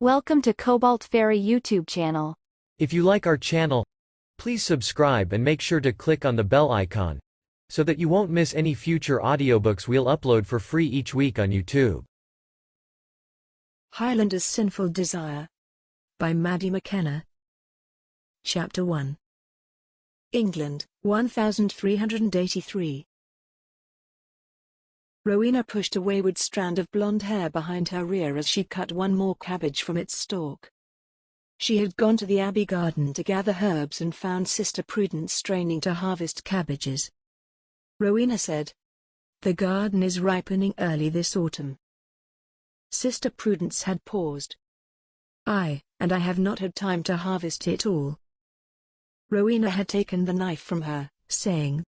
Welcome to Cobalt Fairy YouTube channel. If you like our channel, please subscribe and make sure to click on the bell icon, so that you won't miss any future audiobooks we'll upload for free each week on YouTube. Highlander's Sinful Desire by Maddie MacKenna. Chapter 1. England, 1383. Rowena pushed a wayward strand of blonde hair behind her rear as she cut one more cabbage from its stalk. She had gone to the Abbey garden to gather herbs and found Sister Prudence straining to harvest cabbages. Rowena said, "The garden is ripening early this autumn." Sister Prudence had paused. And I have not had time to harvest it all." Rowena had taken the knife from her, saying,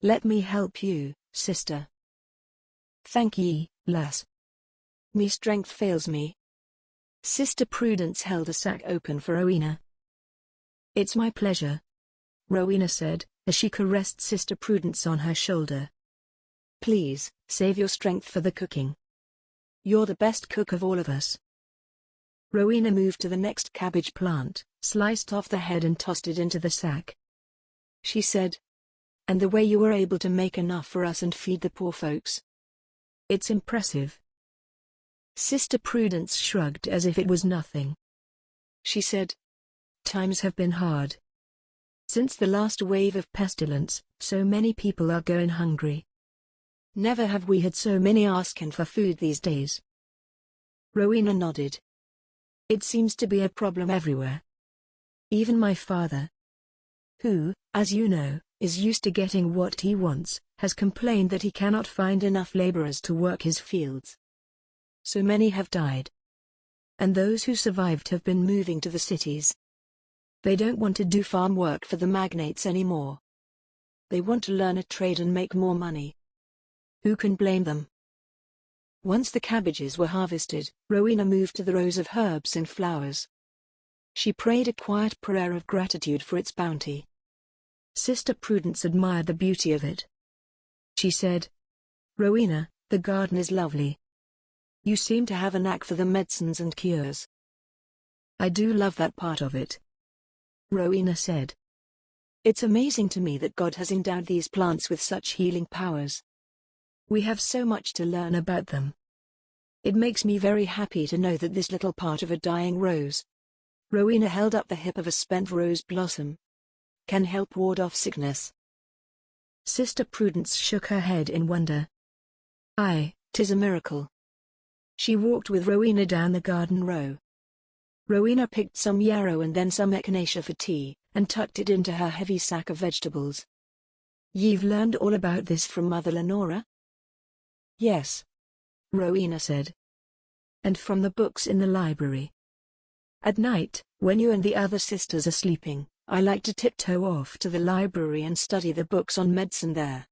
"Let me help you, sister." "Thank ye, lass. Me strength fails me." Sister Prudence held a sack open for Rowena. "It's my pleasure," Rowena said, as she caressed Sister Prudence on her shoulder. "Please, save your strength for the cooking. You're the best cook of all of us." Rowena moved to the next cabbage plant, sliced off the head and tossed it into the sack. She said, "And the way you were able to make enough for us and feed the poor folks. It's impressive." Sister Prudence shrugged as if it was nothing. She said, "Times have been hard. Since the last wave of pestilence, so many people are going hungry. Never have we had so many asking for food these days." Rowena nodded. "It seems to be a problem everywhere. Even my father, who, as you know, is used to getting what he wants, has complained that he cannot find enough laborers to work his fields. So many have died. And those who survived have been moving to the cities. They don't want to do farm work for the magnates anymore. They want to learn a trade and make more money. Who can blame them?" Once the cabbages were harvested, Rowena moved to the rows of herbs and flowers. She prayed a quiet prayer of gratitude for its bounty. Sister Prudence admired the beauty of it. She said, "Rowena, the garden is lovely. You seem to have a knack for the medicines and cures." "I do love that part of it," Rowena said. "It's amazing to me that God has endowed these plants with such healing powers. We have so much to learn about them. It makes me very happy to know that this little part of a dying rose," Rowena held up the hip of a spent rose blossom, "can help ward off sickness." Sister Prudence shook her head in wonder. "Aye, 'tis a miracle." She walked with Rowena down the garden row. Rowena picked some yarrow and then some echinacea for tea, and tucked it into her heavy sack of vegetables. "Ye've learned all about this from Mother Lenora?" "Yes," Rowena said. "And from the books in the library. At night, when you and the other sisters are sleeping, I like to tiptoe off to the library and study the books on medicine there.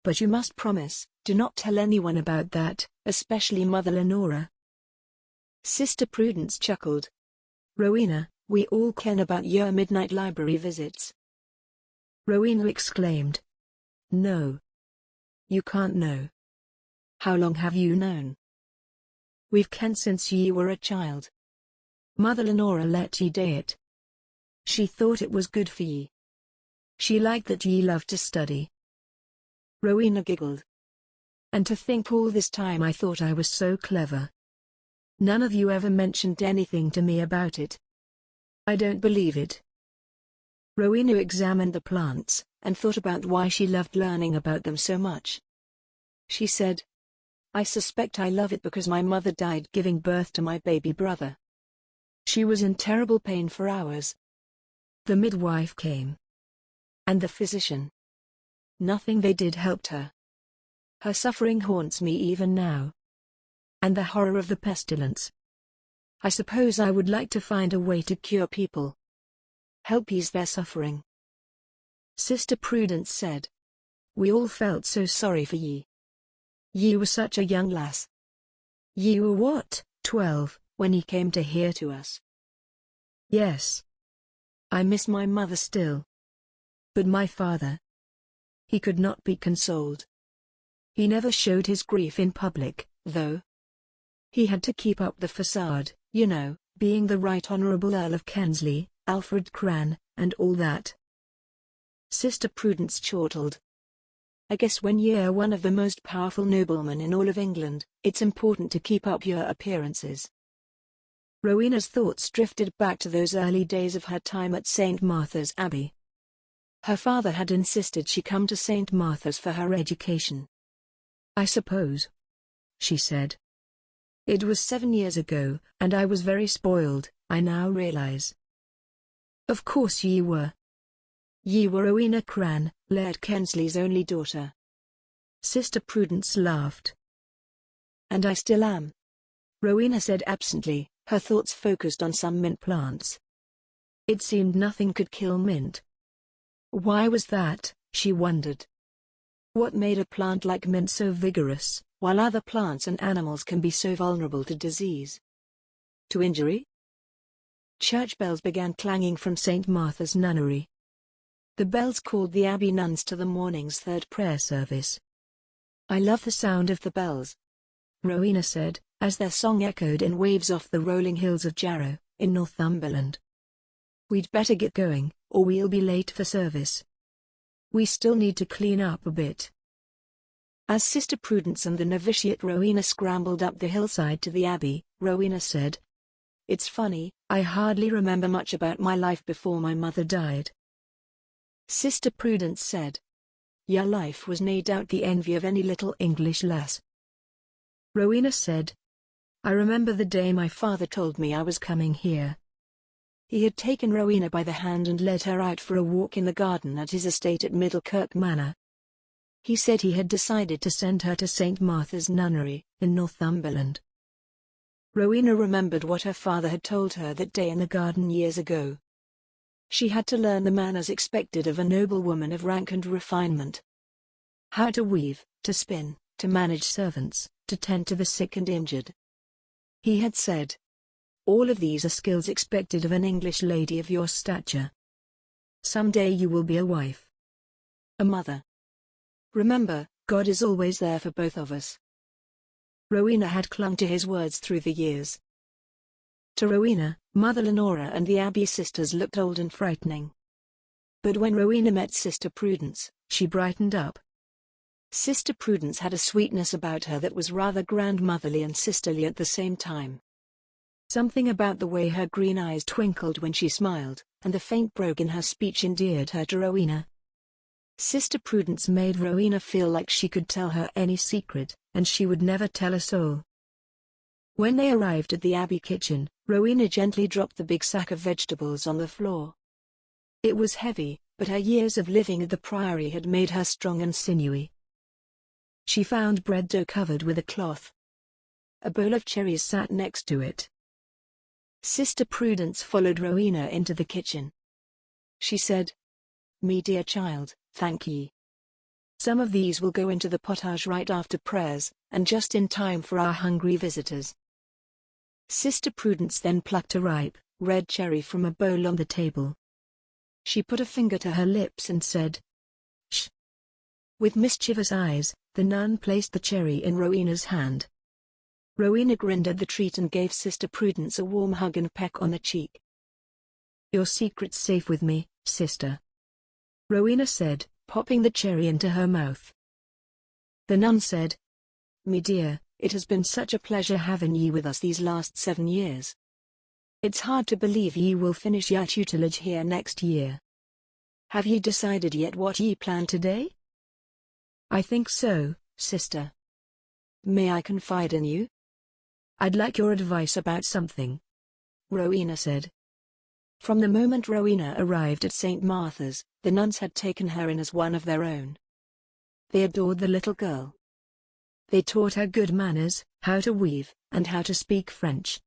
But you must promise, do not tell anyone about that, especially Mother Lenora." Sister Prudence chuckled. "Rowena, we all ken about your midnight library visits." Rowena exclaimed, "No. You can't know. How long have you known?" "We've kenned since ye were a child. Mother Lenora let ye do it. She thought it was good for ye. She liked that ye loved to study." Rowena giggled. "And to think all this time I thought I was so clever. None of you ever mentioned anything to me about it. I don't believe it." Rowena examined the plants, and thought about why she loved learning about them so much. She said, "I suspect I love it because my mother died giving birth to my baby brother. She was in terrible pain for hours. The midwife came. And the physician. Nothing they did helped her. Her suffering haunts me even now. And the horror of the pestilence. I suppose I would like to find a way to cure people. Help ease their suffering." Sister Prudence said, "We all felt so sorry for ye. Ye were such a young lass. Ye were what, 12, when ye came to here to us?" "Yes. I miss my mother still. But my father, he could not be consoled. He never showed his grief in public, though. He had to keep up the facade, You know, being the Right Honourable Earl of Kensley, Alfred Cran, and all that. Sister Prudence chortled. I guess when you're one of the most powerful noblemen in all of England, it's important to keep up your appearances. Rowena's thoughts drifted back to those early days of her time at St. Martha's Abbey. Her father had insisted she come to St. Martha's for her education. I suppose, she said. It was 7 years ago, and I was very spoiled, I now realize. Of course ye were. Ye were Rowena Cran, Laird Kensley's only daughter. Sister Prudence laughed. And I still am. Rowena said absently, her thoughts focused on some mint plants. It seemed nothing could kill mint. Why was that, she wondered. What made a plant like mint so vigorous, while other plants and animals can be so vulnerable to disease? To injury? Church bells began clanging from St. Martha's Nunnery. The bells called the Abbey nuns to the morning's third prayer service. I love the sound of the bells, Rowena said, as their song echoed in waves off the rolling hills of Jarrow, in Northumberland. We'd better get going, or we'll be late for service. We still need to clean up a bit. As Sister Prudence and the novitiate Rowena scrambled up the hillside to the Abbey, Rowena said, It's funny, I hardly remember much about my life before my mother died. Sister Prudence said, Your life was no doubt the envy of any little English lass. Rowena said, I remember the day my father told me I was coming here. He had taken Rowena by the hand and led her out for a walk in the garden at his estate at Middlekirk Manor. He said he had decided to send her to St. Martha's Nunnery, in Northumberland. Rowena remembered what her father had told her that day in the garden years ago. She had to learn the manners expected of a noblewoman of rank and refinement. How to weave, to spin, to manage servants, to tend to the sick and injured. He had said, all of these are skills expected of an English lady of your stature. Someday you will be a wife. A mother. Remember, God is always there for both of us. Rowena had clung to his words through the years. To Rowena, Mother Lenora and the Abbey sisters looked old and frightening. But when Rowena met Sister Prudence, she brightened up. Sister Prudence had a sweetness about her that was rather grandmotherly and sisterly at the same time. Something about the way her green eyes twinkled when she smiled, and the faint brogue in her speech endeared her to Rowena. Sister Prudence made Rowena feel like she could tell her any secret, and she would never tell a soul. When they arrived at the Abbey kitchen, Rowena gently dropped the big sack of vegetables on the floor. It was heavy, but her years of living at the Priory had made her strong and sinewy. She found bread dough covered with a cloth. A bowl of cherries sat next to it. Sister Prudence followed Rowena into the kitchen. She said, Me dear child, thank ye. Some of these will go into the pottage right after prayers, and just in time for our hungry visitors. Sister Prudence then plucked a ripe, red cherry from a bowl on the table. She put a finger to her lips and said, Shh. With mischievous eyes, the nun placed the cherry in Rowena's hand. Rowena grinned at the treat and gave Sister Prudence a warm hug and peck on the cheek. Your secret's safe with me, sister, Rowena said, popping the cherry into her mouth. The nun said, Me dear, it has been such a pleasure having ye with us these last 7 years. It's hard to believe ye will finish your tutelage here next year. Have ye decided yet what ye plan today? I think so, sister. May I confide in you? I'd like your advice about something, Rowena said. From the moment Rowena arrived at St. Martha's, the nuns had taken her in as one of their own. They adored the little girl. They taught her good manners, how to weave, and how to speak French.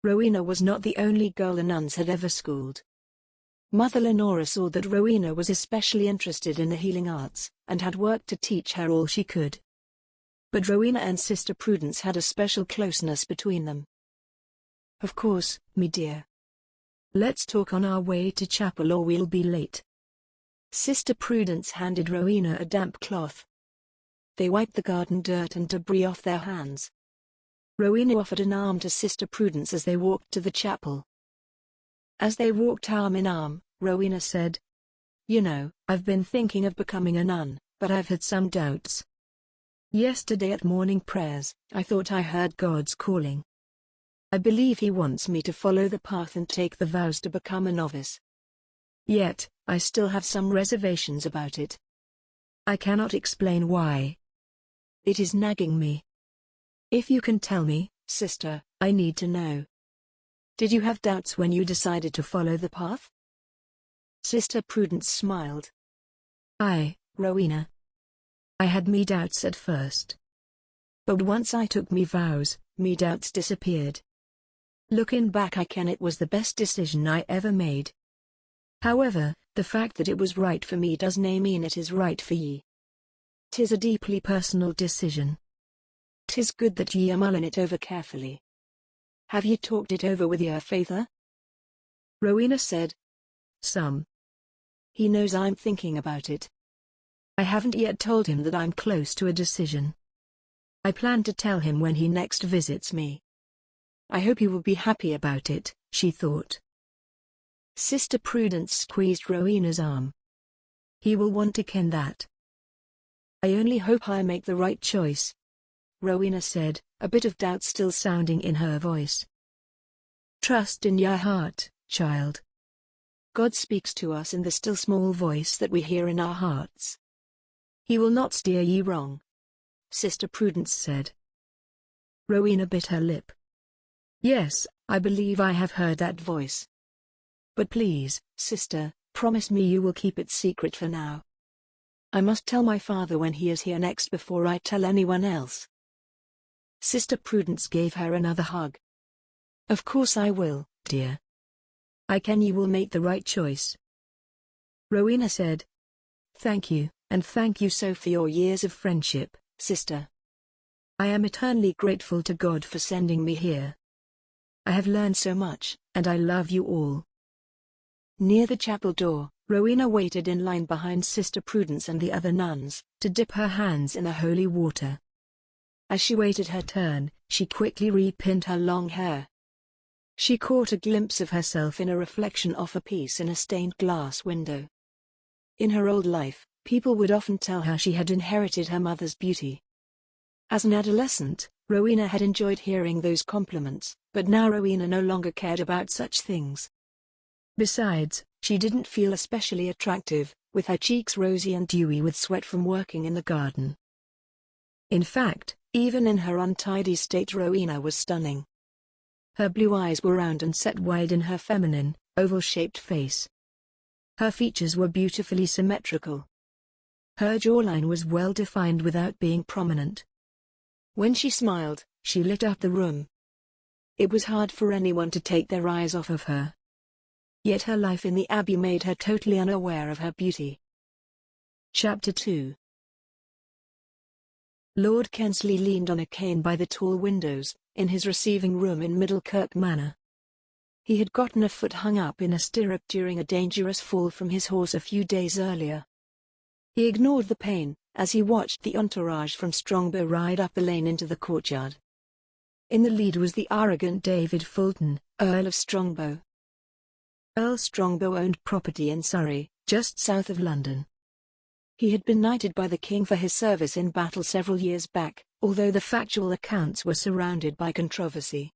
Rowena was not the only girl the nuns had ever schooled. Mother Lenora saw that Rowena was especially interested in the healing arts, and had worked to teach her all she could. But Rowena and Sister Prudence had a special closeness between them. Of course, me dear. Let's talk on our way to chapel or we'll be late. Sister Prudence handed Rowena a damp cloth. They wiped the garden dirt and debris off their hands. Rowena offered an arm to Sister Prudence as they walked to the chapel. As they walked arm in arm, Rowena said, "You know, I've been thinking of becoming a nun, but I've had some doubts. Yesterday at morning prayers, I thought I heard God's calling. I believe He wants me to follow the path and take the vows to become a novice. Yet, I still have some reservations about it. I cannot explain why. It is nagging me. If you can tell me, sister, I need to know. Did you have doubts when you decided to follow the path?" Sister Prudence smiled. "Aye, Rowena. I had me doubts at first. But once I took me vows, me doubts disappeared. Looking back I ken it was the best decision I ever made. However, the fact that it was right for me does nae mean it is right for ye. 'Tis a deeply personal decision. 'Tis good that ye are mulling it over carefully. Have ye talked it over with your father?" Rowena said, "Some. He knows I'm thinking about it. I haven't yet told him that I'm close to a decision. I plan to tell him when he next visits me. I hope he will be happy about it," she thought. Sister Prudence squeezed Rowena's arm. "He will want to ken that. I only hope I make the right choice," Rowena said, a bit of doubt still sounding in her voice. "Trust in your heart, child. God speaks to us in the still small voice that we hear in our hearts. He will not steer ye wrong," Sister Prudence said. Rowena bit her lip. "Yes, I believe I have heard that voice. But please, sister, promise me you will keep it secret for now. I must tell my father when he is here next before I tell anyone else." Sister Prudence gave her another hug. "Of course I will, dear. I ken you will make the right choice." Rowena said, "Thank you, and thank you so for your years of friendship, sister. I am eternally grateful to God for sending me here. I have learned so much, and I love you all." Near the chapel door, Rowena waited in line behind Sister Prudence and the other nuns, to dip her hands in the holy water. As she waited her turn, she quickly repinned her long hair. She caught a glimpse of herself in a reflection off a piece in a stained glass window. In her old life, people would often tell her she had inherited her mother's beauty. As an adolescent, Rowena had enjoyed hearing those compliments, but now Rowena no longer cared about such things. Besides, she didn't feel especially attractive, with her cheeks rosy and dewy with sweat from working in the garden. In fact, even in her untidy state Rowena was stunning. Her blue eyes were round and set wide in her feminine, oval-shaped face. Her features were beautifully symmetrical. Her jawline was well defined without being prominent. When she smiled, she lit up the room. It was hard for anyone to take their eyes off of her. Yet her life in the Abbey made her totally unaware of her beauty. Chapter 2. Lord Kensley leaned on a cane by the tall windows, in his receiving room in Middlekirk Manor. He had gotten a foot hung up in a stirrup during a dangerous fall from his horse a few days earlier. He ignored the pain, as he watched the entourage from Strongbow ride up the lane into the courtyard. In the lead was the arrogant David Fulton, Earl of Strongbow. Earl Strongbow owned property in Surrey, just south of London. He had been knighted by the king for his service in battle several years back, although the factual accounts were surrounded by controversy.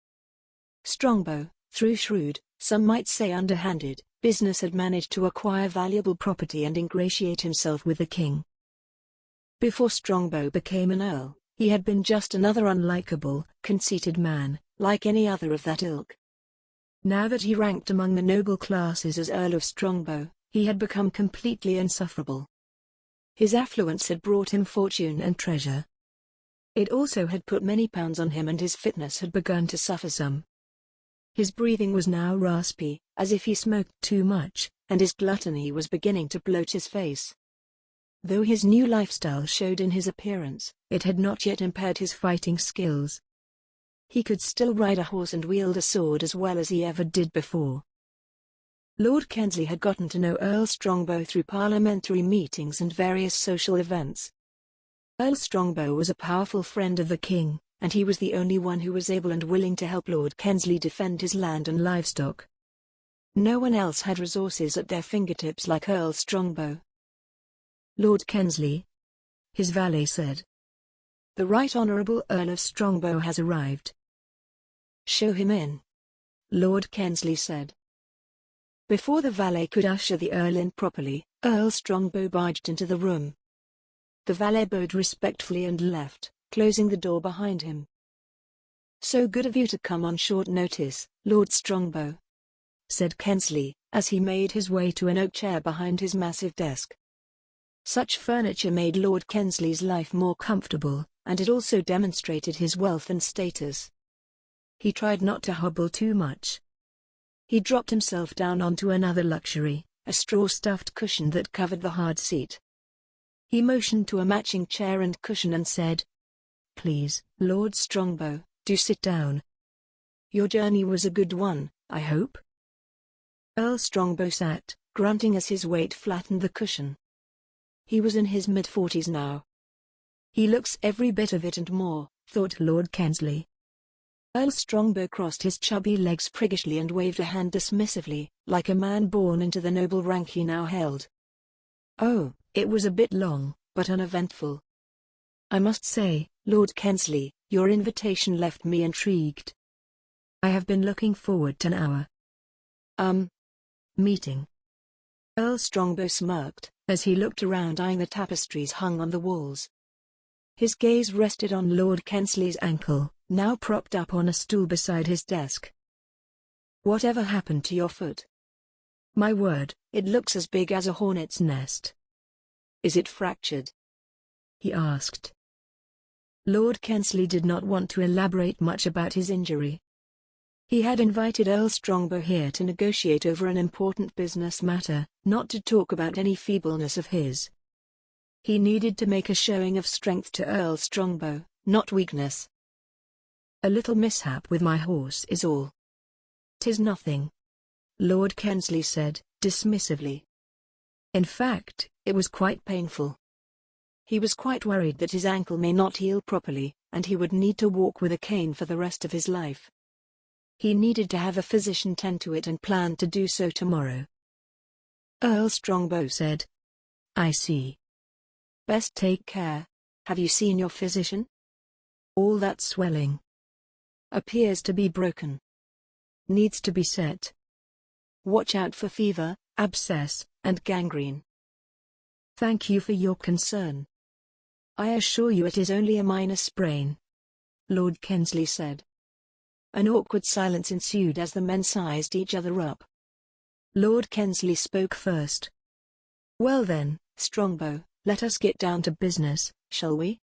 Strongbow, through shrewd, some might say underhanded, business had managed to acquire valuable property and ingratiate himself with the king. Before Strongbow became an earl, he had been just another unlikable, conceited man, like any other of that ilk. Now that he ranked among the noble classes as Earl of Strongbow, he had become completely insufferable. His affluence had brought him fortune and treasure. It also had put many pounds on him and his fitness had begun to suffer some. His breathing was now raspy, as if he smoked too much, and his gluttony was beginning to bloat his face. Though his new lifestyle showed in his appearance, it had not yet impaired his fighting skills. He could still ride a horse and wield a sword as well as he ever did before. Lord Kensley had gotten to know Earl Strongbow through parliamentary meetings and various social events. Earl Strongbow was a powerful friend of the king, and he was the only one who was able and willing to help Lord Kensley defend his land and livestock. No one else had resources at their fingertips like Earl Strongbow. "Lord Kensley," his valet said. "The Right Honourable Earl of Strongbow has arrived." "Show him in," Lord Kensley said. Before the valet could usher the Earl in properly, Earl Strongbow barged into the room. The valet bowed respectfully and left, closing the door behind him. "So good of you to come on short notice, Lord Strongbow," said Kensley, as he made his way to an oak chair behind his massive desk. Such furniture made Lord Kensley's life more comfortable, and it also demonstrated his wealth and status. He tried not to hobble too much. He dropped himself down onto another luxury, a straw-stuffed cushion that covered the hard seat. He motioned to a matching chair and cushion and said, "Please, Lord Strongbow, do sit down. Your journey was a good one, I hope?" Earl Strongbow sat, grunting as his weight flattened the cushion. He was in his mid-40s now. "He looks every bit of it and more," thought Lord Kensley. Earl Strongbow crossed his chubby legs priggishly and waved a hand dismissively, like a man born into the noble rank he now held. "Oh, it was a bit long, but uneventful. I must say, Lord Kensley, your invitation left me intrigued. I have been looking forward to our meeting." Earl Strongbow smirked, as he looked around eyeing the tapestries hung on the walls. His gaze rested on Lord Kensley's ankle, now propped up on a stool beside his desk. "Whatever happened to your foot?" "My word, it looks as big as a hornet's nest." "Is it fractured?" he asked. Lord Kensley did not want to elaborate much about his injury. He had invited Earl Strongbow here to negotiate over an important business matter, not to talk about any feebleness of his. He needed to make a showing of strength to Earl Strongbow, not weakness. "A little mishap with my horse is all." "'Tis nothing," Lord Kensley said, dismissively. In fact, it was quite painful. He was quite worried that his ankle may not heal properly, and he would need to walk with a cane for the rest of his life. He needed to have a physician tend to it and planned to do so tomorrow. Earl Strongbow said, "I see. Best take care. Have you seen your physician?" "All that swelling appears to be broken. Needs to be set. Watch out for fever, abscess, and gangrene." "Thank you for your concern. I assure you it is only a minor sprain," Lord Kensley said. An awkward silence ensued as the men sized each other up. Lord Kensley spoke first. "Well then, Strongbow, let us get down to business, shall we?"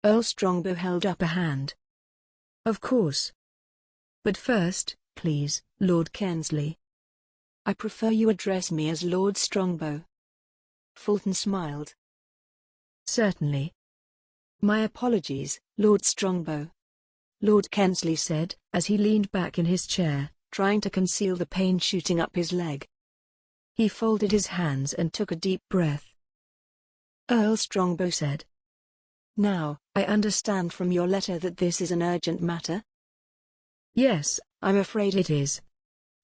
Earl Strongbow held up a hand. "Of course. But first, please, Lord Kensley." "I prefer you address me as Lord Strongbow." Fulton smiled. "Certainly. My apologies, Lord Strongbow," Lord Kensley said, as he leaned back in his chair, trying to conceal the pain shooting up his leg. He folded his hands and took a deep breath. Earl Strongbow said, "Now, I understand from your letter that this is an urgent matter?" "Yes, I'm afraid it is,"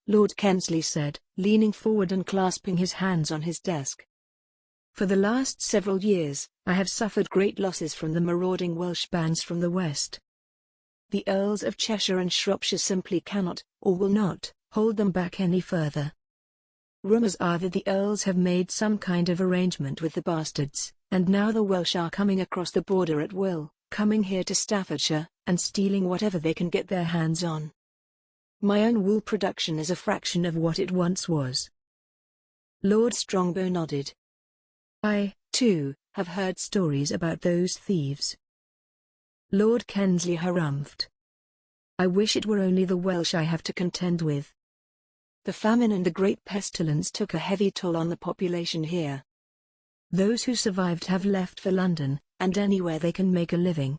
Lord Kensley said, leaning forward and clasping his hands on his desk. "For the last several years, I have suffered great losses from the marauding Welsh bands from the west. The Earls of Cheshire and Shropshire simply cannot, or will not, hold them back any further. Rumours are that the Earls have made some kind of arrangement with the bastards, and now the Welsh are coming across the border at will, coming here to Staffordshire, and stealing whatever they can get their hands on. My own wool production is a fraction of what it once was." Lord Strongbow nodded. "I, too, have heard stories about those thieves." Lord Kensley harumphed. "I wish it were only the Welsh I have to contend with. The famine and the great pestilence took a heavy toll on the population here. Those who survived have left for London, and anywhere they can make a living.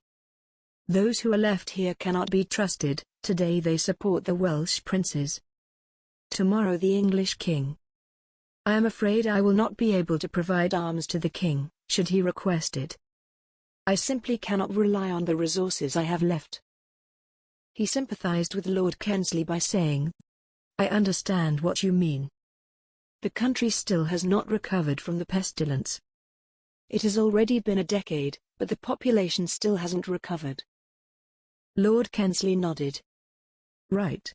Those who are left here cannot be trusted. Today they support the Welsh princes. Tomorrow the English king. I am afraid I will not be able to provide arms to the king, should he request it. I simply cannot rely on the resources I have left. He sympathized with Lord Kensley by saying, I understand what you mean. The country still has not recovered from the pestilence. It has already been a decade, but the population still hasn't recovered. Lord Kensley nodded. Right.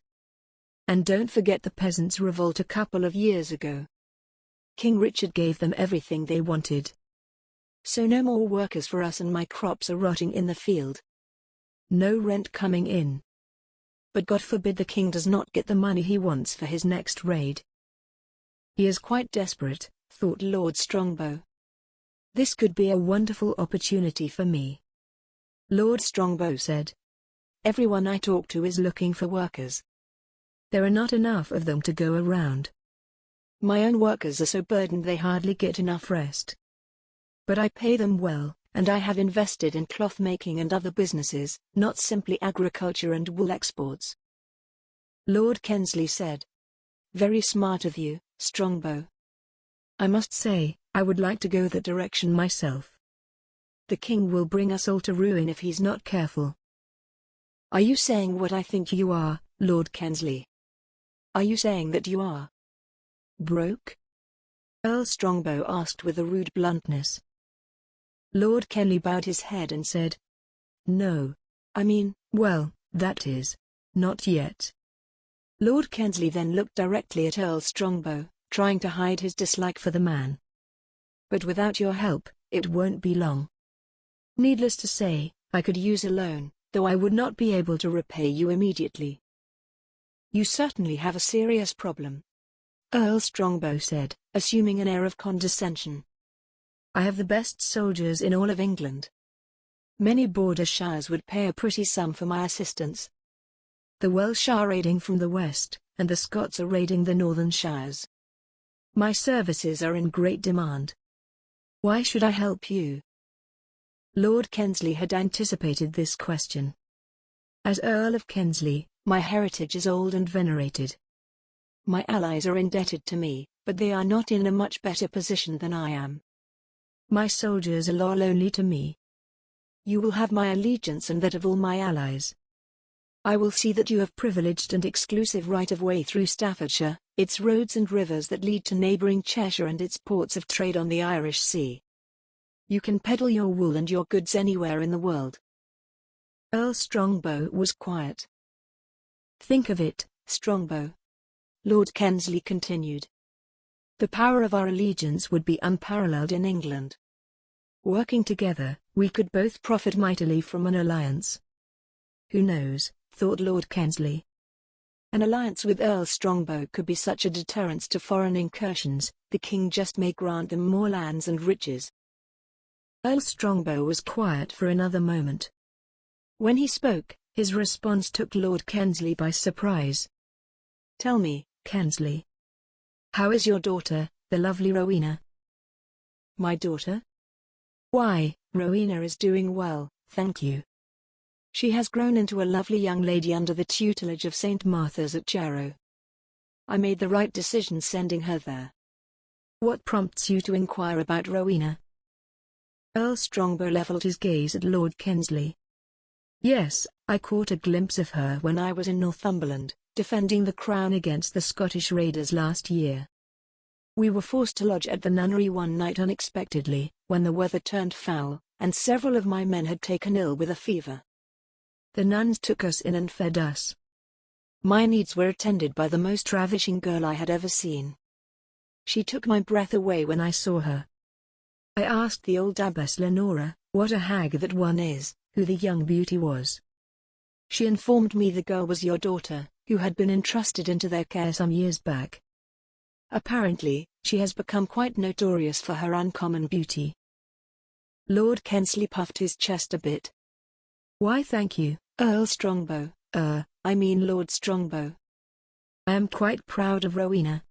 And don't forget the peasants' revolt a couple of years ago. King Richard gave them everything they wanted. So no more workers for us and my crops are rotting in the field. No rent coming in. But God forbid the king does not get the money he wants for his next raid. He is quite desperate, thought Lord Strongbow. This could be a wonderful opportunity for me. Lord Strongbow said. Everyone I talk to is looking for workers. There are not enough of them to go around. My own workers are so burdened they hardly get enough rest. But I pay them well, and I have invested in cloth making and other businesses, not simply agriculture and wool exports. Lord Kensley said. Very smart of you, Strongbow. I must say, I would like to go that direction myself. The king will bring us all to ruin if he's not careful. Are you saying what I think you are, Lord Kensley? Are you saying that you are broke? Earl Strongbow asked with a rude bluntness. Lord Kensley bowed his head and said, No. I mean, well, that is, not yet. Lord Kensley then looked directly at Earl Strongbow, trying to hide his dislike for the man. But without your help, it won't be long. Needless to say, I could use a loan, though I would not be able to repay you immediately. You certainly have a serious problem, Earl Strongbow said, assuming an air of condescension. I have the best soldiers in all of England. Many border shires would pay a pretty sum for my assistance. The Welsh are raiding from the west, and the Scots are raiding the northern shires. My services are in great demand. Why should I help you? Lord Kensley had anticipated this question. As Earl of Kensley, my heritage is old and venerated. My allies are indebted to me, but they are not in a much better position than I am. My soldiers are loyal only to me. You will have my allegiance and that of all my allies. I will see that you have privileged and exclusive right-of-way through Staffordshire, its roads and rivers that lead to neighbouring Cheshire and its ports of trade on the Irish Sea. You can peddle your wool and your goods anywhere in the world. Earl Strongbow was quiet. Think of it, Strongbow. Lord Kensley continued. The power of our allegiance would be unparalleled in England. Working together, we could both profit mightily from an alliance. Who knows, thought Lord Kensley. An alliance with Earl Strongbow could be such a deterrence to foreign incursions, the king just may grant them more lands and riches. Earl Strongbow was quiet for another moment. When he spoke, his response took Lord Kensley by surprise. Tell me, Kensley. How is your daughter, the lovely Rowena? My daughter? Why, Rowena is doing well, thank you. She has grown into a lovely young lady under the tutelage of St. Martha's at Jarrow. I made the right decision sending her there. What prompts you to inquire about Rowena? Earl Strongbow levelled his gaze at Lord Kensley. Yes, I caught a glimpse of her when I was in Northumberland, defending the crown against the Scottish raiders last year. We were forced to lodge at the Nunnery one night unexpectedly, when the weather turned foul, and several of my men had taken ill with a fever. The nuns took us in and fed us. My needs were attended by the most ravishing girl I had ever seen. She took my breath away when I saw her. I asked the old Abbess Lenora, what a hag that one is, who the young beauty was. She informed me the girl was your daughter, who had been entrusted into their care some years back. Apparently, she has become quite notorious for her uncommon beauty. Lord Kensley puffed his chest a bit. Why thank you, Earl Strongbow, I mean Lord Strongbow. I am quite proud of Rowena.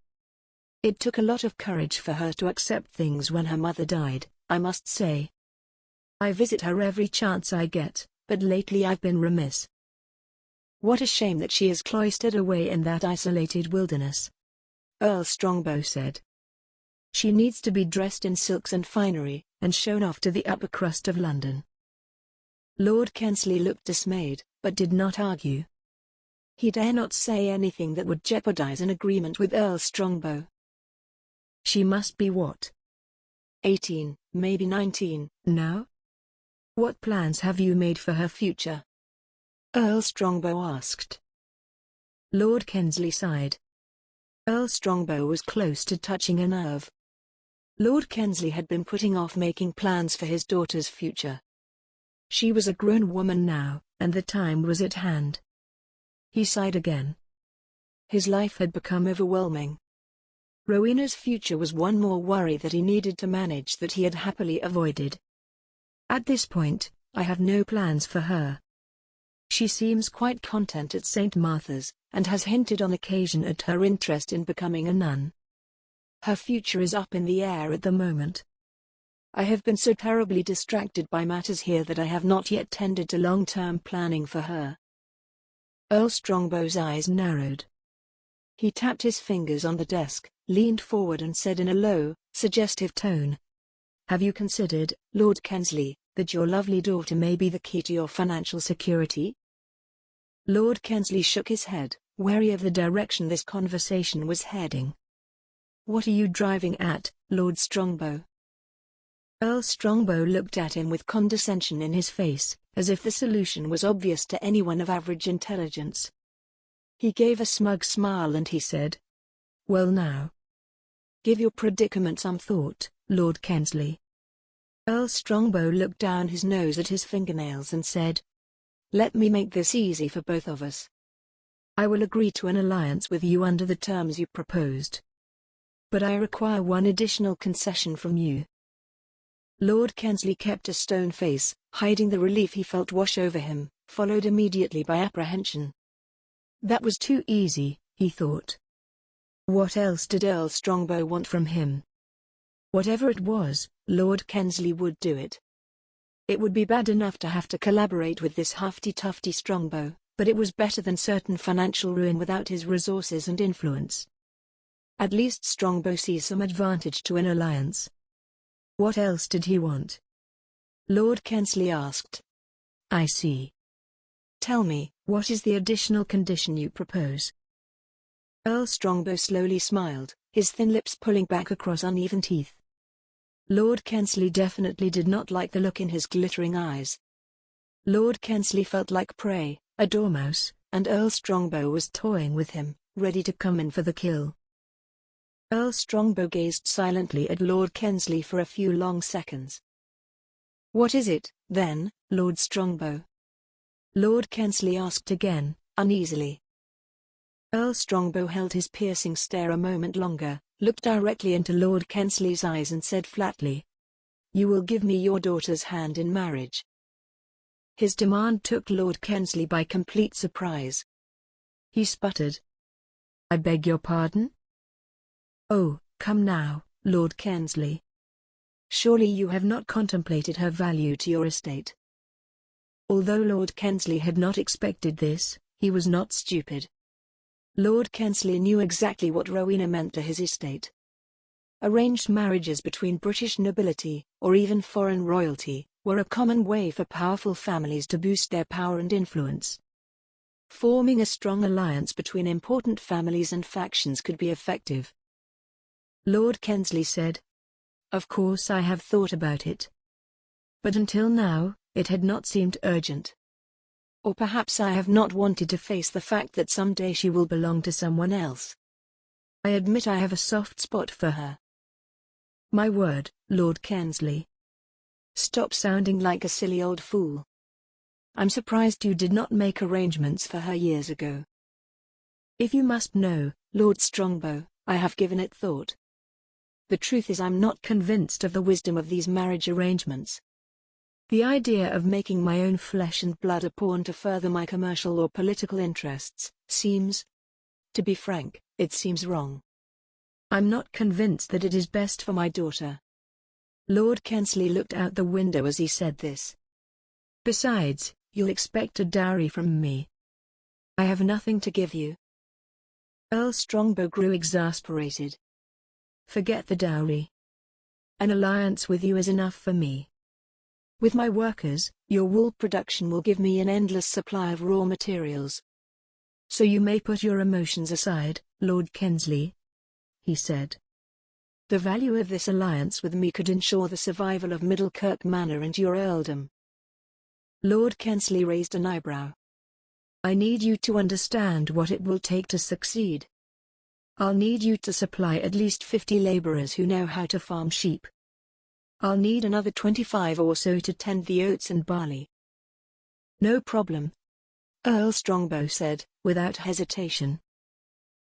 It took a lot of courage for her to accept things when her mother died, I must say. I visit her every chance I get, but lately I've been remiss. What a shame that she is cloistered away in that isolated wilderness, Earl Strongbow said. She needs to be dressed in silks and finery, and shown off to the upper crust of London. Lord Kensley looked dismayed, but did not argue. He dare not say anything that would jeopardize an agreement with Earl Strongbow. She must be what? 18, maybe 19, now? What plans have you made for her future? Earl Strongbow asked. Lord Kensley sighed. Earl Strongbow was close to touching a nerve. Lord Kensley had been putting off making plans for his daughter's future. She was a grown woman now, and the time was at hand. He sighed again. His life had become overwhelming. Rowena's future was one more worry that he needed to manage that he had happily avoided. At this point, I have no plans for her. She seems quite content at St. Martha's, and has hinted on occasion at her interest in becoming a nun. Her future is up in the air at the moment. I have been so terribly distracted by matters here that I have not yet tended to long-term planning for her. Earl Strongbow's eyes narrowed. He tapped his fingers on the desk, leaned forward and said in a low, suggestive tone, "Have you considered, Lord Kensley, that your lovely daughter may be the key to your financial security?" Lord Kensley shook his head, wary of the direction this conversation was heading. "What are you driving at, Lord Strongbow?" Earl Strongbow looked at him with condescension in his face, as if the solution was obvious to anyone of average intelligence. He gave a smug smile and he said, "Well now. Give your predicament some thought, Lord Kensley." Earl Strongbow looked down his nose at his fingernails and said, "Let me make this easy for both of us. I will agree to an alliance with you under the terms you proposed. But I require one additional concession from you." Lord Kensley kept a stone face, hiding the relief he felt wash over him, followed immediately by apprehension. That was too easy, he thought. What else did Earl Strongbow want from him? Whatever it was, Lord Kensley would do it. It would be bad enough to have to collaborate with this hufty-tufty Strongbow, but it was better than certain financial ruin without his resources and influence. At least Strongbow sees some advantage to an alliance. What else did he want? Lord Kensley asked. I see. Tell me, what is the additional condition you propose? Earl Strongbow slowly smiled, his thin lips pulling back across uneven teeth. Lord Kensley definitely did not like the look in his glittering eyes. Lord Kensley felt like prey, a dormouse, and Earl Strongbow was toying with him, ready to come in for the kill. Earl Strongbow gazed silently at Lord Kensley for a few long seconds. What is it, then, Lord Strongbow? Lord Kensley asked again, uneasily. Earl Strongbow held his piercing stare a moment longer, looked directly into Lord Kensley's eyes and said flatly, "You will give me your daughter's hand in marriage." His demand took Lord Kensley by complete surprise. He sputtered. "I beg your pardon?" "Oh, come now, Lord Kensley. Surely you have not contemplated her value to your estate." Although Lord Kensley had not expected this, he was not stupid. Lord Kensley knew exactly what Rowena meant to his estate. Arranged marriages between British nobility, or even foreign royalty, were a common way for powerful families to boost their power and influence. Forming a strong alliance between important families and factions could be effective. Lord Kensley said, "Of course I have thought about it. But until now, it had not seemed urgent. Or perhaps I have not wanted to face the fact that someday she will belong to someone else. I admit I have a soft spot for her." "My word, Lord Kensley. Stop sounding like a silly old fool. I'm surprised you did not make arrangements for her years ago." "If you must know, Lord Strongbow, I have given it thought. The truth is I'm not convinced of the wisdom of these marriage arrangements. The idea of making my own flesh and blood a pawn to further my commercial or political interests seems, to be frank, it seems wrong. I'm not convinced that it is best for my daughter." Lord Kensley looked out the window as he said this. "Besides, you'll expect a dowry from me. I have nothing to give you." Earl Strongbow grew exasperated. "Forget the dowry. An alliance with you is enough for me. With my workers, Your wool production will give me an endless supply of raw materials. So you may put your emotions aside, Lord Kensley, he said. The value of this alliance with me could ensure the survival of Middlekirk Manor and your earldom. Lord Kensley raised an eyebrow. I need you to understand what it will take to succeed. I'll need you to supply at least 50 laborers who know how to farm sheep. I'll need another 25 or so to tend the oats and barley. No problem, Earl Strongbow said, without hesitation.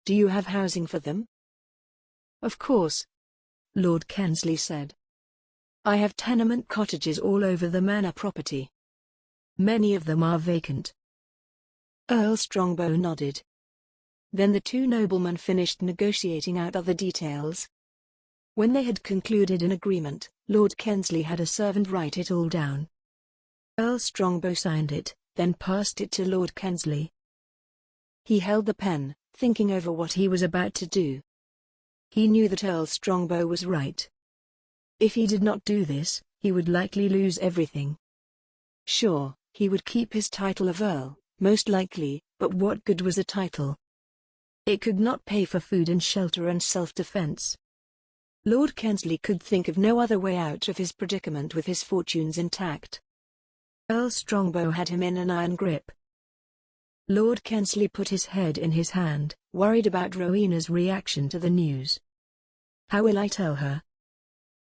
Do you have housing for them? Of course, Lord Kensley said. I have tenement cottages all over the manor property. Many of them are vacant. Earl Strongbow nodded. Then the two noblemen finished negotiating out other details. When they had concluded an agreement, Lord Kensley had a servant write it all down. Earl Strongbow signed it, then passed it to Lord Kensley. He held the pen, thinking over what he was about to do. He knew that Earl Strongbow was right. If he did not do this, he would likely lose everything. Sure, he would keep his title of Earl, most likely, but what good was a title? It could not pay for food and shelter and self-defense. Lord Kensley could think of no other way out of his predicament with his fortunes intact. Earl Strongbow had him in an iron grip. Lord Kensley put his head in his hand, worried about Rowena's reaction to the news. How will I tell her?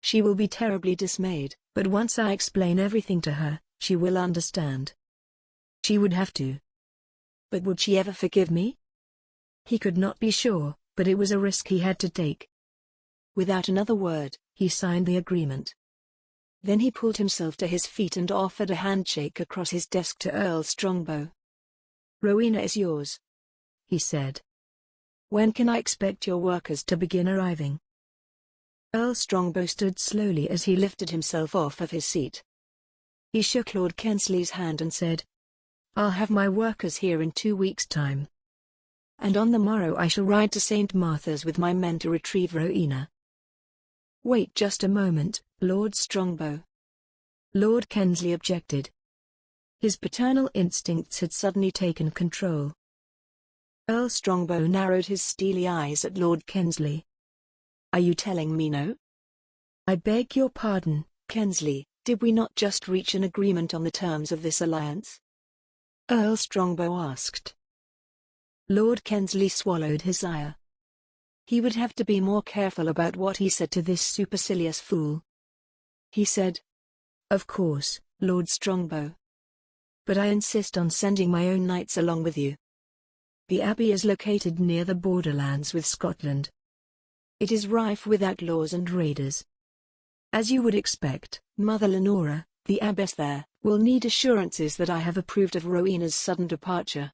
She will be terribly dismayed, but once I explain everything to her, she will understand. She would have to. But would she ever forgive me? He could not be sure, but it was a risk he had to take. Without another word, he signed the agreement. Then he pulled himself to his feet and offered a handshake across his desk to Earl Strongbow. Rowena is yours, he said. When can I expect your workers to begin arriving? Earl Strongbow stood slowly as he lifted himself off of his seat. He shook Lord Kensley's hand and said, I'll have my workers here in 2 weeks' time. And on the morrow I shall ride to St. Martha's with my men to retrieve Rowena. Wait just a moment, Lord Strongbow. Lord Kensley objected. His paternal instincts had suddenly taken control. Earl Strongbow narrowed his steely eyes at Lord Kensley. Are you telling me no? I beg your pardon, Kensley, did we not just reach an agreement on the terms of this alliance? Earl Strongbow asked. Lord Kensley swallowed his ire. He would have to be more careful about what he said to this supercilious fool. He said, Of course, Lord Strongbow. But I insist on sending my own knights along with you. The abbey is located near the borderlands with Scotland. It is rife with outlaws and raiders. As you would expect, Mother Lenora, the abbess there, will need assurances that I have approved of Rowena's sudden departure.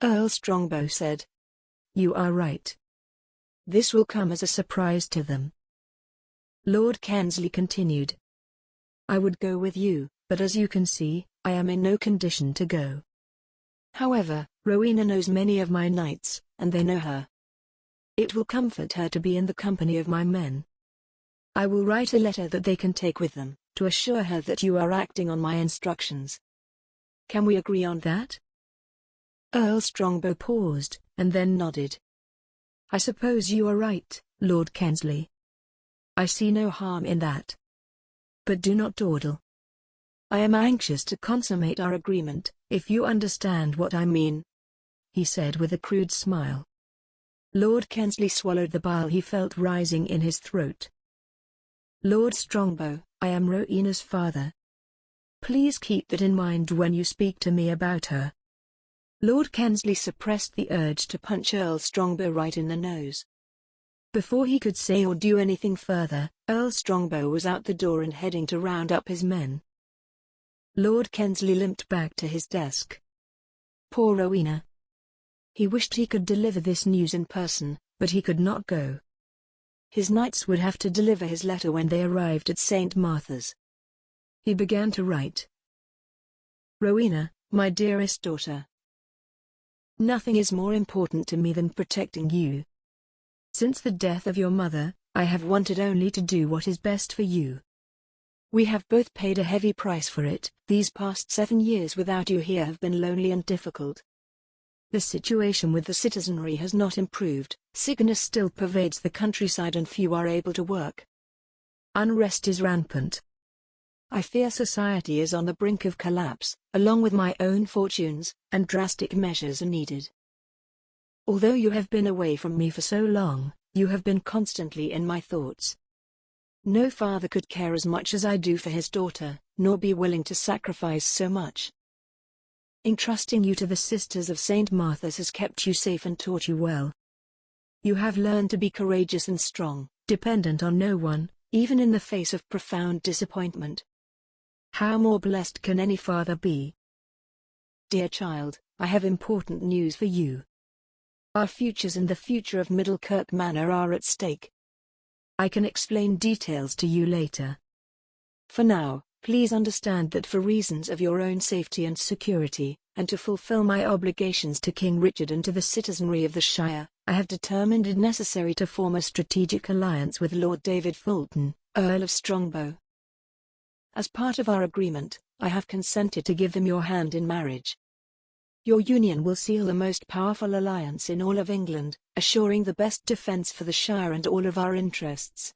Earl Strongbow said, You are right. This will come as a surprise to them. Lord Kensley continued. I would go with you, but as you can see, I am in no condition to go. However, Rowena knows many of my knights, and they know her. It will comfort her to be in the company of my men. I will write a letter that they can take with them, to assure her that you are acting on my instructions. Can we agree on that? Earl Strongbow paused, and then nodded. I suppose you are right, Lord Kensley. I see no harm in that. But do not dawdle. I am anxious to consummate our agreement, if you understand what I mean, he said with a crude smile. Lord Kensley swallowed the bile he felt rising in his throat. Lord Strongbow, I am Rowena's father. Please keep that in mind when you speak to me about her. Lord Kensley suppressed the urge to punch Earl Strongbow right in the nose. Before he could say or do anything further, Earl Strongbow was out the door and heading to round up his men. Lord Kensley limped back to his desk. Poor Rowena. He wished he could deliver this news in person, but he could not go. His knights would have to deliver his letter when they arrived at St. Martha's. He began to write. Rowena, my dearest daughter. Nothing is more important to me than protecting you. Since the death of your mother, I have wanted only to do what is best for you. We have both paid a heavy price for it. These past 7 years without you here have been lonely and difficult. The situation with the citizenry has not improved. Sickness still pervades the countryside and few are able to work. Unrest is rampant. I fear society is on the brink of collapse, along with my own fortunes, and drastic measures are needed. Although you have been away from me for so long, you have been constantly in my thoughts. No father could care as much as I do for his daughter, nor be willing to sacrifice so much. Entrusting you to the Sisters of St. Martha's has kept you safe and taught you well. You have learned to be courageous and strong, dependent on no one, even in the face of profound disappointment. How more blessed can any father be? Dear child, I have important news for you. Our futures and the future of Middlekirk Manor are at stake. I can explain details to you later. For now, please understand that for reasons of your own safety and security, and to fulfill my obligations to King Richard and to the citizenry of the Shire, I have determined it necessary to form a strategic alliance with Lord David Fulton, Earl of Strongbow. As part of our agreement, I have consented to give them your hand in marriage. Your union will seal the most powerful alliance in all of England, assuring the best defence for the Shire and all of our interests.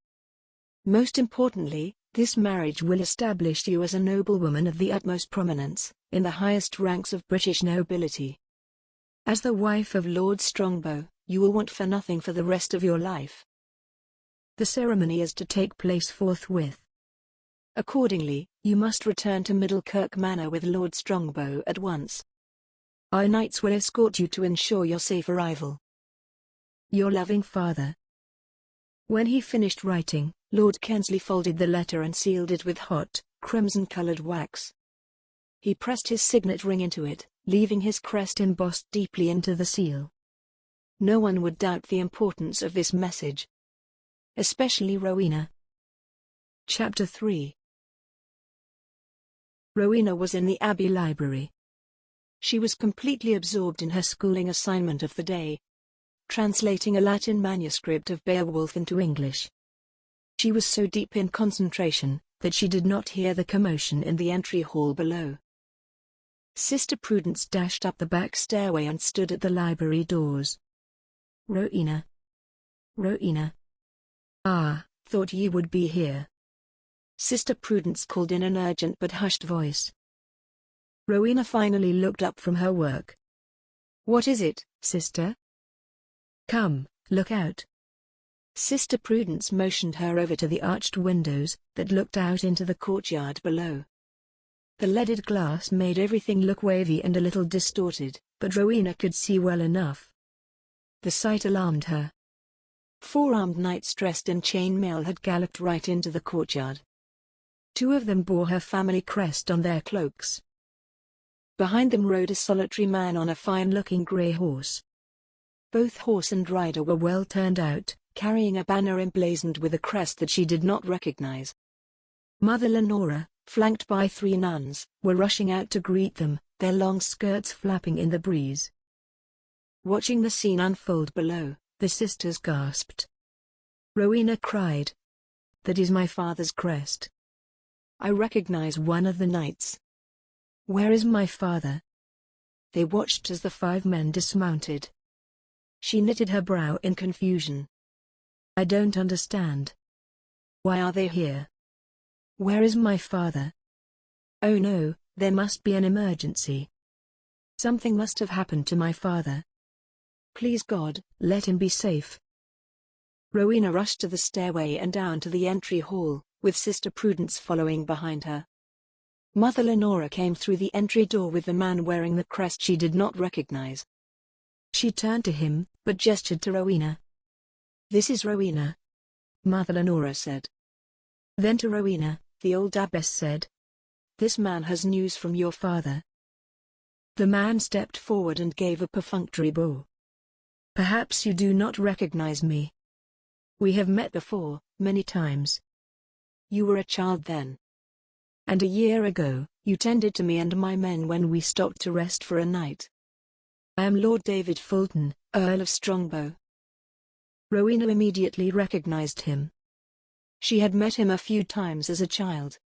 Most importantly, this marriage will establish you as a noblewoman of the utmost prominence, in the highest ranks of British nobility. As the wife of Lord Strongbow, you will want for nothing for the rest of your life. The ceremony is to take place forthwith. Accordingly, you must return to Middlekirk Manor with Lord Strongbow at once. Our knights will escort you to ensure your safe arrival. Your loving father. When he finished writing, Lord Kensley folded the letter and sealed it with hot, crimson-coloured wax. He pressed his signet ring into it, leaving his crest embossed deeply into the seal. No one would doubt the importance of this message. Especially Rowena. Chapter 3. Rowena was in the Abbey library. She was completely absorbed in her schooling assignment of the day, translating a Latin manuscript of Beowulf into English. She was so deep in concentration, that she did not hear the commotion in the entry hall below. Sister Prudence dashed up the back stairway and stood at the library doors. Rowena. Rowena. Ah, thought ye would be here. Sister Prudence called in an urgent but hushed voice. Rowena finally looked up from her work. What is it, sister? Come, look out. Sister Prudence motioned her over to the arched windows that looked out into the courtyard below. The leaded glass made everything look wavy and a little distorted, but Rowena could see well enough. The sight alarmed her. 4 armed knights dressed in chain mail had galloped right into the courtyard. 2 of them bore her family crest on their cloaks. Behind them rode a solitary man on a fine-looking grey horse. Both horse and rider were well turned out, carrying a banner emblazoned with a crest that she did not recognize. Mother Lenora, flanked by 3 nuns, were rushing out to greet them, their long skirts flapping in the breeze. Watching the scene unfold below, the sisters gasped. Rowena cried. That is my father's crest. I recognize one of the knights. Where is my father? They watched as the 5 men dismounted. She knitted her brow in confusion. I don't understand. Why are they here? Where is my father? Oh no, there must be an emergency. Something must have happened to my father. Please God, let him be safe. Rowena rushed to the stairway and down to the entry hall, with Sister Prudence following behind her. Mother Lenora came through the entry door with the man wearing the crest she did not recognize. She turned to him, but gestured to Rowena. This is Rowena, Mother Lenora said. Then to Rowena, the old abbess said. This man has news from your father. The man stepped forward and gave a perfunctory bow. Perhaps you do not recognize me. We have met before, many times. You were a child then. And a year ago, you tended to me and my men when we stopped to rest for a night. I am Lord David Fulton, Earl of Strongbow. Rowena immediately recognized him. She had met him a few times as a child.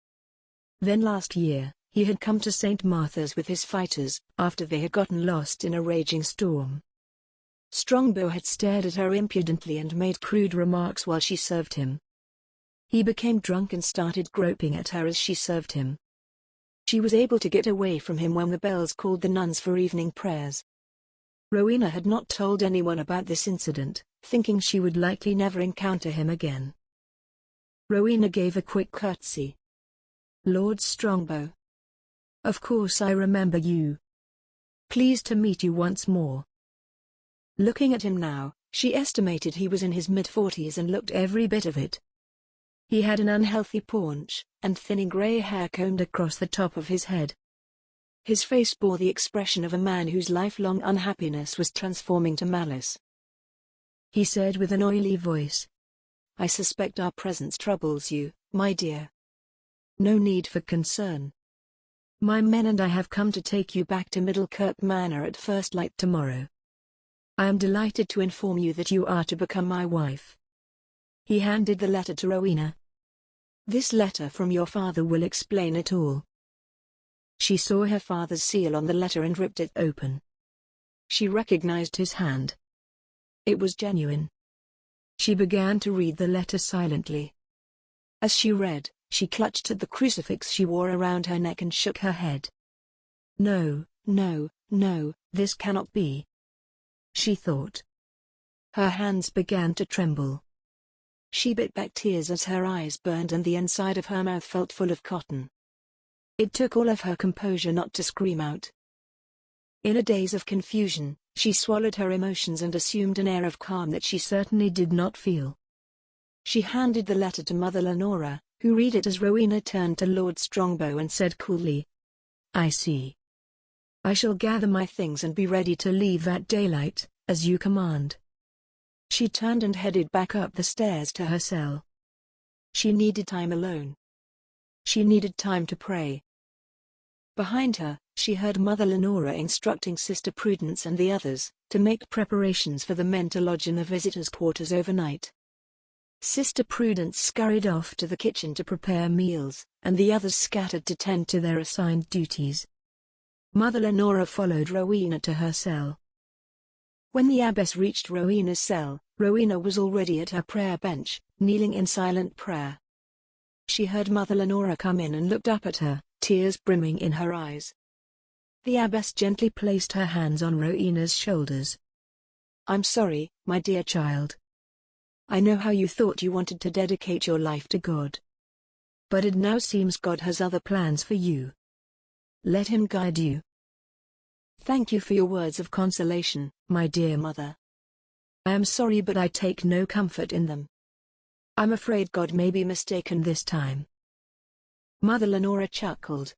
Then last year, he had come to St. Martha's with his fighters, after they had gotten lost in a raging storm. Strongbow had stared at her impudently and made crude remarks while she served him. He became drunk and started groping at her as she served him. She was able to get away from him when the bells called the nuns for evening prayers. Rowena had not told anyone about this incident, thinking she would likely never encounter him again. Rowena gave a quick curtsy. "Lord Strongbow. Of course I remember you. Pleased to meet you once more." Looking at him now, she estimated he was in his mid-40s and looked every bit of it. He had an unhealthy paunch, and thinning grey hair combed across the top of his head. His face bore the expression of a man whose lifelong unhappiness was transforming to malice. He said with an oily voice, "I suspect our presence troubles you, my dear. No need for concern. My men and I have come to take you back to Middlekirk Manor at first light tomorrow. I am delighted to inform you that you are to become my wife." He handed the letter to Rowena. "This letter from your father will explain it all." She saw her father's seal on the letter and ripped it open. She recognized his hand. It was genuine. She began to read the letter silently. As she read, she clutched at the crucifix she wore around her neck and shook her head. "No, no, no, this cannot be," she thought. Her hands began to tremble. She bit back tears as her eyes burned and the inside of her mouth felt full of cotton. It took all of her composure not to scream out. In a daze of confusion, she swallowed her emotions and assumed an air of calm that she certainly did not feel. She handed the letter to Mother Lenora, who read it as Rowena turned to Lord Strongbow and said coolly, "I see. I shall gather my things and be ready to leave at daylight, as you command." She turned and headed back up the stairs to her cell. She needed time alone. She needed time to pray. Behind her, she heard Mother Lenora instructing Sister Prudence and the others to make preparations for the men to lodge in the visitors' quarters overnight. Sister Prudence scurried off to the kitchen to prepare meals, and the others scattered to tend to their assigned duties. Mother Lenora followed Rowena to her cell. When the abbess reached Rowena's cell, Rowena was already at her prayer bench, kneeling in silent prayer. She heard Mother Lenora come in and looked up at her, tears brimming in her eyes. The abbess gently placed her hands on Rowena's shoulders. "I'm sorry, my dear child. I know how you thought you wanted to dedicate your life to God. But it now seems God has other plans for you. Let Him guide you. Thank you for your words of consolation, my dear mother. I am sorry but I take no comfort in them. I'm afraid God may be mistaken this time." Mother Lenora chuckled.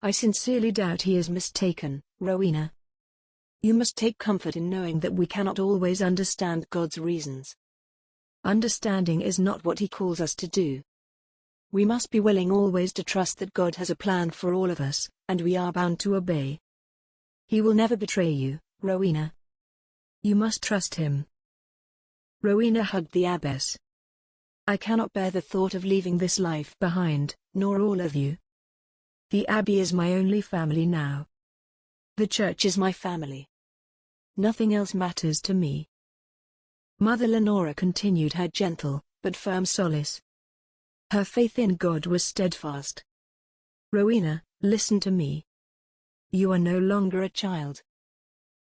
"I sincerely doubt He is mistaken, Rowena. You must take comfort in knowing that we cannot always understand God's reasons. Understanding is not what He calls us to do. We must be willing always to trust that God has a plan for all of us, and we are bound to obey. He will never betray you, Rowena. You must trust Him." Rowena hugged the abbess. "I cannot bear the thought of leaving this life behind, nor all of you. The abbey is my only family now. The church is my family. Nothing else matters to me." Mother Lenora continued her gentle, but firm solace. Her faith in God was steadfast. "Rowena, listen to me. You are no longer a child.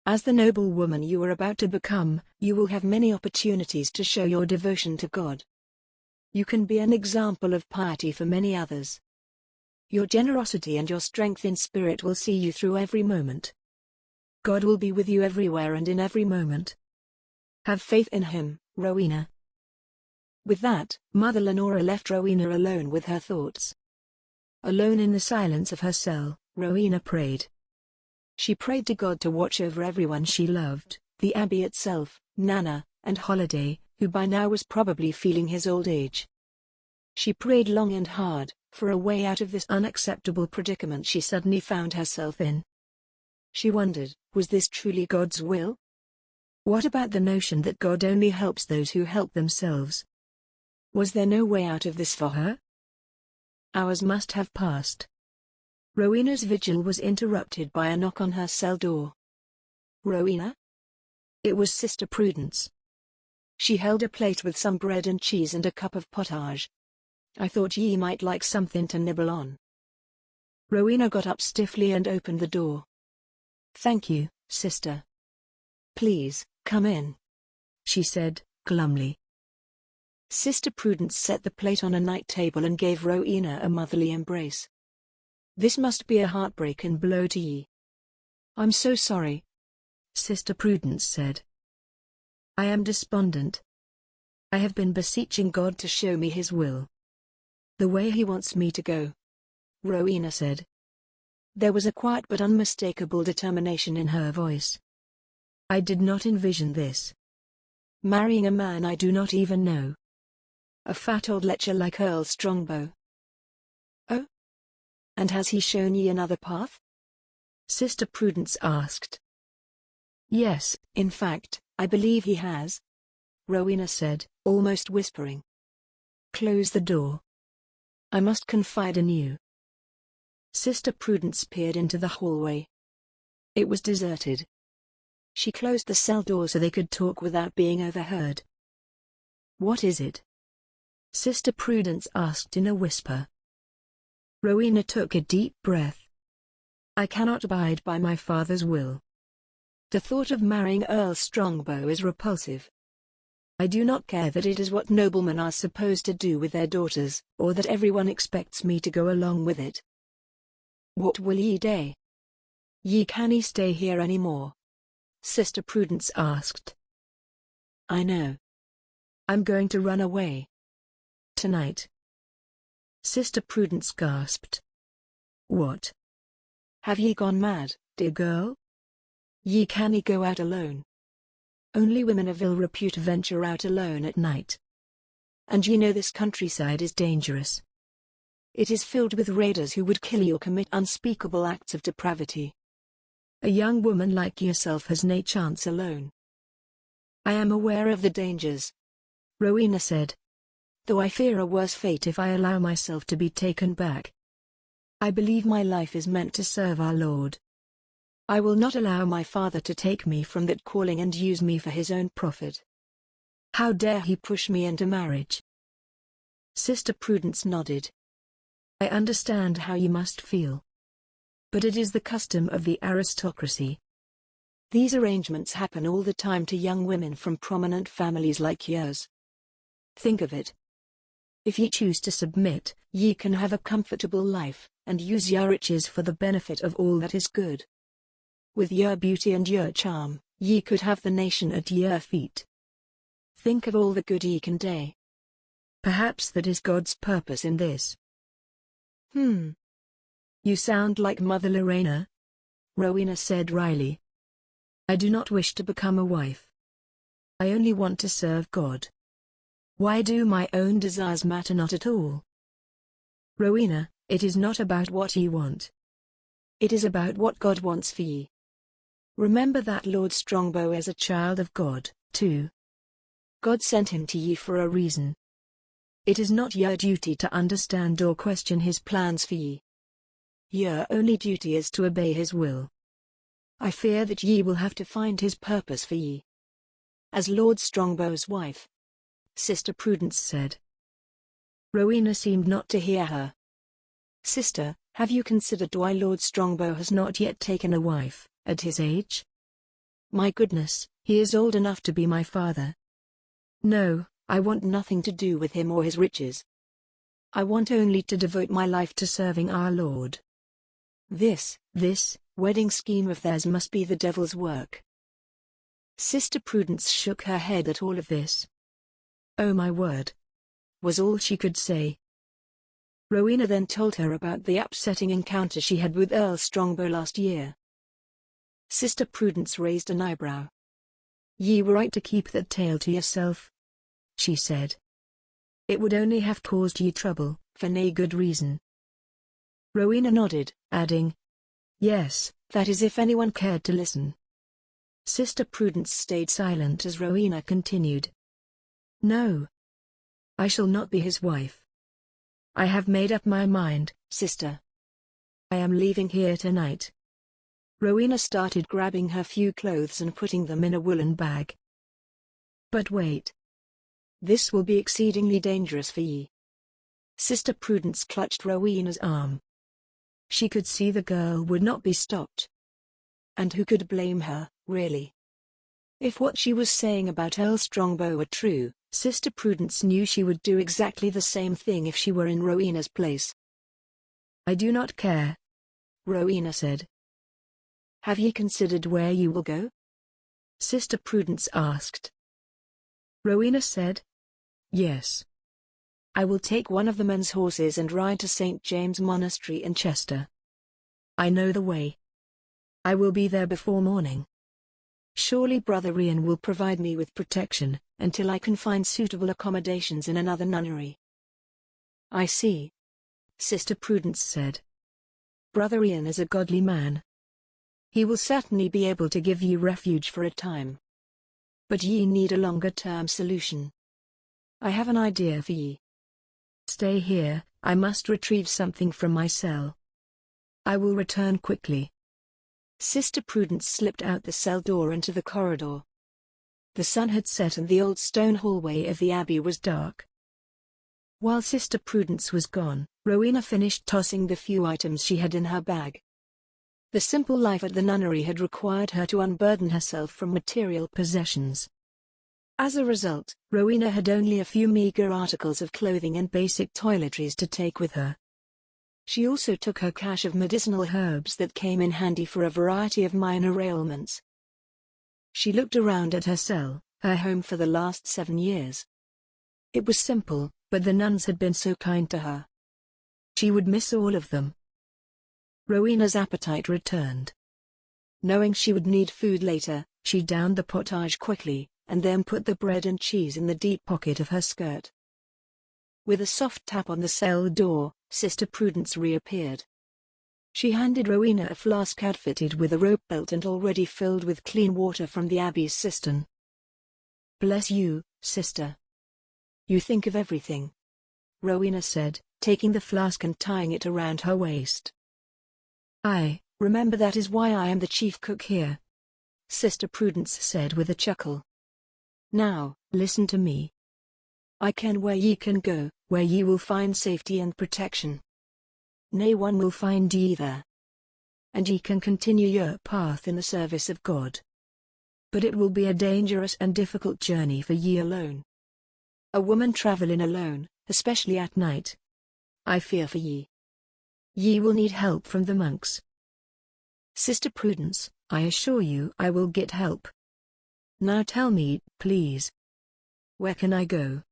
As the noble woman you are about to become, you will have many opportunities to show your devotion to God. You can be an example of piety for many others. Your generosity and your strength in spirit will see you through every moment. God will be with you everywhere and in every moment. Have faith in Him, Rowena." With that, Mother Lenora left Rowena alone with her thoughts. Alone in the silence of her cell, Rowena prayed. She prayed to God to watch over everyone she loved, the abbey itself, Nana, and Holiday, who by now was probably feeling his old age. She prayed long and hard, for a way out of this unacceptable predicament she suddenly found herself in. She wondered, was this truly God's will? What about the notion that God only helps those who help themselves? Was there no way out of this for her? Hours must have passed. Rowena's vigil was interrupted by a knock on her cell door. "Rowena?" It was Sister Prudence. She held a plate with some bread and cheese and a cup of pottage. "I thought ye might like something to nibble on." Rowena got up stiffly and opened the door. "Thank you, sister." "Please, come in," she said, glumly. Sister Prudence set the plate on a night table and gave Rowena a motherly embrace. "This must be a heartbreaking blow to ye." "I'm so sorry," Sister Prudence said. "I am despondent. I have been beseeching God to show me His will. The way He wants me to go," Rowena said. There was a quiet but unmistakable determination in her voice. "I did not envision this. Marrying a man I do not even know. A fat old lecher like Earl Strongbow." "Oh? And has he shown ye another path?" Sister Prudence asked. "Yes, in fact, I believe he has," Rowena said, almost whispering. "Close the door. I must confide in you." Sister Prudence peered into the hallway. It was deserted. She closed the cell door so they could talk without being overheard. "What is it?" Sister Prudence asked in a whisper. Rowena took a deep breath. "I cannot abide by my father's will. The thought of marrying Earl Strongbow is repulsive. I do not care that it is what noblemen are supposed to do with their daughters, or that everyone expects me to go along with it." "What will ye do? Ye cannae stay here any more?" Sister Prudence asked. "I know. I'm going to run away. Tonight." Sister Prudence gasped. "What? Have ye gone mad, dear girl? Ye cannae go out alone. Only women of ill repute venture out alone at night. And ye know this countryside is dangerous. It is filled with raiders who would kill you or commit unspeakable acts of depravity. A young woman like yourself has nae chance alone." "I am aware of the dangers," Rowena said. "Though I fear a worse fate if I allow myself to be taken back. I believe my life is meant to serve our Lord. I will not allow my father to take me from that calling and use me for his own profit. How dare he push me into marriage?" Sister Prudence nodded. "I understand how you must feel. But it is the custom of the aristocracy. These arrangements happen all the time to young women from prominent families like yours. Think of it. If ye choose to submit, ye can have a comfortable life, and use your riches for the benefit of all that is good. With your beauty and your charm, ye could have the nation at your feet. Think of all the good ye can do. Perhaps that is God's purpose in this." You sound like Mother Lorena," Rowena said wryly. "I do not wish to become a wife. I only want to serve God. Why do my own desires matter not at all?" "Rowena, it is not about what ye want. It is about what God wants for ye. Remember that Lord Strongbow is a child of God, too. God sent him to ye for a reason. It is not your duty to understand or question his plans for ye. Your only duty is to obey his will. I fear that ye will have to find his purpose for ye. As Lord Strongbow's wife," Sister Prudence said. Rowena seemed not to hear her. "Sister, have you considered why Lord Strongbow has not yet taken a wife, at his age? My goodness, he is old enough to be my father. No, I want nothing to do with him or his riches. I want only to devote my life to serving our Lord. This wedding scheme of theirs must be the devil's work." Sister Prudence shook her head at all of this. "Oh my word," was all she could say. Rowena then told her about the upsetting encounter she had with Earl Strongbow last year. Sister Prudence raised an eyebrow. "Ye were right to keep that tale to yourself," she said. "It would only have caused ye trouble, for nae good reason." Rowena nodded, adding, "Yes, that is if anyone cared to listen." Sister Prudence stayed silent as Rowena continued. "No. I shall not be his wife. I have made up my mind, sister. I am leaving here tonight. Rowena started grabbing her few clothes and putting them in a woolen bag. But wait. This will be exceedingly dangerous for ye. Sister Prudence clutched Rowena's arm. She could see the girl would not be stopped. And who could blame her, really? If what she was saying about Earl Strongbow were true, Sister Prudence knew she would do exactly the same thing if she were in Rowena's place. I do not care, Rowena said. Have ye considered where you will go? Sister Prudence asked. Rowena said, yes. I will take one of the men's horses and ride to St. James Monastery in Chester. I know the way. I will be there before morning. Surely Brother Ian will provide me with protection, until I can find suitable accommodations in another nunnery. I see, Sister Prudence said. Brother Ian is a godly man. He will certainly be able to give ye refuge for a time. But ye need a longer-term solution. I have an idea for ye. Stay here, I must retrieve something from my cell. I will return quickly. Sister Prudence slipped out the cell door into the corridor. The sun had set and the old stone hallway of the abbey was dark. While Sister Prudence was gone, Rowena finished tossing the few items she had in her bag. The simple life at the nunnery had required her to unburden herself from material possessions. As a result, Rowena had only a few meager articles of clothing and basic toiletries to take with her. She also took her cache of medicinal herbs that came in handy for a variety of minor ailments. She looked around at her cell, her home for the last 7 years. It was simple, but the nuns had been so kind to her. She would miss all of them. Rowena's appetite returned. Knowing she would need food later, she downed the potage quickly, and then put the bread and cheese in the deep pocket of her skirt. With a soft tap on the cell door, Sister Prudence reappeared. She handed Rowena a flask outfitted with a rope belt and already filled with clean water from the abbey's cistern. Bless you, sister. You think of everything, Rowena said, taking the flask and tying it around her waist. Remember that is why I am the chief cook here, Sister Prudence said with a chuckle. Now, listen to me. I ken where ye can go, where ye will find safety and protection. Nae one will find ye there. And ye can continue your path in the service of God. But it will be a dangerous and difficult journey for ye alone. A woman traveling alone, especially at night. I fear for ye. Ye will need help from the monks. Sister Prudence, I assure you I will get help. Now tell me, please. Where can I go?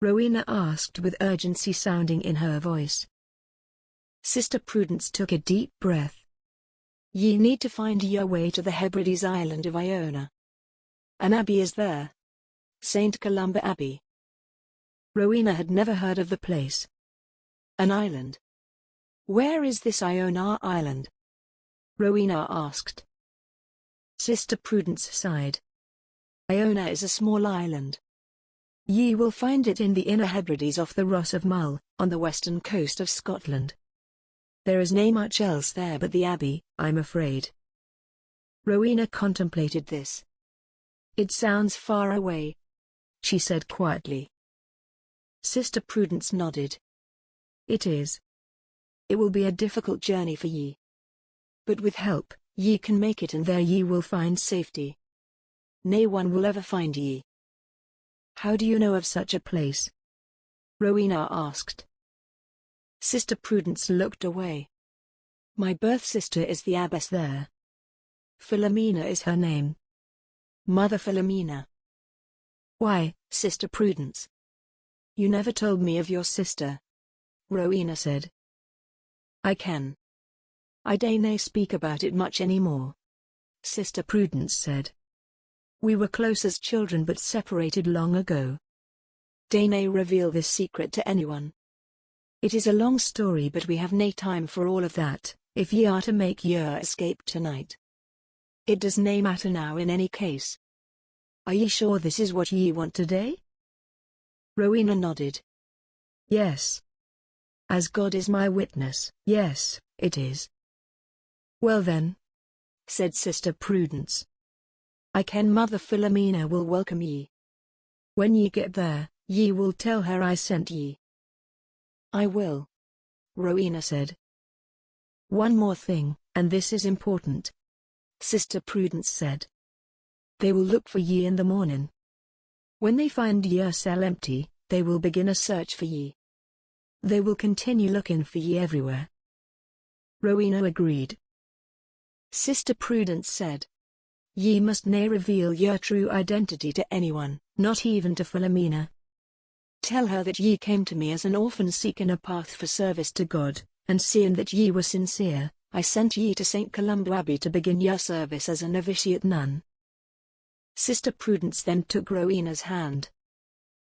Rowena asked with urgency sounding in her voice. Sister Prudence took a deep breath. Ye need to find your way to the Hebrides island of Iona. An abbey is there. St. Columba Abbey. Rowena had never heard of the place. An island. Where is this Iona island? Rowena asked. Sister Prudence sighed. Iona is a small island. Ye will find it in the Inner Hebrides off the Ross of Mull, on the western coast of Scotland. There is nae much else there but the abbey, I'm afraid. Rowena contemplated this. It sounds far away, she said quietly. Sister Prudence nodded. It is. It will be a difficult journey for ye. But with help, ye can make it and there ye will find safety. Nae one will ever find ye. How do you know of such a place? Rowena asked. Sister Prudence looked away. My birth sister is the abbess there. Philomena is her name. Mother Philomena. Why, Sister Prudence? You never told me of your sister, Rowena said. I can. I dae speak about it much anymore, Sister Prudence said. We were close as children but separated long ago. Dae reveal this secret to anyone. It is a long story but we have nae time for all of that, if ye are to make your escape tonight. It does nae matter now in any case. Are ye sure this is what ye want today? Rowena nodded. Yes. As God is my witness, yes, it is. Well then, said Sister Prudence. I ken Mother Philomena will welcome ye. When ye get there, ye will tell her I sent ye. I will, Rowena said. One more thing, and this is important, Sister Prudence said. They will look for ye in the morning. When they find your cell empty, they will begin a search for ye. They will continue looking for ye everywhere. Rowena agreed. Sister Prudence said, Ye must nae reveal your true identity to anyone, not even to Philomena. Tell her that ye came to me as an orphan seeking a path for service to God, and seeing that ye were sincere, I sent ye to St. Columba Abbey to begin your service as a novitiate nun. Sister Prudence then took Rowena's hand.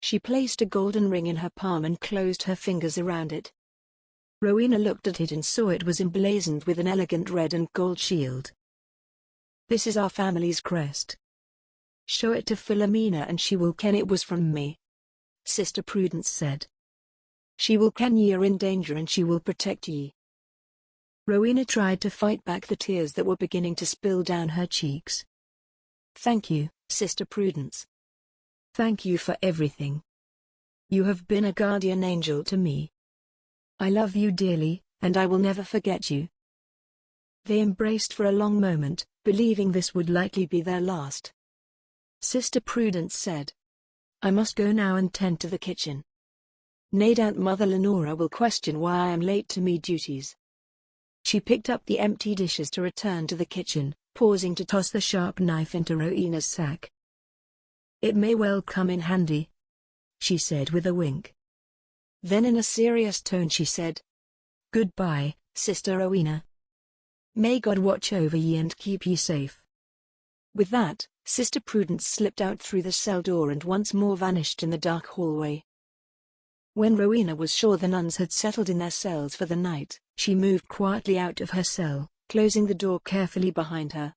She placed a golden ring in her palm and closed her fingers around it. Rowena looked at it and saw it was emblazoned with an elegant red and gold shield. This is our family's crest. Show it to Philomena and she will ken it was from me, Sister Prudence said. She will ken ye are in danger and she will protect ye. Rowena tried to fight back the tears that were beginning to spill down her cheeks. Thank you, Sister Prudence. Thank you for everything. You have been a guardian angel to me. I love you dearly, and I will never forget you. They embraced for a long moment, believing this would likely be their last. Sister Prudence said, I must go now and tend to the kitchen. No doubt Mother Lenora will question why I am late to me duties. She picked up the empty dishes to return to the kitchen, pausing to toss the sharp knife into Rowena's sack. It may well come in handy, she said with a wink. Then in a serious tone she said, Goodbye, Sister Rowena. May God watch over ye and keep ye safe. With that, Sister Prudence slipped out through the cell door and once more vanished in the dark hallway. When Rowena was sure the nuns had settled in their cells for the night, she moved quietly out of her cell, closing the door carefully behind her.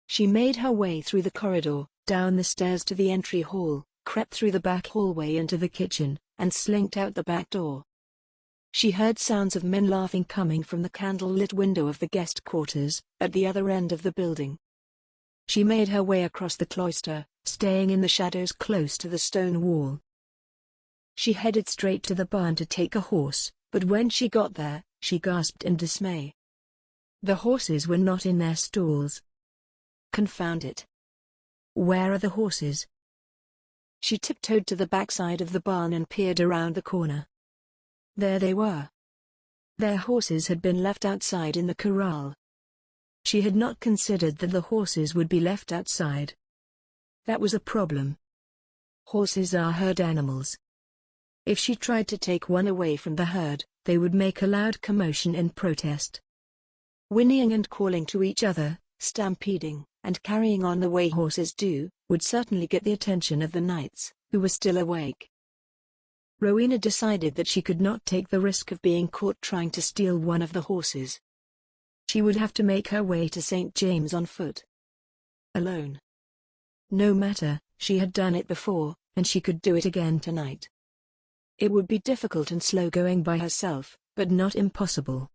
She made her way through the corridor, down the stairs to the entry hall, crept through the back hallway into the kitchen, and slinked out the back door. She heard sounds of men laughing coming from the candle-lit window of the guest quarters, at the other end of the building. She made her way across the cloister, staying in the shadows close to the stone wall. She headed straight to the barn to take a horse, but when she got there, she gasped in dismay. The horses were not in their stalls. Confound it. Where are the horses? She tiptoed to the backside of the barn and peered around the corner. There they were. Their horses had been left outside in the corral. She had not considered that the horses would be left outside. That was a problem. Horses are herd animals. If she tried to take one away from the herd, they would make a loud commotion in protest. Whinnying and calling to each other, stampeding, and carrying on the way horses do, would certainly get the attention of the knights, who were still awake. Rowena decided that she could not take the risk of being caught trying to steal one of the horses. She would have to make her way to St. James on foot. Alone. No matter, she had done it before, and she could do it again tonight. It would be difficult and slow going by herself, but not impossible.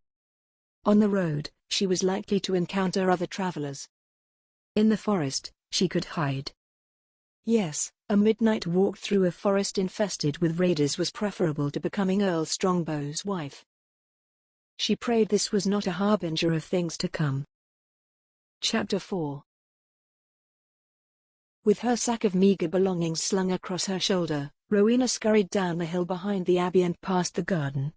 On the road, she was likely to encounter other travelers. In the forest, she could hide. Yes, a midnight walk through a forest infested with raiders was preferable to becoming Earl Strongbow's wife. She prayed this was not a harbinger of things to come. Chapter 4. With her sack of meager belongings slung across her shoulder, Rowena scurried down the hill behind the abbey and past the garden.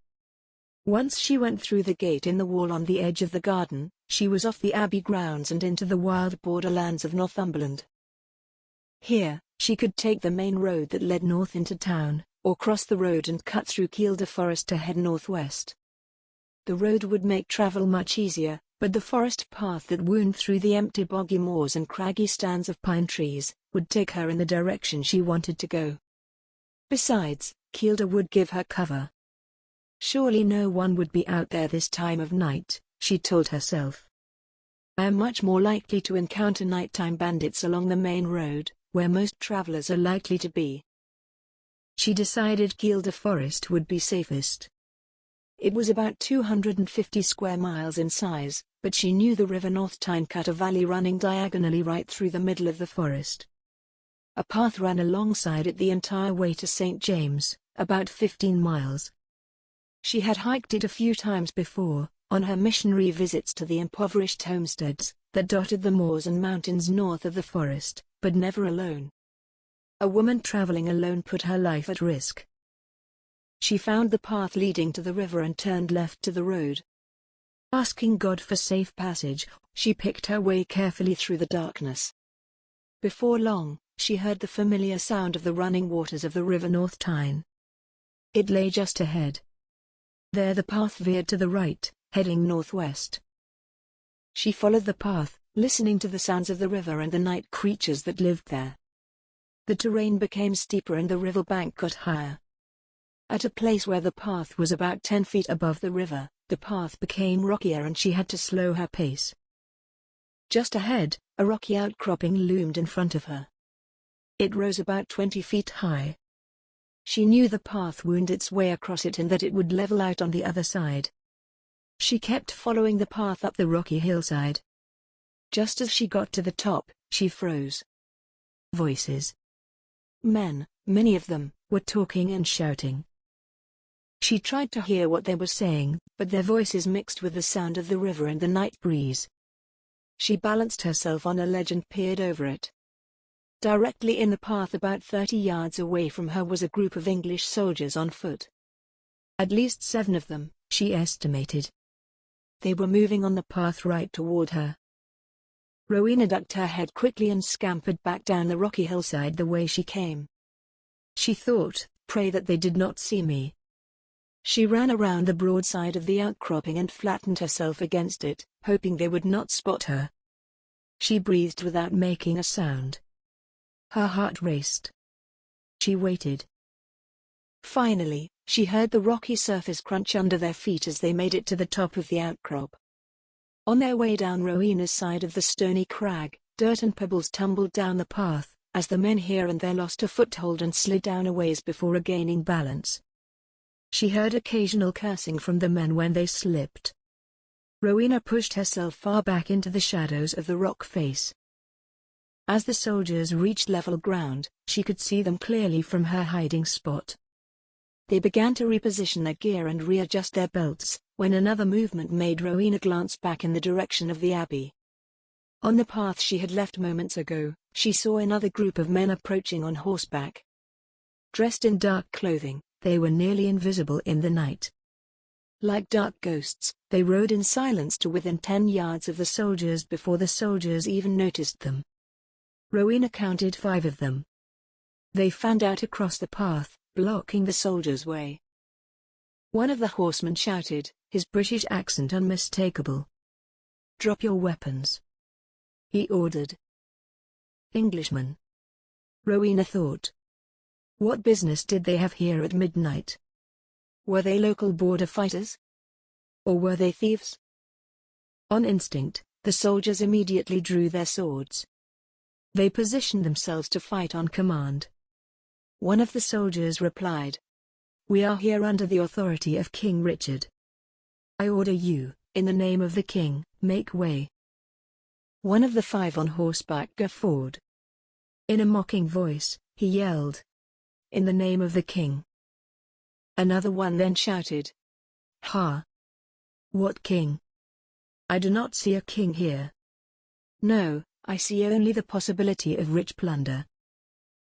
Once she went through the gate in the wall on the edge of the garden, she was off the abbey grounds and into the wild borderlands of Northumberland. Here, she could take the main road that led north into town, or cross the road and cut through Kielder Forest to head northwest. The road would make travel much easier, but the forest path that wound through the empty boggy moors and craggy stands of pine trees, would take her in the direction she wanted to go. Besides, Kielder would give her cover. Surely no one would be out there this time of night, she told herself. I am much more likely to encounter nighttime bandits along the main road, where most travelers are likely to be. She decided Kielder Forest would be safest. It was about 250 square miles in size, but she knew the River North Tyne cut a valley running diagonally right through the middle of the forest. A path ran alongside it the entire way to St. James, about 15 miles. She had hiked it a few times before, on her missionary visits to the impoverished homesteads that dotted the moors and mountains north of the forest, but never alone. A woman traveling alone put her life at risk. She found the path leading to the river and turned left to the road. Asking God for safe passage, she picked her way carefully through the darkness. Before long, she heard the familiar sound of the running waters of the River North Tyne. It lay just ahead. There the path veered to the right, heading northwest. She followed the path, listening to the sounds of the river and the night creatures that lived there. The terrain became steeper and the riverbank got higher. At a place where the path was about 10 feet above the river, the path became rockier and she had to slow her pace. Just ahead, a rocky outcropping loomed in front of her. It rose about 20 feet high. She knew the path wound its way across it and that it would level out on the other side. She kept following the path up the rocky hillside. Just as she got to the top, she froze. Voices. Men, many of them, were talking and shouting. She tried to hear what they were saying, but their voices mixed with the sound of the river and the night breeze. She balanced herself on a ledge and peered over it. Directly in the path about 30 yards away from her was a group of English soldiers on foot. At least 7 of them, she estimated. They were moving on the path right toward her. Rowena ducked her head quickly and scampered back down the rocky hillside the way she came. She thought, pray that they did not see me. She ran around the broad side of the outcropping and flattened herself against it, hoping they would not spot her. She breathed without making a sound. Her heart raced. She waited. Finally, she heard the rocky surface crunch under their feet as they made it to the top of the outcrop. On their way down Rowena's side of the stony crag, dirt and pebbles tumbled down the path, as the men here and there lost a foothold and slid down a ways before regaining balance. She heard occasional cursing from the men when they slipped. Rowena pushed herself far back into the shadows of the rock face. As the soldiers reached level ground, she could see them clearly from her hiding spot. They began to reposition their gear and readjust their belts, when another movement made Rowena glance back in the direction of the abbey. On the path she had left moments ago, she saw another group of men approaching on horseback. Dressed in dark clothing, they were nearly invisible in the night. Like dark ghosts, they rode in silence to within 10 yards of the soldiers before the soldiers even noticed them. Rowena counted 5 of them. They fanned out across the path, blocking the soldiers' way. One of the horsemen shouted, his British accent unmistakable. "Drop your weapons," he ordered. Englishmen. Rowena thought. What business did they have here at midnight? Were they local border fighters? Or were they thieves? On instinct, the soldiers immediately drew their swords. They positioned themselves to fight on command. One of the soldiers replied, "We are here under the authority of King Richard. I order you, in the name of the king, make way." One of the 5 on horseback guffawed. In a mocking voice, he yelled, "In the name of the king." Another one then shouted, "Ha! What king? I do not see a king here." "No, I see only the possibility of rich plunder."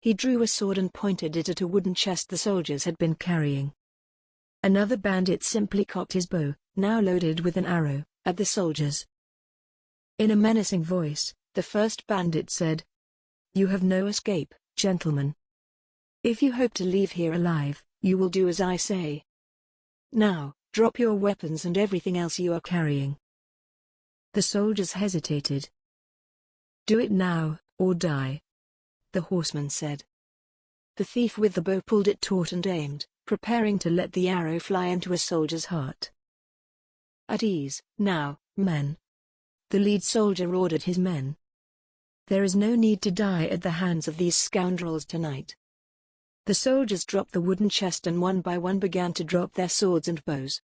He drew a sword and pointed it at a wooden chest the soldiers had been carrying. Another bandit simply cocked his bow, now loaded with an arrow, at the soldiers. In a menacing voice, the first bandit said, "You have no escape, gentlemen. If you hope to leave here alive, you will do as I say. Now, drop your weapons and everything else you are carrying." The soldiers hesitated. "Do it now, or die," the horseman said. The thief with the bow pulled it taut and aimed, preparing to let the arrow fly into a soldier's heart. "At ease, now, men," the lead soldier ordered his men. "There is no need to die at the hands of these scoundrels tonight." The soldiers dropped the wooden chest and one by one began to drop their swords and bows.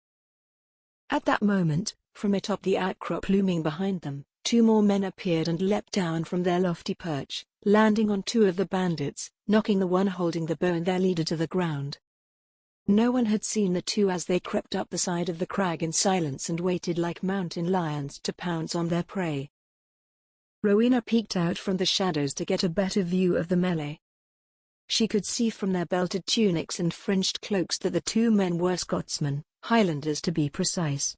At that moment, from atop the outcrop looming behind them, 2 more men appeared and leapt down from their lofty perch, landing on 2 of the bandits, knocking the one holding the bow and their leader to the ground. No one had seen the 2 as they crept up the side of the crag in silence and waited like mountain lions to pounce on their prey. Rowena peeked out from the shadows to get a better view of the melee. She could see from their belted tunics and fringed cloaks that the 2 men were Scotsmen, Highlanders to be precise.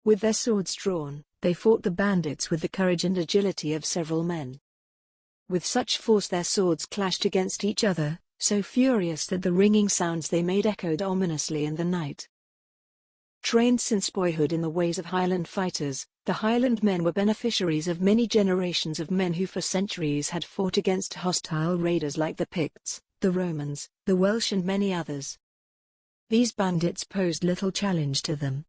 With their swords drawn, they fought the bandits with the courage and agility of several men. With such force their swords clashed against each other, so furious that the ringing sounds they made echoed ominously in the night. Trained since boyhood in the ways of Highland fighters, the Highland men were beneficiaries of many generations of men who for centuries had fought against hostile raiders like the Picts, the Romans, the Welsh and many others. These bandits posed little challenge to them.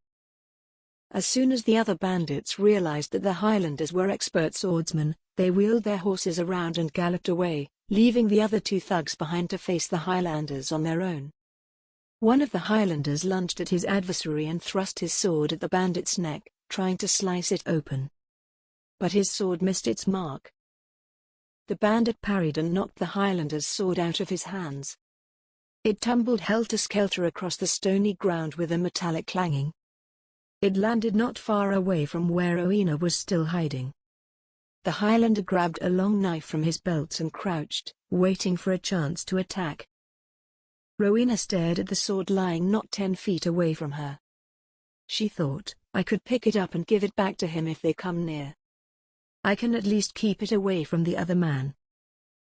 As soon as the other bandits realized that the Highlanders were expert swordsmen, they wheeled their horses around and galloped away, leaving the other 2 thugs behind to face the Highlanders on their own. One of the Highlanders lunged at his adversary and thrust his sword at the bandit's neck, trying to slice it open. But his sword missed its mark. The bandit parried and knocked the Highlander's sword out of his hands. It tumbled helter-skelter across the stony ground with a metallic clanging. It landed not far away from where Rowena was still hiding. The Highlander grabbed a long knife from his belt and crouched, waiting for a chance to attack. Rowena stared at the sword lying not 10 feet away from her. She thought, I could pick it up and give it back to him if they come near. I can at least keep it away from the other man.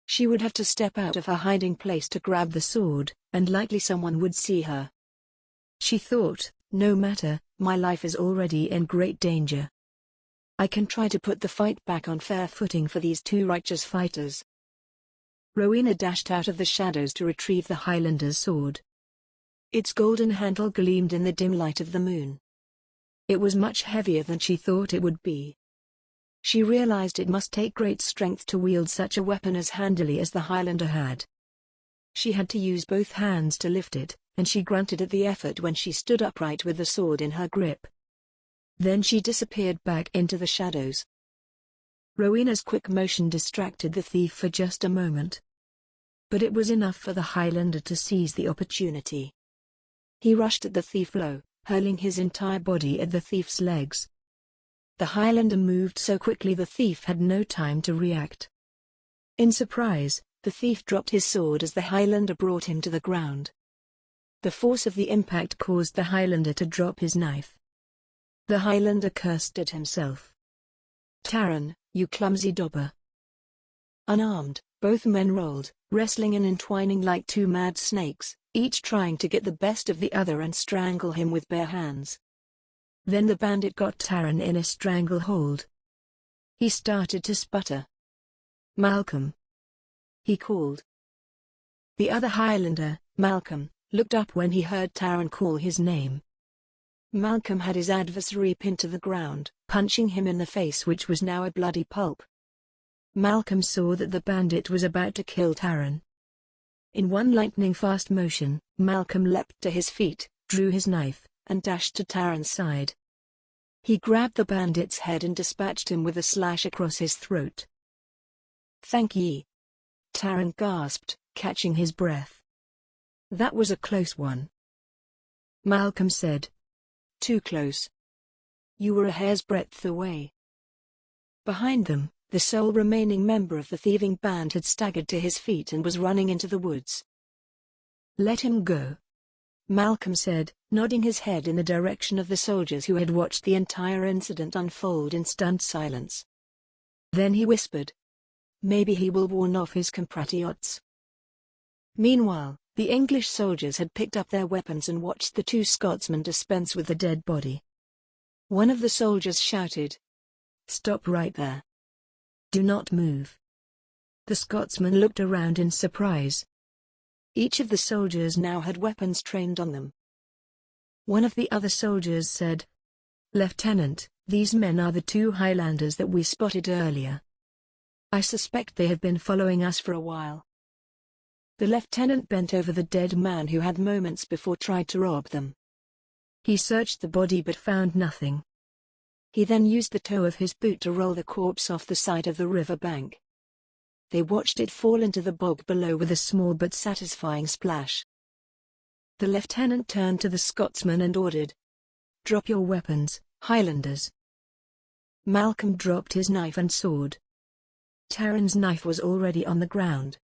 She would have to step out of her hiding place to grab the sword, and likely someone would see her. She thought, no matter, my life is already in great danger. I can try to put the fight back on fair footing for these 2 righteous fighters. Rowena dashed out of the shadows to retrieve the Highlander's sword. Its golden handle gleamed in the dim light of the moon. It was much heavier than she thought it would be. She realized it must take great strength to wield such a weapon as handily as the Highlander had. She had to use both hands to lift it, and she grunted at the effort when she stood upright with the sword in her grip. Then she disappeared back into the shadows. Rowena's quick motion distracted the thief for just a moment. But it was enough for the Highlander to seize the opportunity. He rushed at the thief low, hurling his entire body at the thief's legs. The Highlander moved so quickly the thief had no time to react. In surprise, the thief dropped his sword as the Highlander brought him to the ground. The force of the impact caused the Highlander to drop his knife. The Highlander cursed at himself. Taran, you clumsy dobber. Unarmed, both men rolled, wrestling and entwining like 2 mad snakes, each trying to get the best of the other and strangle him with bare hands. Then the bandit got Taran in a stranglehold. He started to sputter. Malcolm, he called. The other Highlander, Malcolm, looked up when he heard Taran call his name. Malcolm had his adversary pinned to the ground, punching him in the face, which was now a bloody pulp. Malcolm saw that the bandit was about to kill Taran. In one lightning-fast motion, Malcolm leapt to his feet, drew his knife, and dashed to Taran's side. He grabbed the bandit's head and dispatched him with a slash across his throat. "Thank ye," Taran gasped, catching his breath. "That was a close one," Malcolm said. "Too close. You were a hair's breadth away." Behind them, the sole remaining member of the thieving band had staggered to his feet and was running into the woods. "Let him go," Malcolm said, nodding his head in the direction of the soldiers who had watched the entire incident unfold in stunned silence. Then he whispered, "Maybe he will warn off his compatriots." Meanwhile, the English soldiers had picked up their weapons and watched the 2 Scotsmen dispense with the dead body. One of the soldiers shouted, "Stop right there. Do not move." The Scotsman looked around in surprise. Each of the soldiers now had weapons trained on them. One of the other soldiers said, "Lieutenant, these men are the 2 Highlanders that we spotted earlier. I suspect they have been following us for a while." The lieutenant bent over the dead man who had moments before tried to rob them. He searched the body but found nothing. He then used the toe of his boot to roll the corpse off the side of the river bank. They watched it fall into the bog below with a small but satisfying splash. The lieutenant turned to the Scotsman and ordered, "Drop your weapons, Highlanders." Malcolm dropped his knife and sword. Taran's knife was already on the ground.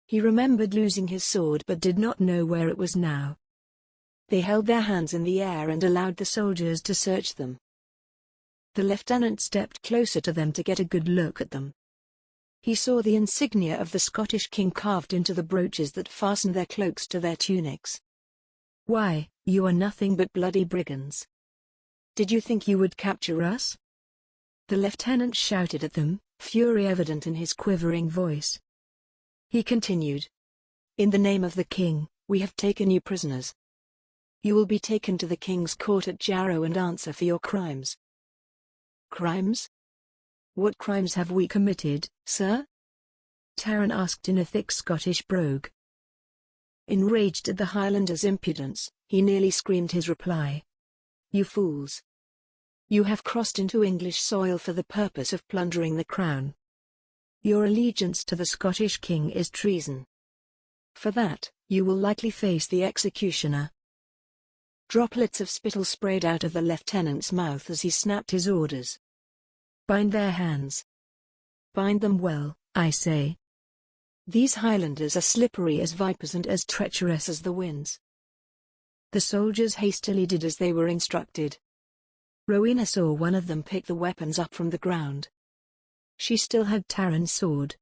He remembered losing his sword but did not know where it was now. They held their hands in the air and allowed the soldiers to search them. The lieutenant stepped closer to them to get a good look at them. He saw the insignia of the Scottish king carved into the brooches that fastened their cloaks to their tunics. "Why, you are nothing but bloody brigands. Did you think you would capture us?" The lieutenant shouted at them, fury evident in his quivering voice. He continued, "In the name of the king, we have taken you prisoners. You will be taken to the king's court at Jarrow and answer for your crimes." "Crimes? What crimes have we committed, sir?" Taran asked in a thick Scottish brogue. Enraged at the Highlander's impudence, he nearly screamed his reply. "You fools! You have crossed into English soil for the purpose of plundering the crown. Your allegiance to the Scottish king is treason. For that, you will likely face the executioner." Droplets of spittle sprayed out of the lieutenant's mouth as he snapped his orders. "Bind their hands. Bind them well, I say. These Highlanders are slippery as vipers and as treacherous as the winds." The soldiers hastily did as they were instructed. Rowena saw one of them pick the weapons up from the ground. She still had Taran's sword.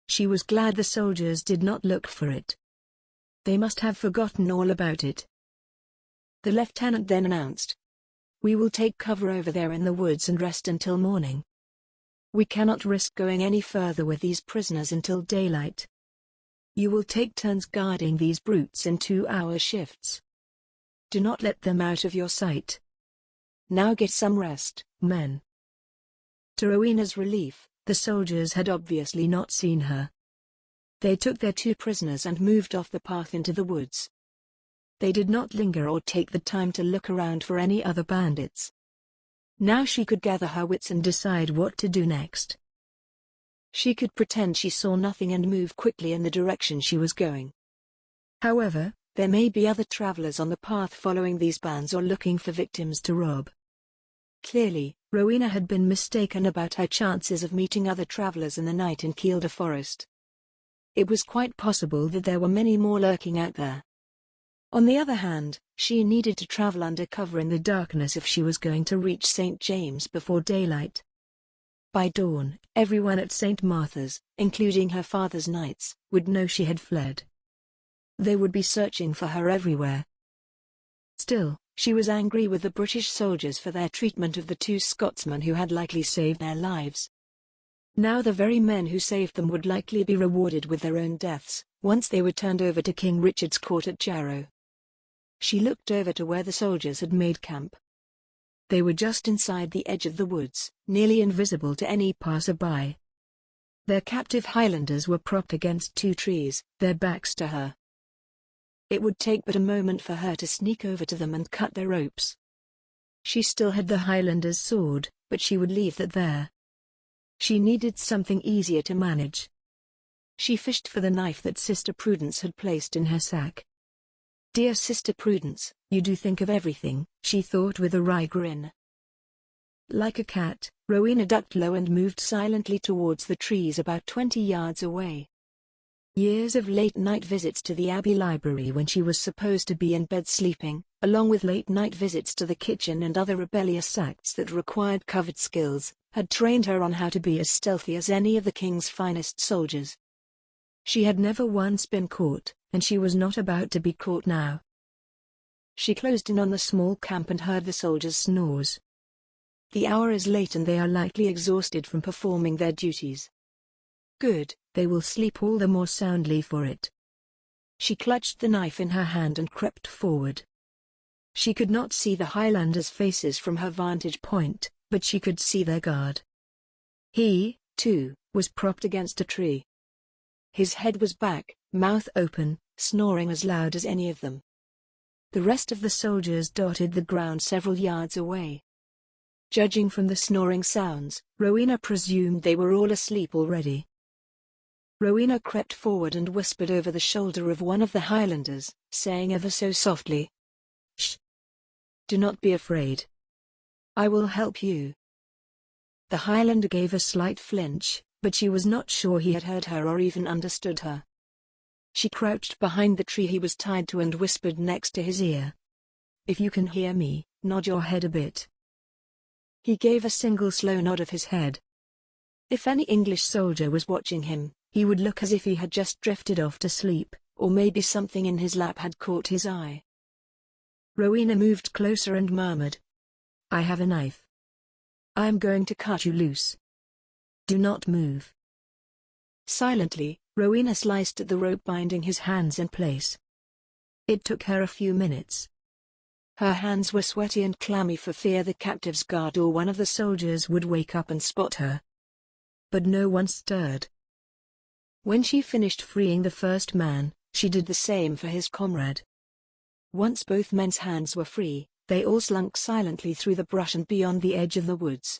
She was glad the soldiers did not look for it. They must have forgotten all about it. The lieutenant then announced, "We will take cover over there in the woods and rest until morning. We cannot risk going any further with these prisoners until daylight. You will take turns guarding these brutes in 2-hour shifts. Do not let them out of your sight. Now get some rest, men." To Rowena's relief, the soldiers had obviously not seen her. They took their 2 prisoners and moved off the path into the woods. They did not linger or take the time to look around for any other bandits. Now she could gather her wits and decide what to do next. She could pretend she saw nothing and move quickly in the direction she was going. However, there may be other travelers on the path following these bands or looking for victims to rob. Clearly, Rowena had been mistaken about her chances of meeting other travelers in the night in Kielder Forest. It was quite possible that there were many more lurking out there. On the other hand, she needed to travel under cover in the darkness if she was going to reach St. James before daylight. By dawn, everyone at St. Martha's, including her father's knights, would know she had fled. They would be searching for her everywhere. Still, she was angry with the British soldiers for their treatment of the 2 Scotsmen who had likely saved their lives. Now the very men who saved them would likely be rewarded with their own deaths, once they were turned over to King Richard's court at Jarrow. She looked over to where the soldiers had made camp. They were just inside the edge of the woods, nearly invisible to any passer-by. Their captive Highlanders were propped against 2 trees, their backs to her. It would take but a moment for her to sneak over to them and cut their ropes. She still had the Highlander's sword, but she would leave that there. She needed something easier to manage. She fished for the knife that Sister Prudence had placed in her sack. "Dear Sister Prudence, you do think of everything," she thought with a wry grin. Like a cat, Rowena ducked low and moved silently towards the trees about 20 yards away. Years of late-night visits to the Abbey Library when she was supposed to be in bed sleeping, along with late-night visits to the kitchen and other rebellious acts that required covert skills, had trained her on how to be as stealthy as any of the king's finest soldiers. She had never once been caught, and she was not about to be caught now. She closed in on the small camp and heard the soldiers' snores. The hour is late and they are likely exhausted from performing their duties. Good, they will sleep all the more soundly for it. She clutched the knife in her hand and crept forward. She could not see the Highlanders' faces from her vantage point, but she could see their guard. He, too, was propped against a tree. His head was back, mouth open, snoring as loud as any of them. The rest of the soldiers dotted the ground several yards away. Judging from the snoring sounds, Rowena presumed they were all asleep already. Rowena crept forward and whispered over the shoulder of one of the Highlanders, saying ever so softly, "Shh! Do not be afraid. I will help you." The Highlander gave a slight flinch, but she was not sure he had heard her or even understood her. She crouched behind the tree he was tied to and whispered next to his ear, "If you can hear me, nod your head a bit." He gave a single slow nod of his head. If any English soldier was watching him, he would look as if he had just drifted off to sleep, or maybe something in his lap had caught his eye. Rowena moved closer and murmured, "I have a knife. I am going to cut you loose. Do not move." Silently, Rowena sliced at the rope binding his hands in place. It took her a few minutes. Her hands were sweaty and clammy for fear the captive's guard or one of the soldiers would wake up and spot her. But no one stirred. When she finished freeing the first man, she did the same for his comrade. Once both men's hands were free, they all slunk silently through the brush and beyond the edge of the woods.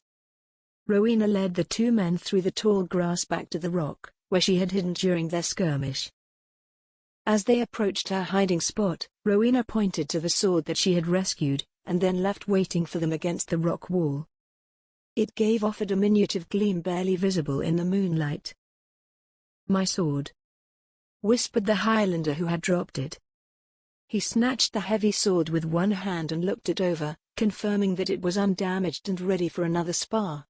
Rowena led the two men through the tall grass back to the rock, where she had hidden during their skirmish. As they approached her hiding spot, Rowena pointed to the sword that she had rescued, and then left waiting for them against the rock wall. It gave off a diminutive gleam barely visible in the moonlight. "My sword," whispered the Highlander who had dropped it. He snatched the heavy sword with one hand and looked it over, confirming that it was undamaged and ready for another spar.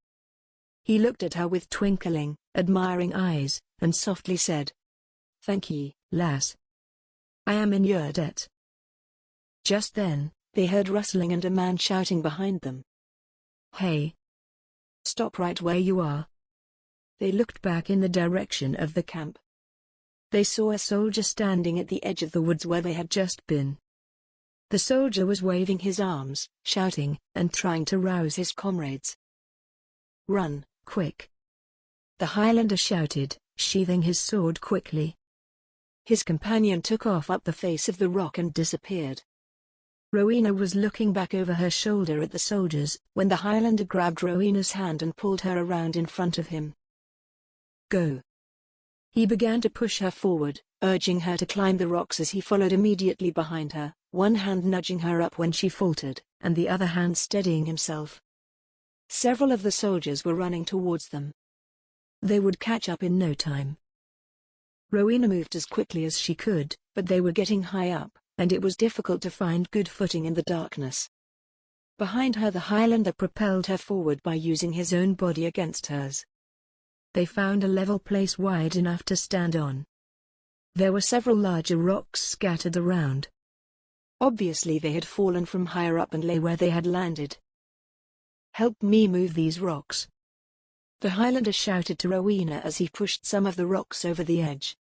He looked at her with twinkling, admiring eyes, and softly said, "Thank ye, lass. I am in your debt." Just then, they heard rustling and a man shouting behind them. "Hey! Stop right where you are." They looked back in the direction of the camp. They saw a soldier standing at the edge of the woods where they had just been. The soldier was waving his arms, shouting, and trying to rouse his comrades. "Run, quick!" the Highlander shouted, sheathing his sword quickly. His companion took off up the face of the rock and disappeared. Rowena was looking back over her shoulder at the soldiers, when the Highlander grabbed Rowena's hand and pulled her around in front of him. "Go." He began to push her forward, urging her to climb the rocks as he followed immediately behind her, one hand nudging her up when she faltered, and the other hand steadying himself. Several of the soldiers were running towards them. They would catch up in no time. Rowena moved as quickly as she could, but they were getting high up, and it was difficult to find good footing in the darkness. Behind her the Highlander propelled her forward by using his own body against hers. They found a level place wide enough to stand on. There were several larger rocks scattered around. Obviously they had fallen from higher up and lay where they had landed. "Help me move these rocks," the Highlander shouted to Rowena as he pushed some of the rocks over the edge.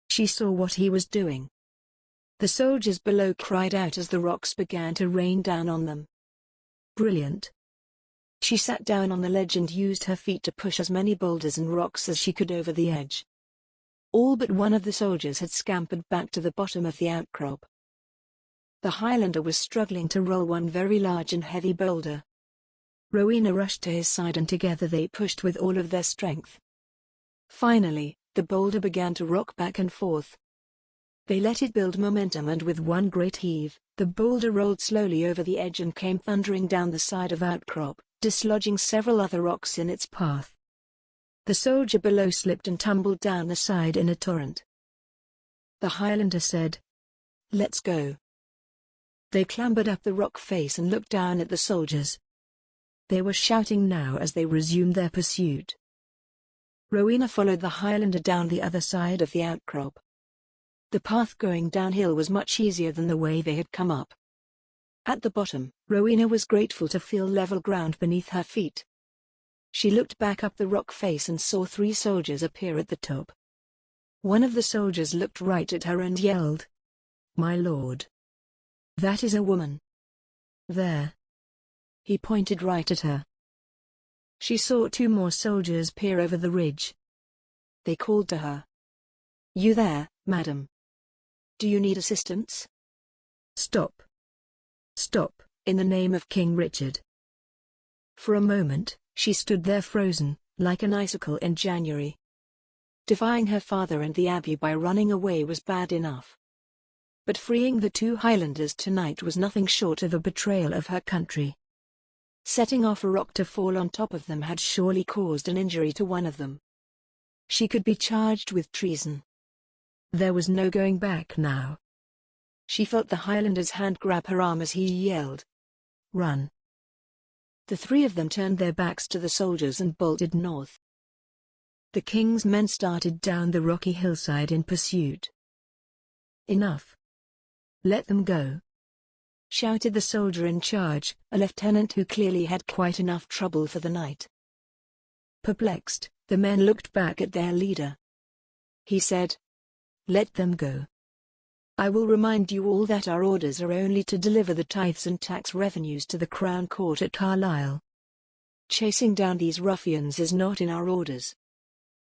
She saw what he was doing. The soldiers below cried out as the rocks began to rain down on them. Brilliant. She sat down on the ledge and used her feet to push as many boulders and rocks as she could over the edge. All but one of the soldiers had scampered back to the bottom of the outcrop. The Highlander was struggling to roll one very large and heavy boulder. Rowena rushed to his side and together they pushed with all of their strength. Finally, the boulder began to rock back and forth. They let it build momentum and with one great heave, the boulder rolled slowly over the edge and came thundering down the side of outcrop, dislodging several other rocks in its path. The soldier below slipped and tumbled down the side in a torrent. The Highlander said, "Let's go." They clambered up the rock face and looked down at the soldiers. They were shouting now as they resumed their pursuit. Rowena followed the Highlander down the other side of the outcrop. The path going downhill was much easier than the way they had come up. At the bottom, Rowena was grateful to feel level ground beneath her feet. She looked back up the rock face and saw 3 soldiers appear at the top. One of the soldiers looked right at her and yelled, "My lord! That is a woman. There." He pointed right at her. She saw 2 more soldiers peer over the ridge. They called to her. "You there, madam? Do you need assistance?" Stop. Stop, in the name of King Richard. For a moment, she stood there frozen, like an icicle in January. Defying her father and the Abbey by running away was bad enough. But freeing the two Highlanders tonight was nothing short of a betrayal of her country. Setting off a rock to fall on top of them had surely caused an injury to one of them. She could be charged with treason. There was no going back now. She felt the Highlander's hand grab her arm as he yelled, "Run!" The three of them turned their backs to the soldiers and bolted north. The king's men started down the rocky hillside in pursuit. "Enough! Let them go!" shouted the soldier in charge, a lieutenant who clearly had quite enough trouble for the night. Perplexed, the men looked back at their leader. He said, "Let them go. I will remind you all that our orders are only to deliver the tithes and tax revenues to the Crown Court at Carlisle. Chasing down these ruffians is not in our orders.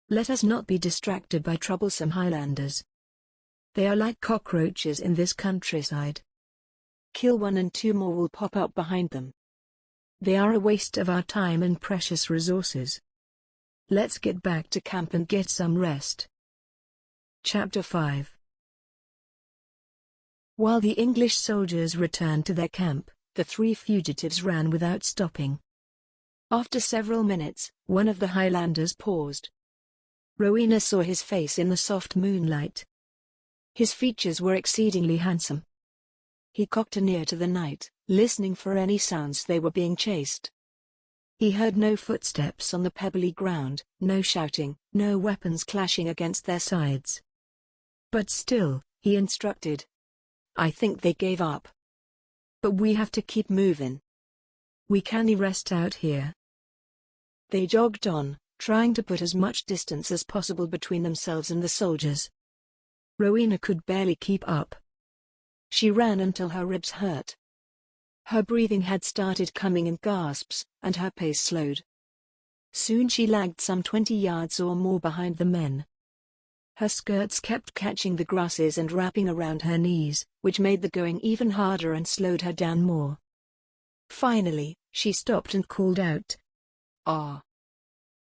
Let us not be distracted by troublesome Highlanders. They are like cockroaches in this countryside. Kill one and two more will pop up behind them. They are a waste of our time and precious resources. Let's get back to camp and get some rest." Chapter 5. While the English soldiers returned to their camp, the three fugitives ran without stopping. After several minutes, one of the Highlanders paused. Rowena saw his face in the soft moonlight. His features were exceedingly handsome. He cocked an ear to the night, listening for any sounds they were being chased. He heard no footsteps on the pebbly ground, no shouting, no weapons clashing against their sides. But still, he instructed, "I think they gave up. But we have to keep moving. We can't rest out here." They jogged on, trying to put as much distance as possible between themselves and the soldiers. Rowena could barely keep up. She ran until her ribs hurt. Her breathing had started coming in gasps, and her pace slowed. Soon she lagged some 20 yards or more behind the men. Her skirts kept catching the grasses and wrapping around her knees, which made the going even harder and slowed her down more. Finally, she stopped and called out, "Ah!"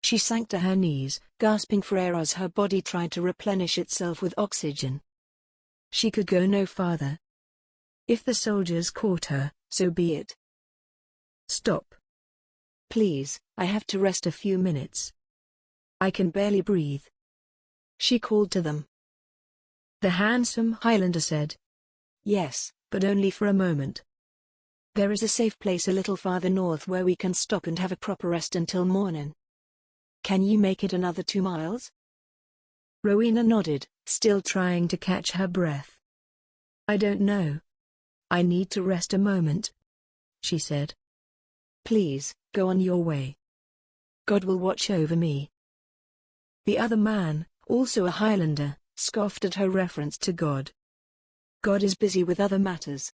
She sank to her knees, gasping for air as her body tried to replenish itself with oxygen. She could go no farther. If the soldiers caught her, so be it. "Stop. Please, I have to rest a few minutes. I can barely breathe," she called to them. The handsome Highlander said, "Yes, but only for a moment. There is a safe place a little farther north where we can stop and have a proper rest until morning. Can you make it another 2 miles?" Rowena nodded, still trying to catch her breath. "I don't know. I need to rest a moment," she said. "Please, go on your way. God will watch over me." The other man, also a Highlander, scoffed at her reference to God. "God is busy with other matters.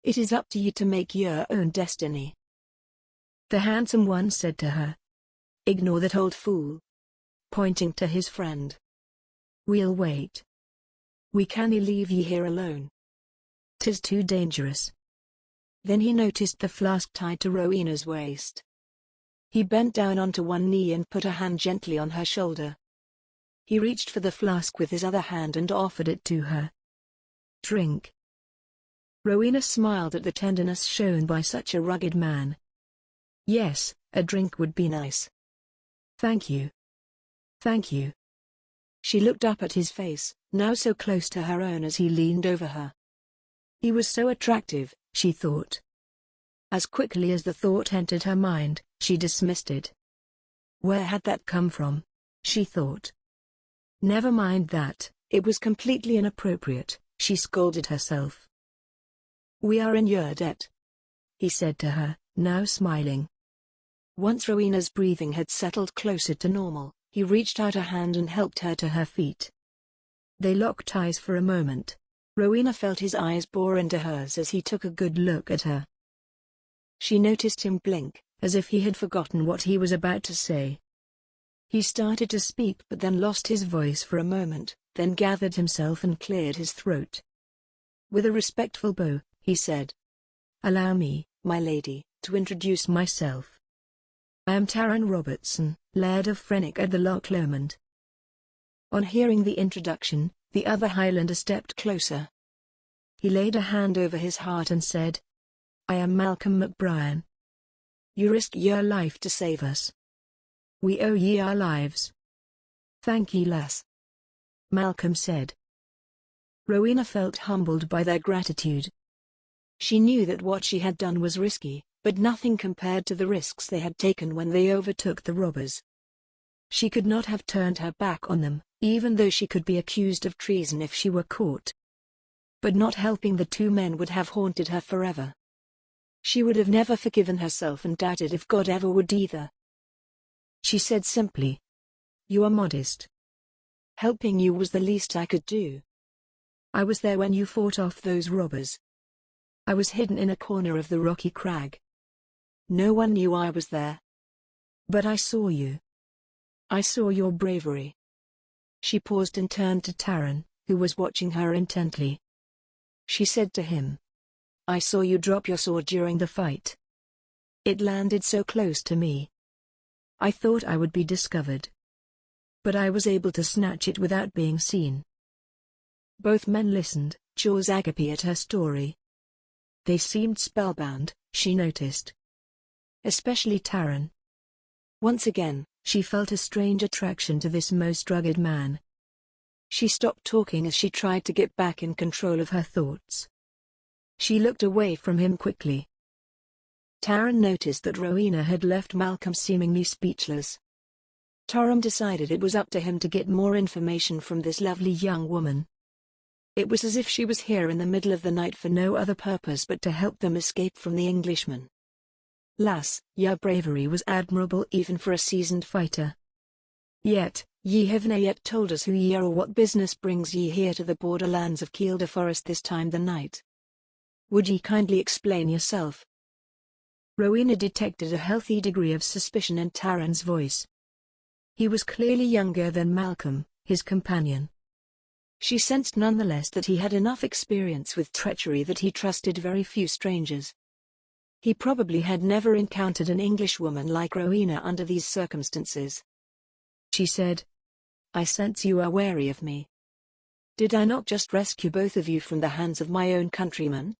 It is up to you to make your own destiny." The handsome one said to her, "Ignore that old fool," pointing to his friend. "We'll wait. We can't leave ye here alone. 'Tis too dangerous." Then he noticed the flask tied to Rowena's waist. He bent down onto one knee and put a hand gently on her shoulder. He reached for the flask with his other hand and offered it to her. "Drink." Rowena smiled at the tenderness shown by such a rugged man. "Yes, a drink would be nice. Thank you. Thank you." She looked up at his face, now so close to her own as he leaned over her. He was so attractive, she thought. As quickly as the thought entered her mind, she dismissed it. Where had that come from? She thought. Never mind that, it was completely inappropriate, she scolded herself. "We are in your debt," he said to her, now smiling. Once Rowena's breathing had settled closer to normal, he reached out a hand and helped her to her feet. They locked eyes for a moment. Rowena felt his eyes bore into hers as he took a good look at her. She noticed him blink, as if he had forgotten what he was about to say. He started to speak but then lost his voice for a moment, then gathered himself and cleared his throat. With a respectful bow, he said, "Allow me, my lady, to introduce myself. I am Taran Robertson, Laird of Frenich at the Loch Lomond." On hearing the introduction, the other Highlander stepped closer. He laid a hand over his heart and said, "I am Malcolm MacBrien. You risked your life to save us. We owe ye our lives." "Thank ye, lass," Malcolm said. Rowena felt humbled by their gratitude. She knew that what she had done was risky, but nothing compared to the risks they had taken when they overtook the robbers. She could not have turned her back on them, even though she could be accused of treason if she were caught. But not helping the two men would have haunted her forever. She would have never forgiven herself and doubted if God ever would either. She said simply, "You are modest. Helping you was the least I could do. I was there when you fought off those robbers. I was hidden in a corner of the rocky crag. No one knew I was there. But I saw you. I saw your bravery." She paused and turned to Taran, who was watching her intently. She said to him, "I saw you drop your sword during the fight. It landed so close to me. I thought I would be discovered. But I was able to snatch it without being seen." Both men listened, jaws agape at her story. They seemed spellbound, she noticed. Especially Taran. Once again, she felt a strange attraction to this most rugged man. She stopped talking as she tried to get back in control of her thoughts. She looked away from him quickly. Taran noticed that Rowena had left Malcolm seemingly speechless. Taran decided it was up to him to get more information from this lovely young woman. It was as if she was here in the middle of the night for no other purpose but to help them escape from the Englishmen. "Lass, your bravery was admirable even for a seasoned fighter. Yet, ye have na yet told us who ye are or what business brings ye here to the borderlands of Kielder Forest this time the night. Would ye kindly explain yourself?" Rowena detected a healthy degree of suspicion in Taran's voice. He was clearly younger than Malcolm, his companion. She sensed nonetheless that he had enough experience with treachery that he trusted very few strangers. He probably had never encountered an Englishwoman like Rowena under these circumstances. She said, "I sense you are wary of me. Did I not just rescue both of you from the hands of my own countrymen?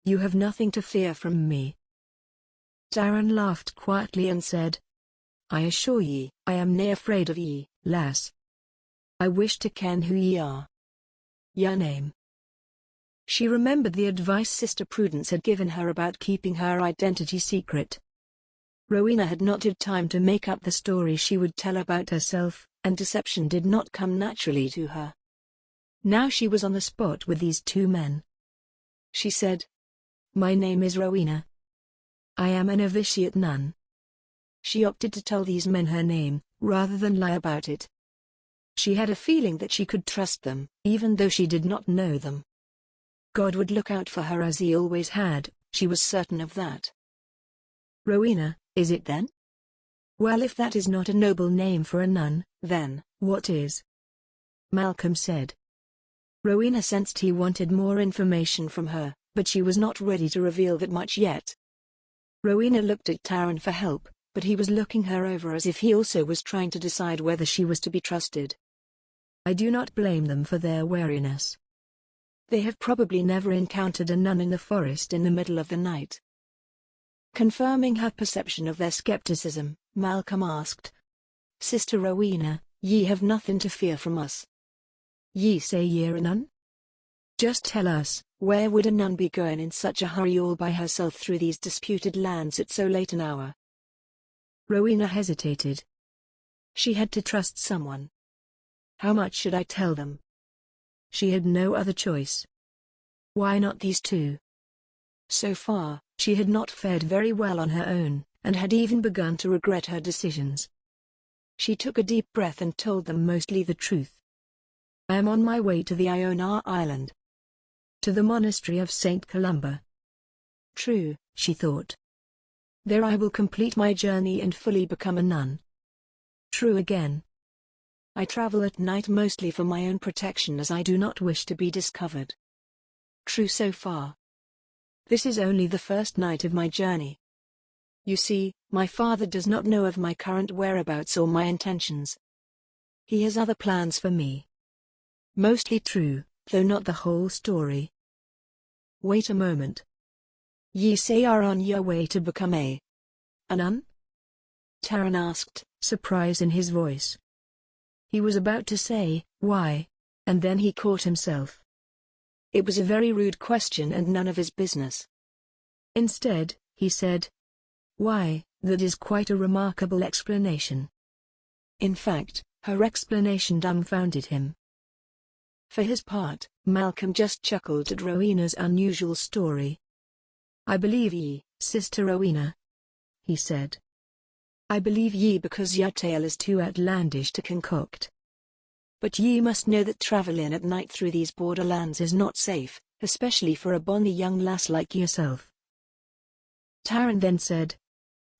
You have nothing to fear from me." Taran laughed quietly and said, "I assure ye, I am nae afraid of ye, lass. I wish to ken who ye are. Your name." She remembered the advice Sister Prudence had given her about keeping her identity secret. Rowena had not had time to make up the story she would tell about herself, and deception did not come naturally to her. Now she was on the spot with these two men. She said, "My name is Rowena. I am a novitiate nun." She opted to tell these men her name, rather than lie about it. She had a feeling that she could trust them, even though she did not know them. God would look out for her as he always had, she was certain of that. "Rowena, is it then? Well, if that is not a noble name for a nun, then, what is?" Malcolm said. Rowena sensed he wanted more information from her, but she was not ready to reveal that much yet. Rowena looked at Taran for help, but he was looking her over as if he also was trying to decide whether she was to be trusted. "I do not blame them for their wariness. They have probably never encountered a nun in the forest in the middle of the night." Confirming her perception of their skepticism, Malcolm asked, "Sister Rowena, ye have nothing to fear from us. Ye say ye're a nun? Just tell us, where would a nun be going in such a hurry all by herself through these disputed lands at so late an hour?" Rowena hesitated. She had to trust someone. How much should I tell them? She had no other choice. Why not these two? So far, she had not fared very well on her own, and had even begun to regret her decisions. She took a deep breath and told them mostly the truth. "I am on my way to the Iona Island. To the monastery of St. Columba." True, she thought. There I will complete my journey and fully become a nun. True again. I travel at night mostly for my own protection as I do not wish to be discovered. True so far. This is only the first night of my journey. You see, my father does not know of my current whereabouts or my intentions. He has other plans for me. Mostly true, though not the whole story. Wait a moment. Ye say are on your way to become a nun? Taran asked, surprise in his voice. He was about to say, why, and then he caught himself. It was a very rude question and none of his business. Instead, he said, why, that is quite a remarkable explanation. In fact, her explanation dumbfounded him. For his part, Malcolm just chuckled at Rowena's unusual story. I believe ye, Sister Rowena, he said. I believe ye because your tale is too outlandish to concoct. But ye must know that travelling at night through these borderlands is not safe, especially for a bonny young lass like yourself. Taran then said,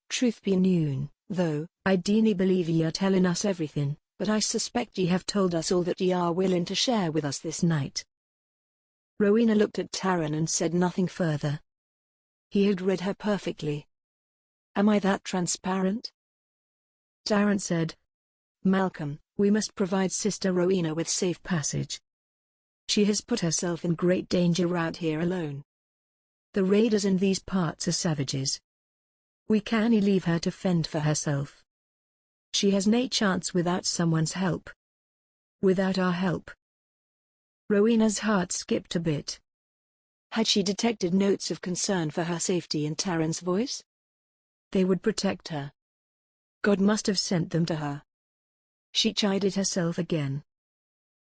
truth be known, though, I dearly believe ye are telling us everything, but I suspect ye have told us all that ye are willing to share with us this night. Rowena looked at Taran and said nothing further. He had read her perfectly. Am I that transparent? Taran said, Malcolm, we must provide Sister Rowena with safe passage. She has put herself in great danger out here alone. The raiders in these parts are savages. We can't leave her to fend for herself. She has no chance without someone's help. Without our help. Rowena's heart skipped a bit. Had she detected notes of concern for her safety in Taran's voice? They would protect her. God must have sent them to her. She chided herself again.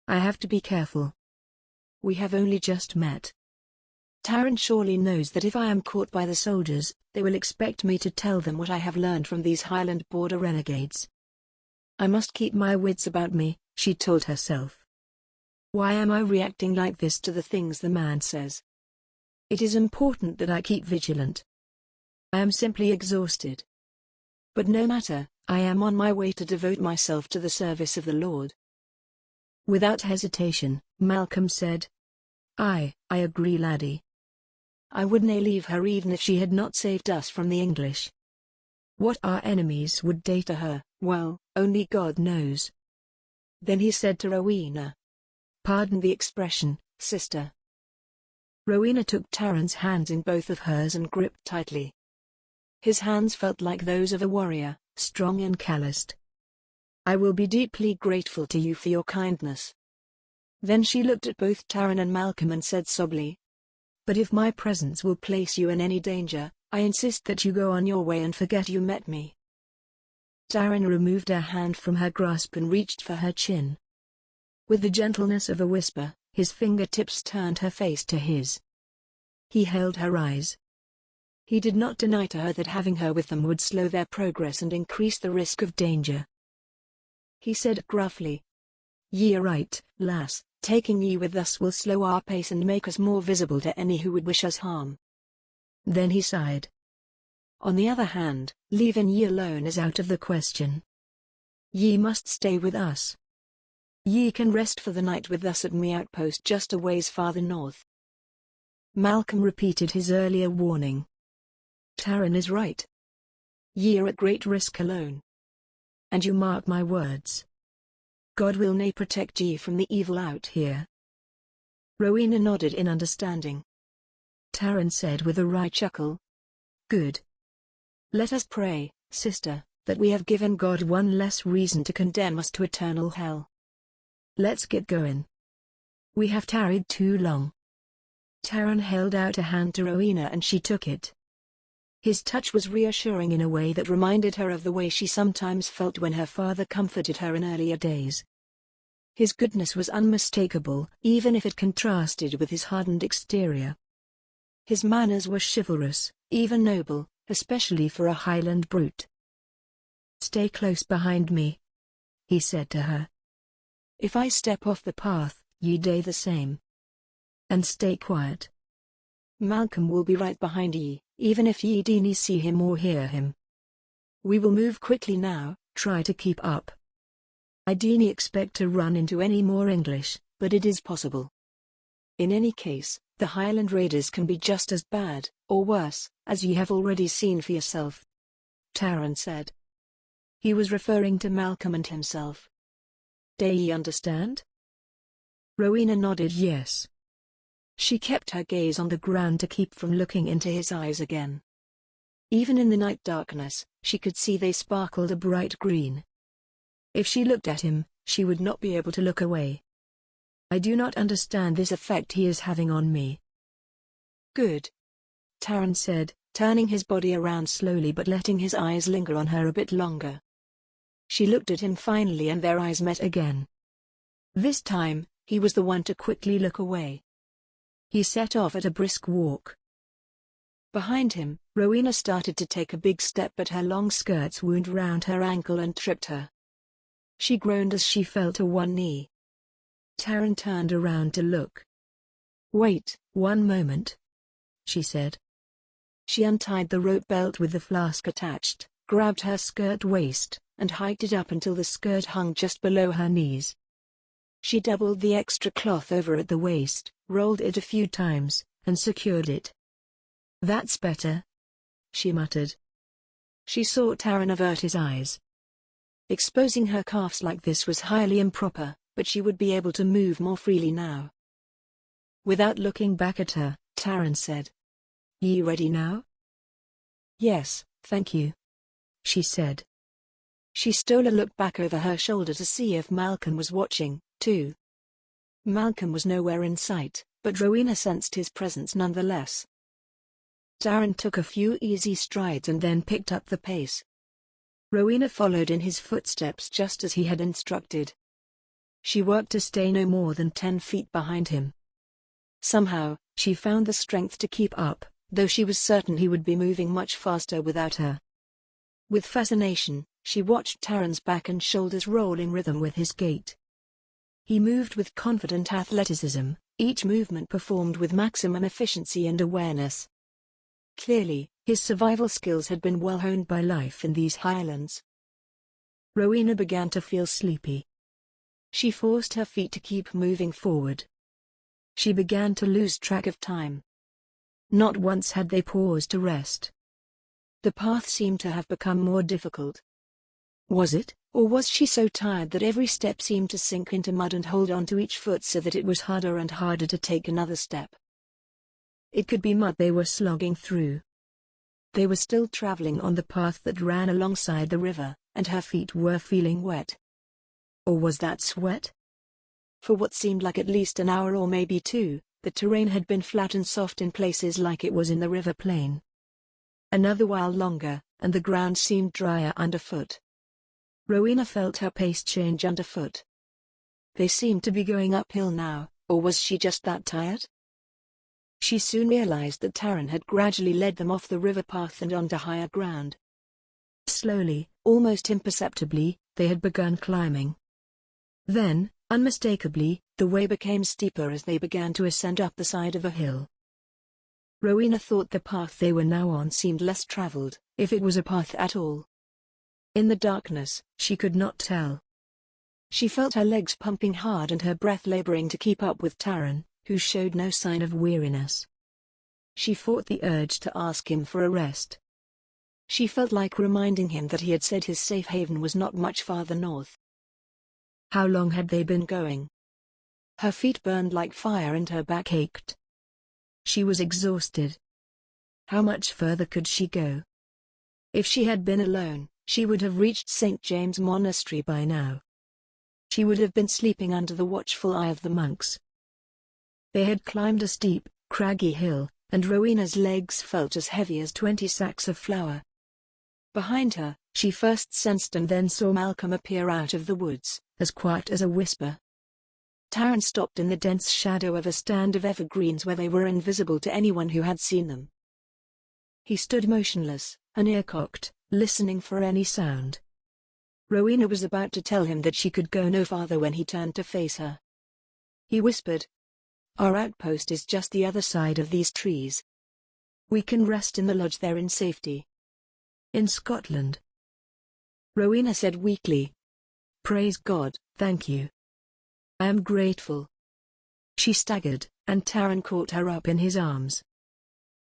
I have to be careful. We have only just met. Taran surely knows that if I am caught by the soldiers, they will expect me to tell them what I have learned from these Highland border renegades. I must keep my wits about me, she told herself. Why am I reacting like this to the things the man says? It is important that I keep vigilant. I am simply exhausted. But no matter, I am on my way to devote myself to the service of the Lord. Without hesitation, Malcolm said, I agree, laddie. I would nae leave her even if she had not saved us from the English. What our enemies would do to her, well, only God knows. Then he said to Rowena, pardon the expression, sister. Rowena took Taran's hands in both of hers and gripped tightly. His hands felt like those of a warrior, strong and calloused. I will be deeply grateful to you for your kindness. Then she looked at both Taran and Malcolm and said soberly, but if my presence will place you in any danger, I insist that you go on your way and forget you met me. Taran removed her hand from her grasp and reached for her chin. With the gentleness of a whisper, his fingertips turned her face to his. He held her eyes. He did not deny to her that having her with them would slow their progress and increase the risk of danger. He said gruffly, ye are right, lass, taking ye with us will slow our pace and make us more visible to any who would wish us harm. Then he sighed. On the other hand, leaving ye alone is out of the question. Ye must stay with us. Ye can rest for the night with us at me outpost just a ways farther north. Malcolm repeated his earlier warning. Taran is right. Ye are at great risk alone. And you mark my words. God will nae protect ye from the evil out here. Rowena nodded in understanding. Taran said with a wry chuckle. Good. Let us pray, sister, that we have given God one less reason to condemn us to eternal hell. Let's get going. We have tarried too long. Taran held out a hand to Rowena and she took it. His touch was reassuring in a way that reminded her of the way she sometimes felt when her father comforted her in earlier days. His goodness was unmistakable, even if it contrasted with his hardened exterior. His manners were chivalrous, even noble, especially for a Highland brute. Stay close behind me, he said to her. If I step off the path, ye do the same. And stay quiet. Malcolm will be right behind ye, even if ye dinna see him or hear him. We will move quickly now, try to keep up. I dinna expect to run into any more English, but it is possible. In any case, The Highland raiders can be just as bad, or worse, as ye have already seen for yourself," Taran said. He was referring to Malcolm and himself. "Do ye understand?" Rowena nodded yes. She kept her gaze on the ground to keep from looking into his eyes again. Even in the night darkness, she could see they sparkled a bright green. If she looked at him, she would not be able to look away. "I do not understand this effect he is having on me." "Good," Taran said, turning his body around slowly but letting his eyes linger on her a bit longer. She looked at him finally and their eyes met again. This time, he was the one to quickly look away. He set off at a brisk walk. Behind him, Rowena started to take a big step but her long skirts wound round her ankle and tripped her. She groaned as she fell to one knee. Taran turned around to look. "Wait, one moment," she said. She untied the rope belt with the flask attached, grabbed her skirt waist, and hiked it up until the skirt hung just below her knees. She doubled the extra cloth over at the waist, rolled it a few times, and secured it. "That's better," she muttered. She saw Taran avert his eyes. Exposing her calves like this was highly improper, but she would be able to move more freely now. Without looking back at her, Taran said, "Ye ready now?" "Yes, thank you," she said. She stole a look back over her shoulder to see if Malcolm was watching, too. Malcolm was nowhere in sight, but Rowena sensed his presence nonetheless. Taran took a few easy strides and then picked up the pace. Rowena followed in his footsteps just as he had instructed. She worked to stay no more than 10 feet behind him. Somehow, she found the strength to keep up, though she was certain he would be moving much faster without her. With fascination, she watched Taran's back and shoulders roll in rhythm with his gait. He moved with confident athleticism, each movement performed with maximum efficiency and awareness. Clearly, his survival skills had been well honed by life in these highlands. Rowena began to feel sleepy. She forced her feet to keep moving forward. She began to lose track of time. Not once had they paused to rest. The path seemed to have become more difficult. Was it, or was she so tired that every step seemed to sink into mud and hold on to each foot so that it was harder and harder to take another step? It could be mud they were slogging through. They were still traveling on the path that ran alongside the river, and her feet were feeling wet. Or was that sweat? For what seemed like at least an hour or maybe 2, the terrain had been flat and soft in places like it was in the river plain. Another while longer, and the ground seemed drier underfoot. Rowena felt her pace change underfoot. They seemed to be going uphill now, or was she just that tired? She soon realized that Taran had gradually led them off the river path and onto higher ground. Slowly, almost imperceptibly, they had begun climbing. Then, unmistakably, the way became steeper as they began to ascend up the side of a hill. Rowena thought the path they were now on seemed less traveled, if it was a path at all. In the darkness, she could not tell. She felt her legs pumping hard and her breath laboring to keep up with Taran, who showed no sign of weariness. She fought the urge to ask him for a rest. She felt like reminding him that he had said his safe haven was not much farther north. How long had they been going? Her feet burned like fire and her back ached. She was exhausted. How much further could she go? If she had been alone, she would have reached St. James Monastery by now. She would have been sleeping under the watchful eye of the monks. They had climbed a steep, craggy hill, and Rowena's legs felt as heavy as 20 sacks of flour. Behind her, she first sensed and then saw Malcolm appear out of the woods, as quiet as a whisper. Taran stopped in the dense shadow of a stand of evergreens where they were invisible to anyone who had seen them. He stood motionless, an ear cocked, listening for any sound. Rowena was about to tell him that she could go no farther when he turned to face her. He whispered, "Our outpost is just the other side of these trees. We can rest in the lodge there in safety." "In Scotland?" Rowena said weakly. "Praise God, thank you. I am grateful." She staggered, and Taran caught her up in his arms.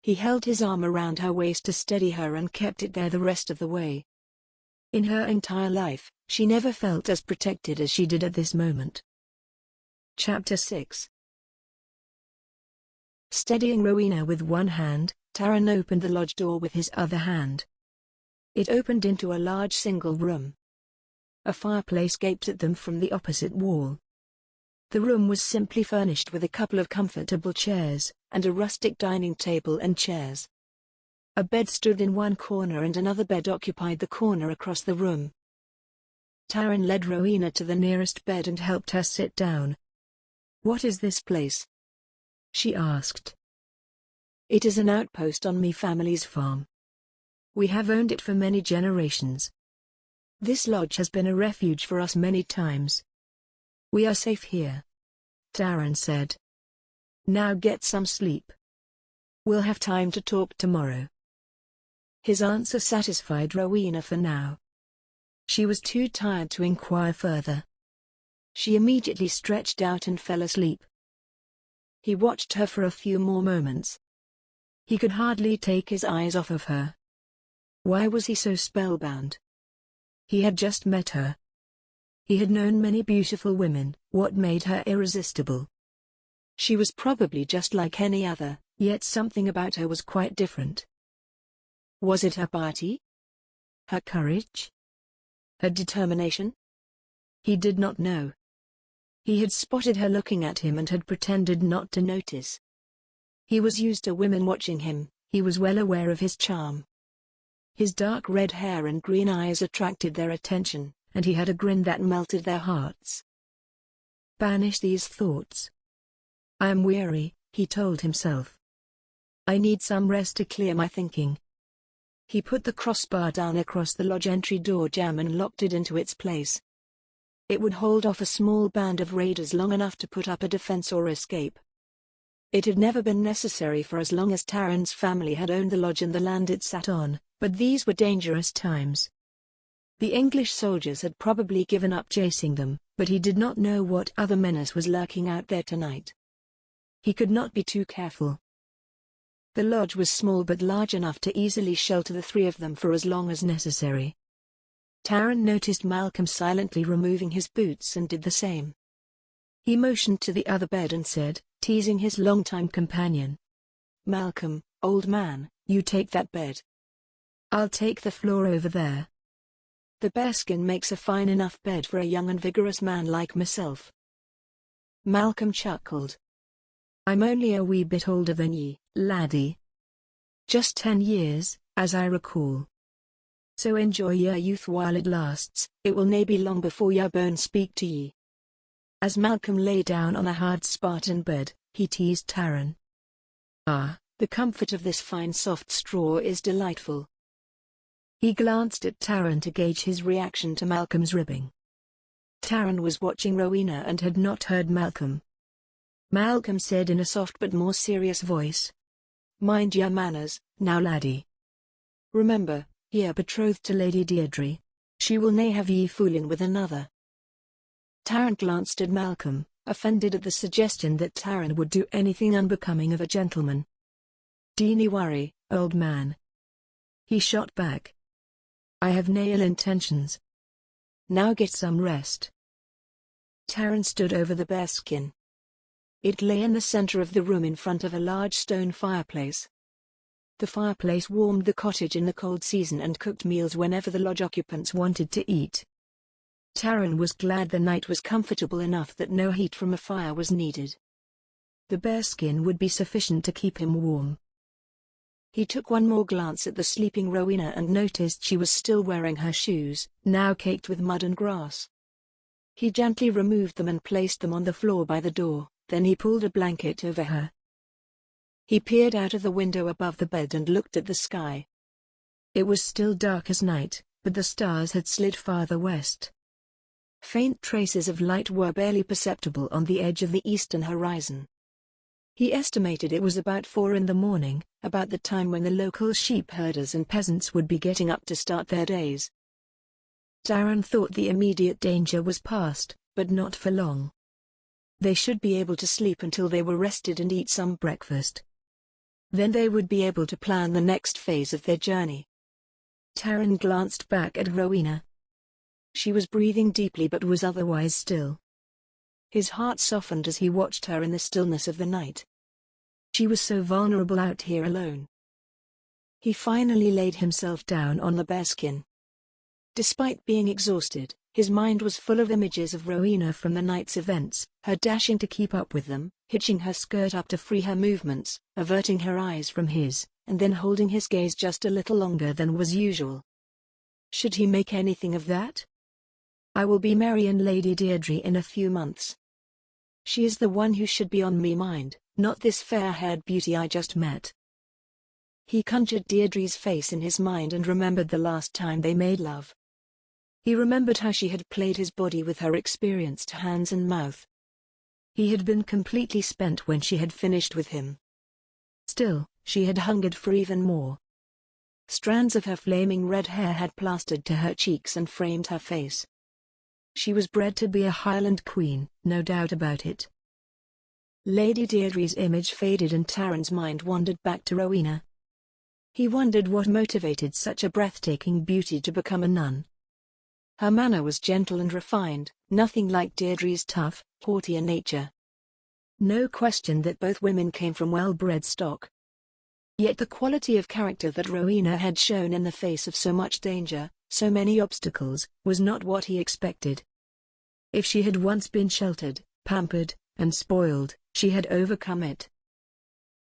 He held his arm around her waist to steady her and kept it there the rest of the way. In her entire life, she never felt as protected as she did at this moment. Chapter 6. Steadying Rowena with one hand, Taran opened the lodge door with his other hand. It opened into a large single room. A fireplace gaped at them from the opposite wall. The room was simply furnished with a couple of comfortable chairs, and a rustic dining table and chairs. A bed stood in one corner and another bed occupied the corner across the room. Taran led Rowena to the nearest bed and helped her sit down. "What is this place?" she asked. "It is an outpost on me family's farm. We have owned it for many generations. This lodge has been a refuge for us many times. We are safe here," Taran said. "Now get some sleep. We'll have time to talk tomorrow." His answer satisfied Rowena for now. She was too tired to inquire further. She immediately stretched out and fell asleep. He watched her for a few more moments. He could hardly take his eyes off of her. Why was he so spellbound? He had just met her. He had known many beautiful women. What made her irresistible? She was probably just like any other, yet something about her was quite different. Was it her piety? Her courage? Her determination? He did not know. He had spotted her looking at him and had pretended not to notice. He was used to women watching him, he was well aware of his charm. His dark red hair and green eyes attracted their attention, and he had a grin that melted their hearts. Banish these thoughts. "I am weary," he told himself. "I need some rest to clear my thinking." He put the crossbar down across the lodge entry door jamb and locked it into its place. It would hold off a small band of raiders long enough to put up a defense or escape. It had never been necessary for as long as Taran's family had owned the lodge and the land it sat on, but these were dangerous times. The English soldiers had probably given up chasing them, but he did not know what other menace was lurking out there tonight. He could not be too careful. The lodge was small but large enough to easily shelter the three of them for as long as necessary. Taran noticed Malcolm silently removing his boots and did the same. He motioned to the other bed and said, teasing his longtime companion, "Malcolm, old man, you take that bed. I'll take the floor over there. The bearskin makes a fine enough bed for a young and vigorous man like myself." Malcolm chuckled. "I'm only a wee bit older than ye, laddie. Just 10 years, as I recall. So enjoy your youth while it lasts, it will nae be long before your bones speak to ye." As Malcolm lay down on a hard Spartan bed, he teased Taran. "Ah, the comfort of this fine soft straw is delightful." He glanced at Taran to gauge his reaction to Malcolm's ribbing. Taran was watching Rowena and had not heard Malcolm. Malcolm said in a soft but more serious voice, "Mind your manners, now laddie. Remember, ye're betrothed to Lady Deirdre. She will nae have ye fooling with another." Taran glanced at Malcolm, offended at the suggestion that Taran would do anything unbecoming of a gentleman. "Dinny worry, old man," he shot back. "I have nae ill intentions. Now get some rest." Taran stood over the bearskin. It lay in the center of the room in front of a large stone fireplace. The fireplace warmed the cottage in the cold season and cooked meals whenever the lodge occupants wanted to eat. Taran was glad the night was comfortable enough that no heat from a fire was needed. The bearskin would be sufficient to keep him warm. He took one more glance at the sleeping Rowena and noticed she was still wearing her shoes, now caked with mud and grass. He gently removed them and placed them on the floor by the door, then he pulled a blanket over her. He peered out of the window above the bed and looked at the sky. It was still dark as night, but the stars had slid farther west. Faint traces of light were barely perceptible on the edge of the eastern horizon. He estimated it was about 4 in the morning, about the time when the local sheep herders and peasants would be getting up to start their days. Taran thought the immediate danger was past, but not for long. They should be able to sleep until they were rested and eat some breakfast. Then they would be able to plan the next phase of their journey. Taran glanced back at Rowena. She was breathing deeply but was otherwise still. His heart softened as he watched her in the stillness of the night. She was so vulnerable out here alone. He finally laid himself down on the bearskin. Despite being exhausted, his mind was full of images of Rowena from the night's events, her dashing to keep up with them, hitching her skirt up to free her movements, averting her eyes from his, and then holding his gaze just a little longer than was usual. Should he make anything of that? I will be Mary and Lady Deirdre in a few months. She is the one who should be on me mind, not this fair-haired beauty I just met. He conjured Deirdre's face in his mind and remembered the last time they made love. He remembered how she had played his body with her experienced hands and mouth. He had been completely spent when she had finished with him. Still, she had hungered for even more. Strands of her flaming red hair had plastered to her cheeks and framed her face. She was bred to be a Highland queen, no doubt about it. Lady Deirdre's image faded and Taran's mind wandered back to Rowena. He wondered what motivated such a breathtaking beauty to become a nun. Her manner was gentle and refined, nothing like Deirdre's tough, haughty nature. No question that both women came from well-bred stock. Yet the quality of character that Rowena had shown in the face of so much danger, so many obstacles, was not what he expected. If she had once been sheltered, pampered, and spoiled, she had overcome it.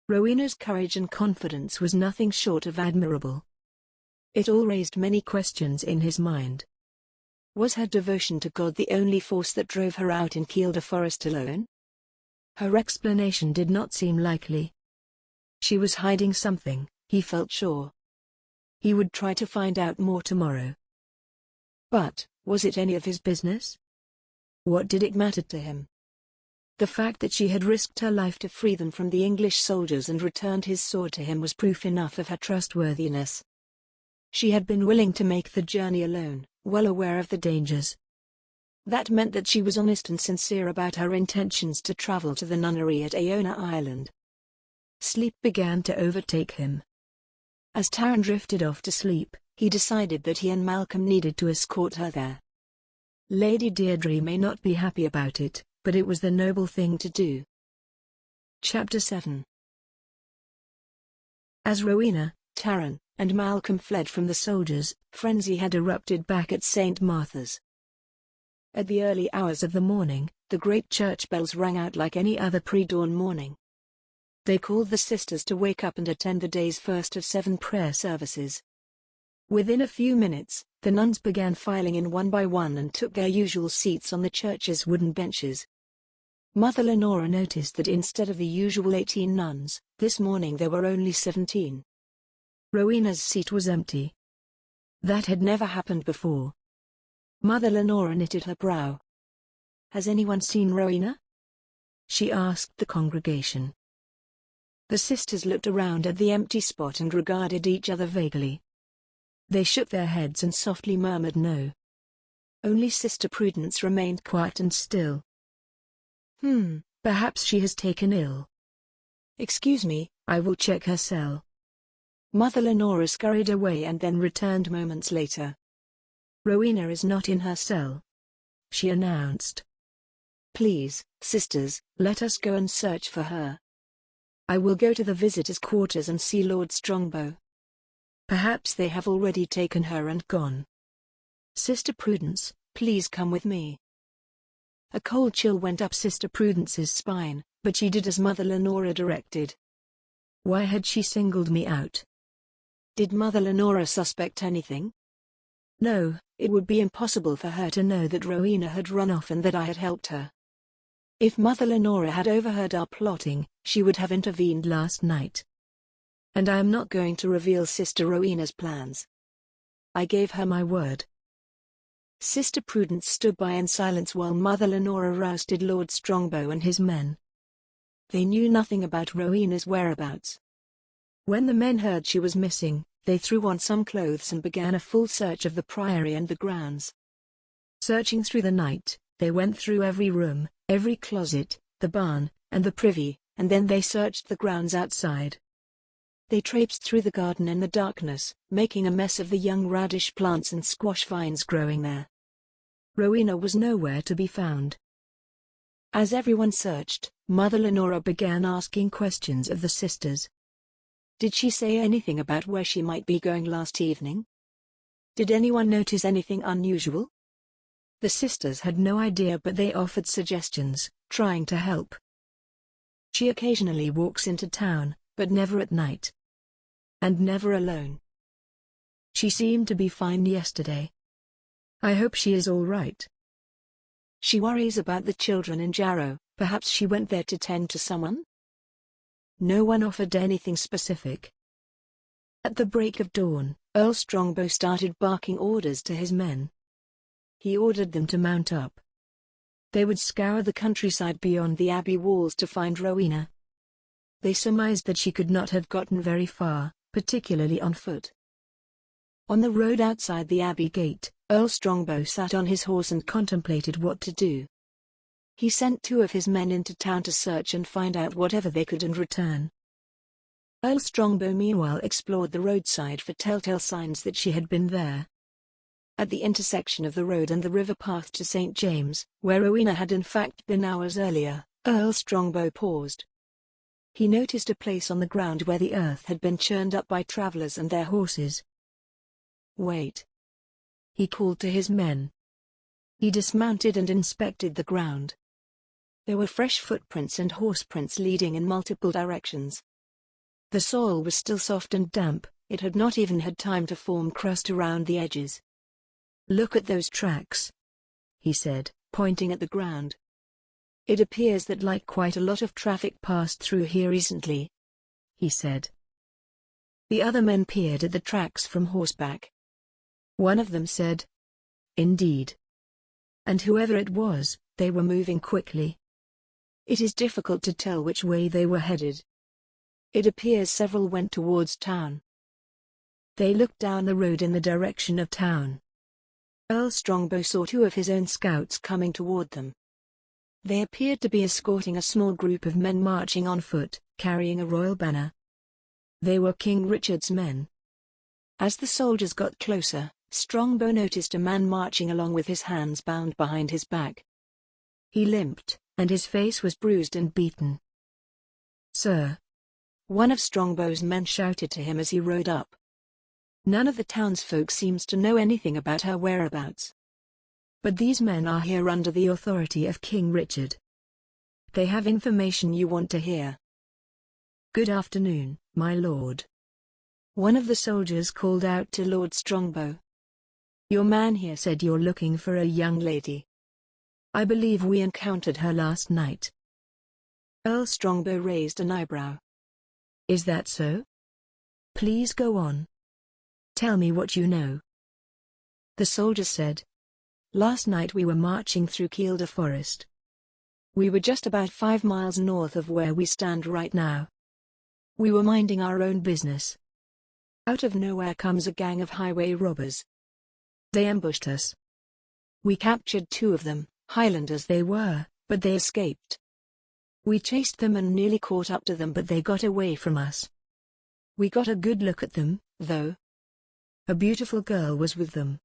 Rowena's courage and confidence was nothing short of admirable. It all raised many questions in his mind. Was her devotion to God the only force that drove her out in Kielder Forest alone? Her explanation did not seem likely. She was hiding something, he felt sure. He would try to find out more tomorrow. But, was it any of his business? What did it matter to him? The fact that she had risked her life to free them from the English soldiers and returned his sword to him was proof enough of her trustworthiness. She had been willing to make the journey alone, well aware of the dangers. That meant that she was honest and sincere about her intentions to travel to the nunnery at Iona Island. Sleep began to overtake him. As Taran drifted off to sleep, he decided that he and Malcolm needed to escort her there. Lady Deirdre may not be happy about it, but it was the noble thing to do. Chapter 7. As Rowena, Taran, and Malcolm fled from the soldiers, frenzy had erupted back at St. Martha's. At the early hours of the morning, the great church bells rang out like any other pre-dawn morning. They called the sisters to wake up and attend the day's first of 7 prayer services. Within a few minutes, the nuns began filing in one by one and took their usual seats on the church's wooden benches. Mother Lenora noticed that instead of the usual 18 nuns, this morning there were only 17. Rowena's seat was empty. That had never happened before. Mother Lenora knitted her brow. "Has anyone seen Rowena?" she asked the congregation. The sisters looked around at the empty spot and regarded each other vaguely. They shook their heads and softly murmured no. Only Sister Prudence remained quiet and still. Perhaps she has taken ill. Excuse me, I will check her cell." Mother Lenora scurried away and then returned moments later. "Rowena is not in her cell," she announced. "Please, sisters, let us go and search for her. I will go to the visitors' quarters and see Lord Strongbow. Perhaps they have already taken her and gone. Sister Prudence, please come with me." A cold chill went up Sister Prudence's spine, but she did as Mother Lenora directed. Why had she singled me out? Did Mother Lenora suspect anything? No, it would be impossible for her to know that Rowena had run off and that I had helped her. If Mother Lenora had overheard our plotting, she would have intervened last night. And I am not going to reveal Sister Rowena's plans. I gave her my word. Sister Prudence stood by in silence while Mother Lenora rousted Lord Strongbow and his men. They knew nothing about Rowena's whereabouts. When the men heard she was missing, they threw on some clothes and began a full search of the priory and the grounds. Searching through the night, They went through every room, every closet, the barn, and the privy, and then they searched the grounds outside. They traipsed through the garden in the darkness, making a mess of the young radish plants and squash vines growing there. Rowena was nowhere to be found. As everyone searched, Mother Lenora began asking questions of the sisters. Did she say anything about where she might be going last evening? Did anyone notice anything unusual? The sisters had no idea, but they offered suggestions, trying to help. She occasionally walks into town, but never at night. And never alone. She seemed to be fine yesterday. I hope she is all right. She worries about the children in Jarrow, perhaps she went there to tend to someone? No one offered anything specific. At the break of dawn, Earl Strongbow started barking orders to his men. He ordered them to mount up. They would scour the countryside beyond the abbey walls to find Rowena. They surmised that she could not have gotten very far, particularly on foot. On the road outside the abbey gate, Earl Strongbow sat on his horse and contemplated what to do. He sent 2 of his men into town to search and find out whatever they could and return. Earl Strongbow meanwhile explored the roadside for telltale signs that she had been there. At the intersection of the road and the river path to St. James, where Rowena had in fact been hours earlier, Earl Strongbow paused. He noticed a place on the ground where the earth had been churned up by travellers and their horses. Wait. He called to his men. He dismounted and inspected the ground. There were fresh footprints and horseprints leading in multiple directions. The soil was still soft and damp, it had not even had time to form crust around the edges. Look at those tracks, he said, pointing at the ground. It appears that quite a lot of traffic passed through here recently, he said. The other men peered at the tracks from horseback. One of them said, "Indeed. And whoever it was, they were moving quickly. It is difficult to tell which way they were headed. It appears several went towards town." They looked down the road in the direction of town. Earl Strongbow saw 2 of his own scouts coming toward them. They appeared to be escorting a small group of men marching on foot, carrying a royal banner. They were King Richard's men. As the soldiers got closer, Strongbow noticed a man marching along with his hands bound behind his back. He limped, and his face was bruised and beaten. "Sir," one of Strongbow's men shouted to him as he rode up. None of the townsfolk seems to know anything about her whereabouts. But these men are here under the authority of King Richard. They have information you want to hear. "Good afternoon, my lord." One of the soldiers called out to Lord Strongbow. "Your man here said you're looking for a young lady. I believe we encountered her last night." Earl Strongbow raised an eyebrow. "Is that so? Please go on. Tell me what you know." The soldier said, "Last night we were marching through Kielder Forest. We were just about 5 miles north of where we stand right now. We were minding our own business. Out of nowhere comes a gang of highway robbers. They ambushed us. We captured 2 of them, Highlanders they were, but they escaped. We chased them and nearly caught up to them, but they got away from us. We got a good look at them, though. A beautiful girl was with them.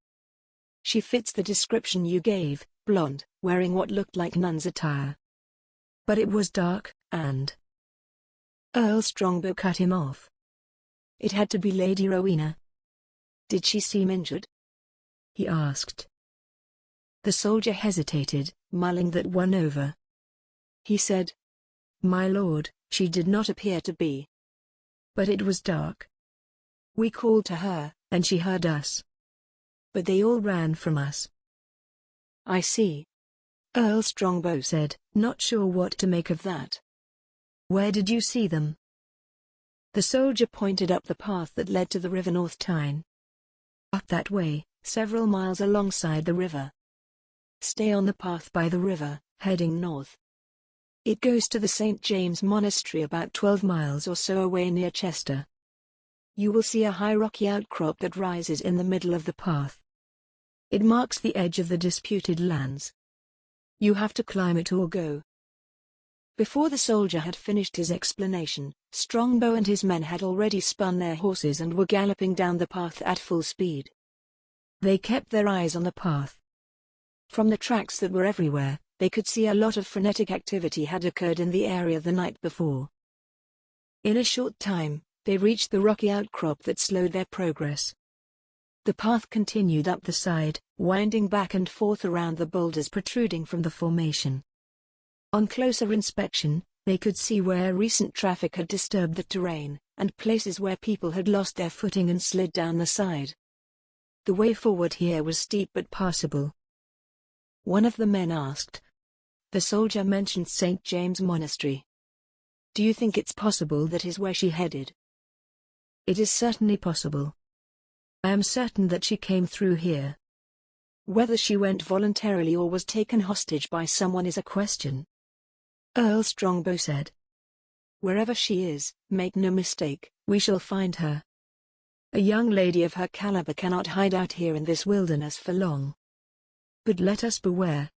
She fits the description you gave, blonde, wearing what looked like nun's attire. But it was dark, and—" Earl Strongbow cut him off. "It had to be Lady Rowena. Did she seem injured?" he asked. The soldier hesitated, mulling that one over. He said, "My lord, she did not appear to be. But it was dark. We called to her, and she heard us. But they all ran from us." "I see," Earl Strongbow said, not sure what to make of that. "Where did you see them?" The soldier pointed up the path that led to the river North Tyne. "Up that way, several miles alongside the river. Stay on the path by the river, heading north. It goes to the St. James Monastery about 12 miles or so away near Chester. You will see a high rocky outcrop that rises in the middle of the path. It marks the edge of the disputed lands. You have to climb it or go." Before the soldier had finished his explanation, Strongbow and his men had already spun their horses and were galloping down the path at full speed. They kept their eyes on the path. From the tracks that were everywhere, they could see a lot of frenetic activity had occurred in the area the night before. In a short time, they reached the rocky outcrop that slowed their progress. The path continued up the side, winding back and forth around the boulders protruding from the formation. On closer inspection, they could see where recent traffic had disturbed the terrain, and places where people had lost their footing and slid down the side. The way forward here was steep but passable. One of the men asked. The soldier mentioned St. James Monastery. "Do you think it's possible that is where she headed?" "It is certainly possible. I am certain that she came through here. Whether she went voluntarily or was taken hostage by someone is a question," Earl Strongbow said. "Wherever she is, make no mistake, we shall find her. A young lady of her caliber cannot hide out here in this wilderness for long. But let us beware.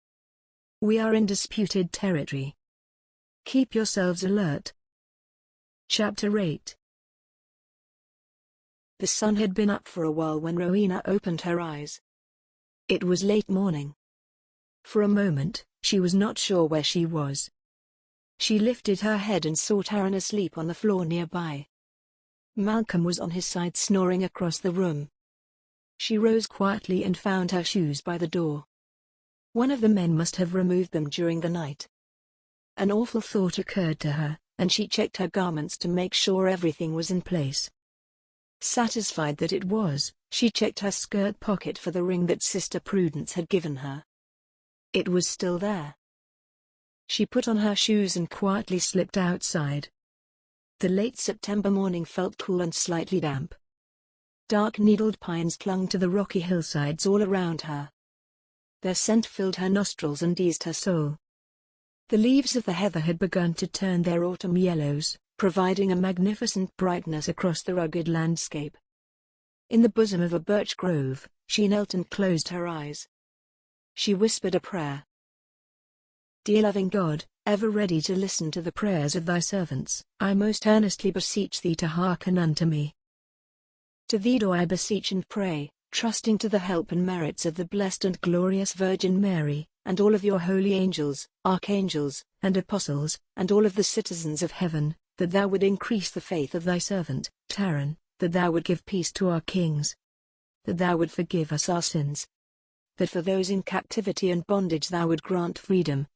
We are in disputed territory. Keep yourselves alert." Chapter 8. The sun had been up for a while when Rowena opened her eyes. It was late morning. For a moment, she was not sure where she was. She lifted her head and saw Taran asleep on the floor nearby. Malcolm was on his side snoring across the room. She rose quietly and found her shoes by the door. One of the men must have removed them during the night. An awful thought occurred to her, and she checked her garments to make sure everything was in place. Satisfied that it was, she checked her skirt pocket for the ring that Sister Prudence had given her. It was still there. She put on her shoes and quietly slipped outside. The late September morning felt cool and slightly damp. Dark needled pines clung to the rocky hillsides all around her. Their scent filled her nostrils and eased her soul. The leaves of the heather had begun to turn their autumn yellows, providing a magnificent brightness across the rugged landscape. In the bosom of a birch grove, she knelt and closed her eyes. She whispered a prayer. "Dear loving God, ever ready to listen to the prayers of thy servants, I most earnestly beseech thee to hearken unto me. To thee do I beseech and pray, trusting to the help and merits of the blessed and glorious Virgin Mary, and all of your holy angels, archangels, and apostles, and all of the citizens of heaven, that thou would increase the faith of thy servant, Taran, that thou would give peace to our kings, that thou would forgive us our sins, that for those in captivity and bondage thou would grant freedom,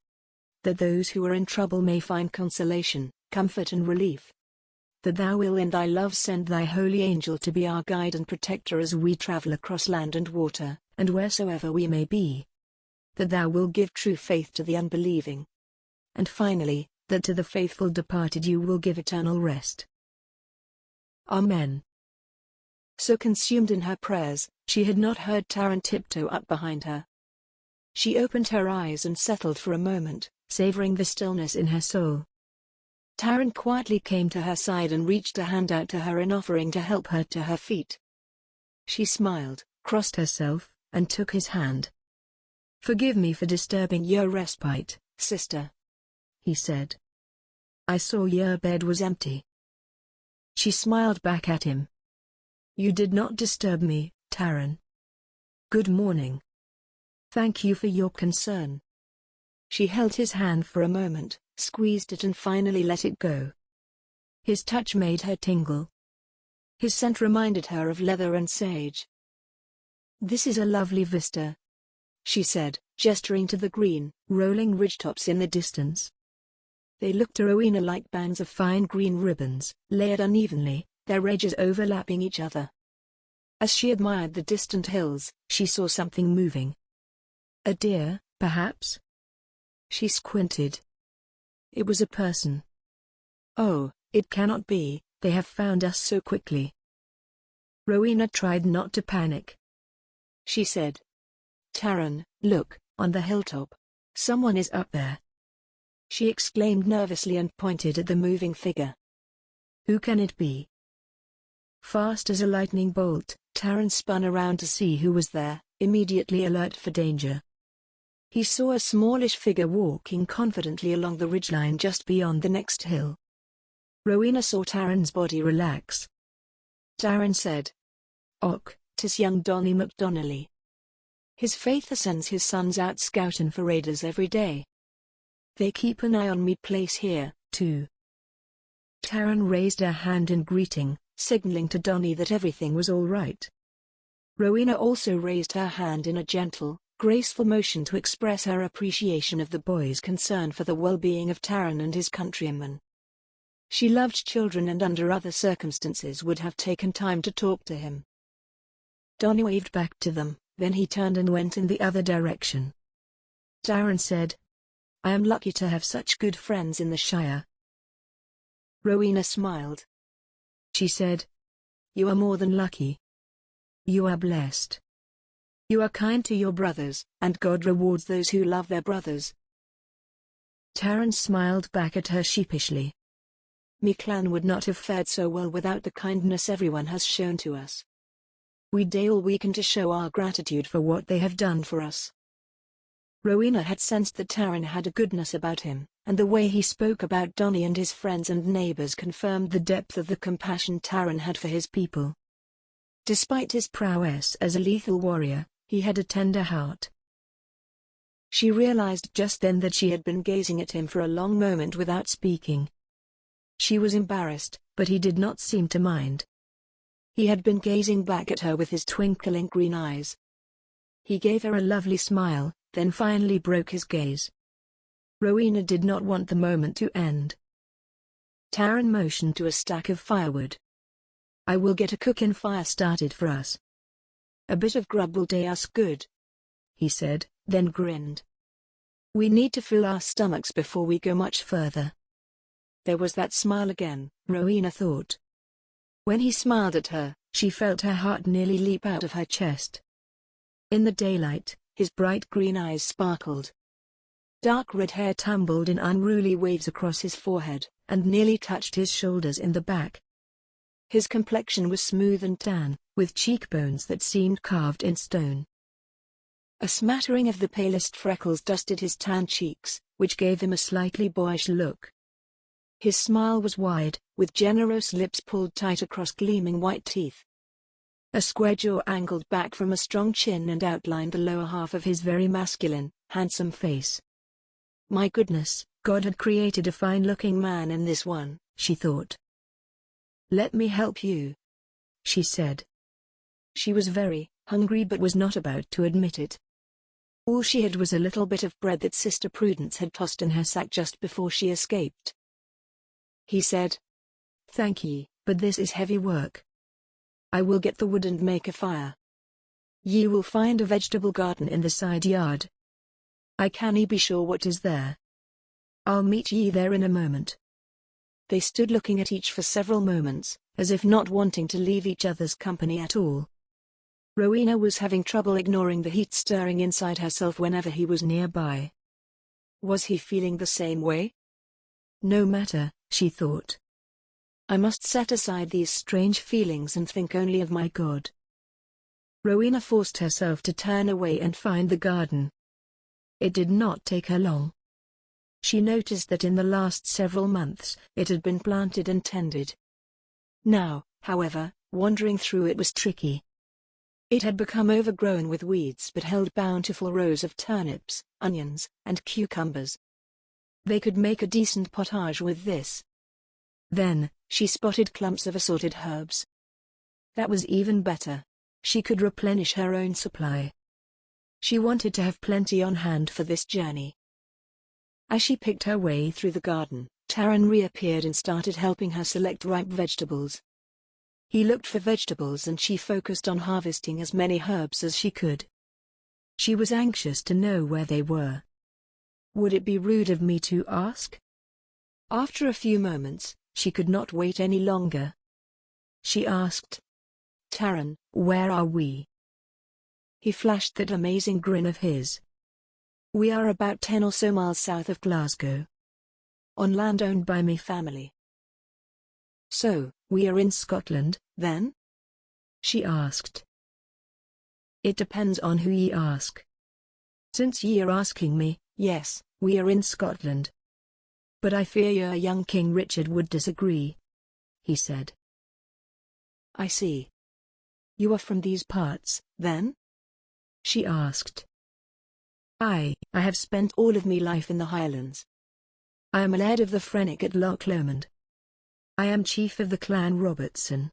that those who are in trouble may find consolation, comfort and relief, that thou will in thy love send thy holy angel to be our guide and protector as we travel across land and water, and wheresoever we may be, that thou will give true faith to the unbelieving, and finally, that to the faithful departed you will give eternal rest. Amen." So consumed in her prayers, she had not heard Taran tiptoe up behind her. She opened her eyes and settled for a moment, savoring the stillness in her soul. Taran quietly came to her side and reached a hand out to her in offering to help her to her feet. She smiled, crossed herself, and took his hand. "Forgive me for disturbing your respite, sister," he said. "I saw your bed was empty." She smiled back at him. "You did not disturb me, Taran. Good morning. Thank you for your concern." She held his hand for a moment, squeezed it and finally let it go. His touch made her tingle. His scent reminded her of leather and sage. "This is a lovely vista," she said, gesturing to the green, rolling ridgetops in the distance. They looked to Rowena like bands of fine green ribbons, layered unevenly, their edges overlapping each other. As she admired the distant hills, she saw something moving. A deer, perhaps? She squinted. It was a person. "Oh, it cannot be, they have found us so quickly." Rowena tried not to panic. She said, "Taran, look, on the hilltop. Someone is up there." She exclaimed nervously and pointed at the moving figure. "Who can it be?" Fast as a lightning bolt, Taran spun around to see who was there, immediately alert for danger. He saw a smallish figure walking confidently along the ridgeline just beyond the next hill. Rowena saw Taran's body relax. Taran said, "Och, 'tis young Donny McDonnelly. His faith sends his sons out scouting for raiders every day. They keep an eye on me place here, too." Taran raised her hand in greeting, signaling to Donny that everything was all right. Rowena also raised her hand in a gentle, graceful motion to express her appreciation of the boy's concern for the well-being of Taran and his countrymen. She loved children and under other circumstances would have taken time to talk to him. Donny waved back to them, then he turned and went in the other direction. Taran said, "I am lucky to have such good friends in the Shire." Rowena smiled. She said, "You are more than lucky. You are blessed. You are kind to your brothers, and God rewards those who love their brothers." Taran smiled back at her sheepishly. "Me clan would not have fared so well without the kindness everyone has shown to us. We do all we can to show our gratitude for what they have done for us." Rowena had sensed that Taran had a goodness about him, and the way he spoke about Donny and his friends and neighbors confirmed the depth of the compassion Taran had for his people. Despite his prowess as a lethal warrior, he had a tender heart. She realized just then that she had been gazing at him for a long moment without speaking. She was embarrassed, but he did not seem to mind. He had been gazing back at her with his twinkling green eyes. He gave her a lovely smile, then finally broke his gaze. Rowena did not want the moment to end. Taran motioned to a stack of firewood. "I will get a cooking fire started for us. A bit of grub will do us good," he said, then grinned. "We need to fill our stomachs before we go much further." There was that smile again, Rowena thought. When he smiled at her, she felt her heart nearly leap out of her chest. In the daylight, his bright green eyes sparkled. Dark red hair tumbled in unruly waves across his forehead, and nearly touched his shoulders in the back. His complexion was smooth and tan, with cheekbones that seemed carved in stone. A smattering of the palest freckles dusted his tan cheeks, which gave him a slightly boyish look. His smile was wide, with generous lips pulled tight across gleaming white teeth. A square jaw angled back from a strong chin and outlined the lower half of his very masculine, handsome face. My goodness, God had created a fine-looking man in this one, she thought. "Let me help you," she said. She was very hungry but was not about to admit it. All she had was a little bit of bread that Sister Prudence had tossed in her sack just before she escaped. He said, "Thank ye, but this is heavy work. I will get the wood and make a fire. Ye will find a vegetable garden in the side yard. I cannae be sure what is there. I'll meet ye there in a moment." They stood looking at each for several moments, as if not wanting to leave each other's company at all. Rowena was having trouble ignoring the heat stirring inside herself whenever he was nearby. Was he feeling the same way? No matter, she thought. I must set aside these strange feelings and think only of my God. Rowena forced herself to turn away and find the garden. It did not take her long. She noticed that in the last several months, it had been planted and tended. Now, however, wandering through it was tricky. It had become overgrown with weeds but held bountiful rows of turnips, onions, and cucumbers. They could make a decent pottage with this. Then, she spotted clumps of assorted herbs. That was even better. She could replenish her own supply. She wanted to have plenty on hand for this journey. As she picked her way through the garden, Taran reappeared and started helping her select ripe vegetables. He looked for vegetables and she focused on harvesting as many herbs as she could. She was anxious to know where they were. Would it be rude of me to ask? After a few moments, she could not wait any longer. She asked, "Taran, where are we?" He flashed that amazing grin of his. "We are about 10 or so miles south of Glasgow. On land owned by me family." "So, we are in Scotland, then?" she asked. "It depends on who ye ask. Since ye are asking me, yes, we are in Scotland. But I fear your young King Richard would disagree, he said. I see. You are from these parts, then? She asked. I have spent all of me life in the Highlands. I am a Laird of the Frenich at Loch Lomond. I am chief of the clan Robertson.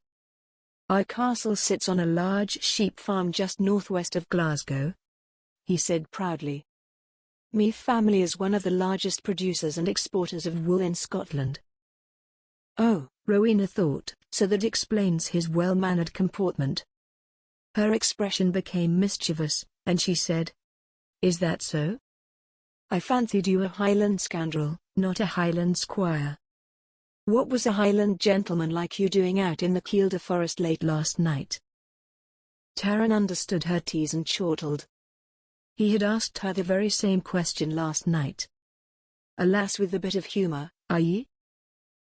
Our castle sits on a large sheep farm just northwest of Glasgow, he said proudly. Me family is one of the largest producers and exporters of wool in Scotland. Oh, Rowena thought, so that explains his well-mannered comportment. Her expression became mischievous, and she said, Is that so? I fancied you a Highland scoundrel, not a Highland squire. What was a Highland gentleman like you doing out in the Kielder forest late last night? Taran understood her tease and chortled. He had asked her the very same question last night. Alas, with a bit of humour, are ye?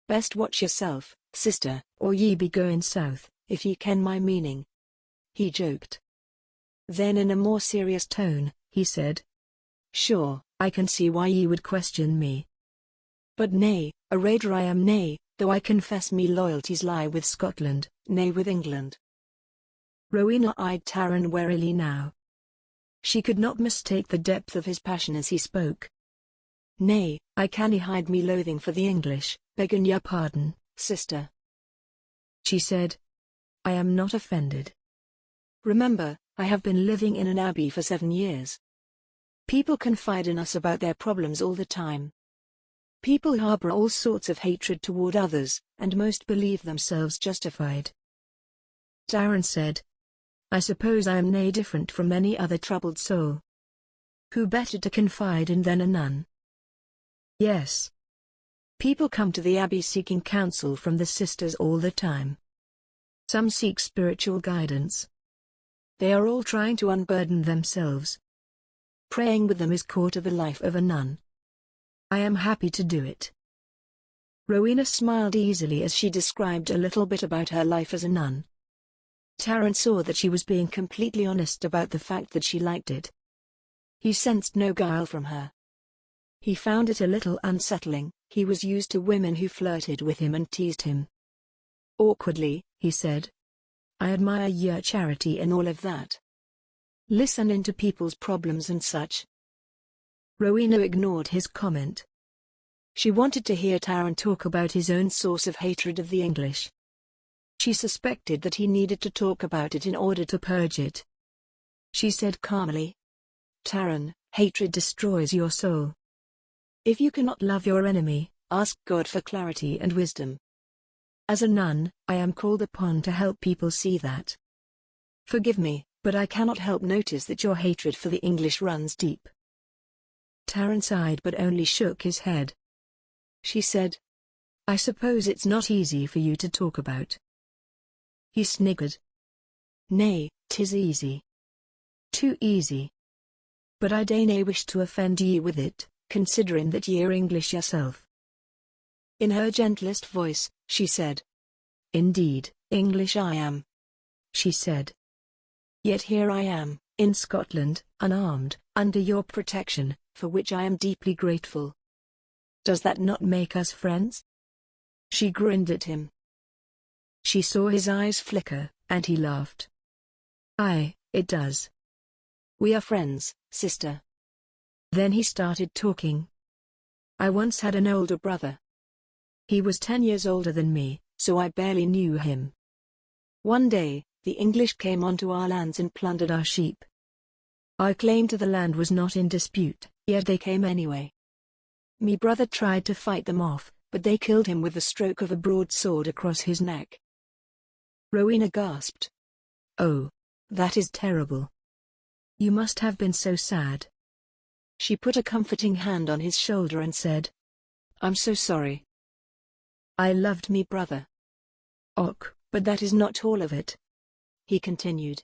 Best watch yourself, sister, or ye be going south, if ye ken my meaning. He joked. Then in a more serious tone, he said, Sure, I can see why ye would question me. But nay, a raider I am nay, though I confess me loyalties lie with Scotland, nay with England. Rowena eyed Taran warily now. She could not mistake the depth of his passion as he spoke. Nay, I cannae hide me loathing for the English, begging your pardon, sister. She said. I am not offended. Remember, I have been living in an abbey for 7 years. People confide in us about their problems all the time. People harbor all sorts of hatred toward others, and most believe themselves justified. Taran said. I suppose I am nay different from any other troubled soul. Who better to confide in than a nun? Yes. People come to the abbey seeking counsel from the sisters all the time. Some seek spiritual guidance. They are all trying to unburden themselves. Praying with them is core to the life of a nun. I am happy to do it. Rowena smiled easily as she described a little bit about her life as a nun. Taran saw that she was being completely honest about the fact that she liked it. He sensed no guile from her. He found it a little unsettling. He was used to women who flirted with him and teased him. Awkwardly, he said, I admire your charity and all of that. Listening to people's problems and such. Rowena ignored his comment. She wanted to hear Taran talk about his own source of hatred of the English. She suspected that he needed to talk about it in order to purge it. She said calmly, Taran, hatred destroys your soul. If you cannot love your enemy, ask God for clarity and wisdom. As a nun, I am called upon to help people see that. Forgive me, but I cannot help notice that your hatred for the English runs deep. Taran sighed but only shook his head. She said, I suppose it's not easy for you to talk about. He sniggered. Nay, 'tis easy. Too easy. But I dae wish to offend ye with it, considering that ye are English yourself. In her gentlest voice, she said. Indeed, English I am. She said. Yet here I am, in Scotland, unarmed, under your protection, for which I am deeply grateful. Does that not make us friends? She grinned at him. She saw his eyes flicker, and he laughed. Aye, it does. We are friends, sister. Then he started talking. I once had an older brother. He was 10 years older than me, so I barely knew him. One day, the English came onto our lands and plundered our sheep. Our claim to the land was not in dispute, yet they came anyway. Me brother tried to fight them off, but they killed him with the stroke of a broadsword across his neck. Rowena gasped. Oh, that is terrible. You must have been so sad. She put a comforting hand on his shoulder and said, I'm so sorry. I loved me brother. Och, but that is not all of it. He continued.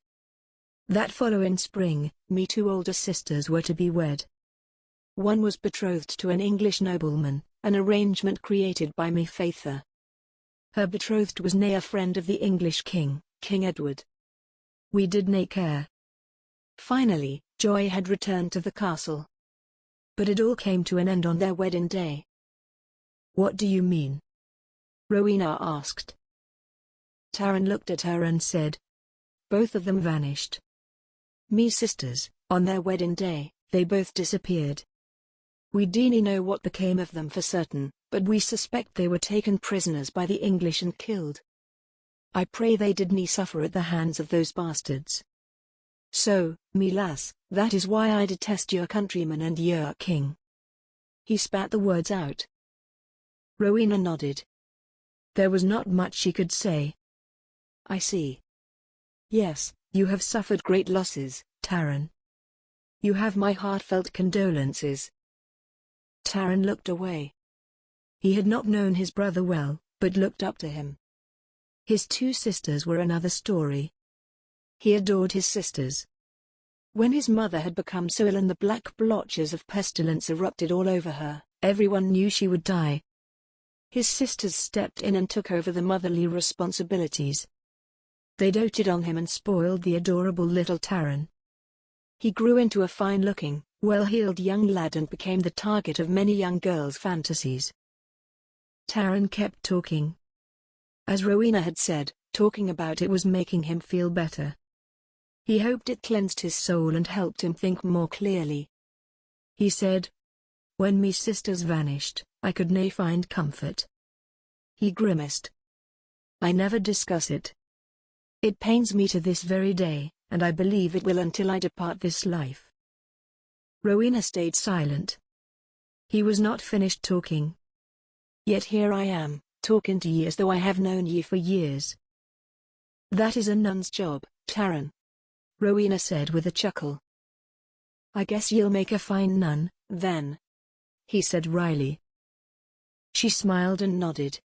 That following spring, me 2 older sisters were to be wed. One was betrothed to an English nobleman, an arrangement created by me faither. Her betrothed was nae a friend of the English king, King Edward. We did nae care. Finally, Joy had returned to the castle. But it all came to an end on their wedding day. What do you mean? Rowena asked. Taran looked at her and said, Both of them vanished. Me sisters, on their wedding day, they both disappeared. We dinna know what became of them for certain, but we suspect they were taken prisoners by the English and killed. I pray they didn't suffer at the hands of those bastards. So, me lass, that is why I detest your countrymen and your king. He spat the words out. Rowena nodded. There was not much she could say. I see. Yes, you have suffered great losses, Taran. You have my heartfelt condolences. Taran looked away. He had not known his brother well, but looked up to him. His two sisters were another story. He adored his sisters. When his mother had become so ill and the black blotches of pestilence erupted all over her, everyone knew she would die. His sisters stepped in and took over the motherly responsibilities. They doted on him and spoiled the adorable little Taran. He grew into a fine-looking, well-heeled young lad and became the target of many young girls' fantasies. Taran kept talking. As Rowena had said, talking about it was making him feel better. He hoped it cleansed his soul and helped him think more clearly. He said, When me sisters vanished, I could nae find comfort. He grimaced. I never discuss it. It pains me to this very day, and I believe it will until I depart this life. Rowena stayed silent. He was not finished talking. Yet here I am, talking to ye as though I have known ye for years. That is a nun's job, Taran. Rowena said with a chuckle. I guess you'll make a fine nun, then. He said wryly. She smiled and nodded.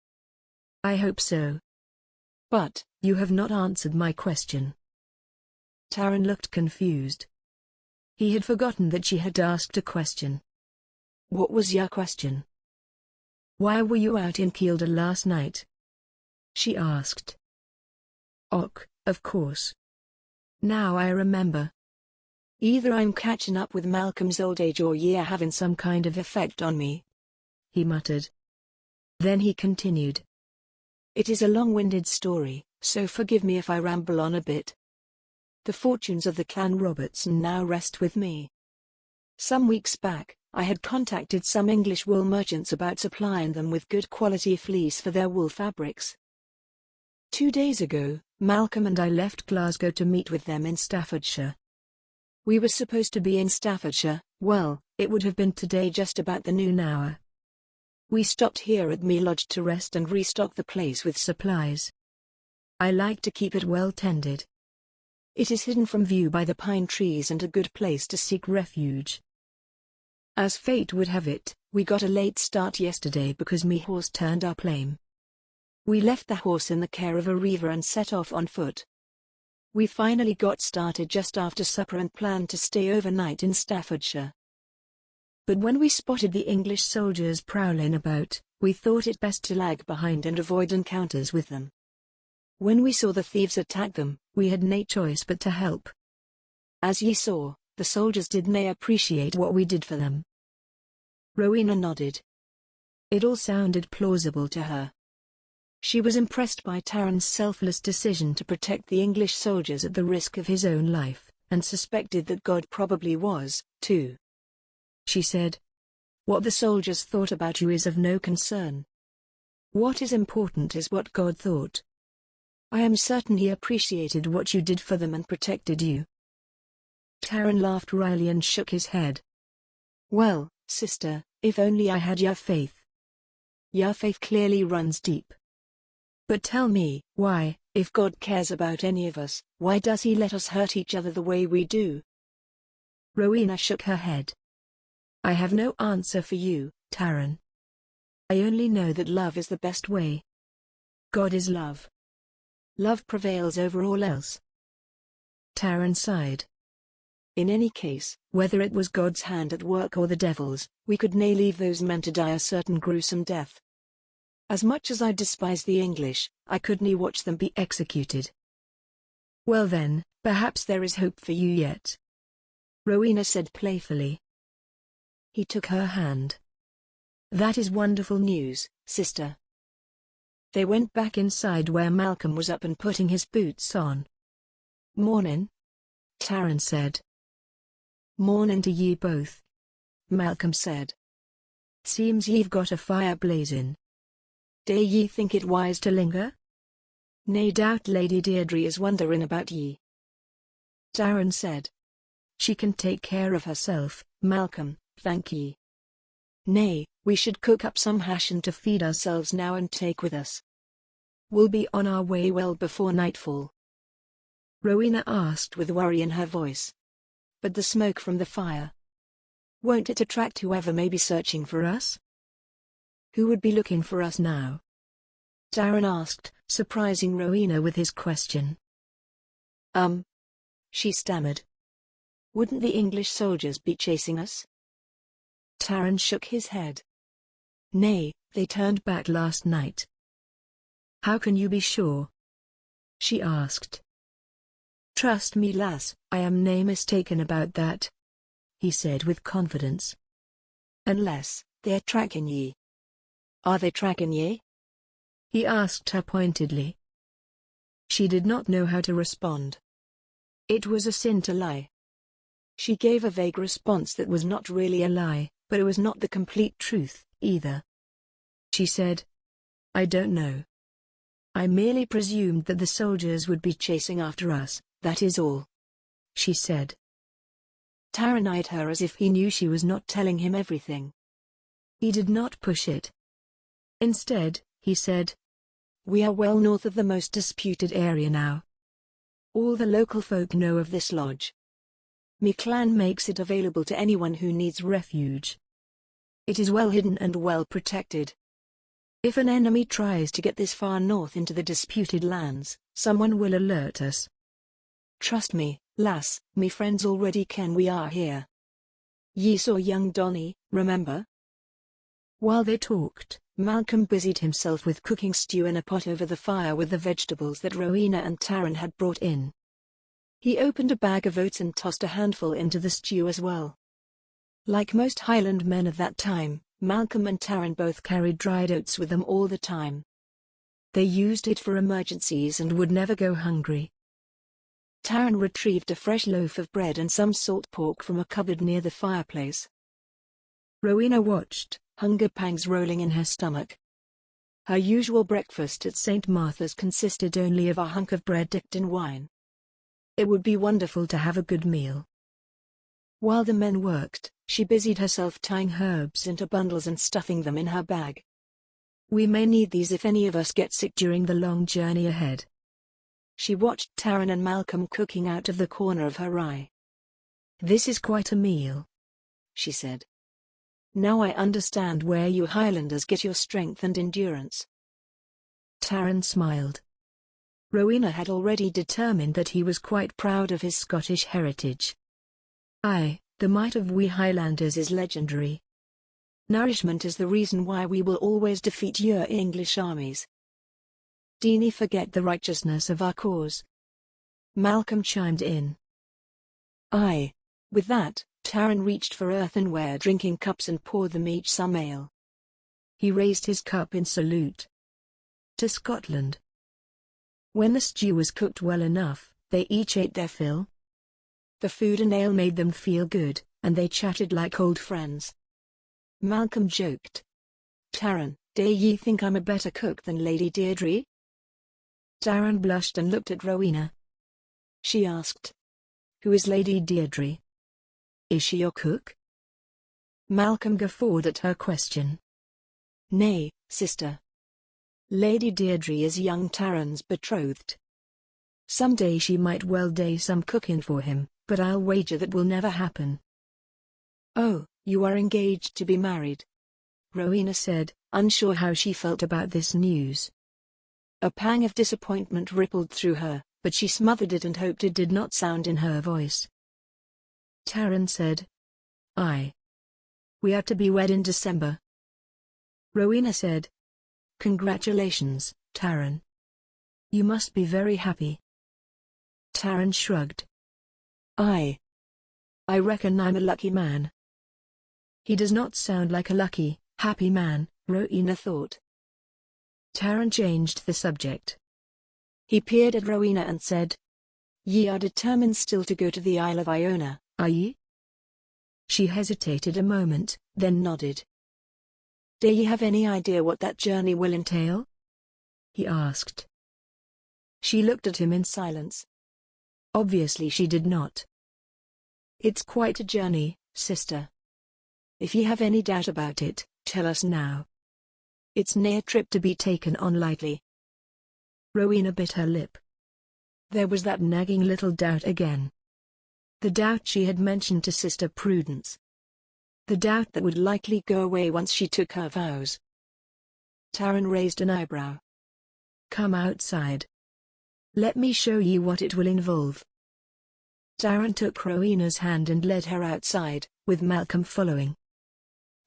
I hope so. But, you have not answered my question. Taran looked confused. He had forgotten that she had asked a question. What was your question? Why were you out in Kielder last night? She asked. Och, of course. Now I remember. Either I'm catching up with Malcolm's old age or ye are having some kind of effect on me. He muttered. Then he continued. It is a long-winded story, so forgive me if I ramble on a bit. The fortunes of the clan Robertson now rest with me. Some weeks back, I had contacted some English wool merchants about supplying them with good quality fleece for their wool fabrics. 2 days ago, Malcolm and I left Glasgow to meet with them in Staffordshire. We were supposed to be in Staffordshire, well, it would have been today just about the noon hour. We stopped here at me lodge to rest and restock the place with supplies. I like to keep it well tended. It is hidden from view by the pine trees and a good place to seek refuge. As fate would have it, we got a late start yesterday because me horse turned up lame. We left the horse in the care of a reaver and set off on foot. We finally got started just after supper and planned to stay overnight in Staffordshire. But when we spotted the English soldiers prowling about, we thought it best to lag behind and avoid encounters with them. When we saw the thieves attack them, we had nae choice but to help. As ye saw, the soldiers did nae appreciate what we did for them. Rowena nodded. It all sounded plausible to her. She was impressed by Taran's selfless decision to protect the English soldiers at the risk of his own life, and suspected that God probably was, too. She said, What the soldiers thought about you is of no concern. What is important is what God thought. I am certain he appreciated what you did for them and protected you. Taran laughed wryly and shook his head. Well, sister, if only I had your faith. Your faith clearly runs deep. But tell me, why, if God cares about any of us, why does he let us hurt each other the way we do? Rowena shook her head. I have no answer for you, Taran. I only know that love is the best way. God is love. Love prevails over all else. Taran sighed. In any case, whether it was God's hand at work or the devil's, we could nae leave those men to die a certain gruesome death. As much as I despise the English, I could nae watch them be executed. Well then, perhaps there is hope for you yet. Rowena said playfully. He took her hand. That is wonderful news, sister. They went back inside where Malcolm was up and putting his boots on. Mornin', Taran said. Mornin' to ye both, Malcolm said. Seems ye've got a fire blazing. Do ye think it wise to linger? Nae doubt Lady Deirdre is wondering about ye, Taran said. She can take care of herself, Malcolm, thank ye. Nay, we should cook up some hashin to feed ourselves now and take with us. We'll be on our way well before nightfall, Rowena asked with worry in her voice. But the smoke from the fire, won't it attract whoever may be searching for us? Who would be looking for us now? Taran asked, surprising Rowena with his question. She stammered. Wouldn't the English soldiers be chasing us? Taran shook his head. Nay, they turned back last night. How can you be sure? She asked. Trust me, lass, I am nae mistaken about that, he said with confidence. Unless they're tracking ye. Are they tracking ye? He asked her pointedly. She did not know how to respond. It was a sin to lie. She gave a vague response that was not really a lie, but it was not the complete truth, either. She said, I don't know. I merely presumed that the soldiers would be chasing after us, that is all, she said. Taran eyed her as if he knew she was not telling him everything. He did not push it. Instead, he said, we are well north of the most disputed area now. All the local folk know of this lodge. Me clan makes it available to anyone who needs refuge. It is well hidden and well protected. If an enemy tries to get this far north into the disputed lands, someone will alert us. Trust me, lass, me friends already ken we are here. Ye saw young Donny, remember? While they talked, Malcolm busied himself with cooking stew in a pot over the fire with the vegetables that Rowena and Taran had brought in. He opened a bag of oats and tossed a handful into the stew as well. Like most Highland men of that time, Malcolm and Taran both carried dried oats with them all the time. They used it for emergencies and would never go hungry. Taran retrieved a fresh loaf of bread and some salt pork from a cupboard near the fireplace. Rowena watched, hunger pangs rolling in her stomach. Her usual breakfast at St. Martha's consisted only of a hunk of bread dipped in wine. It would be wonderful to have a good meal. While the men worked, she busied herself tying herbs into bundles and stuffing them in her bag. We may need these if any of us get sick during the long journey ahead. She watched Taran and Malcolm cooking out of the corner of her eye. This is quite a meal, she said. Now I understand where you Highlanders get your strength and endurance. Taran smiled. Rowena had already determined that he was quite proud of his Scottish heritage. Aye, the might of we Highlanders is legendary. Nourishment is the reason why we will always defeat your English armies. Deenie forget the righteousness of our cause. Malcolm chimed in. Aye. With that, Taran reached for earthenware drinking cups and poured them each some ale. He raised his cup in salute. To Scotland. When the stew was cooked well enough, they each ate their fill. The food and ale made them feel good, and they chatted like old friends. Malcolm joked. Taran, do ye think I'm a better cook than Lady Deirdre? Taran blushed and looked at Rowena. She asked. Who is Lady Deirdre? Is she your cook? Malcolm guffawed at her question. Nay, sister. Lady Deirdre is young Taran's betrothed. Someday she might well do some cooking for him, but I'll wager that will never happen. Oh, you are engaged to be married? Rowena said, unsure how she felt about this news. A pang of disappointment rippled through her, but she smothered it and hoped it did not sound in her voice. Taran said. Aye. We are to be wed in December. Rowena said. Congratulations, Taran. You must be very happy. Taran shrugged. Aye. I reckon I'm a lucky man. He does not sound like a lucky, happy man, Rowena thought. Taran changed the subject. He peered at Rowena and said, "Ye are determined still to go to the Isle of Iona, Are ye?" She hesitated a moment, then nodded. "Do ye have any idea what that journey will entail?" he asked. She looked at him in silence. Obviously she did not. "It's quite a journey, sister. If ye have any doubt about it, tell us now. It's nae trip to be taken on lightly." Rowena bit her lip. There was that nagging little doubt again. The doubt she had mentioned to Sister Prudence. The doubt that would likely go away once she took her vows. Taran raised an eyebrow. "Come outside. Let me show ye what it will involve." Taran took Rowena's hand and led her outside, with Malcolm following.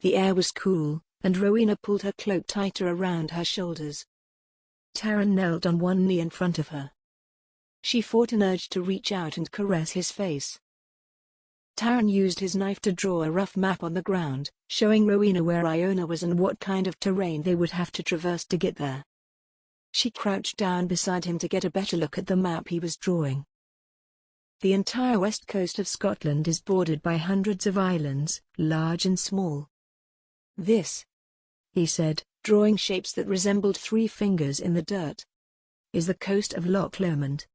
The air was cool, and Rowena pulled her cloak tighter around her shoulders. Taran knelt on one knee in front of her. She fought an urge to reach out and caress his face. Taran used his knife to draw a rough map on the ground, showing Rowena where Iona was and what kind of terrain they would have to traverse to get there. She crouched down beside him to get a better look at the map he was drawing. The entire west coast of Scotland is bordered by hundreds of islands, large and small. "This," he said, drawing shapes that resembled 3 fingers in the dirt, "is the coast of Loch Lomond.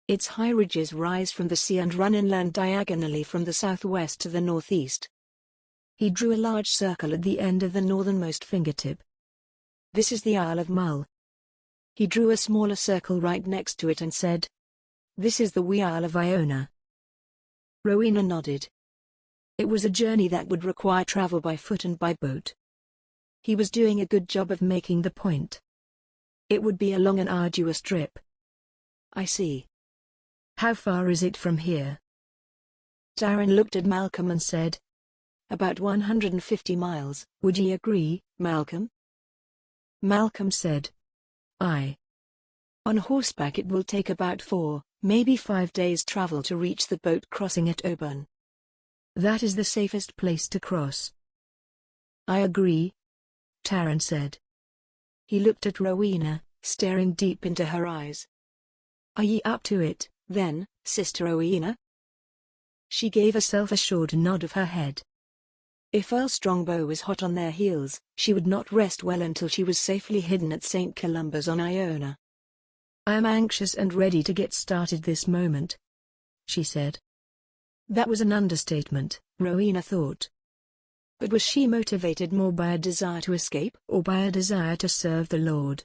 Its high ridges rise from the sea and run inland diagonally from the southwest to the northeast." He drew a large circle at the end of the northernmost fingertip. "This is the Isle of Mull." He drew a smaller circle right next to it and said, "This is the wee Isle of Iona." Rowena nodded. It was a journey that would require travel by foot and by boat. He was doing a good job of making the point. It would be a long and arduous trip. "I see. How far is it from here?" Taran looked at Malcolm and said, "About 150 miles. Would ye agree, Malcolm?" Malcolm said, "Aye. On horseback it will take about 4, maybe 5 days' travel to reach the boat crossing at Oban. That is the safest place to cross." "I agree," Taran said. He looked at Rowena, staring deep into her eyes. "Are ye up to it, then, Sister Rowena?" She gave a self-assured nod of her head. If Earl Strongbow was hot on their heels, she would not rest well until she was safely hidden at St. Columba's on Iona. "I am anxious and ready to get started this moment," she said. That was an understatement, Rowena thought. But was she motivated more by a desire to escape or by a desire to serve the Lord?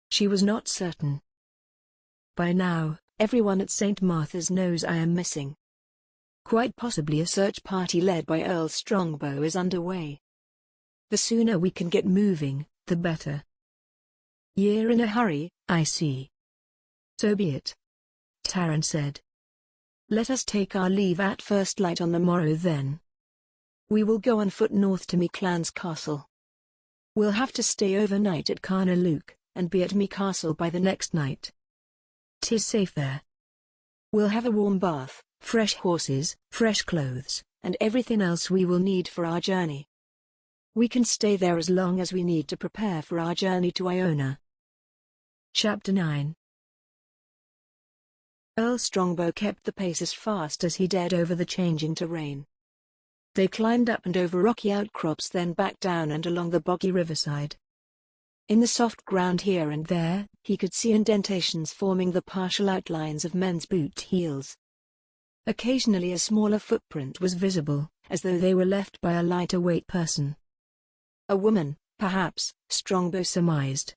She was not certain. "By now, everyone at St. Martha's knows I am missing. Quite possibly a search party led by Earl Strongbow is underway. The sooner we can get moving, the better." "You're in a hurry, I see." "So be it," Taran said. "Let us take our leave at first light on the morrow then. We will go on foot north to me clan's castle. We'll have to stay overnight at Carnaluke, and be at me castle by the next night. 'Tis safe there. We'll have a warm bath, fresh horses, fresh clothes, and everything else we will need for our journey. We can stay there as long as we need to prepare for our journey to Iona." Chapter 9. Earl Strongbow kept the pace as fast as he dared over the changing terrain. They climbed up and over rocky outcrops, then back down and along the boggy riverside. In the soft ground here and there, he could see indentations forming the partial outlines of men's boot heels. Occasionally a smaller footprint was visible, as though they were left by a lighter weight person. A woman, perhaps, Strongbow surmised.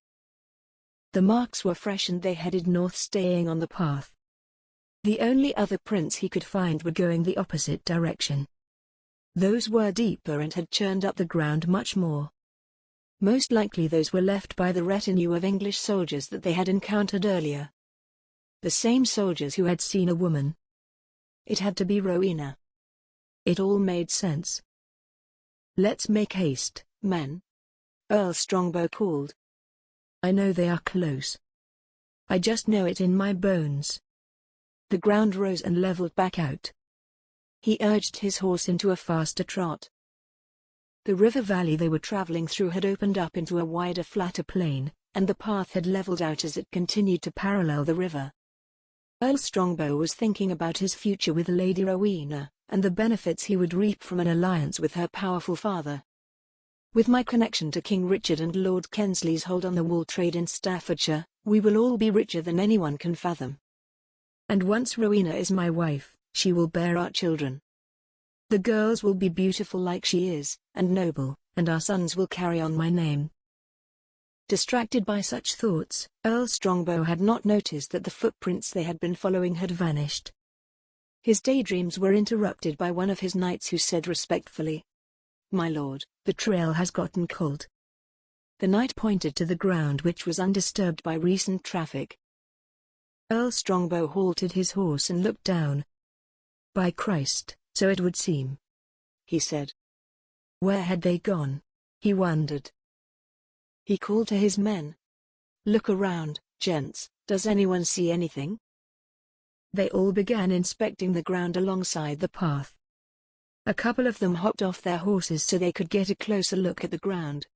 The marks were fresh and they headed north, staying on the path. The only other prints he could find were going the opposite direction. Those were deeper and had churned up the ground much more. Most likely those were left by the retinue of English soldiers that they had encountered earlier. The same soldiers who had seen a woman. It had to be Rowena. It all made sense. "Let's make haste, men," Earl Strongbow called. "I know they are close. I just know it in my bones." The ground rose and leveled back out. He urged his horse into a faster trot. The river valley they were traveling through had opened up into a wider, flatter plain, and the path had leveled out as it continued to parallel the river. Earl Strongbow was thinking about his future with Lady Rowena, and the benefits he would reap from an alliance with her powerful father. With my connection to King Richard and Lord Kensley's hold on the wool trade in Staffordshire, we will all be richer than anyone can fathom. And once Rowena is my wife, she will bear our children. The girls will be beautiful like she is, and noble, and our sons will carry on my name. Distracted by such thoughts, Earl Strongbow had not noticed that the footprints they had been following had vanished. His daydreams were interrupted by one of his knights who said respectfully, "My lord, the trail has gotten cold." The knight pointed to the ground which was undisturbed by recent traffic. Earl Strongbow halted his horse and looked down. "By Christ, so it would seem," he said. Where had they gone? He wondered. He called to his men. "Look around, gents, does anyone see anything?" They all began inspecting the ground alongside the path. A couple of them hopped off their horses so they could get a closer look at the ground.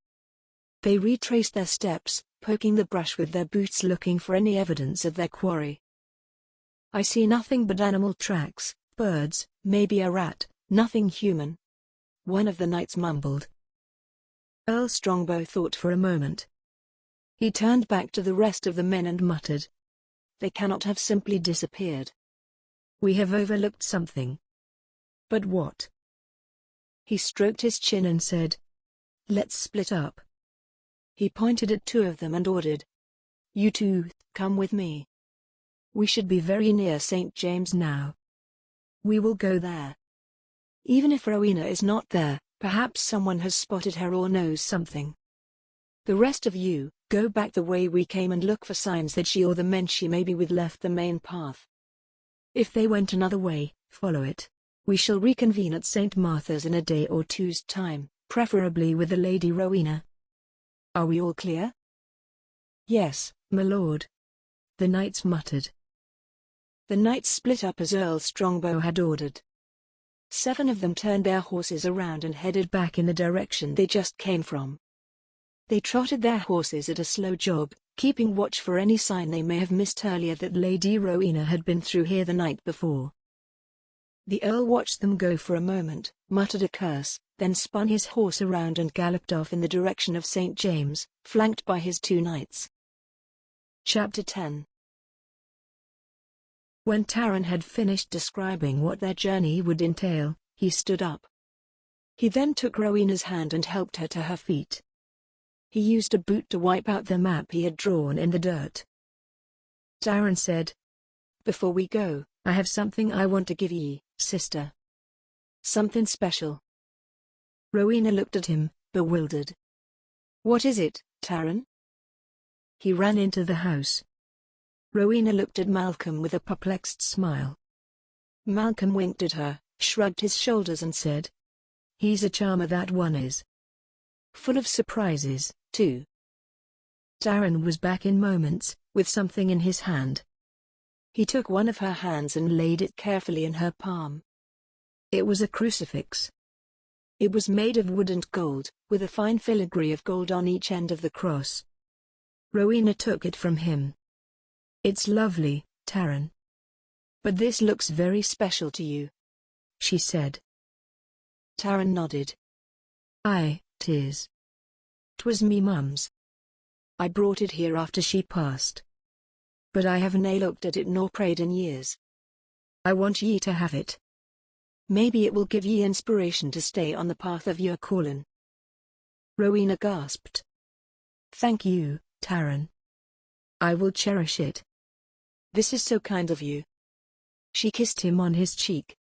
They retraced their steps, poking the brush with their boots looking for any evidence of their quarry. "I see nothing but animal tracks, birds, maybe a rat, nothing human," one of the knights mumbled. Earl Strongbow thought for a moment. He turned back to the rest of the men and muttered, "They cannot have simply disappeared. We have overlooked something." "But what?" He stroked his chin and said, "Let's split up." He pointed at two of them and ordered, "You two, come with me. We should be very near St. James now. We will go there. Even if Rowena is not there, perhaps someone has spotted her or knows something. The rest of you, go back the way we came and look for signs that she or the men she may be with left the main path. If they went another way, follow it. We shall reconvene at St. Martha's in a day or two's time, preferably with the Lady Rowena. Are we all clear?" "Yes, my lord," the knights muttered. The knights split up as Earl Strongbow had ordered. 7 of them turned their horses around and headed back in the direction they just came from. They trotted their horses at a slow jog, keeping watch for any sign they may have missed earlier that Lady Rowena had been through here the night before. The Earl watched them go for a moment, muttered a curse, then spun his horse around and galloped off in the direction of St. James, flanked by his 2 knights. Chapter 10. When Taran had finished describing what their journey would entail, he stood up. He then took Rowena's hand and helped her to her feet. He used a boot to wipe out the map he had drawn in the dirt. Taran said, "Before we go, I have something I want to give ye, sister. Something special." Rowena looked at him, bewildered. "What is it, Taran?" He ran into the house. Rowena looked at Malcolm with a perplexed smile. Malcolm winked at her, shrugged his shoulders and said, "He's a charmer, that one is. Full of surprises, too." Taran was back in moments, with something in his hand. He took one of her hands and laid it carefully in her palm. It was a crucifix. It was made of wood and gold, with a fine filigree of gold on each end of the cross. Rowena took it from him. "It's lovely, Taran. But this looks very special to you," she said. Taran nodded. "Aye, 'tis. 'Twas me mum's. I brought it here after she passed. But I have nae looked at it nor prayed in years. I want ye to have it. Maybe it will give ye inspiration to stay on the path of your callin'." Rowena gasped. "Thank you, Taran. I will cherish it. This is so kind of you." She kissed him on his cheek.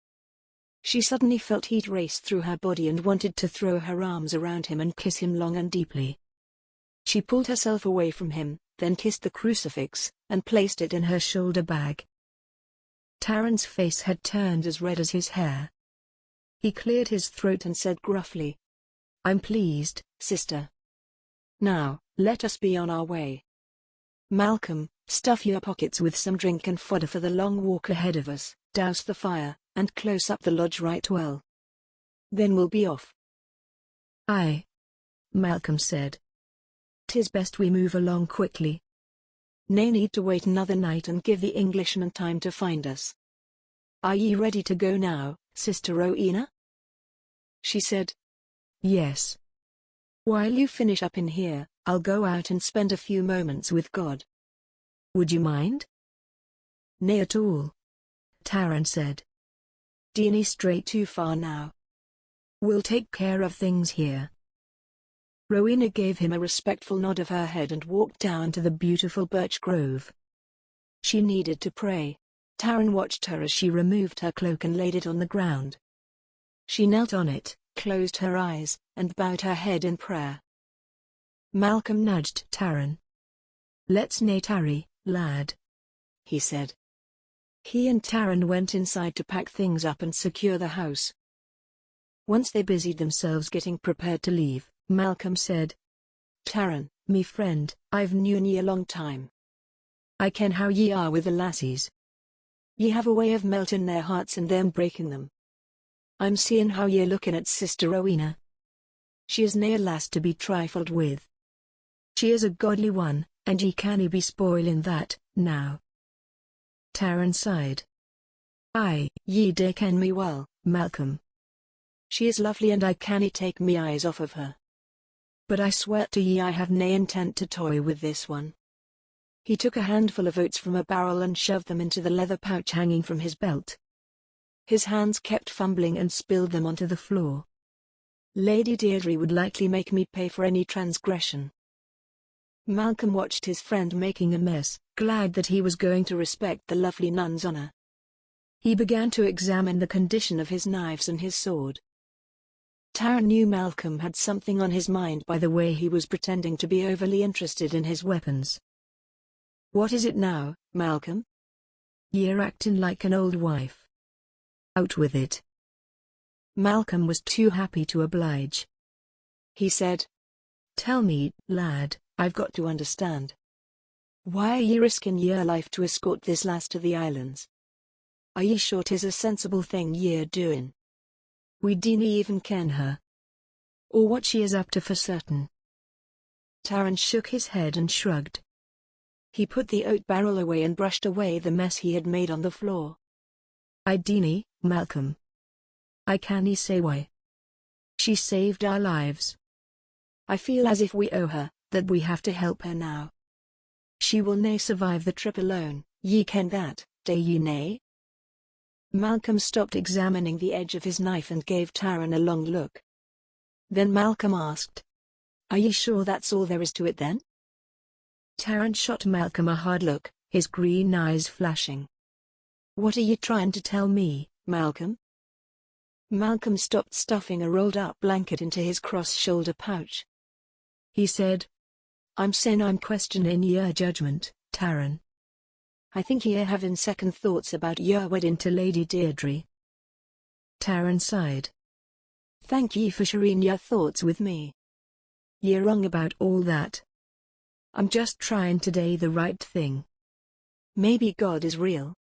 She suddenly felt heat race through her body and wanted to throw her arms around him and kiss him long and deeply. She pulled herself away from him, then kissed the crucifix, and placed it in her shoulder bag. Taran's face had turned as red as his hair. He cleared his throat and said gruffly, "I'm pleased, sister. Now, let us be on our way. Malcolm, stuff your pockets with some drink and fodder for the long walk ahead of us, douse the fire, and close up the lodge right well. Then we'll be off. Aye, Malcolm said. 'Tis best we move along quickly. Nay need to wait another night and give the Englishmen time to find us. Are ye ready to go now, Sister Rowena? She said. Yes. While you finish up in here, I'll go out and spend a few moments with God. Would you mind? Nay at all, Taran said. Dinny strayed too far now. We'll take care of things here. Rowena gave him a respectful nod of her head and walked down to the beautiful birch grove. She needed to pray. Taran watched her as she removed her cloak and laid it on the ground. She knelt on it, closed her eyes, and bowed her head in prayer. Malcolm nudged Taran. Let's nae tarry, lad, he said. He and Taran went inside to pack things up and secure the house. Once they busied themselves getting prepared to leave, Malcolm said, Taran, me friend, I've known ye a long time. I ken how ye are with the lassies. Ye have a way of melting their hearts and them breaking them. I'm seeing how ye're looking at Sister Rowena. She is nae a lass to be trifled with. She is a godly one, and ye cannae be spoiling that, now. Taran sighed. Aye, ye do ken me well, Malcolm. She is lovely and I cannae take me eyes off of her. But I swear to ye I have nae intent to toy with this one. He took a handful of oats from a barrel and shoved them into the leather pouch hanging from his belt. His hands kept fumbling and spilled them onto the floor. Lady Deirdre would likely make me pay for any transgression. Malcolm watched his friend making a mess, glad that he was going to respect the lovely nun's honor. He began to examine the condition of his knives and his sword. Taran knew Malcolm had something on his mind by the way he was pretending to be overly interested in his weapons. What is it now, Malcolm? Ye're acting like an old wife. Out with it. Malcolm was too happy to oblige. He said, Tell me, lad, I've got to understand. Why are ye risking yer life to escort this lass to the islands? Are ye sure 'tis a sensible thing ye're doing? We dinna even ken her. Or what she is up to for certain. Taran shook his head and shrugged. He put the oat barrel away and brushed away the mess he had made on the floor. I dinna, Malcolm. I cannae say why. She saved our lives. I feel as if we owe her, that we have to help her now. She will nae survive the trip alone, ye ken that, do ye nae? Malcolm stopped examining the edge of his knife and gave Taran a long look. Then Malcolm asked, Are ye sure that's all there is to it then? Taran shot Malcolm a hard look, his green eyes flashing. What are you trying to tell me, Malcolm? Malcolm stopped stuffing a rolled-up blanket into his cross-shoulder pouch. He said, I'm saying I'm questioning your judgment, Taran. I think ye're having second thoughts about your wedding to Lady Deirdre. Taran sighed. Thank ye for sharing your thoughts with me. Ye're wrong about all that. I'm just trying to do the right thing. Maybe God is real.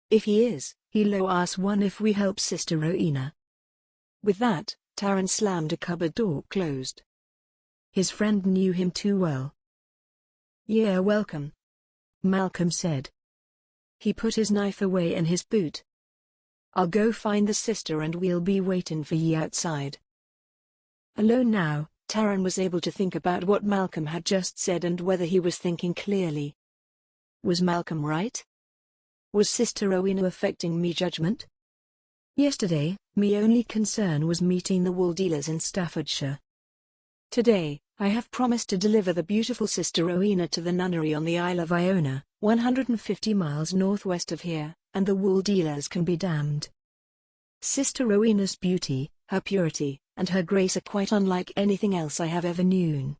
If he is, he'll owe us one if we help Sister Rowena. With that, Taran slammed a cupboard door closed. His friend knew him too well. You're welcome, Malcolm said. He put his knife away in his boot. I'll go find the sister and we'll be waiting for ye outside. Alone now, Taran was able to think about what Malcolm had just said and whether he was thinking clearly. Was Malcolm right? Was Sister Rowena affecting me judgment? Yesterday, me only concern was meeting the wool dealers in Staffordshire. Today, I have promised to deliver the beautiful Sister Rowena to the nunnery on the Isle of Iona, 150 miles northwest of here, and the wool dealers can be damned. Sister Rowena's beauty, her purity, and her grace are quite unlike anything else I have ever known.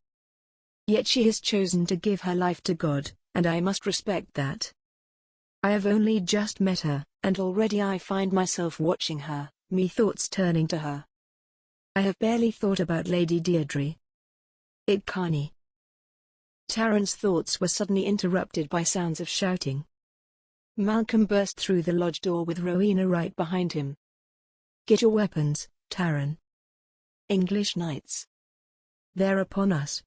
Yet she has chosen to give her life to God, and I must respect that. I have only just met her, and already I find myself watching her, me thoughts turning to her. I have barely thought about Lady Deirdre. It cannae. Taran's thoughts were suddenly interrupted by sounds of shouting. Malcolm burst through the lodge door with Rowena right behind him. "Get your weapons, Taran. English knights. They're upon us."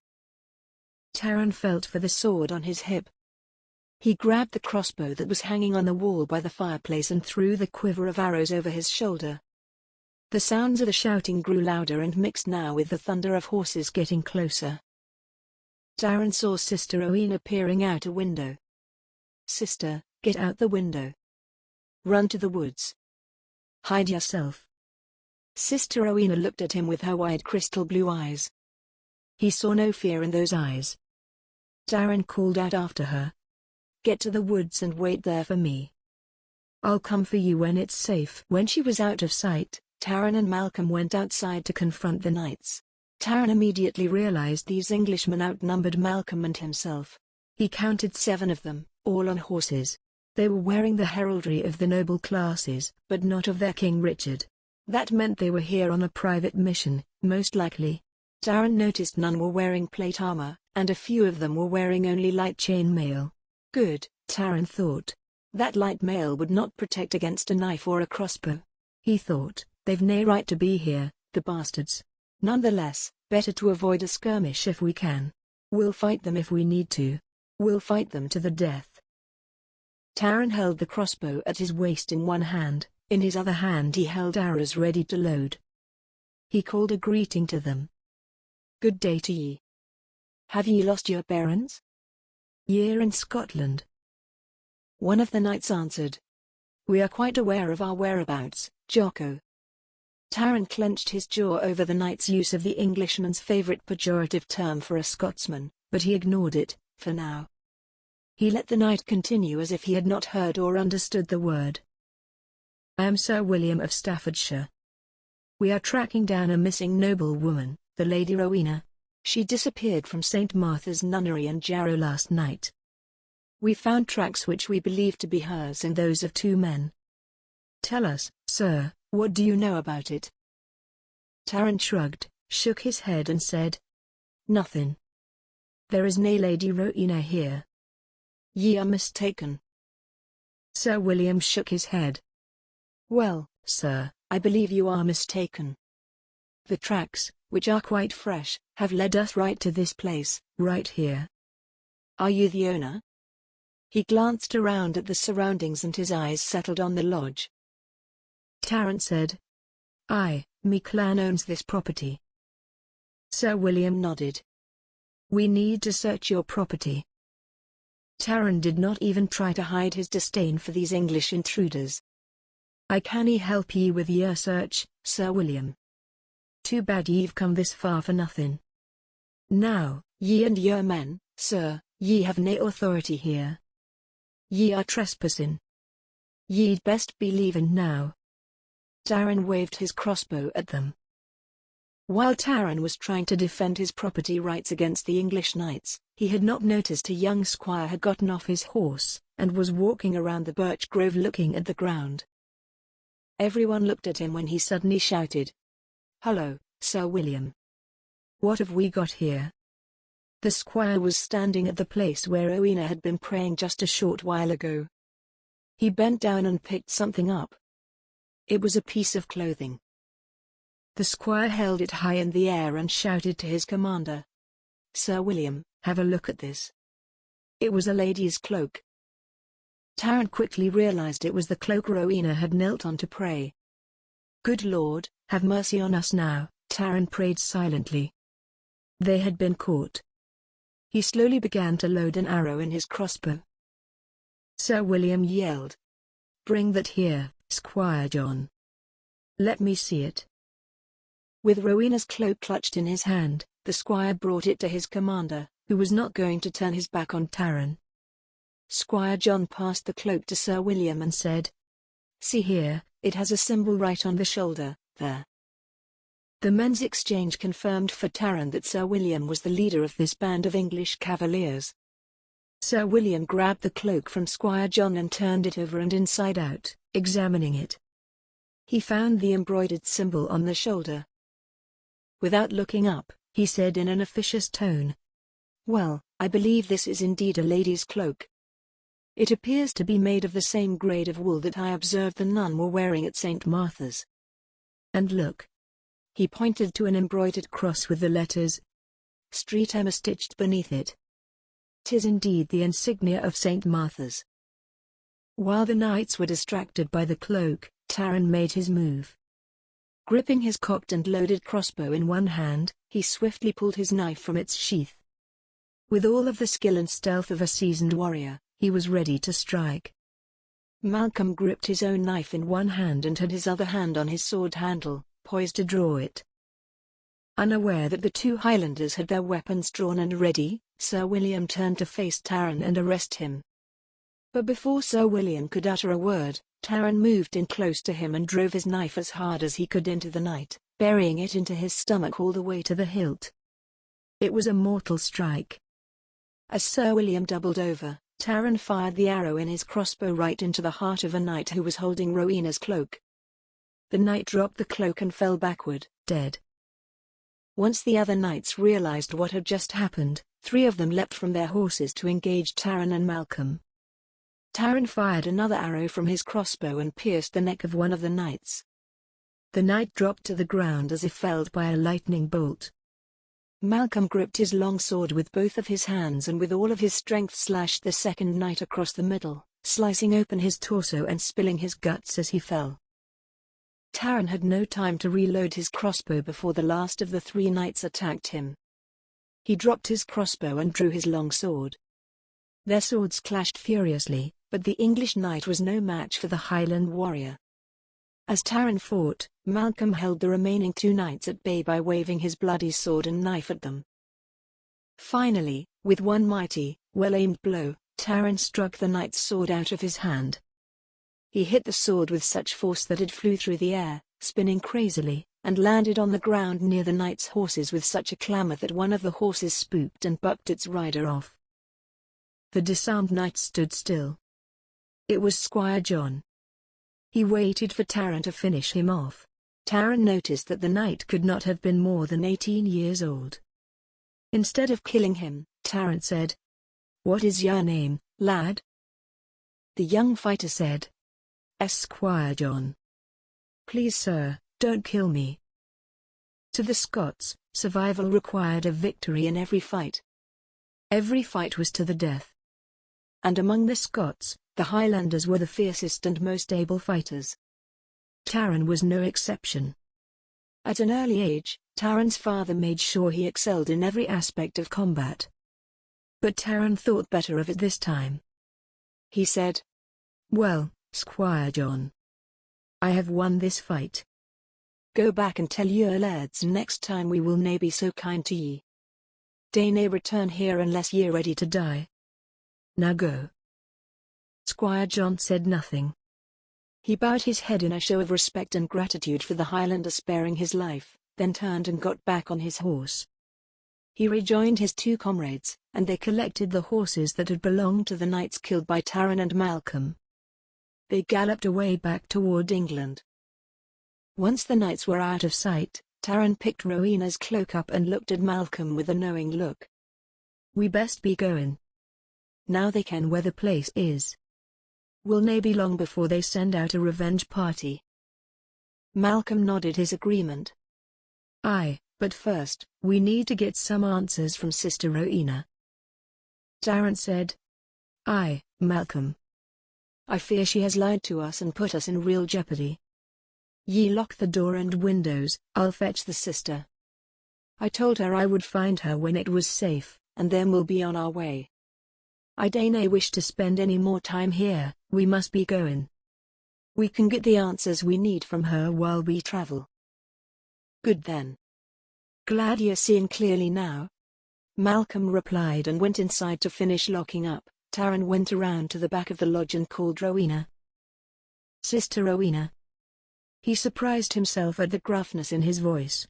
Taran felt for the sword on his hip. He grabbed the crossbow that was hanging on the wall by the fireplace and threw the quiver of arrows over his shoulder. The sounds of the shouting grew louder and mixed now with the thunder of horses getting closer. Taran saw Sister Rowena peering out a window. "Sister, get out the window. Run to the woods. Hide yourself." Sister Rowena looked at him with her wide crystal blue eyes. He saw no fear in those eyes. Taran called out after her. "Get to the woods and wait there for me. I'll come for you when it's safe." When she was out of sight, Taran and Malcolm went outside to confront the knights. Taran immediately realized these Englishmen outnumbered Malcolm and himself. He counted 7 of them, all on horses. They were wearing the heraldry of the noble classes, but not of their King Richard. That meant they were here on a private mission, most likely. Taran noticed none were wearing plate armor, and a few of them were wearing only light chain mail. Good, Taran thought. That light mail would not protect against a knife or a crossbow. He thought, they've no right to be here, the bastards. Nonetheless, better to avoid a skirmish if we can. We'll fight them if we need to. We'll fight them to the death. Taran held the crossbow at his waist in one hand, in his other hand he held arrows ready to load. He called a greeting to them. "Good day to ye. Have ye lost your parents? Ye're in Scotland." One of the knights answered. "We are quite aware of our whereabouts, Jocko." Taran clenched his jaw over the knight's use of the Englishman's favorite pejorative term for a Scotsman, but he ignored it, for now. He let the knight continue as if he had not heard or understood the word. "I am Sir William of Staffordshire. We are tracking down a missing noblewoman, the Lady Rowena. She disappeared from St. Martha's Nunnery and Jarrow last night. We found tracks which we believe to be hers and those of 2 men. Tell us, sir, what do you know about it?" Taran shrugged, shook his head and said, "Nothing. There is nae Lady Rowena here." "Ye are mistaken." Sir William shook his head. "Well, sir, I believe you are mistaken. The tracks, which are quite fresh, have led us right to this place, right here. Are you the owner?" He glanced around at the surroundings and his eyes settled on the lodge. Taran said, "Aye, me clan owns this property." Sir William nodded. "We need to search your property." Taran did not even try to hide his disdain for these English intruders. "I cannae help ye with your search, Sir William. Too bad ye've come this far for nothing. Now, ye and your men, sir, ye have nae authority here. Ye are trespassing. Ye'd best be leaving now." Taran waved his crossbow at them. While Taran was trying to defend his property rights against the English knights, he had not noticed a young squire had gotten off his horse, and was walking around the birch grove looking at the ground. Everyone looked at him when he suddenly shouted, "Hello, Sir William. What have we got here?" The squire was standing at the place where Rowena had been praying just a short while ago. He bent down and picked something up. It was a piece of clothing. The squire held it high in the air and shouted to his commander, "Sir William, have a look at this." It was a lady's cloak. Taran quickly realized it was the cloak Rowena had knelt on to pray. "Good Lord, have mercy on us now," Taran prayed silently. They had been caught. He slowly began to load an arrow in his crossbow. Sir William yelled, "Bring that here, Squire John. Let me see it." With Rowena's cloak clutched in his hand, the squire brought it to his commander, who was not going to turn his back on Taran. Squire John passed the cloak to Sir William and said, "See here, it has a symbol right on the shoulder, there." The men's exchange confirmed for Taran that Sir William was the leader of this band of English cavaliers. Sir William grabbed the cloak from Squire John and turned it over and inside out, examining it. He found the embroidered symbol on the shoulder. Without looking up, he said in an officious tone, "Well, I believe this is indeed a lady's cloak." It appears to be made of the same grade of wool that I observed the nun were wearing at St. Martha's. And look. He pointed to an embroidered cross with the letters Street Emma stitched beneath it. 'Tis indeed the insignia of St. Martha's. While the knights were distracted by the cloak, Taran made his move. Gripping his cocked and loaded crossbow in one hand, he swiftly pulled his knife from its sheath. With all of the skill and stealth of a seasoned warrior, he was ready to strike. Malcolm gripped his own knife in one hand and had his other hand on his sword handle, poised to draw it. Unaware that the two Highlanders had their weapons drawn and ready, Sir William turned to face Taran and arrest him. But before Sir William could utter a word, Taran moved in close to him and drove his knife as hard as he could into the knight, burying it into his stomach all the way to the hilt. It was a mortal strike. As Sir William doubled over, Taran fired the arrow in his crossbow right into the heart of a knight who was holding Rowena's cloak. The knight dropped the cloak and fell backward, dead. Once the other knights realized what had just happened, 3 of them leapt from their horses to engage Taran and Malcolm. Taran fired another arrow from his crossbow and pierced the neck of one of the knights. The knight dropped to the ground as if felled by a lightning bolt. Malcolm gripped his long sword with both of his hands and with all of his strength slashed the second knight across the middle, slicing open his torso and spilling his guts as he fell. Taran had no time to reload his crossbow before the last of the 3 knights attacked him. He dropped his crossbow and drew his long sword. Their swords clashed furiously, but the English knight was no match for the Highland warrior. As Taran fought, Malcolm held the remaining 2 knights at bay by waving his bloody sword and knife at them. Finally, with one mighty, well-aimed blow, Taran struck the knight's sword out of his hand. He hit the sword with such force that it flew through the air, spinning crazily, and landed on the ground near the knight's horses with such a clamor that one of the horses spooked and bucked its rider off. The disarmed knight stood still. It was Squire John. He waited for Taran to finish him off. Taran noticed that the knight could not have been more than 18 years old. Instead of killing him, Taran said, "What is your name, lad?" The young fighter said, "Squire John." "Please sir, don't kill me." To the Scots, survival required a victory in every fight. Every fight was to the death. And among the Scots, the Highlanders were the fiercest and most able fighters. Taran was no exception. At an early age, Taran's father made sure he excelled in every aspect of combat. But Taran thought better of it this time. He said, "Well, Squire John, I have won this fight. Go back and tell your lairds next time we will nae be so kind to ye. They nae return here unless ye're ready to die. Now go." Squire John said nothing. He bowed his head in a show of respect and gratitude for the Highlander sparing his life, then turned and got back on his horse. He rejoined his 2 comrades, and they collected the horses that had belonged to the knights killed by Taran and Malcolm. They galloped away back toward England. Once the knights were out of sight, Taran picked Rowena's cloak up and looked at Malcolm with a knowing look. "We best be going. Now they ken where the place is. Will nae be long before they send out a revenge party." Malcolm nodded his agreement. "Aye, but first, we need to get some answers from Sister Rowena." Taran said, "Aye, Malcolm. I fear she has lied to us and put us in real jeopardy. Ye lock the door and windows, I'll fetch the sister. I told her I would find her when it was safe, and then we'll be on our way. I dae wish to spend any more time here, we must be going. We can get the answers we need from her while we travel." "Good then. Glad you're seeing clearly now," Malcolm replied and went inside to finish locking up. Taran went around to the back of the lodge and called Rowena. "Sister Rowena." He surprised himself at the gruffness in his voice.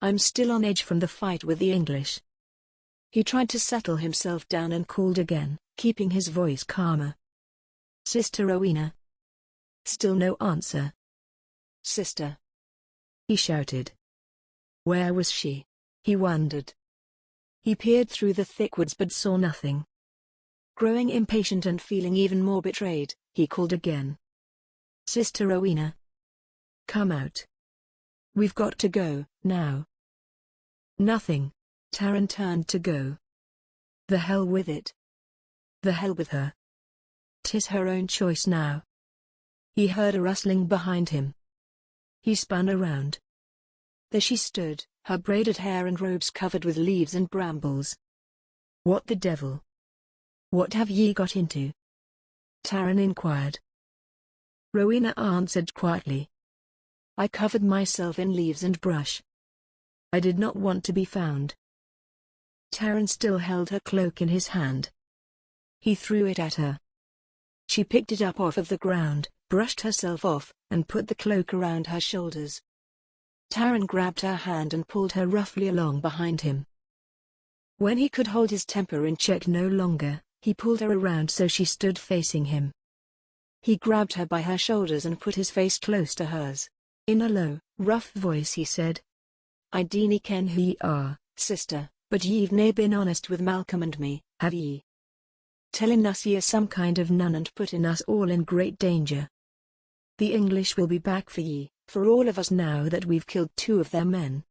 "I'm still on edge from the fight with the English." He tried to settle himself down and called again, keeping his voice calmer. "Sister Rowena." Still no answer. "Sister," he shouted. Where was she? He wondered. He peered through the thick woods but saw nothing. Growing impatient and feeling even more betrayed, he called again. Sister Rowena. Come out. We've got to go, now. Nothing. Taran turned to go. The hell with it. The hell with her. 'Tis her own choice now. He heard a rustling behind him. He spun around. There she stood, her braided hair and robes covered with leaves and brambles. What the devil? What have ye got into? Taran inquired. Rowena answered quietly. I covered myself in leaves and brush. I did not want to be found. Taran still held her cloak in his hand. He threw it at her. She picked it up off of the ground, brushed herself off, and put the cloak around her shoulders. Taran grabbed her hand and pulled her roughly along behind him. When he could hold his temper in check no longer, he pulled her around so she stood facing him. He grabbed her by her shoulders and put his face close to hers. In a low, rough voice he said, I dinna ken who ye are, sister, but ye've nae been honest with Malcolm and me, have ye? Telling us ye are some kind of nun and putting us all in great danger. The English will be back for ye, for all of us now that we've killed 2 of their men.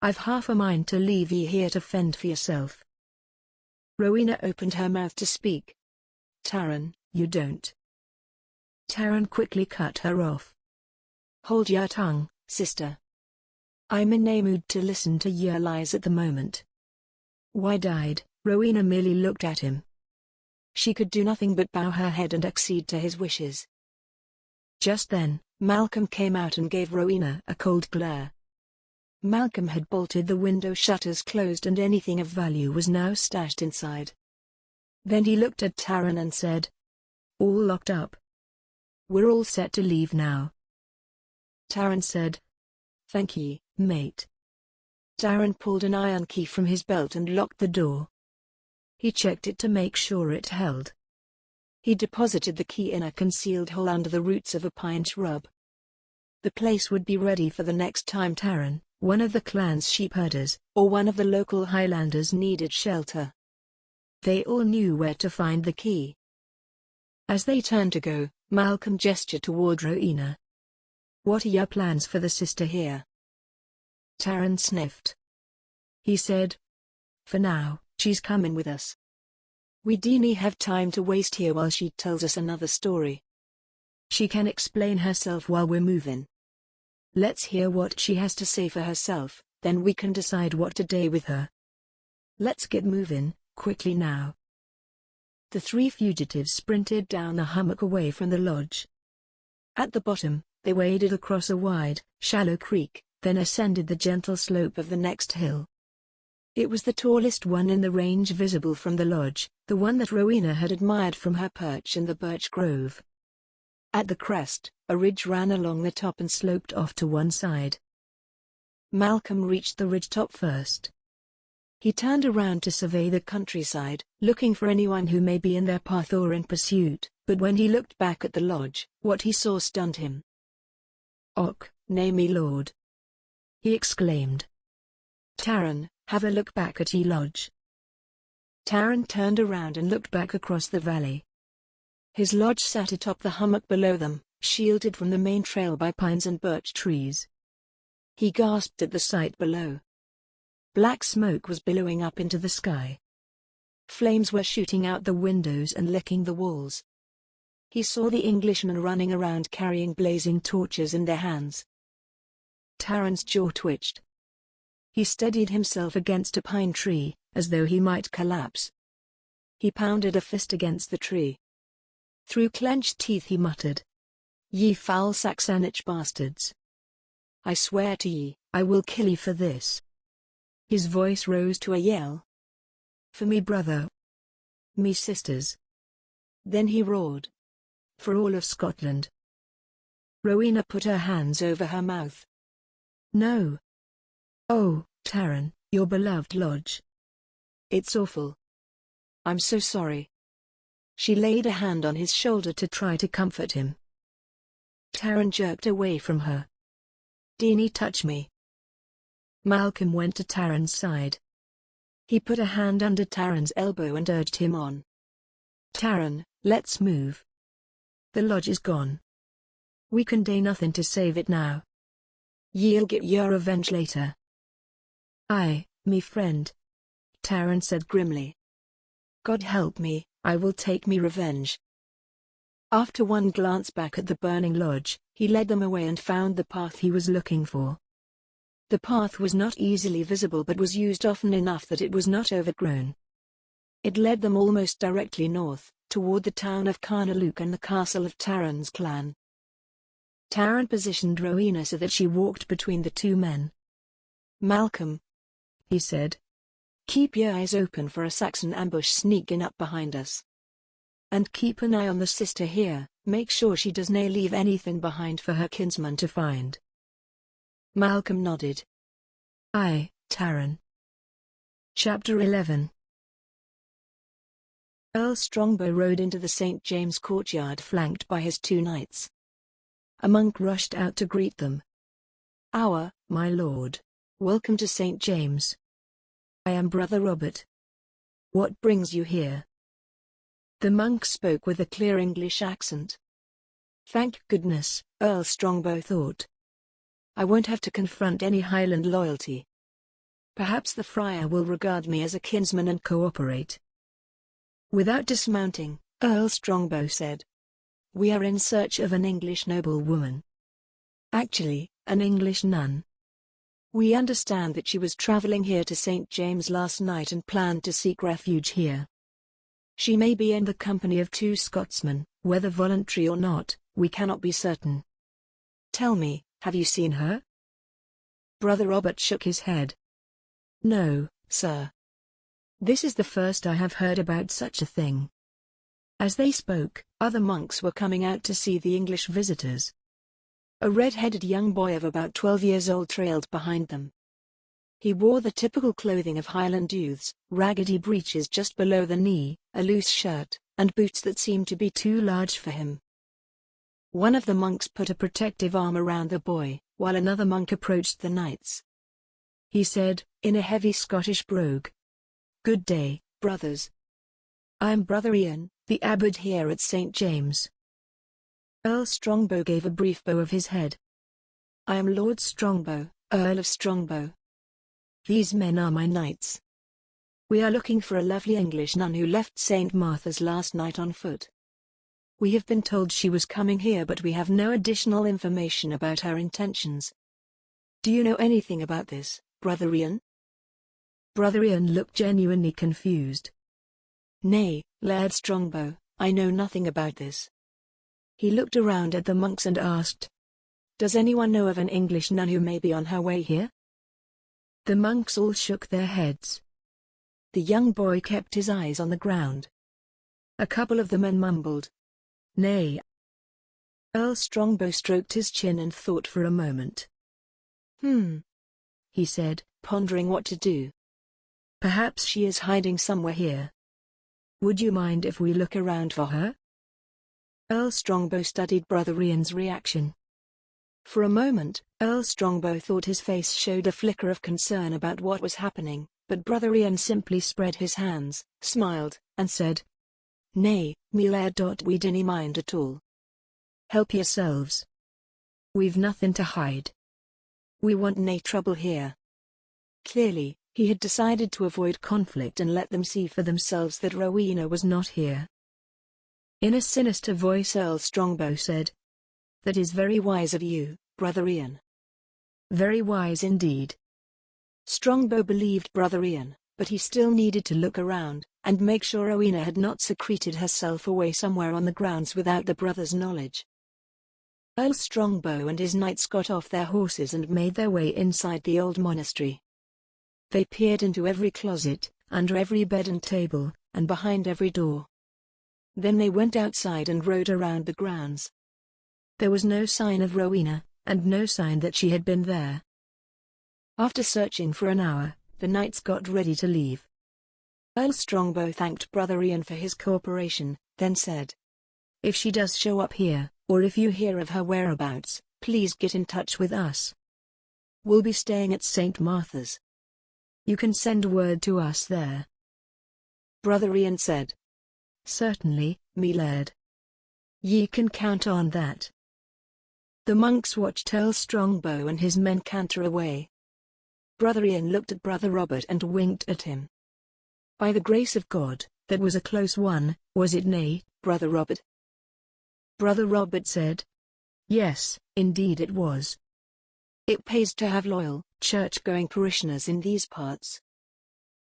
I've half a mind to leave ye here to fend for yourself. Rowena opened her mouth to speak. Taran, you don't. Taran quickly cut her off. Hold your tongue, sister. I'm in nae mood to listen to your lies at the moment. Wide-eyed, Rowena merely looked at him. She could do nothing but bow her head and accede to his wishes. Just then, Malcolm came out and gave Rowena a cold glare. Malcolm had bolted the window shutters closed and anything of value was now stashed inside. Then he looked at Taran and said, All locked up. We're all set to leave now. Taran said, Thank ye, mate. Taran pulled an iron key from his belt and locked the door. He checked it to make sure it held. He deposited the key in a concealed hole under the roots of a pine shrub. The place would be ready for the next time Taran, one of the clan's sheepherders, or one of the local Highlanders needed shelter. They all knew where to find the key. As they turned to go, Malcolm gestured toward Rowena. What are your plans for the sister here? Taran sniffed. He said, For now, she's coming with us. We dinna have time to waste here while she tells us another story. She can explain herself while we're moving. Let's hear what she has to say for herself, then we can decide what to do with her. Let's get moving, quickly now. The 3 fugitives sprinted down the hummock away from the lodge. At the bottom, they waded across a wide, shallow creek, then ascended the gentle slope of the next hill. It was the tallest one in the range visible from the lodge, the one that Rowena had admired from her perch in the birch grove. At the crest, a ridge ran along the top and sloped off to one side. Malcolm reached the ridgetop first. He turned around to survey the countryside, looking for anyone who may be in their path or in pursuit, but when he looked back at the lodge, what he saw stunned him. "Och, nay me lord!" he exclaimed. "Taran, have a look back at ye lodge." Taran turned around and looked back across the valley. His lodge sat atop the hummock below them, shielded from the main trail by pines and birch trees. He gasped at the sight below. Black smoke was billowing up into the sky. Flames were shooting out the windows and licking the walls. He saw the Englishmen running around carrying blazing torches in their hands. Taran's jaw twitched. He steadied himself against a pine tree, as though he might collapse. He pounded a fist against the tree. Through clenched teeth he muttered, "Ye foul Saxonich bastards! I swear to ye, I will kill ye for this." His voice rose to a yell. "For me brother. Me sisters." Then he roared, "For all of Scotland." Rowena put her hands over her mouth. "No. Oh, Taran, your beloved lodge. It's awful. I'm so sorry." She laid a hand on his shoulder to try to comfort him. Taran jerked away from her. "Dinna touch me." Malcolm went to Taran's side. He put a hand under Taran's elbow and urged him on. Taran, let's move. The lodge is gone. We can do nothing to save it now. Ye'll get your revenge later. Aye, me friend, Taran said grimly. God help me, I will take me revenge. After one glance back at the burning lodge, he led them away and found the path he was looking for. The path was not easily visible but was used often enough that it was not overgrown. It led them almost directly north, toward the town of Carnalook and the castle of Taran's clan. Taran positioned Rowena so that she walked between the two men. Malcolm, he said. Keep your eyes open for a Saxon ambush sneaking up behind us. And keep an eye on the sister here, make sure she does nae leave anything behind for her kinsman to find. Malcolm nodded. Aye, Taran. Chapter 11. Earl Strongbow rode into the St. James courtyard flanked by his two knights. A monk rushed out to greet them. My lord. Welcome to St. James. I am Brother Robert. What brings you here? The monk spoke with a clear English accent. Thank goodness, Earl Strongbow thought. I won't have to confront any Highland loyalty. Perhaps the friar will regard me as a kinsman and cooperate. Without dismounting, Earl Strongbow said, We are in search of an English noblewoman. Actually, an English nun. We understand that she was traveling here to St. James last night and planned to seek refuge here. She may be in the company of two Scotsmen, whether voluntary or not, we cannot be certain. Tell me, have you seen her? Brother Robert shook his head. No, sir. This is the first I have heard about such a thing. As they spoke, other monks were coming out to see the English visitors. A red-headed young boy of about 12 years old trailed behind them. He wore the typical clothing of Highland youths, raggedy breeches just below the knee, a loose shirt, and boots that seemed to be too large for him. One of the monks put a protective arm around the boy, while another monk approached the knights. He said, in a heavy Scottish brogue, Good day, brothers. I am Brother Ian, the abbot here at St. James. Earl Strongbow gave a brief bow of his head. I am Lord Strongbow, Earl of Strongbow. These men are my knights. We are looking for a lovely English nun who left St. Martha's last night on foot. We have been told she was coming here but we have no additional information about her intentions. Do you know anything about this, Brother Ian? Brother Ian looked genuinely confused. Nay, Laird Strongbow, I know nothing about this. He looked around at the monks and asked, Does anyone know of an English nun who may be on her way here? The monks all shook their heads. The young boy kept his eyes on the ground. A couple of the men mumbled, Nay. Earl Strongbow stroked his chin and thought for a moment. He said, pondering what to do. Perhaps she is hiding somewhere here. Would you mind if we look around for her? Earl Strongbow studied Brother Ian's reaction. For a moment, Earl Strongbow thought his face showed a flicker of concern about what was happening, but Brother Ian simply spread his hands, smiled, and said, Nay, me laird, we dinna mind at all. Help yourselves. We've nothing to hide. We want nae trouble here. Clearly, he had decided to avoid conflict and let them see for themselves that Rowena was not here. In a sinister voice Earl Strongbow said, That is very wise of you, Brother Ian. Very wise indeed. Strongbow believed Brother Ian, but he still needed to look around, and make sure Rowena had not secreted herself away somewhere on the grounds without the brothers' knowledge. Earl Strongbow and his knights got off their horses and made their way inside the old monastery. They peered into every closet, under every bed and table, and behind every door. Then they went outside and rode around the grounds. There was no sign of Rowena, and no sign that she had been there. After searching for an hour, the knights got ready to leave. Earl Strongbow thanked Brother Ian for his cooperation, then said, If she does show up here, or if you hear of her whereabouts, please get in touch with us. We'll be staying at St. Martha's. You can send word to us there. Brother Ian said, Certainly, me laird. Ye can count on that. The monks watched Earl Strongbow and his men canter away. Brother Ian looked at Brother Robert and winked at him. By the grace of God, that was a close one, was it nay, Brother Robert? Brother Robert said. Yes, indeed it was. It pays to have loyal, church-going parishioners in these parts.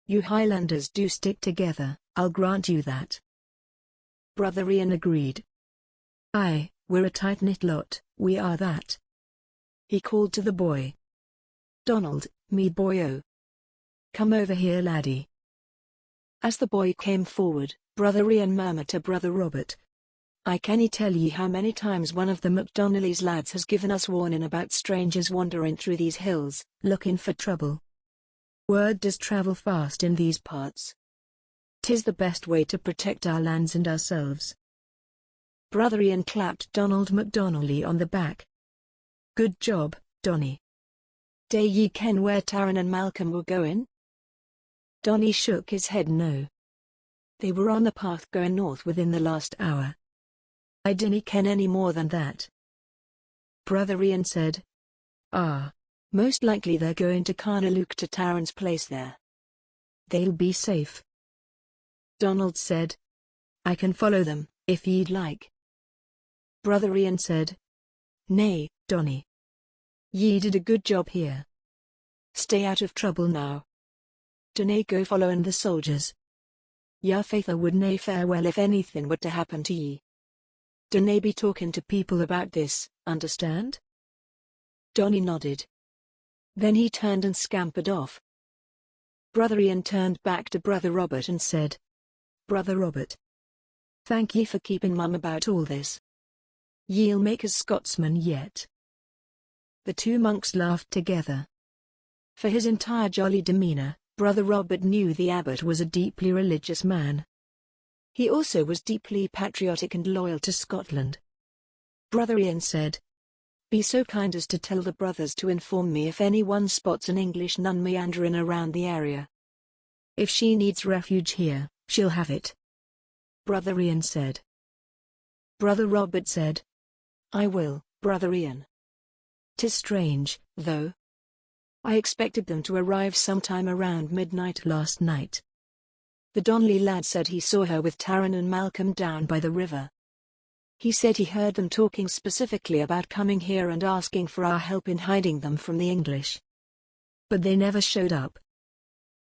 You Highlanders do stick together, I'll grant you that. Brother Ian agreed. Aye, we're a tight-knit lot, we are that. He called to the boy. Donald, me boyo. Come over here, laddie. As the boy came forward, Brother Ian murmured to Brother Robert. I cannae tell ye how many times one of the McDonnelly's lads has given us warning about strangers wandering through these hills, looking for trouble. Word does travel fast in these parts. 'Tis the best way to protect our lands and ourselves. Brother Ian clapped Donald McDonnelly on the back. Good job, Donny. Day ye ken where Taran and Malcolm were going? Donny shook his head no. They were on the path going north within the last hour. I dinna ken any more than that. Brother Ian said. Ah. Most likely they're going to Carnaluke to Taran's place there. They'll be safe. Donald said. I can follow them, if ye'd like. Brother Ian said. Nay, Donny. Ye did a good job here. Stay out of trouble now. Dinna go following the soldiers. Your faither would nae fare well if anything were to happen to ye. Dinna be talking to people about this, understand? Donny nodded. Then he turned and scampered off. Brother Ian turned back to Brother Robert and said, Brother Robert, thank ye for keeping mum about all this. Ye'll make us Scotsmen yet. The two monks laughed together. For his entire jolly demeanour, Brother Robert knew the abbot was a deeply religious man. He also was deeply patriotic and loyal to Scotland. Brother Ian said, Be so kind as to tell the brothers to inform me if anyone spots an English nun meandering around the area. If she needs refuge here, she'll have it. Brother Ian said. Brother Robert said, I will, Brother Ian. 'Tis strange, though. I expected them to arrive sometime around midnight last night. The Donnelly lad said he saw her with Taran and Malcolm down by the river. He said he heard them talking specifically about coming here and asking for our help in hiding them from the English. But they never showed up.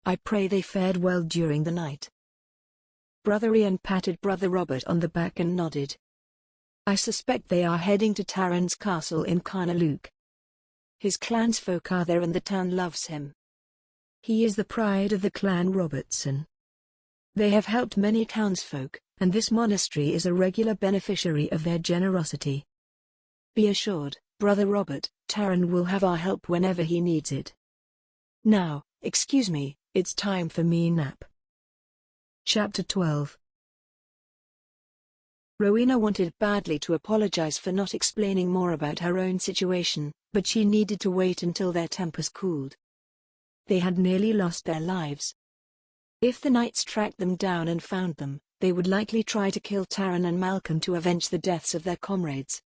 I pray they fared well during the night. Brother Ian patted Brother Robert on the back and nodded. I suspect they are heading to Taran's castle in Carnaluke. His clansfolk are there and the town loves him. He is the pride of the clan Robertson. They have helped many townsfolk, and this monastery is a regular beneficiary of their generosity. Be assured, Brother Robert, Taran will have our help whenever he needs it. Now, excuse me, it's time for me nap. Chapter 12. Rowena wanted badly to apologize for not explaining more about her own situation, but she needed to wait until their tempers cooled. They had nearly lost their lives. If the knights tracked them down and found them, they would likely try to kill Taran and Malcolm to avenge the deaths of their comrades.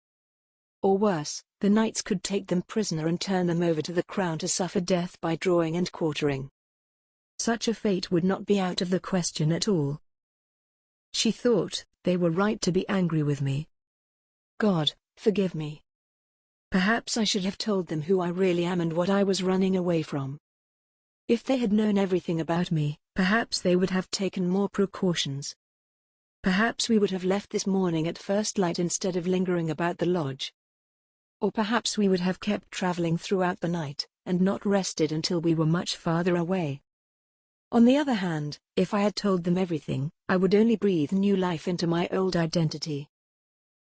Or worse, the knights could take them prisoner and turn them over to the crown to suffer death by drawing and quartering. Such a fate would not be out of the question at all. She thought, they were right to be angry with me. God, forgive me. Perhaps I should have told them who I really am and what I was running away from. If they had known everything about me, perhaps they would have taken more precautions. Perhaps we would have left this morning at first light instead of lingering about the lodge. Or perhaps we would have kept traveling throughout the night, and not rested until we were much farther away. On the other hand, if I had told them everything, I would only breathe new life into my old identity.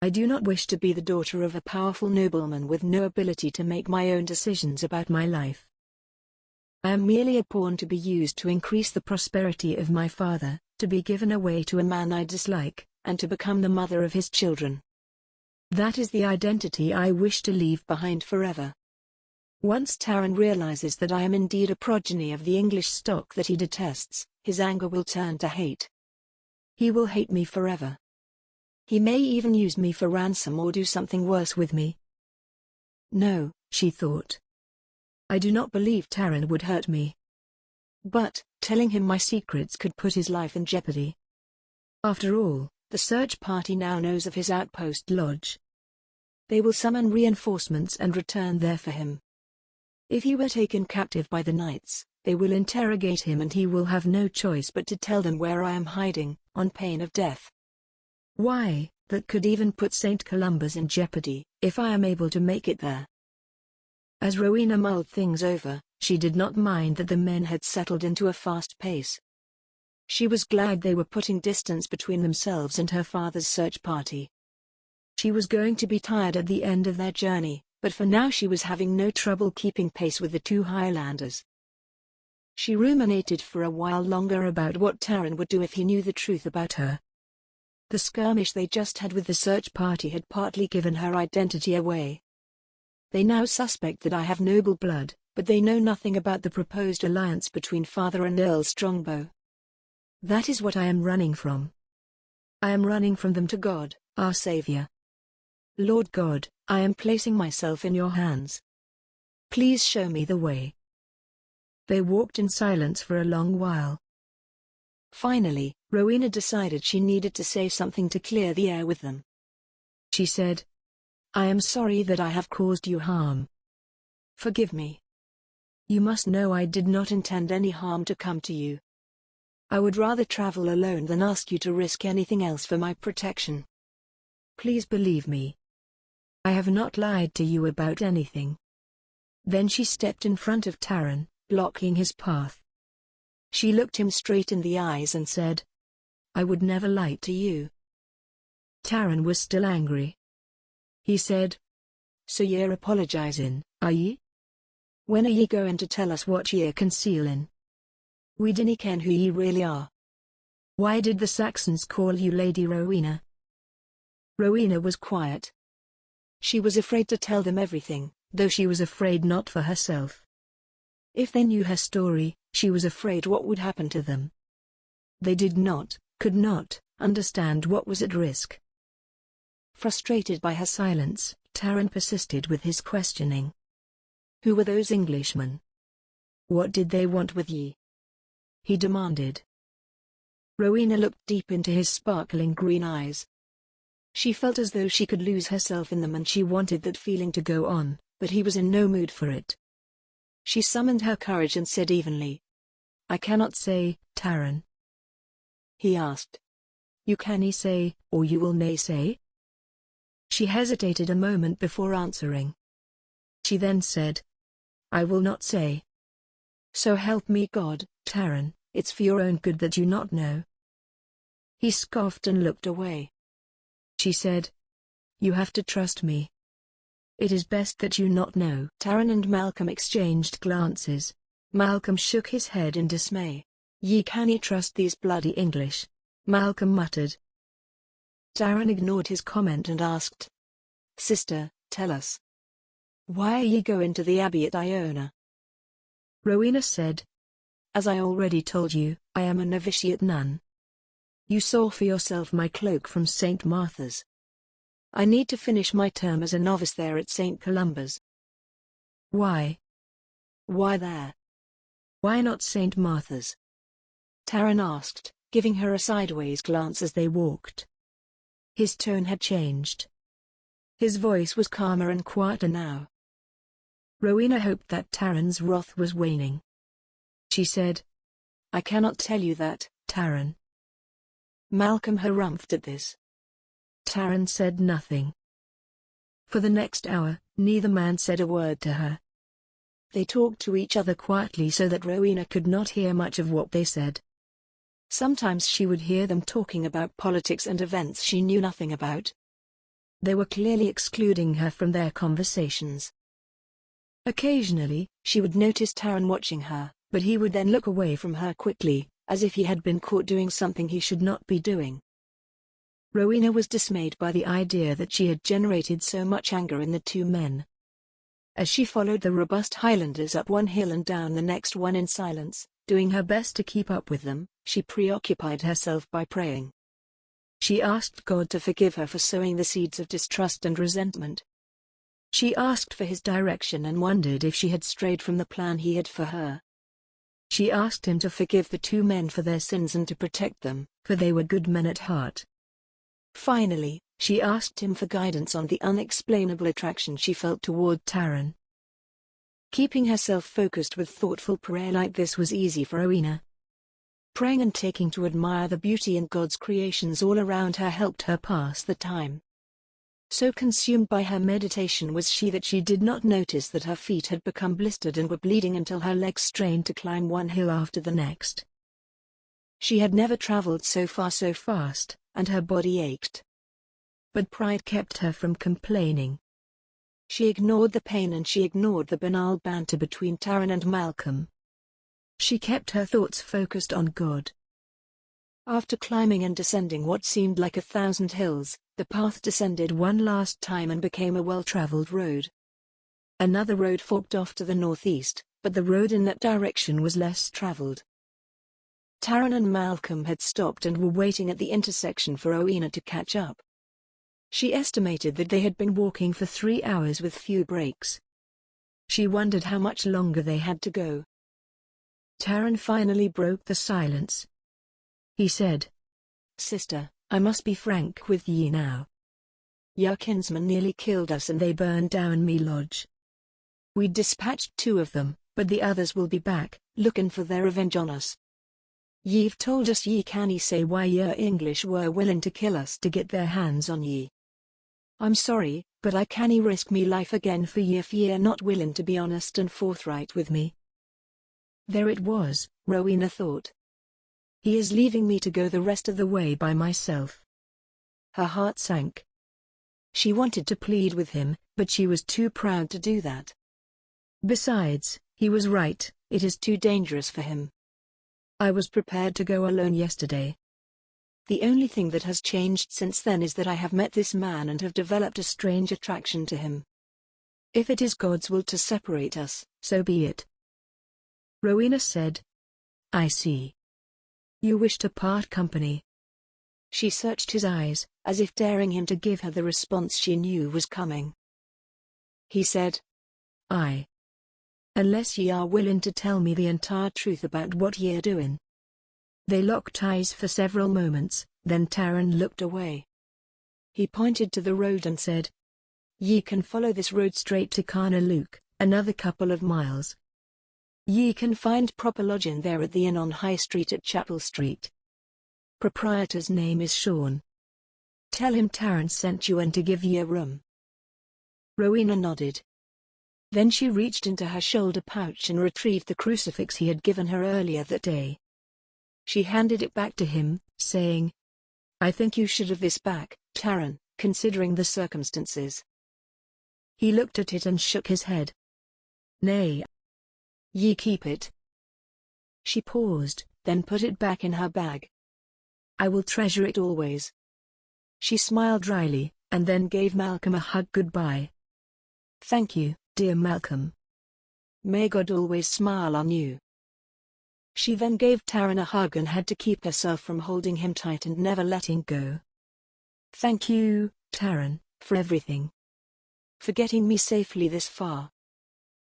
I do not wish to be the daughter of a powerful nobleman with no ability to make my own decisions about my life. I am merely a pawn to be used to increase the prosperity of my father, to be given away to a man I dislike, and to become the mother of his children. That is the identity I wish to leave behind forever. Once Taran realizes that I am indeed a progeny of the English stock that he detests, his anger will turn to hate. He will hate me forever. He may even use me for ransom or do something worse with me. No, she thought. I do not believe Taran would hurt me. But, telling him my secrets could put his life in jeopardy. After all, the search party now knows of his outpost lodge. They will summon reinforcements and return there for him. If he were taken captive by the knights, they will interrogate him and he will have no choice but to tell them where I am hiding, on pain of death. Why, that could even put St. Columba's in jeopardy, if I am able to make it there. As Rowena mulled things over, she did not mind that the men had settled into a fast pace. She was glad they were putting distance between themselves and her father's search party. She was going to be tired at the end of their journey, but for now she was having no trouble keeping pace with the two Highlanders. She ruminated for a while longer about what Taran would do if he knew the truth about her. The skirmish they just had with the search party had partly given her identity away. They now suspect that I have noble blood, but they know nothing about the proposed alliance between father and Earl Strongbow. That is what I am running from. I am running from them to God, our Savior. Lord God, I am placing myself in your hands. Please show me the way. They walked in silence for a long while. Finally, Rowena decided she needed to say something to clear the air with them. She said, I am sorry that I have caused you harm. Forgive me. You must know I did not intend any harm to come to you. I would rather travel alone than ask you to risk anything else for my protection. Please believe me. I have not lied to you about anything. Then she stepped in front of Taran, blocking his path. She looked him straight in the eyes and said, I would never lie to you. Taran was still angry. He said, So ye're apologizing, are ye? When are ye going to tell us what ye're concealing? We dinna ken who ye really are. Why did the Saxons call you Lady Rowena? Rowena was quiet. She was afraid to tell them everything, though she was afraid not for herself. If they knew her story, she was afraid what would happen to them. They did not, could not, understand what was at risk. Frustrated by her silence, Taran persisted with his questioning. Who were those Englishmen? What did they want with ye? He demanded. Rowena looked deep into his sparkling green eyes. She felt as though she could lose herself in them and she wanted that feeling to go on, but he was in no mood for it. She summoned her courage and said evenly, I cannot say, Taran. He asked. You cannae say, or you will nae say? She hesitated a moment before answering. She then said, I will not say. So help me God, Taran, it's for your own good that you not know. He scoffed and looked away. She said, You have to trust me. It is best that you not know. Taran and Malcolm exchanged glances. Malcolm shook his head in dismay. Ye cannae trust these bloody English, Malcolm muttered. Taran ignored his comment and asked, Sister, tell us. Why are ye going to the abbey at Iona? Rowena said, As I already told you, I am a novitiate nun. You saw for yourself my cloak from St. Martha's. I need to finish my term as a novice there at St. Columba's. Why? Why there? Why not St. Martha's? Taran asked, giving her a sideways glance as they walked. His tone had changed. His voice was calmer and quieter now. Rowena hoped that Taran's wrath was waning. She said, I cannot tell you that, Taran. Malcolm harumphed at this. Taran said nothing. For the next hour, neither man said a word to her. They talked to each other quietly so that Rowena could not hear much of what they said. Sometimes she would hear them talking about politics and events she knew nothing about. They were clearly excluding her from their conversations. Occasionally, she would notice Taran watching her, but he would then look away from her quickly, as if he had been caught doing something he should not be doing. Rowena was dismayed by the idea that she had generated so much anger in the two men. As she followed the robust Highlanders up one hill and down the next one in silence, doing her best to keep up with them, she preoccupied herself by praying. She asked God to forgive her for sowing the seeds of distrust and resentment. She asked for his direction and wondered if she had strayed from the plan he had for her. She asked him to forgive the two men for their sins and to protect them, for they were good men at heart. Finally, she asked him for guidance on the unexplainable attraction she felt toward Taran. Keeping herself focused with thoughtful prayer like this was easy for Rowena. Praying and taking to admire the beauty in God's creations all around her helped her pass the time. So consumed by her meditation was she that she did not notice that her feet had become blistered and were bleeding until her legs strained to climb one hill after the next. She had never traveled so far so fast, and her body ached. But pride kept her from complaining. She ignored the pain and she ignored the banal banter between Taran and Malcolm. She kept her thoughts focused on God. After climbing and descending what seemed like 1,000 hills, the path descended one last time and became a well-traveled road. Another road forked off to the northeast, but the road in that direction was less traveled. Taran and Malcolm had stopped and were waiting at the intersection for Rowena to catch up. She estimated that they had been walking for 3 hours with few breaks. She wondered how much longer they had to go. Taran finally broke the silence. He said, "Sister, I must be frank with ye now. Your kinsmen nearly killed us and they burned down me lodge. We dispatched 2 of them, but the others will be back, looking for their revenge on us. Ye've told us ye canny say why your English were willing to kill us to get their hands on ye. I'm sorry, but I canny risk me life again for ye if ye're not willing to be honest and forthright with me." There it was, Rowena thought. He is leaving me to go the rest of the way by myself. Her heart sank. She wanted to plead with him, but she was too proud to do that. Besides, he was right, it is too dangerous for him. I was prepared to go alone yesterday. The only thing that has changed since then is that I have met this man and have developed a strange attraction to him. If it is God's will to separate us, so be it. Rowena said, "I see. You wish to part company." She searched his eyes, as if daring him to give her the response she knew was coming. He said, "Aye. Unless ye are willing to tell me the entire truth about what ye are doing." They locked eyes for several moments, then Taran looked away. He pointed to the road and said, "Ye can follow this road straight to Carnaluke, another couple of miles. Ye can find proper lodging there at the inn on High Street at Chapel Street. Proprietor's name is Sean. Tell him Taran sent you and to give ye a room." Rowena nodded. Then she reached into her shoulder pouch and retrieved the crucifix he had given her earlier that day. She handed it back to him, saying, "I think you should have this back, Taran, considering the circumstances." He looked at it and shook his head. "Nay. Ye keep it." She paused, then put it back in her bag. "I will treasure it always." She smiled dryly, and then gave Malcolm a hug goodbye. "Thank you, dear Malcolm. May God always smile on you." She then gave Taran a hug and had to keep herself from holding him tight and never letting go. "Thank you, Taran, for everything. For getting me safely this far.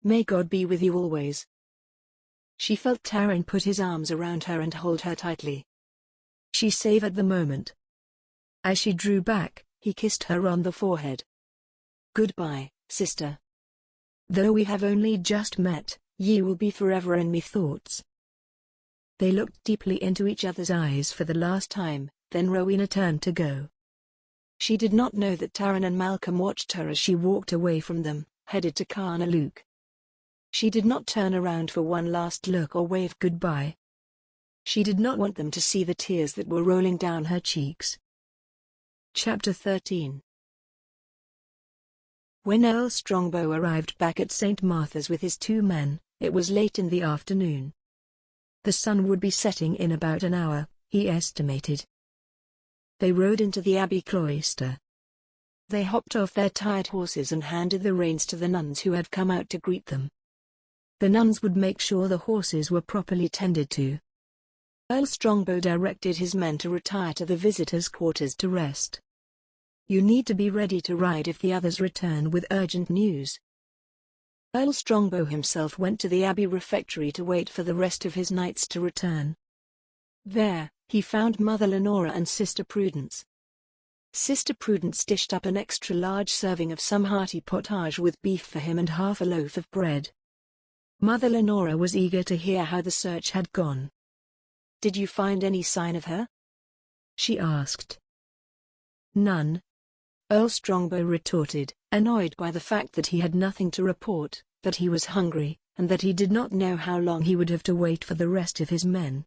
May God be with you always." She felt Taran put his arms around her and hold her tightly. She savored the moment. As she drew back, he kissed her on the forehead. "Goodbye, sister. Though we have only just met, ye will be forever in me thoughts." They looked deeply into each other's eyes for the last time, then Rowena turned to go. She did not know that Taran and Malcolm watched her as she walked away from them, headed to Carnaluke. She did not turn around for one last look or wave goodbye. She did not want them to see the tears that were rolling down her cheeks. Chapter 13. When Earl Strongbow arrived back at St. Martha's with his 2 men, it was late in the afternoon. The sun would be setting in about an hour, he estimated. They rode into the abbey cloister. They hopped off their tired horses and handed the reins to the nuns who had come out to greet them. The nuns would make sure the horses were properly tended to. Earl Strongbow directed his men to retire to the visitors' quarters to rest. You need to be ready to ride if the others return with urgent news. Earl Strongbow himself went to the Abbey refectory to wait for the rest of his knights to return. There, he found Mother Lenora and Sister Prudence. Sister Prudence dished up an extra-large serving of some hearty pottage with beef for him and half a loaf of bread. Mother Lenora was eager to hear how the search had gone. "Did you find any sign of her?" she asked. "None," Earl Strongbow retorted, annoyed by the fact that he had nothing to report, that he was hungry, and that he did not know how long he would have to wait for the rest of his men.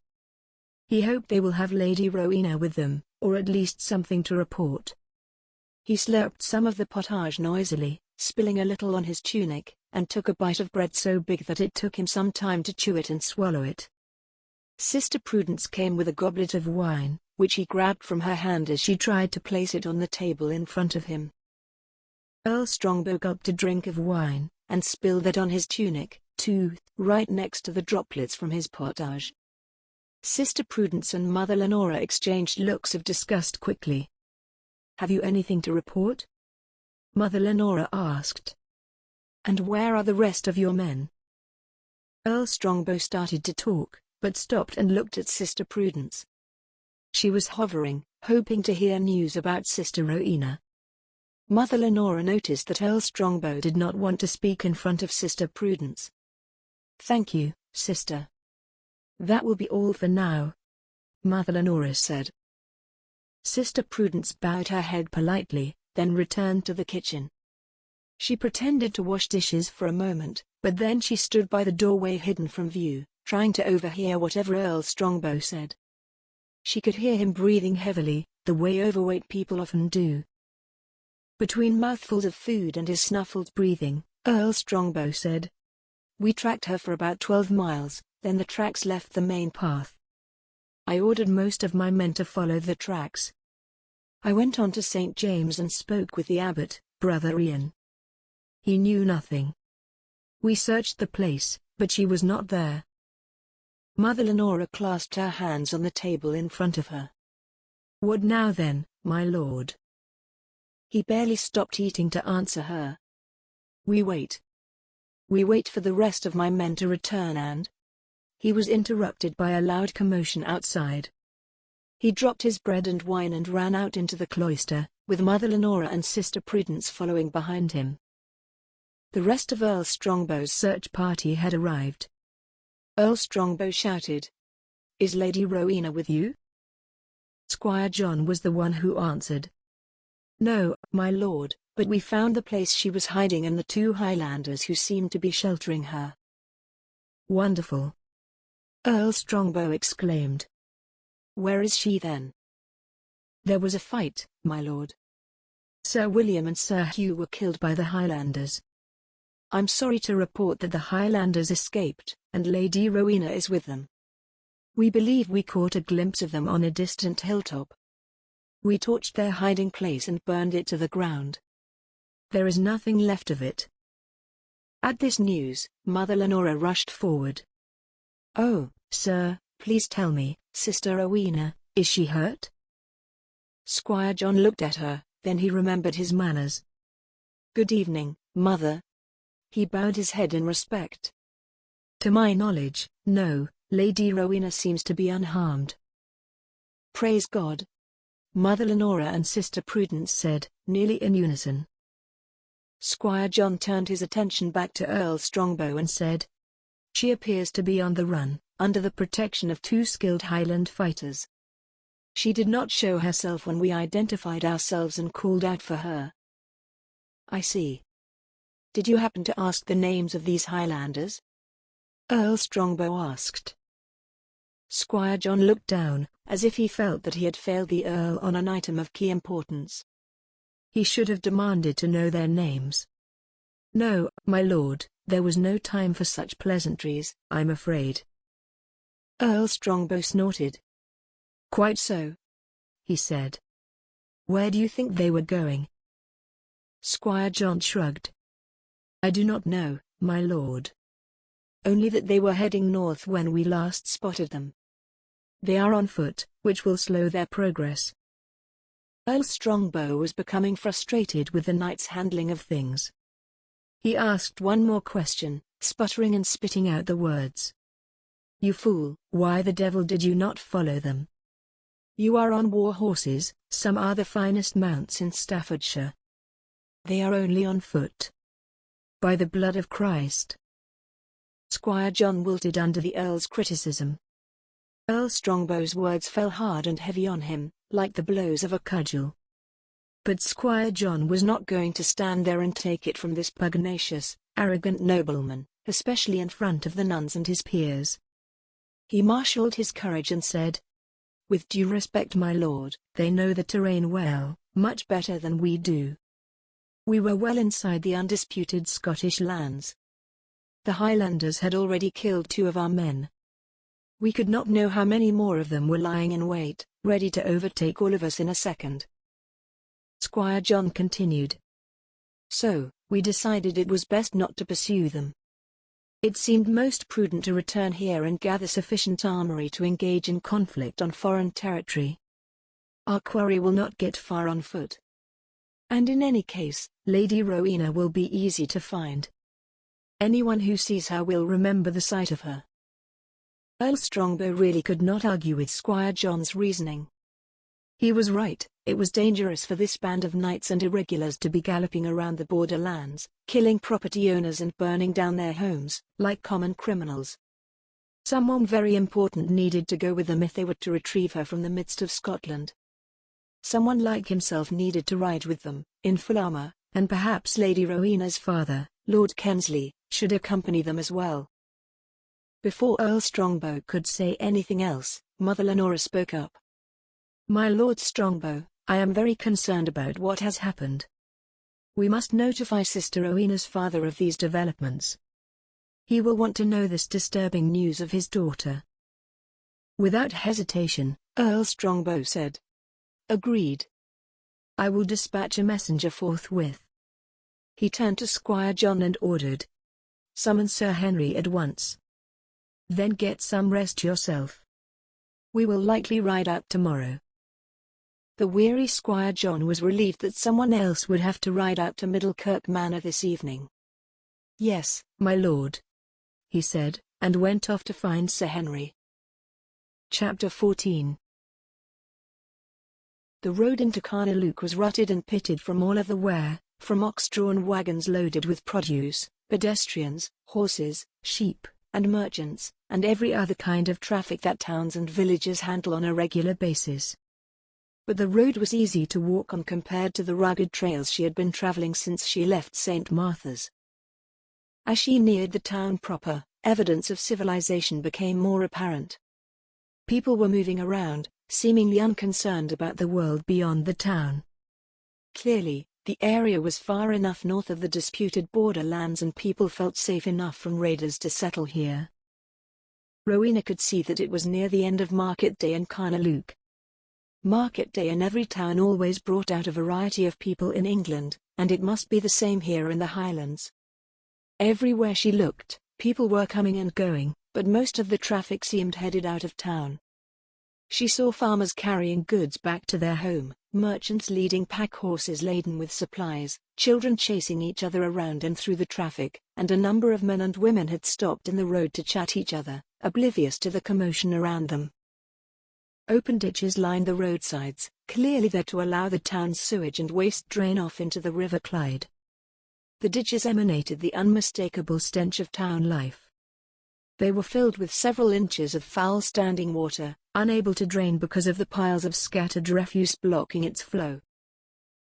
He hoped they will have Lady Rowena with them, or at least something to report. He slurped some of the pottage noisily, spilling a little on his tunic, and took a bite of bread so big that it took him some time to chew it and swallow it. Sister Prudence came with a goblet of wine, which he grabbed from her hand as she tried to place it on the table in front of him. Earl Strongbow gulped a drink of wine, and spilled it on his tunic, too, right next to the droplets from his pottage. Sister Prudence and Mother Lenora exchanged looks of disgust quickly. "Have you anything to report?" Mother Lenora asked. "And where are the rest of your men?" Earl Strongbow started to talk, but stopped and looked at Sister Prudence. She was hovering, hoping to hear news about Sister Rowena. Mother Lenora noticed that Earl Strongbow did not want to speak in front of Sister Prudence. "Thank you, sister. That will be all for now," Mother Lenora said. Sister Prudence bowed her head politely, then returned to the kitchen. She pretended to wash dishes for a moment, but then she stood by the doorway hidden from view, trying to overhear whatever Earl Strongbow said. She could hear him breathing heavily, the way overweight people often do. Between mouthfuls of food and his snuffled breathing, Earl Strongbow said, "We tracked her for about 12 miles, then the tracks left the main path. I ordered most of my men to follow the tracks. I went on to St. James and spoke with the abbot, Brother Ian. He knew nothing. We searched the place, but she was not there." Mother Lenora clasped her hands on the table in front of her. "What now then, my lord?" He barely stopped eating to answer her. We wait. We wait for the rest of my men to return and—" He was interrupted by a loud commotion outside. He dropped his bread and wine and ran out into the cloister, with Mother Lenora and Sister Prudence following behind him. The rest of Earl Strongbow's search party had arrived. Earl Strongbow shouted, "Is Lady Rowena with you?" Squire John was the one who answered. "No, my lord, but we found the place she was hiding and the 2 Highlanders who seemed to be sheltering her." "Wonderful!" Earl Strongbow exclaimed. "Where is she then?" "There was a fight, my lord. Sir William and Sir Hugh were killed by the Highlanders. I'm sorry to report that the Highlanders escaped, and Lady Rowena is with them. We believe we caught a glimpse of them on a distant hilltop. We torched their hiding place and burned it to the ground. There is nothing left of it." At this news, Mother Lenora rushed forward. "Oh, sir, please tell me, Sister Rowena, is she hurt?" Squire John looked at her, then he remembered his manners. "Good evening, Mother." He bowed his head in respect. "To my knowledge, no, Lady Rowena seems to be unharmed." "Praise God," Mother Lenora and Sister Prudence said, nearly in unison. Squire John turned his attention back to Earl Strongbow and said, "She appears to be on the run, under the protection of 2 skilled Highland fighters. She did not show herself when we identified ourselves and called out for her." "I see. Did you happen to ask the names of these Highlanders?" Earl Strongbow asked. Squire John looked down, as if he felt that he had failed the Earl on an item of key importance. He should have demanded to know their names. "No, my lord, there was no time for such pleasantries, I'm afraid." Earl Strongbow snorted. "Quite so," he said. "Where do you think they were going?" Squire John shrugged. "I do not know, my lord. Only that they were heading north when we last spotted them." They are on foot, which will slow their progress. Earl Strongbow was becoming frustrated with the knight's handling of things. He asked one more question, sputtering and spitting out the words. You fool, why the devil did you not follow them? You are on war horses, some are the finest mounts in Staffordshire. They are only on foot. By the blood of Christ. Squire John wilted under the Earl's criticism. Earl Strongbow's words fell hard and heavy on him, like the blows of a cudgel. But Squire John was not going to stand there and take it from this pugnacious, arrogant nobleman, especially in front of the nuns and his peers. He marshalled his courage and said, "With due respect, my lord, they know the terrain well, much better than we do. We were well inside the undisputed Scottish lands. The Highlanders had already killed 2 of our men. We could not know how many more of them were lying in wait, ready to overtake all of us in a second." Squire John continued. "So, we decided it was best not to pursue them. It seemed most prudent to return here and gather sufficient armory to engage in conflict on foreign territory. Our quarry will not get far on foot. And in any case, Lady Rowena will be easy to find. Anyone who sees her will remember the sight of her." Earl Strongbow really could not argue with Squire John's reasoning. He was right, it was dangerous for this band of knights and irregulars to be galloping around the borderlands, killing property owners and burning down their homes, like common criminals. Someone very important needed to go with them if they were to retrieve her from the midst of Scotland. Someone like himself needed to ride with them, in full armor, and perhaps Lady Rowena's father, Lord Kensley, should accompany them as well. Before Earl Strongbow could say anything else, Mother Lenora spoke up. "My Lord Strongbow, I am very concerned about what has happened. We must notify Sister Rowena's father of these developments. He will want to know this disturbing news of his daughter." Without hesitation, Earl Strongbow said, "Agreed. I will dispatch a messenger forthwith." He turned to Squire John and ordered, "Summon Sir Henry at once. Then get some rest yourself. We will likely ride out tomorrow." The weary Squire John was relieved that someone else would have to ride out to Middlekirk Manor this evening. "Yes, my lord," he said, and went off to find Sir Henry. Chapter 14. The road into Carnaluke was rutted and pitted from all other wear, from ox-drawn wagons loaded with produce, pedestrians, horses, sheep, and merchants, and every other kind of traffic that towns and villages handle on a regular basis. But the road was easy to walk on compared to the rugged trails she had been traveling since she left St. Martha's. As she neared the town proper, evidence of civilization became more apparent. People were moving around, seemingly unconcerned about the world beyond the town. Clearly, the area was far enough north of the disputed borderlands and people felt safe enough from raiders to settle here. Rowena could see that it was near the end of market day in Carnaluke. Market day in every town always brought out a variety of people in England, and it must be the same here in the Highlands. Everywhere she looked, people were coming and going, but most of the traffic seemed headed out of town. She saw farmers carrying goods back to their home, merchants leading pack horses laden with supplies, children chasing each other around and through the traffic, and a number of men and women had stopped in the road to chat each other, oblivious to the commotion around them. Open ditches lined the roadsides, clearly there to allow the town's sewage and waste drain off into the River Clyde. The ditches emanated the unmistakable stench of town life. They were filled with several inches of foul standing water, unable to drain because of the piles of scattered refuse blocking its flow.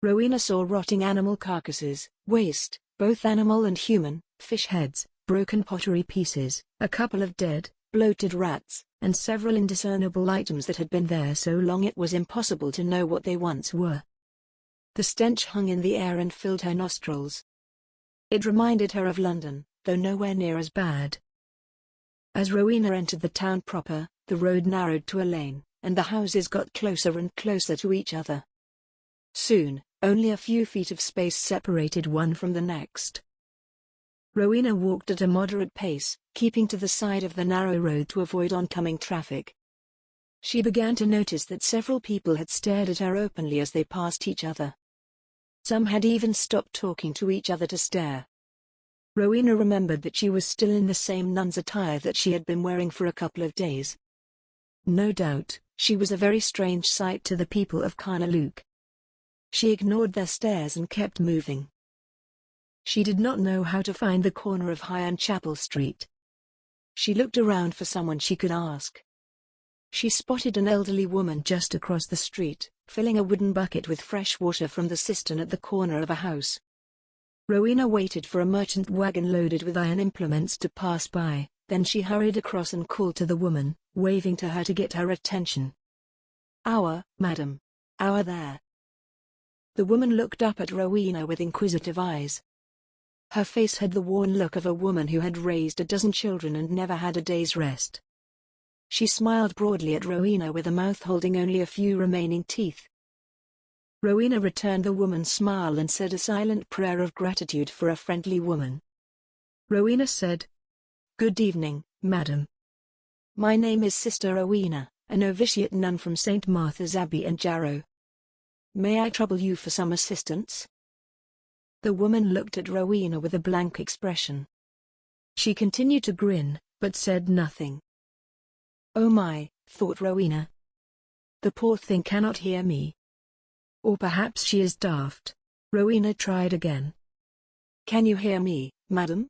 Rowena saw rotting animal carcasses, waste, both animal and human, fish heads, broken pottery pieces, a couple of dead, bloated rats, and several indiscernible items that had been there so long it was impossible to know what they once were. The stench hung in the air and filled her nostrils. It reminded her of London, though nowhere near as bad. As Rowena entered the town proper, the road narrowed to a lane, and the houses got closer and closer to each other. Soon, only a few feet of space separated one from the next. Rowena walked at a moderate pace, keeping to the side of the narrow road to avoid oncoming traffic. She began to notice that several people had stared at her openly as they passed each other. Some had even stopped talking to each other to stare. Rowena remembered that she was still in the same nun's attire that she had been wearing for a couple of days. No doubt, she was a very strange sight to the people of Carnaluke. She ignored their stares and kept moving. She did not know how to find the corner of High and Chapel Street. She looked around for someone she could ask. She spotted an elderly woman just across the street, filling a wooden bucket with fresh water from the cistern at the corner of a house. Rowena waited for a merchant wagon loaded with iron implements to pass by, then she hurried across and called to the woman, waving to her to get her attention. "Our, madam. Our there." The woman looked up at Rowena with inquisitive eyes. Her face had the worn look of a woman who had raised a dozen children and never had a day's rest. She smiled broadly at Rowena with a mouth holding only a few remaining teeth. Rowena returned the woman's smile and said a silent prayer of gratitude for a friendly woman. Rowena said, "Good evening, madam. My name is Sister Rowena, a novitiate nun from St. Martha's Abbey in Jarrow. May I trouble you for some assistance?" The woman looked at Rowena with a blank expression. She continued to grin, but said nothing. "Oh my," thought Rowena. "The poor thing cannot hear me. Or perhaps she is daft." Rowena tried again. "Can you hear me, madam?"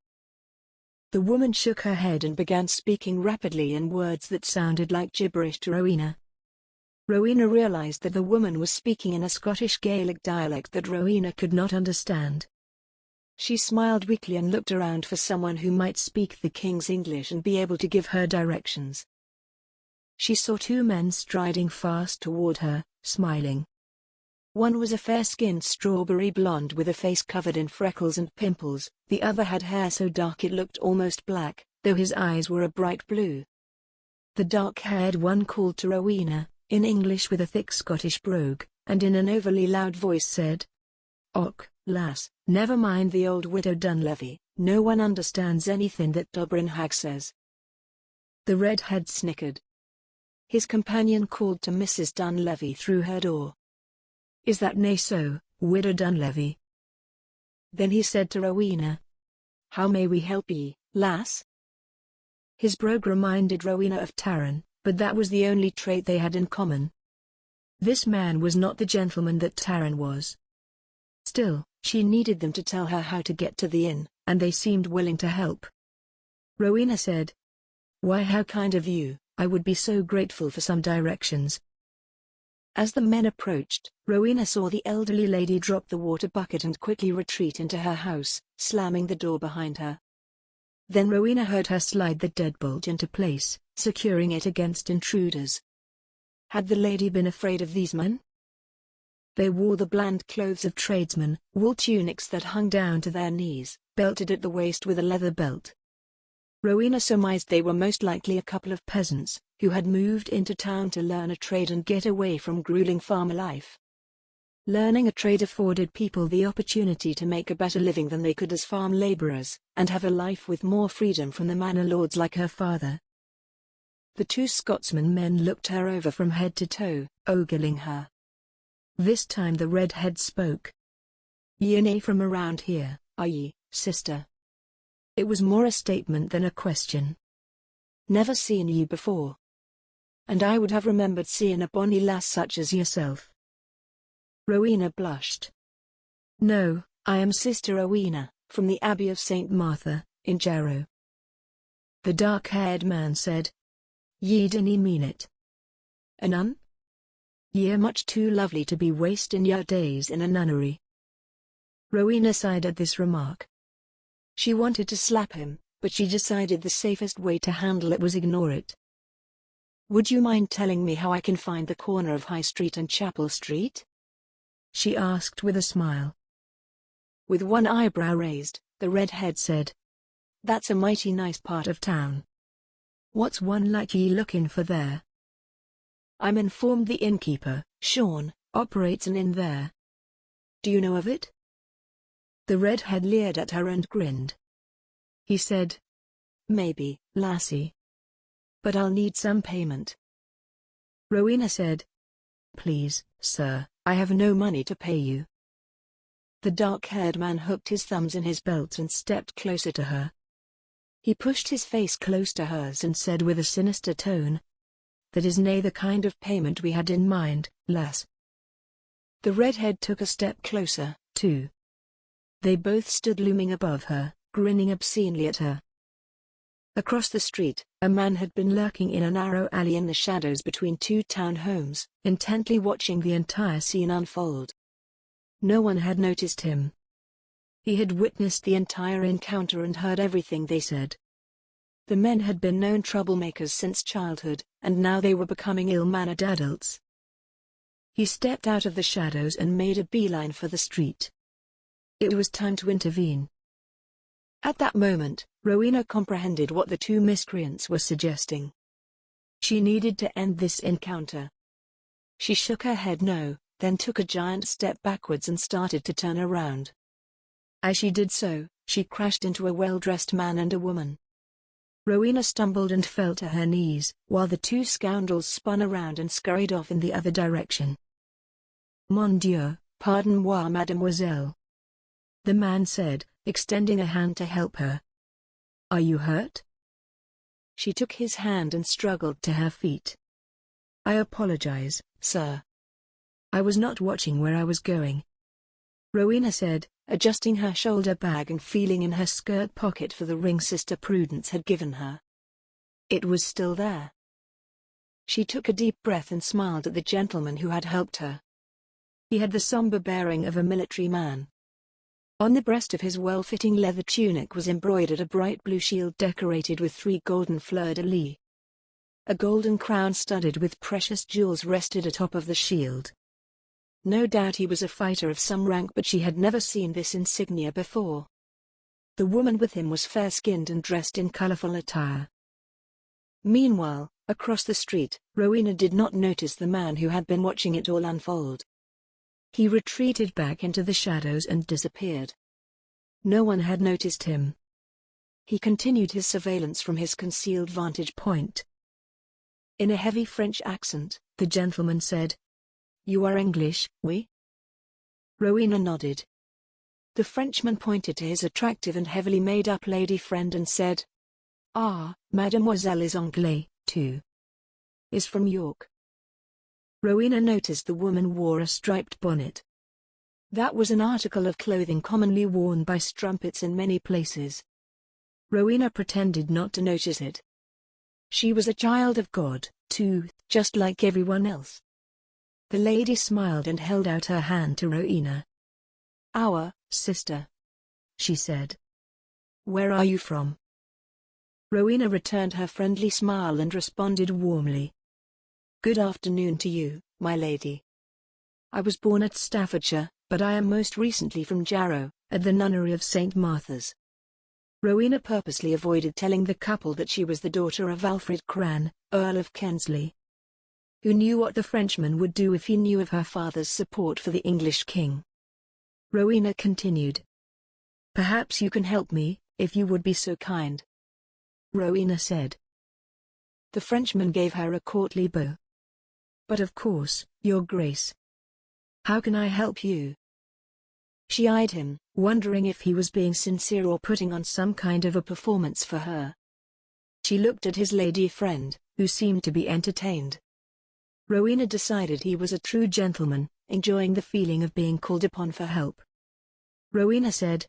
The woman shook her head and began speaking rapidly in words that sounded like gibberish to Rowena. Rowena realized that the woman was speaking in a Scottish Gaelic dialect that Rowena could not understand. She smiled weakly and looked around for someone who might speak the king's English and be able to give her directions. She saw two men striding fast toward her, smiling. One was a fair-skinned strawberry blonde with a face covered in freckles and pimples, the other had hair so dark it looked almost black, though his eyes were a bright blue. The dark-haired one called to Rowena, in English with a thick Scottish brogue, and in an overly loud voice said, "Och, lass, never mind the old widow Dunlevy, no one understands anything that Dublin hag says." The redhead snickered. His companion called to Mrs. Dunlevy through her door. "Is that nae so, Widow Dunlevy?" Then he said to Rowena, "How may we help ye, lass?" His brogue reminded Rowena of Taran, but that was the only trait they had in common. This man was not the gentleman that Taran was. Still, she needed them to tell her how to get to the inn, and they seemed willing to help. Rowena said, "Why, how kind of you, I would be so grateful for some directions." As the men approached, Rowena saw the elderly lady drop the water bucket and quickly retreat into her house, slamming the door behind her. Then Rowena heard her slide the deadbolt into place, securing it against intruders. Had the lady been afraid of these men? They wore the bland clothes of tradesmen, wool tunics that hung down to their knees, belted at the waist with a leather belt. Rowena surmised they were most likely a couple of peasants, who had moved into town to learn a trade and get away from grueling farmer life. Learning a trade afforded people the opportunity to make a better living than they could as farm laborers, and have a life with more freedom from the manor lords like her father. The two Scotsman men looked her over from head to toe, ogling her. This time the redhead spoke. "Ye nae from around here, are ye, sister?" It was more a statement than a question. "Never seen ye before. And I would have remembered seeing a bonny lass such as yourself." Rowena blushed. "No, I am Sister Rowena, from the Abbey of St. Martha, in Jarrow." The dark-haired man said, "Ye dinna mean it? A nun? Ye're much too lovely to be wasting your days in a nunnery." Rowena sighed at this remark. She wanted to slap him, but she decided the safest way to handle it was ignore it. "Would you mind telling me how I can find the corner of High Street and Chapel Street?" she asked with a smile. With one eyebrow raised, the redhead said, "That's a mighty nice part of town. What's one like ye looking for there?" "I'm informed the innkeeper, Sean, operates an inn there. Do you know of it?" The redhead leered at her and grinned. He said, "Maybe, lassie. But I'll need some payment." Rowena said. Please, sir, I have no money to pay you. The dark-haired man hooked his thumbs in his belt and stepped closer to her. He pushed his face close to hers and said with a sinister tone, "That is nay the kind of payment we had in mind, lass." The redhead took a step closer, too. They both stood looming above her, grinning obscenely at her. Across the street, a man had been lurking in a narrow alley in the shadows between two townhomes, intently watching the entire scene unfold. No one had noticed him. He had witnessed the entire encounter and heard everything they said. The men had been known troublemakers since childhood, and now they were becoming ill-mannered adults. He stepped out of the shadows and made a beeline for the street. It was time to intervene. At that moment, Rowena comprehended what the two miscreants were suggesting. She needed to end this encounter. She shook her head no, then took a giant step backwards and started to turn around. As she did so, she crashed into a well-dressed man and a woman. Rowena stumbled and fell to her knees, while the two scoundrels spun around and scurried off in the other direction. "Mon Dieu, pardon-moi mademoiselle," the man said, extending a hand to help her. "Are you hurt?" She took his hand and struggled to her feet. "I apologize, sir. I was not watching where I was going," Rowena said, adjusting her shoulder bag and feeling in her skirt pocket for the ring Sister Prudence had given her. It was still there. She took a deep breath and smiled at the gentleman who had helped her. He had the somber bearing of a military man. On the breast of his well-fitting leather tunic was embroidered a bright blue shield decorated with 3 golden fleurs-de-lis. A golden crown studded with precious jewels rested atop of the shield. No doubt he was a fighter of some rank, but she had never seen this insignia before. The woman with him was fair-skinned and dressed in colorful attire. Meanwhile, across the street, Rowena did not notice the man who had been watching it all unfold. He retreated back into the shadows and disappeared. No one had noticed him. He continued his surveillance from his concealed vantage point. In a heavy French accent, the gentleman said, "You are English, oui?" Rowena nodded. The Frenchman pointed to his attractive and heavily made-up lady friend and said, "Ah, mademoiselle is Anglais, too. Is from York." Rowena noticed the woman wore a striped bonnet. That was an article of clothing commonly worn by strumpets in many places. Rowena pretended not to notice it. She was a child of God, too, just like everyone else. The lady smiled and held out her hand to Rowena. "Our sister," she said. "Where are you from?" Rowena returned her friendly smile and responded warmly. "Good afternoon to you, my lady. I was born at Staffordshire, but I am most recently from Jarrow, at the Nunnery of St. Martha's." Rowena purposely avoided telling the couple that she was the daughter of Alfred Cran, Earl of Kensley. Who knew what the Frenchman would do if he knew of her father's support for the English king? Rowena continued. "Perhaps you can help me, if you would be so kind," Rowena said. The Frenchman gave her a courtly bow. "But of course, Your Grace. How can I help you?" She eyed him, wondering if he was being sincere or putting on some kind of a performance for her. She looked at his lady friend, who seemed to be entertained. Rowena decided he was a true gentleman, enjoying the feeling of being called upon for help. Rowena said,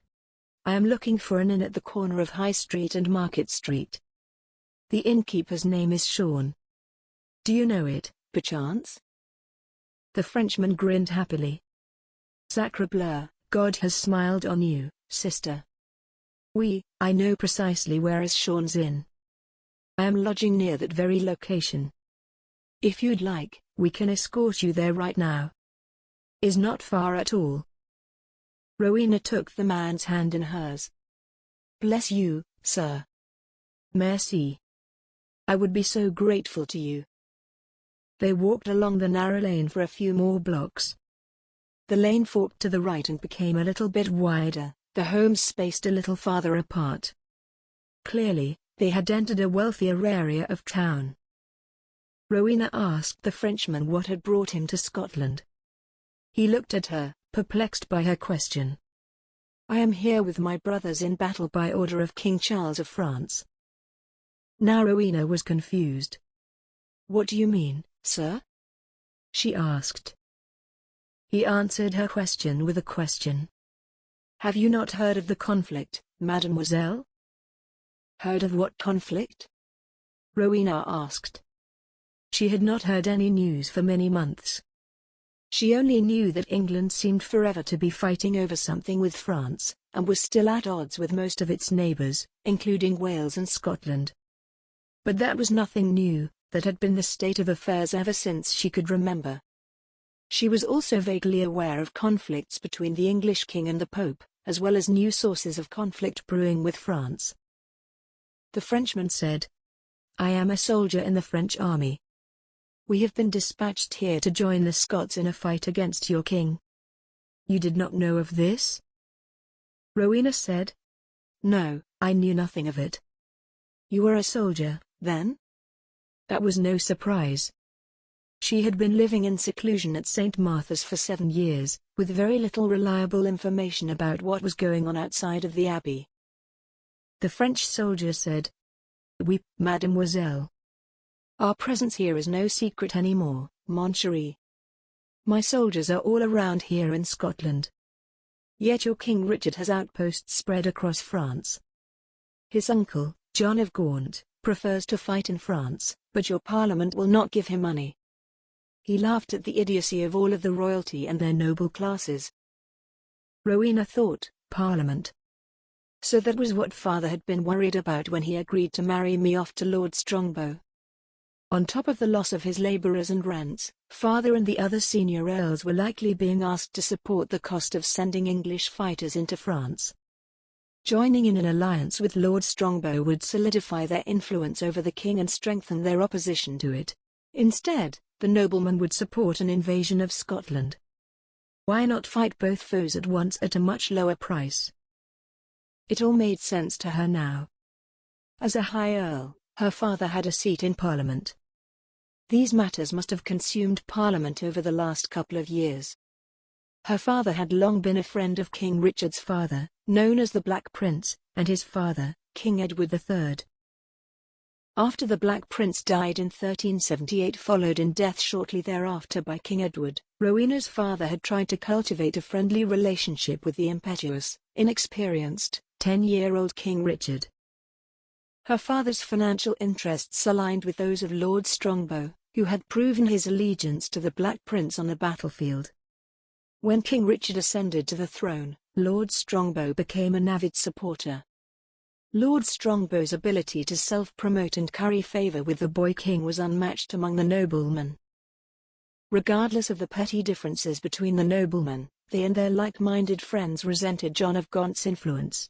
"I am looking for an inn at the corner of High Street and Market Street. The innkeeper's name is Sean. Do you know it, perchance?" The Frenchman grinned happily. "Sacre bleu, God has smiled on you, sister. Oui, I know precisely where is Sean's inn. I am lodging near that very location. If you'd like, we can escort you there right now. Is not far at all." Rowena took the man's hand in hers. "Bless you, sir." "Merci. I would be so grateful to you." They walked along the narrow lane for a few more blocks. The lane forked to the right and became a little bit wider, the homes spaced a little farther apart. Clearly, they had entered a wealthier area of town. Rowena asked the Frenchman what had brought him to Scotland. He looked at her, perplexed by her question. I am here with my brothers in battle by order of King Charles of France. Now Rowena was confused. What do you mean, sir? She asked. He answered her question with a question. Have you not heard of the conflict, mademoiselle? Heard of what conflict? Rowena asked. She had not heard any news for many months. She only knew that England seemed forever to be fighting over something with France, and was still at odds with most of its neighbours, including Wales and Scotland. But that was nothing new, that had been the state of affairs ever since she could remember. She was also vaguely aware of conflicts between the English king and the Pope, as well as new sources of conflict brewing with France. The Frenchman said, I am a soldier in the French army. We have been dispatched here to join the Scots in a fight against your king. You did not know of this? Rowena said. No, I knew nothing of it. You were a soldier, then? That was no surprise. She had been living in seclusion at St. Martha's for 7 years, with very little reliable information about what was going on outside of the abbey. The French soldier said, Oui, mademoiselle. Our presence here is no secret anymore, mon chéri. My soldiers are all around here in Scotland. Yet your King Richard has outposts spread across France. His uncle, John of Gaunt, prefers to fight in France, but your parliament will not give him money. He laughed at the idiocy of all of the royalty and their noble classes. Rowena thought, Parliament. So that was what father had been worried about when he agreed to marry me off to Lord Strongbow. On top of the loss of his labourers and rents, father and the other senior earls were likely being asked to support the cost of sending English fighters into France. Joining in an alliance with Lord Strongbow would solidify their influence over the king and strengthen their opposition to it. Instead, the nobleman would support an invasion of Scotland. Why not fight both foes at once at a much lower price? It all made sense to her now. As a high earl, her father had a seat in Parliament. These matters must have consumed Parliament over the last couple of years. Her father had long been a friend of King Richard's father, known as the Black Prince, and his father, King Edward III. After the Black Prince died in 1378, followed in death shortly thereafter by King Edward, Rowena's father had tried to cultivate a friendly relationship with the impetuous, inexperienced, 10-year-old King Richard. Her father's financial interests aligned with those of Lord Strongbow, who had proven his allegiance to the Black Prince on the battlefield. When King Richard ascended to the throne, Lord Strongbow became an avid supporter. Lord Strongbow's ability to self-promote and curry favour with the boy king was unmatched among the noblemen. Regardless of the petty differences between the noblemen, they and their like-minded friends resented John of Gaunt's influence.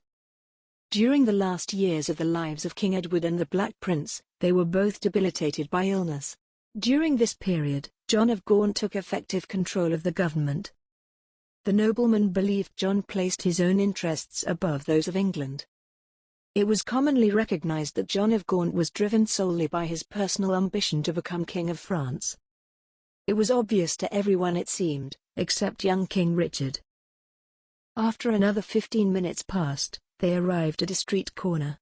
During the last years of the lives of King Edward and the Black Prince, they were both debilitated by illness. During this period, John of Gaunt took effective control of the government. The nobleman believed John placed his own interests above those of England. It was commonly recognized that John of Gaunt was driven solely by his personal ambition to become King of France. It was obvious to everyone, it seemed, except young King Richard. After another 15 minutes passed, they arrived at a street corner.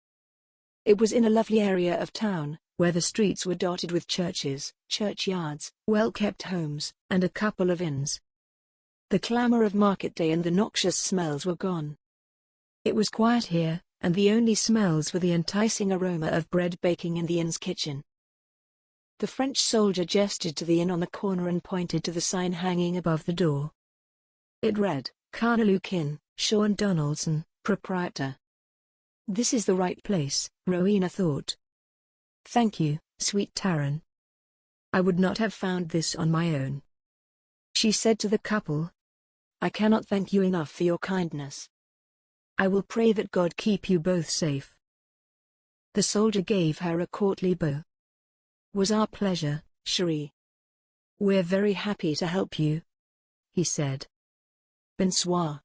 It was in a lovely area of town, where the streets were dotted with churches, churchyards, well-kept homes, and a couple of inns. The clamour of market day and the noxious smells were gone. It was quiet here, and the only smells were the enticing aroma of bread baking in the inn's kitchen. The French soldier gestured to the inn on the corner and pointed to the sign hanging above the door. It read, Carnaluke Inn, Sean Donaldson, proprietor. This is the right place, Rowena thought. Thank you, sweet Taran. I would not have found this on my own. She said to the couple. I cannot thank you enough for your kindness. I will pray that God keep you both safe. The soldier gave her a courtly bow. Was our pleasure, chérie. We're very happy to help you, he said. Bonsoir.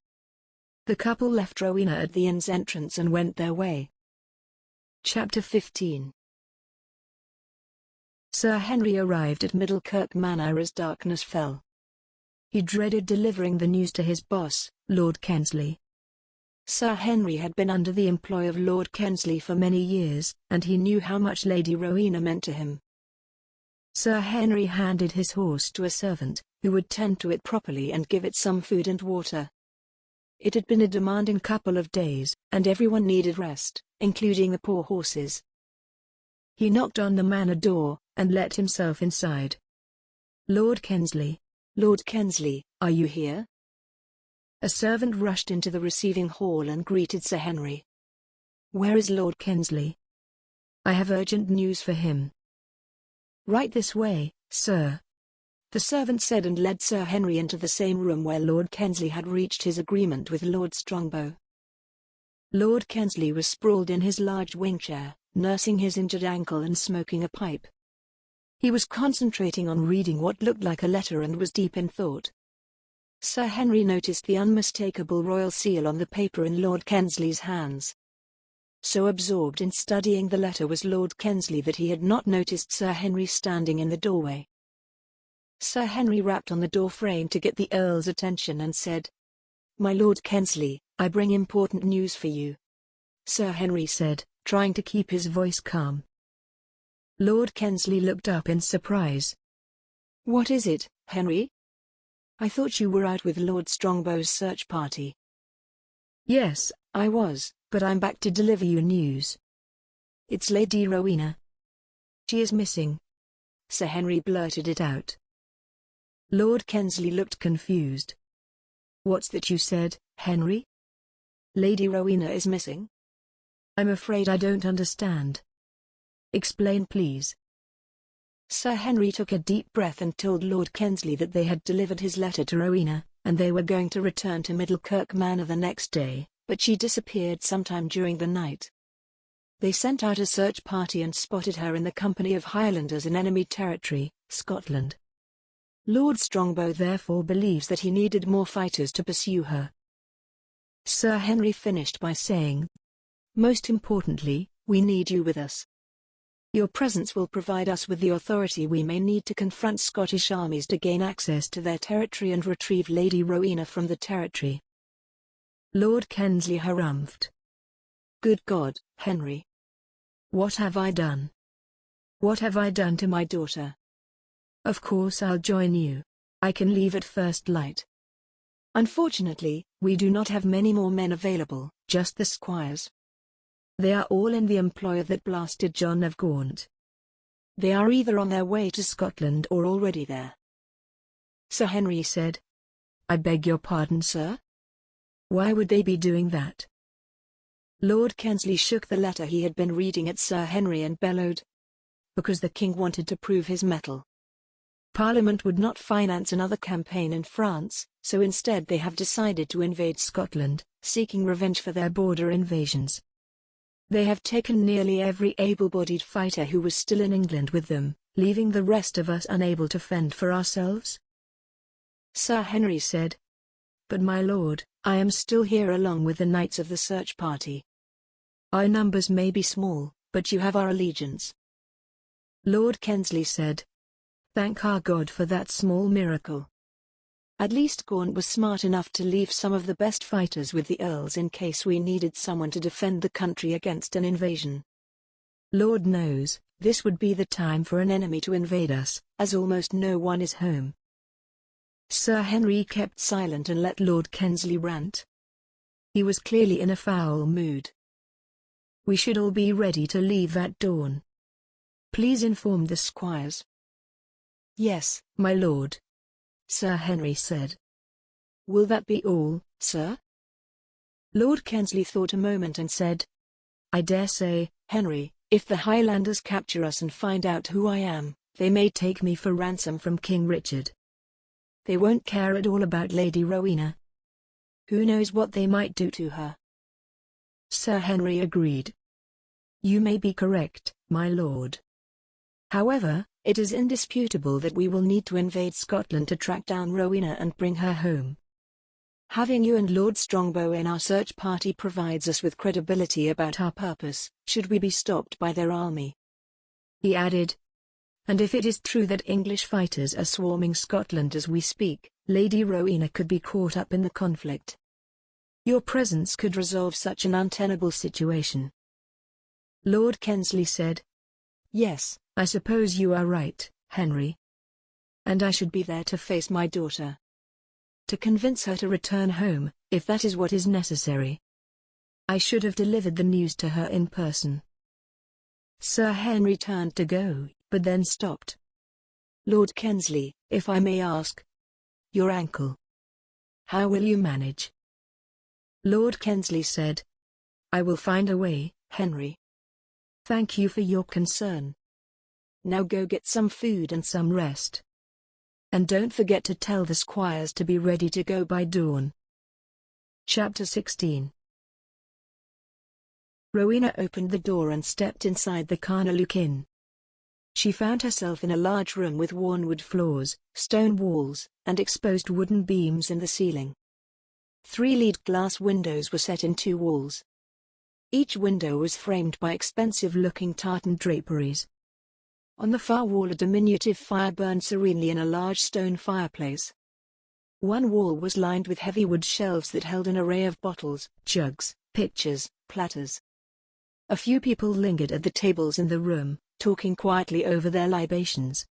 The couple left Rowena at the inn's entrance and went their way. Chapter 15. Sir Henry arrived at Middlekirk Manor as darkness fell. He dreaded delivering the news to his boss, Lord Kensley. Sir Henry had been under the employ of Lord Kensley for many years, and he knew how much Lady Rowena meant to him. Sir Henry handed his horse to a servant, who would tend to it properly and give it some food and water. It had been a demanding couple of days, and everyone needed rest, including the poor horses. He knocked on the manor door, and let himself inside. "Lord Kensley. Lord Kensley, are you here?" A servant rushed into the receiving hall and greeted Sir Henry. "Where is Lord Kensley?" "I have urgent news for him." "Right this way, sir," the servant said, and led Sir Henry into the same room where Lord Kensley had reached his agreement with Lord Strongbow. Lord Kensley was sprawled in his large wing chair, nursing his injured ankle and smoking a pipe. He was concentrating on reading what looked like a letter and was deep in thought. Sir Henry noticed the unmistakable royal seal on the paper in Lord Kensley's hands. So absorbed in studying the letter was Lord Kensley that he had not noticed Sir Henry standing in the doorway. Sir Henry rapped on the door frame to get the Earl's attention and said, "My Lord Kensley, I bring important news for you," Sir Henry said, trying to keep his voice calm. Lord Kensley looked up in surprise. "What is it, Henry? I thought you were out with Lord Strongbow's search party." "Yes, I was, but I'm back to deliver you news. It's Lady Rowena. She is missing." Sir Henry blurted it out. Lord Kensley looked confused. "What's that you said, Henry? Lady Rowena is missing? I'm afraid I don't understand. Explain please." Sir Henry took a deep breath and told Lord Kensley that they had delivered his letter to Rowena, and they were going to return to Middlekirk Manor the next day, but she disappeared sometime during the night. They sent out a search party and spotted her in the company of Highlanders in enemy territory, Scotland. Lord Strongbow therefore believes that he needed more fighters to pursue her. Sir Henry finished by saying, "Most importantly, we need you with us. Your presence will provide us with the authority we may need to confront Scottish armies to gain access to their territory and retrieve Lady Rowena from the territory." Lord Kensley harumphed. "Good God, Henry. What have I done? What have I done to my daughter? Of course I'll join you. I can leave at first light. Unfortunately, we do not have many more men available, just the squires. They are all in the employ of that blasted John of Gaunt. They are either on their way to Scotland or already there." Sir Henry said, "I beg your pardon, sir? Why would they be doing that?" Lord Kensley shook the letter he had been reading at Sir Henry and bellowed, "Because the king wanted to prove his mettle. Parliament would not finance another campaign in France, so instead they have decided to invade Scotland, seeking revenge for their border invasions. They have taken nearly every able-bodied fighter who was still in England with them, leaving the rest of us unable to fend for ourselves." Sir Henry said, "But my lord, I am still here along with the knights of the search party. Our numbers may be small, but you have our allegiance." Lord Kensley said, "Thank our God for that small miracle. At least Gaunt was smart enough to leave some of the best fighters with the earls in case we needed someone to defend the country against an invasion. Lord knows, this would be the time for an enemy to invade us, as almost no one is home." Sir Henry kept silent and let Lord Kensley rant. He was clearly in a foul mood. "We should all be ready to leave at dawn. Please inform the squires." "Yes, my lord," Sir Henry said. "Will that be all, sir?" Lord Kensley thought a moment and said, "I dare say, Henry, if the Highlanders capture us and find out who I am, they may take me for ransom from King Richard. They won't care at all about Lady Rowena. Who knows what they might do to her?" Sir Henry agreed. "You may be correct, my lord. However, it is indisputable that we will need to invade Scotland to track down Rowena and bring her home. Having you and Lord Strongbow in our search party provides us with credibility about our purpose, should we be stopped by their army," he added. And if it is true that English fighters are swarming Scotland as we speak, Lady Rowena could be caught up in the conflict. Your presence could resolve such an untenable situation. Lord Kensley said. Yes, I suppose you are right, Henry. and I should be there to face my daughter. To convince her to return home, If that is what is necessary. I should have delivered the news to her in person. Sir Henry turned to go, But then stopped. Lord Kensley, if I may ask. Your ankle. How will you manage? Lord Kensley said. I will find a way, Henry. Thank you for your concern. Now go get some food And some rest. And don't forget to tell the squires to be ready to go by dawn. Chapter 16. Rowena opened the door and stepped inside the Carnaluke Inn. She found herself in a large room with worn wood floors, stone walls, and exposed wooden beams in the ceiling. 3 lead glass windows were set in 2 walls. Each window was framed by expensive-looking tartan draperies. On the far wall a diminutive fire burned serenely in a large stone fireplace. One wall was lined with heavy wood shelves that held an array of bottles, jugs, pitchers, platters. A few people lingered at the tables in the room, talking quietly over their libations.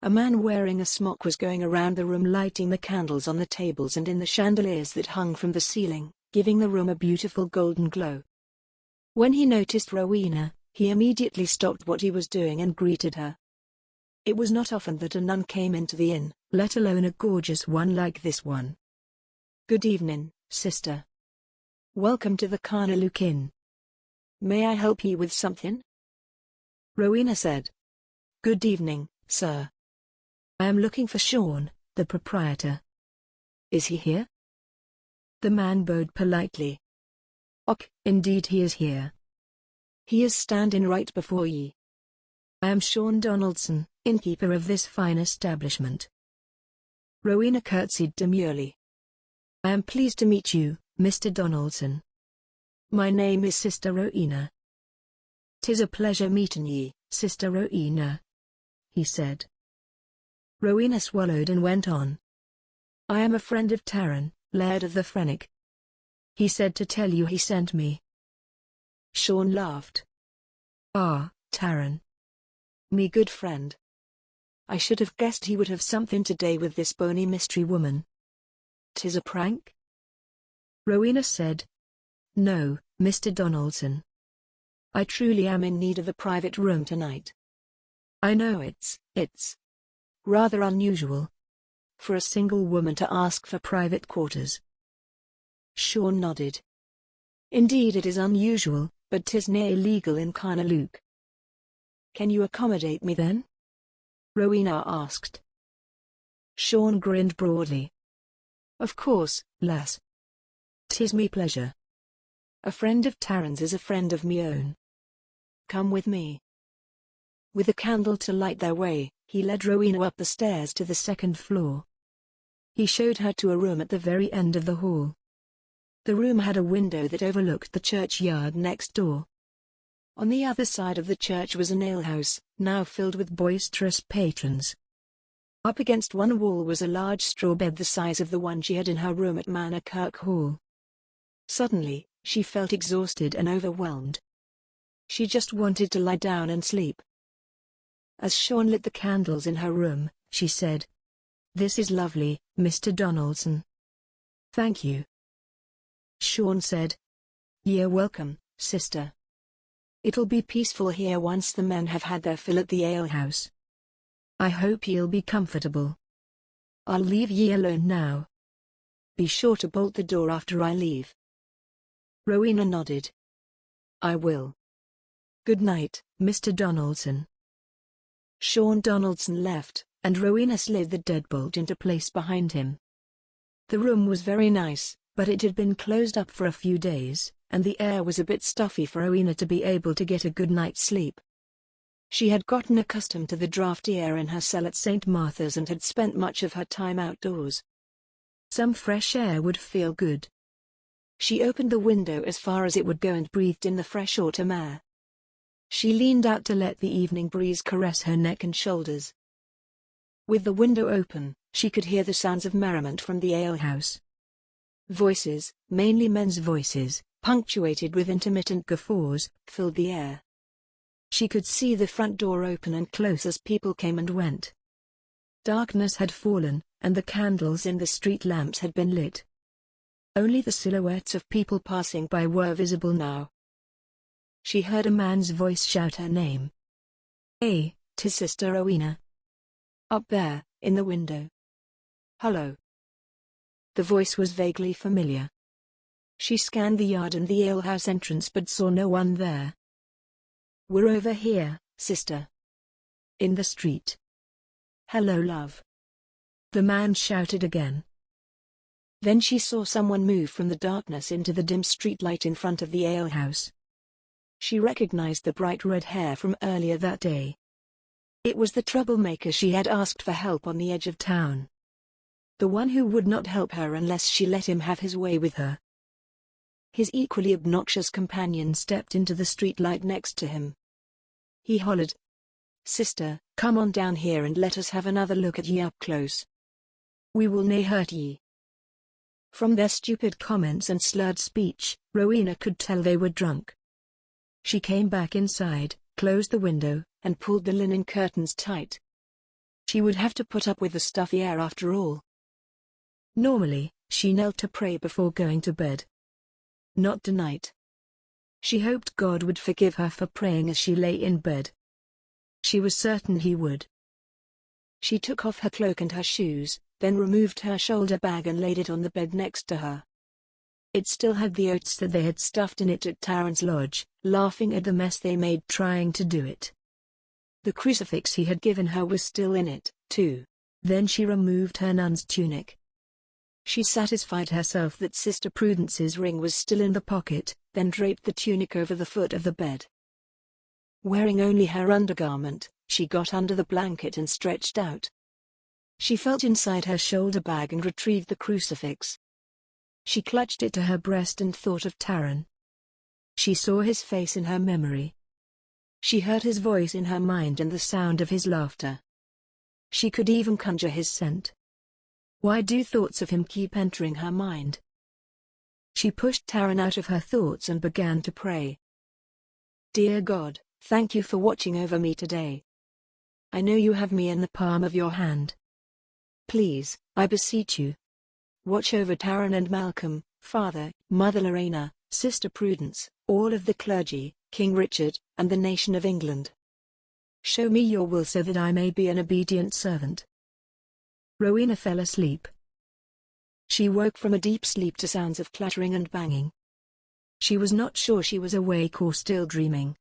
A man wearing a smock was going around the room lighting the candles on the tables and in the chandeliers that hung from the ceiling, giving the room a beautiful golden glow. When he noticed Rowena, he immediately stopped what he was doing and greeted her. It was not often that a nun came into the inn, let alone a gorgeous one like this one. Good evening, sister. Welcome to the Carnaluke Inn. May I help you with something? Rowena said. Good evening, sir. I am looking for Sean, the proprietor. Is he here? The man bowed politely. Och, Indeed he is here. he is standing right before ye. I am Sean Donaldson, innkeeper of this fine establishment. Rowena curtsied demurely. I am pleased to meet you, Mr. Donaldson. My name is Sister Rowena. 'Tis a pleasure meeting ye, Sister Rowena, he said. Rowena swallowed and went on. I am a friend of Taran, Laird of the Frenich. He said to tell you he sent me. Sean laughed. Ah, Taran. Me good friend. I should have guessed he would have something to do with this bony mystery woman. 'Tis a prank? Rowena said. No, Mr. Donaldson. I truly am in need of a private room tonight. I know it's rather unusual for a single woman to ask for private quarters. Sean nodded. Indeed it is unusual, but 'tis near illegal in Carnaluke. Can you accommodate me then? Rowena asked. Sean grinned broadly. Of course, lass. 'Tis me pleasure. A friend of Taran's is a friend of me own. Come with me. With a candle to light their way, he led Rowena up the stairs to the 2nd floor. He showed her to a room at the very end of the hall. The room had a window that overlooked the churchyard next door. On the other side of the church was an alehouse, now filled with boisterous patrons. Up against one wall was a large straw bed the size of the one she had in her room at Manor Kirk Hall. Suddenly, she felt exhausted and overwhelmed. She just wanted to lie down and sleep. As Sean lit the candles in her room, she said, This is lovely, Mr. Donaldson. Thank you. Sean said, You're welcome, sister. It'll be peaceful here once the men have had their fill at the alehouse. I hope you'll be comfortable. I'll leave ye alone now. Be sure to bolt the door after I leave. Rowena nodded. I will. Good night, Mr. Donaldson. Sean Donaldson left, and Rowena slid the deadbolt into place behind him. The room was very nice, but it had been closed up for a few days, and the air was a bit stuffy for Rowena to be able to get a good night's sleep. She had gotten accustomed to the draughty air in her cell at St. Martha's and had spent much of her time outdoors. Some fresh air would feel good. She opened the window as far as it would go and breathed in the fresh autumn air. She leaned out to let the evening breeze caress her neck and shoulders. With the window open, she could hear the sounds of merriment from the alehouse. Voices, mainly men's voices, punctuated with intermittent guffaws, filled the air. She could see the front door open and close as people came and went. Darkness had fallen, and the candles in the street lamps had been lit. Only the silhouettes of people passing by were visible now. She heard a man's voice shout her name. "Hey, 'tis Sister Rowena. Up there, in the window. Hello." The voice was vaguely familiar. She scanned the yard and the alehouse entrance but saw no one there. "We're over here, sister. In the street." "Hello, love." The man shouted again. Then she saw someone move from the darkness into the dim streetlight in front of the alehouse. She recognized the bright red hair from earlier that day. It was the troublemaker she had asked for help on the edge of town. The one who would not help her unless she let him have his way with her. His equally obnoxious companion stepped into the streetlight next to him. He hollered, "Sister, come on down here and let us have another look at ye up close. We will nae hurt ye." From their stupid comments and slurred speech, Rowena could tell they were drunk. She came back inside, closed the window, and pulled the linen curtains tight. She would have to put up with the stuffy air after all. Normally, she knelt to pray before going to bed. Not tonight. She hoped God would forgive her for praying as she lay in bed. She was certain he would. She took off her cloak and her shoes, then removed her shoulder bag and laid it on the bed next to her. It still had the oats that they had stuffed in it at Taran's lodge, laughing at the mess they made trying to do it. The crucifix he had given her was still in it, too. Then she removed her nun's tunic. She satisfied herself that Sister Prudence's ring was still in the pocket, then draped the tunic over the foot of the bed. Wearing only her undergarment, she got under the blanket and stretched out. She felt inside her shoulder bag and retrieved the crucifix. She clutched it to her breast and thought of Taran. She saw his face in her memory. She heard his voice in her mind and the sound of his laughter. She could even conjure his scent. Why do thoughts of him keep entering her mind? She pushed Taran out of her thoughts and began to pray. "Dear God, thank you for watching over me today. I know you have me in the palm of your hand. Please, I beseech you, watch over Taran and Malcolm, Father, Mother Lorena, Sister Prudence, all of the clergy, King Richard, and the nation of England. Show me your will so that I may be an obedient servant." Rowena fell asleep. She woke from a deep sleep to sounds of clattering and banging. She was not sure she was awake or still dreaming.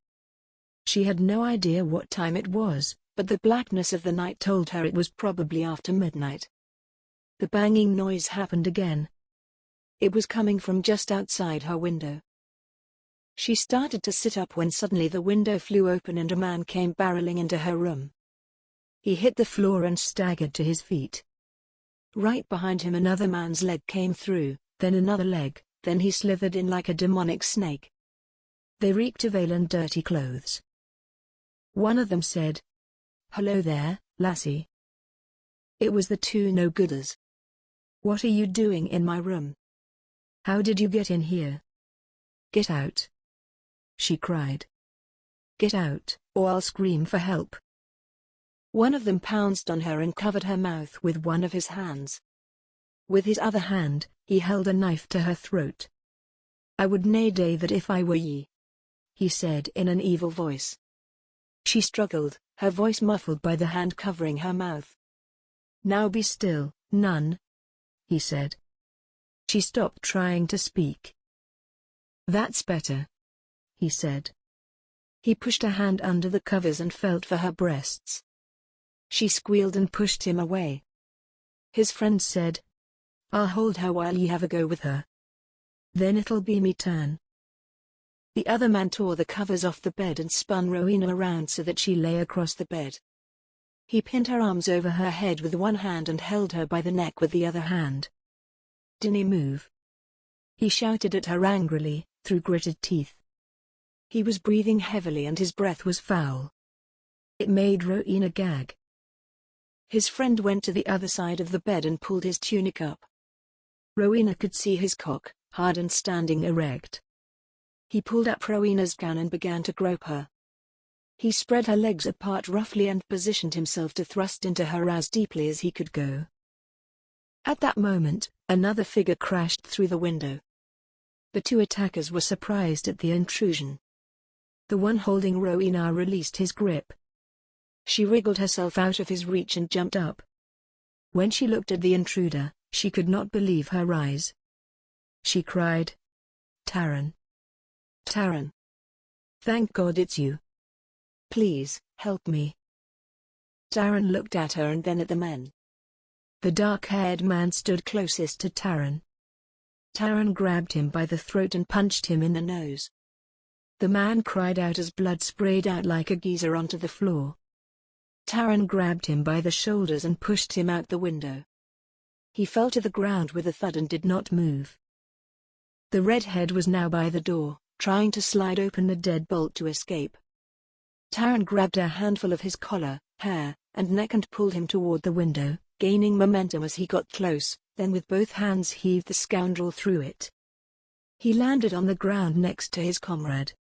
She had no idea what time it was, but the blackness of the night told her it was probably after midnight. The banging noise happened again. It was coming from just outside her window. She started to sit up when suddenly the window flew open and a man came barreling into her room. He hit the floor and staggered to his feet. Right behind him another man's leg came through, then another leg, then he slithered in like a demonic snake. They reeked of ale and dirty clothes. One of them said, "Hello there, lassie." It was the two no-gooders. "What are you doing in my room? How did you get in here?" "Get out," she cried. "Get out, or I'll scream for help." One of them pounced on her and covered her mouth with one of his hands. With his other hand, he held a knife to her throat. "I would nae day that if I were ye," he said in an evil voice. She struggled, her voice muffled by the hand covering her mouth. "Now be still, nun," he said. She stopped trying to speak. "That's better," he said. He pushed a hand under the covers and felt for her breasts. She squealed and pushed him away. His friend said, "I'll hold her while ye have a go with her. Then it'll be me turn." The other man tore the covers off the bed and spun Rowena around so that she lay across the bed. He pinned her arms over her head with one hand and held her by the neck with the other hand. "Dinna move," he shouted at her angrily, through gritted teeth. He was breathing heavily and his breath was foul. It made Rowena gag. His friend went to the other side of the bed and pulled his tunic up. Rowena could see his cock, hard and standing erect. He pulled up Rowena's gown and began to grope her. He spread her legs apart roughly and positioned himself to thrust into her as deeply as he could go. At that moment, another figure crashed through the window. The two attackers were surprised at the intrusion. The one holding Rowena released his grip. She wriggled herself out of his reach and jumped up. When she looked at the intruder, she could not believe her eyes. She cried, "Taran! Taran! Thank God it's you. Please, help me." Taran looked at her and then at the men. The dark-haired man stood closest to Taran. Taran grabbed him by the throat and punched him in the nose. The man cried out as blood sprayed out like a geyser onto the floor. Taran grabbed him by the shoulders and pushed him out the window. He fell to the ground with a thud and did not move. The redhead was now by the door, trying to slide open the deadbolt to escape. Taran grabbed a handful of his collar, hair, and neck and pulled him toward the window, gaining momentum as he got close, then with both hands heaved the scoundrel through it. He landed on the ground next to his comrade.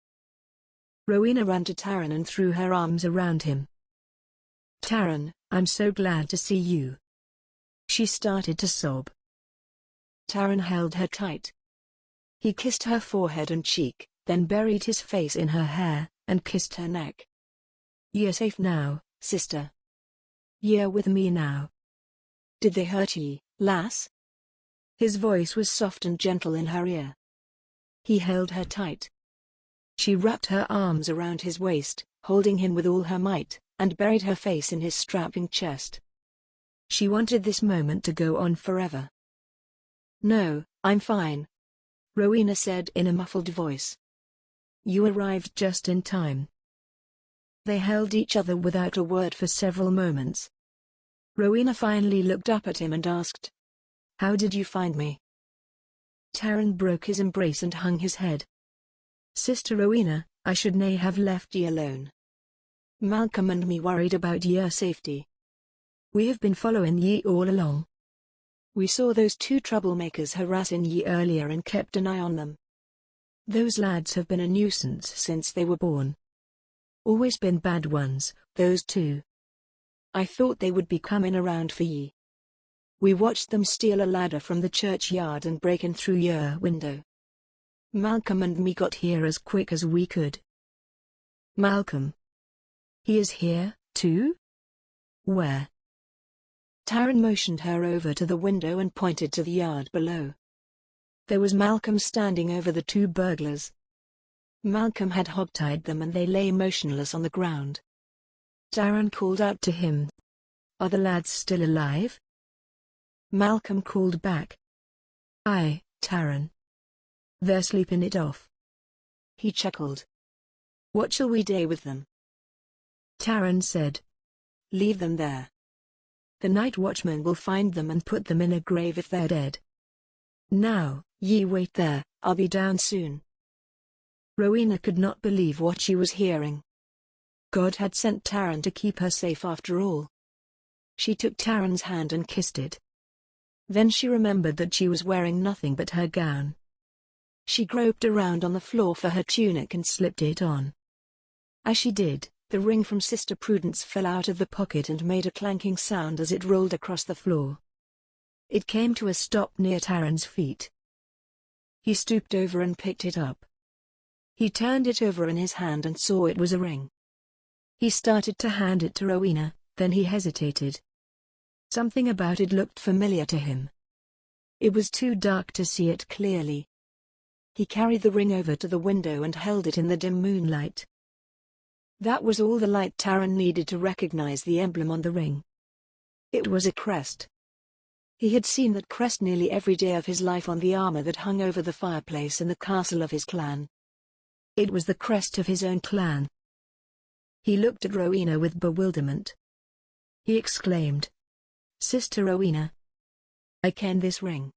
Rowena ran to Taran and threw her arms around him. "Taran, I'm so glad to see you." She started to sob. Taran held her tight. He kissed her forehead and cheek, then buried his face in her hair, and kissed her neck. "You're safe now, sister. You're with me now." "Did they hurt ye, lass?" His voice was soft and gentle in her ear. He held her tight. She wrapped her arms around his waist, holding him with all her might, and buried her face in his strapping chest. She wanted this moment to go on forever. "No, I'm fine," Rowena said in a muffled voice. "You arrived just in time." They held each other without a word for several moments. Rowena finally looked up at him and asked, "How did you find me?" Taran broke his embrace and hung his head. "Sister Rowena, I should nae have left ye alone. Malcolm and me worried about your safety. We have been following ye all along. We saw those two troublemakers harassing ye earlier and kept an eye on them. Those lads have been a nuisance since they were born. Always been bad ones, those two. I thought they would be coming around for ye. We watched them steal a ladder from the churchyard and break in through your window. Malcolm and me got here as quick as we could." "Malcolm? He is here, too? Where?" Taran motioned her over to the window and pointed to the yard below. There was Malcolm standing over the two burglars. Malcolm had hogtied them and they lay motionless on the ground. Taran called out to him, "Are the lads still alive?" Malcolm called back, "Aye, Taran. They're sleeping it off." He chuckled. "What shall we do with them?" Taran said, "Leave them there. The night watchman will find them and put them in a grave if they're dead. Now, ye wait there, I'll be down soon." Rowena could not believe what she was hearing. God had sent Taran to keep her safe after all. She took Taran's hand and kissed it. Then she remembered that she was wearing nothing but her gown. She groped around on the floor for her tunic and slipped it on. As she did, the ring from Sister Prudence fell out of the pocket and made a clanking sound as it rolled across the floor. It came to a stop near Taran's feet. He stooped over and picked it up. He turned it over in his hand and saw it was a ring. He started to hand it to Rowena, then he hesitated. Something about it looked familiar to him. It was too dark to see it clearly. He carried the ring over to the window and held it in the dim moonlight. That was all the light Taran needed to recognize the emblem on the ring. It was a crest. He had seen that crest nearly every day of his life on the armor that hung over the fireplace in the castle of his clan. It was the crest of his own clan. He looked at Rowena with bewilderment. He exclaimed, "Sister Rowena, I ken this ring.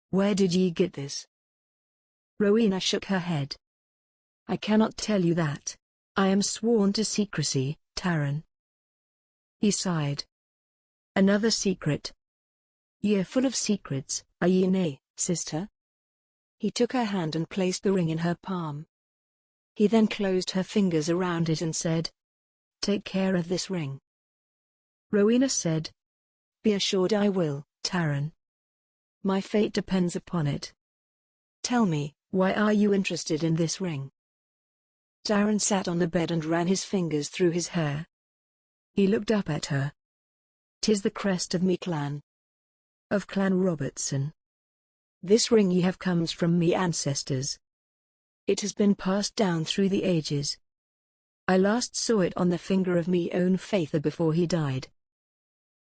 Where did ye get this?" Rowena shook her head. I cannot tell you that. I am sworn to secrecy, Taran. He sighed. Another secret. Ye are full of secrets, are ye nay, sister? He took her hand and placed the ring in her palm. He then closed her fingers around it and said, "Take care of this ring." Rowena said, "Be assured I will, Taran. My fate depends upon it. Tell me, why are you interested in this ring?" Taran sat on the bed and ran his fingers through his hair. He looked up at her. "'Tis the crest of me clan. Of Clan Robertson. This ring ye have Comes from me ancestors. It has been passed down Through the ages. I last saw it on the finger of me own father before he died."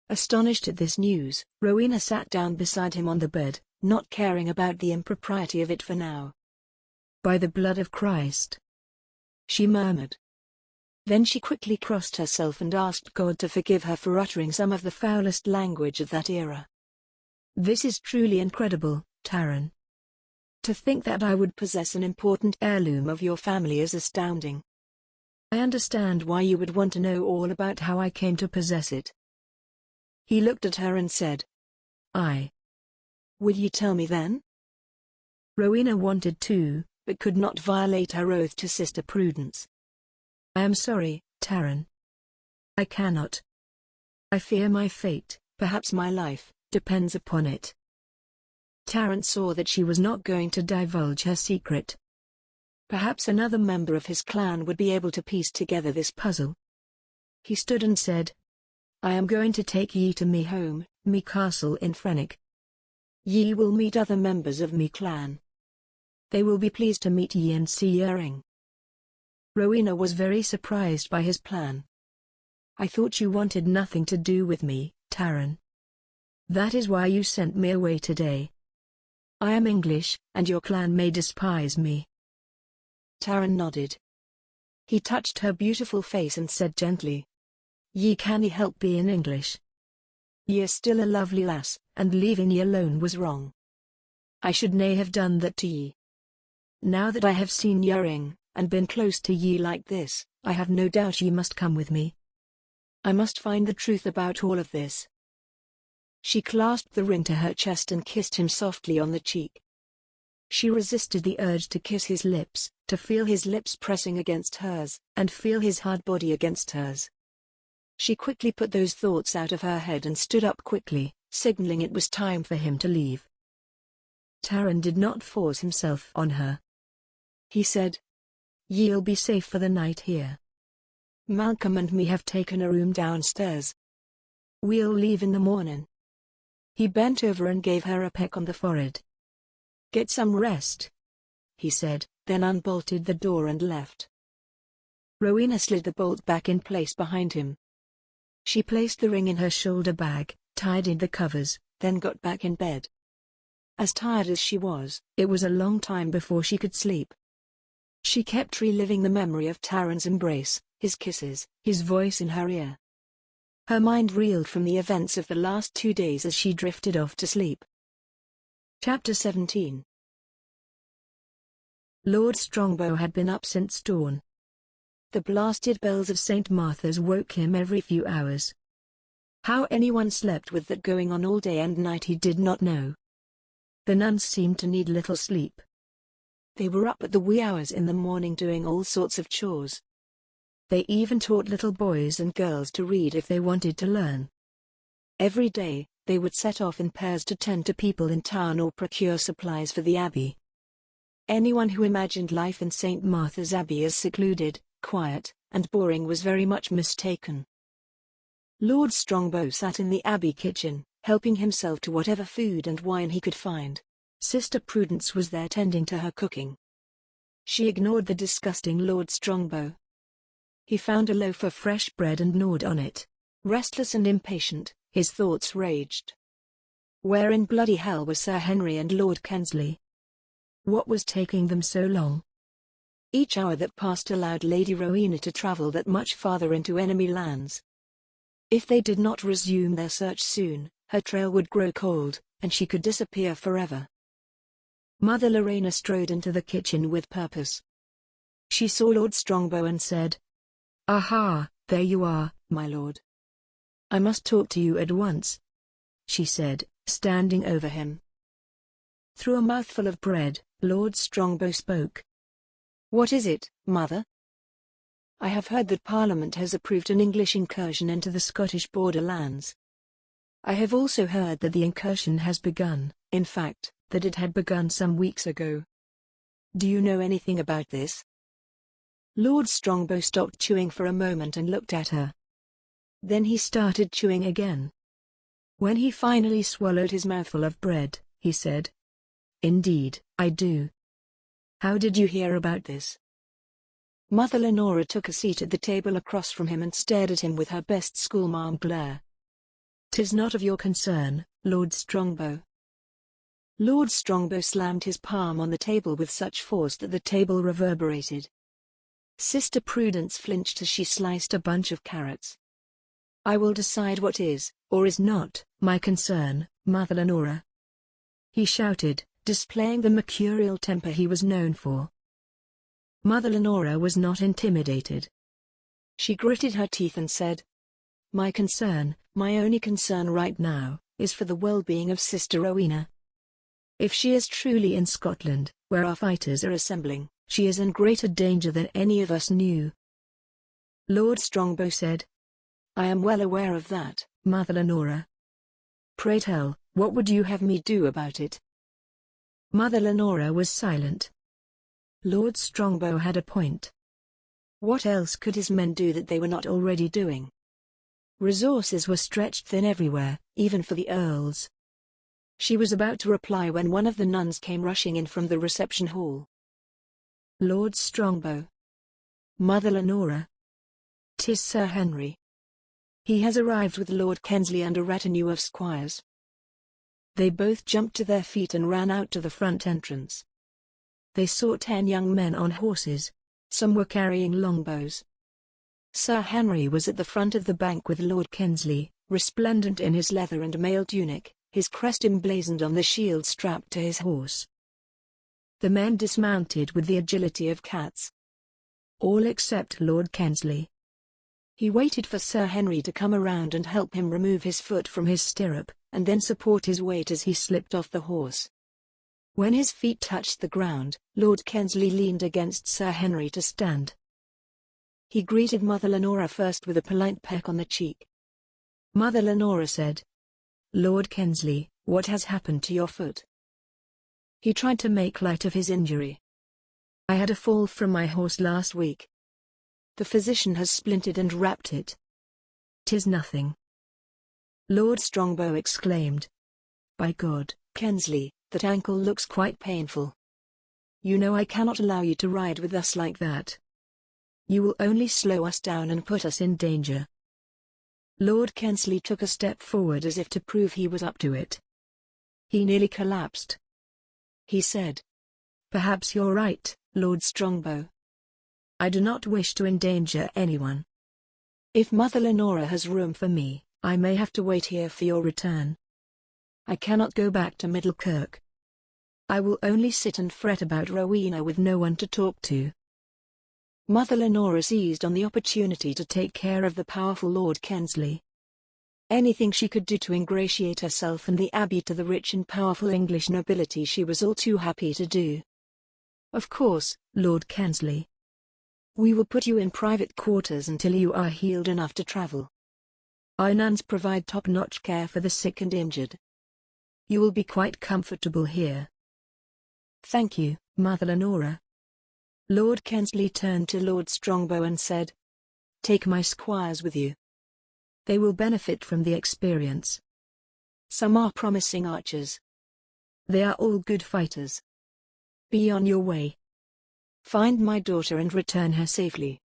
Astonished at this news, Rowena sat down beside him on the bed, not caring about the impropriety of it for now. "By the blood of Christ," she murmured. Then she quickly crossed herself and asked God to forgive her for uttering some of the foulest language of that era. "This is truly incredible, Taran. To think that I would Possess an important heirloom of your family is astounding. I understand Why you would want to know all about how I came to possess it." He looked at her and said, I. "Would you tell me then?" Rowena wanted to, but could not violate her oath to Sister Prudence. "I am sorry, Taran. I cannot. I fear my fate, Perhaps my life depends upon it." Taran saw that she was not going to divulge her secret. Perhaps another member of his clan would be able to piece together this puzzle. He stood and said, "I am going to take ye to me home, me castle in Frenich. Ye will meet other members of me clan. They will be pleased to meet ye and see ye ring." Rowena was very surprised by his plan. "I thought you wanted nothing to do with me, Taran. That is why you sent me away today. I am English, and your clan may despise me." Taran nodded. He touched her beautiful face and said gently, "Ye cannae help being English. Ye are still a lovely lass, and leaving ye alone was wrong. I should nae have done that to ye. Now that I have seen ye ring, and been close to ye like this, I have no doubt ye must come with me. I must find the truth about all of this." She clasped the ring to her chest and kissed him softly on the cheek. She resisted the urge to kiss his lips, to feel his lips pressing against hers, and feel his hard body against hers. She quickly put those thoughts out of her head and stood up quickly, signaling it was time for him to leave. Taran did not force himself on her. He said, "Ye'll be safe for the night here. Malcolm and me have taken a room downstairs. We'll leave in the morning." He bent over and gave her a peck on the forehead. "Get some rest," he said, then unbolted the door and left. Rowena slid the bolt back in place behind him. She placed the ring in her shoulder bag, tidied the covers, then got back in bed. As tired as she was, it was a long time before she could sleep. She kept reliving the memory of Taran's embrace, his kisses, his voice in her ear. Her mind reeled from the events of the last 2 days as she drifted off to sleep. Chapter 17. Lord Strongbow had been up since dawn. The blasted bells of St. Martha's woke him every few hours. How anyone slept with that going on all day and night he did not know. The nuns seemed to need little sleep. They were up at the wee hours in the morning doing all sorts of chores. They even taught little boys and girls to read if they wanted to learn. Every day, they would set off in pairs to tend to people in town or procure supplies for the abbey. Anyone who imagined life in St. Martha's Abbey as secluded, quiet, and boring was very much mistaken. Lord Strongbow sat in the abbey kitchen, helping himself to whatever food and wine he could find. Sister Prudence was there tending to her cooking. She ignored the disgusting Lord Strongbow. He found a loaf of fresh bread and gnawed on it. Restless and impatient, his thoughts raged. Where in bloody hell were Sir Henry and Lord Kensley? What was taking them so long? Each hour that passed allowed Lady Rowena to travel that much farther into enemy lands. If they did not resume their search soon, her trail would grow cold, and she could disappear forever. Mother Lorena strode into the kitchen with purpose. She saw Lord Strongbow and said, "Aha, there you are, my lord. I must talk to you at once," she said, standing over him. Through a mouthful of bread, Lord Strongbow spoke. "What is it, mother?" "I have heard that Parliament has approved an English incursion into the Scottish borderlands. I have also heard that the incursion has begun, in fact, that it had begun some weeks ago. Do you know anything about this?" Lord Strongbow stopped chewing for a moment and looked at her. Then he started chewing again. When he finally swallowed his mouthful of bread, he said, "Indeed, I do." "How did you hear about this?" Mother Lenora took a seat at the table across from him and stared at him with her best schoolmarm glare. "'Tis not of your concern, Lord Strongbow." Lord Strongbow slammed his palm on the table with such force that the table reverberated. Sister Prudence flinched as she sliced a bunch of carrots. "I will decide what is, or is not, my concern, Mother Lenora," he shouted, displaying the mercurial temper he was known for. Mother Lenora was not intimidated. She gritted her teeth and said, "My concern, my only concern right now, is for the well-being of Sister Rowena. If she is truly in Scotland, where our fighters are assembling, she is in greater danger than any of us knew." Lord Strongbow said, "I am well aware of that, Mother Lenora. Pray tell, what would you have me do about it?" Mother Lenora was silent. Lord Strongbow had a point. What else could his men do that they were not already doing? Resources were stretched thin everywhere, even for the earls. She was about to reply when one of the nuns came rushing in from the reception hall. "Lord Strongbow." "Mother Lenora." "'Tis Sir Henry. He has arrived with Lord Kensley and a retinue of squires." They both jumped to their feet and ran out to the front entrance. They saw 10 young men on horses. Some were carrying longbows. Sir Henry was at the front of the bank with Lord Kensley, resplendent in his leather and mail tunic, his crest emblazoned on the shield strapped to his horse. The men dismounted with the agility of cats. All except Lord Kensley. He waited for Sir Henry to come around and help him remove his foot from his stirrup, and then support his weight as he slipped off the horse. When his feet touched the ground, Lord Kensley leaned against Sir Henry to stand. He greeted Mother Lenora first with a polite peck on the cheek. Mother Lenora said, "Lord Kensley, what has happened to your foot?" He tried to make light of his injury. "I had a fall from my horse last week. The physician has splinted and wrapped it. 'Tis nothing." Lord Strongbow exclaimed, "By God, Kensley, that ankle looks quite painful. You know I cannot allow you to ride with us like that. You will only slow us down and put us in danger." Lord Kensley took a step forward as if to prove he was up to it. He nearly collapsed. He said, "Perhaps you're right, Lord Strongbow. I do not wish to endanger anyone. If Mother Lenora has room for me, I may have to wait here for your return. I cannot go back to Middlekirk. I will only sit and fret about Rowena with no one to talk to." Mother Lenora seized on the opportunity to take care of the powerful Lord Kensley. Anything she could do to ingratiate herself and the Abbey to the rich and powerful English nobility she was all too happy to do. "Of course, Lord Kensley. We will put you in private quarters until you are healed enough to travel. Our nuns provide top-notch care for the sick and injured. You will be quite comfortable here." "Thank you, Mother Lenora." Lord Kensley turned to Lord Strongbow and said, "Take my squires with you. They will benefit from the experience. Some are promising archers. They are all good fighters. Be on your way. Find my daughter and return her safely."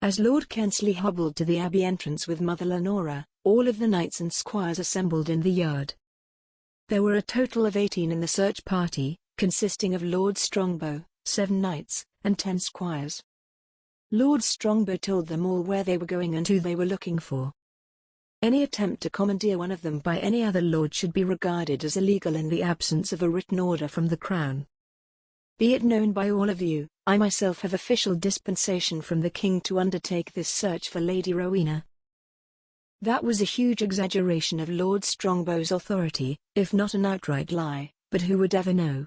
As Lord Kensley hobbled to the Abbey entrance with Mother Lenora, all of the knights and squires assembled in the yard. There were a total of 18 in the search party, consisting of Lord Strongbow, 7 knights, and 10 squires. Lord Strongbow told them all where they were going and who they were looking for. Any attempt to commandeer one of them by any other lord should be regarded as illegal in the absence of a written order from the Crown. "Be it known by all of you, I myself have official dispensation from the king to undertake this search for Lady Rowena. That was a huge exaggeration of Lord Strongbow's authority, if not an outright lie, but who would ever know?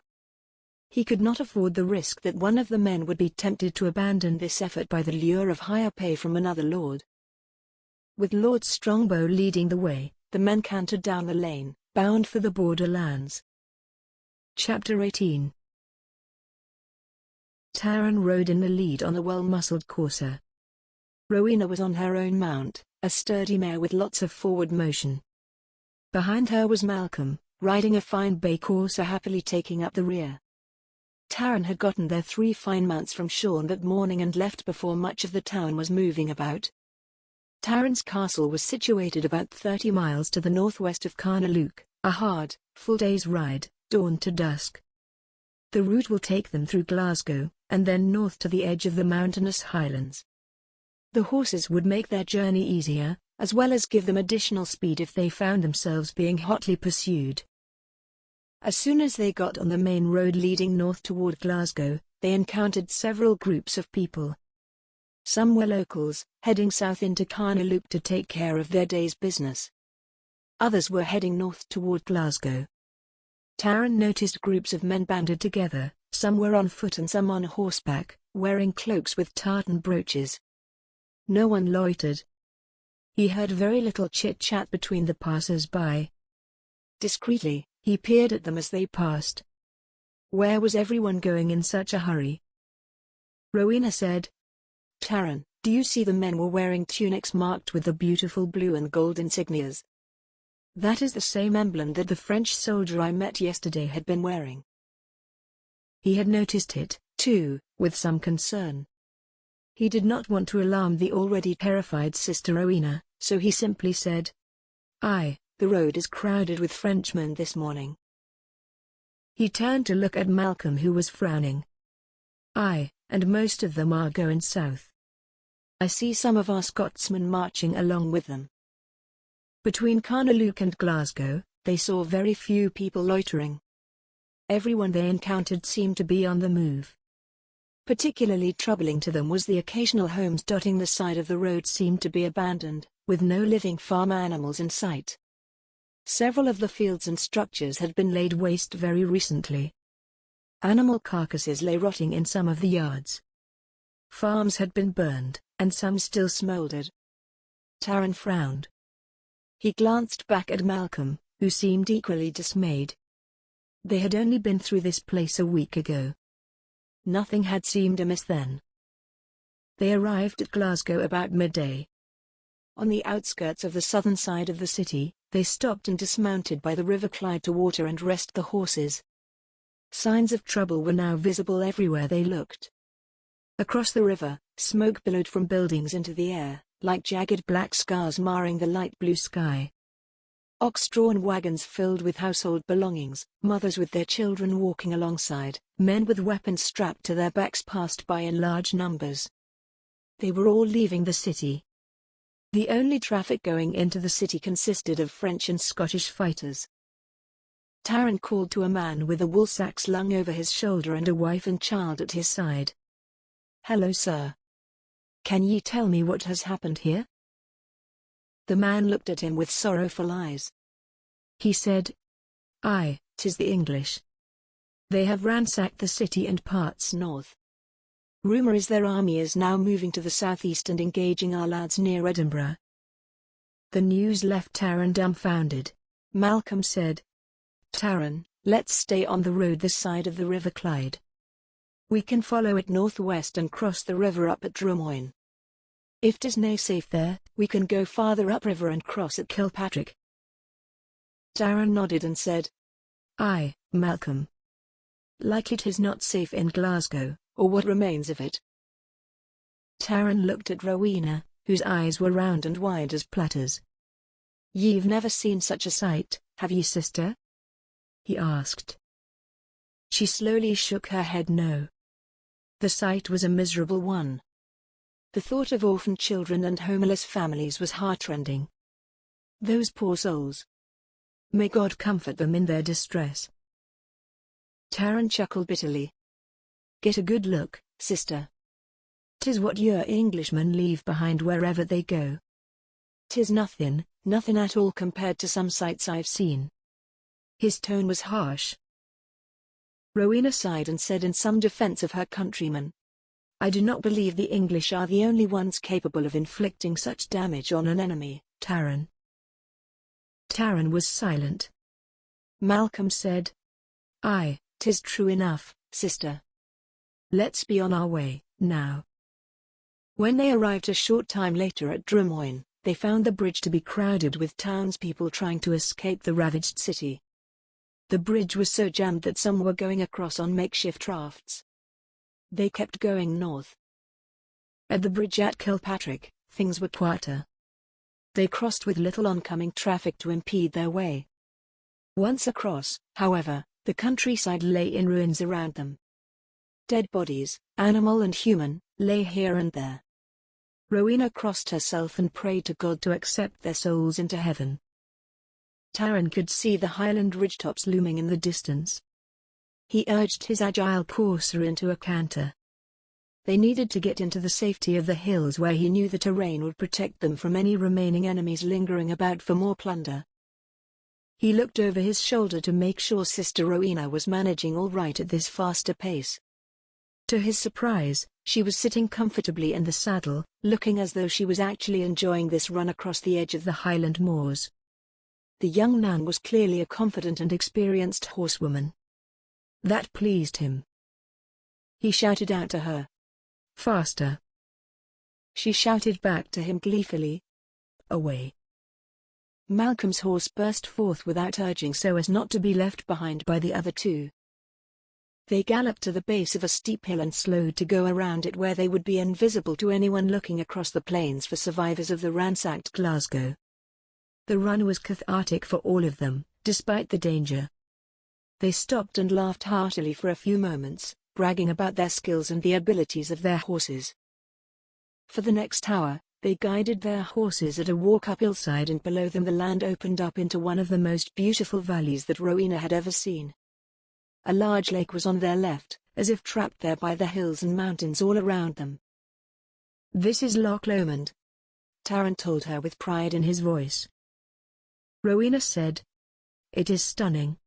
He could not afford the risk that one of the men would be tempted to abandon this effort by the lure of higher pay from another lord. With Lord Strongbow leading the way, the men cantered down the lane, bound for the borderlands. Chapter 18. Taran rode in the lead on a well-muscled courser. Rowena was on her own mount, a sturdy mare with lots of forward motion. Behind her was Malcolm, riding a fine bay courser happily taking up the rear. Taran had gotten their 3 fine mounts from Sean that morning and left before much of the town was moving about. Taran's castle was situated about 30 miles to the northwest of Carnalook, a hard, full day's ride, dawn to dusk. The route will take them through Glasgow, and then north to the edge of the mountainous highlands. The horses would make their journey easier, as well as give them additional speed if they found themselves being hotly pursued. As soon as they got on the main road leading north toward Glasgow, they encountered several groups of people. Some were locals, heading south into Carnalook to take care of their day's business. Others were heading north toward Glasgow. Taran noticed groups of men banded together, some were on foot and some on horseback, wearing cloaks with tartan brooches. No one loitered. He heard very little chit-chat between the passers-by. Discreetly, he peered at them as they passed. Where was everyone going in such a hurry? Rowena said, "Taran, do you see the men were wearing tunics marked with the beautiful blue and gold insignias? That is the same emblem that the French soldier I met yesterday had been wearing." He had noticed it, too, with some concern. He did not want to alarm the already terrified Sister Rowena, so he simply said, "Aye, the road is crowded with Frenchmen this morning." He turned to look at Malcolm, who was frowning. "Aye, and most of them are going south. I see some of our Scotsmen marching along with them." Between Carnalook and Glasgow, they saw very few people loitering. Everyone they encountered seemed to be on the move. Particularly troubling to them was the occasional homes dotting the side of the road seemed to be abandoned, with no living farm animals in sight. Several of the fields and structures had been laid waste very recently. Animal carcasses lay rotting in some of the yards. Farms had been burned, and some still smoldered. Taran frowned. He glanced back at Malcolm, who seemed equally dismayed. They had only been through this place a week ago. Nothing had seemed amiss then. They arrived at Glasgow about midday. On the outskirts of the southern side of the city, they stopped and dismounted by the River Clyde to water and rest the horses. Signs of trouble were now visible everywhere they looked. Across the river, smoke billowed from buildings into the air, like jagged black scars marring the light blue sky. Ox-drawn wagons filled with household belongings, mothers with their children walking alongside, men with weapons strapped to their backs passed by in large numbers. They were all leaving the city. The only traffic going into the city consisted of French and Scottish fighters. Taran called to a man with a woolsack slung over his shoulder and a wife and child at his side. "Hello, sir. Can ye tell me what has happened here?" The man looked at him with sorrowful eyes. He said, "Aye, 'tis the English. They have ransacked the city and parts north. Rumour is their army is now moving to the southeast and engaging our lads near Edinburgh." The news left Taran dumbfounded. Malcolm said, "Taran, let's stay on the road this side of the River Clyde. We can follow it northwest and cross the river up at Drummoyne. If 'tis nae safe there, we can go farther upriver and cross at Kilpatrick." Taran nodded and said, "Aye, Malcolm. Like 'tis not safe in Glasgow, or what remains of it." Taran looked at Rowena, whose eyes were round and wide as platters. "Ye've never seen such a sight, have ye, sister?" he asked. She slowly shook her head no. The sight was a miserable one. The thought of orphaned children and homeless families was heartrending. Those poor souls. May God comfort them in their distress. Taran chuckled bitterly. "Get a good look, sister. 'Tis what your Englishmen leave behind wherever they go. 'Tis nothing at all compared to some sights I've seen." His tone was harsh. Rowena sighed and said in some defense of her countrymen, "I do not believe the English are the only ones capable of inflicting such damage on an enemy, Taran." Taran was silent. Malcolm said, "Aye, 'tis true enough, sister. let's be on our way, now." When they arrived a short time later at Drummoyne, they found the bridge to be crowded with townspeople trying to escape the ravaged city. The bridge was so jammed that some were going across on makeshift rafts. They kept going north. At the bridge at Kilpatrick, things were quieter. They crossed with little oncoming traffic to impede their way. Once across, however, the countryside lay in ruins around them. Dead bodies, animal and human, lay here and there. Rowena crossed herself and prayed to God to accept their souls into heaven. Taran could see the Highland ridgetops looming in the distance. He urged his agile courser into a canter. They needed to get into the safety of the hills where he knew the terrain would protect them from any remaining enemies lingering about for more plunder. He looked over his shoulder to make sure Sister Rowena was managing all right at this faster pace. To his surprise, she was sitting comfortably in the saddle, looking as though she was actually enjoying this run across the edge of the Highland moors. The young nun was clearly a confident and experienced horsewoman. That pleased him. He shouted out to her, "Faster!" She shouted back to him gleefully, "Away!" Malcolm's horse burst forth without urging so as not to be left behind by the other two. They galloped to the base of a steep hill and slowed to go around it where they would be invisible to anyone looking across the plains for survivors of the ransacked Glasgow. The run was cathartic for all of them, despite the danger. They stopped and laughed heartily for a few moments, bragging about their skills and the abilities of their horses. For the next hour, they guided their horses at a walk up hillside, and below them the land opened up into one of the most beautiful valleys that Rowena had ever seen. A large lake was on their left, as if trapped there by the hills and mountains all around them. "This is Loch Lomond," Taran told her with pride in his voice. Rowena said, "It is stunning."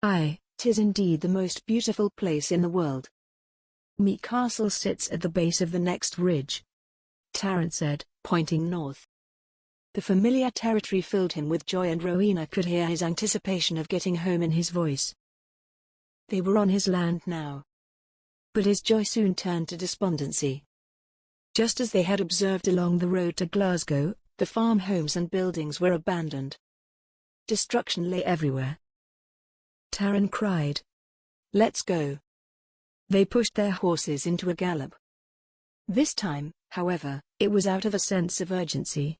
"Aye, 'tis indeed the most beautiful place in the world." "Me castle sits at the base of the next ridge," Taran said, pointing north. The familiar territory filled him with joy, and Rowena could hear his anticipation of getting home in his voice. They were on his land now. But his joy soon turned to despondency. Just as they had observed along the road to Glasgow, the farm homes and buildings were abandoned. Destruction lay everywhere. Taran cried, "Let's go." They pushed their horses into a gallop. This time, however, it was out of a sense of urgency.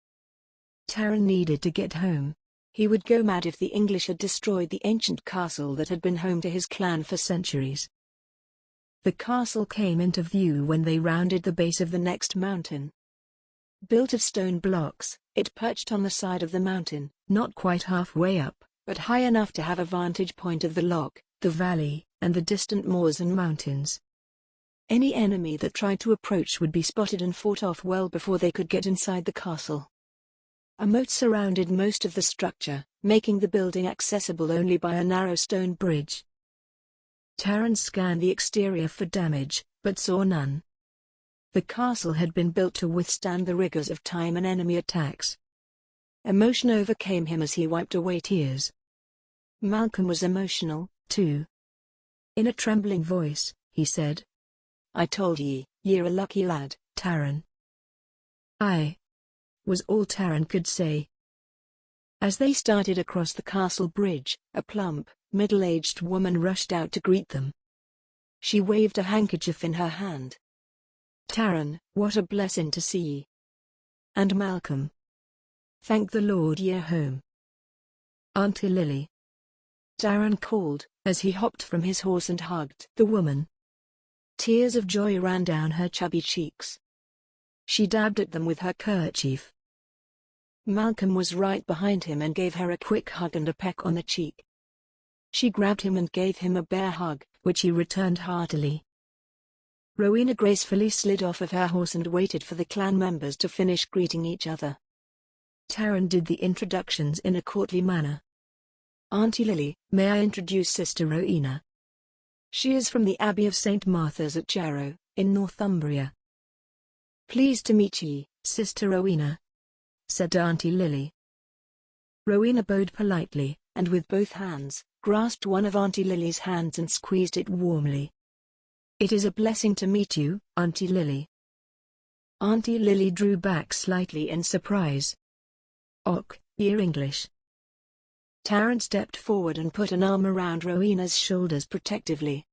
Taran needed to get home. He would go mad if the English had destroyed the ancient castle that had been home to his clan for centuries. The castle came into view when they rounded the base of the next mountain. Built of stone blocks, it perched on the side of the mountain, not quite halfway up, but high enough to have a vantage point of the loch, the valley, and the distant moors and mountains. Any enemy that tried to approach would be spotted and fought off well before they could get inside the castle. A moat surrounded most of the structure, making the building accessible only by a narrow stone bridge. Taran scanned the exterior for damage, but saw none. The castle had been built to withstand the rigors of time and enemy attacks. Emotion overcame him as he wiped away tears. Malcolm was emotional, too. In a trembling voice, he said, "I told ye, ye're a lucky lad, Taran." "Aye," was all Taran could say. As they started across the castle bridge, a plump, middle-aged woman rushed out to greet them. She waved a handkerchief in her hand. "Taran, what a blessing to see ye. And Malcolm. Thank the Lord ye're home." "Auntie Lily," Taran called, as he hopped from his horse and hugged the woman. Tears of joy ran down her chubby cheeks. She dabbed at them with her kerchief. Malcolm was right behind him and gave her a quick hug and a peck on the cheek. She grabbed him and gave him a bear hug, which he returned heartily. Rowena gracefully slid off of her horse and waited for the clan members to finish greeting each other. Taran did the introductions in a courtly manner. Auntie Lily, May I introduce Sister Rowena? She is from the Abbey of St. Martha's at Jarrow, in Northumbria. Pleased to meet ye, Sister Rowena, said Auntie Lily. Rowena bowed politely, and with both hands, grasped one of Auntie Lily's hands and squeezed it warmly. It is a blessing to meet you, Auntie Lily. Auntie Lily drew back slightly in surprise. Och, you're English. Taran stepped forward and put an arm around Rowena's shoulders protectively.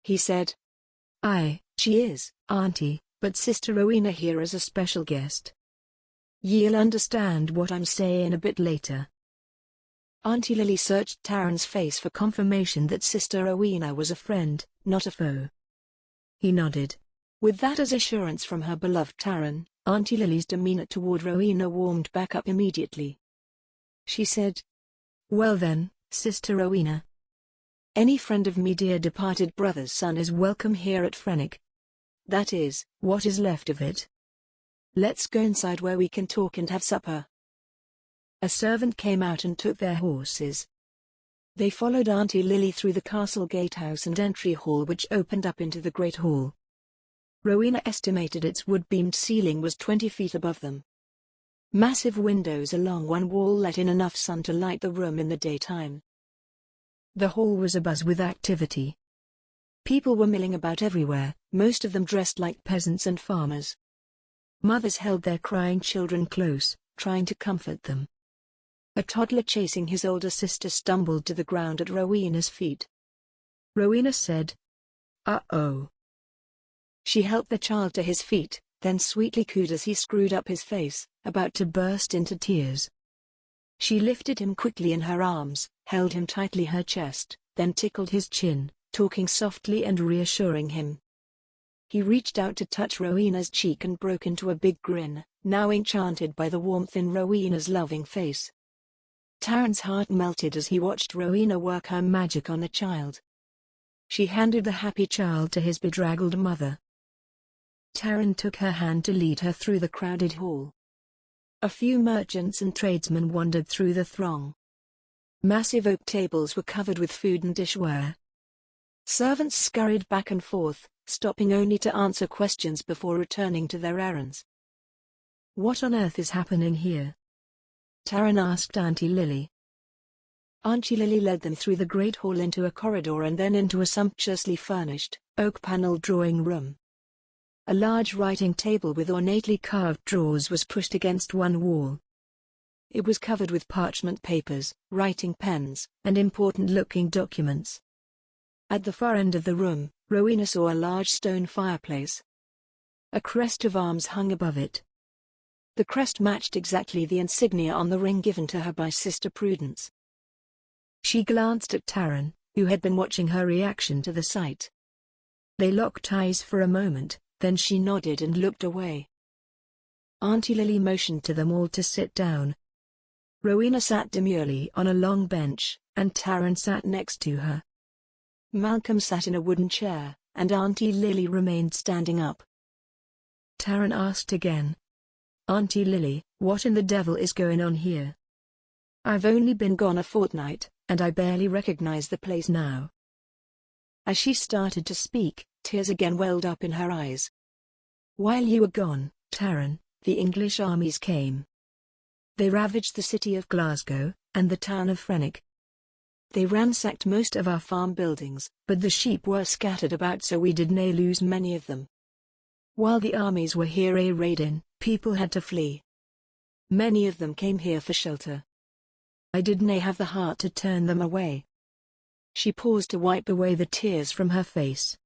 He said, Aye, she is, Auntie, but Sister Rowena here is a special guest. Ye'll understand what I'm saying a bit later. Auntie Lily searched Taran's face for confirmation that Sister Rowena was a friend, not a foe. He nodded. With that as assurance from her beloved Taran, Auntie Lily's demeanor toward Rowena warmed back up immediately. She said, Well then, Sister Rowena. Any friend of me dear departed brother's son is welcome here at Frenich. That is, what is left of it. Let's go inside where we can talk and have supper. A servant came out and took their horses. They followed Auntie Lily through the castle gatehouse and entry hall which opened up into the great hall. Rowena estimated its wood-beamed ceiling was 20 feet above them. Massive windows along one wall let in enough sun to light the room in the daytime. The hall was abuzz with activity. People were milling about everywhere, most of them dressed like peasants and farmers. Mothers held their crying children close, trying to comfort them. A toddler chasing his older sister stumbled to the ground at Rowena's feet. Rowena said, Uh-oh. She helped the child to his feet, then sweetly cooed as he screwed up his face, about to burst into tears. She lifted him quickly in her arms, held him tightly her chest, then tickled his chin, talking softly and reassuring him. He reached out to touch Rowena's cheek and broke into a big grin, now enchanted by the warmth in Rowena's loving face. Taran's heart melted as he watched Rowena work her magic on the child. She handed the happy child to his bedraggled mother. Taran took her hand to lead her through the crowded hall. A few merchants and tradesmen wandered through the throng. Massive oak tables were covered with food and dishware. Servants scurried back and forth, stopping only to answer questions before returning to their errands. What on earth is happening here? Taran asked Auntie Lily. Auntie Lily led them through the great hall into a corridor and then into a sumptuously furnished, oak-paneled drawing room. A large writing table with ornately carved drawers was pushed against one wall. It was covered with parchment papers, writing pens, and important-looking documents. At the far end of the room, Rowena saw a large stone fireplace. A crest of arms hung above it. The crest matched exactly the insignia on the ring given to her by Sister Prudence. She glanced at Taran, who had been watching her reaction to the sight. They locked eyes for a moment, then she nodded and looked away. Auntie Lily motioned to them all to sit down. Rowena sat demurely on a long bench, and Taran sat next to her. Malcolm sat in a wooden chair, and Auntie Lily remained standing up. Taran asked again. Auntie Lily, what in the devil is going on here? I've only been gone a fortnight, and I barely recognize the place now. As she started to speak, tears again welled up in her eyes. While you were gone, Taran, the English armies came. They ravaged the city of Glasgow, and the town of Frenich. They ransacked most of our farm buildings, but the sheep were scattered about so we did nae lose many of them. While the armies were here raiding, people had to flee. Many of them came here for shelter. I did nae have the heart to turn them away. She paused to wipe away the tears from her face.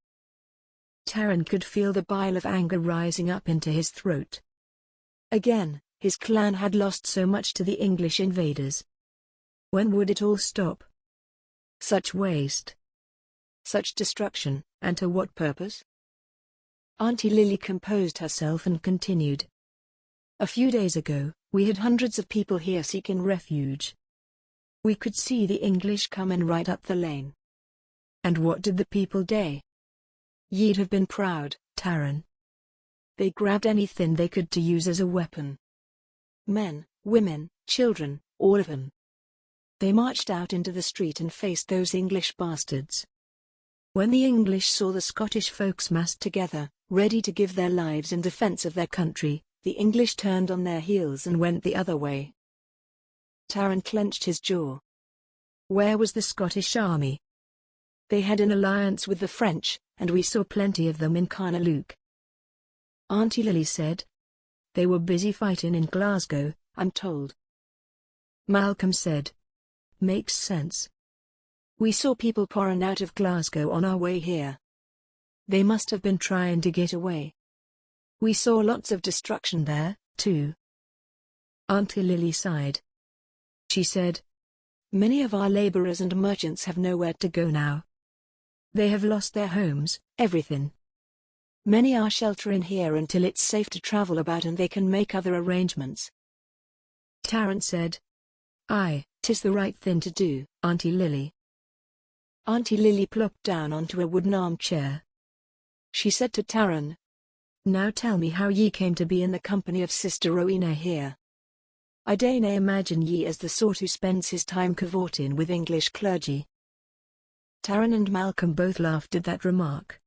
Taran could feel the bile of anger rising up into his throat. Again, his clan had lost so much to the English invaders. When would it all stop? Such waste. Such destruction, and to what purpose? Auntie Lily composed herself and continued. A few days ago, we had hundreds of people here seeking refuge. We could see the English coming right up the lane. And what did the people do? Ye'd have been proud, Taran. They grabbed anything they could to use as a weapon. Men, women, children, all of them. They marched out into the street and faced those English bastards. When the English saw the Scottish folks massed together, ready to give their lives in defense of their country, the English turned on their heels and went the other way. Taran clenched his jaw. Where was the Scottish army? They had an alliance with the French, and we saw plenty of them in Carnaluke. Auntie Lily said. They were busy fighting in Glasgow, I'm told. Malcolm said. Makes sense. We saw people pouring out of Glasgow on our way here. They must have been trying to get away. We saw lots of destruction there, too. Auntie Lily sighed. She said, many of our laborers and merchants have nowhere to go now. They have lost their homes, everything. Many are sheltering here until it's safe to travel about and they can make other arrangements. Taran said, Aye, 'tis the right thing to do, Auntie Lily. Auntie Lily plopped down onto a wooden armchair. She said to Taran, Now tell me how ye came to be in the company of Sister Rowena here. I dare imagine ye as the sort who spends his time cavorting with English clergy. Taran and Malcolm both laughed at that remark.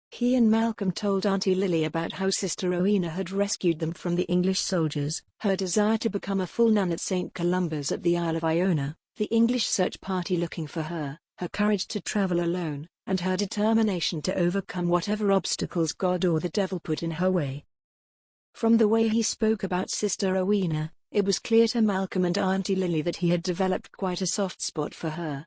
He and Malcolm told Auntie Lily about how Sister Rowena had rescued them from the English soldiers, her desire to become a full nun at St. Columba's at the Isle of Iona, the English search party looking for her, her courage to travel alone, and her determination to overcome whatever obstacles God or the devil put in her way. From the way he spoke about Sister Rowena, it was clear to Malcolm and Auntie Lily that he had developed quite a soft spot for her.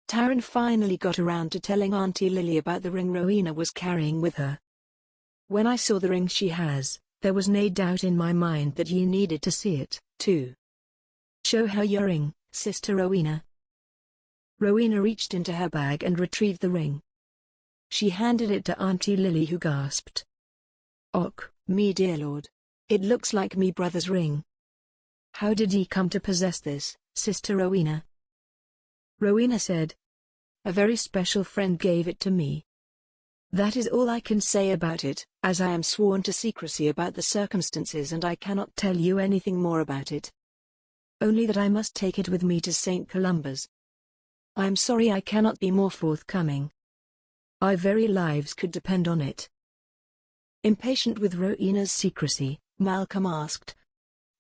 Taran finally got around to telling Auntie Lily about the ring Rowena was carrying with her. When I saw the ring she has, there was no doubt in my mind that ye needed to see it, too. Show her your ring, Sister Rowena. Rowena reached into her bag and retrieved the ring. She handed it to Auntie Lily, who gasped. Och, me dear lord. It looks like me brother's ring. How did ye come to possess this, Sister Rowena? Rowena said, A very special friend gave it to me. That is all I can say about it, as I am sworn to secrecy about the circumstances and I cannot tell you anything more about it. Only that I must take it with me to St. Columba's. I am sorry I cannot be more forthcoming. Our very lives could depend on it. Impatient with Rowena's secrecy, Malcolm asked,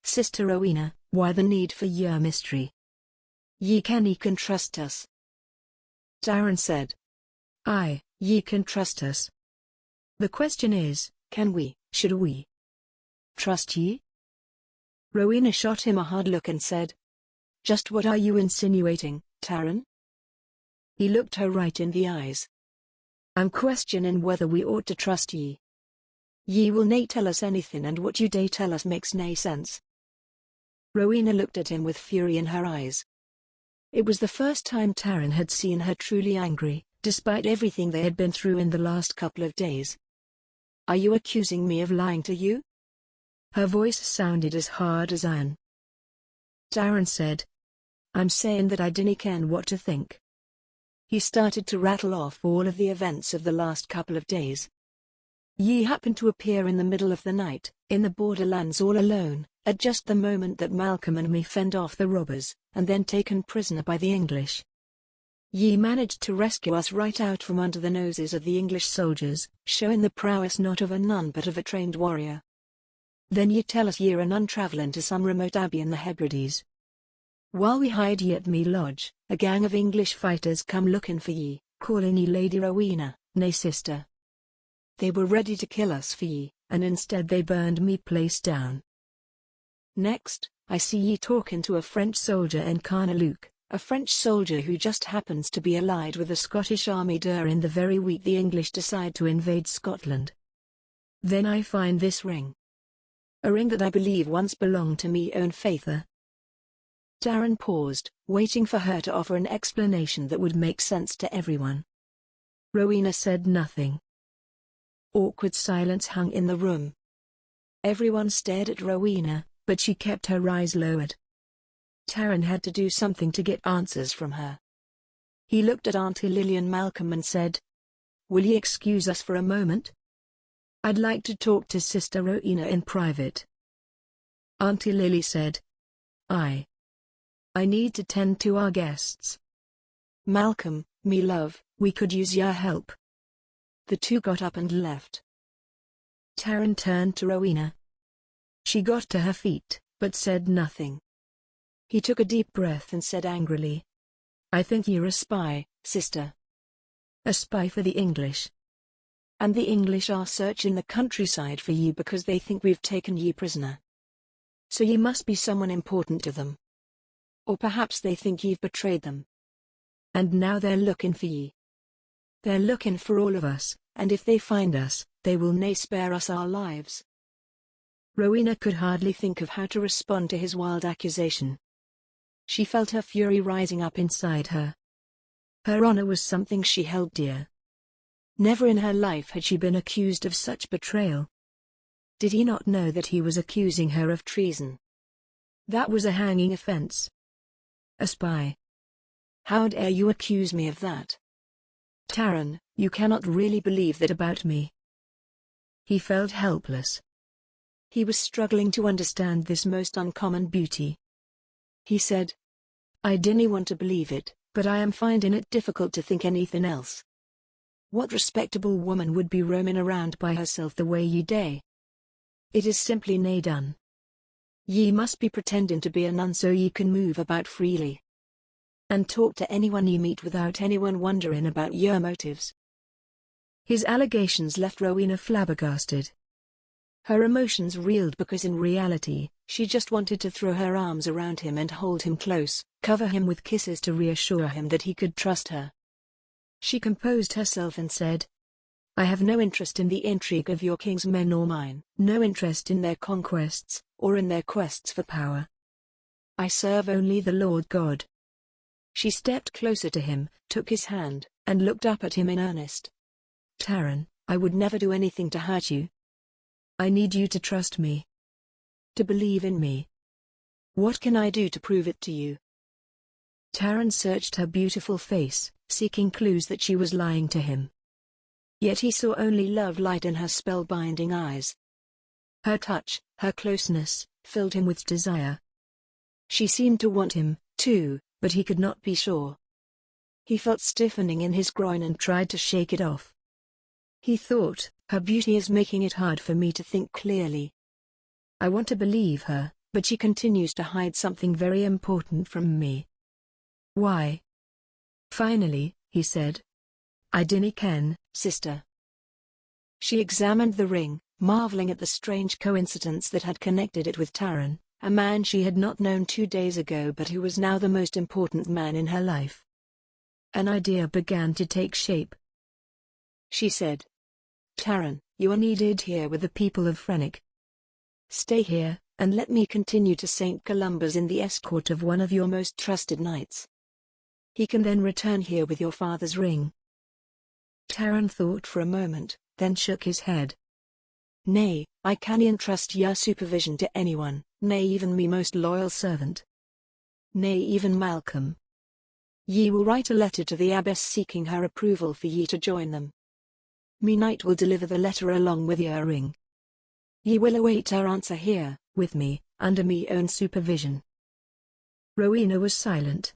Sister Rowena, why the need for your mystery? Ye can trust us. Taran said. Aye, ye can trust us. The question is, can we, should we? Trust ye? Rowena shot him a hard look and said, Just what are you insinuating, Taran? He looked her right in the eyes. I'm questioning whether we ought to trust ye. Ye will nae tell us anything and what you dae tell us makes nae sense. Rowena looked at him with fury in her eyes. It was the first time Taran had seen her truly angry, despite everything they had been through in the last couple of days. Are you accusing me of lying to you? Her voice sounded as hard as iron. Taran said, I'm saying that I dinna ken what to think. He started to rattle off all of the events of the last couple of days. Ye happened to appear in the middle of the night, in the borderlands all alone, at just the moment that Malcolm and me fend off the robbers, and then taken prisoner by the English. Ye managed to rescue us right out from under the noses of the English soldiers, showing the prowess not of a nun but of a trained warrior. Then ye tell us ye're a nun travelling to some remote abbey in the Hebrides. While we hide ye at me lodge, a gang of English fighters come looking for ye, calling ye Lady Rowena, nay sister. They were ready to kill us for ye, and instead they burned me place down. Next, I see ye talking to a French soldier in Carnaluke, a French soldier who just happens to be allied with the Scottish army during the very week the English decide to invade Scotland. Then I find this ring. A ring that I believe once belonged to me own faither. Taran paused, waiting for her to offer an explanation that would make sense to everyone. Rowena said nothing. Awkward silence hung in the room. Everyone stared at Rowena, but she kept her eyes lowered. Taran had to do something to get answers from her. He looked at Auntie Lily and Malcolm and said, Will ye excuse us for a moment? I'd like to talk to Sister Rowena in private. Auntie Lily said. I need to tend to our guests. Malcolm, me love, we could use your help. The two got up and left. Taran turned to Rowena. She got to her feet, but said nothing. He took a deep breath and said angrily, I think "You're a spy, sister. a spy for the English. And the English are searching the countryside for you because they think we've taken ye prisoner. So ye must be someone important to them. Or perhaps they think ye've betrayed them. And now they're looking for ye. They're looking for all of us, and if they find us, they will nae spare us our lives." Rowena could hardly Think of how to respond to his wild accusation. She felt her fury rising up inside her. Her honor was something she held dear. Never in her life had she been accused of such betrayal. Did he not know that he was accusing her of treason? That was a hanging offense. A spy. How dare you accuse me of that? Taran, you cannot really believe that about me. He felt helpless. He was struggling to understand this most uncommon beauty. He said, I didn't want to believe it, but I am finding it difficult to think anything else. What respectable woman would be roaming around by herself the way ye day? It is simply nae done. Ye must be pretending to be a nun so ye can move about freely. And talk to anyone ye meet without anyone wondering about your motives. His allegations left Rowena flabbergasted. Her emotions reeled because in reality, she just wanted to throw her arms around him and hold him close, cover him with kisses to reassure him that he could trust her. She composed herself and said, I have no interest in the intrigue of your king's men or mine, no interest in their conquests, or in their quests for power. I serve only the Lord God. She stepped closer to him, took his hand, and looked up at him in earnest. Taran, I would never do anything to hurt you. I need you to trust me. To believe in me. What can I do to prove it to you? Taran searched her beautiful face, seeking clues that she was lying to him. Yet he saw only love light in her spellbinding eyes. Her touch, her closeness, filled him with desire. She seemed to want him, too, but he could not be sure. He felt stiffening in his groin and tried to shake it off. He thought, her beauty is making it hard for me to think clearly. I want to believe her, but she continues to hide something very important from me. Why? Finally, he said. I dinna ken, sister. She examined the ring, marveling at the strange coincidence that had connected it with Taran, a man she had not known 2 days ago but who was now the most important man in her life. An idea began to take shape. She said, Taran, you are needed here with the people of Frenich. Stay here, and let me continue to St. Columba's in the escort of one of your most trusted knights. He can then return here with your father's ring. Taran thought for a moment, then shook his head. Nay, I can't entrust your supervision to anyone, nay even me most loyal servant. Nay even Malcolm. Ye will write a letter to the abbess seeking her approval for ye to join them. Me knight will deliver the letter along with your ring. Ye will await our answer here, with me, under me own supervision. Rowena was silent.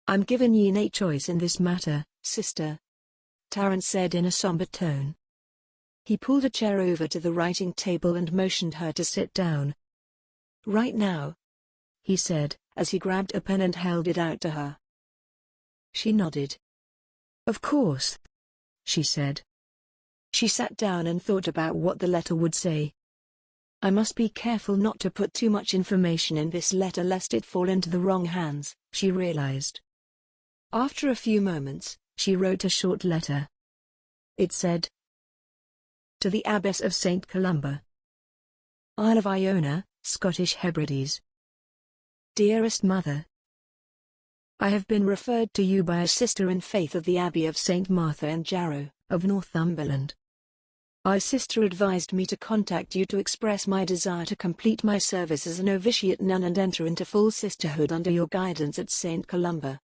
I'm giving ye nae choice in this matter, sister, Taran said in a somber tone. He pulled a chair over to the writing table and motioned her to sit down. Right now, he said, as he grabbed a pen and held it out to her. She nodded. Of course, she said. She sat down and thought about what the letter would say. I must be careful not to put too much information in this letter lest it fall into the wrong hands, she realized. After a few moments, she wrote a short letter. It said, to the Abbess of St. Columba, Isle of Iona, Scottish Hebrides. Dearest Mother, I have been referred to you by a sister in faith of the Abbey of St. Martha in Jarrow, of Northumberland. Our sister advised me to contact you to express my desire to complete my service as a novitiate nun and enter into full sisterhood under your guidance at St. Columba.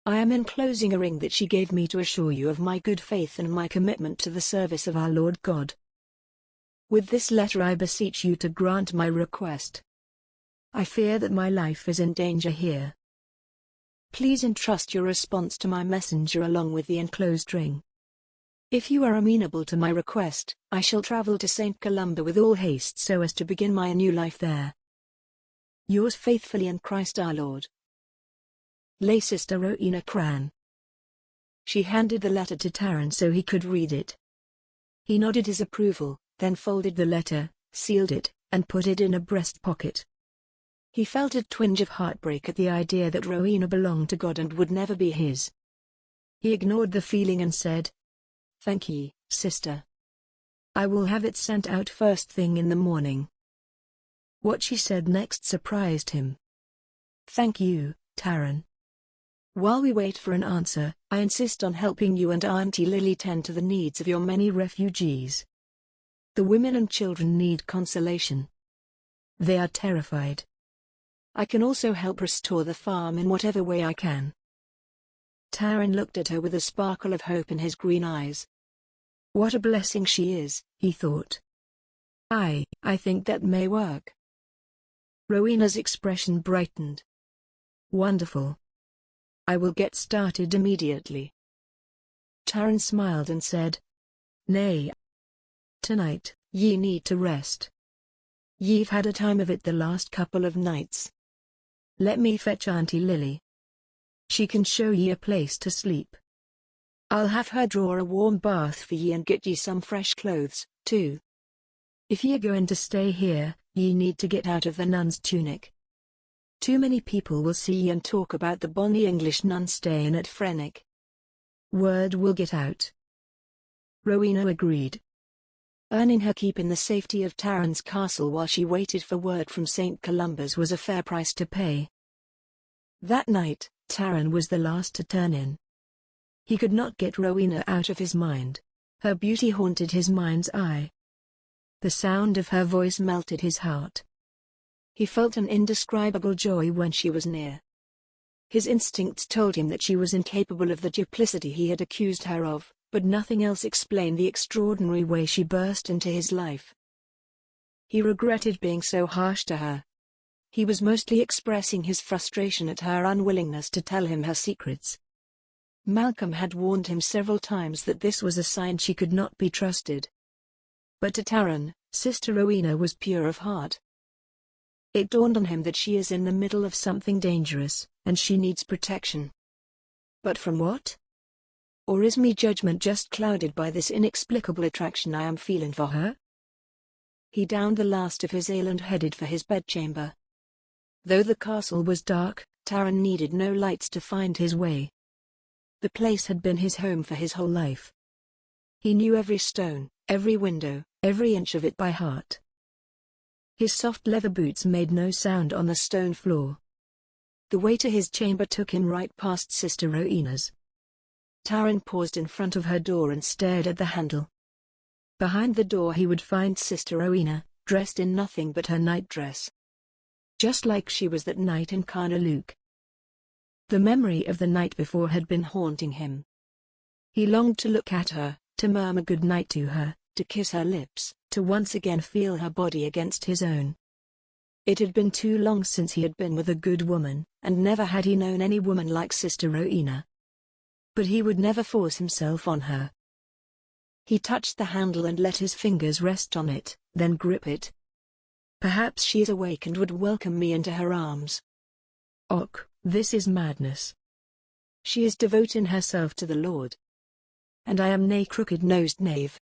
I am enclosing a ring that she gave me to assure you of my good faith and my commitment to the service of our Lord God. With this letter I beseech you to grant my request. I fear that my life is in danger here. Please entrust your response to my messenger along with the enclosed ring. If you are amenable to my request, I shall travel to St. Columba with all haste so as to begin my new life there. Yours faithfully in Christ our Lord. Lay Sister Rowena Cran. She handed the letter to Taran so he could read it. He nodded his approval, then folded the letter, sealed it, and put it in a breast pocket. He felt a twinge of heartbreak at the idea that Rowena belonged to God and would never be his. He ignored the feeling and said, "Thank ye, sister. I will have it sent out first thing in the morning." What she said next surprised him. "Thank you, Taran. While we wait for an answer, I insist on helping you and Auntie Lily tend to the needs of your many refugees. The women and children need consolation. They are terrified. I can also help restore the farm in whatever way I can." Taran looked at her with a sparkle of hope in his green eyes. What a blessing she is, he thought. I think that may work. Rowena's expression brightened. Wonderful. I will get started immediately. Taran smiled and said, "Nay. Tonight, ye need to rest. Ye've had a time of it the last couple of nights. Let me fetch Auntie Lily. She can show ye a place to sleep. I'll have her draw a warm bath for ye and get ye some fresh clothes, too. If ye are going to stay here, ye need to get out of the nun's tunic. Too many people will see ye and talk about the bonny English nun staying at Frenich. Word will get out." Rowena agreed. Earning her keep in the safety of Taran's castle while she waited for word from St. Columba's was a fair price to pay. That night, Taran was the last to turn in. He could not get Rowena out of his mind. Her beauty haunted his mind's eye. The sound of her voice melted his heart. He felt an indescribable joy when she was near. His instincts told him that she was incapable of the duplicity he had accused her of, but nothing else explained the extraordinary way she burst into his life. He regretted being so harsh to her. He was mostly expressing his frustration at her unwillingness to tell him her secrets. Malcolm had warned him several times that this was a sign she could not be trusted. But to Taran, Sister Rowena was pure of heart. It dawned on him that she is in the middle of something dangerous, and she needs protection. But from what? Or is me judgment just clouded by this inexplicable attraction I am feeling for her? He downed the last of his ale and headed for his bedchamber. Though the castle was dark, Taran needed no lights to find his way. The place had been his home for his whole life. He knew every stone, every window, every inch of it by heart. His soft leather boots made no sound on the stone floor. The way to his chamber took him right past Sister Rowena's. Taran paused in front of her door and stared at the handle. Behind the door he would find Sister Rowena, dressed in nothing but her nightdress. Just like she was that night in Carnaluke. The memory of the night before had been haunting him. He longed to look at her, to murmur good night to her, to kiss her lips, to once again feel her body against his own. It had been too long since he had been with a good woman, and never had he known any woman like Sister Rowena. But he would never force himself on her. He touched the handle and let his fingers rest on it, then grip it. Perhaps she is awake and would welcome me into her arms. Och, this is madness. She is devoting herself to the Lord. And I am nae crooked-nosed knave.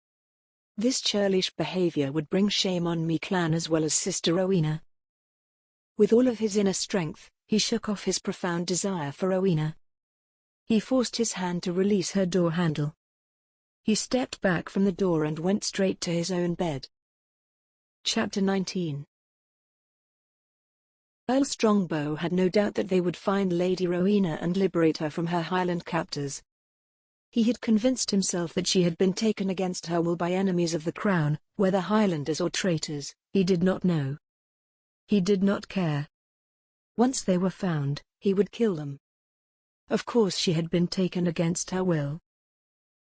This churlish behavior would bring shame on me clan as well as Sister Rowena. With all of his inner strength, he shook off his profound desire for Rowena. He forced his hand to release her door handle. He stepped back from the door and went straight to his own bed. Chapter 19. Earl Strongbow had no doubt that they would find Lady Rowena and liberate her from her Highland captors. He had convinced himself that she had been taken against her will by enemies of the crown, whether Highlanders or traitors, he did not know. He did not care. Once they were found, he would kill them. Of course she had been taken against her will.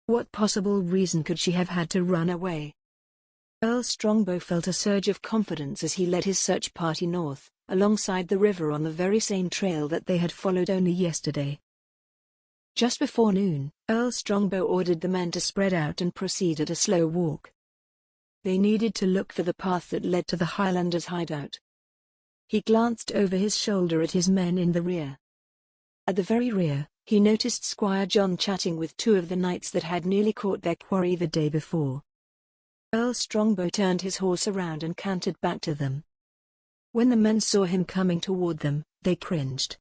What possible reason could she have had to run away? Earl Strongbow felt a surge of confidence as he led his search party north, alongside the river on the very same trail that they had followed only yesterday. Just before noon, Earl Strongbow ordered the men to spread out and proceed at a slow walk. They needed to look for the path that led to the Highlanders' hideout. He glanced over his shoulder at his men in the rear. At the very rear, he noticed Squire John chatting with two of the knights that had nearly caught their quarry the day before. Earl Strongbow turned his horse around and cantered back to them. When the men saw him coming toward them, they cringed.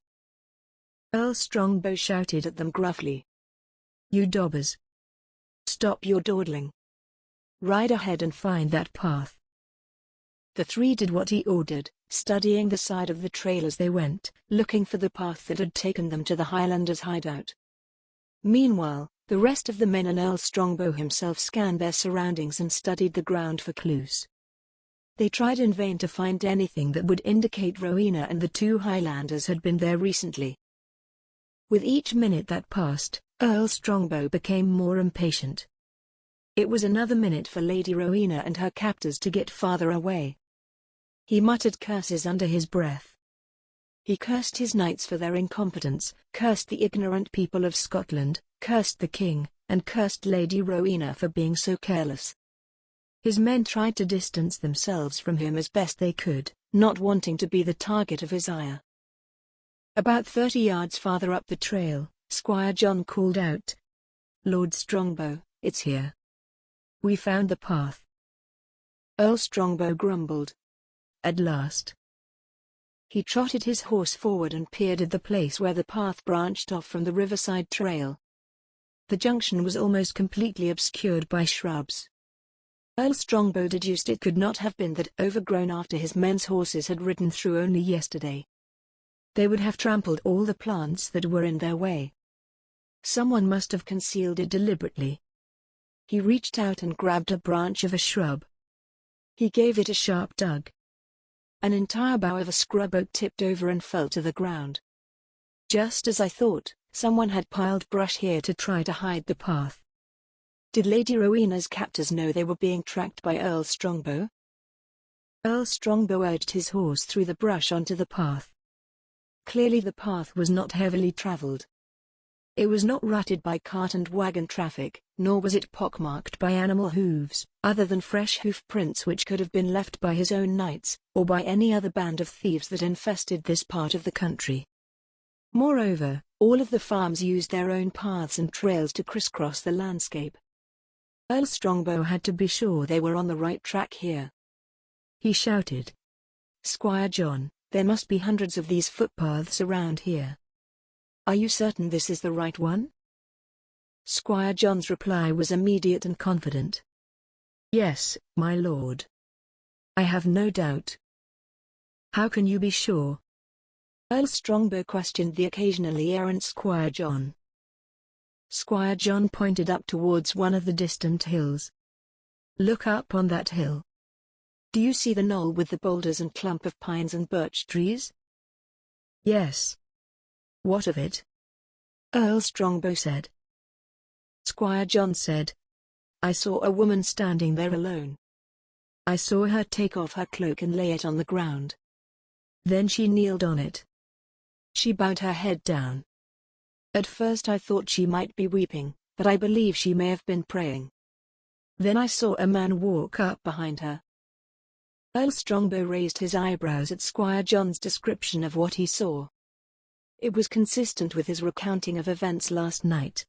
Earl Strongbow shouted at them gruffly. "You dobbers! Stop your dawdling. Ride ahead and find that path." The three did what he ordered, studying the side of the trail as they went, looking for the path that had taken them to the Highlanders' hideout. Meanwhile, the rest of the men and Earl Strongbow himself scanned their surroundings and studied the ground for clues. They tried in vain to find anything that would indicate Rowena and the two Highlanders had been there recently. With each minute that passed, Earl Strongbow became more impatient. It was another minute for Lady Rowena and her captors to get farther away. He muttered curses under his breath. He cursed his knights for their incompetence, cursed the ignorant people of Scotland, cursed the king, and cursed Lady Rowena for being so careless. His men tried to distance themselves from him as best they could, not wanting to be the target of his ire. About 30 yards farther up the trail, Squire John called out, "Lord Strongbow, it's here. We found the path." Earl Strongbow grumbled. "At last." He trotted his horse forward and peered at the place where the path branched off from the riverside trail. The junction was almost completely obscured by shrubs. Earl Strongbow deduced it could not have been that overgrown after his men's horses had ridden through only yesterday. They would have trampled all the plants that were in their way. Someone must have concealed it deliberately. He reached out and grabbed a branch of a shrub. He gave it a sharp tug. An entire bough of a scrub oak tipped over and fell to the ground. Just as I thought, someone had piled brush here to try to hide the path. Did Lady Rowena's captors know they were being tracked by Earl Strongbow? Earl Strongbow urged his horse through the brush onto the path. Clearly the path was not heavily traveled. It was not rutted by cart and wagon traffic, nor was it pockmarked by animal hooves, other than fresh hoof prints which could have been left by his own knights, or by any other band of thieves that infested this part of the country. Moreover, all of the farms used their own paths and trails to crisscross the landscape. Earl Strongbow had to be sure they were on the right track here. He shouted, "Squire John, there must be hundreds of these footpaths around here. Are you certain this is the right one?" Squire John's reply was immediate and confident. "Yes, my lord. I have no doubt." "How can you be sure?" Earl Strongbow questioned the occasionally errant Squire John. Squire John pointed up towards one of the distant hills. "Look up on that hill. Do you see the knoll with the boulders and clump of pines and birch trees?" "Yes." "What of it?" Earl Strongbow said. Squire John said, "I saw a woman standing there alone. I saw her take off her cloak and lay it on the ground. Then she kneeled on it. She bowed her head down. At first I thought she might be weeping, but I believe she may have been praying. Then I saw a man walk up behind her." Earl Strongbow raised his eyebrows at Squire John's description of what he saw. It was consistent with his recounting of events last night.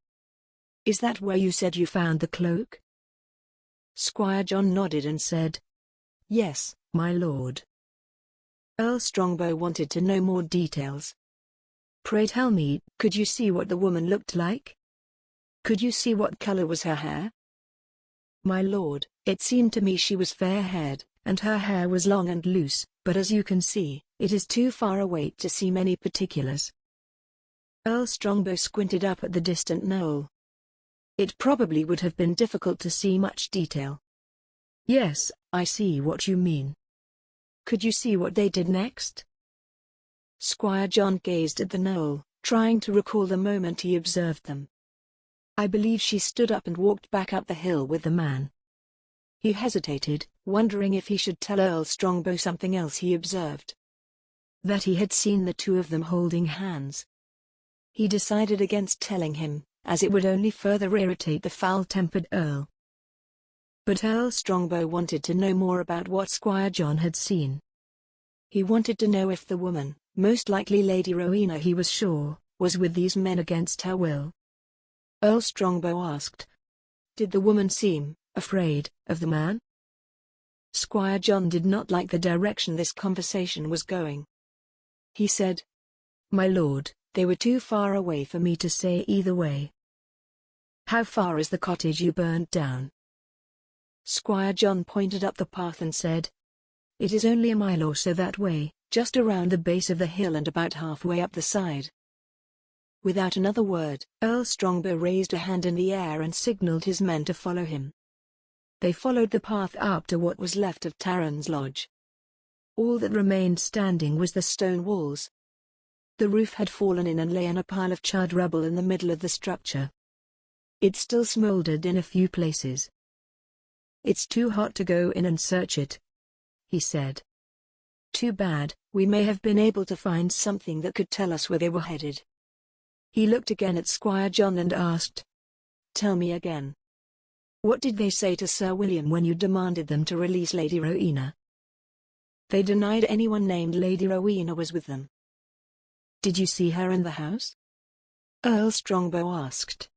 "Is that where you said you found the cloak?" Squire John nodded and said, "Yes, my lord." Earl Strongbow wanted to know more details. "Pray tell me, could you see what the woman looked like? Could you see what color was her hair?" "My lord, it seemed to me she was fair-haired, and her hair was long and loose, but as you can see, it is too far away to see many particulars." Earl Strongbow squinted up at the distant knoll. It probably would have been difficult to see much detail. "Yes, I see what you mean. Could you see what they did next?" Squire John gazed at the knoll, trying to recall the moment he observed them. I believe she stood up and walked back up the hill with the man. He hesitated, wondering if he should tell Earl Strongbow something else he observed. That he had seen the two of them holding hands. He decided against telling him, as it would only further irritate the foul-tempered Earl. But Earl Strongbow wanted to know more about what Squire John had seen. He wanted to know if the woman, most likely Lady Rowena he was sure, was with these men against her will. Earl Strongbow asked, "Did the woman seem afraid of the man?" Squire John did not like the direction this conversation was going. He said, "My lord, they were too far away for me to say either way." "How far is the cottage you burned down?" Squire John pointed up the path and said, "It is only a mile or so that way, just around the base of the hill and about halfway up the side." Without another word, Earl Strongbow raised a hand in the air and signaled his men to follow him. They followed the path up to what was left of Taran's lodge. All that remained standing was the stone walls. The roof had fallen in and lay in a pile of charred rubble in the middle of the structure. It still smoldered in a few places. "It's too hot to go in and search it," he said. "Too bad, we may have been able to find something that could tell us where they were headed." He looked again at Squire John and asked, "Tell me again. What did they say to Sir William when you demanded them to release Lady Rowena?" "They denied anyone named Lady Rowena was with them." "Did you see her in the house?" Earl Strongbow asked.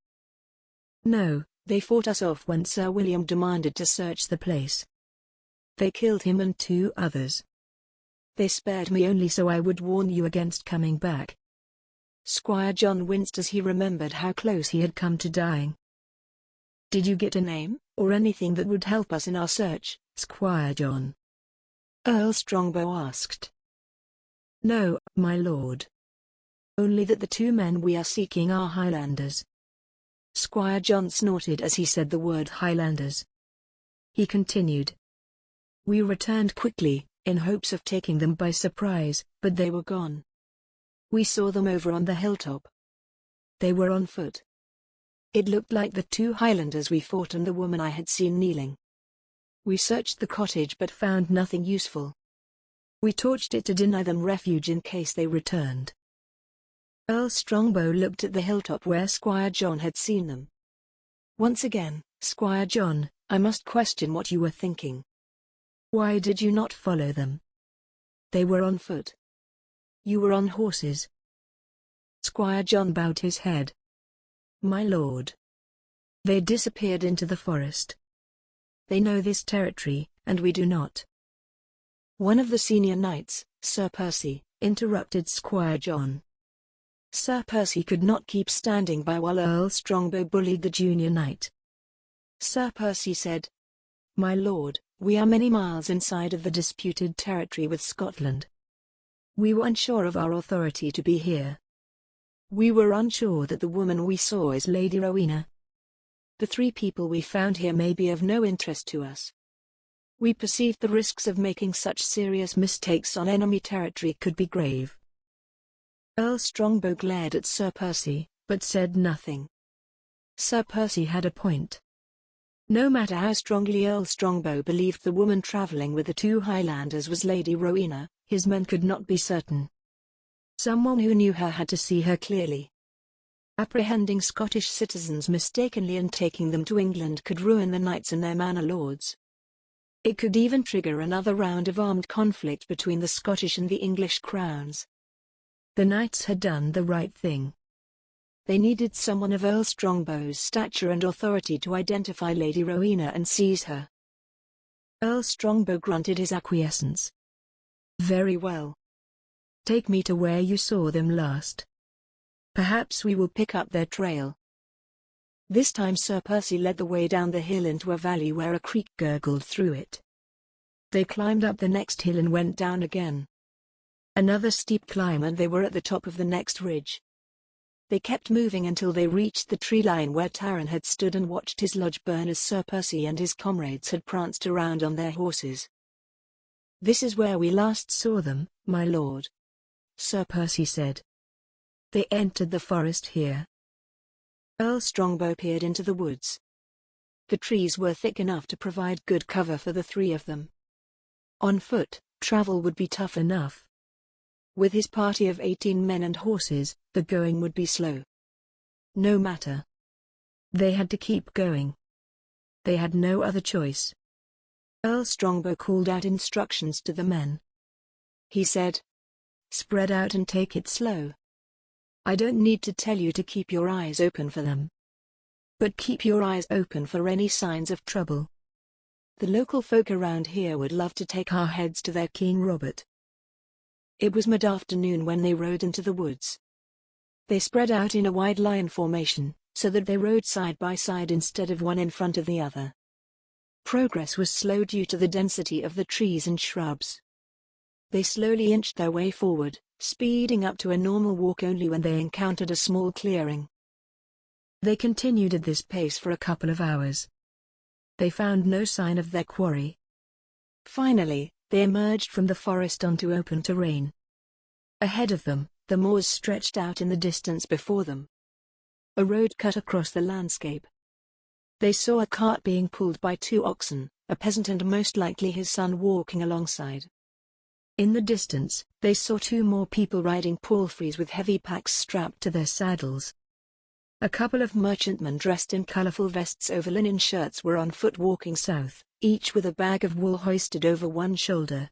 "No, they fought us off when Sir William demanded to search the place. They killed him and 2 others. They spared me only so I would warn you against coming back." Squire John winced as he remembered how close he had come to dying. "Did you get a name, or anything that would help us in our search, Squire John?" Earl Strongbow asked. "No, my lord. Only that the 2 men we are seeking are Highlanders." Squire John snorted as he said the word Highlanders. He continued. "We returned quickly, in hopes of taking them by surprise, but they were gone. We saw them over on the hilltop. They were on foot. It looked like the 2 Highlanders we fought and the woman I had seen kneeling. We searched the cottage but found nothing useful. We torched it to deny them refuge in case they returned." Earl Strongbow looked at the hilltop where Squire John had seen them. "Once again, Squire John, I must question what you were thinking. Why did you not follow them? They were on foot. You were on horses." Squire John bowed his head. "My lord. They disappeared into the forest. They know this territory, and we do not." One of the senior knights, Sir Percy, interrupted Squire John. Sir Percy could not keep standing by while Earl Strongbow bullied the junior knight. Sir Percy said, "My lord, we are many miles inside of the disputed territory with Scotland. We were unsure of our authority to be here. We were unsure that the woman we saw is Lady Rowena. The 3 people we found here may be of no interest to us. We perceived the risks of making such serious mistakes on enemy territory could be grave." Earl Strongbow glared at Sir Percy, but said nothing. Sir Percy had a point. No matter how strongly Earl Strongbow believed the woman travelling with the 2 Highlanders was Lady Rowena, his men could not be certain. Someone who knew her had to see her clearly. Apprehending Scottish citizens mistakenly and taking them to England could ruin the knights and their manor lords. It could even trigger another round of armed conflict between the Scottish and the English crowns. The knights had done the right thing. They needed someone of Earl Strongbow's stature and authority to identify Lady Rowena and seize her. Earl Strongbow grunted his acquiescence. "Very well. Take me to where you saw them last. Perhaps we will pick up their trail." This time Sir Percy led the way down the hill into a valley where a creek gurgled through it. They climbed up the next hill and went down again. Another steep climb and they were at the top of the next ridge. They kept moving until they reached the tree line where Taran had stood and watched his lodge burn as Sir Percy and his comrades had pranced around on their horses. "This is where we last saw them, my lord," Sir Percy said. They entered the forest here. Earl Strongbow peered into the woods. The trees were thick enough to provide good cover for the three of them. On foot, travel would be tough enough. With his party of 18 men and horses, the going would be slow. No matter. They had to keep going. They had no other choice. Earl Strongbow called out instructions to the men. He said, "Spread out and take it slow. I don't need to tell you to keep your eyes open for them. But keep your eyes open for any signs of trouble. The local folk around here would love to take our heads to their King Robert." It was mid-afternoon when they rode into the woods. They spread out in a wide line formation, so that they rode side by side instead of one in front of the other. Progress was slow due to the density of the trees and shrubs. They slowly inched their way forward, speeding up to a normal walk only when they encountered a small clearing. They continued at this pace for a couple of hours. They found no sign of their quarry. Finally, they emerged from the forest onto open terrain. Ahead of them, the moors stretched out in the distance before them. A road cut across the landscape. They saw a cart being pulled by 2 oxen, a peasant and most likely his son walking alongside. In the distance, they saw 2 more people riding palfreys with heavy packs strapped to their saddles. A couple of merchantmen dressed in colorful vests over linen shirts were on foot walking south, each with a bag of wool hoisted over one shoulder.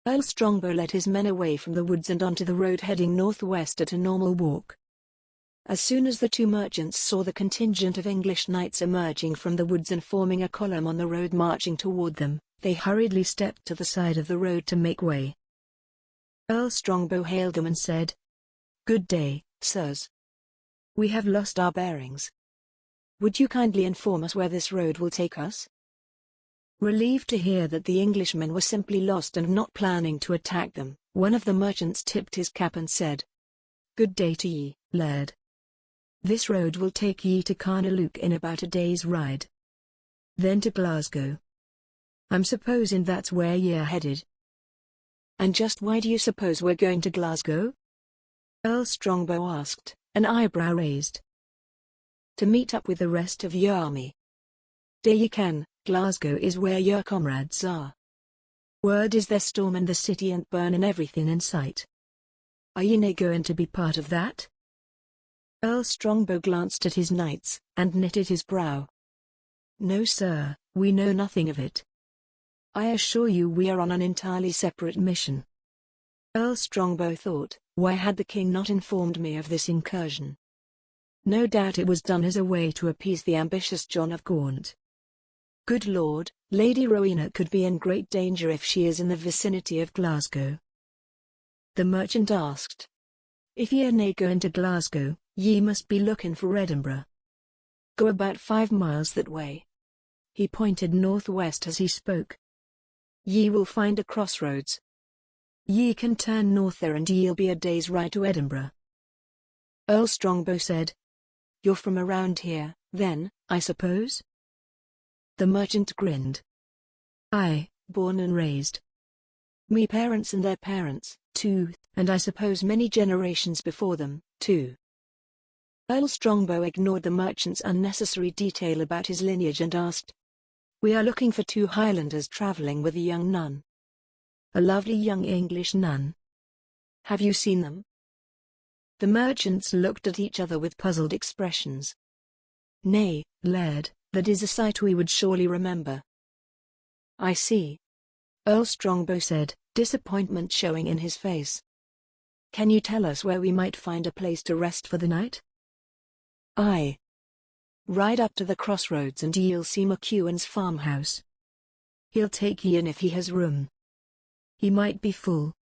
Earl Strongbow led his men away from the woods and onto the road heading northwest at a normal walk. As soon as the 2 merchants saw the contingent of English knights emerging from the woods and forming a column on the road marching toward them, they hurriedly stepped to the side of the road to make way. Earl Strongbow hailed them and said, "Good day, sirs. We have lost our bearings. Would you kindly inform us where this road will take us?" Relieved to hear that the Englishmen were simply lost and not planning to attack them, one of the merchants tipped his cap and said, "Good day to ye, Laird. This road will take ye to Carnaluke in about a day's ride. Then to Glasgow. I'm supposing that's where ye're headed." "And just why do you suppose we're going to Glasgow?" Earl Strongbow asked, an eyebrow raised. "To meet up with the rest of your army. Day ye ken, Glasgow is where your comrades are. Word is they're storming the city and burning everything in sight. Are ye nae going to be part of that?" Earl Strongbow glanced at his knights, and knitted his brow. "No sir, we know nothing of it. I assure you we are on an entirely separate mission." Earl Strongbow thought, why had the king not informed me of this incursion? No doubt it was done as a way to appease the ambitious John of Gaunt. Good Lord, Lady Rowena could be in great danger if she is in the vicinity of Glasgow. The merchant asked, "If ye are nae going to Glasgow, ye must be looking for Edinburgh. Go about 5 miles that way." He pointed northwest as he spoke. "Ye will find a crossroads. Ye can turn north there and ye'll be a day's ride to Edinburgh." Earl Strongbow said, "You're from around here, then, I suppose?" The merchant grinned. "Aye, born and raised. Me parents and their parents, too, and I suppose many generations before them, too." Earl Strongbow ignored the merchant's unnecessary detail about his lineage and asked, "We are looking for 2 Highlanders traveling with a young nun. A lovely young English nun. Have you seen them?" The merchants looked at each other with puzzled expressions. "Nay, Laird, that is a sight we would surely remember." "I see," Earl Strongbow said, disappointment showing in his face. "Can you tell us where we might find a place to rest for the night?" "Aye. Ride up to the crossroads and ye'll see McEwen's farmhouse. He'll take ye in if he has room. He might be full.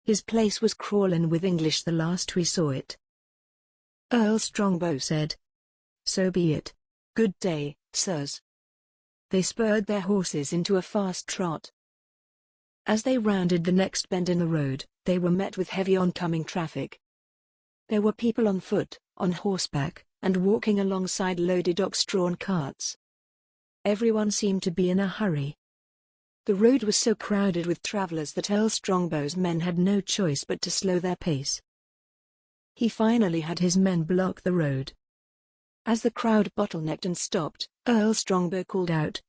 His place was crawling with English the last we saw it." Earl Strongbow said, "So be it. Good day, sirs." They spurred their horses into a fast trot. As they rounded the next bend in the road, they were met with heavy oncoming traffic. There were people on foot, on horseback, and walking alongside loaded ox-drawn carts. Everyone seemed to be in a hurry. The road was so crowded with travelers that Earl Strongbow's men had no choice but to slow their pace. He finally had his men block the road. As the crowd bottlenecked and stopped, Earl Strongbow called out,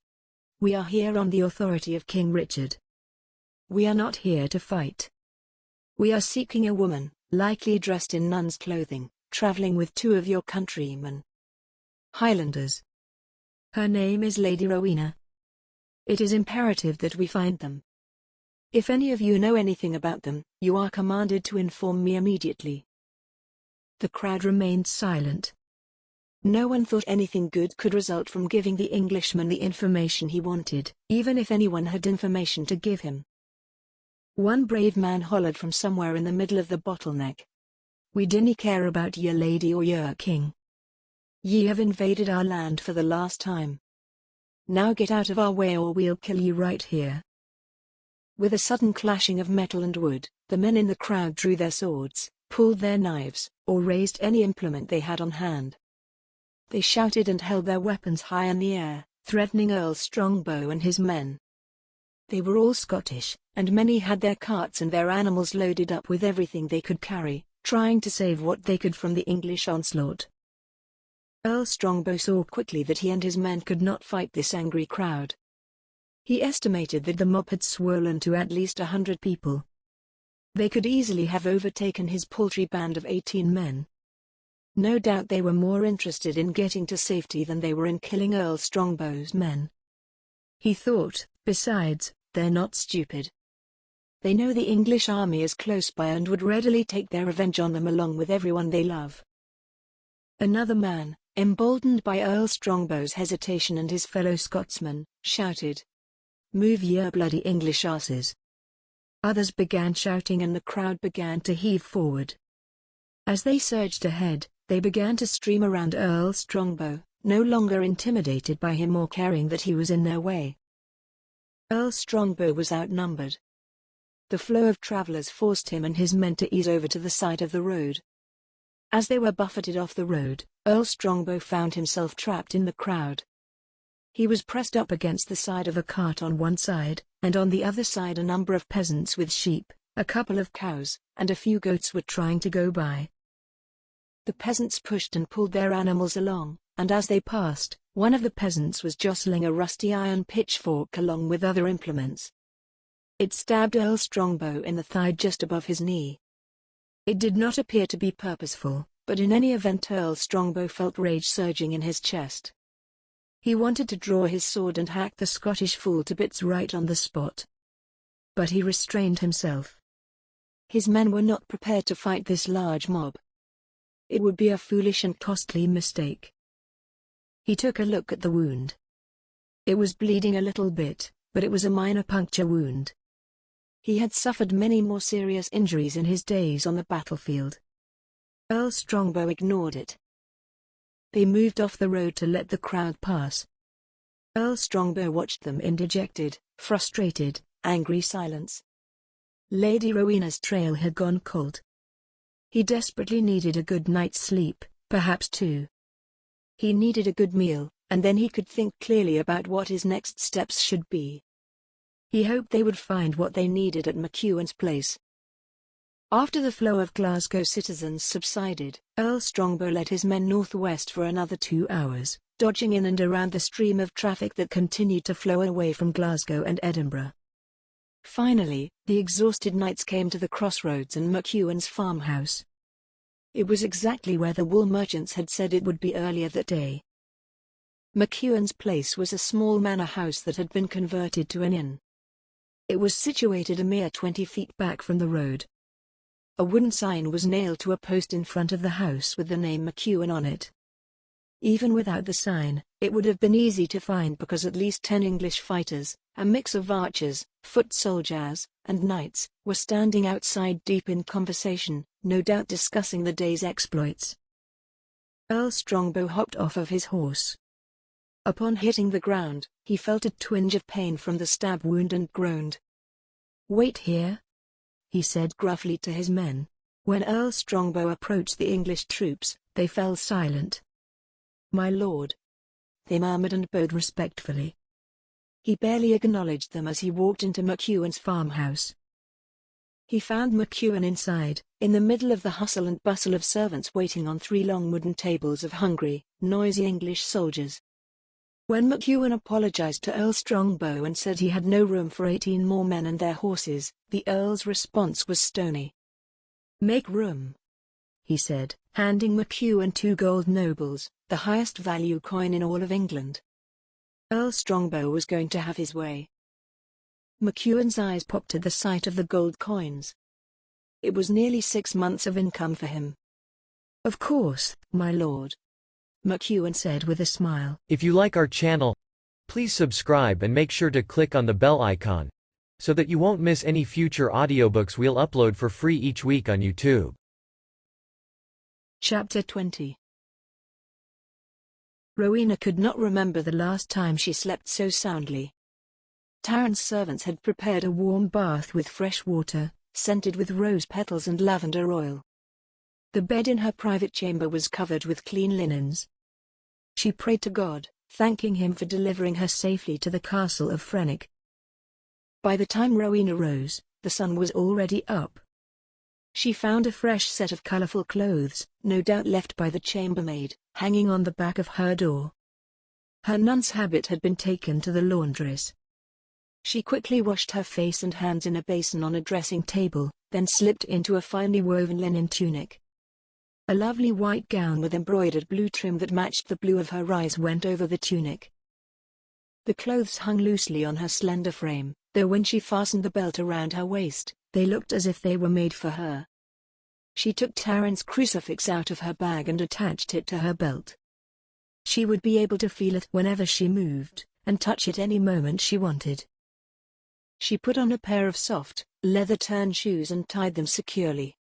"We are here on the authority of King Richard. We are not here to fight. We are seeking a woman, likely dressed in nun's clothing, traveling with 2 of your countrymen, Highlanders. Her name is Lady Rowena. It is imperative that we find them. If any of you know anything about them, you are commanded to inform me immediately." The crowd remained silent. No one thought anything good could result from giving the Englishman the information he wanted, even if anyone had information to give him. One brave man hollered from somewhere in the middle of the bottleneck, "We dinna care about your lady or your king. Ye have invaded our land for the last time. Now get out of our way or we'll kill you right here." With a sudden clashing of metal and wood, the men in the crowd drew their swords, pulled their knives, or raised any implement they had on hand. They shouted and held their weapons high in the air, threatening Earl Strongbow and his men. They were all Scottish, and many had their carts and their animals loaded up with everything they could carry, trying to save what they could from the English onslaught. Earl Strongbow saw quickly that he and his men could not fight this angry crowd. He estimated that the mob had swollen to at least 100 people. They could easily have overtaken his paltry band of 18 men. No doubt they were more interested in getting to safety than they were in killing Earl Strongbow's men. He thought, besides, they're not stupid. They know the English army is close by and would readily take their revenge on them along with everyone they love. Another man, emboldened by Earl Strongbow's hesitation and his fellow Scotsmen, shouted, "Move your bloody English asses." Others began shouting and the crowd began to heave forward. As they surged ahead, they began to stream around Earl Strongbow, no longer intimidated by him or caring that he was in their way. Earl Strongbow was outnumbered. The flow of travelers forced him and his men to ease over to the side of the road. As they were buffeted off the road, Earl Strongbow found himself trapped in the crowd. He was pressed up against the side of a cart on one side, and on the other side a number of peasants with sheep, a couple of cows, and a few goats were trying to go by. The peasants pushed and pulled their animals along, and as they passed, one of the peasants was jostling a rusty iron pitchfork along with other implements. It stabbed Earl Strongbow in the thigh just above his knee. It did not appear to be purposeful, but in any event Earl Strongbow felt rage surging in his chest. He wanted to draw his sword and hack the Scottish fool to bits right on the spot. But he restrained himself. His men were not prepared to fight this large mob. It would be a foolish and costly mistake. He took a look at the wound. It was bleeding a little bit, but it was a minor puncture wound. He had suffered many more serious injuries in his days on the battlefield. Earl Strongbow ignored it. They moved off the road to let the crowd pass. Earl Strongbow watched them in dejected, frustrated, angry silence. Lady Rowena's trail had gone cold. He desperately needed a good night's sleep, perhaps 2. He needed a good meal, and then he could think clearly about what his next steps should be. He hoped they would find what they needed at McEwen's place. After the flow of Glasgow citizens subsided, Earl Strongbow led his men northwest for another 2 hours, dodging in and around the stream of traffic that continued to flow away from Glasgow and Edinburgh. Finally, the exhausted knights came to the crossroads and McEwen's farmhouse. It was exactly where the wool merchants had said it would be earlier that day. McEwen's place was a small manor house that had been converted to an inn. It was situated a mere 20 feet back from the road. A wooden sign was nailed to a post in front of the house with the name McEwen on it. Even without the sign, it would have been easy to find because at least 10 English fighters, a mix of archers, foot soldiers, and knights, were standing outside deep in conversation, no doubt discussing the day's exploits. Earl Strongbow hopped off of his horse. Upon hitting the ground, he felt a twinge of pain from the stab wound and groaned. "Wait here," he said gruffly to his men. When Earl Strongbow approached the English troops, they fell silent. "My lord," they murmured and bowed respectfully. He barely acknowledged them as he walked into McEwen's farmhouse. He found McEwen inside, in the middle of the hustle and bustle of servants waiting on 3 long wooden tables of hungry, noisy English soldiers. When McEwen apologized to Earl Strongbow and said he had no room for 18 more men and their horses, the Earl's response was stony. "Make room," he said, handing McEwen 2 gold nobles, the highest value coin in all of England. Earl Strongbow was going to have his way. McEwen's eyes popped at the sight of the gold coins. It was nearly 6 months of income for him. "Of course, my lord," McEwen said with a smile. If you like our channel, please subscribe and make sure to click on the bell icon, so that you won't miss any future audiobooks we'll upload for free each week on YouTube. Chapter 20. Rowena could not remember the last time she slept so soundly. Taran's servants had prepared a warm bath with fresh water, scented with rose petals and lavender oil. The bed in her private chamber was covered with clean linens. She prayed to God, thanking him for delivering her safely to the castle of Frenich. By the time Rowena rose, the sun was already up. She found a fresh set of colorful clothes, no doubt left by the chambermaid, hanging on the back of her door. Her nun's habit had been taken to the laundress. She quickly washed her face and hands in a basin on a dressing table, then slipped into a finely woven linen tunic. A lovely white gown with embroidered blue trim that matched the blue of her eyes went over the tunic. The clothes hung loosely on her slender frame, though when she fastened the belt around her waist, they looked as if they were made for her. She took Taran's crucifix out of her bag and attached it to her belt. She would be able to feel it whenever she moved, and touch it any moment she wanted. She put on a pair of soft, leather-turned shoes and tied them securely.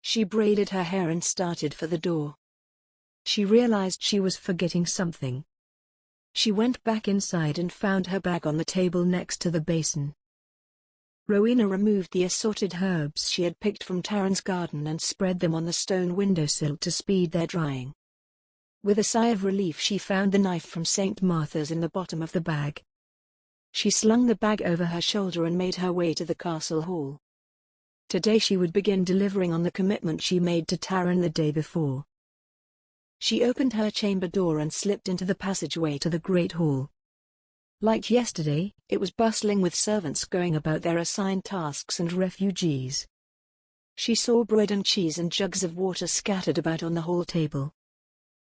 She braided her hair and started for the door. She realized she was forgetting something. She went back inside and found her bag on the table next to the basin. Rowena removed the assorted herbs she had picked from Taran's garden and spread them on the stone windowsill to speed their drying. With a sigh of relief she found the knife from St. Martha's in the bottom of the bag. She slung the bag over her shoulder and made her way to the castle hall. Today she would begin delivering on the commitment she made to Taran the day before. She opened her chamber door and slipped into the passageway to the great hall. Like yesterday, it was bustling with servants going about their assigned tasks and refugees. She saw bread and cheese and jugs of water scattered about on the hall table.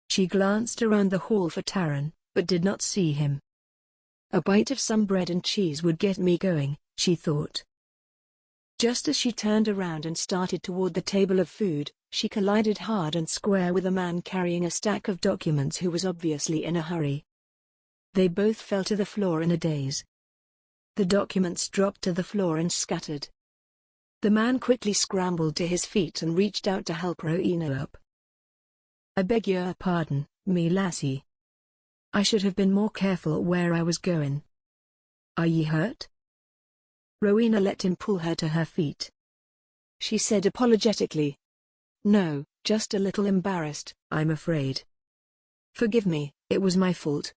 She glanced around the hall for Taran, but did not see him. A bite of some bread and cheese would get me going, she thought. Just as she turned around and started toward the table of food, she collided hard and square with a man carrying a stack of documents who was obviously in a hurry. They both fell to the floor in a daze. The documents dropped to the floor and scattered. The man quickly scrambled to his feet and reached out to help Rowena up. "I beg your pardon, me lassie. I should have been more careful where I was going. Are ye hurt?" Rowena let him pull her to her feet. She said apologetically, "No, just a little embarrassed, I'm afraid. Forgive me, it was my fault.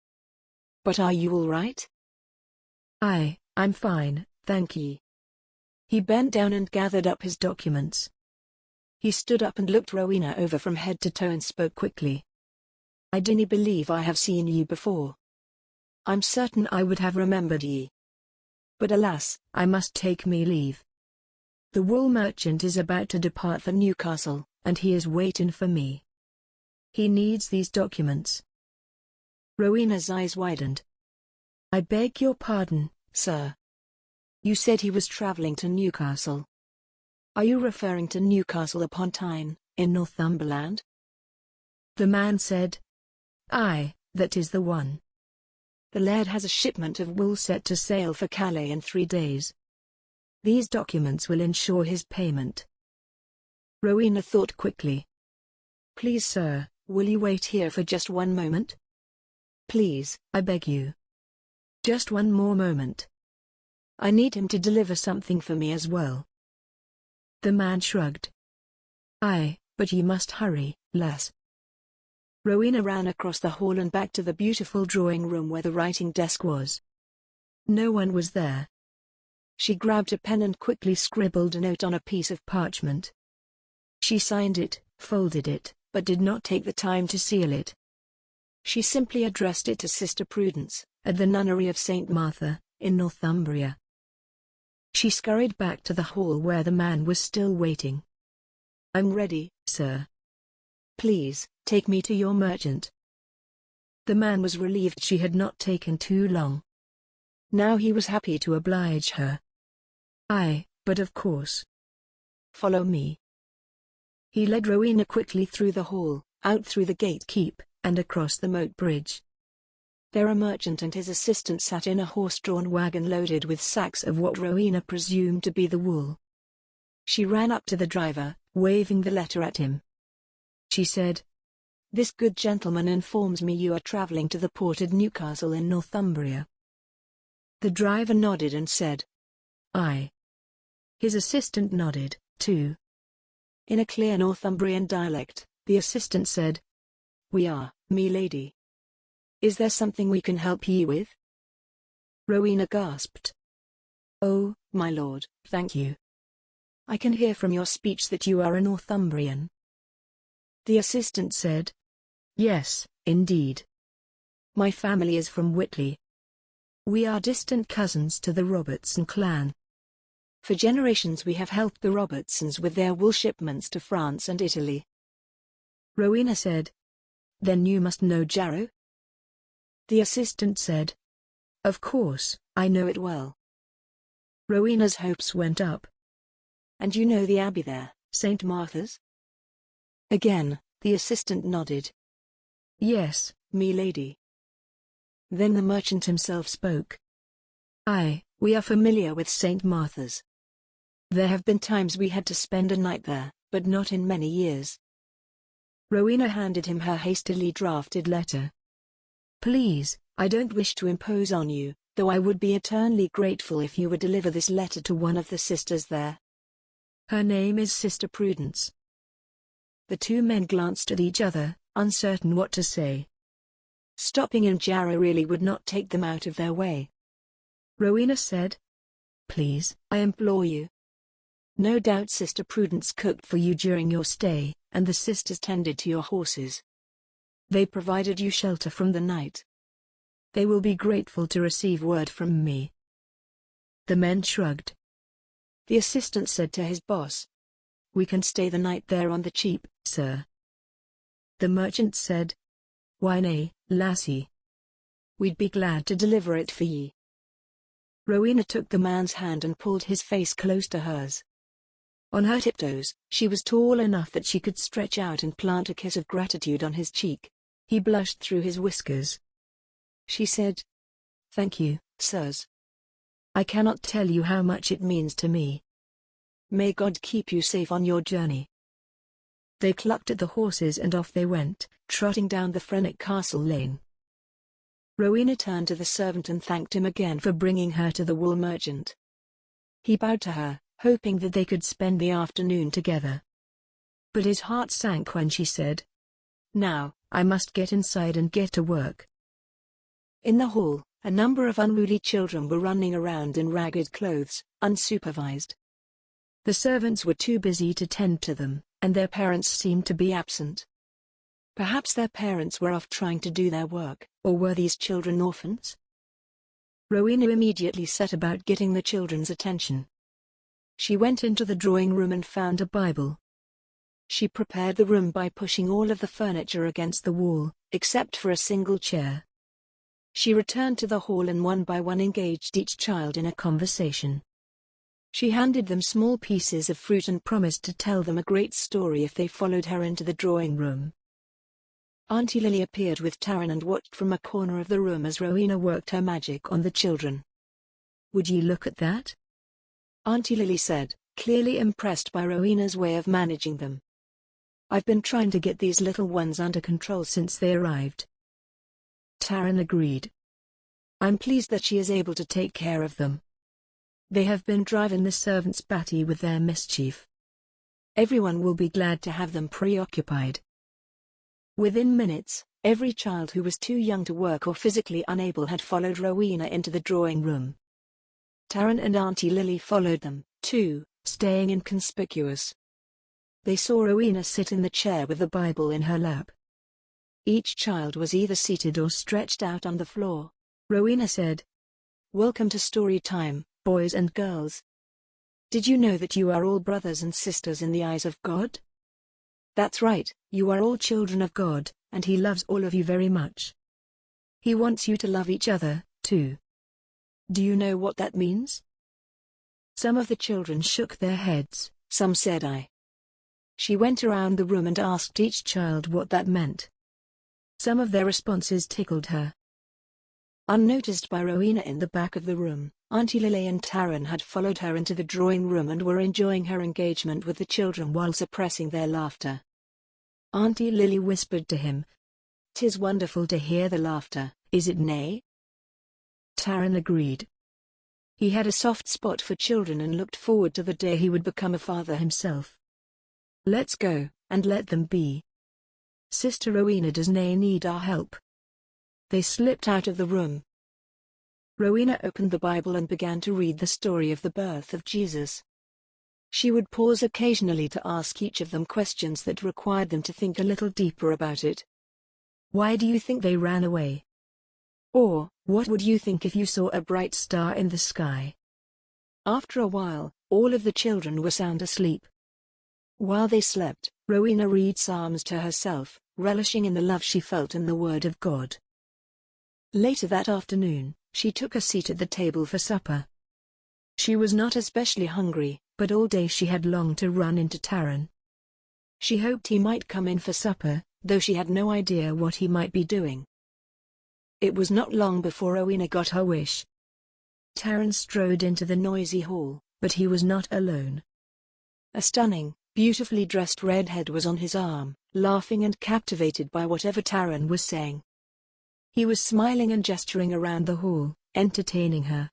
But are you all right?" I'm fine, thank ye." He bent down and gathered up his documents. He stood up and looked Rowena over from head to toe and spoke quickly. "I dinna believe I have seen ye before. I'm certain I would have remembered ye. But alas, I must take me leave. The wool merchant is about to depart for Newcastle, and he is waiting for me. He needs these documents." Rowena's eyes widened. "I beg your pardon, sir. You said he was travelling to Newcastle. Are you referring to Newcastle upon Tyne, in Northumberland?" The man said, "Aye, that is the one. The Laird has a shipment of wool set to sail for Calais in 3 days. These documents will ensure his payment." Rowena thought quickly. "Please sir, will you wait here for just one moment? Please, I beg you. Just one more moment. I need him to deliver something for me as well." The man shrugged. "Aye, but you must hurry, lass." Rowena ran across the hall and back to the beautiful drawing room where the writing desk was. No one was there. She grabbed a pen and quickly scribbled a note on a piece of parchment. She signed it, folded it, but did not take the time to seal it. She simply addressed it to Sister Prudence, at the Nunnery of St. Martha, in Northumbria. She scurried back to the hall where the man was still waiting. "I'm ready, sir. Please, take me to your merchant." The man was relieved she had not taken too long. Now he was happy to oblige her. But of course. Follow me." He led Rowena quickly through the hall, out through the gatekeep, and across the moat bridge. There a merchant and his assistant sat in a horse-drawn wagon loaded with sacks of what Rowena presumed to be the wool. She ran up to the driver, waving the letter at him. She said, "This good gentleman informs me you are traveling to the port at Newcastle in Northumbria." The driver nodded and said, "Aye." His assistant nodded, too. In a clear Northumbrian dialect, the assistant said, "We are, me lady. Is there something we can help ye with?" Rowena gasped. "Oh, my lord, thank you. I can hear from your speech that you are a Northumbrian." The assistant said, "Yes, indeed. My family is from Whitley. We are distant cousins to the Robertson clan. For generations we have helped the Robertsons with their wool shipments to France and Italy." Rowena said, "Then you must know Jarrow?" The assistant said, "Of course, I know it well." Rowena's hopes went up. "And you know the abbey there, St. Martha's?" Again, the assistant nodded. "Yes, me lady." Then the merchant himself spoke. "Aye, we are familiar with St. Martha's. There have been times we had to spend a night there, but not in many years." Rowena handed him her hastily drafted letter. "Please, I don't wish to impose on you, though I would be eternally grateful if you would deliver this letter to one of the sisters there. Her name is Sister Prudence." The two men glanced at each other, uncertain what to say. Stopping in Jarrow really would not take them out of their way. Rowena said, "Please, I implore you. No doubt Sister Prudence cooked for you during your stay, and the sisters tended to your horses. They provided you shelter from the night. They will be grateful to receive word from me." The men shrugged. The assistant said to his boss, "We can stay the night there on the cheap, sir." The merchant said, "Why nay, lassie. We'd be glad to deliver it for ye." Rowena took the man's hand and pulled his face close to hers. On her tiptoes, she was tall enough that she could stretch out and plant a kiss of gratitude on his cheek. He blushed through his whiskers. She said, "Thank you, sirs. I cannot tell you how much it means to me. May God keep you safe on your journey." They clucked at the horses and off they went, trotting down the Frenich Castle lane. Rowena turned to the servant and thanked him again for bringing her to the wool merchant. He bowed to her, hoping that they could spend the afternoon together. But his heart sank when she said, "Now, I must get inside and get to work." In the hall, a number of unruly children were running around in ragged clothes, unsupervised. The servants were too busy to tend to them, and their parents seemed to be absent. Perhaps their parents were off trying to do their work, or were these children orphans? Rowena immediately set about getting the children's attention. She went into the drawing room and found a Bible. She prepared the room by pushing all of the furniture against the wall, except for a single chair. She returned to the hall and one by one engaged each child in a conversation. She handed them small pieces of fruit and promised to tell them a great story if they followed her into the drawing room. Auntie Lily appeared with Taran and watched from a corner of the room as Rowena worked her magic on the children. "Would ye look at that?" Auntie Lily said, clearly impressed by Rowena's way of managing them. "I've been trying to get these little ones under control since they arrived." Taran agreed. "I'm pleased that she is able to take care of them. They have been driving the servants batty with their mischief. Everyone will be glad to have them preoccupied." Within minutes, every child who was too young to work or physically unable had followed Rowena into the drawing room. Taran and Auntie Lily followed them, too, staying inconspicuous. They saw Rowena sit in the chair with the Bible in her lap. Each child was either seated or stretched out on the floor. Rowena said, "Welcome to story time, boys and girls. Did you know that you are all brothers and sisters in the eyes of God? That's right, you are all children of God, and He loves all of you very much. He wants you to love each other, too. Do you know what that means?" Some of the children shook their heads, some said aye. She went around the room and asked each child what that meant. Some of their responses tickled her. Unnoticed by Rowena in the back of the room, Auntie Lily and Taran had followed her into the drawing room and were enjoying her engagement with the children while suppressing their laughter. Auntie Lily whispered to him, "'Tis wonderful to hear the laughter, is it nay?" Taran agreed. He had a soft spot for children and looked forward to the day he would become a father himself. "Let's go, and let them be. Sister Rowena does nay need our help." They slipped out of the room. Rowena opened the Bible and began to read the story of the birth of Jesus. She would pause occasionally to ask each of them questions that required them to think a little deeper about it. "Why do you think they ran away?" Or, "What would you think if you saw a bright star in the sky?" After a while, all of the children were sound asleep. While they slept, Rowena read psalms to herself, relishing in the love she felt in the Word of God. Later that afternoon, she took a seat at the table for supper. She was not especially hungry, but all day she had longed to run into Taran. She hoped he might come in for supper, though she had no idea what he might be doing. It was not long before Rowena got her wish. Taran strode into the noisy hall, but he was not alone. A stunning, beautifully dressed redhead was on his arm, laughing and captivated by whatever Taran was saying. He was smiling and gesturing around the hall, entertaining her.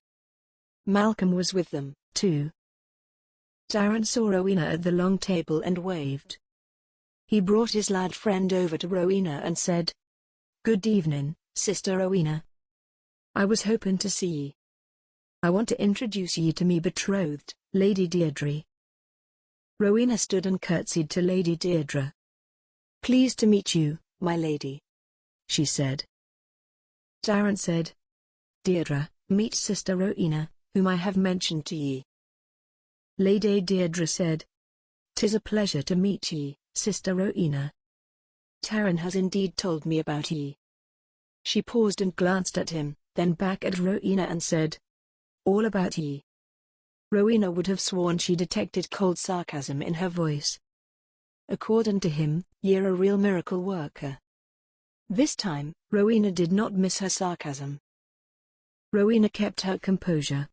Malcolm was with them, too. Taran saw Rowena at the long table and waved. He brought his lad friend over to Rowena and said, "Good evening, Sister Rowena. I was hoping to see ye. I want to introduce ye to me betrothed, Lady Deirdre." Rowena stood and curtsied to Lady Deirdre. "Pleased to meet you, my lady," she said. Taran said, "Deirdre, meet Sister Rowena, whom I have mentioned to ye." Lady Deirdre said, "'Tis a pleasure to meet ye, Sister Rowena. Taran has indeed told me about ye." She paused and glanced at him, then back at Rowena and said, "All about ye." Rowena would have sworn she detected cold sarcasm in her voice. "According to him, ye're a real miracle worker." This time, Rowena did not miss her sarcasm. Rowena kept her composure.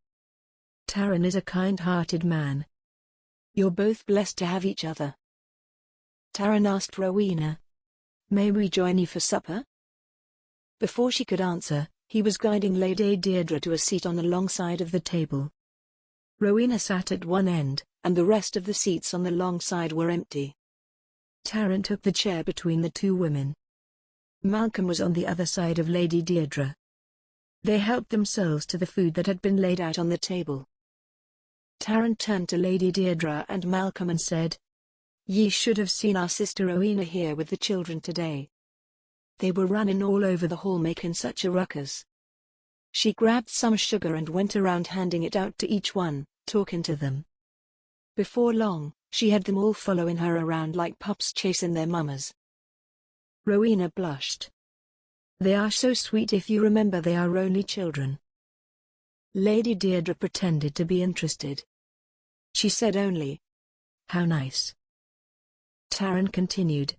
"Taran is a kind-hearted man. You're both blessed to have each other." Taran asked Rowena, "May we join you for supper?" Before she could answer, he was guiding Lady Deirdre to a seat on the long side of the table. Rowena sat at one end, and the rest of the seats on the long side were empty. Taran took the chair between the two women. Malcolm was on the other side of Lady Deirdre. They helped themselves to the food that had been laid out on the table. Taran turned to Lady Deirdre and Malcolm and said, "Ye should have seen our sister Rowena here with the children today. They were running all over the hall making such a ruckus." She grabbed some sugar and went around handing it out to each one, talking to them. Before long, she had them all following her around like pups chasing their mamas. Rowena blushed. "They are so sweet if you remember they are only children." Lady Deirdre pretended to be interested. She said only, "How nice." Taran continued,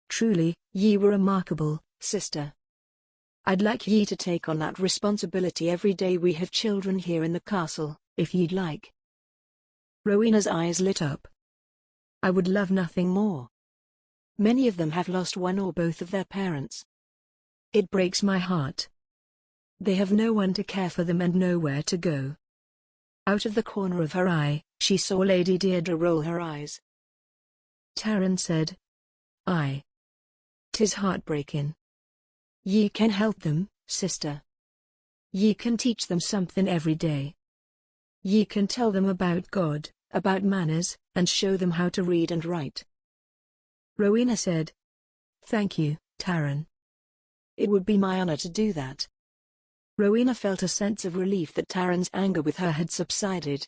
"Truly, ye were remarkable, sister. I'd like ye to take on that responsibility every day we have children here in the castle, if ye'd like." Rowena's eyes lit up. "I would love nothing more. Many of them have lost one or both of their parents. It breaks my heart. They have no one to care for them and nowhere to go." Out of the corner of her eye, she saw Lady Deirdre roll her eyes. Taran said, "Aye. 'Tis heartbreaking. Ye can help them, sister. Ye can teach them something every day. Ye can tell them about God, about manners, and show them how to read and write. Rowena said. Thank you, Taran. It would be my honor to do that. Rowena felt a sense of relief that Taran's anger with her had subsided.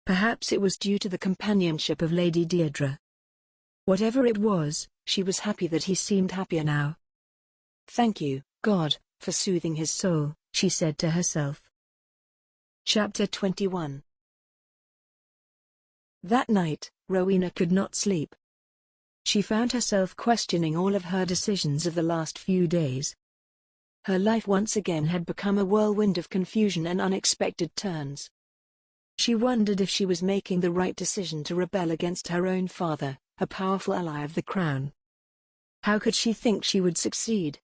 Perhaps it was due to the companionship of Lady Deirdre. Whatever it was, she was happy that he seemed happier now. Thank you, God, for soothing his soul, she said to herself. Chapter 21. That night, Rowena could not sleep. She found herself questioning all of her decisions of the last few days. Her life once again had become a whirlwind of confusion and unexpected turns. She wondered if she was making the right decision to rebel against her own father, a powerful ally of the crown. How could she think she would succeed?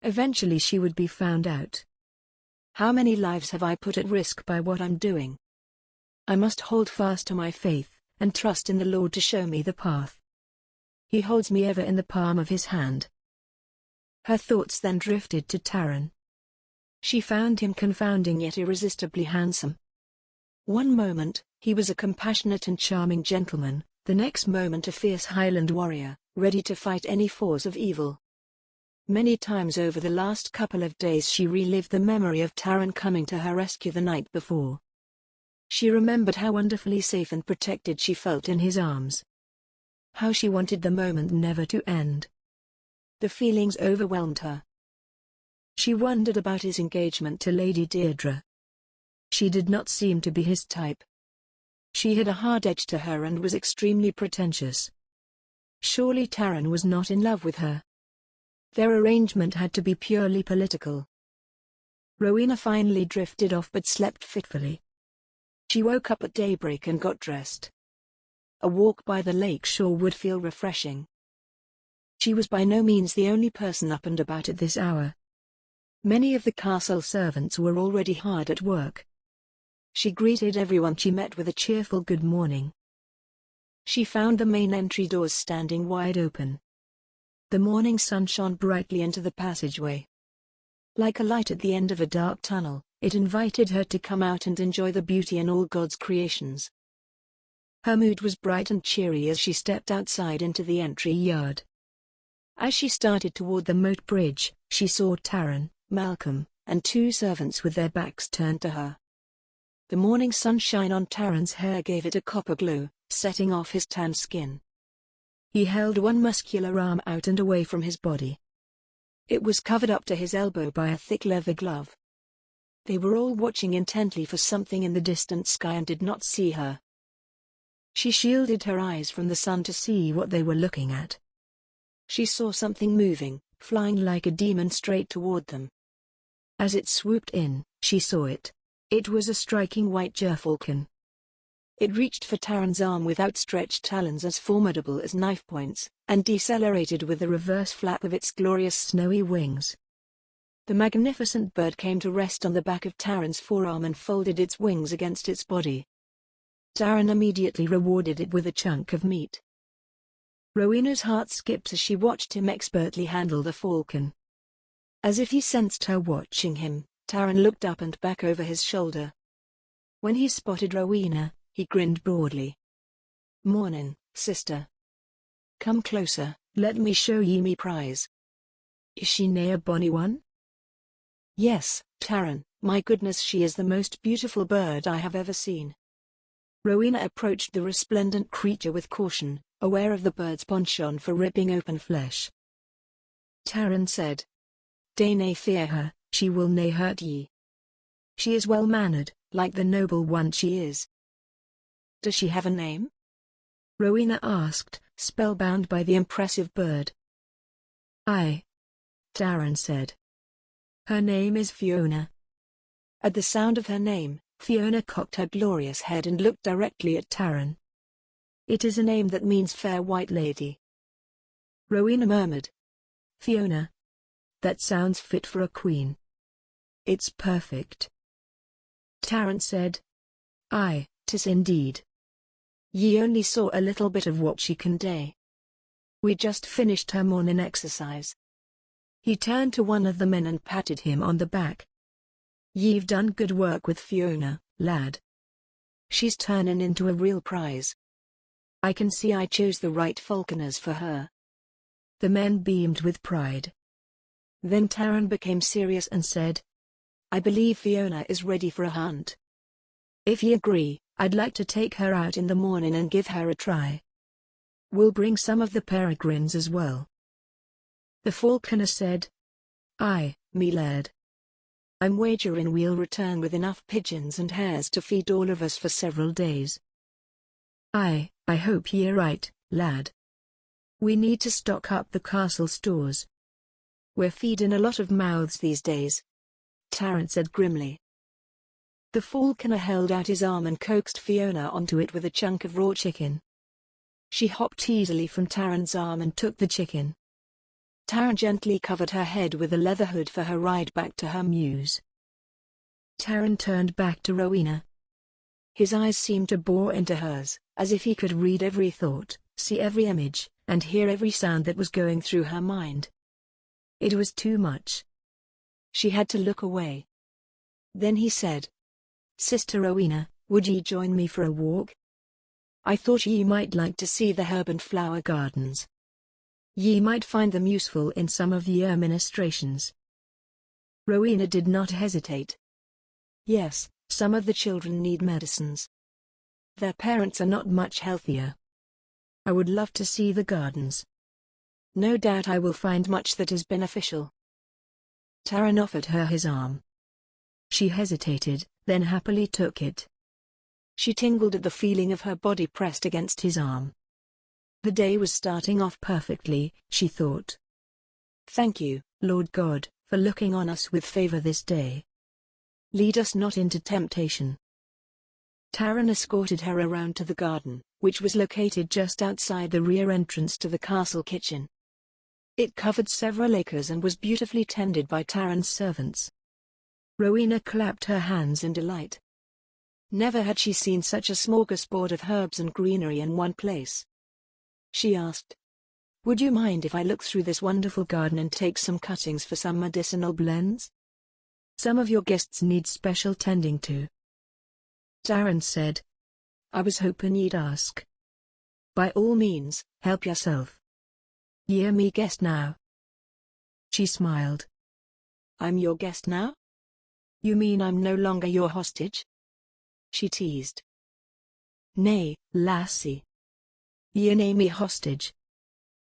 Eventually she would be found out. How many lives have I put at risk by what I'm doing? I must hold fast to my faith, and trust in the Lord to show me the path. He holds me ever in the palm of his hand. Her thoughts then drifted to Taran. She found him confounding yet irresistibly handsome. One moment, he was a compassionate and charming gentleman, the next moment a fierce Highland warrior, ready to fight any force of evil. Many times over the last couple of days she relived the memory of Taran coming to her rescue the night before. She remembered how wonderfully safe and protected she felt in his arms. How she wanted the moment never to end. The feelings overwhelmed her. She wondered about his engagement to Lady Deirdre. She did not seem to be his type. She had a hard edge to her and was extremely pretentious. Surely Taran was not in love with her. Their arrangement had to be purely political. Rowena finally drifted off but slept fitfully. She woke up at daybreak and got dressed. A walk by the lake shore would feel refreshing. She was by no means the only person up and about at this hour. Many of the castle servants were already hard at work. She greeted everyone she met with a cheerful good morning. She found the main entry doors standing wide open. The morning sun shone brightly into the passageway. Like a light at the end of a dark tunnel, it invited her to come out and enjoy the beauty in all God's creations. Her mood was bright and cheery as she stepped outside into the entry yard. As she started toward the moat bridge, she saw Taran, Malcolm, and two servants with their backs turned to her. The morning sunshine on Taran's hair gave it a copper glow, setting off his tan skin. He held one muscular arm out and away from his body. It was covered up to his elbow by a thick leather glove. They were all watching intently for something in the distant sky and did not see her. She shielded her eyes from the sun to see what they were looking at. She saw something moving, flying like a demon straight toward them. As it swooped in, she saw it. It was a striking white gerfalcon. It reached for Taran's arm with outstretched talons as formidable as knife points, and decelerated with the reverse flap of its glorious snowy wings. The magnificent bird came to rest on the back of Taran's forearm and folded its wings against its body. Taran immediately rewarded it with a chunk of meat. Rowena's heart skipped as she watched him expertly handle the falcon. As if he sensed her watching him, Taran looked up and back over his shoulder. When he spotted Rowena, he grinned broadly. "Mornin', sister. Come closer, let me show ye me prize." "Is she nae a bonny one?" "Yes, Taran, my goodness, she is the most beautiful bird I have ever seen." Rowena approached the resplendent creature with caution, aware of the bird's penchant for ripping open flesh. Taran said, "Dey nae fear her, she will nae hurt ye. She is well-mannered, like the noble one she is." "Does she have a name?" Rowena asked, spellbound by the impressive bird. "Aye," Taran said. "Her name is Fiona." At the sound of her name, Fiona cocked her glorious head and looked directly at Taran. "It is a name that means fair white lady." Rowena murmured. "Fiona. That sounds fit for a queen." "It's perfect." Taran said. "Aye, 'tis indeed. Ye only saw a little bit of what she can do. We just finished her morning exercise." He turned to one of the men and patted him on the back. "Ye've done good work with Fiona, lad. She's turning into a real prize. I can see I chose the right falconers for her." The men beamed with pride. Then Taran became serious and said, "I believe Fiona is ready for a hunt. If ye agree, I'd like to take her out in the morning and give her a try. We'll bring some of the peregrines as well." The falconer said, "Aye, me laird. I'm wagering we'll return with enough pigeons and hares to feed all of us for several days." "Aye, I hope ye're right, lad. We need to stock up the castle stores. We're feeding a lot of mouths these days," Taran said grimly. The falconer held out his arm and coaxed Fiona onto it with a chunk of raw chicken. She hopped easily from Taran's arm and took the chicken. Taran gently covered her head with a leather hood for her ride back to her mews. Taran turned back to Rowena. His eyes seemed to bore into hers, as if he could read every thought, see every image, and hear every sound that was going through her mind. It was too much. She had to look away. Then he said, "Sister Rowena, would ye join me for a walk? I thought ye might like to see the herb and flower gardens. Ye might find them useful in some of ye'r ministrations." Rowena did not hesitate. "Yes, some of the children need medicines. Their parents are not much healthier. I would love to see the gardens. No doubt I will find much that is beneficial." Taran offered her his arm. She hesitated, then happily took it. She tingled at the feeling of her body pressed against his arm. The day was starting off perfectly, she thought. "Thank you, Lord God, for looking on us with favor this day. Lead us not into temptation." Taran escorted her around to the garden, which was located just outside the rear entrance to the castle kitchen. It covered several acres and was beautifully tended by Taran's servants. Rowena clapped her hands in delight. Never had she seen such a smorgasbord of herbs and greenery in one place. She asked, "Would you mind if I look through this wonderful garden and take some cuttings for some medicinal blends? Some of your guests need special tending to." Taran said, "I was hoping ye'd ask. By all means, help yourself. Ye're me guest now." She smiled. "I'm your guest now? You mean I'm no longer your hostage?" she teased. "Nay, lassie. Ye nae me hostage.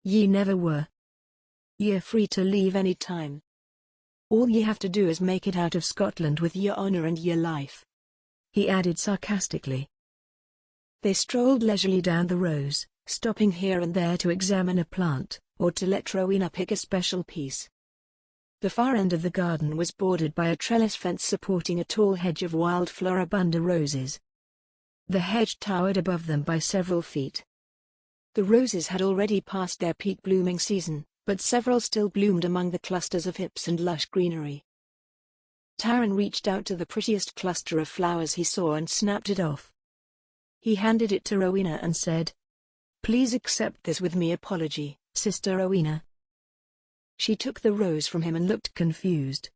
Ye never were. Ye're free to leave any time. All ye have to do is make it out of Scotland with your honor and your life," he added sarcastically. They strolled leisurely down the rows, stopping here and there to examine a plant, or to let Rowena pick a special piece. The far end of the garden was bordered by a trellis fence supporting a tall hedge of wild floribunda roses. The hedge towered above them by several feet. The roses had already passed their peak blooming season, but several still bloomed among the clusters of hips and lush greenery. Taran reached out to the prettiest cluster of flowers he saw and snapped it off. He handed it to Rowena and said, "Please accept this with me apology, Sister Rowena." She took the rose from him and looked confused.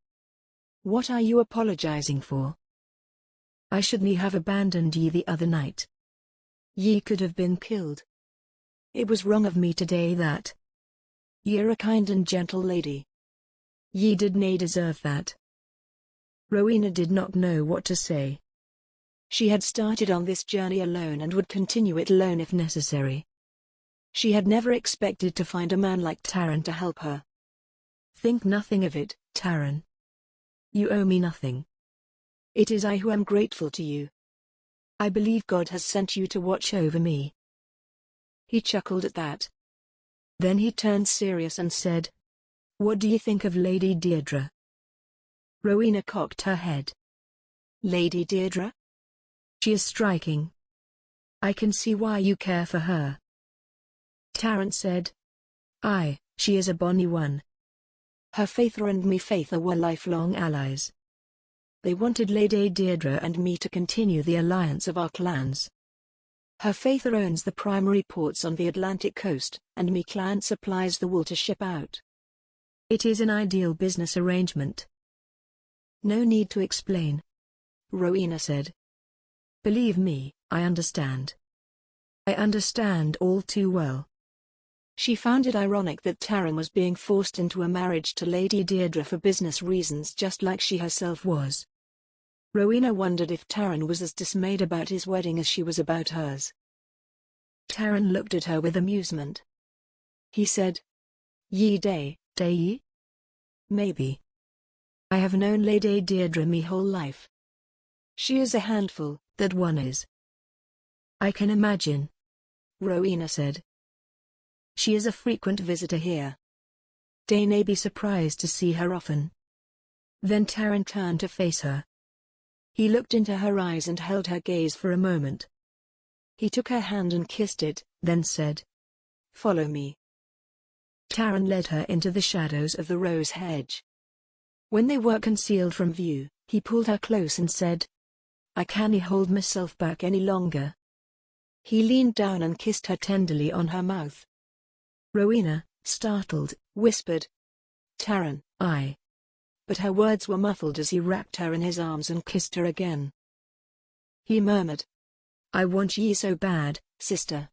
"What are you apologizing for?" "I shouldn't have abandoned ye the other night. Ye could have been killed. It was wrong of me today that. Ye're a kind and gentle lady. Ye did nae deserve that." Rowena did not know what to say. She had started on this journey alone and would continue it alone if necessary. She had never expected to find a man like Taran to help her. "Think nothing of it, Taran. You owe me nothing. It is I who am grateful to you. I believe God has sent you to watch over me." He chuckled at that. Then he turned serious and said, "What do you think of Lady Deirdre?" Rowena cocked her head. "Lady Deirdre? She is striking. I can see why you care for her." Taran said, "Aye, she is a bonny one. Her faither and me faither were lifelong allies. They wanted Lady Deirdre and me to continue the alliance of our clans. Her faither owns the primary ports on the Atlantic coast, and me clan supplies the wool to ship out. It is an ideal business arrangement." "No need to explain," Rowena said. Believe me, I understand. I understand all too well. She found it ironic that Taran was being forced into a marriage to Lady Deirdre for business reasons just like she herself was. Rowena wondered if Taran was as dismayed about his wedding as she was about hers. Taran looked at her with amusement. He said, "Ye day, Day? maybe. I have known Lady Deirdre me whole life. She is a handful." That one is. I can imagine, Rowena said. She is a frequent visitor here. Day may be surprised to see her often. Then Taran turned to face her. He looked into her eyes and held her gaze for a moment. He took her hand and kissed it, then said, "Follow me." Taran led her into the shadows of the rose hedge. When they were concealed from view, he pulled her close and said, "I can't hold myself back any longer." He leaned down and kissed her tenderly on her mouth. Rowena, startled, whispered, "Taran." "I." But her words were muffled as he wrapped her in his arms and kissed her again. He murmured, "I want ye so bad, sister.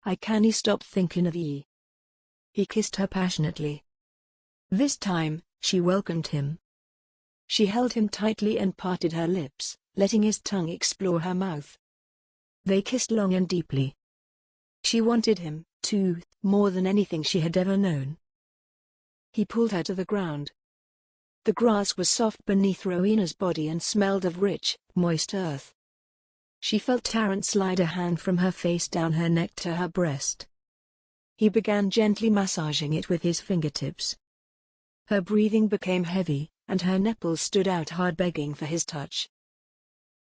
I can't stop thinking of ye." He kissed her passionately. This time, she welcomed him. She held him tightly and parted her lips, letting his tongue explore her mouth. They kissed long and deeply. She wanted him, too, more than anything she had ever known. He pulled her to the ground. The grass was soft beneath Rowena's body and smelled of rich, moist earth. She felt Taran slide a hand from her face down her neck to her breast. He began gently massaging it with his fingertips. Her breathing became heavy, and her nipples stood out hard begging for his touch.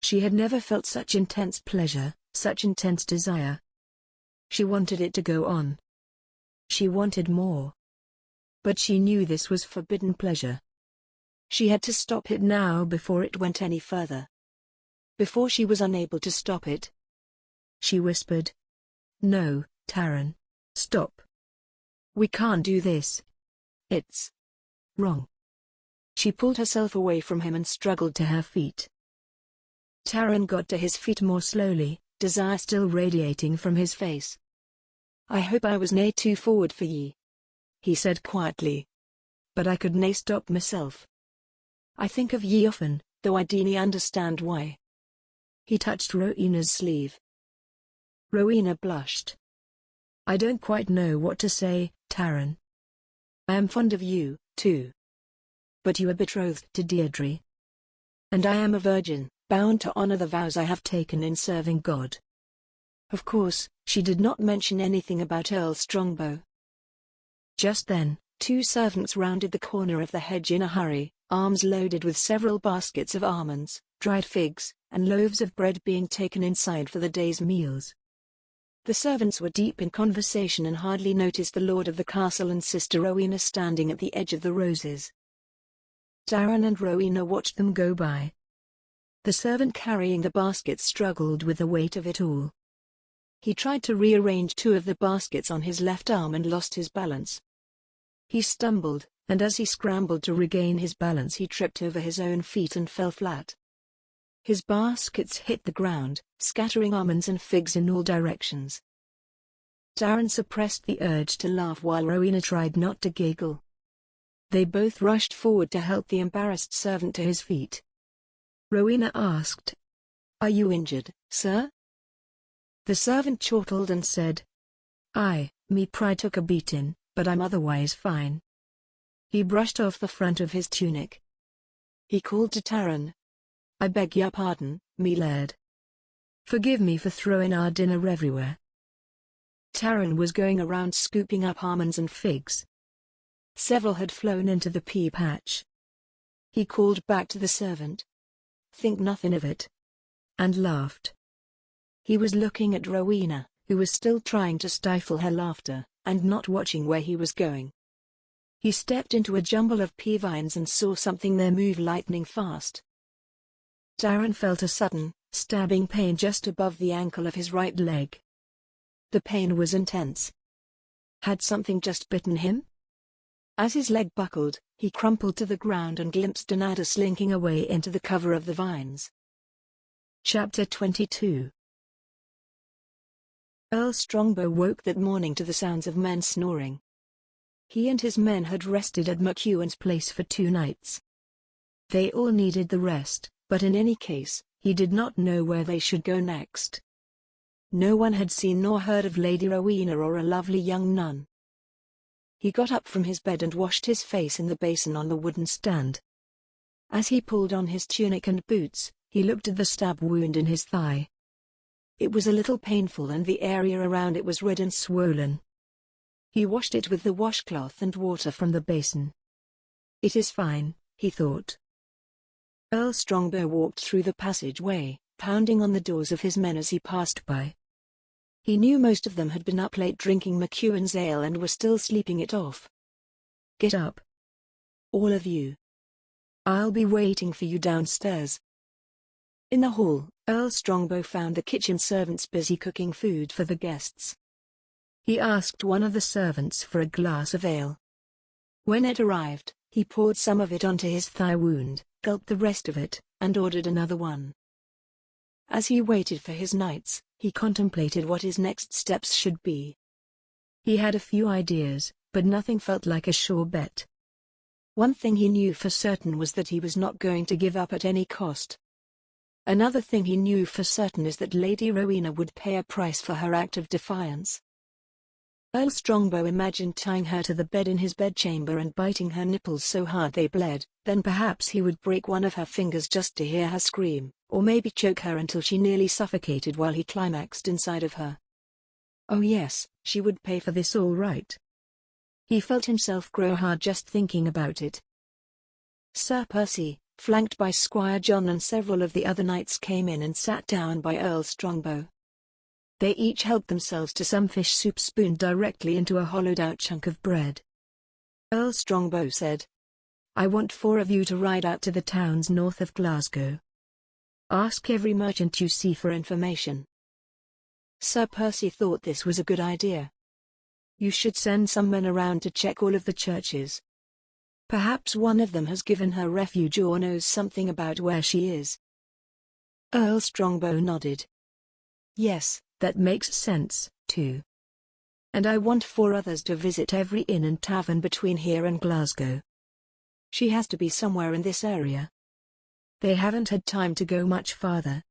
She had never felt such intense pleasure, such intense desire. She wanted it to go on. She wanted more. But she knew this was forbidden pleasure. She had to stop it now before it went any further. Before she was unable to stop it. She whispered, "No, Taran. Stop. We can't do this. It's wrong." She pulled herself away from him and struggled to her feet. Taran got to his feet more slowly, desire still radiating from his face. "I hope I was nae too forward for ye," he said quietly. "But I could nae stop myself. I think of ye often, though I dinna understand why." He touched Rowena's sleeve. Rowena blushed. "I don't quite know what to say, Taran. I am fond of you, too. But you are betrothed to Deirdre. And I am a virgin, bound to honor the vows I have taken in serving God." Of course, she did not mention anything about Earl Strongbow. Just then, two servants rounded the corner of the hedge in a hurry, arms loaded with several baskets of almonds, dried figs, and loaves of bread being taken inside for the day's meals. The servants were deep in conversation and hardly noticed the lord of the castle and Sister Rowena standing at the edge of the roses. Taran and Rowena watched them go by. The servant carrying the basket struggled with the weight of it all. He tried to rearrange two of the baskets on his left arm and lost his balance. He stumbled, and as he scrambled to regain his balance he tripped over his own feet and fell flat. His baskets hit the ground, scattering almonds and figs in all directions. Taran suppressed the urge to laugh while Rowena tried not to giggle. They both rushed forward to help the embarrassed servant to his feet. Rowena asked, "Are you injured, sir?" The servant chortled and said, "Aye, me pride took a beating, but I'm otherwise fine." He brushed off the front of his tunic. He called to Taran, "I beg your pardon, me laird. Forgive me for throwing our dinner everywhere." Taran was going around scooping up almonds and figs. Several had flown into the pea patch. He called back to the servant, "Think nothing of it," and laughed. He was looking at Rowena, who was still trying to stifle her laughter, and not watching where he was going. He stepped into a jumble of pea vines and saw something there move lightning fast. Taran felt a sudden, stabbing pain just above the ankle of his right leg. The pain was intense. Had something just bitten him? As his leg buckled, he crumpled to the ground and glimpsed an adder slinking away into the cover of the vines. Chapter 22. Earl Strongbow woke that morning to the sounds of men snoring. He and his men had rested at McEwen's place for 2 nights. They all needed the rest, but in any case, he did not know where they should go next. No one had seen nor heard of Lady Rowena or a lovely young nun. He got up from his bed and washed his face in the basin on the wooden stand. As he pulled on his tunic and boots, he looked at the stab wound in his thigh. It was a little painful and the area around it was red and swollen. He washed it with the washcloth and water from the basin. It is fine, he thought. Earl Strongbow walked through the passageway, pounding on the doors of his men as he passed by. He knew most of them had been up late drinking McEwen's ale and were still sleeping it off. Get up. All of you. I'll be waiting for you downstairs. In the hall, Earl Strongbow found the kitchen servants busy cooking food for the guests. He asked one of the servants for a glass of ale. When it arrived, he poured some of it onto his thigh wound, gulped the rest of it, and ordered another one. As he waited for his knights, he contemplated what his next steps should be. He had a few ideas, but nothing felt like a sure bet. One thing he knew for certain was that he was not going to give up at any cost. Another thing he knew for certain is that Lady Rowena would pay a price for her act of defiance. Earl Strongbow imagined tying her to the bed in his bedchamber and biting her nipples so hard they bled, then perhaps he would break one of her fingers just to hear her scream, or maybe choke her until she nearly suffocated while he climaxed inside of her. Oh yes, she would pay for this all right. He felt himself grow hard just thinking about it. Sir Percy, flanked by Squire John and several of the other knights, came in and sat down by Earl Strongbow. They each helped themselves to some fish soup spooned directly into a hollowed-out chunk of bread. Earl Strongbow said, "I want 4 of you to ride out to the towns north of Glasgow. Ask every merchant you see for information." Sir Percy thought this was a good idea. "You should send some men around to check all of the churches. Perhaps one of them has given her refuge or knows something about where she is." Earl Strongbow nodded. "Yes, that makes sense, too. And I want 4 others to visit every inn and tavern between here and Glasgow. She has to be somewhere in this area. They haven't had time to go much farther."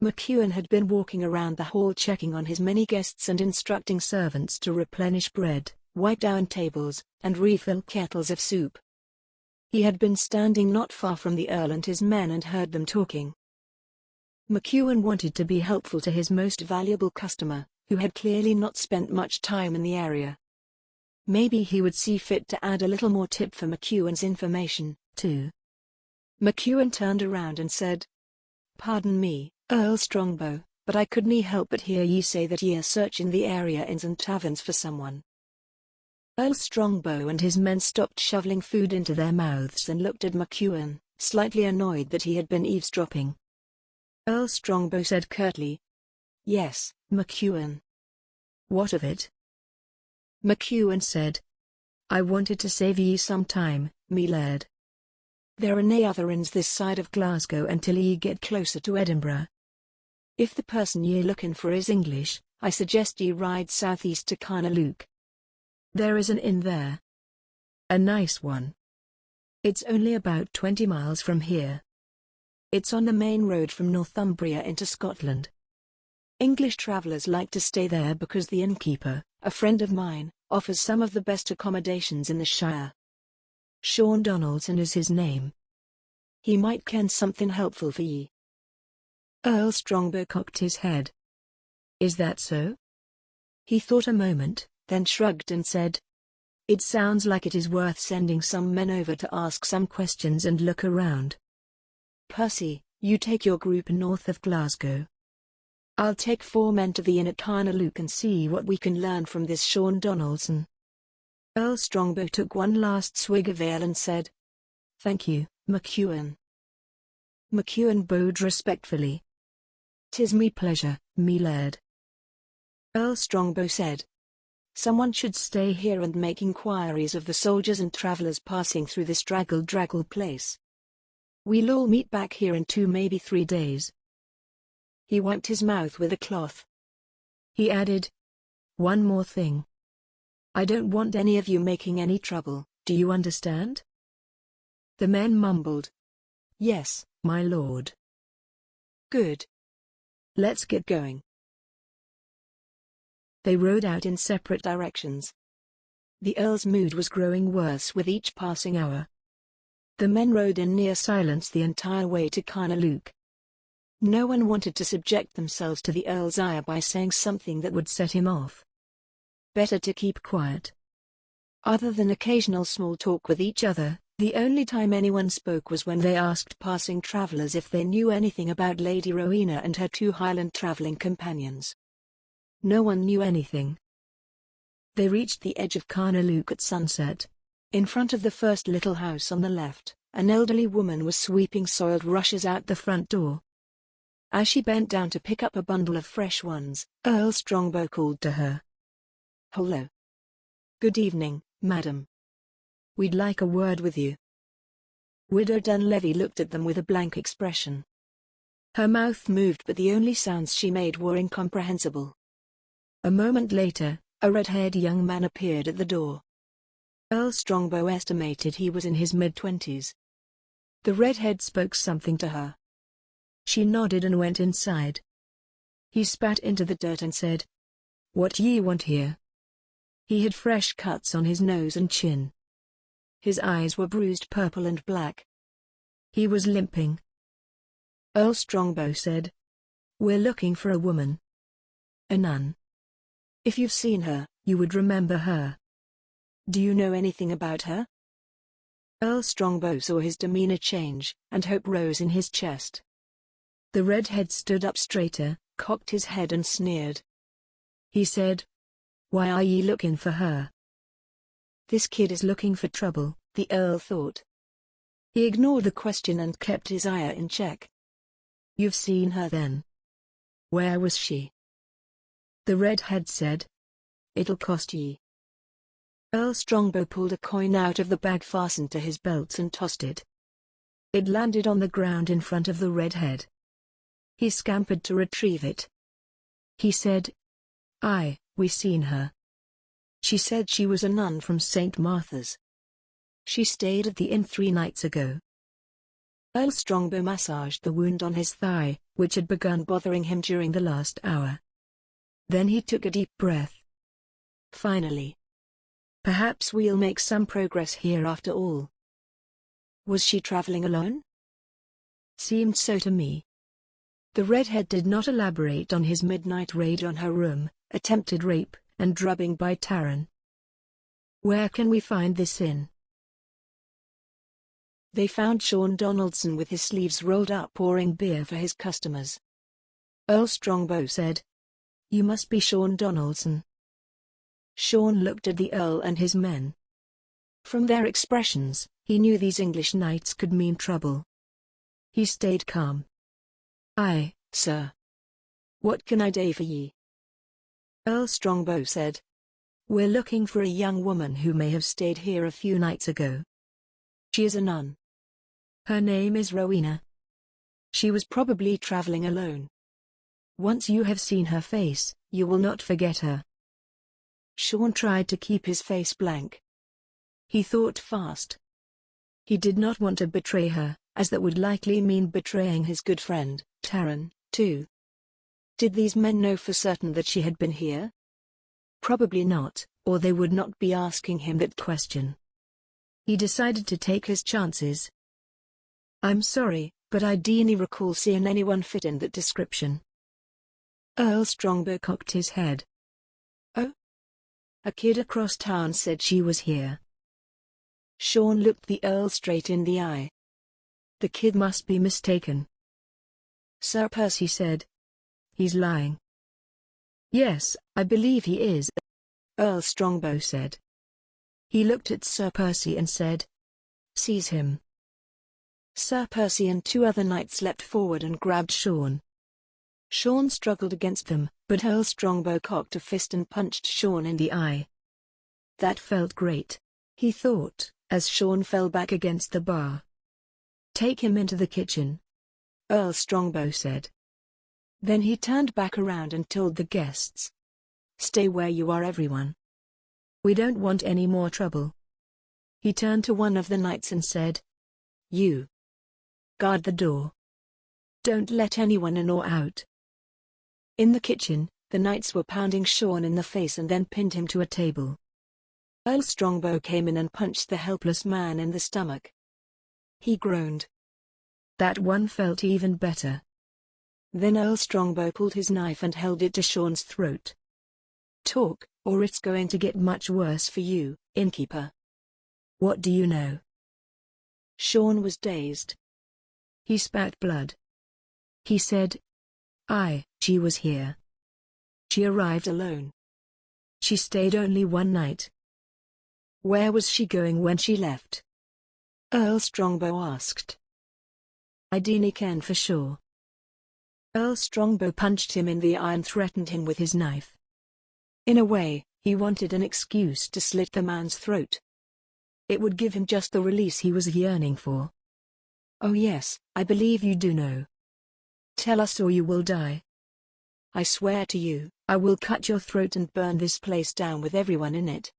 McEwen had been walking around the hall checking on his many guests and instructing servants to replenish bread, wipe down tables, and refill kettles of soup. He had been standing not far from the Earl and his men and heard them talking. McEwen wanted to be helpful to his most valuable customer, who had clearly not spent much time in the area. Maybe he would see fit to add a little more tip for McEwen's information, too. McEwen turned around and said, "Pardon me, Earl Strongbow, but I could nae help but hear ye say that ye are searching the area inns and taverns for someone." Earl Strongbow and his men stopped shoveling food into their mouths and looked at McEwen, slightly annoyed that he had been eavesdropping. Earl Strongbow said curtly, "Yes, McEwen." "What of it?" McEwen said, "I wanted to save ye some time, me laird. There are nae other inns this side of Glasgow until ye get closer to Edinburgh. If the person ye're looking for is English, I suggest ye ride southeast to Carnaluke. There is an inn there. A nice one. It's only about 20 miles from here. It's on the main road from Northumbria into Scotland. English travellers like to stay there because the innkeeper, a friend of mine, offers some of the best accommodations in the Shire. Sean Donaldson is his name. He might ken something helpful for ye." Earl Strongbow cocked his head. "Is that so?" He thought a moment, then shrugged and said, "It sounds like it is worth sending some men over to ask some questions and look around. Percy, you take your group north of Glasgow. I'll take 4 men to the inn at Carnaluke and see what we can learn from this Sean Donaldson." Earl Strongbow took one last swig of ale and said, "Thank you, McEwen." McEwen bowed respectfully. "'Tis me pleasure, me laird." Earl Strongbow said, "Someone should stay here and make inquiries of the soldiers and travellers passing through this draggle place. We'll all meet back here in 2 maybe 3 days. He wiped his mouth with a cloth. He added, "One more thing. I don't want any of you making any trouble, Do you understand?" the men mumbled. Yes, "My lord." good. Let's get going. They rode out in separate directions. The Earl's mood was growing worse with each passing hour. The men rode in near silence the entire way to Carnaluke. No one wanted to subject themselves to the Earl's ire by saying something that would set him off. Better to keep quiet. Other than occasional small talk with each other, the only time anyone spoke was when they asked passing travelers if they knew anything about Lady Rowena and her 2 Highland traveling companions. No one knew anything. They reached the edge of Carnaluke at sunset. In front of the first little house on the left, an elderly woman was sweeping soiled rushes out the front door. As she bent down to pick up a bundle of fresh ones, Earl Strongbow called to her. "Hello. Good evening, madam. We'd like a word with you." Widow Dunlevy looked at them with a blank expression. Her mouth moved, but the only sounds she made were incomprehensible. A moment later, a red-haired young man appeared at the door. Earl Strongbow estimated he was in his mid-20s. The redhead spoke something to her. She nodded and went inside. He spat into the dirt and said, "What ye want here?" He had fresh cuts on his nose and chin. His eyes were bruised purple and black. He was limping. Earl Strongbow said, "We're looking for a woman. A nun. If you've seen her, you would remember her. Do you know anything about her?" Earl Strongbow saw his demeanor change, and hope rose in his chest. The redhead stood up straighter, cocked his head and sneered. He said, "Why are ye looking for her?" This kid is looking for trouble, the Earl thought. He ignored the question and kept his ire in check. "You've seen her then? Where was she?" The redhead said, "It'll cost ye." Earl Strongbow pulled a coin out of the bag fastened to his belt and tossed it. It landed on the ground in front of the redhead. He scampered to retrieve it. He said, "Aye, we seen her. She said she was a nun from St. Martha's. She stayed at the inn 3 nights ago." Earl Strongbow massaged the wound on his thigh, which had begun bothering him during the last hour. Then he took a deep breath. "Finally. Perhaps we'll make some progress here after all." "Was she traveling alone?" "Seemed so to me." The redhead did not elaborate on his midnight raid on her room, attempted rape, and drubbing by Taran. "Where can we find this inn?" They found Sean Donaldson with his sleeves rolled up pouring beer for his customers. Earl Strongbow said, "You must be Sean Donaldson." Sean looked at the Earl and his men. From their expressions, he knew these English knights could mean trouble. He stayed calm. "Aye, sir. What can I do for ye?" Earl Strongbow said, "We're looking for a young woman who may have stayed here a few nights ago. She is a nun. Her name is Rowena. She was probably traveling alone. Once you have seen her face, you will not forget her." Sean tried to keep his face blank. He thought fast. He did not want to betray her, as that would likely mean betraying his good friend, Taran, too. Did these men know for certain that she had been here? Probably not, or they would not be asking him that question. He decided to take his chances. "I'm sorry, but I didn't recall seeing anyone fit in that description." Earl Strongbow cocked his head. "Oh? A kid across town said she was here." Sean looked the Earl straight in the eye. "The kid must be mistaken." Sir Percy said, "He's lying." "Yes, I believe he is," Earl Strongbow said. He looked at Sir Percy and said, "Seize him." Sir Percy and 2 other knights leapt forward and grabbed Sean. Sean struggled against them, but Earl Strongbow cocked a fist and punched Sean in the eye. That felt great, he thought, as Sean fell back against the bar. "Take him into the kitchen," Earl Strongbow said. Then he turned back around and told the guests. "Stay where you are, everyone. We don't want any more trouble." He turned to one of the knights and said, "You. Guard the door. Don't let anyone in or out." In the kitchen, the knights were pounding Sean in the face and then pinned him to a table. Earl Strongbow came in and punched the helpless man in the stomach. He groaned. That one felt even better. Then Earl Strongbow pulled his knife and held it to Sean's throat. "Talk, or it's going to get much worse for you, innkeeper." "What do you know?" Sean was dazed. He spat blood. He said, She was here. She arrived alone. She stayed only one night." "Where was she going when she left?" Earl Strongbow asked. "I dinna ken for sure." Earl Strongbow punched him in the eye and threatened him with his knife. In a way, he wanted an excuse to slit the man's throat. It would give him just the release he was yearning for. "Oh yes, I believe you do know. Tell us or you will die." "I swear to you, I will cut your throat and burn this place down with everyone in it."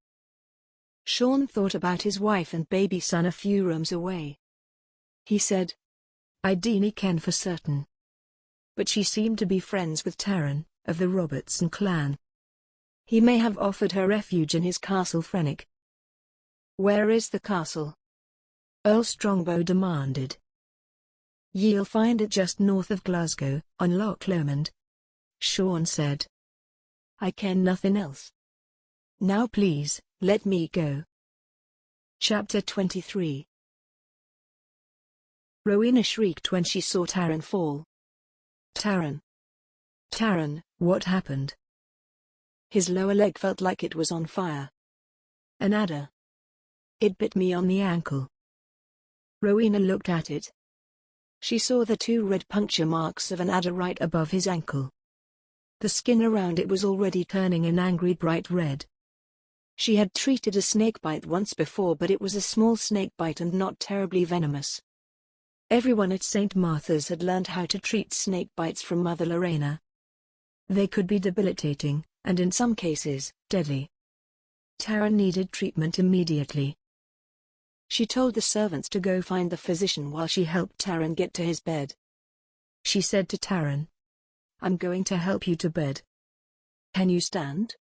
Sean thought about his wife and baby son a few rooms away. He said, "I dinna ken for certain. But she seemed to be friends with Taran, of the Robertson clan. He may have offered her refuge in his castle Frenich." "Where is the castle?" Earl Strongbow demanded. "Ye'll find it just north of Glasgow, on Loch Lomond," Sean said. "I ken nothing else. Now please, let me go." Chapter 23. Rowena shrieked when she saw Taran fall. "Taran! Taran, What happened?" His lower leg felt like it was on fire. "An adder. It bit me on the ankle." Rowena looked at it. She saw the 2 red puncture marks of an adder right above his ankle. The skin around it was already turning an angry bright red. She had treated a snakebite once before, but it was a small snakebite and not terribly venomous. Everyone at St. Martha's had learned how to treat snakebites from Mother Lorena. They could be debilitating, and in some cases, deadly. Taran needed treatment immediately. She told the servants to go find the physician while she helped Taran get to his bed. She said to Taran, "I'm going to help you to bed. Can you stand?"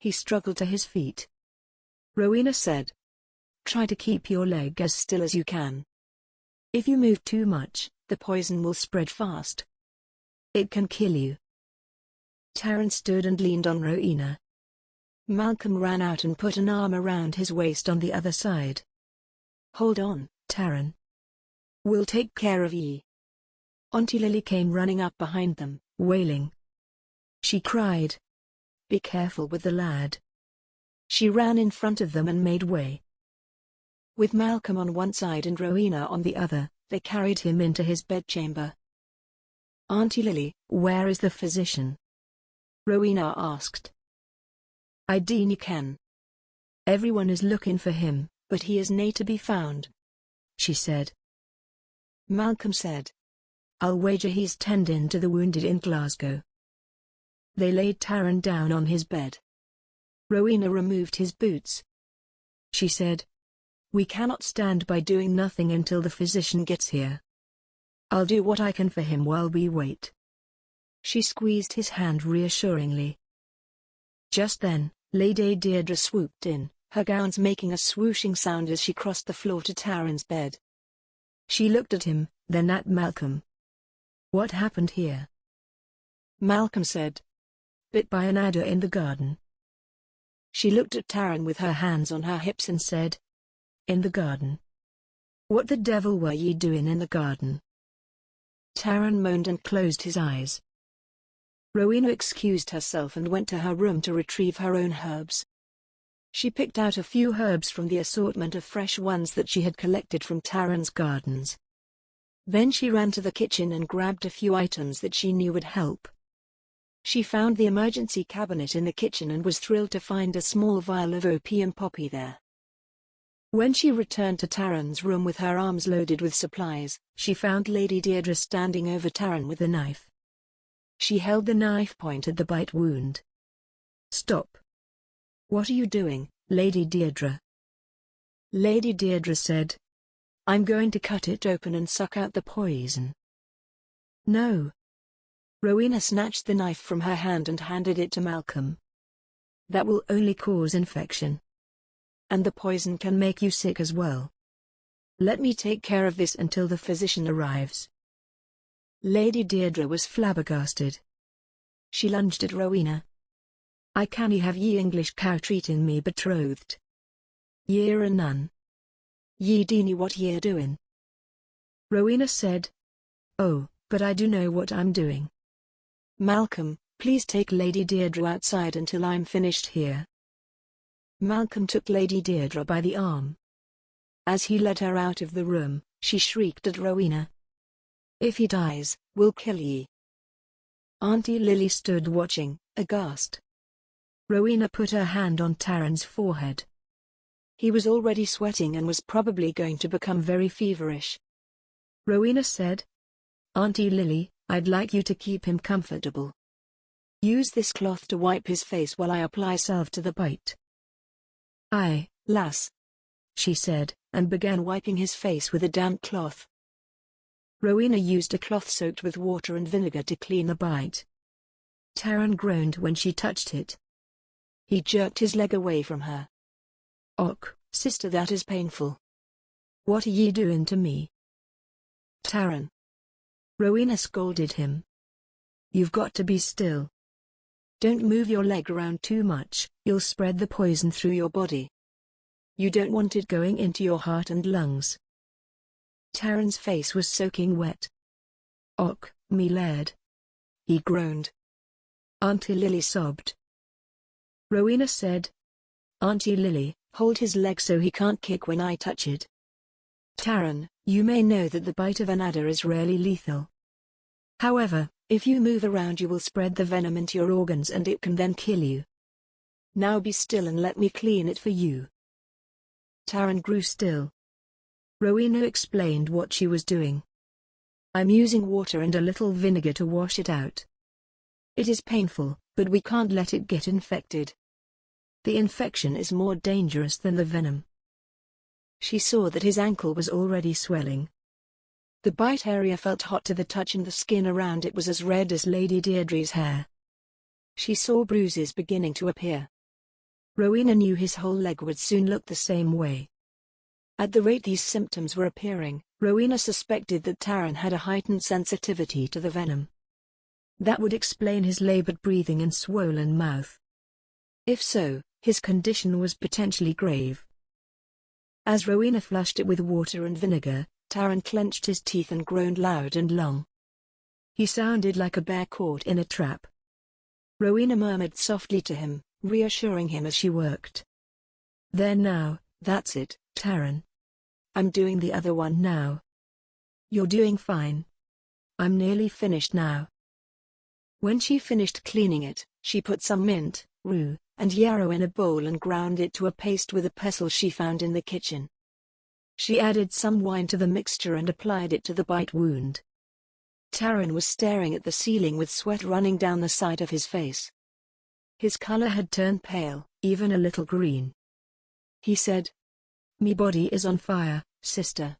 He struggled to his feet. Rowena said, "Try to keep your leg as still as you can. If you move too much, the poison will spread fast. It can kill you." Taran stood and leaned on Rowena. Malcolm ran out and put an arm around his waist on the other side. "Hold on, Taran. We'll take care of ye." Auntie Lily came running up behind them, wailing. She cried, "Be careful with the lad." She ran in front of them and made way. With Malcolm on one side and Rowena on the other, they carried him into his bedchamber. "Auntie Lily, where is the physician?" Rowena asked. "I dinna ken. Everyone is looking for him, but he is nae to be found," she said. Malcolm said, "I'll wager he's tending to the wounded in Glasgow." They laid Taran down on his bed. Rowena removed his boots. She said, "We cannot stand by doing nothing until the physician gets here. I'll do what I can for him while we wait." She squeezed his hand reassuringly. Just then, Lady Deirdre swooped in, her gowns making a swooshing sound as she crossed the floor to Taran's bed. She looked at him, then at Malcolm. "What happened here?" Malcolm said, "Bit by an adder in the garden." She looked at Taran with her hands on her hips and said, "In the garden? What the devil were ye doing in the garden?" Taran moaned and closed his eyes. Rowena excused herself and went to her room to retrieve her own herbs. She picked out a few herbs from the assortment of fresh ones that she had collected from Taran's gardens. Then she ran to the kitchen and grabbed a few items that she knew would help. She found the emergency cabinet in the kitchen and was thrilled to find a small vial of opium poppy there. When she returned to Taran's room with her arms loaded with supplies, she found Lady Deirdre standing over Taran with a knife. She held the knife point at the bite wound. "Stop. What are you doing, Lady Deirdre?" Lady Deirdre said. "I'm going to cut it open and suck out the poison." "No." Rowena snatched the knife from her hand and handed it to Malcolm. "That will only cause infection. And the poison can make you sick as well. Let me take care of this until the physician arrives." Lady Deirdre was flabbergasted. She lunged at Rowena. "I canny have ye English cow treating me betrothed. Ye're a nun. Ye deeny what ye're doing." Rowena said. "Oh, but I do know what I'm doing." "Malcolm, please take Lady Deirdre outside until I'm finished here." Malcolm took Lady Deirdre by the arm. As he led her out of the room, she shrieked at Rowena. "If he dies, we'll kill ye." Auntie Lily stood watching, aghast. Rowena put her hand on Taran's forehead. He was already sweating and was probably going to become very feverish. Rowena said, "Auntie Lily, I'd like you to keep him comfortable. Use this cloth to wipe his face while I apply salve to the bite." "Aye, lass," she said, and began wiping his face with a damp cloth. Rowena used a cloth soaked with water and vinegar to clean the bite. Taran groaned when she touched it. He jerked his leg away from her. "Och, sister, that is painful. What are ye doing to me?" "Taran," Rowena scolded him. "You've got to be still. Don't move your leg around too much, you'll spread the poison through your body. You don't want it going into your heart and lungs." Taran's face was soaking wet. "Och, me Laird," he groaned. Auntie Lily sobbed. Rowena said, "Auntie Lily, hold his leg so he can't kick when I touch it." "Taran, you may know that the bite of an adder is rarely lethal. However, if you move around you will spread the venom into your organs and it can then kill you. Now be still and let me clean it for you." Taran grew still. Rowena explained what she was doing. "I'm using water and a little vinegar to wash it out. It is painful, but we can't let it get infected. The infection is more dangerous than the venom." She saw that his ankle was already swelling. The bite area felt hot to the touch and the skin around it was as red as Lady Deirdre's hair. She saw bruises beginning to appear. Rowena knew his whole leg would soon look the same way. At the rate these symptoms were appearing, Rowena suspected that Taran had a heightened sensitivity to the venom. That would explain his labored breathing and swollen mouth. If so, his condition was potentially grave. As Rowena flushed it with water and vinegar, Taran clenched his teeth and groaned loud and long. He sounded like a bear caught in a trap. Rowena murmured softly to him, reassuring him as she worked. "There now, that's it, Taran. I'm doing the other one now. You're doing fine. I'm nearly finished now." When she finished cleaning it, she put some mint, rue, and yarrow in a bowl and ground it to a paste with a pestle she found in the kitchen. She added some wine to the mixture and applied it to the bite wound. Taran was staring at the ceiling with sweat running down the side of his face. His color had turned pale, even a little green. He said, "Me body is on fire, sister."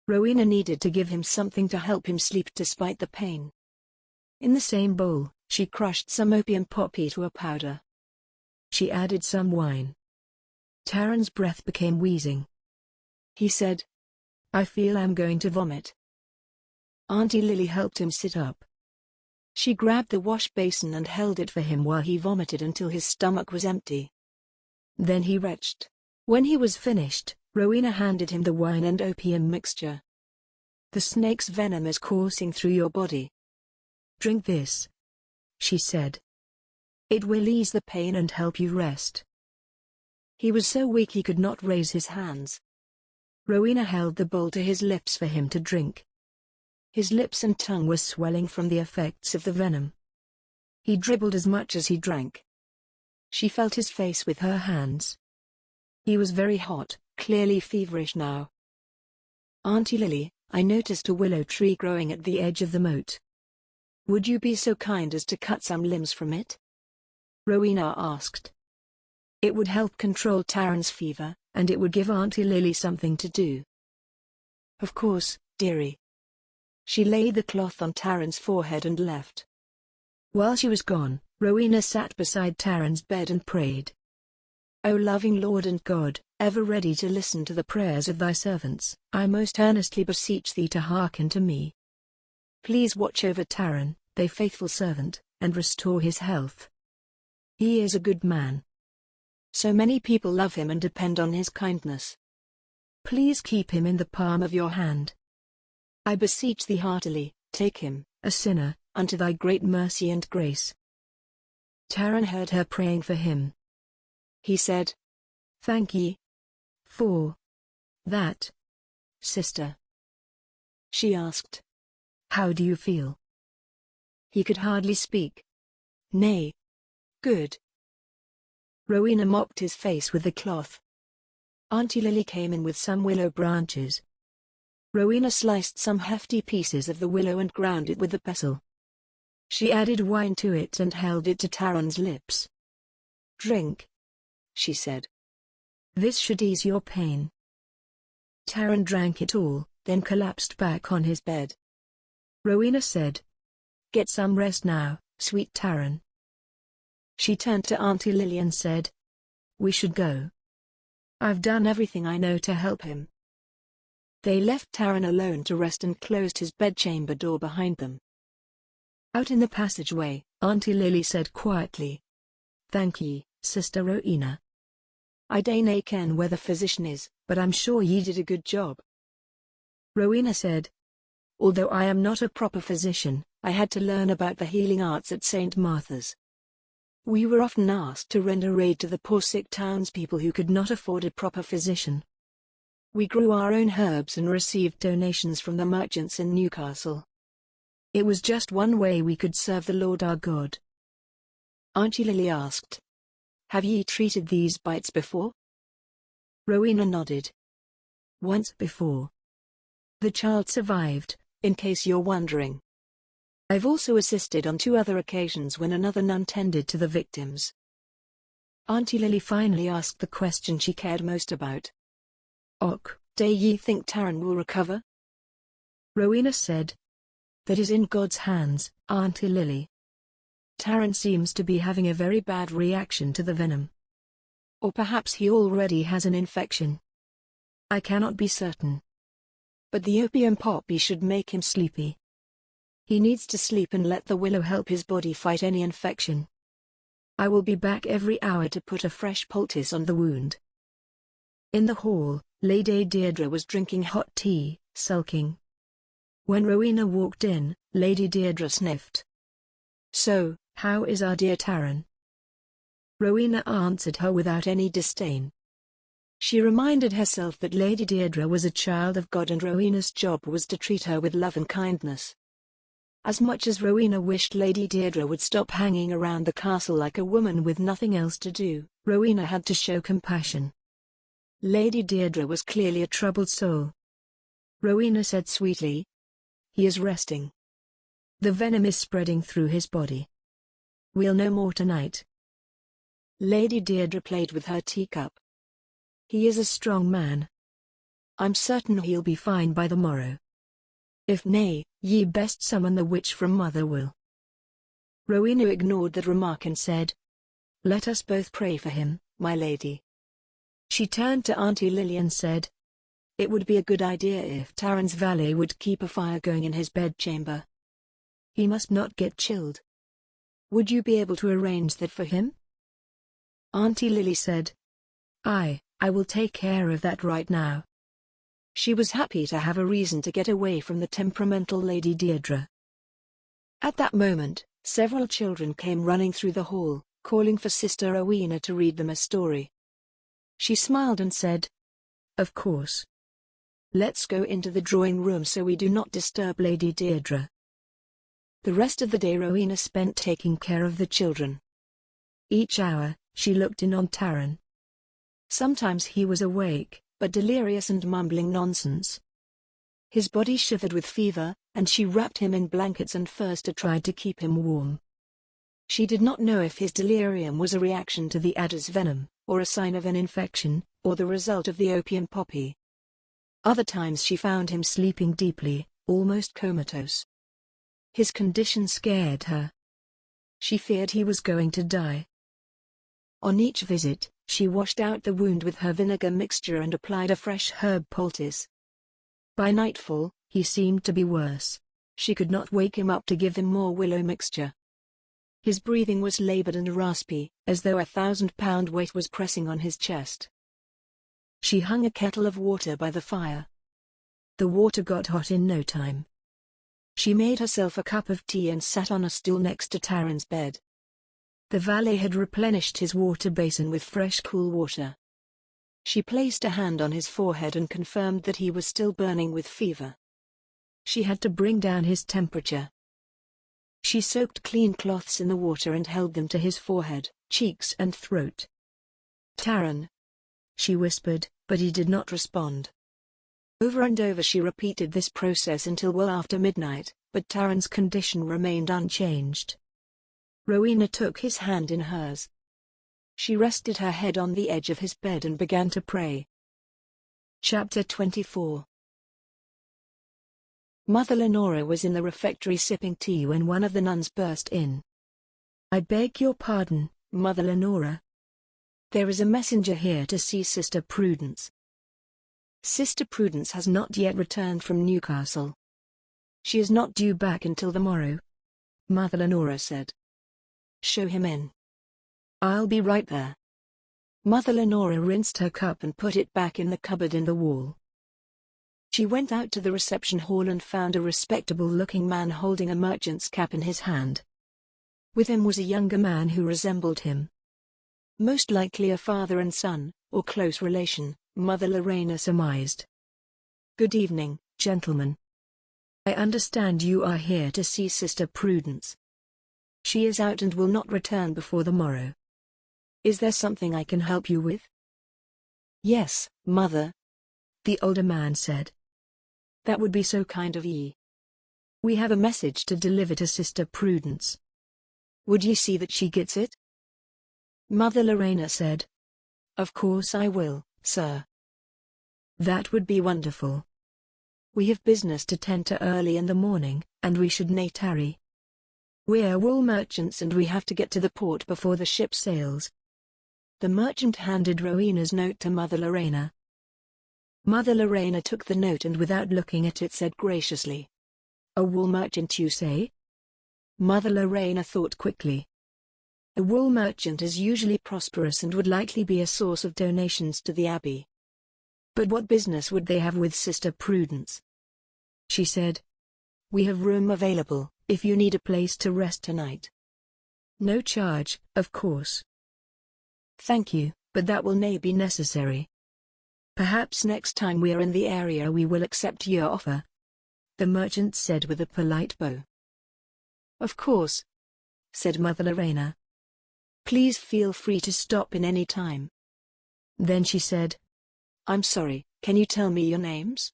Rowena needed to give him something to help him sleep despite the pain. In the same bowl, she crushed some opium poppy to a powder. She added some wine. Taran's breath became wheezing. He said, "I feel I'm going to vomit." Auntie Lily helped him sit up. She grabbed the wash basin and held it for him while he vomited until his stomach was empty. Then he retched. When he was finished, Rowena handed him the wine and opium mixture. "The snake's venom is coursing through your body. Drink this," she said. "It will ease the pain and help you rest." He was so weak he could not raise his hands. Rowena held the bowl to his lips for him to drink. His lips and tongue were swelling from the effects of the venom. He dribbled as much as he drank. She felt his face with her hands. He was very hot, clearly feverish now. "Auntie Lily, I noticed a willow tree growing at the edge of the moat." Would you be so kind as to cut some limbs from it? Rowena asked. It would help control Taran's fever, and it would give Auntie Lily something to do. Of course, dearie. She laid the cloth on Taran's forehead and left. While she was gone, Rowena sat beside Taran's bed and prayed. O loving Lord and God, ever ready to listen to the prayers of thy servants, I most earnestly beseech thee to hearken to me. Please watch over Taran, thy faithful servant, and restore his health. He is a good man. So many people love him and depend on his kindness. Please keep him in the palm of your hand. I beseech thee heartily, take him, a sinner, unto thy great mercy and grace. Taran heard her praying for him. He said, Thank ye. For that, sister. She asked, How do you feel? He could hardly speak. Nay. Good. Rowena mopped his face with the cloth. Auntie Lily came in with some willow branches. Rowena sliced some hefty pieces of the willow and ground it with the pestle. She added wine to it and held it to Taran's lips. Drink, she said. This should ease your pain. Taran drank it all, then collapsed back on his bed. Rowena said, Get some rest now, sweet Taran. She turned to Auntie Lily and said, We should go. I've done everything I know to help him. They left Taran alone to rest and closed his bedchamber door behind them. Out in the passageway, Auntie Lily said quietly, Thank ye, Sister Rowena. I dae ken where the physician is, but I'm sure ye did a good job. Rowena said, Although I am not a proper physician, I had to learn about the healing arts at St. Martha's. We were often asked to render aid to the poor sick townspeople who could not afford a proper physician. We grew our own herbs and received donations from the merchants in Newcastle. It was just one way we could serve the Lord our God. Auntie Lily asked, Have ye treated these bites before? Rowena nodded. Once before. The child survived, in case you're wondering. I've also assisted on 2 other occasions when another nun tended to the victims. Auntie Lily finally asked the question she cared most about. Do ye think Taran will recover? Rowena said, That is in God's hands, Auntie Lily. Taran seems to be having a very bad reaction to the venom. Or perhaps he already has an infection. I cannot be certain. But the opium poppy should make him sleepy. He needs to sleep and let the willow help his body fight any infection. I will be back every hour to put a fresh poultice on the wound. In the hall, Lady Deirdre was drinking hot tea, sulking. When Rowena walked in, Lady Deirdre sniffed. So, how is our dear Taran? Rowena answered her without any disdain. She reminded herself that Lady Deirdre was a child of God and Rowena's job was to treat her with love and kindness. As much as Rowena wished Lady Deirdre would stop hanging around the castle like a woman with nothing else to do, Rowena had to show compassion. Lady Deirdre was clearly a troubled soul. Rowena said sweetly, He is resting. The venom is spreading through his body. We'll know more tonight. Lady Deirdre played with her teacup. He is a strong man. I'm certain he'll be fine by the morrow. If nay, ye best summon the witch from Motherwell. Rowena ignored that remark and said, Let us both pray for him, my lady. She turned to Auntie Lily and said, It would be a good idea if Taran's valet would keep a fire going in his bedchamber. He must not get chilled. Would you be able to arrange that for him? Auntie Lily said, I will take care of that right now. She was happy to have a reason to get away from the temperamental Lady Deirdre. At that moment, several children came running through the hall, calling for Sister Rowena to read them a story. She smiled and said, Of course. Let's go into the drawing room so we do not disturb Lady Deirdre. The rest of the day Rowena spent taking care of the children. Each hour, she looked in on Taran. Sometimes he was awake, but delirious and mumbling nonsense. His body shivered with fever, and she wrapped him in blankets and first tried to keep him warm. She did not know if his delirium was a reaction to the adder's venom, or a sign of an infection, or the result of the opium poppy. Other times she found him sleeping deeply, almost comatose. His condition scared her. She feared he was going to die. On each visit, she washed out the wound with her vinegar mixture and applied a fresh herb poultice. By nightfall, he seemed to be worse. She could not wake him up to give him more willow mixture. His breathing was labored and raspy, as though 1,000-pound weight was pressing on his chest. She hung a kettle of water by the fire. The water got hot in no time. She made herself a cup of tea and sat on a stool next to Taran's bed. The valet had replenished his water basin with fresh cool water. She placed a hand on his forehead and confirmed that he was still burning with fever. She had to bring down his temperature. She soaked clean cloths in the water and held them to his forehead, cheeks and throat. "Taran," she whispered, but he did not respond. Over and over she repeated this process until well after midnight, but Taran's condition remained unchanged. Rowena took his hand in hers. She rested her head on the edge of his bed and began to pray. Chapter 24. Mother Lenora was in the refectory sipping tea when one of the nuns burst in. "I beg your pardon, Mother Lenora. There is a messenger here to see Sister Prudence." "Sister Prudence has not yet returned from Newcastle. She is not due back until the morrow," Mother Lenora said. "Show him in." "I'll be right there." Mother Lenora rinsed her cup and put it back in the cupboard in the wall. She went out to the reception hall and found a respectable-looking man holding a merchant's cap in his hand. With him was a younger man who resembled him. Most likely a father and son, or close relation, Mother Rowena surmised. "Good evening, gentlemen. I understand you are here to see Sister Prudence. She is out and will not return before the morrow. Is there something I can help you with?" "Yes, Mother," the older man said. "That would be so kind of ye. We have a message to deliver to Sister Prudence. Would ye see that she gets it?" Mother Rowena said. "Of course I will, sir." "That would be wonderful. We have business to tend to early in the morning, and we should nae tarry. We're wool merchants and we have to get to the port before the ship sails." The merchant handed Rowena's note to Mother Rowena. Mother Rowena took the note and without looking at it said graciously, "A wool merchant you say?" Mother Rowena thought quickly. A wool merchant is usually prosperous and would likely be a source of donations to the abbey. But what business would they have with Sister Prudence? She said, "We have room available, if you need a place to rest tonight. No charge, of course." "Thank you, but that will nae be necessary. Perhaps next time we are in the area we will accept your offer," the merchant said with a polite bow. "Of course," said Mother Rowena. "Please feel free to stop in any time." Then she said, "I'm sorry, can you tell me your names?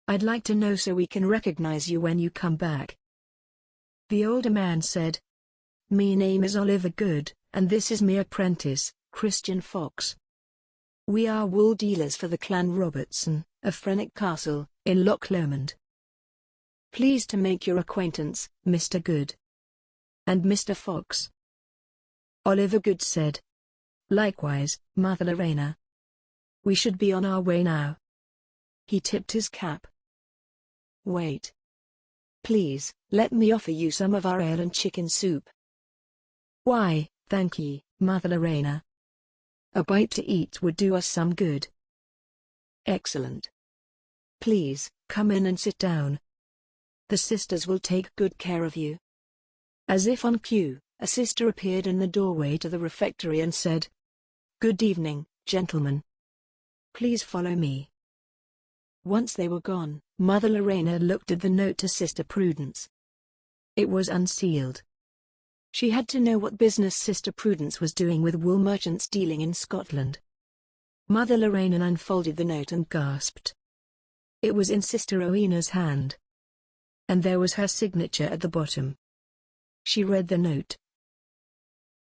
I'd like to know so we can recognize you when you come back." The older man said, "Me name is Oliver Good, and this is me apprentice, Christian Fox. We are wool dealers for the clan Robertson, of Frenich Castle, in Loch Lomond. Pleased to make your acquaintance, Mr. Good." "And Mr. Fox?" Oliver Good said. "Likewise, Mother Rowena. We should be on our way now." He tipped his cap. "Wait. Please, let me offer you some of our ale and chicken soup." "Why, thank ye, Mother Rowena. A bite to eat would do us some good." "Excellent. Please, come in and sit down. The sisters will take good care of you." As if on cue, a sister appeared in the doorway to the refectory and said, "Good evening, gentlemen. Please follow me." Once they were gone, Mother Rowena looked at the note to Sister Prudence. It was unsealed. She had to know what business Sister Prudence was doing with wool merchants dealing in Scotland. Mother Rowena unfolded the note and gasped. It was in Sister Rowena's hand. And there was her signature at the bottom. She read the note.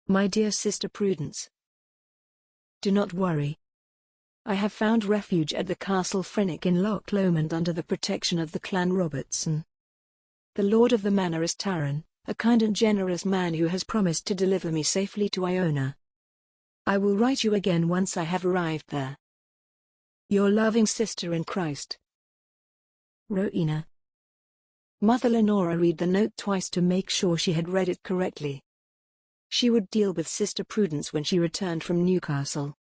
My dear Sister Prudence, do not worry. I have found refuge at the Castle Frenich in Loch Lomond under the protection of the clan Robertson. The lord of the manor is Taran, a kind and generous man who has promised to deliver me safely to Iona. I will write you again once I have arrived there. Your loving sister in Christ, Rowena. Mother Lenora read the note twice to make sure she had read it correctly. She would deal with Sister Prudence when she returned from Newcastle.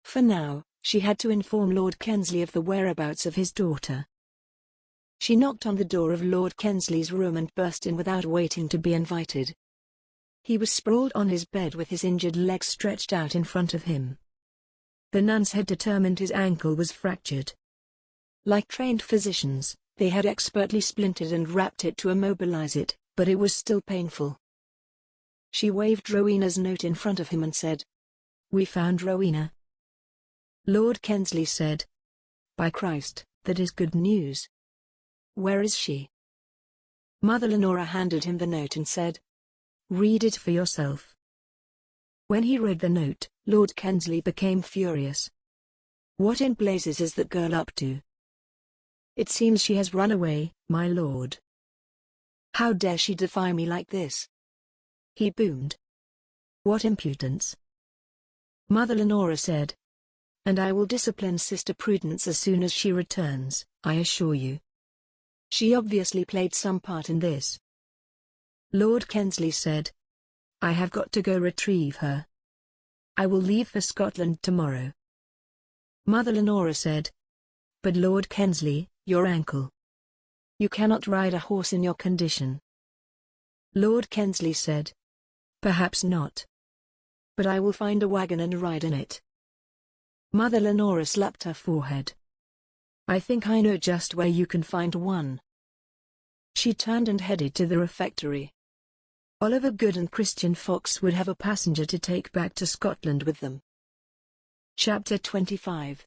For now, she had to inform Lord Kensley of the whereabouts of his daughter. She knocked on the door of Lord Kensley's room and burst in without waiting to be invited. He was sprawled on his bed with his injured leg stretched out in front of him. The nuns had determined his ankle was fractured. Like trained physicians, they had expertly splintered and wrapped it to immobilize it, but it was still painful. She waved Rowena's note in front of him and said, We found Rowena. Lord Kensley said, By Christ, that is good news. Where is she? Mother Lenora handed him the note and said, Read it for yourself. When he read the note, Lord Kensley became furious. What in blazes is that girl up to? It seems she has run away, my lord. How dare she defy me like this? He boomed. What impudence! Mother Lenora said. And I will discipline Sister Prudence as soon as she returns, I assure you. She obviously played some part in this. Lord Kensley said. I have got to go retrieve her. I will leave for Scotland tomorrow. Mother Lenora said. But Lord Kensley, your ankle. You cannot ride a horse in your condition. Lord Kensley said. Perhaps not. But I will find a wagon and ride in it. Mother Lenora slapped her forehead. I think I know just where you can find one. She turned and headed to the refectory. Oliver Good and Christian Fox would have a passenger to take back to Scotland with them. Chapter 25.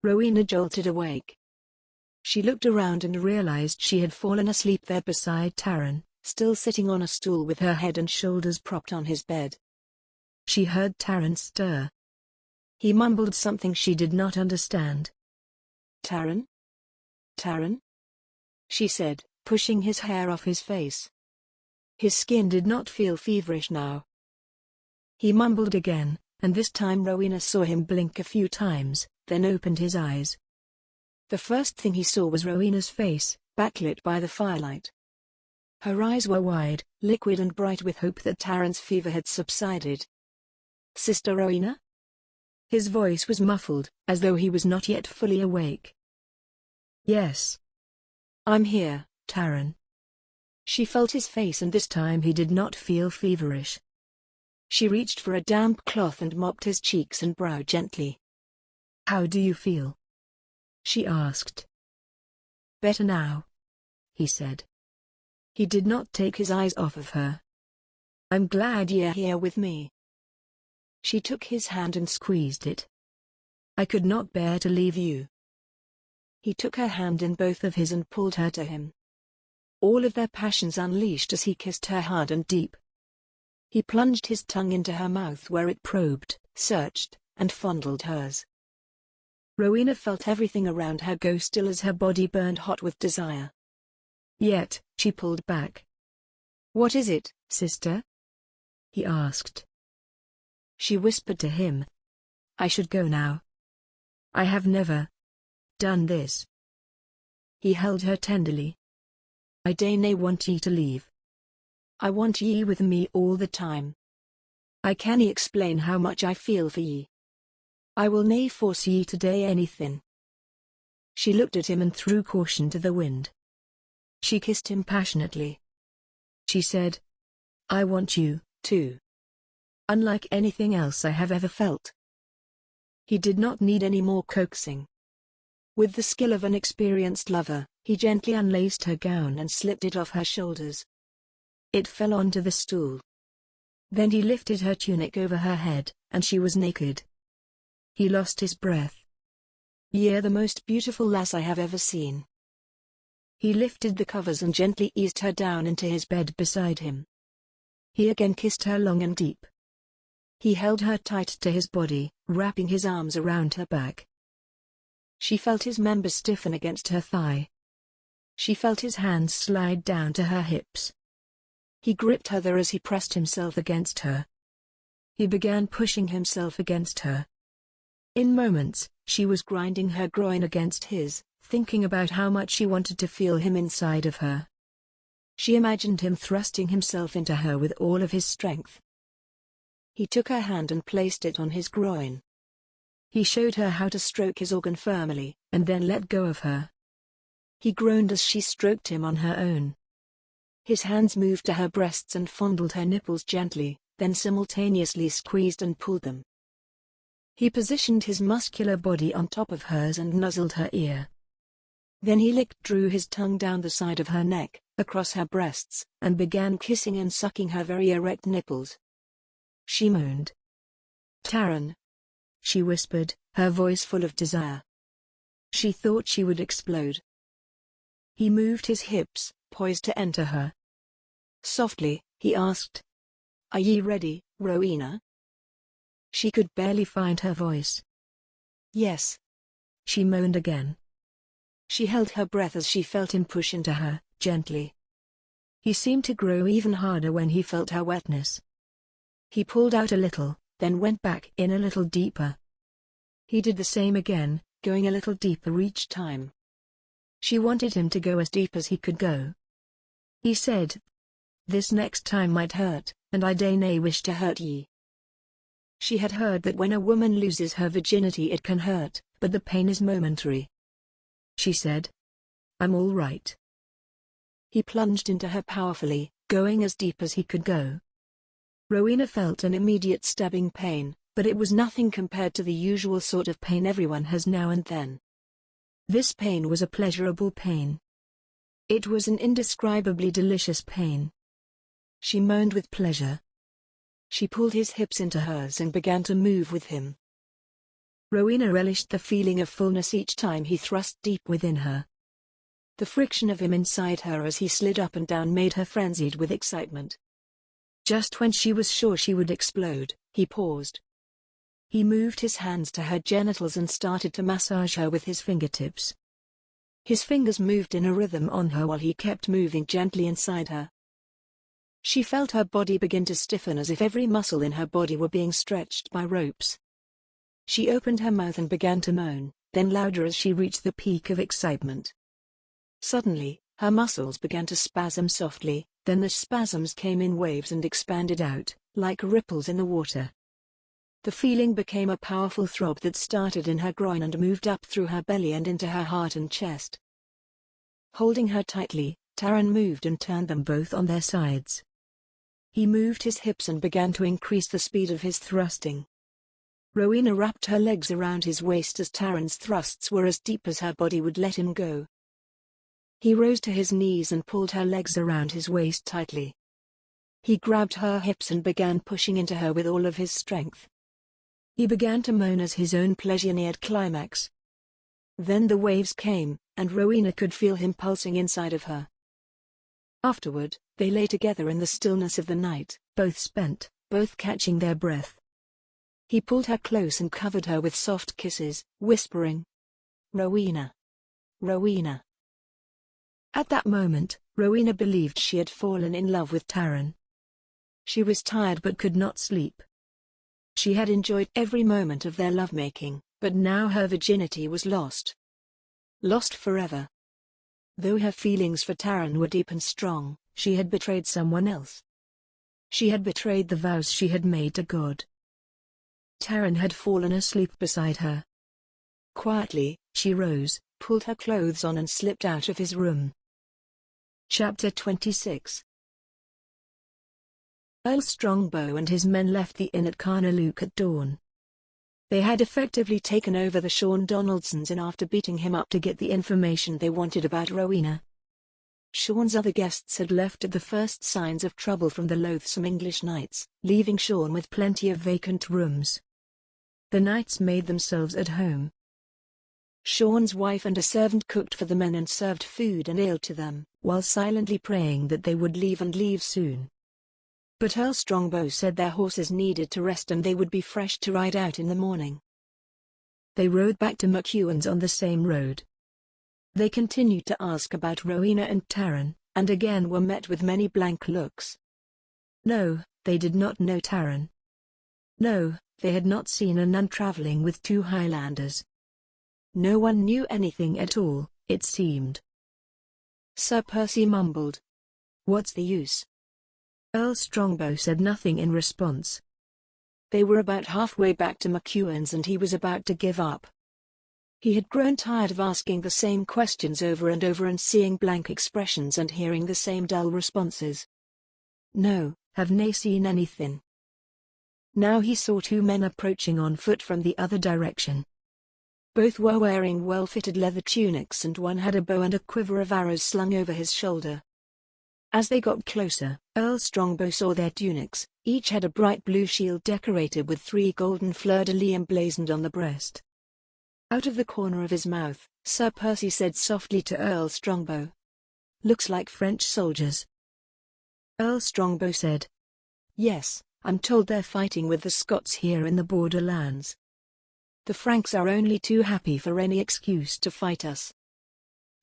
Rowena jolted awake. She looked around and realized she had fallen asleep there beside Taran, still sitting on a stool with her head and shoulders propped on his bed. She heard Taran stir. He mumbled something she did not understand. Taran? Taran? She said, pushing his hair off his face. His skin did not feel feverish now. He mumbled again, and this time Rowena saw him blink a few times, then opened his eyes. The first thing he saw was Rowena's face, backlit by the firelight. Her eyes were wide, liquid and bright with hope that Taran's fever had subsided. Sister Rowena? His voice was muffled, as though he was not yet fully awake. Yes. I'm here, Taran. She felt his face and this time he did not feel feverish. She reached for a damp cloth and mopped his cheeks and brow gently. How do you feel? She asked. Better now, he said. He did not take his eyes off of her. I'm glad you're here with me. She took his hand and squeezed it. I could not bear to leave you. He took her hand in both of his and pulled her to him. All of their passions unleashed as he kissed her hard and deep. He plunged his tongue into her mouth where it probed, searched, and fondled hers. Rowena felt everything around her go still as her body burned hot with desire. Yet, she pulled back. What is it, sister? He asked. She whispered to him. I should go now. I have never done this. He held her tenderly. I dae nae want ye to leave. I want ye with me all the time. I cannae explain how much I feel for ye. I will nae force ye to dae anything. She looked at him and threw caution to the wind. She kissed him passionately. She said, I want you, too. Unlike anything else I have ever felt. He did not need any more coaxing. With the skill of an experienced lover, he gently unlaced her gown and slipped it off her shoulders. It fell onto the stool. Then he lifted her tunic over her head, and she was naked. He lost his breath. "You're the most beautiful lass I have ever seen." He lifted the covers and gently eased her down into his bed beside him. He again kissed her long and deep. He held her tight to his body, wrapping his arms around her back. She felt his members stiffen against her thigh. She felt his hands slide down to her hips. He gripped her there as he pressed himself against her. He began pushing himself against her. In moments, she was grinding her groin against his, thinking about how much she wanted to feel him inside of her. She imagined him thrusting himself into her with all of his strength. He took her hand and placed it on his groin. He showed her how to stroke his organ firmly, and then let go of her. He groaned as she stroked him on her own. His hands moved to her breasts and fondled her nipples gently, then simultaneously squeezed and pulled them. He positioned his muscular body on top of hers and nuzzled her ear. Then he drew his tongue down the side of her neck, across her breasts, and began kissing and sucking her very erect nipples. She moaned. "Taran," she whispered, her voice full of desire. She thought she would explode. He moved his hips, poised to enter her. Softly, he asked, "Are ye ready, Rowena?" She could barely find her voice. "Yes," she moaned again. She held her breath as she felt him push into her, gently. He seemed to grow even harder when he felt her wetness. He pulled out a little, then went back in a little deeper. He did the same again, going a little deeper each time. She wanted him to go as deep as he could go. He said, "This next time might hurt, and I day nay wish to hurt ye." She had heard that when a woman loses her virginity it can hurt, but the pain is momentary. She said, "I'm all right." He plunged into her powerfully, going as deep as he could go. Rowena felt an immediate stabbing pain, but it was nothing compared to the usual sort of pain everyone has now and then. This pain was a pleasurable pain. It was an indescribably delicious pain. She moaned with pleasure. She pulled his hips into hers and began to move with him. Rowena relished the feeling of fullness each time he thrust deep within her. The friction of him inside her as he slid up and down made her frenzied with excitement. Just when she was sure she would explode, he paused. He moved his hands to her genitals and started to massage her with his fingertips. His fingers moved in a rhythm on her while he kept moving gently inside her. She felt her body begin to stiffen as if every muscle in her body were being stretched by ropes. She opened her mouth and began to moan, then louder as she reached the peak of excitement. Suddenly, her muscles began to spasm softly, then the spasms came in waves and expanded out, like ripples in the water. The feeling became a powerful throb that started in her groin and moved up through her belly and into her heart and chest. Holding her tightly, Taran moved and turned them both on their sides. He moved his hips and began to increase the speed of his thrusting. Rowena wrapped her legs around his waist as Taran's thrusts were as deep as her body would let him go. He rose to his knees and pulled her legs around his waist tightly. He grabbed her hips and began pushing into her with all of his strength. He began to moan as his own pleasure neared climax. Then the waves came, and Rowena could feel him pulsing inside of her. Afterward, they lay together in the stillness of the night, both spent, both catching their breath. He pulled her close and covered her with soft kisses, whispering, "Rowena. Rowena." At that moment, Rowena believed she had fallen in love with Taran. She was tired but could not sleep. She had enjoyed every moment of their lovemaking, but now her virginity was lost. Lost forever. Though her feelings for Taran were deep and strong, she had betrayed someone else. She had betrayed the vows she had made to God. Taran had fallen asleep beside her. Quietly, she rose, pulled her clothes on and slipped out of his room. Chapter 26. Earl Strongbow and his men left the inn at Carnaluke at dawn. They had effectively taken over the Sean Donaldson's inn after beating him up to get the information they wanted about Rowena. Sean's other guests had left at the first signs of trouble from the loathsome English knights, leaving Sean with plenty of vacant rooms. The knights made themselves at home. Sean's wife and a servant cooked for the men and served food and ale to them, while silently praying that they would leave and leave soon. But Earl Strongbow said their horses needed to rest and they would be fresh to ride out in the morning. They rode back to McEwen's on the same road. They continued to ask about Rowena and Taran, and again were met with many blank looks. No, they did not know Taran. No, they had not seen a nun traveling with 2 Highlanders. No one knew anything at all, it seemed. Sir Percy mumbled, "What's the use?" Earl Strongbow said nothing in response. They were about halfway back to McEwen's and he was about to give up. He had grown tired of asking the same questions over and over and seeing blank expressions and hearing the same dull responses. "No, have nae seen anything." Now he saw 2 men approaching on foot from the other direction. Both were wearing well-fitted leather tunics and one had a bow and a quiver of arrows slung over his shoulder. As they got closer, Earl Strongbow saw their tunics. Each had a bright blue shield decorated with 3 golden fleur-de-lis emblazoned on the breast. Out of the corner of his mouth, Sir Percy said softly to Earl Strongbow, "Looks like French soldiers." Earl Strongbow said, "Yes, I'm told they're fighting with the Scots here in the borderlands. The Franks are only too happy for any excuse to fight us."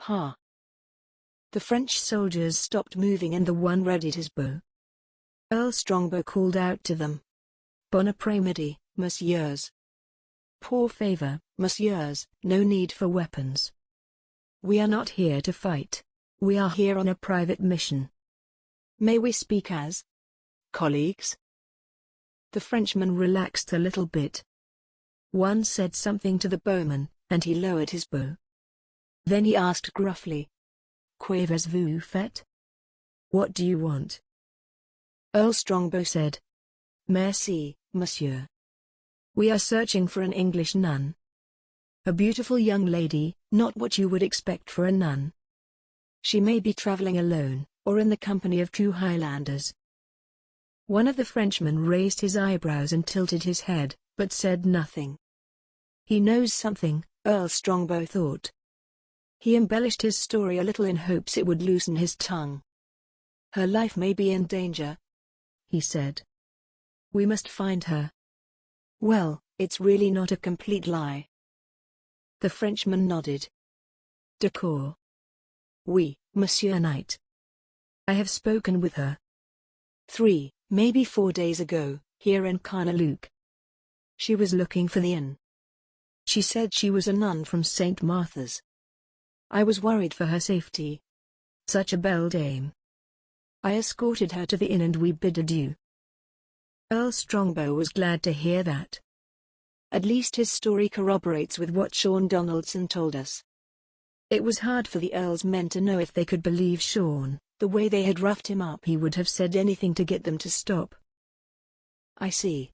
"Ha!" The French soldiers stopped moving and the one readied his bow. Earl Strongbow called out to them, "Bon après-midi, messieurs." "Poor favor, "Messieurs, no need for weapons. We are not here to fight. We are here on a private mission." "May we speak as colleagues?" The Frenchman relaxed a little bit. One said something to the bowman, and he lowered his bow. Then he asked gruffly, "Qu'avez-vous fait? What do you want?" Earl Strongbow said, "Merci, monsieur. We are searching for an English nun. A beautiful young lady, not what you would expect for a nun. She may be traveling alone, or in the company of 2 Highlanders." One of the Frenchmen raised his eyebrows and tilted his head, but said nothing. He knows something, Earl Strongbow thought. He embellished his story a little in hopes it would loosen his tongue. "Her life may be in danger," he said. "We must find her." "Well, it's really not a complete lie." The Frenchman nodded. "D'accord. Oui, Monsieur Knight. I have spoken with her. 3, maybe 4 days ago, here in Carnaluke. She was looking for the inn. She said she was a nun from St. Martha's. I was worried for her safety. Such a belle dame. I escorted her to the inn and we bid adieu." Earl Strongbow was glad to hear that. At least his story corroborates with what Sean Donaldson told us. It was hard for the Earl's men to know if they could believe Sean. The way they had roughed him up, he would have said anything to get them to stop. "I see.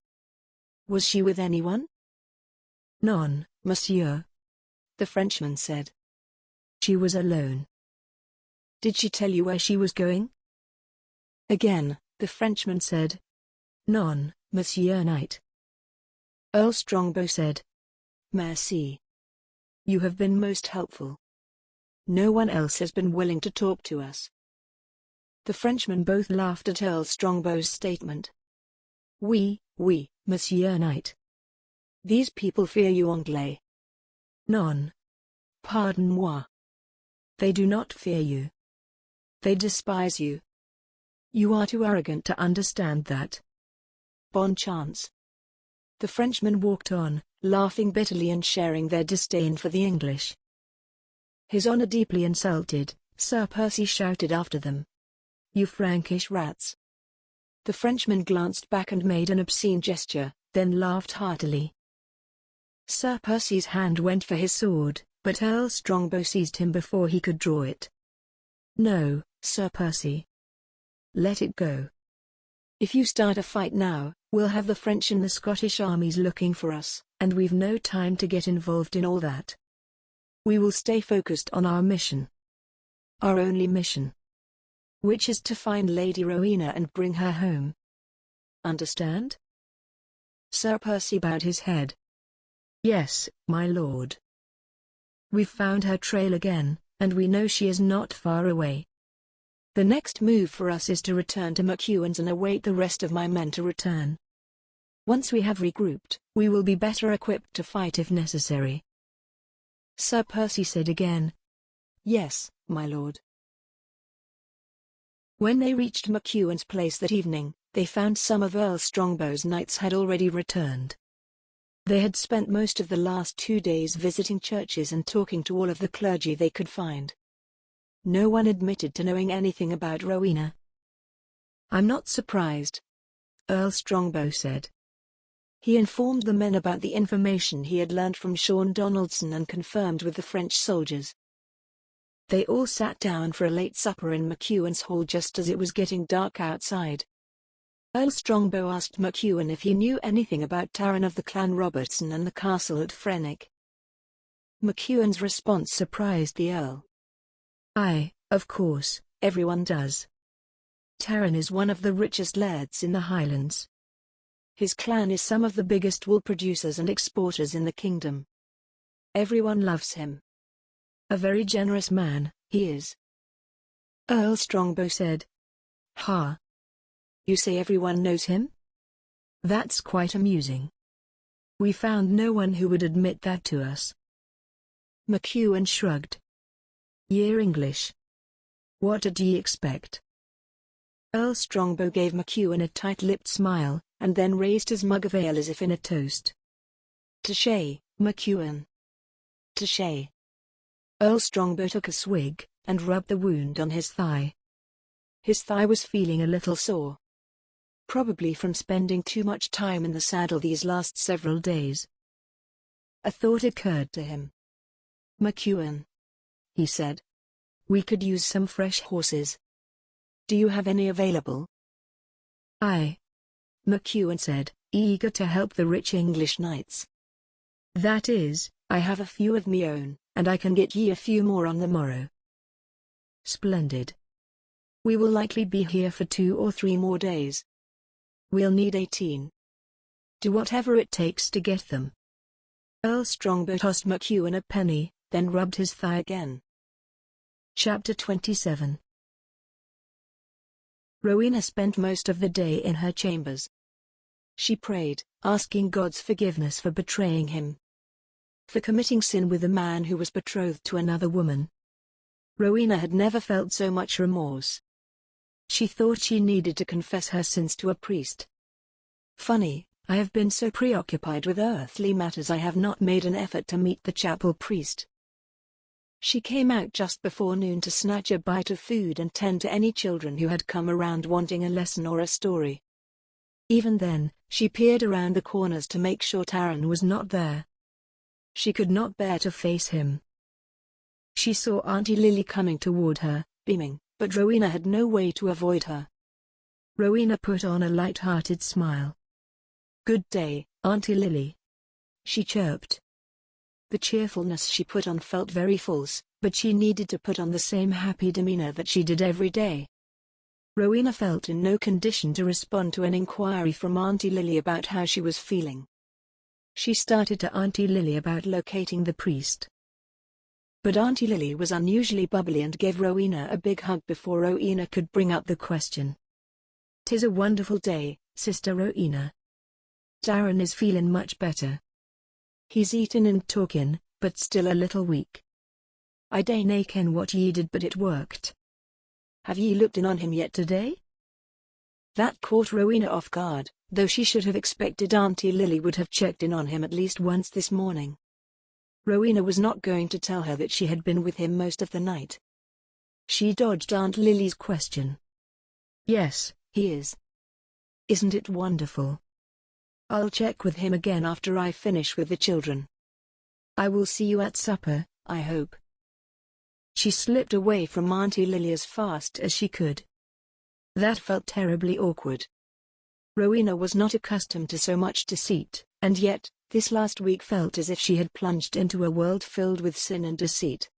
Was she with anyone?" "Non, monsieur," the Frenchman said. "She was alone." "Did she tell you where she was going?" Again, the Frenchman said, "Non, Monsieur Knight." Earl Strongbow said, "Merci. You have been most helpful. No one else has been willing to talk to us." The Frenchmen both laughed at Earl Strongbow's statement. Oui, Monsieur Knight. These people fear you, Anglais." "Non. Pardon-moi. They do not fear you. They despise you. You are too arrogant to understand that." "Bon chance." The Frenchman walked on, laughing bitterly and sharing their disdain for the English. His honor deeply insulted, Sir Percy shouted after them, "You Frankish rats." The Frenchman glanced back and made an obscene gesture, then laughed heartily. Sir Percy's hand went for his sword, but Earl Strongbow seized him before he could draw it. "No, Sir Percy. Let it go. If you start a fight now, we'll have the French and the Scottish armies looking for us, and we've no time to get involved in all that. We will stay focused on our mission. Our only mission. Which is to find Lady Rowena and bring her home. Understand?" Sir Percy bowed his head. "Yes, my lord." We've found her trail again, and we know she is not far away. The next move for us is to return to McEwen's and await the rest of my men to return. Once we have regrouped, we will be better equipped to fight if necessary. Sir Percy said again. Yes, my lord. When they reached McEwen's place that evening, they found some of Earl Strongbow's knights had already returned. They had spent most of the last 2 days visiting churches and talking to all of the clergy they could find. No one admitted to knowing anything about Rowena. I'm not surprised, Earl Strongbow said. He informed the men about the information he had learned from Sean Donaldson and confirmed with the French soldiers. They all sat down for a late supper in McEwen's hall just as it was getting dark outside. Earl Strongbow asked McEwen if he knew anything about Taran of the clan Robertson and the castle at Frenich. McEwen's response surprised the Earl. Aye, of course, everyone does. Taran is one of the richest lairds in the Highlands. His clan is some of the biggest wool producers and exporters in the kingdom. Everyone loves him. A very generous man, he is. Earl Strongbow said. Ha. You say everyone knows him? That's quite amusing. We found no one who would admit that to us. McEwen shrugged. Ye're English. What did ye expect? Earl Strongbow gave McEwen a tight-lipped smile, and then raised his mug of ale as if in a toast. Touché, McEwen. Touché. Earl Strongbow took a swig, and rubbed the wound on his thigh. His thigh was feeling a little sore. Probably from spending too much time in the saddle these last several days. A thought occurred to him. McEwen, he said. We could use some fresh horses. Do you have any available? Aye, McEwen said, eager to help the rich English knights. That is, I have a few of me own, and I can get ye a few more on the morrow. Splendid. We will likely be here for 2 or 3 more days. We'll need 18. Do whatever it takes to get them. Earl Strongbow tossed McEwen a penny, then rubbed his thigh again. Chapter 27. Rowena spent most of the day in her chambers. She prayed, asking God's forgiveness for betraying him. For committing sin with a man who was betrothed to another woman. Rowena had never felt so much remorse. She thought she needed to confess her sins to a priest. Funny, I have been so preoccupied with earthly matters I have not made an effort to meet the chapel priest. She came out just before noon to snatch a bite of food and tend to any children who had come around wanting a lesson or a story. Even then, she peered around the corners to make sure Taran was not there. She could not bear to face him. She saw Auntie Lily coming toward her, beaming, but Rowena had no way to avoid her. Rowena put on a light-hearted smile. Good day, Auntie Lily, she chirped. The cheerfulness she put on felt very false, but she needed to put on the same happy demeanor that she did every day. Rowena felt in no condition to respond to an inquiry from Auntie Lily about how she was feeling. She started to Auntie Lily about locating the priest. But Auntie Lily was unusually bubbly and gave Rowena a big hug before Rowena could bring up the question. "'Tis a wonderful day, Sister Rowena. Taran is feelin' much better. He's eatin' and talkin', but still a little weak. I dinna ken what ye did but it worked. Have ye looked in on him yet today?" That caught Rowena off guard, though she should have expected Auntie Lily would have checked in on him at least once this morning. Rowena was not going to tell her that she had been with him most of the night. She dodged Aunt Lily's question. "Yes, he is. Isn't it wonderful? I'll check with him again after I finish with the children. I will see you at supper, I hope." She slipped away from Auntie Lily as fast as she could. That felt terribly awkward. Rowena was not accustomed to so much deceit, and yet, this last week felt as if she had plunged into a world filled with sin and deceit.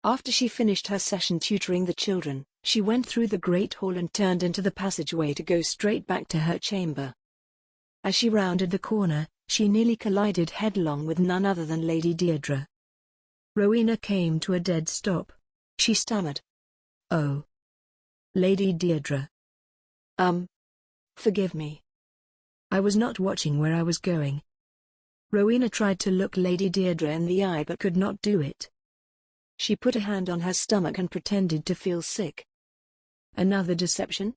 After she finished her session tutoring the children, she went through the great hall and turned into the passageway to go straight back to her chamber. As she rounded the corner, she nearly collided headlong with none other than Lady Deirdre. Rowena came to a dead stop. She stammered. "Oh. Lady Deirdre. Forgive me. I was not watching where I was going." Rowena tried to look Lady Deirdre in the eye but could not do it. She put a hand on her stomach and pretended to feel sick. Another deception?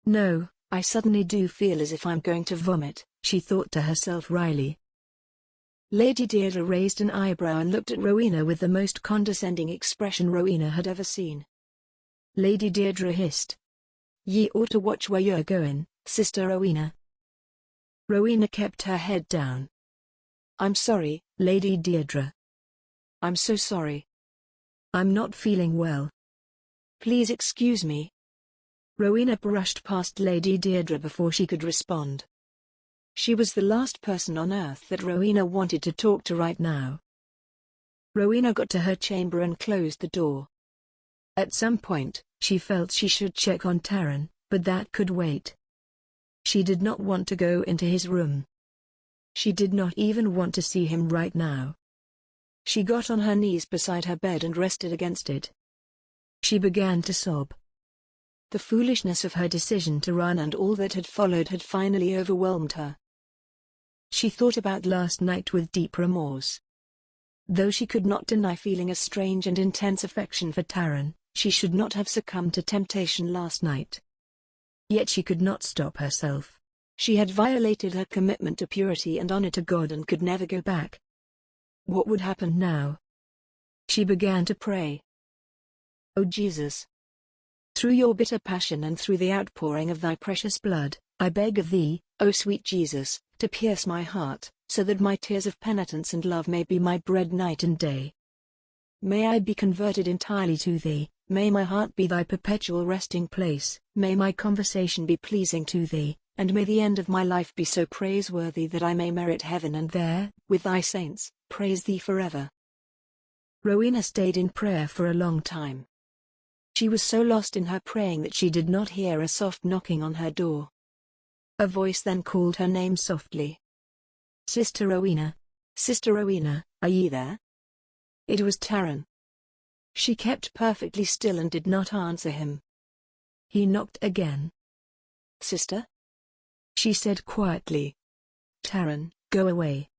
"No, I suddenly do feel as if I'm going to vomit," she thought to herself wryly. Lady Deirdre raised an eyebrow and looked at Rowena with the most condescending expression Rowena had ever seen. Lady Deirdre hissed. "Ye ought to watch where you're going, Sister Rowena." Rowena kept her head down. "I'm sorry, Lady Deirdre. I'm so sorry. I'm not feeling well. Please excuse me." Rowena brushed past Lady Deirdre before she could respond. She was the last person on earth that Rowena wanted to talk to right now. Rowena got to her chamber and closed the door. At some point, she felt she should check on Taran, but that could wait. She did not want to go into his room. She did not even want to see him right now. She got on her knees beside her bed and rested against it. She began to sob. The foolishness of her decision to run and all that had followed had finally overwhelmed her. She thought about last night with deep remorse. Though she could not deny feeling a strange and intense affection for Taran, she should not have succumbed to temptation last night. Yet she could not stop herself. She had violated her commitment to purity and honor to God and could never go back. What would happen now? She began to pray. "O Jesus, through your bitter passion and through the outpouring of thy precious blood, I beg of thee, O sweet Jesus, to pierce my heart, so that my tears of penitence and love may be my bread night and day. May I be converted entirely to thee, may my heart be thy perpetual resting place, may my conversation be pleasing to thee, and may the end of my life be so praiseworthy that I may merit heaven and there, with thy saints, praise thee forever." Rowena stayed in prayer for a long time. She was so lost in her praying that she did not hear a soft knocking on her door. A voice then called her name softly. "Sister Rowena. Sister Rowena, are ye there?" It was Taran. She kept perfectly still and did not answer him. He knocked again. "Sister?" she said quietly. "Taran, go away.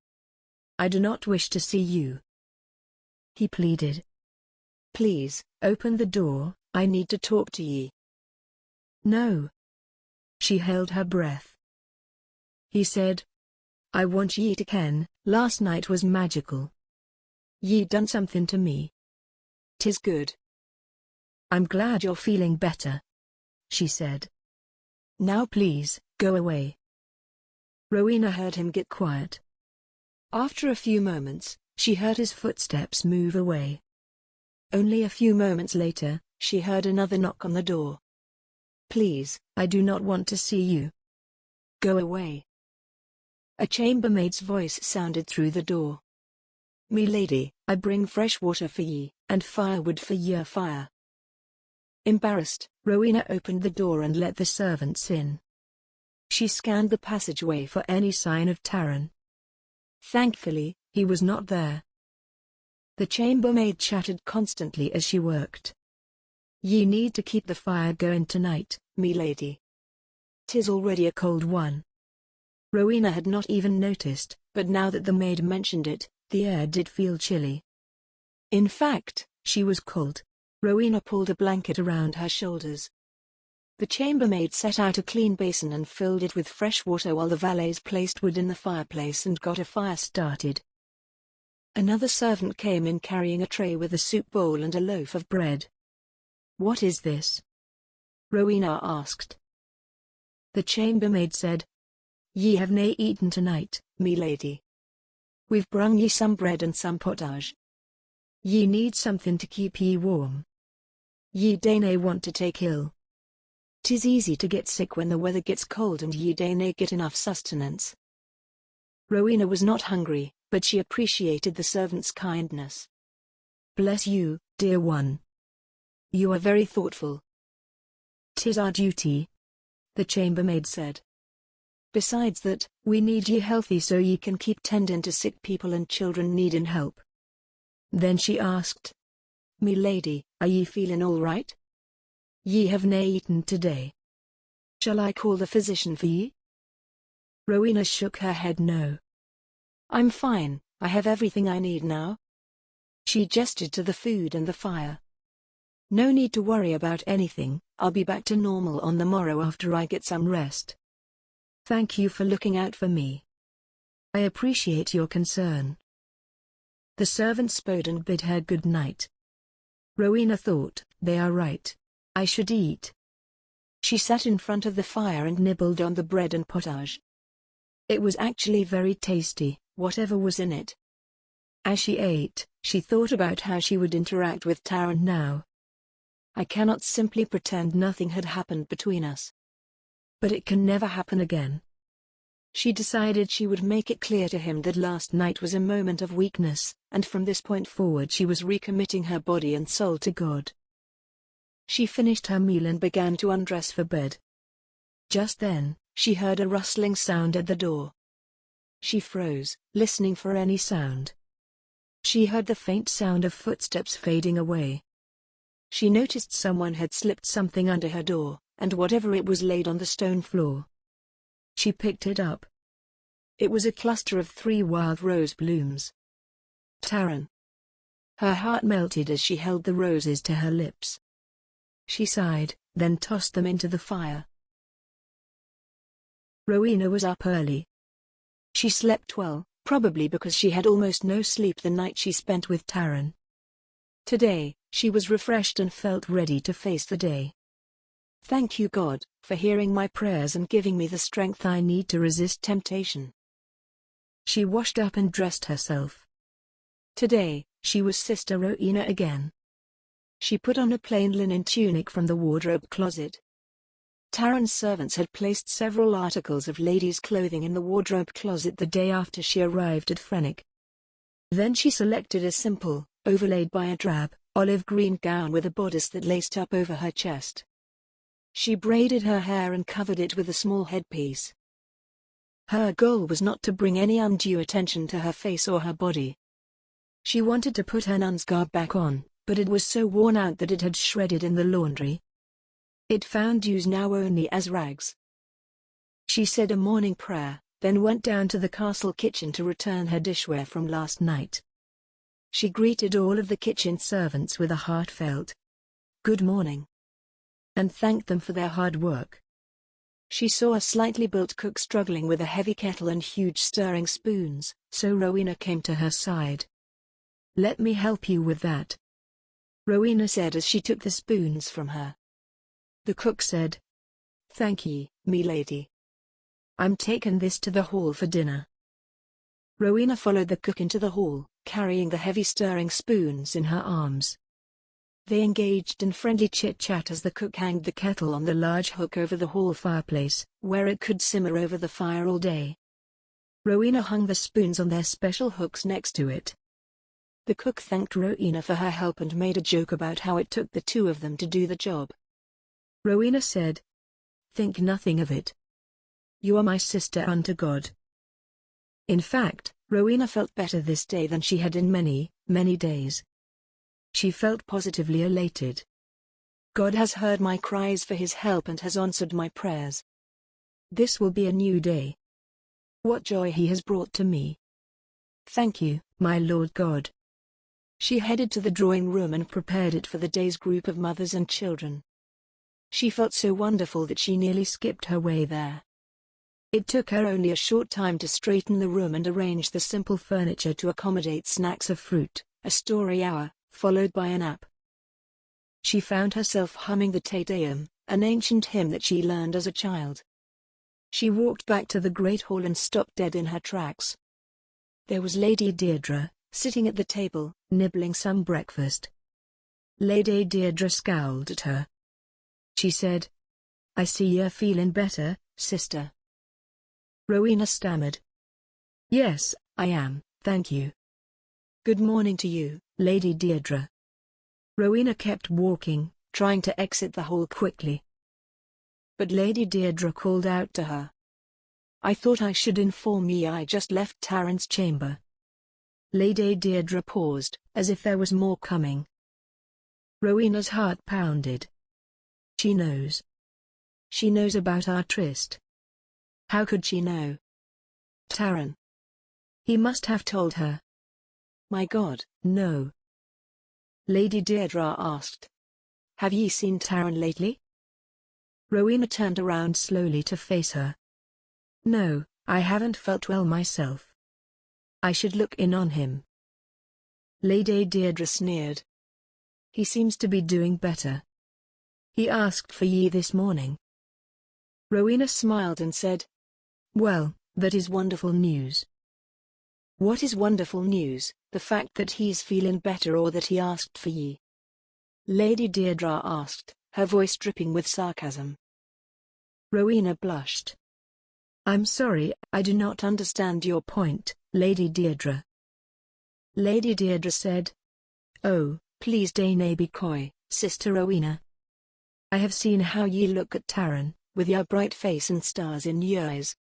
I do not wish to see you," he pleaded. "Please, open the door, I need to talk to ye." "No." She held her breath. He said, "I want ye to ken, last night was magical. Ye done something to me. 'Tis good." "I'm glad you're feeling better," she said. "Now please, go away." Rowena heard him get quiet. After a few moments, she heard his footsteps move away. Only a few moments later, she heard another knock on the door. "Please, I do not want to see you. Go away." A chambermaid's voice sounded through the door. "Me lady, I bring fresh water for ye, and firewood for your fire." Embarrassed, Rowena opened the door and let the servants in. She scanned the passageway for any sign of Taran. Thankfully, he was not there. The chambermaid chattered constantly as she worked. "Ye need to keep the fire going tonight, me lady. 'Tis already a cold one." Rowena had not even noticed, but now that the maid mentioned it, the air did feel chilly. In fact, she was cold. Rowena pulled a blanket around her shoulders. The chambermaid set out a clean basin and filled it with fresh water while the valets placed wood in the fireplace and got a fire started. Another servant came in carrying a tray with a soup bowl and a loaf of bread. "What is this?" Rowena asked. The chambermaid said, "Ye have nae eaten tonight, me lady. We've brung ye some bread and some pottage. Ye need something to keep ye warm. Ye dae want to take ill. 'Tis easy to get sick when the weather gets cold and ye dae get enough sustenance." Rowena was not hungry, but she appreciated the servant's kindness. "Bless you, dear one. You are very thoughtful." "'Tis our duty," the chambermaid said. "Besides that, we need ye healthy so ye can keep tending to sick people and children needing help." Then she asked, "Me lady, are ye feeling all right? Ye have nae eaten today. Shall I call the physician for ye?" Rowena shook her head no. "I'm fine, I have everything I need now." She gestured to the food and the fire. "No need to worry about anything, I'll be back to normal on the morrow after I get some rest." "Thank you for looking out for me. I appreciate your concern." The servant spoke and bid her good night. Rowena thought, they are right. I should eat. She sat in front of the fire and nibbled on the bread and pottage. It was actually very tasty, whatever was in it. As she ate, she thought about how she would interact with Taran now. "I cannot simply pretend nothing had happened between us. But it can never happen again." She decided she would make it clear to him that last night was a moment of weakness, and from this point forward she was recommitting her body and soul to God. She finished her meal and began to undress for bed. Just then, she heard a rustling sound at the door. She froze, listening for any sound. She heard the faint sound of footsteps fading away. She noticed someone had slipped something under her door, and whatever it was laid on the stone floor. She picked it up. It was a cluster of 3 wild rose blooms. Taran. Her heart melted as she held the roses to her lips. She sighed, then tossed them into the fire. Rowena was up early. She slept well, probably because she had almost no sleep the night she spent with Taran. Today, she was refreshed and felt ready to face the day. "Thank you, God, for hearing my prayers and giving me the strength I need to resist temptation." She washed up and dressed herself. Today, she was Sister Rowena again. She put on a plain linen tunic from the wardrobe closet. Taran's servants had placed several articles of ladies' clothing in the wardrobe closet the day after she arrived at Frenich. Then she selected a simple, overlaid by a drab, olive-green gown with a bodice that laced up over her chest. She braided her hair and covered it with a small headpiece. Her goal was not to bring any undue attention to her face or her body. She wanted to put her nun's garb back on, but it was so worn out that it had shredded in the laundry. It found use now only as rags. She said a morning prayer, then went down to the castle kitchen to return her dishware from last night. She greeted all of the kitchen servants with a heartfelt "Good morning," and thanked them for their hard work. She saw a slightly built cook struggling with a heavy kettle and huge stirring spoons, so Rowena came to her side. "Let me help you with that," Rowena said as she took the spoons from her. The cook said, "Thank ye, me lady. I'm taking this to the hall for dinner." Rowena followed the cook into the hall, carrying the heavy stirring spoons in her arms. They engaged in friendly chit-chat as the cook hanged the kettle on the large hook over the hall fireplace, where it could simmer over the fire all day. Rowena hung the spoons on their special hooks next to it. The cook thanked Rowena for her help and made a joke about how it took the 2 of them to do the job. Rowena said, "Think nothing of it. You are my sister unto God." In fact, Rowena felt better this day than she had in many, many days. She felt positively elated. God has heard my cries for his help and has answered my prayers. This will be a new day. What joy he has brought to me. Thank you, my Lord God. She headed to the drawing room and prepared it for the day's group of mothers and children. She felt so wonderful that she nearly skipped her way there. It took her only a short time to straighten the room and arrange the simple furniture to accommodate snacks of fruit, a story hour, followed by a nap. She found herself humming the Te Deum, an ancient hymn that she learned as a child. She walked back to the great hall and stopped dead in her tracks. There was Lady Deirdre, sitting at the table, nibbling some breakfast. Lady Deirdre scowled at her. She said, "I see you're feeling better, sister." Rowena stammered. "Yes, I am, thank you." "Good morning to you, Lady Deirdre." Rowena kept walking, trying to exit the hall quickly. But Lady Deirdre called out to her. "I thought I should inform ye I just left Taran's chamber." Lady Deirdre paused, as if there was more coming. Rowena's heart pounded. She knows. She knows about our tryst. How could she know? Taran. He must have told her. My God, No. Lady Deirdre asked. have ye seen Taran lately? Rowena turned around slowly to face her. No, I haven't felt well myself. I should look in on him. Lady Deirdre sneered. He seems to be doing better. He asked for ye this morning. Rowena smiled and said, Well, that is wonderful news. What is wonderful news, the fact that he's feeling better or that he asked for ye? Lady Deirdre asked, her voice dripping with sarcasm. Rowena blushed. I'm sorry, I do not understand your point, Lady Deirdre. Lady Deirdre said, Oh, please deign be coy, Sister Rowena. I have seen how ye look at Taran, with your bright face and stars in your eyes.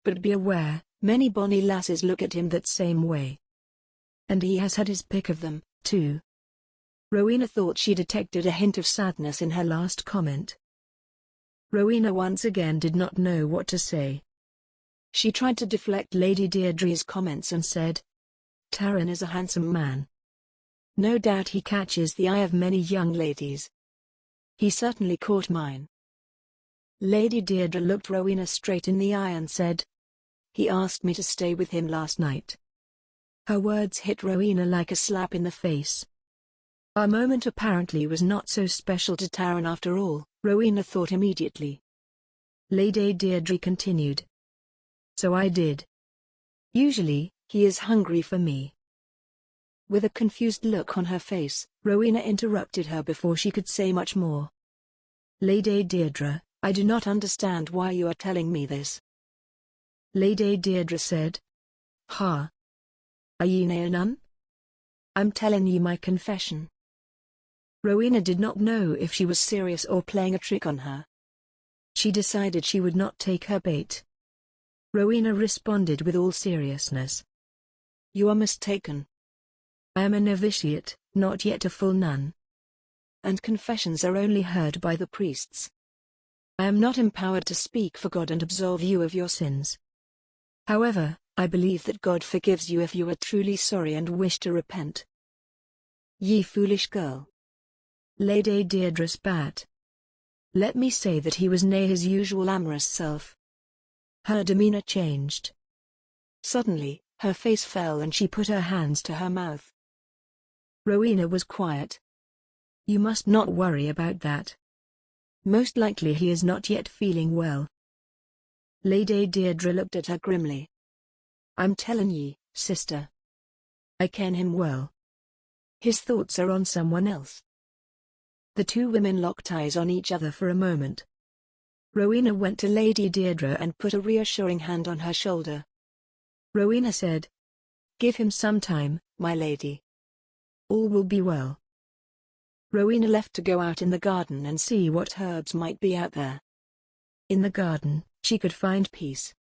But be aware, many bonny lasses look at him that same way. And he has had his pick of them, too. Rowena thought she detected a hint of sadness in her last comment. Rowena once again did not know what to say. She tried to deflect Lady Deirdre's comments and said, Taran is a handsome man. No doubt he catches the eye of many young ladies. He certainly caught mine. Lady Deirdre looked Rowena straight in the eye and said, He asked me to stay with him last night. Her words hit Rowena like a slap in the face. Our moment apparently was not so special to Taran after all, Rowena thought immediately. Lady Deirdre continued. So I did. Usually, he is hungry for me. With a confused look on her face, Rowena interrupted her before she could say much more. Lady Deirdre, I do not understand why you are telling me this. Lady Deirdre said. Ha. Are ye a nun? I'm telling ye my confession. Rowena did not know if she was serious or playing a trick on her. She decided she would not take her bait. Rowena responded with all seriousness. You are mistaken. I am a novitiate, not yet a full nun. And confessions are only heard by the priests. I am not empowered to speak for God and absolve you of your sins. However, I believe that God forgives you if you are truly sorry and wish to repent. Ye foolish girl. Lady Deirdre spat. Let me say that he was near his usual amorous self. Her demeanor changed. Suddenly, her face fell and she put her hands to her mouth. Rowena was quiet. You must not worry about that. Most likely he is not yet feeling well. Lady Deirdre looked at her grimly. I'm telling ye, sister. I ken him well. His thoughts are on someone else. The two women locked eyes on each other for a moment. Rowena went to Lady Deirdre and put a reassuring hand on her shoulder. Rowena said, Give him some time, my lady. All will be well. Rowena left to go out in the garden and see what herbs might be out there. In the garden, she could find peace.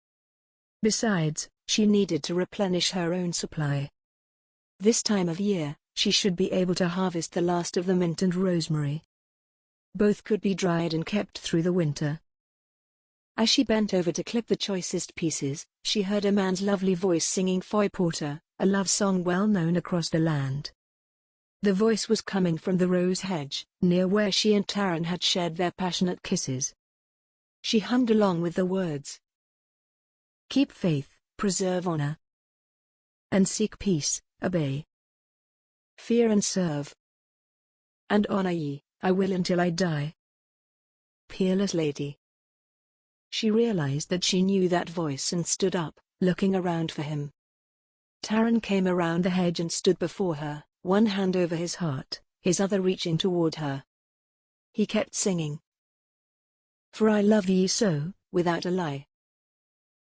Besides, she needed to replenish her own supply. This time of year, she should be able to harvest the last of the mint and rosemary. Both could be dried and kept through the winter. As she bent over to clip the choicest pieces, she heard a man's lovely voice singing Foy Porter, a love song well known across the land. The voice was coming from the rose hedge, near where she and Taran had shared their passionate kisses. She hummed along with the words. Keep faith, preserve honor. And seek peace, obey. Fear and serve. And honor ye, I will until I die. Peerless lady. She realized that she knew that voice and stood up, looking around for him. Taran came around the hedge and stood before her, one hand over his heart, his other reaching toward her. He kept singing. For I love ye so, without a lie.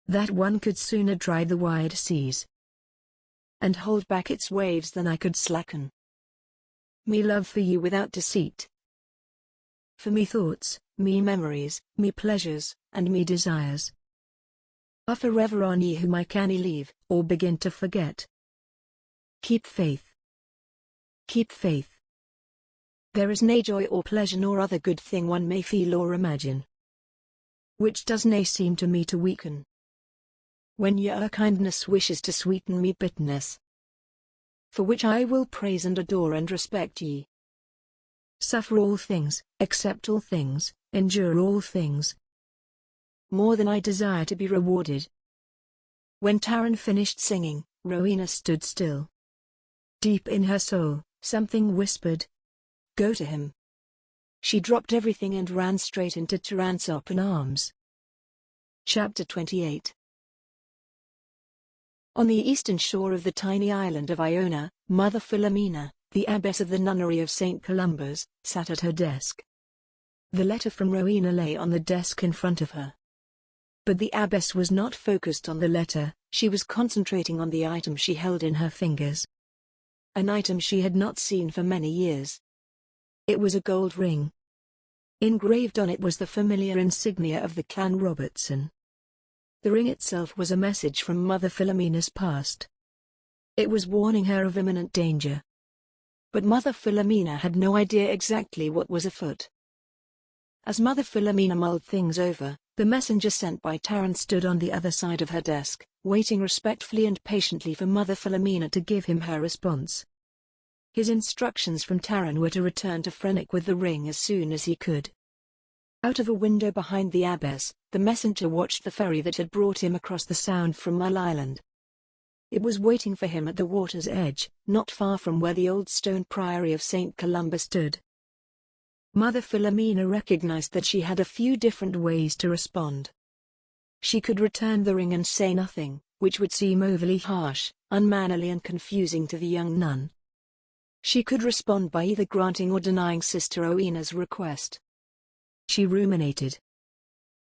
That one could sooner dry the wide seas and hold back its waves than I could slacken. Me love for you without deceit. For me thoughts, me memories, me pleasures, and me desires are forever on ye whom I canny leave, or begin to forget. Keep faith. Keep faith. There is nae joy or pleasure nor other good thing one may feel or imagine, which does nae seem to me to weaken, when your kindness wishes to sweeten me bitterness, for which I will praise and adore and respect ye. Suffer all things, accept all things, endure all things, more than I desire to be rewarded. When Taran finished singing, Rowena stood still. Deep in her soul, something whispered, "Go to him." She dropped everything and ran straight into Taran's open arms. Chapter 28. On the eastern shore of the tiny island of Iona, Mother Philomena, the abbess of the Nunnery of St. Columba's, sat at her desk. The letter from Rowena lay on the desk in front of her. But the abbess was not focused on the letter, she was concentrating on the item she held in her fingers. An item she had not seen for many years. It was a gold ring. Engraved on it was the familiar insignia of the clan Robertson. The ring itself was a message from Mother Philomena's past. It was warning her of imminent danger. But Mother Philomena had no idea exactly what was afoot. As Mother Philomena mulled things over, the messenger sent by Taran stood on the other side of her desk, waiting respectfully and patiently for Mother Philomena to give him her response. His instructions from Taran were to return to Frenich with the ring as soon as he could. Out of a window behind the abbess, the messenger watched the ferry that had brought him across the Sound from Mull Island. It was waiting for him at the water's edge, not far from where the old stone priory of St. Columba stood. Mother Philomena recognized that she had a few different ways to respond. She could return the ring and say nothing, which would seem overly harsh, unmannerly and confusing to the young nun. She could respond by either granting or denying Sister Rowena's request. She ruminated.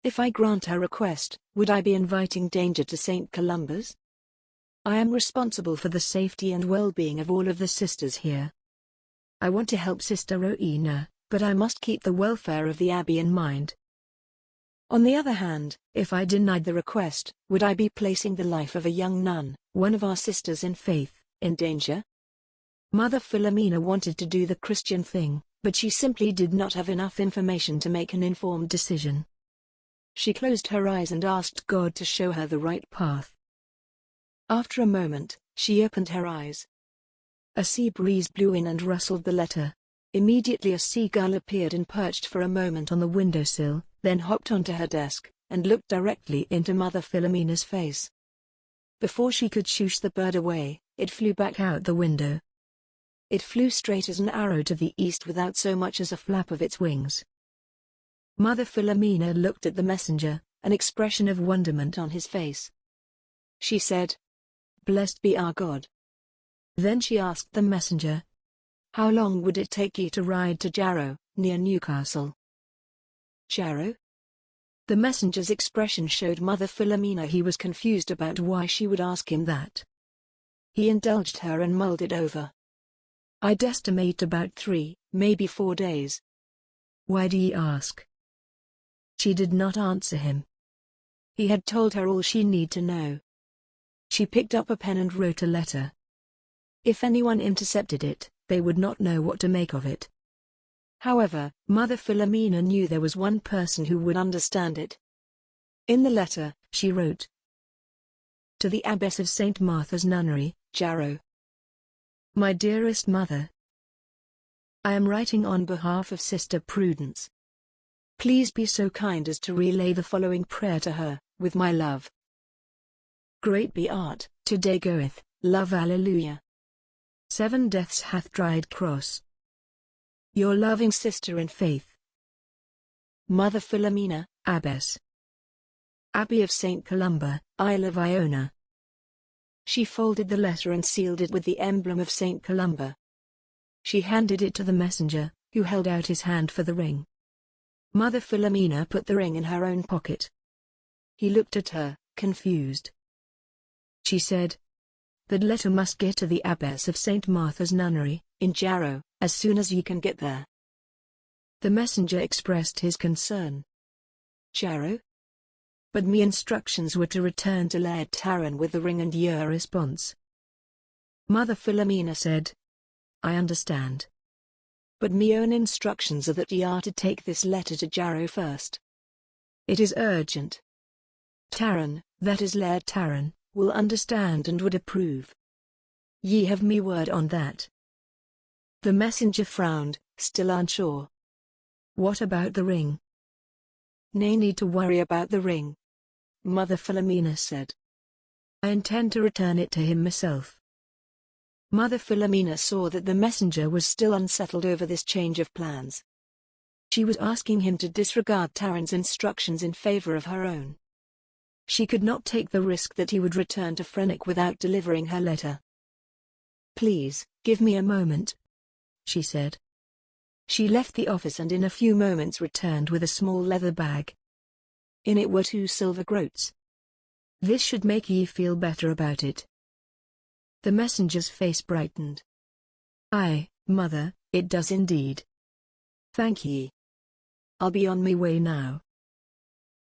If I grant her request, would I be inviting danger to St. Columba's? I am responsible for the safety and well-being of all of the sisters here. I want to help Sister Rowena, but I must keep the welfare of the abbey in mind. On the other hand, if I denied the request, would I be placing the life of a young nun, one of our sisters in faith, in danger? Mother Philomena wanted to do the Christian thing, but she simply did not have enough information to make an informed decision. She closed her eyes and asked God to show her the right path. After a moment, she opened her eyes. A sea breeze blew in and rustled the letter. Immediately a seagull appeared and perched for a moment on the windowsill, then hopped onto her desk, and looked directly into Mother Philomena's face. Before she could shoosh the bird away, it flew back out the window. It flew straight as an arrow to the east without so much as a flap of its wings. Mother Philomena looked at the messenger, an expression of wonderment on his face. She said, "Blessed be our God." Then she asked the messenger, "How long would it take you to ride to Jarrow, near Newcastle?" Jarrow? The messenger's expression showed Mother Philomena he was confused about why she would ask him that. He indulged her and mulled it over. "I'd estimate about 3, maybe 4 days." "Why do ye ask?" She did not answer him. He had told her all she need to know. She picked up a pen and wrote a letter. If anyone intercepted it, they would not know what to make of it. However, Mother Philomena knew there was one person who would understand it. In the letter, she wrote, "To the Abbess of St. Martha's Nunnery, Jarrow. My dearest Mother, I am writing on behalf of Sister Prudence. Please be so kind as to relay the following prayer to her, with my love. Great be art, today goeth, love alleluia. 7 deaths hath dried cross. Your loving sister in faith, Mother Philomena, Abbess. Abbey of St. Columba, Isle of Iona." She folded the letter and sealed it with the emblem of St. Columba. She handed it to the messenger, who held out his hand for the ring. Mother Philomena put the ring in her own pocket. He looked at her, confused. She said, "That letter must get to the Abbess of St. Martha's Nunnery, in Jarrow, as soon as ye can get there." The messenger expressed his concern. "Jarrow? But me instructions were to return to Laird Taran with the ring and your response." Mother Philomena said. I understand. But me own instructions are that ye are to take this letter to Jarrow first. It is urgent. Taran, that is Laird Taran, will understand and would approve. Ye have me word on that. The messenger frowned, still unsure. What about the ring? Nay need to worry about the ring. Mother Philomena said. I intend to return it to him myself. Mother Philomena saw that the messenger was still unsettled over this change of plans. She was asking him to disregard Taran's instructions in favor of her own. She could not take the risk that he would return to Frenich without delivering her letter. Please, give me a moment, she said. She left the office and in a few moments returned with a small leather bag. In it were 2 silver groats. This should make ye feel better about it. The messenger's face brightened. Aye, mother, it does indeed. Thank ye. I'll be on me way now.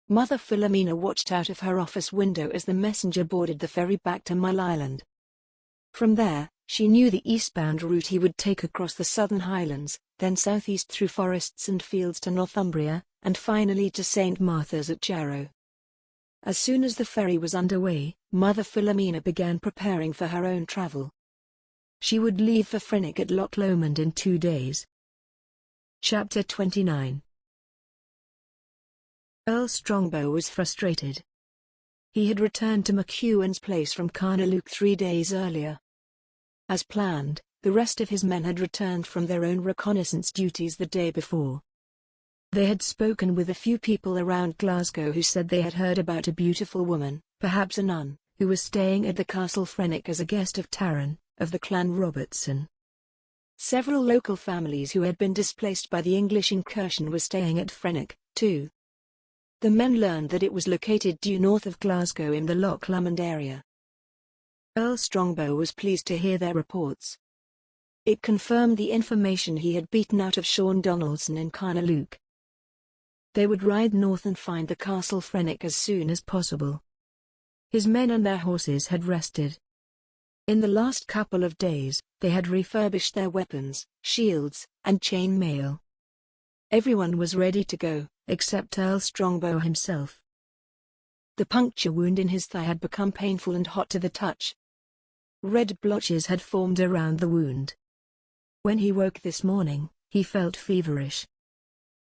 Mother Philomena watched out of her office window as the messenger boarded the ferry back to Mull Island. From there, she knew the eastbound route he would take across the southern highlands, then southeast through forests and fields to Northumbria, and finally to St. Martha's at Jarrow. As soon as the ferry was underway, Mother Philomena began preparing for her own travel. She would leave for Frenich at Loch Lomond in 2 days. Chapter 29. Earl Strongbow was frustrated. He had returned to McEwen's place from Carnaluke 3 days earlier. As planned, the rest of his men had returned from their own reconnaissance duties the day before. They had spoken with a few people around Glasgow who said they had heard about a beautiful woman, perhaps a nun, who was staying at the Castle Frenich as a guest of Taran, of the clan Robertson. Several local families who had been displaced by the English incursion were staying at Frenich, too. The men learned that it was located due north of Glasgow in the Loch Lomond area. Earl Strongbow was pleased to hear their reports. It confirmed the information he had beaten out of Sean Donaldson in Carnaluke. They would ride north and find the Castle Frenich as soon as possible. His men and their horses had rested. In the last couple of days, they had refurbished their weapons, shields, and chain mail. Everyone was ready to go, except Earl Strongbow himself. The puncture wound in his thigh had become painful and hot to the touch. Red blotches had formed around the wound. When he woke this morning, he felt feverish.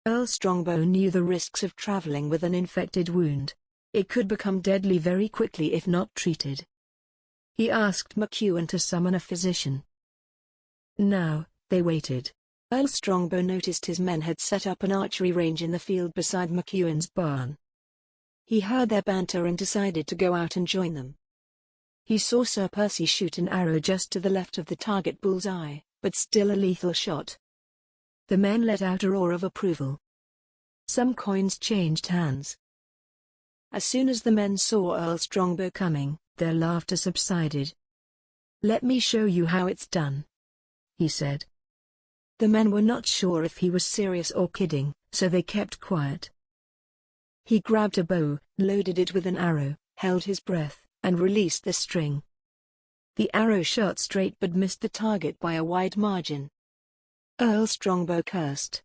Earl Strongbow knew the risks of traveling with an infected wound. It could become deadly very quickly if not treated. He asked McEwen to summon a physician. Now, they waited. Earl Strongbow noticed his men had set up an archery range in the field beside McEwen's barn. He heard their banter and decided to go out and join them. He saw Sir Percy shoot an arrow just to the left of the target bull's-eye, but still a lethal shot. The men let out a roar of approval. Some coins changed hands. As soon as the men saw Earl Strongbow coming, their laughter subsided. "Let me show you how it's done," he said. The men were not sure if he was serious or kidding, so they kept quiet. He grabbed a bow, loaded it with an arrow, held his breath, and released the string. The arrow shot straight but missed the target by a wide margin. Earl Strongbow cursed.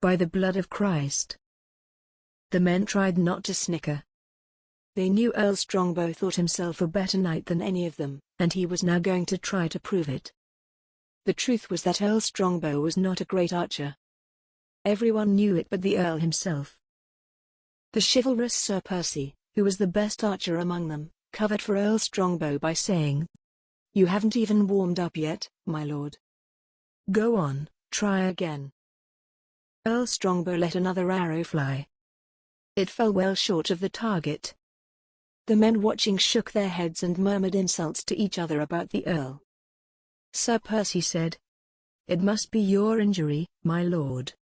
"By the blood of Christ." The men tried not to snicker. They knew Earl Strongbow thought himself a better knight than any of them, and he was now going to try to prove it. The truth was that Earl Strongbow was not a great archer. Everyone knew it but the Earl himself. The chivalrous Sir Percy, who was the best archer among them, covered for Earl Strongbow by saying, "You haven't even warmed up yet, my lord. Go on, try again." Earl Strongbow let another arrow fly. It fell well short of the target. The men watching shook their heads and murmured insults to each other about the Earl. Sir Percy said, "It must be your injury, my lord.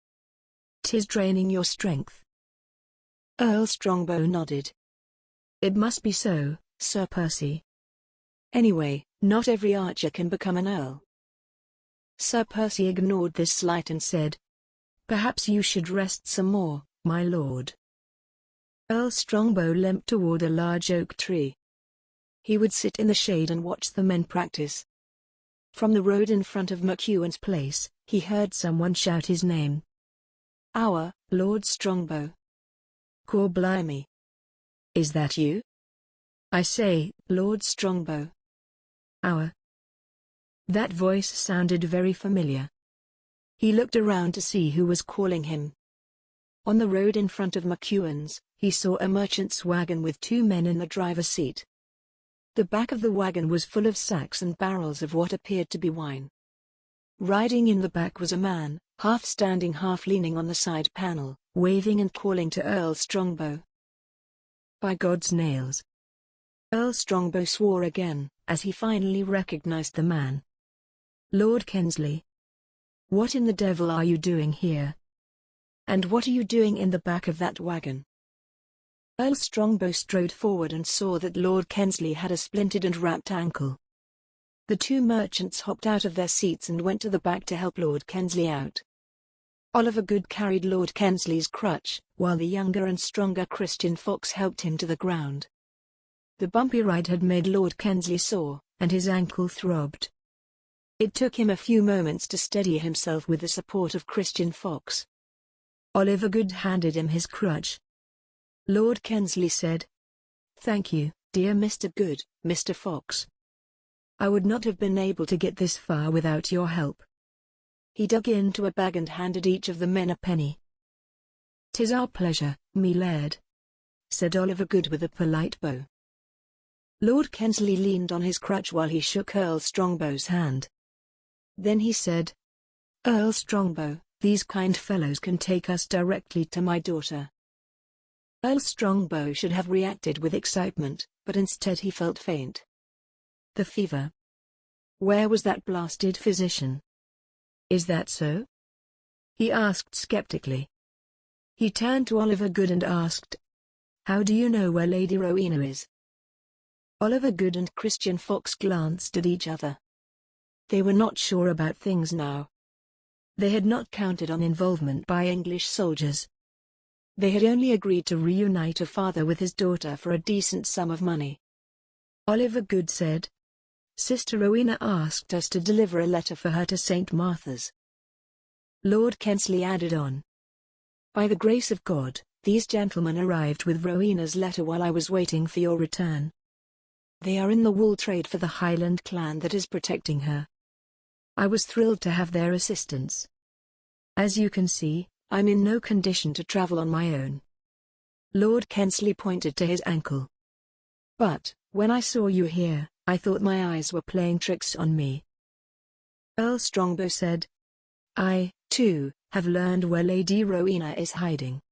'Tis draining your strength." Earl Strongbow nodded. "It must be so, Sir Percy. Anyway, not every archer can become an earl." Sir Percy ignored this slight and said, "Perhaps you should rest some more, my lord." Earl Strongbow limped toward a large oak tree. He would sit in the shade and watch the men practice. From the road in front of McEwen's place, he heard someone shout his name. "Our Lord Strongbow." "Cor blimey. "Is that you?" I say, "Lord Strongbow." our." That voice sounded very familiar. He looked around to see who was calling him. On the road in front of McEwen's, he saw a merchant's wagon with 2 men in the driver's seat. The back of the wagon was full of sacks and barrels of what appeared to be wine. Riding in the back was a man, half standing half leaning on the side panel, waving and calling to Earl Strongbow. "By God's nails!" Earl Strongbow swore again, as he finally recognized the man. "Lord Kensley. What in the devil are you doing here? And what are you doing in the back of that wagon?" Earl Strongbow strode forward and saw that Lord Kensley had a splintered and wrapped ankle. The 2 merchants hopped out of their seats and went to the back to help Lord Kensley out. Oliver Good carried Lord Kensley's crutch, while the younger and stronger Christian Fox helped him to the ground. The bumpy ride had made Lord Kensley sore, and his ankle throbbed. It took him a few moments to steady himself with the support of Christian Fox. Oliver Good handed him his crutch. Lord Kensley said, "Thank you, dear Mr. Good, Mr. Fox. I would not have been able to get this far without your help." He dug into a bag and handed each of the men a penny. "'Tis our pleasure, me laird," said Oliver Good with a polite bow. Lord Kensley leaned on his crutch while he shook Earl Strongbow's hand. Then he said, "Earl Strongbow, these kind fellows can take us directly to my daughter." Earl Strongbow should have reacted with excitement, but instead he felt faint. "The fever. Where was that blasted physician?" "Is that so?" he asked skeptically. He turned to Oliver Good and asked, "How do you know where Lady Rowena is?" Oliver Good and Christian Fox glanced at each other. They were not sure about things now. They had not counted on involvement by English soldiers. They had only agreed to reunite a father with his daughter for a decent sum of money. Oliver Good said, "Sister Rowena asked us to deliver a letter for her to St. Martha's." Lord Kensley added on, "By the grace of God, these gentlemen arrived with Rowena's letter while I was waiting for your return. They are in the wool trade for the Highland clan that is protecting her. I was thrilled to have their assistance. As you can see, I'm in no condition to travel on my own." Lord Kensley pointed to his ankle. "But, when I saw you here, I thought my eyes were playing tricks on me." Earl Strongbow said, "I, too, have learned where Lady Rowena is hiding.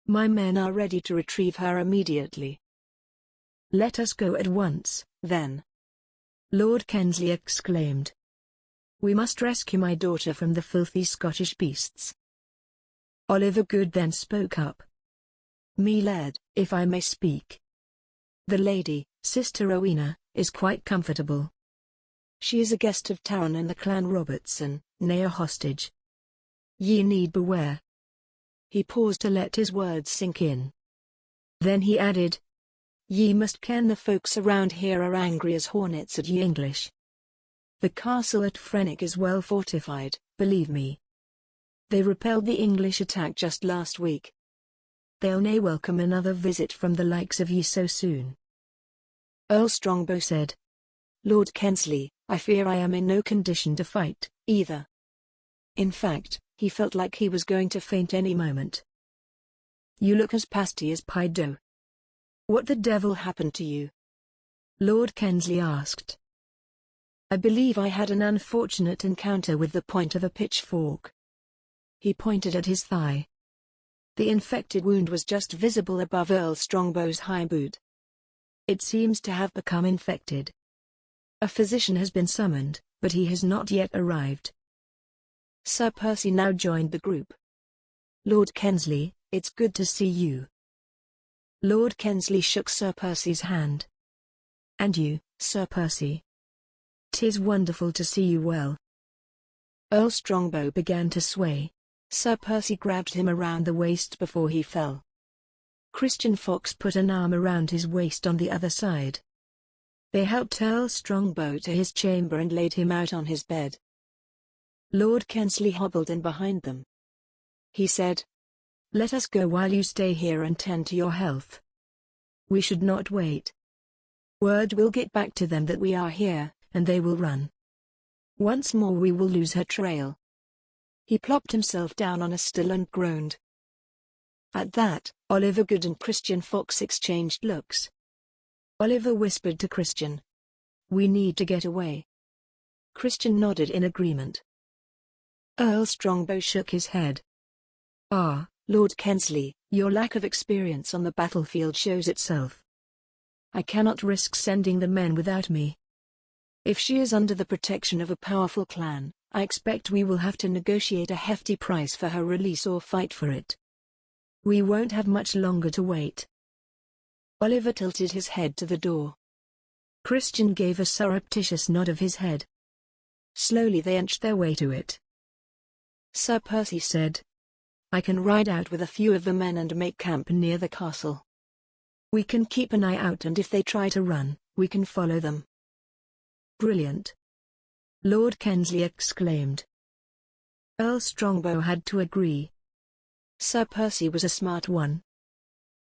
My men are ready to retrieve her immediately." "Let us go at once, then," Lord Kensley exclaimed. "We must rescue my daughter from the filthy Scottish beasts." Oliver Good then spoke up. "Me laird, if I may speak. The lady, Sister Rowena, is quite comfortable. She is a guest of Taran and the clan Robertson, nay a hostage. Ye need beware." He paused to let his words sink in. Then he added, "Ye must ken the folks around here are angry as hornets at ye English. The castle at Frenich is well fortified, believe me. They repelled the English attack just last week. They'll nae welcome another visit from the likes of ye so soon." Earl Strongbow said, "Lord Kensley, I fear I am in no condition to fight, either." In fact, he felt like he was going to faint any moment. "You look as pasty as pie dough. What the devil happened to you?" Lord Kensley asked. "I believe I had an unfortunate encounter with the point of a pitchfork." He pointed at his thigh. The infected wound was just visible above Earl Strongbow's high boot. "It seems to have become infected. A physician has been summoned, but he has not yet arrived." Sir Percy now joined the group. "Lord Kensley, it's good to see you." Lord Kensley shook Sir Percy's hand. "And you, Sir Percy. 'Tis wonderful to see you well." Earl Strongbow began to sway. Sir Percy grabbed him around the waist before he fell. Christian Fox put an arm around his waist on the other side. They helped Earl Strongbow to his chamber and laid him out on his bed. Lord Kensley hobbled in behind them. He said, "Let us go while you stay here and tend to your health. We should not wait. Word will get back to them that we are here, and they will run. Once more we will lose her trail." He plopped himself down on a stool and groaned. At that, Oliver Good and Christian Fox exchanged looks. Oliver whispered to Christian, "We need to get away." Christian nodded in agreement. Earl Strongbow shook his head. "Ah, Lord Kensley, your lack of experience on the battlefield shows itself. I cannot risk sending the men without me. If she is under the protection of a powerful clan, I expect we will have to negotiate a hefty price for her release or fight for it. We won't have much longer to wait." Oliver tilted his head to the door. Christian gave a surreptitious nod of his head. Slowly they inched their way to it. Sir Percy said, "I can ride out with a few of the men and make camp near the castle. We can keep an eye out, and if they try to run, we can follow them." "Brilliant!" Lord Kensley exclaimed. Earl Strongbow had to agree. Sir Percy was a smart one.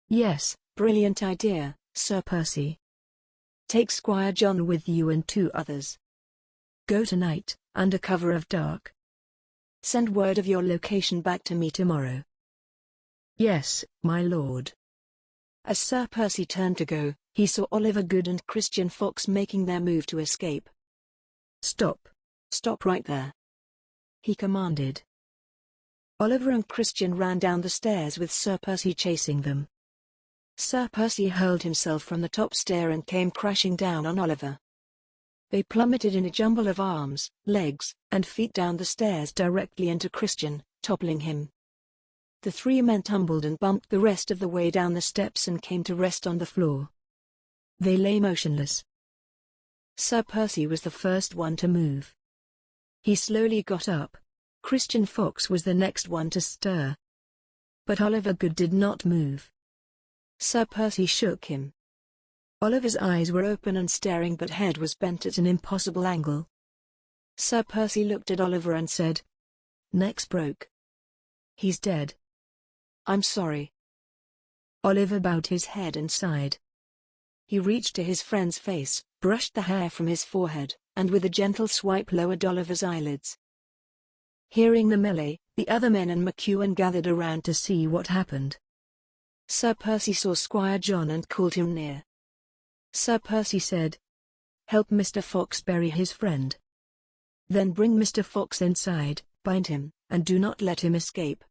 "Yes, brilliant idea, Sir Percy. Take Squire John with you and 2 others. Go tonight, under cover of dark. Send word of your location back to me tomorrow." "Yes, my lord." As Sir Percy turned to go, he saw Oliver Good and Christian Fox making their move to escape. "Stop. Stop right there," he commanded. Oliver and Christian ran down the stairs with Sir Percy chasing them. Sir Percy hurled himself from the top stair and came crashing down on Oliver. They plummeted in a jumble of arms, legs, and feet down the stairs directly into Christian, toppling him. The 3 men tumbled and bumped the rest of the way down the steps and came to rest on the floor. They lay motionless. Sir Percy was the first one to move. He slowly got up. Christian Fox was the next one to stir. But Oliver Good did not move. Sir Percy shook him. Oliver's eyes were open and staring, but head was bent at an impossible angle. Sir Percy looked at Oliver and said, "Neck's broke. He's dead." "I'm sorry." Oliver bowed his head and sighed. He reached to his friend's face, brushed the hair from his forehead, and with a gentle swipe lowered Oliver's eyelids. Hearing the melee, the other men and McEwen gathered around to see what happened. Sir Percy saw Squire John and called him near. Sir Percy said, "Help Mr. Fox bury his friend. Then bring Mr. Fox inside, bind him, and do not let him escape.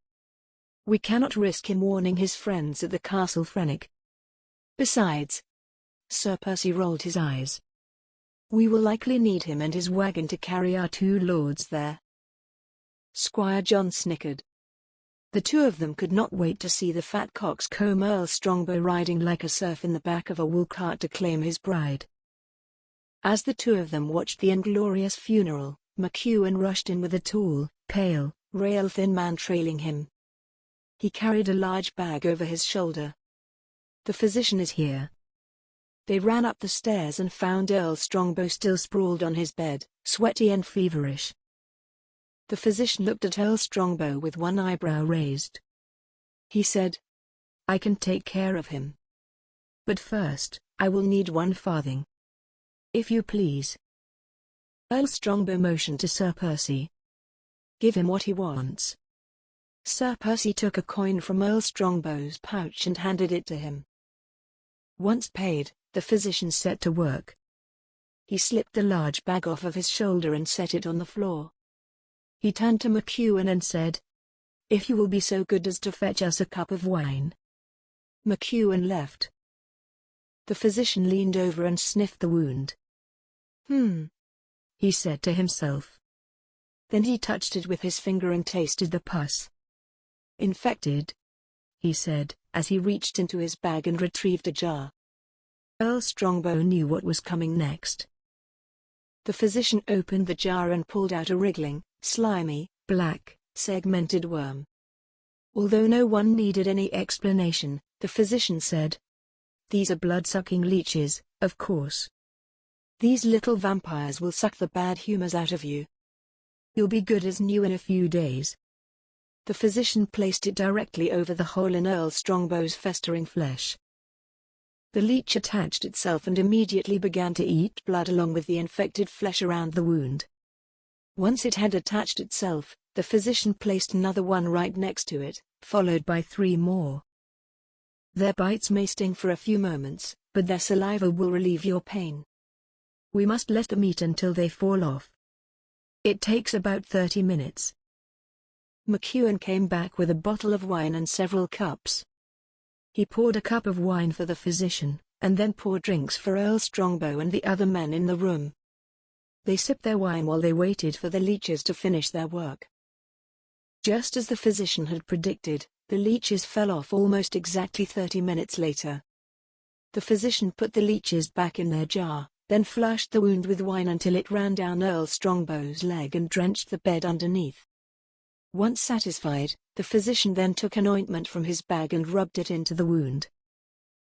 We cannot risk him warning his friends at the Castle Frenich. Besides," Sir Percy rolled his eyes, "we will likely need him and his wagon to carry our 2 lords there." Squire John snickered. The 2 of them could not wait to see the fat coxcomb Earl Strongbow riding like a serf in the back of a wool cart to claim his bride. As the 2 of them watched the inglorious funeral, McEwen rushed in with a tall, pale, rail-thin man trailing him. He carried a large bag over his shoulder. "The physician is here." They ran up the stairs and found Earl Strongbow still sprawled on his bed, sweaty and feverish. The physician looked at Earl Strongbow with one eyebrow raised. He said, "I can take care of him. But first, I will need 1 farthing. If you please." Earl Strongbow motioned to Sir Percy. "Give him what he wants." Sir Percy took a coin from Earl Strongbow's pouch and handed it to him. Once paid, the physician set to work. He slipped the large bag off of his shoulder and set it on the floor. He turned to McEwen and said, "If you will be so good as to fetch us a cup of wine." McEwen left. The physician leaned over and sniffed the wound. He said to himself. Then he touched it with his finger and tasted the pus. "Infected," he said, as he reached into his bag and retrieved a jar. Earl Strongbow knew what was coming next. The physician opened the jar and pulled out a wriggling, slimy, black, segmented worm. Although no one needed any explanation, the physician said, "These are blood-sucking leeches, of course. These little vampires will suck the bad humors out of you. You'll be good as new in a few days. The physician placed it directly over the hole in Earl Strongbow's festering flesh. The leech attached itself and immediately began to eat blood along with the infected flesh around the wound. Once it had attached itself, the physician placed another one right next to it, followed by 3 more. Their bites may sting for a few moments, but their saliva will relieve your pain. We must let them eat until they fall off. It takes about 30 minutes. McEwen came back with a bottle of wine and several cups. He poured a cup of wine for the physician, and then poured drinks for Earl Strongbow and the other men in the room. They sipped their wine while they waited for the leeches to finish their work. Just as the physician had predicted, the leeches fell off almost exactly 30 minutes later. The physician put the leeches back in their jar, then flushed the wound with wine until it ran down Earl Strongbow's leg and drenched the bed underneath. Once satisfied, the physician then took an ointment from his bag and rubbed it into the wound.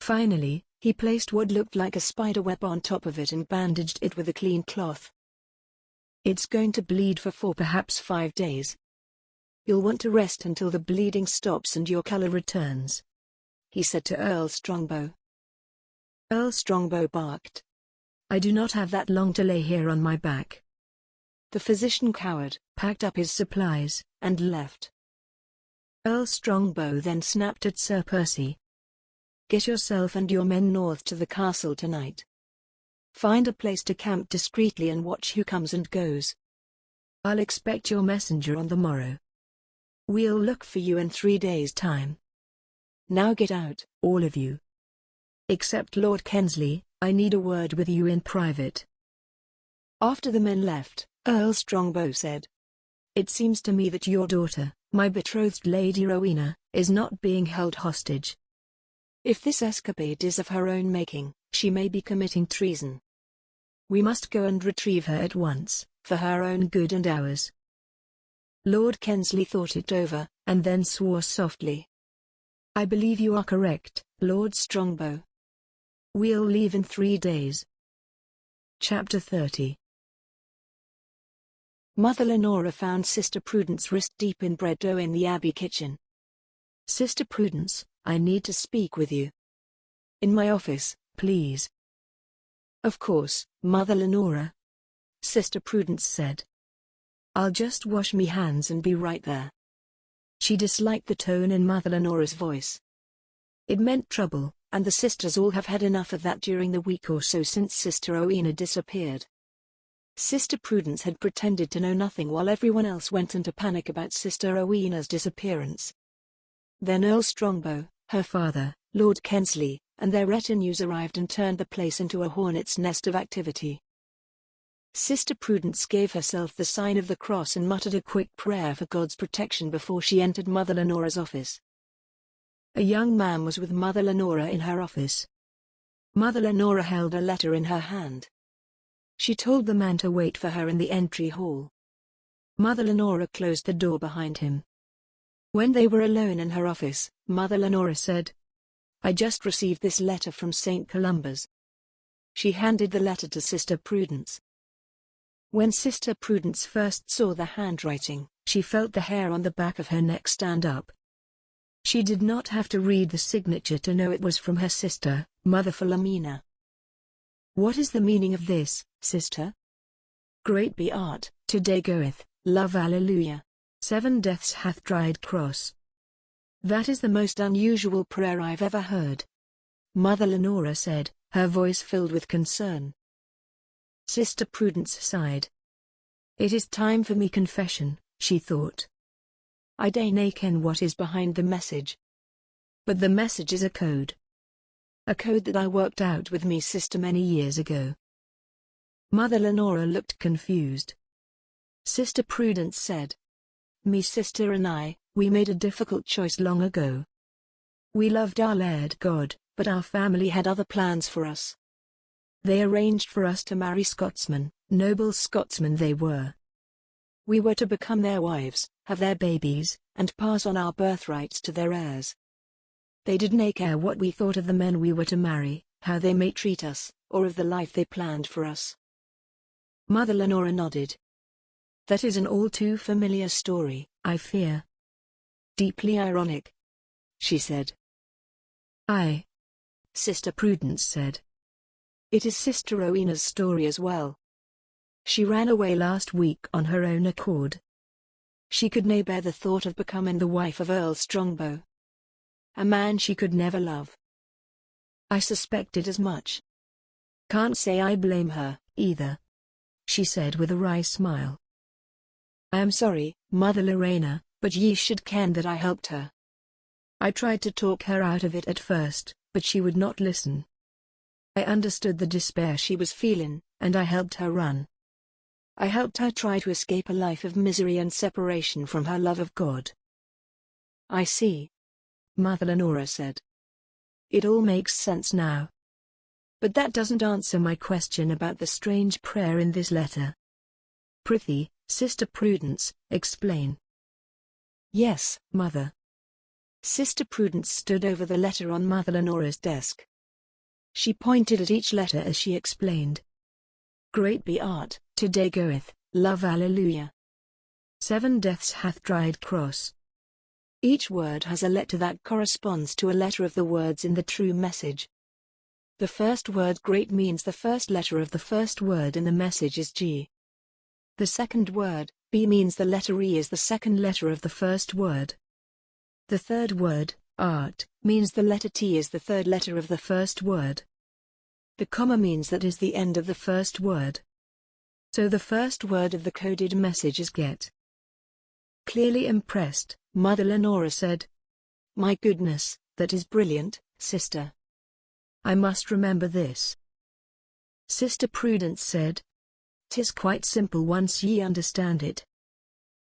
Finally, he placed what looked like a spider web on top of it and bandaged it with a clean cloth. It's going to bleed for 4, perhaps 5 days. You'll want to rest until the bleeding stops and your color returns, he said to Earl Strongbow. Earl Strongbow barked. I do not have that long to lay here on my back. The physician cowered, packed up his supplies, and left. Earl Strongbow then snapped at Sir Percy. Get yourself and your men north to the castle tonight. Find a place to camp discreetly and watch who comes and goes. I'll expect your messenger on the morrow. We'll look for you in 3 days' time. Now get out, all of you. Except Lord Kensley, I need a word with you in private. After the men left, Earl Strongbow said, It seems to me that your daughter, my betrothed Lady Rowena, is not being held hostage. If this escapade is of her own making, she may be committing treason. We must go and retrieve her at once, for her own good and ours. Lord Kensley thought it over, and then swore softly. I believe you are correct, Lord Strongbow. We'll leave in 3 days. Chapter 30. Mother Lenora found Sister Prudence wrist deep in bread dough in the Abbey kitchen. Sister Prudence, I need to speak with you. In my office, please. Of course, Mother Lenora. Sister Prudence said. I'll just wash me hands and be right there. She disliked the tone in Mother Lenora's voice. It meant trouble, and the sisters all have had enough of that during the week or so since Sister Rowena disappeared. Sister Prudence had pretended to know nothing while everyone else went into panic about Sister Rowena's disappearance. Then Earl Strongbow, her father, Lord Kensley, and their retinues arrived and turned the place into a hornet's nest of activity. Sister Prudence gave herself the sign of the cross and muttered a quick prayer for God's protection before she entered Mother Lenora's office. A young man was with Mother Lenora in her office. Mother Lenora held a letter in her hand. She told the man to wait for her in the entry hall. Mother Lenora closed the door behind him. When they were alone in her office, Mother Lenora said, I just received this letter from St. Columba's. She handed the letter to Sister Prudence. When Sister Prudence first saw the handwriting, she felt the hair on the back of her neck stand up. She did not have to read the signature to know it was from her sister, Mother Philomena. What is the meaning of this, sister? Great be art, today goeth, love alleluia. 7 deaths hath dried cross. That is the most unusual prayer I've ever heard. Mother Lenora said, her voice filled with concern. Sister Prudence sighed. It is time for me confession, she thought. I dinna ken what is behind the message. But the message is a code. A code that I worked out with me sister many years ago. Mother Lenora looked confused. Sister Prudence said. Me sister and I, we made a difficult choice long ago. We loved our Laird God, but our family had other plans for us. They arranged for us to marry Scotsmen, noble Scotsmen they were. We were to become their wives, have their babies, and pass on our birthrights to their heirs. They didn't care what we thought of the men we were to marry, how they may treat us, or of the life they planned for us. Mother Lenora nodded. That is an all too familiar story, I fear. Deeply ironic, she said. Aye, Sister Prudence said. It is Sister Rowena's story as well. She ran away last week on her own accord. She could nae bear the thought of becoming the wife of Earl Strongbow, a man she could never love. I suspected as much. Can't say I blame her, either, she said with a wry smile. I am sorry, Mother Lorena, but ye should ken that I helped her. I tried to talk her out of it at first, but she would not listen. I understood the despair she was feeling, and I helped her run. I helped her try to escape a life of misery and separation from her love of God. I see, Mother Lenora said. It all makes sense now. But that doesn't answer my question about the strange prayer in this letter. Prithee, Sister Prudence, explain. Yes, Mother. Sister Prudence stood over the letter on Mother Lenora's desk. She pointed at each letter as she explained. Great be art, today goeth, love alleluia. 7 deaths hath dried cross. Each word has a letter that corresponds to a letter of the words in the true message. The first word great means the first letter of the first word in the message is G. The second word, B, means the letter E is the second letter of the first word. The third word, art, means the letter T is the third letter of the first word. The comma means that is the end of the first word. So the first word of the coded message is get. Clearly impressed, Mother Lenora said. My goodness, that is brilliant, sister. I must remember this. Sister Prudence said. 'Tis quite simple once ye understand it.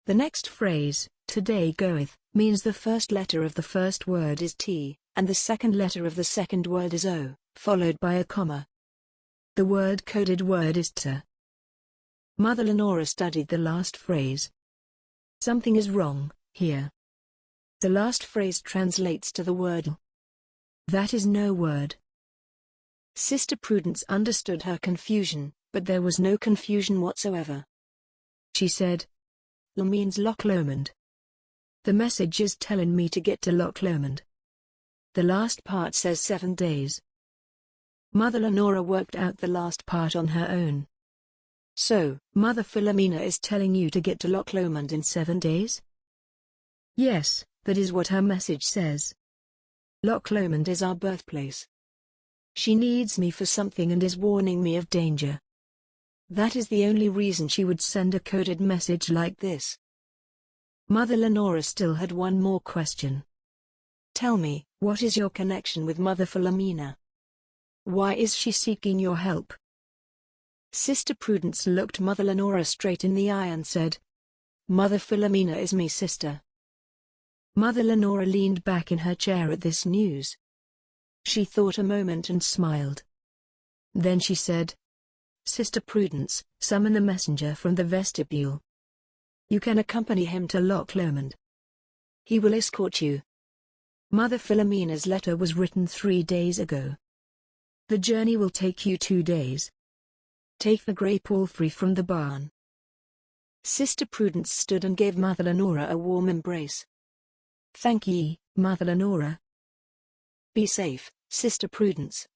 The next phrase, today goeth, means the first letter of the first word is T, and the second letter of the second word is O, followed by a comma. The coded word is T. Mother Lenora studied the last phrase. Something is wrong, here. The last phrase translates to the word L. That is no word. Sister Prudence understood her confusion, but there was no confusion whatsoever. She said, L means Loch Lomond. The message is telling me to get to Loch Lomond. The last part says 7 days. Mother Lenora worked out the last part on her own. So, Mother Philomena is telling you to get to Loch Lomond in 7 days? Yes, that is what her message says. Loch Lomond is our birthplace. She needs me for something and is warning me of danger. That is the only reason she would send a coded message like this. Mother Lenora still had one more question. Tell me, what is your connection with Mother Philomena? Why is she seeking your help? Sister Prudence looked Mother Lenora straight in the eye and said, Mother Philomena is me sister. Mother Lenora leaned back in her chair at this news. She thought a moment and smiled. Then she said, Sister Prudence, summon the messenger from the vestibule. You can accompany him to Loch Lomond. He will escort you. Mother Philomena's letter was written 3 days ago. The journey will take you 2 days. Take the grey palfrey from the barn. Sister Prudence stood and gave Mother Lenora a warm embrace. Thank ye, Mother Lenora. Be safe, Sister Prudence,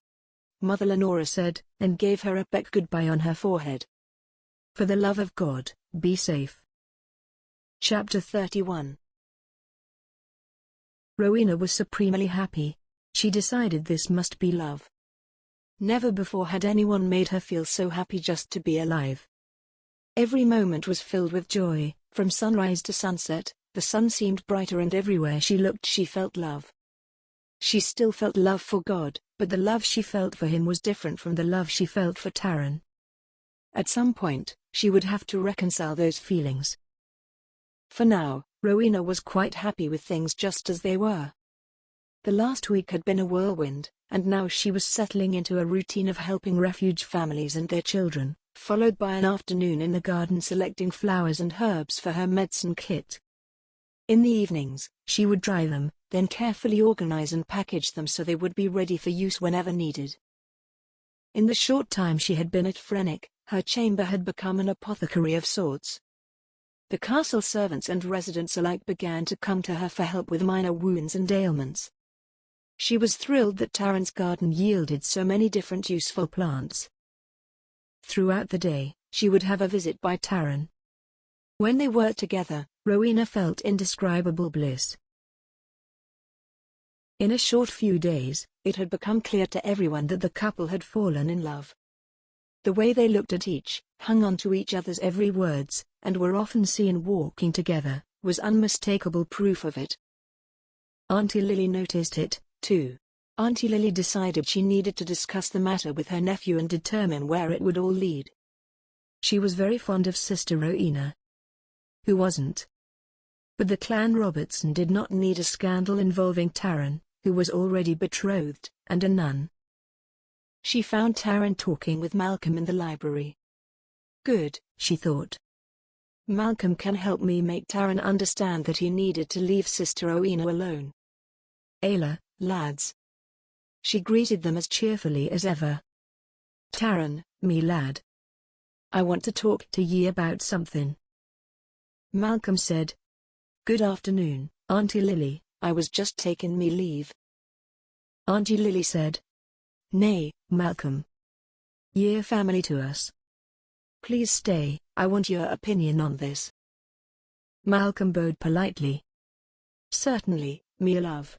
Mother Lenora said, and gave her a peck goodbye on her forehead. For the love of God, be safe. Chapter 31. Rowena was supremely happy. She decided this must be love. Never before had anyone made her feel so happy just to be alive. Every moment was filled with joy. From sunrise to sunset, the sun seemed brighter and everywhere she looked she felt love. She still felt love for God, but the love she felt for him was different from the love she felt for Taran. At some point, she would have to reconcile those feelings. For now, Rowena was quite happy with things just as they were. The last week had been a whirlwind, and now she was settling into a routine of helping refuge families and their children, followed by an afternoon in the garden selecting flowers and herbs for her medicine kit. In the evenings, she would dry them, then carefully organize and package them so they would be ready for use whenever needed. In the short time she had been at Frenich, her chamber had become an apothecary of sorts. The castle servants and residents alike began to come to her for help with minor wounds and ailments. She was thrilled that Taran's garden yielded so many different useful plants. Throughout the day, she would have a visit by Taran. When they were together, Rowena felt indescribable bliss. In a short few days, it had become clear to everyone that the couple had fallen in love. The way they looked at each, hung on to each other's every words, and were often seen walking together, was unmistakable proof of it. Auntie Lily noticed it, too. Auntie Lily decided she needed to discuss the matter with her nephew and determine where it would all lead. She was very fond of Sister Rowena. Who wasn't? But the clan Robertson did not need a scandal involving Taran, who was already betrothed, and a nun. She found Taran talking with Malcolm in the library. Good, she thought. Malcolm can help me make Taran understand that he needed to leave Sister Rowena alone. Ayla, lads. She greeted them as cheerfully as ever. Taran, me lad. I want to talk to ye about something. Malcolm said. Good afternoon, Auntie Lily, I was just taking me leave. Auntie Lily said. Nay, Malcolm. Ye're family to us. Please stay, I want your opinion on this. Malcolm bowed politely. Certainly, me love.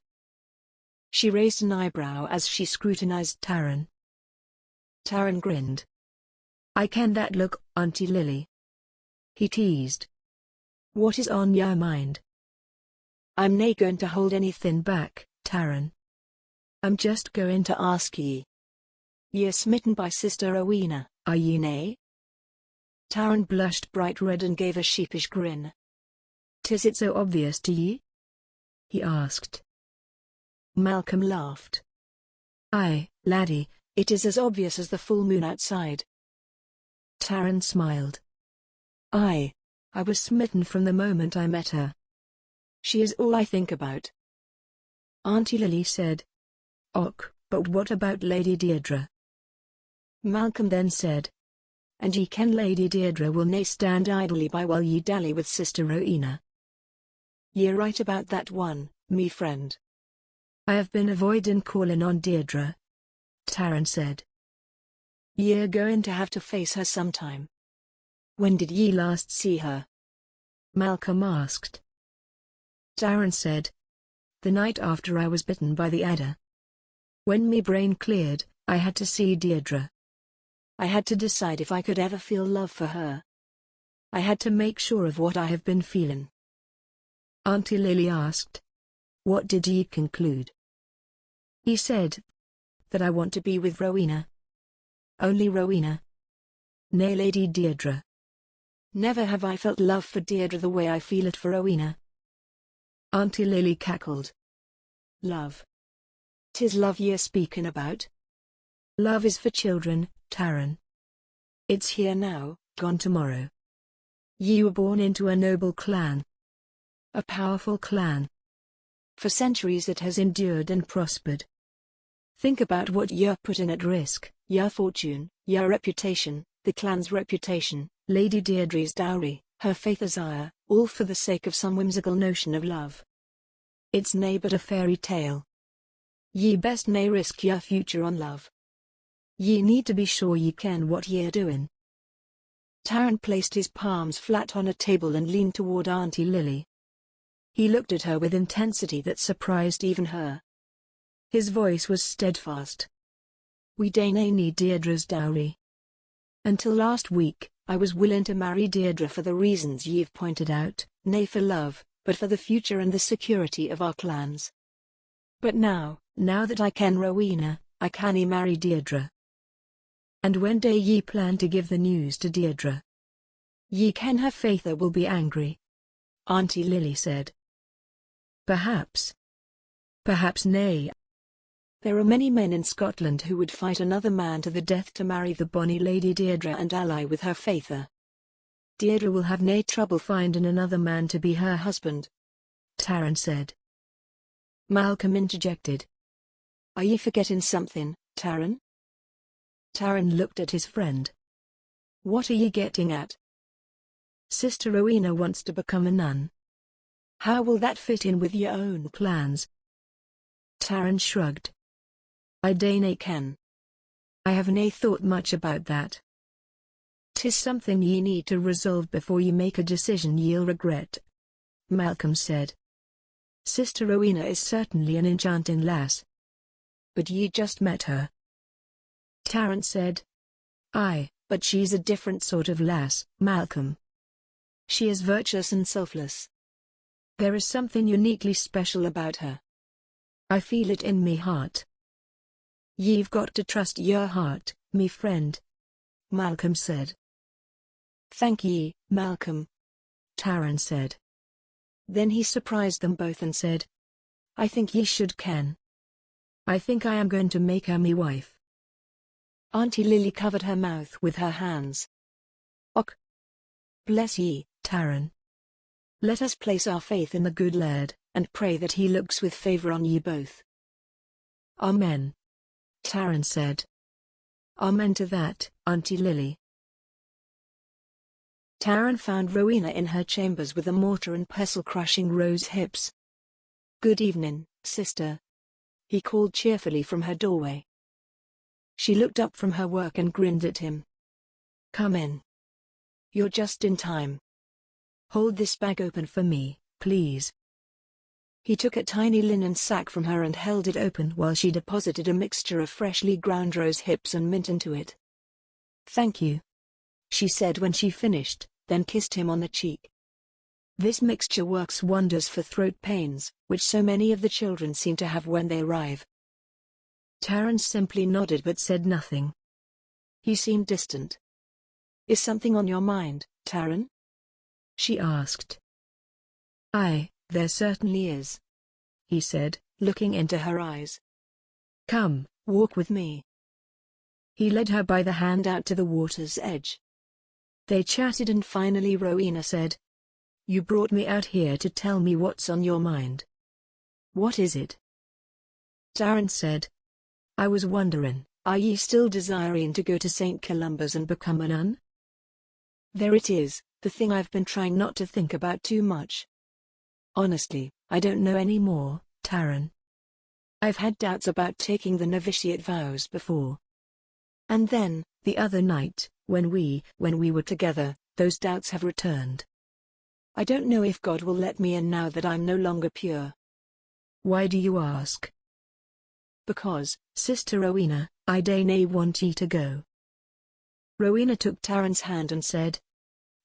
She raised an eyebrow as she scrutinized Taran. Taran grinned. I ken that look, Auntie Lily. He teased. What is on your mind? I'm nae going to hold anything back, Taran. I'm just going to ask ye. Ye're smitten by Sister Rowena, are ye nae? Taran blushed bright red and gave a sheepish grin. "'Tis it so obvious to ye?" he asked. Malcolm laughed. "Aye, laddie, it is as obvious as the full moon outside." Taran smiled. "Aye, I was smitten from the moment I met her. She is all I think about." Auntie Lily said. "Och, but what about Lady Deirdre?" Malcolm then said. "And ye ken Lady Deirdre will nae stand idly by while ye dally with Sister Rowena." "Ye're right about that one, me friend. I have been avoiding calling on Deirdre," Taran said. "Ye're going to have to face her sometime. When did ye last see her?" Malcolm asked. Taran said. "The night after I was bitten by the adder. When me brain cleared, I had to see Deirdre. I had to decide if I could ever feel love for her. I had to make sure of what I have been feeling." Auntie Lily asked. "What did ye conclude?" He said. "That I want to be with Rowena. Only Rowena. Nay Lady Deirdre. Never have I felt love for Deirdre the way I feel it for Rowena." Auntie Lily cackled. "Love? 'Tis love ye're speaking about? Love is for children, Taran. It's here now, gone tomorrow. Ye were born into a noble clan. A powerful clan. For centuries it has endured and prospered. Think about what you're putting at risk, your fortune, your reputation, the clan's reputation, Lady Deirdre's dowry, her faith as Aya, all for the sake of some whimsical notion of love. It's nae but a fairy tale. Ye best nae risk your future on love. Ye need to be sure ye ken what ye're doing." Taran placed his palms flat on a table and leaned toward Auntie Lily. He looked at her with intensity that surprised even her. His voice was steadfast. "We dae nae need Deirdre's dowry. Until last week, I was willing to marry Deirdre for the reasons ye've pointed out, nae for love, but for the future and the security of our clans. But now that I ken Rowena, I cannae marry Deirdre." "And when day ye plan to give the news to Deirdre?" "Ye ken her faither will be angry," Auntie Lily said. Perhaps nay. There are many men in Scotland who would fight another man to the death to marry the bonny Lady Deirdre and ally with her faither. Deirdre will have nae trouble finding another man to be her husband," Taran said. Malcolm interjected. "Are ye forgetting something, Taran?" Taran looked at his friend. What are ye getting at? Sister Rowena wants to become a nun. How will that fit in with your own Plans. Taran shrugged. I dinna ken. I have nae thought much about that. 'Tis something ye need to resolve before ye make a decision ye'll regret. Malcolm said. Sister Rowena is certainly an enchanting lass. But ye just met her. Taran said. Aye, but she's a different sort of lass, Malcolm. She is virtuous and selfless. There is something uniquely special about her. I feel it in me heart. Ye've got to trust your heart, me friend, Malcolm said. Thank ye, Malcolm, Taran said. Then he surprised them both and said, I think ye should ken. I think I am going to make her me wife. Auntie Lily covered her mouth with her hands. Och! Bless ye, Taran. Let us place our faith in the good Laird, and pray that he looks with favour on ye both. Amen, Taran said. Amen to that, Auntie Lily. Taran found Rowena in her chambers with a mortar and pestle crushing Rose's hips. Good evening, sister, he called cheerfully from her doorway. She looked up from her work and grinned at him. Come in. You're just in time. Hold this bag open for me, please. He took a tiny linen sack from her and held it open while she deposited a mixture of freshly ground rose hips and mint into it. Thank you, she said when she finished, then kissed him on the cheek. This mixture works wonders for throat pains, which so many of the children seem to have when they arrive. Taran simply nodded but said nothing. He seemed distant. Is something on your mind, Taran? She asked. Aye, there certainly is, he said, looking into her eyes. Come, walk with me. He led her by the hand out to the water's edge. They chatted and finally Rowena said, You brought me out here to tell me what's on your mind. What is it? Taran said. I was wondering, are ye still desiring to go to St. Columba's and become a nun? There it is, the thing I've been trying not to think about too much. Honestly, I don't know any more, Taran. I've had doubts about taking the novitiate vows before. And then, the other night, when we were together, those doubts have returned. I don't know if God will let me in now that I'm no longer pure. Why do you ask? Because, Sister Rowena, I dinna want ye to go. Rowena took Taran's hand and said,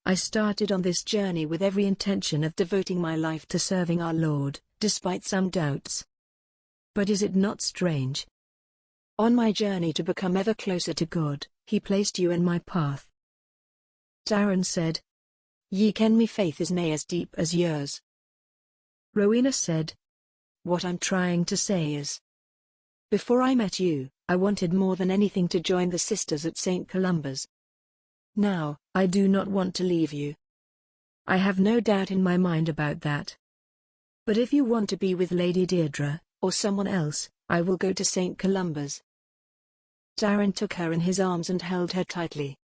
I started on this journey with every intention of devoting my life to serving our Lord, despite some doubts. But is it not strange? On my journey to become ever closer to God, he placed you in my path. Taran said, Ye ken me faith is nae as deep as yours. Rowena said, What I'm trying to say is, before I met you, I wanted more than anything to join the sisters at St. Columba's. Now, I do not want to leave you. I have no doubt in my mind about that. But if you want to be with Lady Deirdre, or someone else, I will go to St. Columba's. Taran took her in his arms and held her tightly.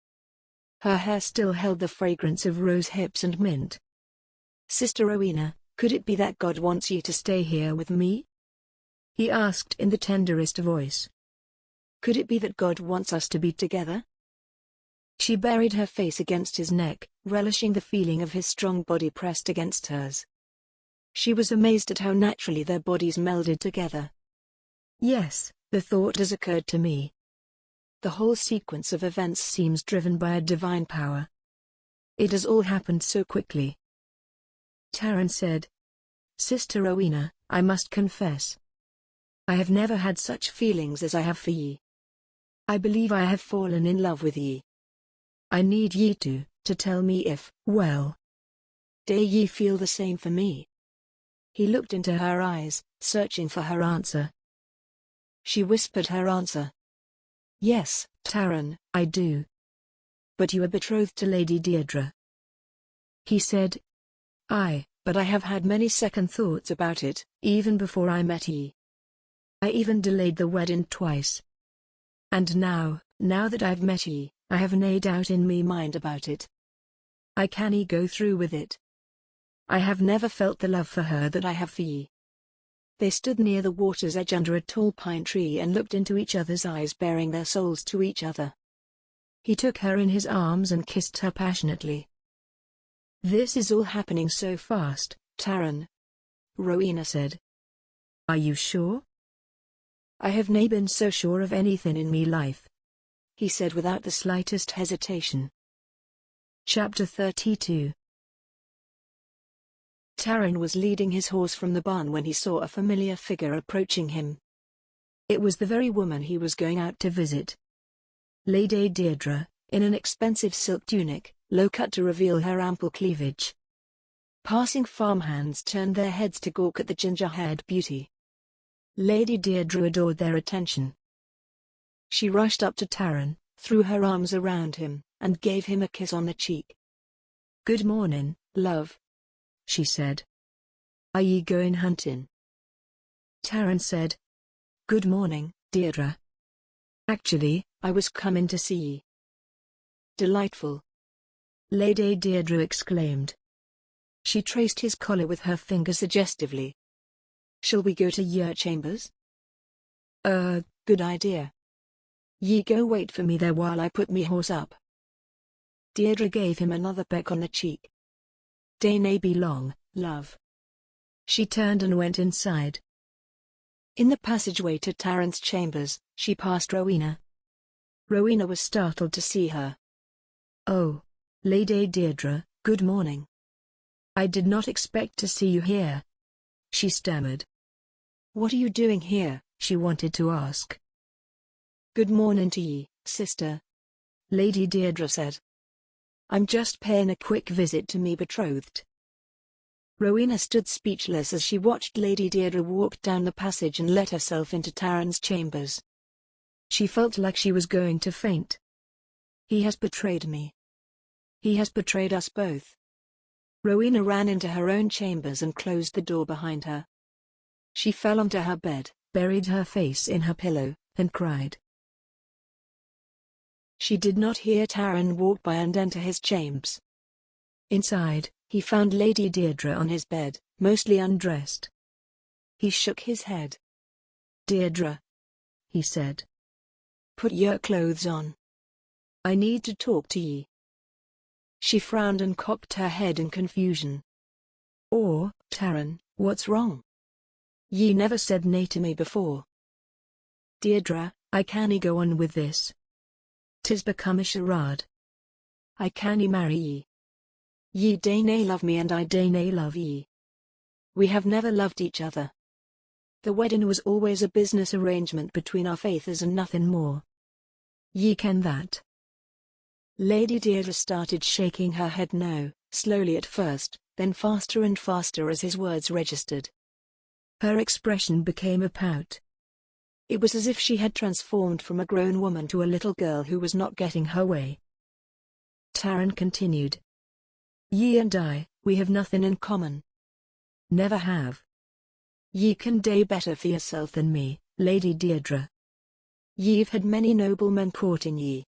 Her hair still held the fragrance of rose hips and mint. Sister Rowena, could it be that God wants you to stay here with me? He asked in the tenderest voice. Could it be that God wants us to be together? She buried her face against his neck, relishing the feeling of his strong body pressed against hers. She was amazed at how naturally their bodies melded together. Yes, the thought has occurred to me. The whole sequence of events seems driven by a divine power. It has all happened so quickly. Taran said. Sister Rowena, I must confess. I have never had such feelings as I have for ye. I believe I have fallen in love with ye. I need ye to tell me if, well, do ye feel the same for me? He looked into her eyes, searching for her answer. She whispered her answer. Yes, Taran, I do. But you are betrothed to Lady Deirdre. He said. Aye, but I have had many second thoughts about it, even before I met ye. I even delayed the wedding twice. And now, Now that I've met ye, I have nae doubt in me mind about it. I canny go through with it. I have never felt the love for her that I have for ye. They stood near the water's edge under a tall pine tree and looked into each other's eyes, baring their souls to each other. He took her in his arms and kissed her passionately. "This is all happening so fast, Taran," Rowena said. "Are you sure?" "I have nae been so sure of anything in me life," he said without the slightest hesitation. Chapter 32. Taran was leading his horse from the barn when he saw a familiar figure approaching him. It was the very woman he was going out to visit. Lady Deirdre, in an expensive silk tunic, low-cut to reveal her ample cleavage. Passing farmhands turned their heads to gawk at the ginger-haired beauty. Lady Deirdre adored their attention. She rushed up to Taran, threw her arms around him, and gave him a kiss on the cheek. "Good morning, love," she said. "Are ye going hunting?" Taran said, "Good morning, Deirdre. Actually, I was coming to see ye." "Delightful," Lady Deirdre exclaimed. She traced his collar with her finger suggestively. "Shall we go to your chambers?" Good idea. Ye go wait for me there while I put me horse up." Deirdre gave him another peck on the cheek. "Day nae be long, love." She turned and went inside. In the passageway to Taran's chambers, she passed Rowena. Rowena was startled to see her. "Oh, Lady Deirdre, good morning. I did not expect to see you here," she stammered. "What are you doing here?" she wanted to ask. "Good morning to ye, sister," Lady Deirdre said. "I'm just paying a quick visit to me betrothed." Rowena stood speechless as she watched Lady Deirdre walk down the passage and let herself into Taran's chambers. She felt like she was going to faint. "He has betrayed me. He has betrayed us both." Rowena ran into her own chambers and closed the door behind her. She fell onto her bed, buried her face in her pillow, and cried. She did not hear Taran walk by and enter his chambers. Inside, he found Lady Deirdre on his bed, mostly undressed. He shook his head. "Deirdre," he said. "Put your clothes on. I need to talk to ye." She frowned and cocked her head in confusion. "Oh, Taran, what's wrong? Ye never said nay to me before." "Deirdre, I canny go on with this. 'Tis become a charade. I canny marry ye. Ye dae nae love me and I dae nae love ye. We have never loved each other. The wedding was always a business arrangement between our faithers and nothing more. Ye ken that." Lady Deirdre started shaking her head no, slowly at first, then faster and faster as his words registered. Her expression became a pout. It was as if she had transformed from a grown woman to a little girl who was not getting her way. Taran continued. "Ye and I, we have nothing in common. Never have. Ye can dae better for yourself than me, Lady Deirdre. Ye've had many noble men courting ye.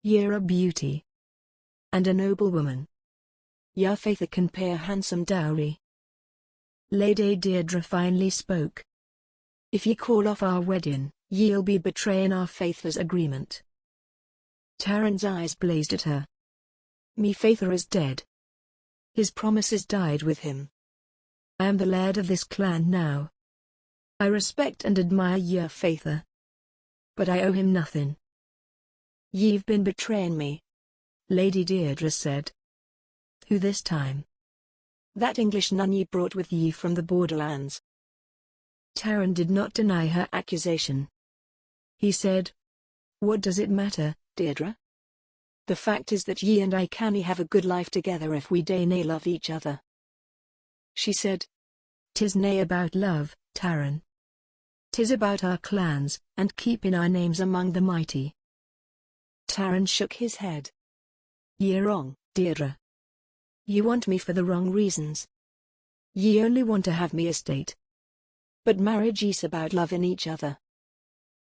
Ye're a beauty. And a noble woman. Your faither can pay a handsome dowry." Lady Deirdre finally spoke. "If ye call off our wedding, ye'll be betraying our faithers' agreement." Taran's eyes blazed at her. "Me faither is dead. His promises died with him. I am the laird of this clan now. I respect and admire your faither. But I owe him nothing." "Ye've been betraying me," Lady Deirdre said. "Who this time?" "That English nun ye brought with ye from the borderlands." Taran did not deny her accusation. He said, "What does it matter, Deirdre? The fact is that ye and I canny have a good life together if we dae nae love each other." She said, "'Tis nae about love, Taran. 'Tis about our clans, and keeping our names among the mighty." Taran shook his head. "Ye're wrong, Deirdre. Ye want me for the wrong reasons. Ye only want to have me estate. But marriage is about loving each other.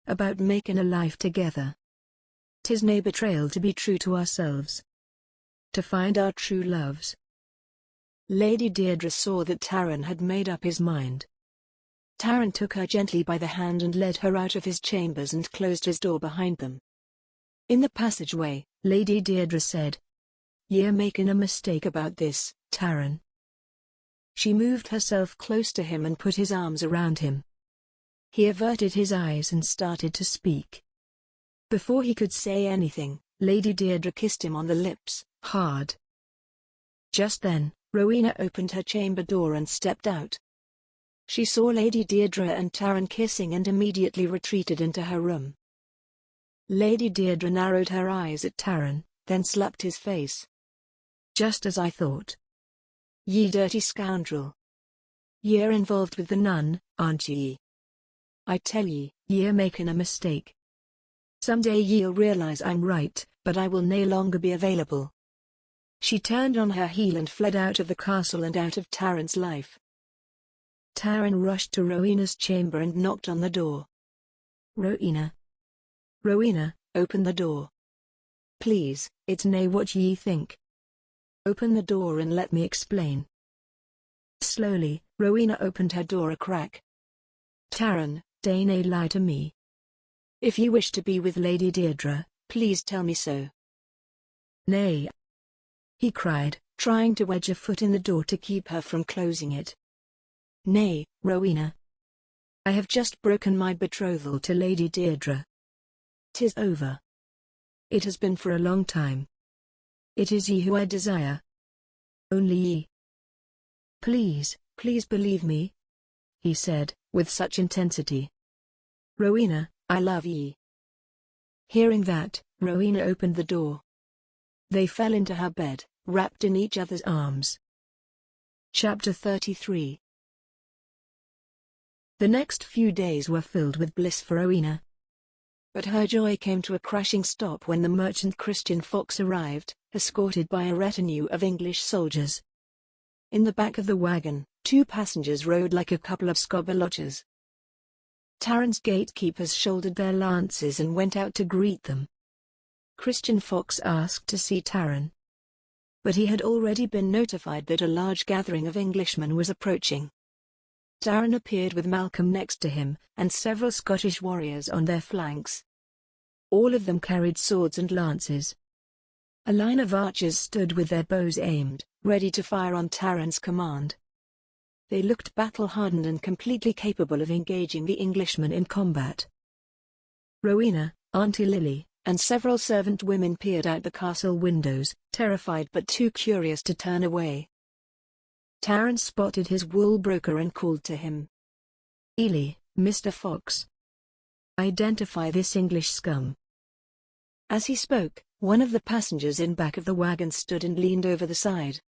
About making a life together. 'Tis nae betrayal to be true to ourselves. To find our true loves. Lady Deirdre saw that Taran had made up his mind. Taran took her gently by the hand and led her out of his chambers and closed his door behind them. In the passageway, Lady Deirdre said, "Ye're making a mistake about this, Taran." She moved herself close to him and put his arms around him. He averted his eyes and started to speak. Before he could say anything, Lady Deirdre kissed him on the lips, hard. Just then, Rowena opened her chamber door and stepped out. She saw Lady Deirdre and Taran kissing and immediately retreated into her room. Lady Deirdre narrowed her eyes at Taran, then slapped his face. "Just as I thought. Ye dirty scoundrel. Ye're involved with the nun, aren't ye? I tell ye, ye're making a mistake. Someday ye'll realize I'm right, but I will nae longer be available." She turned on her heel and fled out of the castle and out of Taran's life. Taran rushed to Rowena's chamber and knocked on the door. "Rowena. Rowena, open the door. Please, it's nae what ye think. Open the door and let me explain." Slowly, Rowena opened her door a crack. "Taran, dae nae lie to me. If you wish to be with Lady Deirdre, please tell me so." "Nay," he cried, trying to wedge a foot in the door to keep her from closing it. "Nay, Rowena. I have just broken my betrothal to Lady Deirdre. 'Tis over. It has been for a long time. It is ye who I desire. Only ye. Please, please believe me," he said, with such intensity. "Rowena, I love ye." Hearing that, Rowena opened the door. They fell into her bed, wrapped in each other's arms. Chapter 33. The next few days were filled with bliss for Rowena. But her joy came to a crashing stop when the merchant Christian Fox arrived, escorted by a retinue of English soldiers. In the back of the wagon, 2 passengers rode like a couple of scobilotches. Taran's gatekeepers shouldered their lances and went out to greet them. Christian Fox asked to see Taran, but he had already been notified that a large gathering of Englishmen was approaching. Taran appeared with Malcolm next to him, and several Scottish warriors on their flanks. All of them carried swords and lances. A line of archers stood with their bows aimed, ready to fire on Taran's command. They looked battle-hardened and completely capable of engaging the Englishmen in combat. Rowena, Auntie Lily, and several servant women peered out the castle windows, terrified but too curious to turn away. Taran spotted his wool broker and called to him. "Ely, Mr. Fox. Identify this English scum." As he spoke, one of the passengers in back of the wagon stood and leaned over the side.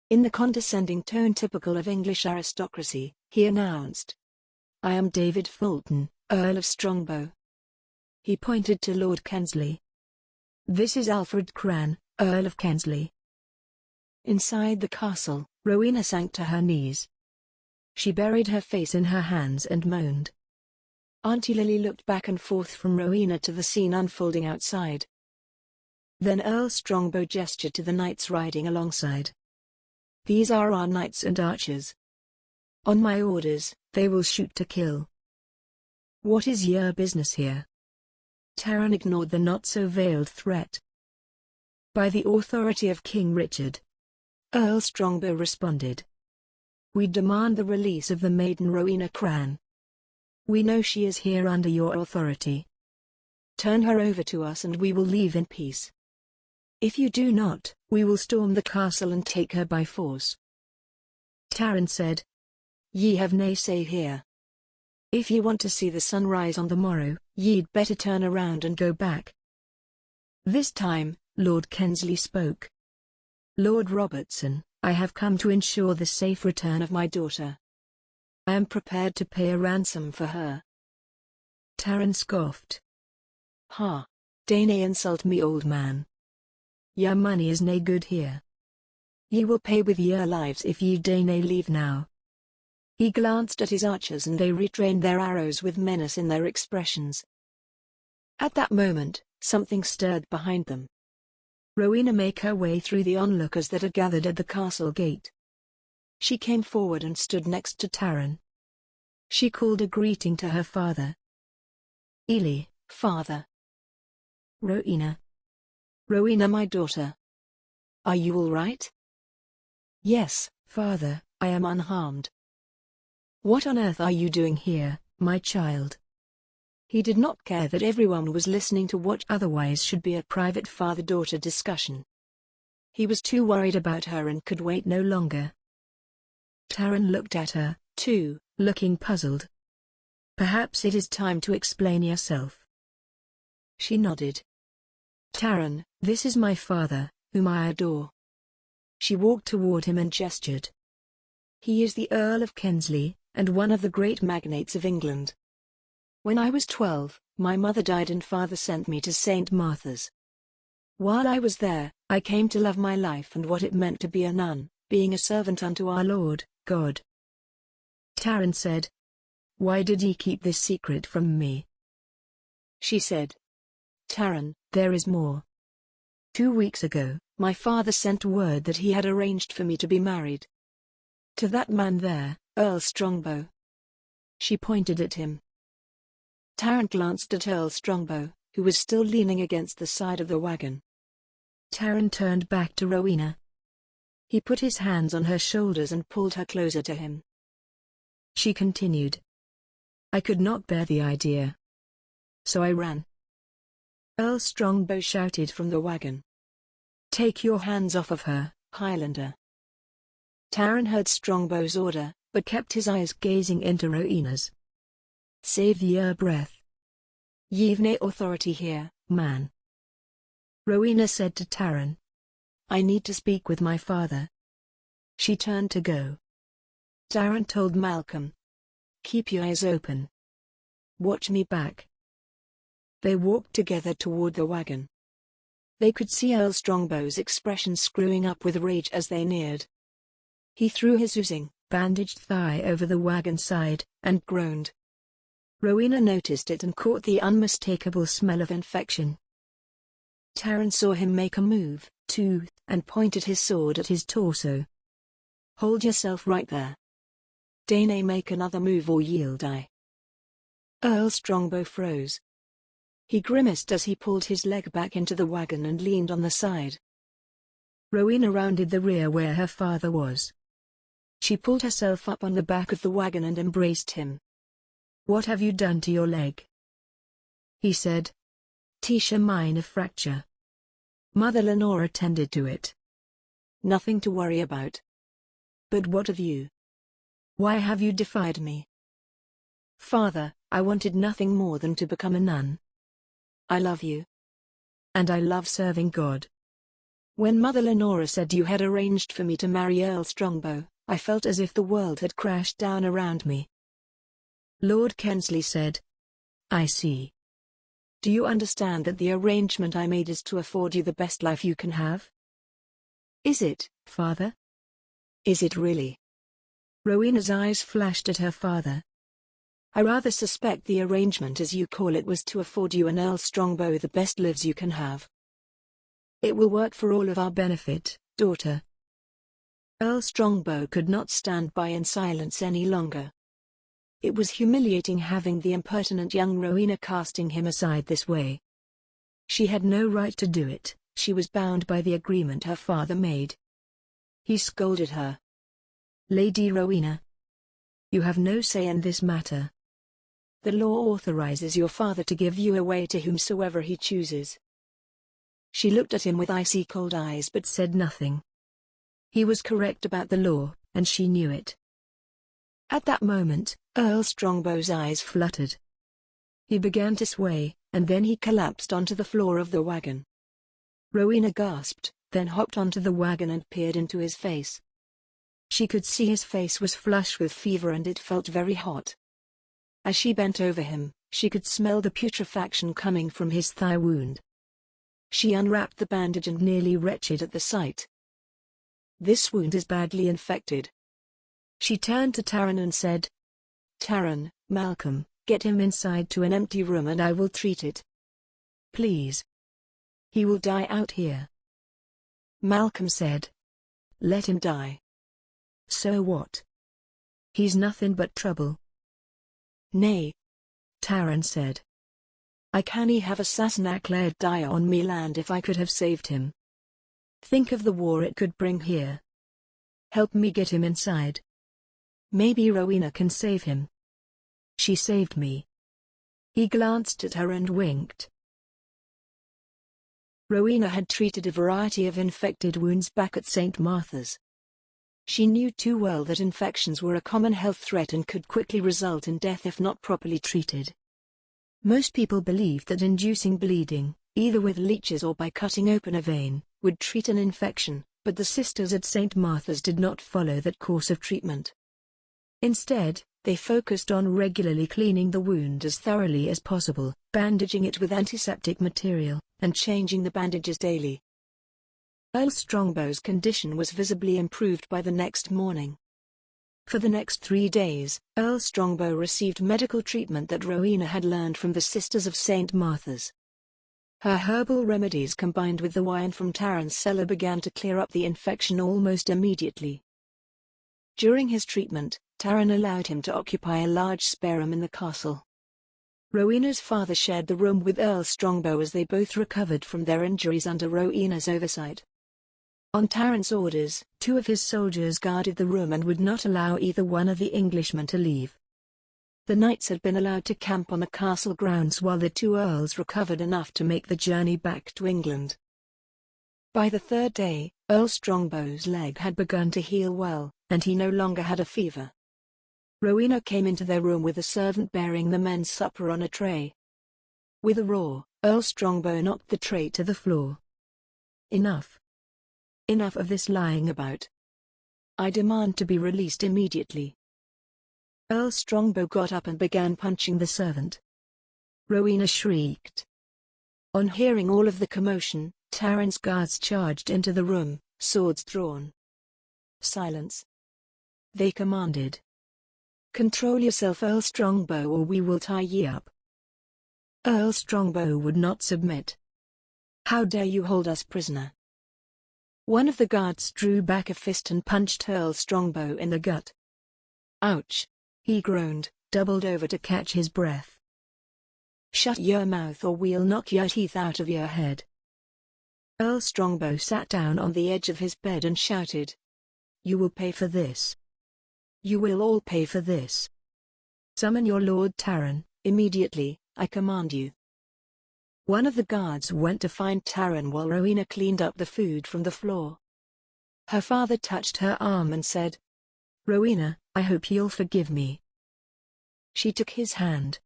In the condescending tone typical of English aristocracy, he announced, "I am David Fulton, Earl of Strongbow." He pointed to Lord Kensley. "This is Alfred Cran, Earl of Kensley." Inside the castle, Rowena sank to her knees. She buried her face in her hands and moaned. Auntie Lily looked back and forth from Rowena to the scene unfolding outside. Then Earl Strongbow gestured to the knights riding alongside. "These are our knights and archers. On my orders, they will shoot to kill. What is your business here?" Taran ignored the not-so-veiled threat. "By the authority of King Richard," Earl Strongbow responded. "We demand the release of the maiden Rowena Cran. We know she is here under your authority. Turn her over to us and we will leave in peace. If you do not, we will storm the castle and take her by force." Taran said, "Ye have nae say here. If ye want to see the sun rise on the morrow, ye'd better turn around and go back." This time, Lord Kensley spoke. "Lord Robertson, I have come to ensure the safe return of my daughter. I am prepared to pay a ransom for her." Taran scoffed. "Ha! Dae nae insult me, old man. Your money is nae good here. Ye will pay with your lives if ye dae nae leave now." He glanced at his archers and they retrained their arrows with menace in their expressions. At that moment, Something stirred behind them. Rowena made her way through the onlookers that had gathered at the castle gate. She came forward and stood next to Taran. She called a greeting to her father. Eli, Father. Rowena. Rowena, my daughter. Are you all right? Yes, father, I am unharmed. What on earth are you doing here, my child? He did not care that everyone was listening to what otherwise should be a private father-daughter discussion. He was too worried about her and could wait no longer. Taran looked at her, too, looking puzzled. Perhaps it is time to explain yourself. She nodded. Taran, this is my father, whom I adore. She walked toward him and gestured. He is the Earl of Kensley, and one of the great magnates of England. When I was 12, my mother died and father sent me to St. Martha's. While I was there, I came to love my life and what it meant to be a nun, being a servant unto our Lord, God. Taran said. Why did he keep this secret from me? She said. Taran, there is more. 2 weeks ago, my father sent word that he had arranged for me to be married. To that man there, Earl Strongbow. She pointed at him. Taran glanced at Earl Strongbow, who was still leaning against the side of the wagon. Taran turned back to Rowena. He put his hands on her shoulders and pulled her closer to him. She continued. I could not bear the idea. So I ran. Earl Strongbow shouted from the wagon. Take your hands off of her, Highlander. Taran heard Strongbow's order, but kept his eyes gazing into Rowena's. Save your breath. Ye've nae authority here, man. Rowena said to Taran. I need to speak with my father. She turned to go. Taran told Malcolm. Keep your eyes open. Watch me back. They walked together toward the wagon. They could see Earl Strongbow's expression screwing up with rage as they neared. He threw his oozing, bandaged thigh over the wagon side, and groaned. Rowena noticed it and caught the unmistakable smell of infection. Taran saw him make a move, too, and pointed his sword at his torso. Hold yourself right there. Dane make another move or yield die. Earl Strongbow froze. He grimaced as he pulled his leg back into the wagon and leaned on the side. Rowena rounded the rear where her father was. She pulled herself up on the back of the wagon and embraced him. What have you done to your leg? He said. Tisha minor fracture. Mother Lenora tended to it. Nothing to worry about. But what of you? Why have you defied me? Father, I wanted nothing more than to become a nun. I love you. And I love serving God. When Mother Lenora said you had arranged for me to marry Earl Strongbow, I felt as if the world had crashed down around me. Lord Kensley said. I see. Do you understand that the arrangement I made is to afford you the best life you can have? Is it, father? Is it really? Rowena's eyes flashed at her father. I rather suspect the arrangement as you call it was to afford you and Earl Strongbow the best lives you can have. It will work for all of our benefit, daughter. Earl Strongbow could not stand by in silence any longer. It was humiliating having the impertinent young Rowena casting him aside this way. She had no right to do it, she was bound by the agreement her father made. He scolded her. Lady Rowena. You have no say in this matter. The law authorizes your father to give you away to whomsoever he chooses. She looked at him with icy cold eyes but said nothing. He was correct about the law, and she knew it. At that moment, Earl Strongbow's eyes fluttered. He began to sway, and then he collapsed onto the floor of the wagon. Rowena gasped, then hopped onto the wagon and peered into his face. She could see his face was flush with fever and it felt very hot. As she bent over him, she could smell the putrefaction coming from his thigh wound. She unwrapped the bandage and nearly retched at the sight. This wound is badly infected. She turned to Taran and said, Taran, Malcolm, get him inside to an empty room and I will treat it. Please. He will die out here. Malcolm said. Let him die. So what? He's nothing but trouble. Nay, Taran said. I cannae have a Sassenach Laird die on me land if I could have saved him. Think of the war it could bring here. Help me get him inside. Maybe Rowena can save him. She saved me. He glanced at her and winked. Rowena had treated a variety of infected wounds back at St. Martha's. She knew too well that infections were a common health threat and could quickly result in death if not properly treated. Most people believed that inducing bleeding, either with leeches or by cutting open a vein, would treat an infection, but the sisters at St. Martha's did not follow that course of treatment. Instead, they focused on regularly cleaning the wound as thoroughly as possible, bandaging it with antiseptic material, and changing the bandages daily. Earl Strongbow's condition was visibly improved by the next morning. For the next 3 days, Earl Strongbow received medical treatment that Rowena had learned from the Sisters of St. Martha's. Her herbal remedies combined with the wine from Taran's cellar began to clear up the infection almost immediately. During his treatment, Taran allowed him to occupy a large spare room in the castle. Rowena's father shared the room with Earl Strongbow as they both recovered from their injuries under Rowena's oversight. On Taran's orders, 2 of his soldiers guarded the room and would not allow either one of the Englishmen to leave. The knights had been allowed to camp on the castle grounds while the 2 earls recovered enough to make the journey back to England. By the 3rd day, Earl Strongbow's leg had begun to heal well, and he no longer had a fever. Rowena came into their room with a servant bearing the men's supper on a tray. With a roar, Earl Strongbow knocked the tray to the floor. Enough. Enough of this lying about. I demand to be released immediately. Earl Strongbow got up and began punching the servant. Rowena shrieked. On hearing all of the commotion, Taran's guards charged into the room, swords drawn. Silence, they commanded. Control yourself, Earl Strongbow, or we will tie ye up. Earl Strongbow would not submit. How dare you hold us prisoner? One of the guards drew back a fist and punched Earl Strongbow in the gut. Ouch, he groaned, doubled over to catch his breath. Shut your mouth or we'll knock your teeth out of your head. Earl Strongbow sat down on the edge of his bed and shouted. You will pay for this. You will all pay for this. Summon your Lord Taran, immediately, I command you. One of the guards went to find Taran while Rowena cleaned up the food from the floor. Her father touched her arm and said, Rowena, I hope you'll forgive me. She took his hand.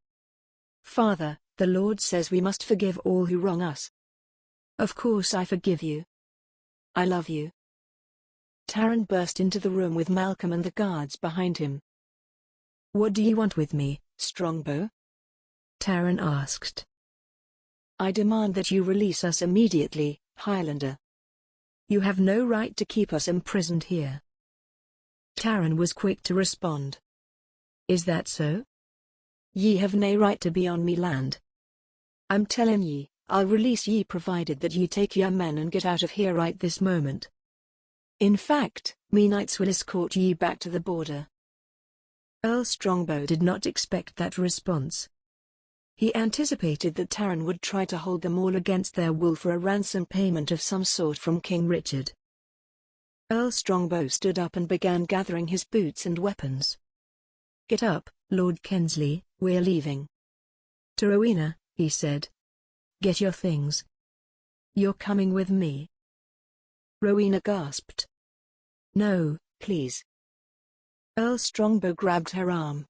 Father, the Lord says we must forgive all who wrong us. Of course I forgive you. I love you. Taran burst into the room with Malcolm and the guards behind him. What do you want with me, Strongbow? Taran asked. I demand that you release us immediately, Highlander. You have no right to keep us imprisoned here. Taran was quick to respond. Is that so? Ye have nae right to be on me land. I'm telling ye, I'll release ye provided that ye take your men and get out of here right this moment. In fact, me knights will escort ye back to the border. Earl Strongbow did not expect that response. He anticipated that Taran would try to hold them all against their will for a ransom payment of some sort from King Richard. Earl Strongbow stood up and began gathering his boots and weapons. Get up, Lord Kensley, we're leaving. To Rowena, he said. Get your things. You're coming with me. Rowena gasped. No, please. Earl Strongbow grabbed her arm.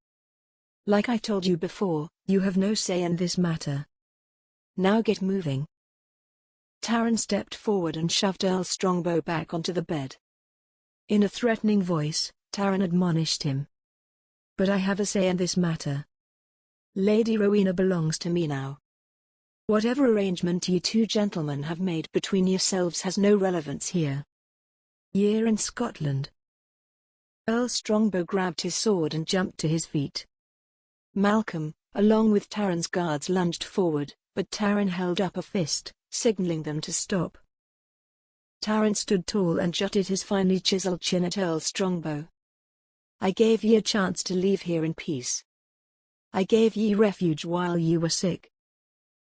Like I told you before, you have no say in this matter. Now get moving. Taran stepped forward and shoved Earl Strongbow back onto the bed. In a threatening voice, Taran admonished him. But I have a say in this matter. Lady Rowena belongs to me now. Whatever arrangement you 2 gentlemen have made between yourselves has no relevance here. Ye're in Scotland. Earl Strongbow grabbed his sword and jumped to his feet. Malcolm, along with Taran's guards, lunged forward, but Taran held up a fist, signaling them to stop. Taran stood tall and jutted his finely chiseled chin at Earl Strongbow. I gave ye a chance to leave here in peace. I gave ye refuge while ye were sick.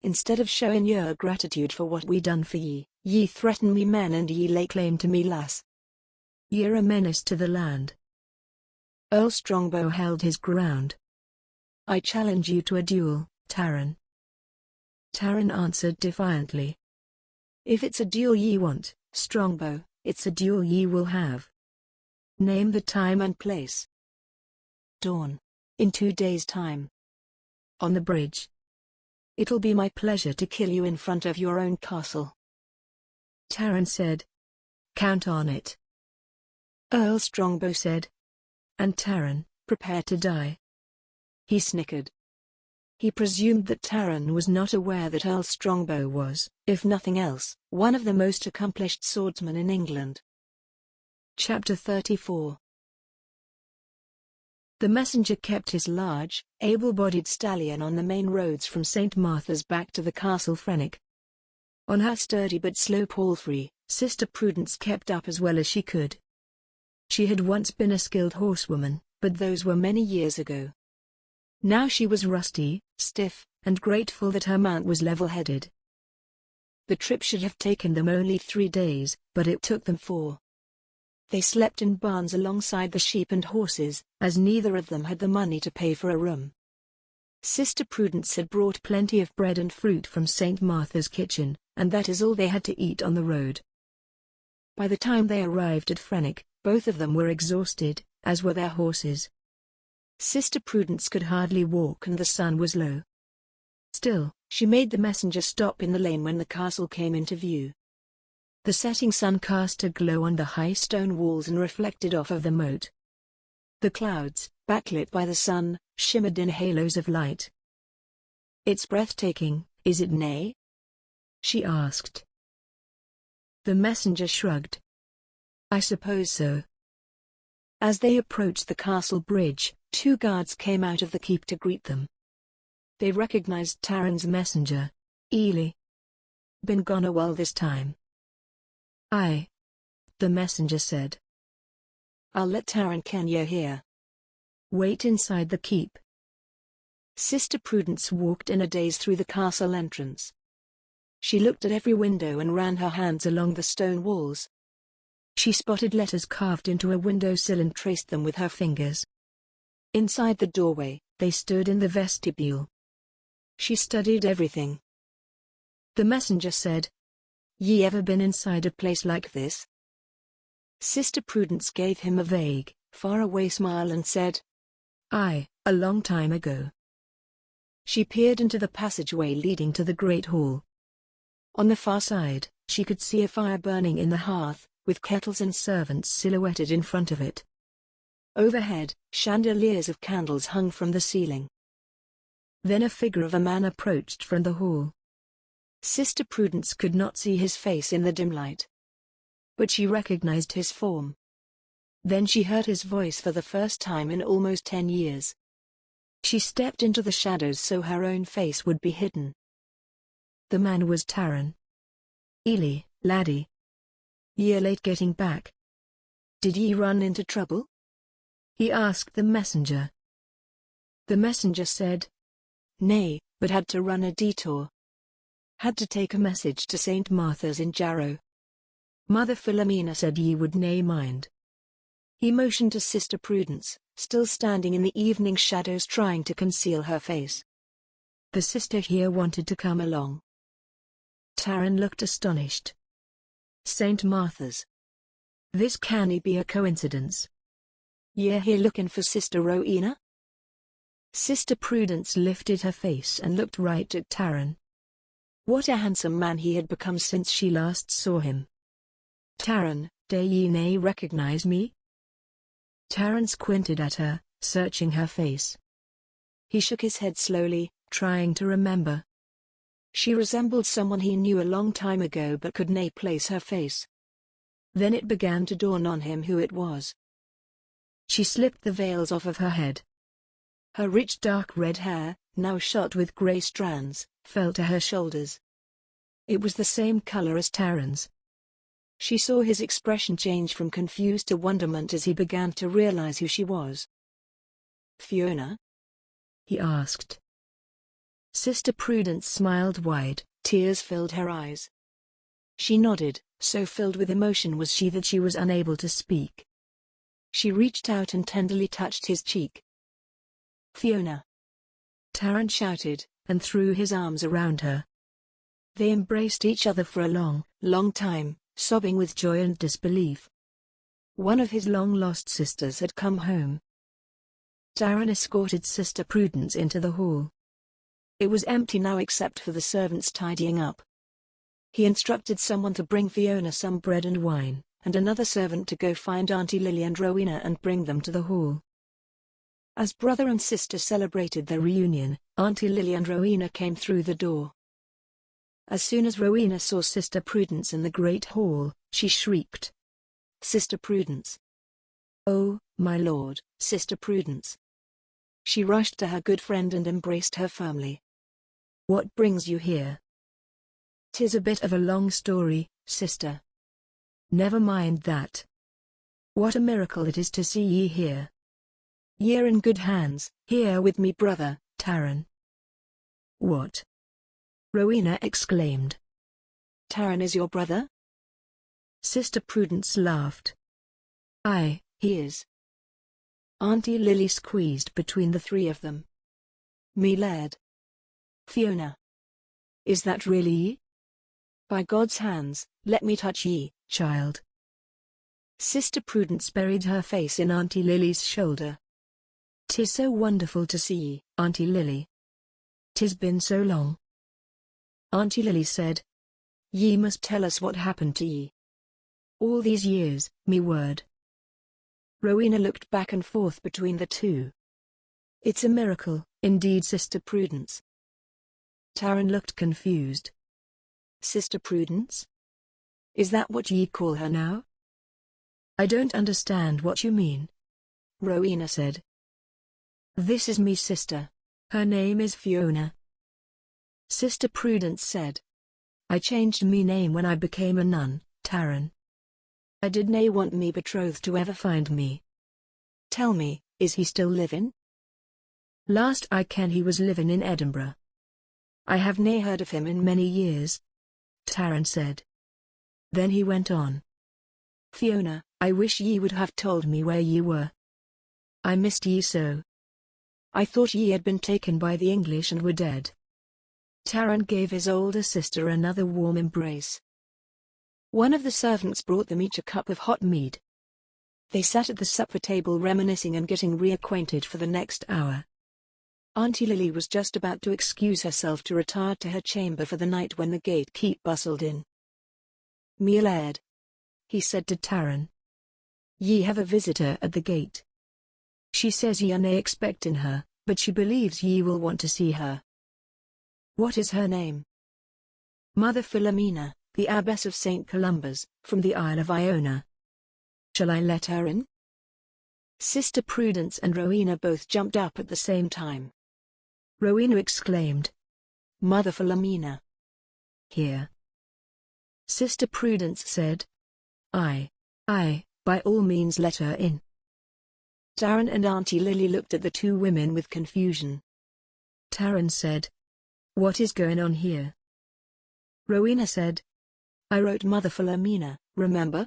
Instead of showing your gratitude for what we done for ye, ye threaten me men and ye lay claim to me lass. Ye're a menace to the land. Earl Strongbow held his ground. I challenge you to a duel, Taran. Taran answered defiantly. If it's a duel ye want, Strongbow, it's a duel ye will have. Name the time and place. Dawn. In 2 days' time. On the bridge. It'll be my pleasure to kill you in front of your own castle. Taran said. Count on it. Earl Strongbow said. And Taran, prepare to die. He snickered. He presumed that Taran was not aware that Earl Strongbow was, if nothing else, one of the most accomplished swordsmen in England. Chapter 34. The messenger kept his large, able-bodied stallion on the main roads from St. Martha's back to the castle Frenich. On her sturdy but slow palfrey, Sister Prudence kept up as well as she could. She had once been a skilled horsewoman, but those were many years ago. Now she was rusty, stiff, and grateful that her mount was level-headed. The trip should have taken them only 3 days, but it took them 4. They slept in barns alongside the sheep and horses, as neither of them had the money to pay for a room. Sister Prudence had brought plenty of bread and fruit from St. Martha's kitchen, and that is all they had to eat on the road. By the time they arrived at Frenich, both of them were exhausted, as were their horses. Sister Prudence could hardly walk and the sun was low. Still, she made the messenger stop in the lane when the castle came into view. The setting sun cast a glow on the high stone walls and reflected off of the moat. The clouds, backlit by the sun, shimmered in halos of light. "It's breathtaking, is it nay?" she asked. The messenger shrugged. "I suppose so." As they approached the castle bridge, 2 guards came out of the keep to greet them. They recognized Taran's messenger. "Ely. Been gone a while this time." "Aye," the messenger said. "I'll let Taran ken you're here." "Wait inside the keep." Sister Prudence walked in a daze through the castle entrance. She looked at every window and ran her hands along the stone walls. She spotted letters carved into a windowsill and traced them with her fingers. Inside the doorway, they stood in the vestibule. She studied everything. The messenger said, "Ye ever been inside a place like this?" Sister Prudence gave him a vague, far-away smile and said, "Aye, a long time ago." She peered into the passageway leading to the great hall. On the far side, she could see a fire burning in the hearth, with kettles and servants silhouetted in front of it. Overhead, chandeliers of candles hung from the ceiling. Then a figure of a man approached from the hall. Sister Prudence could not see his face in the dim light, but she recognized his form. Then she heard his voice for the first time in almost 10 years. She stepped into the shadows so her own face would be hidden. The man was Taran. "Ely, laddie. Ye're late getting back. Did ye run into trouble?" he asked the messenger. The messenger said, "Nay, but had to run a detour. Had to take a message to St. Martha's in Jarrow. Mother Philomena said ye would nae mind." He motioned to Sister Prudence, still standing in the evening shadows trying to conceal her face. "The sister here wanted to come along." Taran looked astonished. "St. Martha's? This can't be a coincidence. Ye're here looking for Sister Rowena?" Sister Prudence lifted her face and looked right at Taran. What a handsome man he had become since she last saw him. "Taran, do ye nae recognize me?" Taran squinted at her, searching her face. He shook his head slowly, trying to remember. She resembled someone he knew a long time ago but could nae place her face. Then it began to dawn on him who it was. She slipped the veils off of her head. Her rich dark red hair, now shot with grey strands, fell to her shoulders. It was the same color as Taran's. She saw his expression change from confused to wonderment as he began to realize who she was. "Fiona?" he asked. Sister Prudence smiled wide, tears filled her eyes. She nodded, so filled with emotion was she that she was unable to speak. She reached out and tenderly touched his cheek. "Fiona!" Taran shouted, and threw his arms around her. They embraced each other for a long, long time, sobbing with joy and disbelief. One of his long-lost sisters had come home. Taran escorted Sister Prudence into the hall. It was empty now except for the servants tidying up. He instructed someone to bring Fiona some bread and wine, and another servant to go find Auntie Lily and Rowena and bring them to the hall. As brother and sister celebrated their reunion, Auntie Lily and Rowena came through the door. As soon as Rowena saw Sister Prudence in the great hall, she shrieked, "Sister Prudence! Oh, my lord, Sister Prudence!" She rushed to her good friend and embraced her firmly. "What brings you here?" "'Tis a bit of a long story, sister." "Never mind that. What a miracle it is to see ye here." "Ye're in good hands, here with me brother, Taran." "What?" Rowena exclaimed. "Taran is your brother?" Sister Prudence laughed. "Aye, he is." Auntie Lily squeezed between the three of them. "Me Laird." "Fiona. Is that really ye?" "By God's hands, let me touch ye, child." Sister Prudence buried her face in Auntie Lily's shoulder. "'Tis so wonderful to see ye, Auntie Lily. 'Tis been so long." Auntie Lily said, "Ye must tell us what happened to ye." "All these years, me word." Rowena looked back and forth between the two. "It's a miracle, indeed, Sister Prudence." Taran looked confused. "Sister Prudence? Is that what ye call her now?" "I don't understand what you mean," Rowena said. "This is me sister. Her name is Fiona." Sister Prudence said, "I changed me name when I became a nun, Taran. I did nae want me betrothed to ever find me." "Tell me, is he still living?" "Last I ken he was living in Edinburgh." "I have nae heard of him in many years," Taran said. Then he went on. "Fiona, I wish ye would have told me where ye were. I missed ye so. I thought ye had been taken by the English and were dead." Taran gave his older sister another warm embrace. One of the servants brought them each a cup of hot mead. They sat at the supper table reminiscing and getting reacquainted for the next hour. Auntie Lily was just about to excuse herself to retire to her chamber for the night when the gatekeep bustled in. "Me Laird," he said to Taran. "Ye have a visitor at the gate. She says ye are nae expecting her, but she believes ye will want to see her." "What is her name?" "Mother Philomena, the abbess of St. Columba's, from the Isle of Iona." "Shall I let her in?" Sister Prudence and Rowena both jumped up at the same time. Rowena exclaimed, "Mother Philomena!" "Here." Sister Prudence said, Aye, by all means let her in." Taran and Auntie Lily looked at the two women with confusion. Taran said, "What is going on here?" Rowena said, "I wrote Mother Philomena, remember?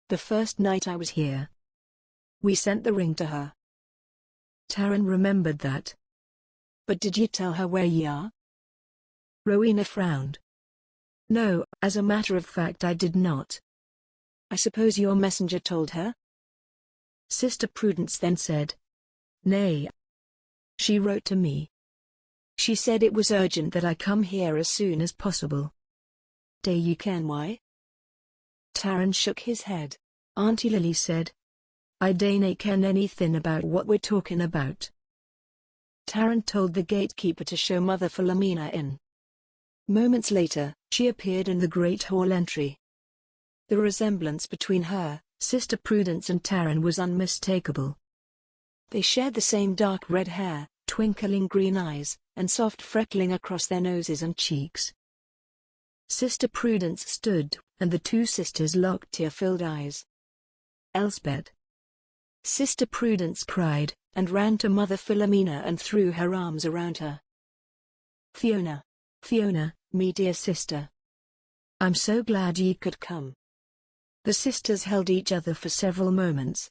The first night I was here. We sent the ring to her." Taran remembered that. "But did ye tell her where ye are?" Rowena frowned. "No, as a matter of fact I did not." "I suppose your messenger told her?" Sister Prudence then said, "Nay. She wrote to me. She said it was urgent that I come here as soon as possible." "Do ye ken why?" Taran shook his head. Auntie Lily said, "I dinna ken anything about what we're talking about." Taran told the gatekeeper to show Mother Philomena in. Moments later, she appeared in the great hall entry. The resemblance between her, Sister Prudence and Taran was unmistakable. They shared the same dark red hair, twinkling green eyes, and soft freckling across their noses and cheeks. Sister Prudence stood, and the two sisters locked tear-filled eyes. Elspeth! Sister Prudence cried, and ran to Mother Philomena and threw her arms around her. Fiona! Fiona, me dear sister. I'm so glad ye could come. The sisters held each other for several moments.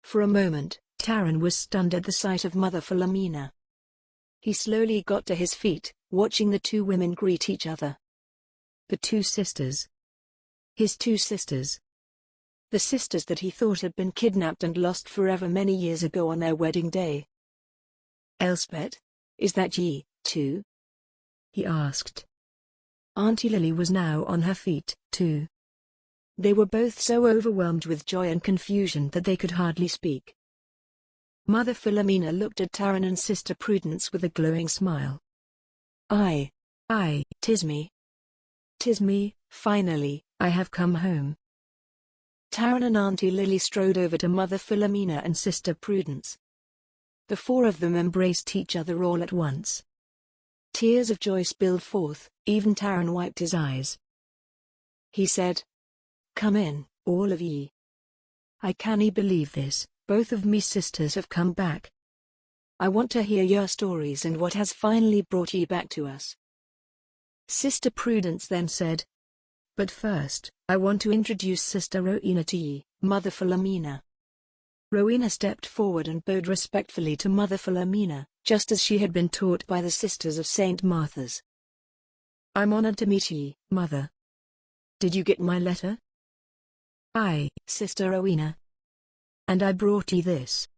For a moment, Taran was stunned at the sight of Mother Philomena. He slowly got to his feet, watching the two women greet each other. The two sisters. His two sisters. The sisters that he thought had been kidnapped and lost forever many years ago on their wedding day. Elspeth, is that ye, too? He asked. Auntie Lily was now on her feet, too. They were both so overwhelmed with joy and confusion that they could hardly speak. Mother Philomena looked at Taran and Sister Prudence with a glowing smile. Aye, 'tis me. 'Tis me, finally, I have come home. Taran and Auntie Lily strode over to Mother Philomena and Sister Prudence. The four of them embraced each other all at once. Tears of joy spilled forth, even Taran wiped his eyes. He said, "Come in, all of ye. I cannae believe this, both of me sisters have come back. I want to hear your stories and what has finally brought ye back to us." Sister Prudence then said, "But first, I want to introduce Sister Rowena to ye, Mother Philomena." Rowena stepped forward and bowed respectfully to Mother Philomena, just as she had been taught by the Sisters of St. Martha's. "I'm honored to meet ye, Mother. Did you get my letter?" "Aye, Sister Rowena. And I brought ye this."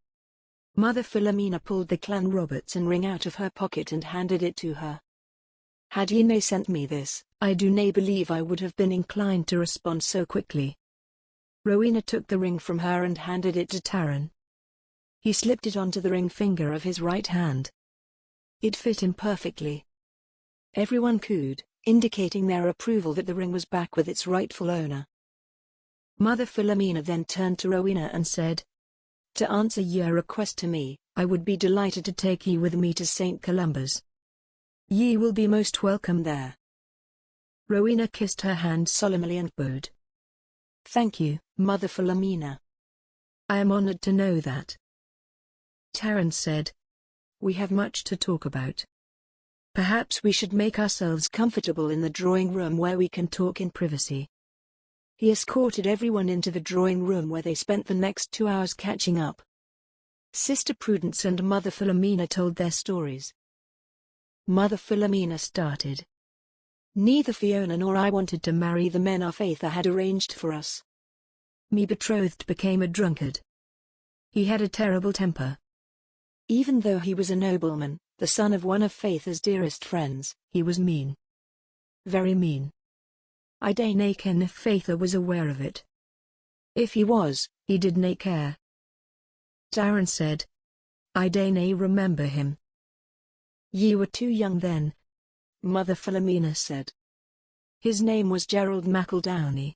Mother Philomena pulled the Clan Robertson ring out of her pocket and handed it to her. "Had ye nae sent me this, I do nae believe I would have been inclined to respond so quickly." Rowena took the ring from her and handed it to Taran. He slipped it onto the ring finger of his right hand. It fit him perfectly. Everyone cooed, indicating their approval that the ring was back with its rightful owner. Mother Philomena then turned to Rowena and said, "To answer your request to me, I would be delighted to take ye with me to St. Columba's. Ye will be most welcome there." Rowena kissed her hand solemnly and bowed. "Thank you, Mother Philomena. I am honored to know that." Taran said, "We have much to talk about. Perhaps we should make ourselves comfortable in the drawing room where we can talk in privacy." He escorted everyone into the drawing room where they spent the next 2 hours catching up. Sister Prudence and Mother Philomena told their stories. Mother Philomena started. "Neither Fiona nor I wanted to marry the men our faith had arranged for us. Me betrothed became a drunkard. He had a terrible temper. Even though he was a nobleman, the son of one of Faith's dearest friends, he was mean. Very mean. I dae nae ken if Faith was aware of it. If he was, he did nae care." Taran said, "I dae nae remember him." "Ye were too young then," Mother Philomena said. "His name was Gerald McEldowney.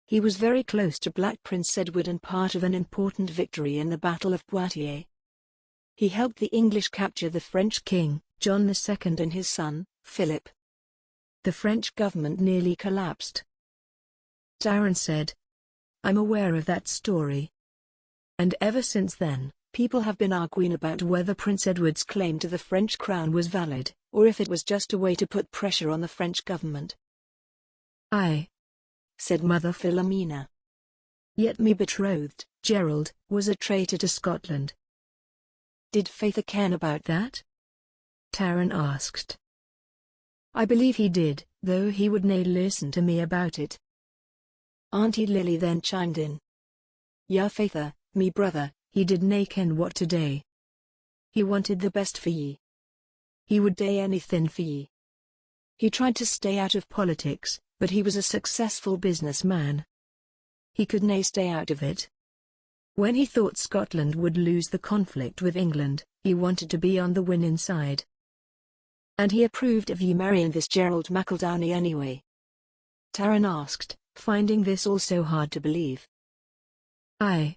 He was very close to Black Prince Edward and part of an important victory in the Battle of Poitiers. He helped the English capture the French king, John II, and his son, Philip. The French government nearly collapsed." Taran said, "I'm aware of that story. And ever since then, people have been arguing about whether Prince Edward's claim to the French crown was valid, or if it was just a way to put pressure on the French government." "Aye," said Mother Philomena. "Yet me betrothed, Gerald, was a traitor to Scotland." "Did Faith ken about that?" Taran asked. "I believe he did, though he would nae listen to me about it." Auntie Lily then chimed in. "Ya Faitha, me brother, he did nae ken what to dae. He wanted the best for ye. He would dae anything for ye. He tried to stay out of politics, but he was a successful businessman. He could nae stay out of it. When he thought Scotland would lose the conflict with England, he wanted to be on the winning side. And he approved of ye marrying this Gerald McEldowney anyway." Taran asked, finding this also hard to believe. "Aye,"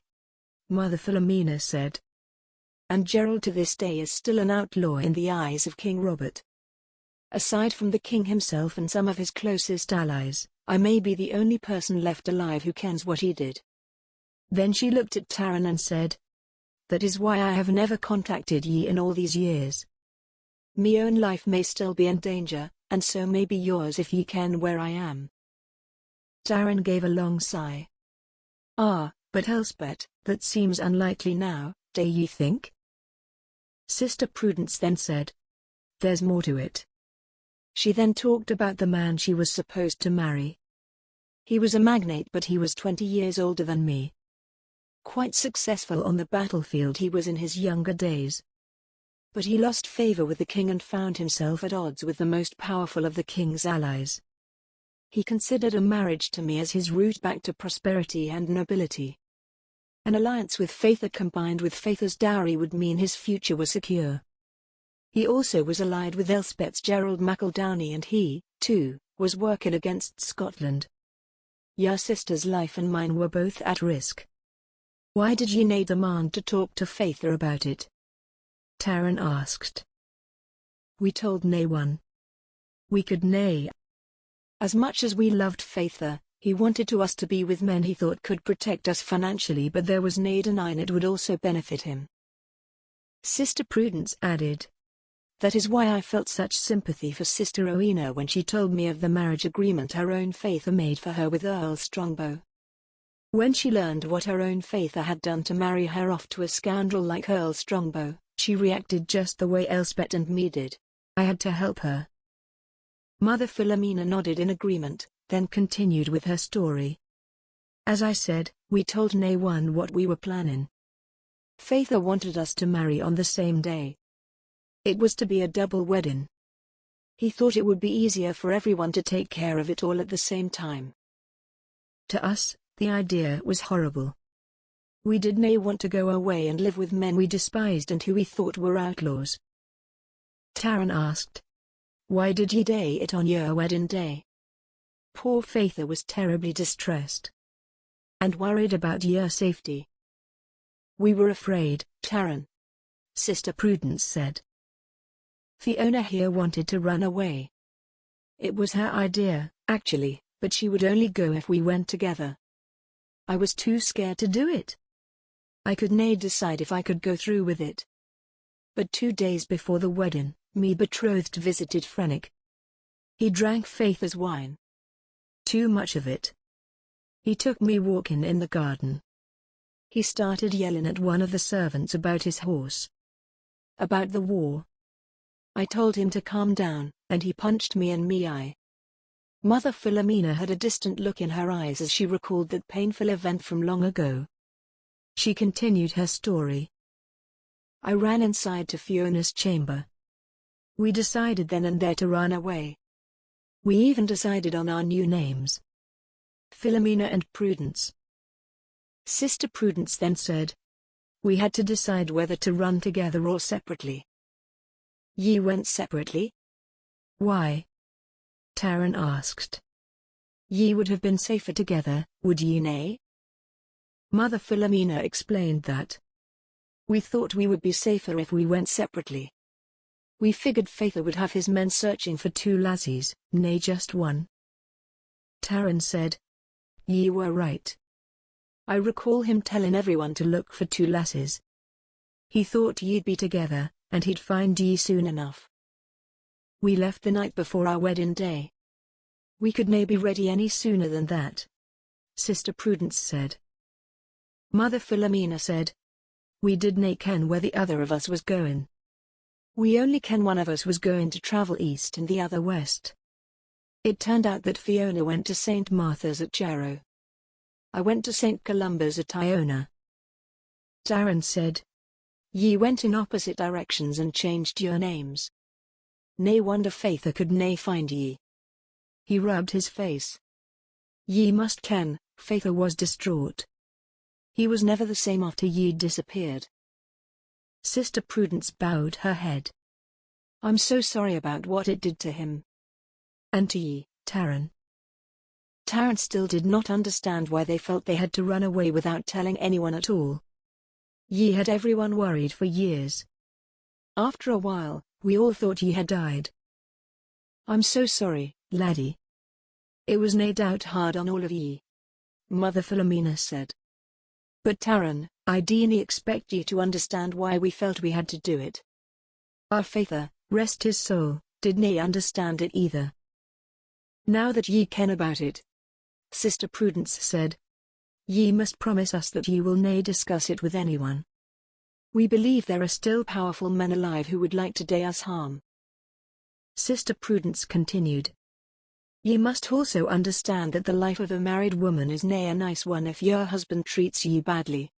Mother Philomena said. "And Gerald to this day is still an outlaw in the eyes of King Robert." Aside from the king himself and some of his closest allies, I may be the only person left alive who kens what he did. Then she looked at Taran and said, "That is why I have never contacted ye in all these years. Me own life may still be in danger, and so may be yours if ye ken where I am." Taran gave a long sigh. "Ah, but Elspeth, That seems unlikely now, do ye think?" Sister Prudence then said. "There's more to it." She then talked about the man she was supposed to marry. "He was a magnate, but he was 20 years older than me. Quite successful on the battlefield he was in his younger days. But he lost favor with the king and found himself at odds with the most powerful of the king's allies. He considered a marriage to me as his route back to prosperity and nobility. An alliance with Faitha combined with Faitha's dowry would mean his future was secure. He also was allied with Elspeth's Gerald McEldowney, and he, too, was working against Scotland. Your sister's life and mine were both at risk. Why did ye nae demand to talk to Faitha about it?" Taran asked. "We told nae one. We could nae. As much as we loved Faitha, he wanted to us to be with men he thought could protect us financially, but there was nae denying it would also benefit him." Sister Prudence added, "That is why I felt such sympathy for Sister Rowena when she told me of the marriage agreement her own Faitha made for her with Earl Strongbow. When she learned what her own Faitha had done to marry her off to a scoundrel like Earl Strongbow, she reacted just the way Elspeth and me did. I had to help her." Mother Philomena nodded in agreement, then continued with her story. "As I said, we told nae one what we were planning. Faitha wanted us to marry on the same day. It was to be a double wedding. He thought it would be easier for everyone to take care of it all at the same time. To us, the idea was horrible. We did nae want to go away and live with men we despised and who we thought were outlaws." Taran asked, "Why did ye day it on your wedding day?" Poor Faitha was terribly distressed and worried about your safety. "We were afraid, Taran," Sister Prudence said. "Fiona here wanted to run away. It was her idea, actually, but she would only go if we went together. I was too scared to do it. I could nae decide if I could go through with it. But 2 days before the wedding, me betrothed visited Frenich. He drank Faitha's wine. Too much of it. He took me walking in the garden. He started yelling at one of the servants about his horse. About the war. I told him to calm down, and he punched me in me eye." Mother Philomena had a distant look in her eyes as she recalled that painful event from long ago. She continued her story. "I ran inside to Fiona's chamber. We decided then and there to run away. We even decided on our new names. Philomena and Prudence." Sister Prudence then said, "We had to decide whether to run together or separately." "Ye went separately?" "Why?" Taran asked. "Ye would have been safer together, would ye nae?" Mother Philomena explained that. "We thought we would be safer if we went separately. We figured Faitha would have his men searching for 2 lassies, nae just one." Taran said, "Ye were right. I recall him telling everyone to look for 2 lasses. He thought ye'd be together, and he'd find ye soon enough. We left the night before our wedding day. We could nae be ready any sooner than that," Sister Prudence said. Mother Philomena said, "We did nae ken where the other of us was going. We only ken one of us was going to travel east and the other west. It turned out that Fiona went to St. Martha's at Jarrow. I went to St. Columba's at Iona." Taran said, "Ye went in opposite directions and changed your names. Nae wonder Faitha could nae find ye." He rubbed his face. "Ye must ken, Faitha was distraught. He was never the same after ye disappeared." Sister Prudence bowed her head. "I'm so sorry about what it did to him. And to ye, Taran." Taran still did not understand why they felt they had to run away without telling anyone at all. "Ye had everyone worried for years. After a while, we all thought ye had died." I'm so sorry, laddie. It was nae doubt hard on all of ye, Mother Philomena said. But Taran, I dinna expect ye to understand why we felt we had to do it. Our Father, rest his soul, did nae understand it either. Now that ye ken about it, Sister Prudence said, ye must promise us that ye will nae discuss it with anyone. We believe there are still powerful men alive who would like to do us harm. Sister Prudence continued. Ye must also understand that the life of a married woman is nae a nice one if your husband treats ye badly.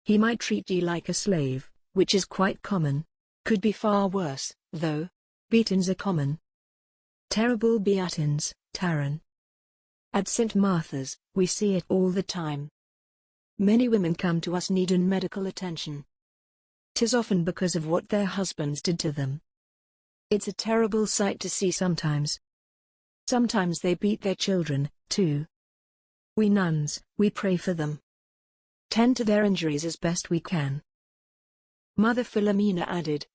He might treat ye like a slave, which is quite common. Could be far worse, though. Beatings are common. Terrible beatings, Taran. At St. Martha's, we see it all the time. Many women come to us needing medical attention. 'Tis often because of what their husbands did to them. It's a terrible sight to see sometimes. Sometimes they beat their children, too. We nuns, we pray for them. Tend to their injuries as best we can. Mother Philomena added.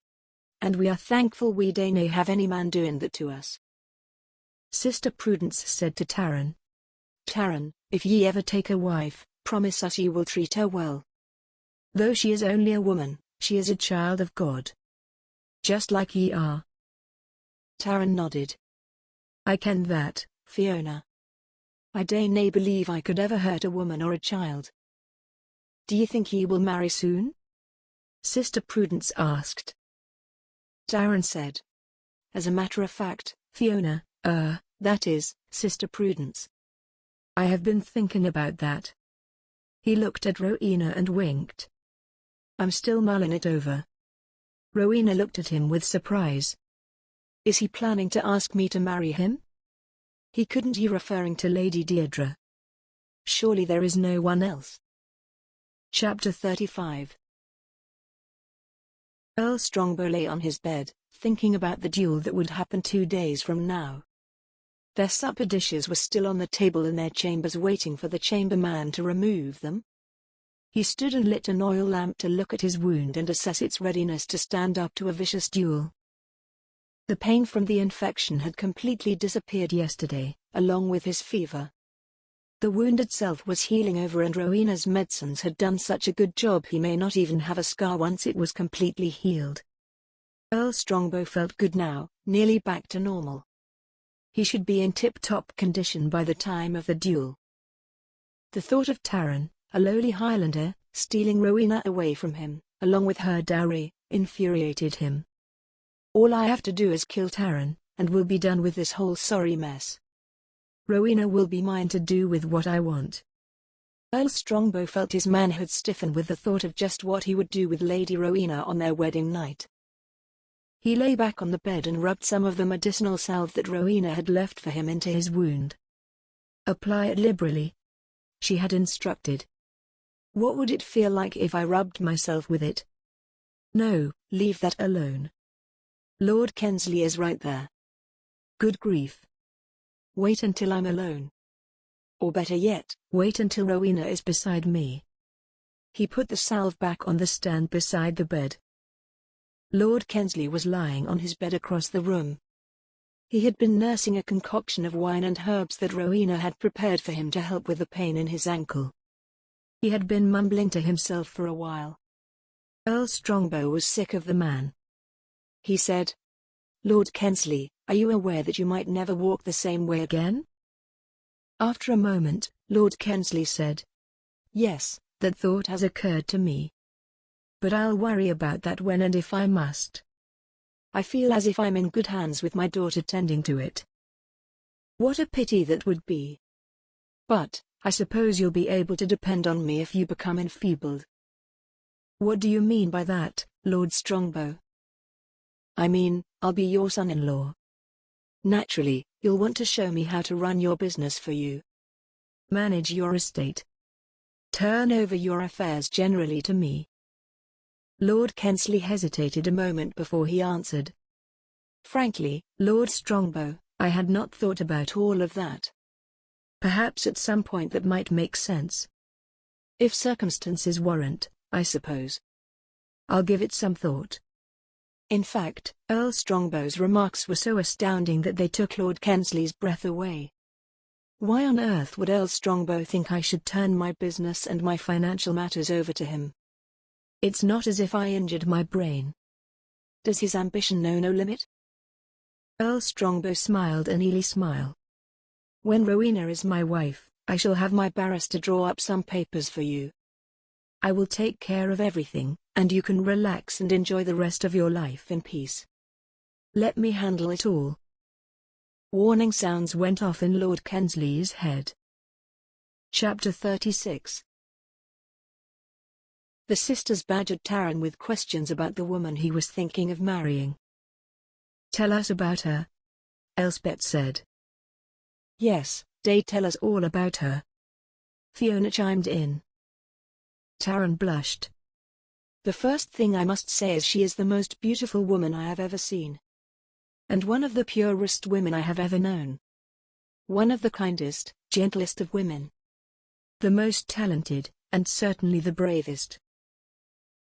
And we are thankful we dae have any man doing that to us. Sister Prudence said to Taran. Taran, if ye ever take a wife, promise us ye will treat her well. Though she is only a woman, she is a child of God. Just like ye are. Taran nodded. I ken that, Fiona. I dae nae believe I could ever hurt a woman or a child. Do ye think ye will marry soon? Sister Prudence asked. Taran said. As a matter of fact, Fiona, that is, Sister Prudence. I have been thinking about that. He looked at Rowena and winked. I'm still mulling it over. Rowena looked at him with surprise. Is he planning to ask me to marry him? He couldn't be referring to Lady Deirdre. Surely there is no one else. Chapter 35. Earl Strongbow lay on his bed, thinking about the duel that would happen 2 days from now. Their supper dishes were still on the table in their chambers waiting for the chamberman to remove them. He stood and lit an oil lamp to look at his wound and assess its readiness to stand up to a vicious duel. The pain from the infection had completely disappeared yesterday, along with his fever. The wound itself was healing over and Rowena's medicines had done such a good job he may not even have a scar once it was completely healed. Earl Strongbow felt good now, nearly back to normal. He should be in tip-top condition by the time of the duel. The thought of Taran, a lowly Highlander, stealing Rowena away from him, along with her dowry, infuriated him. All I have to do is kill Taran, and we'll be done with this whole sorry mess. Rowena will be mine to do with what I want. Earl Strongbow felt his manhood stiffen with the thought of just what he would do with Lady Rowena on their wedding night. He lay back on the bed and rubbed some of the medicinal salve that Rowena had left for him into his wound. Apply it liberally, she had instructed. What would it feel like if I rubbed myself with it? No, leave that alone. Lord Kensley is right there. Good grief. Wait until I'm alone. Or better yet, wait until Rowena is beside me. He put the salve back on the stand beside the bed. Lord Kensley was lying on his bed across the room. He had been nursing a concoction of wine and herbs that Rowena had prepared for him to help with the pain in his ankle. He had been mumbling to himself for a while. Earl Strongbow was sick of the man. He said, Lord Kensley, are you aware that you might never walk the same way again? After a moment, Lord Kensley said, Yes, that thought has occurred to me. But I'll worry about that when and if I must. I feel as if I'm in good hands with my daughter tending to it. What a pity that would be. But, I suppose you'll be able to depend on me if you become enfeebled. What do you mean by that, Lord Strongbow? I mean, I'll be your son-in-law. Naturally, you'll want to show me how to run your business for you. Manage your estate. Turn over your affairs generally to me. Lord Kensley hesitated a moment before he answered. Frankly, Lord Strongbow, I had not thought about all of that. Perhaps at some point that might make sense. If circumstances warrant, I suppose. I'll give it some thought. In fact, Earl Strongbow's remarks were so astounding that they took Lord Kensley's breath away. Why on earth would Earl Strongbow think I should turn my business and my financial matters over to him? It's not as if I injured my brain. Does his ambition know no limit? Earl Strongbow smiled an eely smile. When Rowena is my wife, I shall have my barrister draw up some papers for you. I will take care of everything, and you can relax and enjoy the rest of your life in peace. Let me handle it all. Warning sounds went off in Lord Kensley's head. Chapter 36. The sisters badgered Taran with questions about the woman he was thinking of marrying. "Tell us about her," Elspeth said. "Yes, they tell us all about her," Fiona chimed in. Taran blushed. "The first thing I must say is she is the most beautiful woman I have ever seen. And one of the purest women I have ever known. One of the kindest, gentlest of women. The most talented, and certainly the bravest."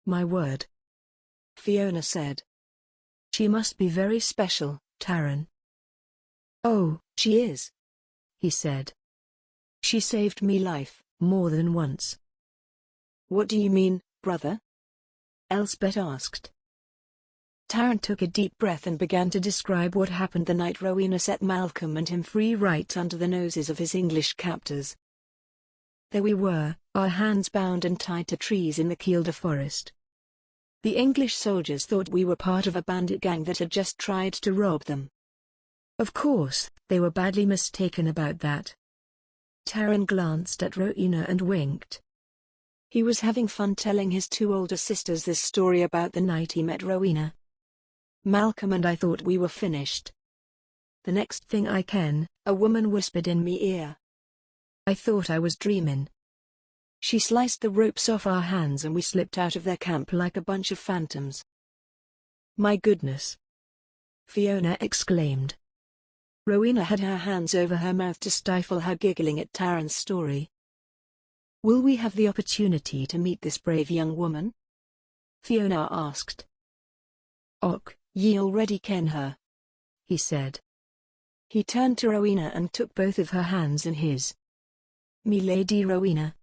"My word," Fiona said. "She must be very special, Taran." "Oh, she is," he said. "She saved me life, more than once." "What do you mean, brother?" Elspeth asked. Taran took a deep breath and began to describe what happened the night Rowena set Malcolm and him free right under the noses of his English captors. "There we were, our hands bound and tied to trees in the Kielder forest. The English soldiers thought we were part of a bandit gang that had just tried to rob them. Of course, they were badly mistaken about that." Taran glanced at Rowena and winked. He was having fun telling his two older sisters this story about the night he met Rowena. "Malcolm and I thought we were finished. The next thing I ken, a woman whispered in me ear. I thought I was dreaming. She sliced the ropes off our hands and we slipped out of their camp like a bunch of phantoms." "My goodness!" Fiona exclaimed. Rowena had her hands over her mouth to stifle her giggling at Taran's story. "Will we have the opportunity to meet this brave young woman?" Fiona asked. "Och, ye already ken her," he said. He turned to Rowena and took both of her hands in his. "Me Lady Rowena."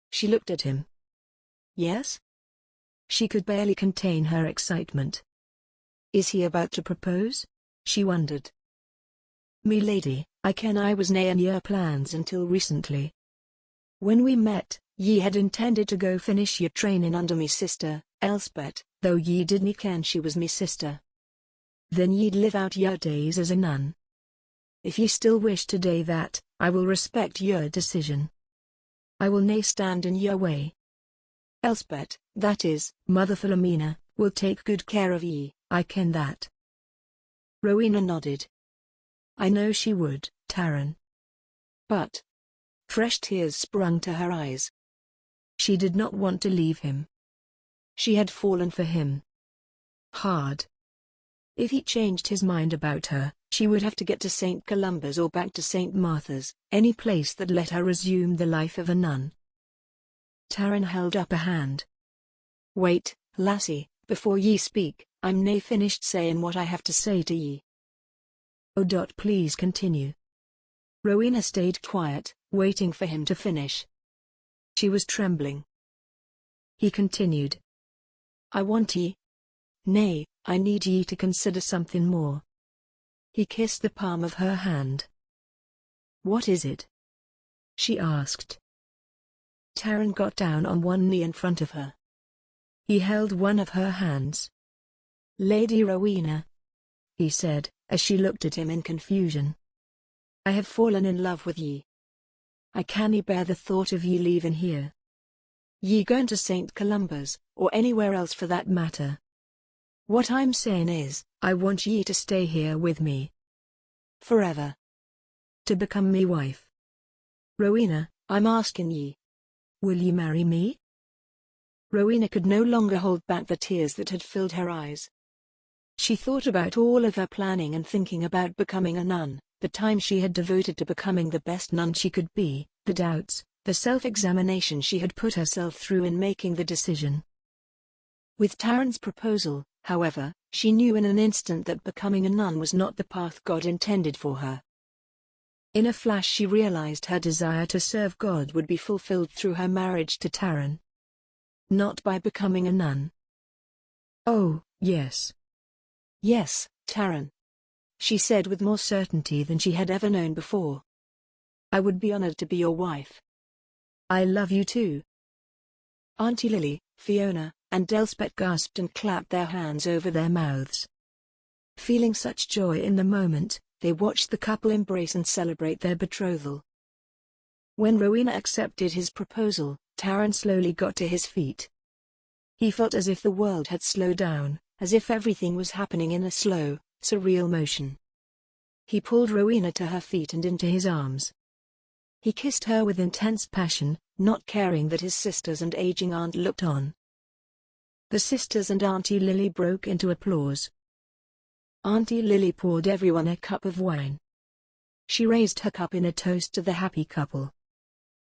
She looked at him. "Yes?" She could barely contain her excitement. "Is he about to propose?" she wondered. "Me lady, I ken I was nae in your plans until recently. When we met, ye had intended to go finish your training under me sister, Elspeth, though ye didn't ken she was me sister. Then ye'd live out your days as a nun. If ye still wish to do that, I will respect your decision. I will nae stand in your way. Elspeth, that is, Mother Philomena, will take good care of ye, I ken that." Rowena nodded. "I know she would, Taran." But fresh tears sprung to her eyes. She did not want to leave him. She had fallen for him hard. If he changed his mind about her, she would have to get to St. Columba's or back to St. Martha's, any place that let her resume the life of a nun. Taran held up a hand. "Wait, lassie, before ye speak, I'm nae finished sayin' what I have to say to ye." "Oh, please continue." Rowena stayed quiet, waiting for him to finish. She was trembling. He continued. "I want ye. Nay, I need ye to consider something more." He kissed the palm of her hand. "What is it?" she asked. Taran got down on one knee in front of her. He held one of her hands. "Lady Rowena," he said, as she looked at him in confusion. "I have fallen in love with ye. I cannae bear the thought of ye leaving here. Ye going to St. Columba's, or anywhere else for that matter. What I'm saying is, I want ye to stay here with me. Forever. To become me wife. Rowena, I'm asking ye. Will ye marry me?" Rowena could no longer hold back the tears that had filled her eyes. She thought about all of her planning and thinking about becoming a nun, the time she had devoted to becoming the best nun she could be, the doubts, the self-examination she had put herself through in making the decision. With Taran's proposal, However, she knew in an instant that becoming a nun was not the path God intended for her. In a flash she realized her desire to serve God would be fulfilled through her marriage to Taran, not by becoming a nun. "Oh, yes. Yes, Taran," she said with more certainty than she had ever known before. "I would be honored to be your wife." I love you too." Auntie Lily, Fiona, and Elspeth gasped and clapped their hands over their mouths. Feeling such joy in the moment, they watched the couple embrace and celebrate their betrothal. When Rowena accepted his proposal, Taran slowly got to his feet. He felt as if the world had slowed down, as if everything was happening in a slow, surreal motion. He pulled Rowena to her feet and into his arms. He kissed her with intense passion, not caring that his sisters and aging aunt looked on. The sisters and Auntie Lily broke into applause. Auntie Lily poured everyone a cup of wine. She raised her cup in a toast to the happy couple.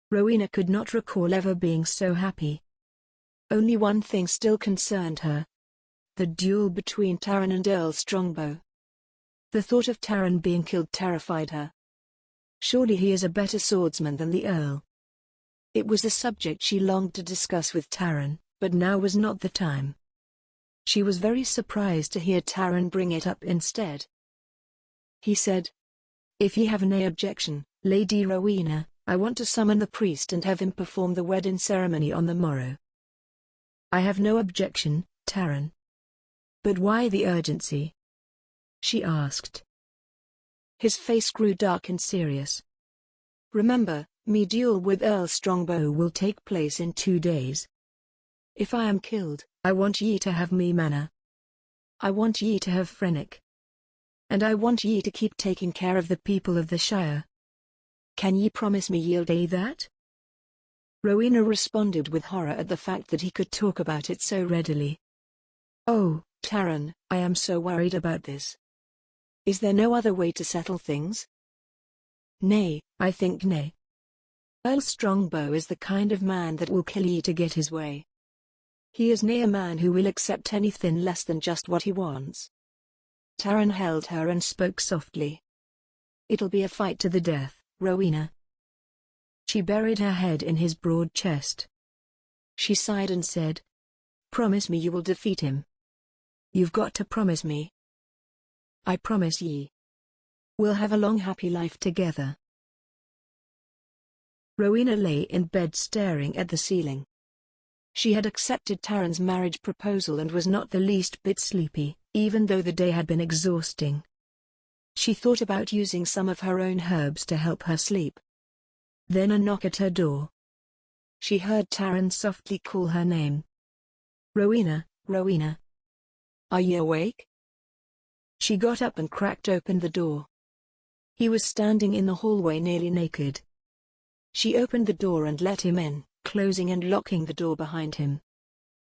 Rowena could not recall ever being so happy. Only one thing still concerned her: the duel between Taran and Earl Strongbow. The thought of Taran being killed terrified her. Surely he is a better swordsman than the Earl. It was a subject she longed to discuss with Taran, but now was not the time. She was very surprised to hear Taran bring it up instead. He said, "If ye have nae objection, Lady Rowena, I want to summon the priest and have him perform the wedding ceremony on the morrow." "I have no objection, Taran. But why the urgency?" she asked. His face grew dark and serious. "Remember, me duel with Earl Strongbow will take place in 2 days. If I am killed, I want ye to have me manor. I want ye to have Frenich. And I want ye to keep taking care of the people of the Shire. Can ye promise me ye'll do that?" Rowena responded with horror at the fact that he could talk about it so readily. "Oh, Taran, I am so worried about this. Is there no other way to settle things?" "Nay, I think nay. Earl Strongbow is the kind of man that will kill ye to get his way. He is nae a man who will accept anything less than just what he wants." Taran held her and spoke softly. "It'll be a fight to the death, Rowena." She buried her head in his broad chest. She sighed and said, "Promise me you will defeat him. You've got to promise me." "I promise ye. We'll have a long happy life together." Rowena lay in bed staring at the ceiling. She had accepted Taran's marriage proposal and was not the least bit sleepy, even though the day had been exhausting. She thought about using some of her own herbs to help her sleep. Then a knock at her door. She heard Taran softly call her name. "Rowena, Rowena. Are you awake?" She got up and cracked open the door. He was standing in the hallway nearly naked. She opened the door and let him in, closing and locking the door behind him.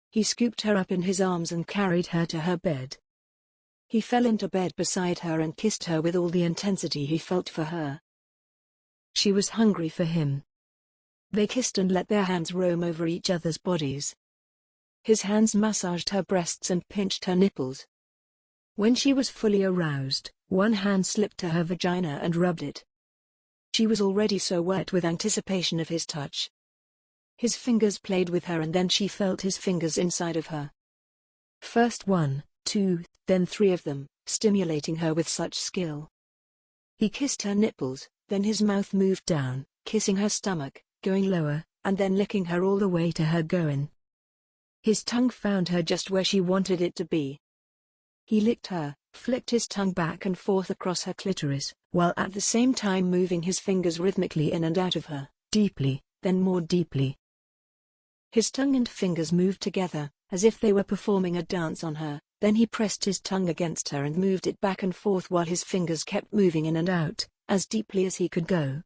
He scooped her up in his arms and carried her to her bed. He fell into bed beside her and kissed her with all the intensity he felt for her. She was hungry for him. They kissed and let their hands roam over each other's bodies. His hands massaged her breasts and pinched her nipples. When she was fully aroused, one hand slipped to her vagina and rubbed it. She was already so wet with anticipation of his touch. His fingers played with her and then she felt his fingers inside of her. First 1, 2, then 3 of them, stimulating her with such skill. He kissed her nipples, then his mouth moved down, kissing her stomach, going lower, and then licking her all the way to her groin. His tongue found her just where she wanted it to be. He licked her, flicked his tongue back and forth across her clitoris, while at the same time moving his fingers rhythmically in and out of her, deeply, then more deeply. His tongue and fingers moved together, as if they were performing a dance on her, then he pressed his tongue against her and moved it back and forth while his fingers kept moving in and out, as deeply as he could go.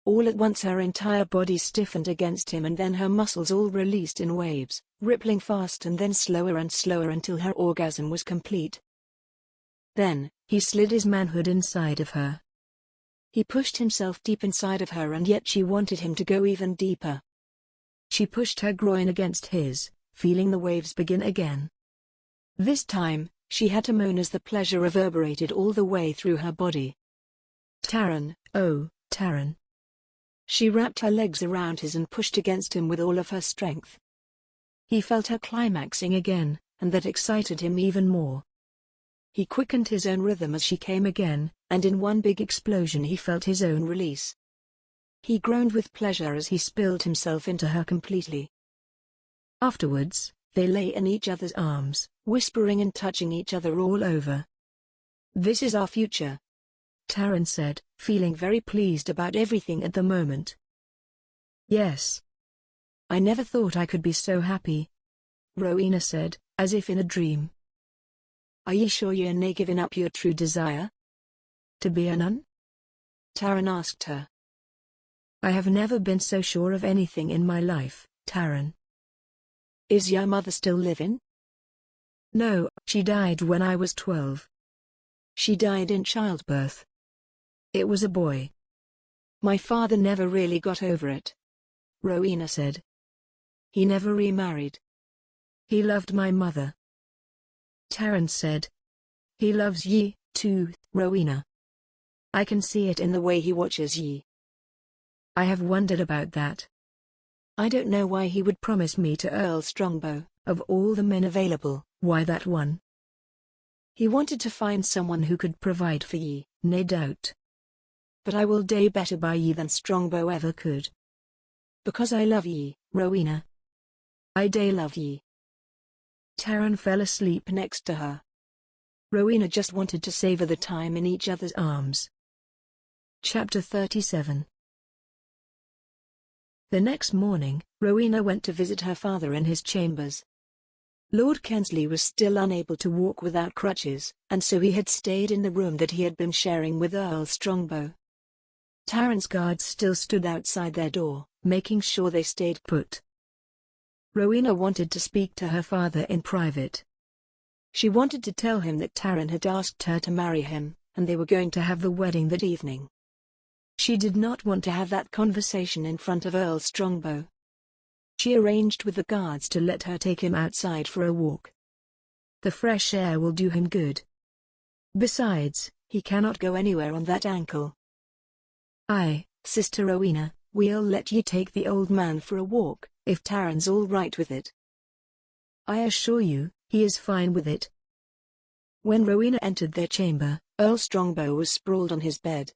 All at once her entire body stiffened against him and then her muscles all released in waves, rippling fast and then slower and slower until her orgasm was complete. Then, he slid his manhood inside of her. He pushed himself deep inside of her and yet she wanted him to go even deeper. She pushed her groin against his, feeling the waves begin again. This time, she had to moan as the pleasure reverberated all the way through her body. Taran, oh, Taran. She wrapped her legs around his and pushed against him with all of her strength. He felt her climaxing again, and that excited him even more. He quickened his own rhythm as she came again, and in one big explosion he felt his own release. He groaned with pleasure as he spilled himself into her completely. Afterwards, they lay in each other's arms, whispering and touching each other all over. "This is our future," Taran said, feeling very pleased about everything at the moment. "Yes. I never thought I could be so happy," Rowena said, as if in a dream. "Are ye sure you're nae giving up your true desire? To be a nun?" Taran asked her. "I have never been so sure of anything in my life, Taran." "Is your mother still living?" "No, she died when I was 12. She died in childbirth." "It was a boy." "My father never really got over it," Rowena said. "He never remarried." "He loved my mother," Taran said. "He loves ye, too, Rowena. I can see it in the way he watches ye." "I have wondered about that. I don't know why he would promise me to Earl Strongbow. Of all the men available, why that one?" "He wanted to find someone who could provide for ye." "No doubt. But I will do better by ye than Strongbow ever could. Because I love ye, Rowena. I do love ye." Taran fell asleep next to her. Rowena just wanted to savor the time in each other's arms. Chapter 37. The next morning, Rowena went to visit her father in his chambers. Lord Kensley was still unable to walk without crutches, and so he had stayed in the room that he had been sharing with Earl Strongbow. Taran's guards still stood outside their door, making sure they stayed put. Rowena wanted to speak to her father in private. She wanted to tell him that Taran had asked her to marry him, and they were going to have the wedding that evening. She did not want to have that conversation in front of Earl Strongbow. She arranged with the guards to let her take him outside for a walk. The fresh air will do him good. Besides, he cannot go anywhere on that ankle. "Aye, Sister Rowena, we'll let you take the old man for a walk, if Taran's all right with it." "I assure you, he is fine with it." When Rowena entered their chamber, Earl Strongbow was sprawled on his bed.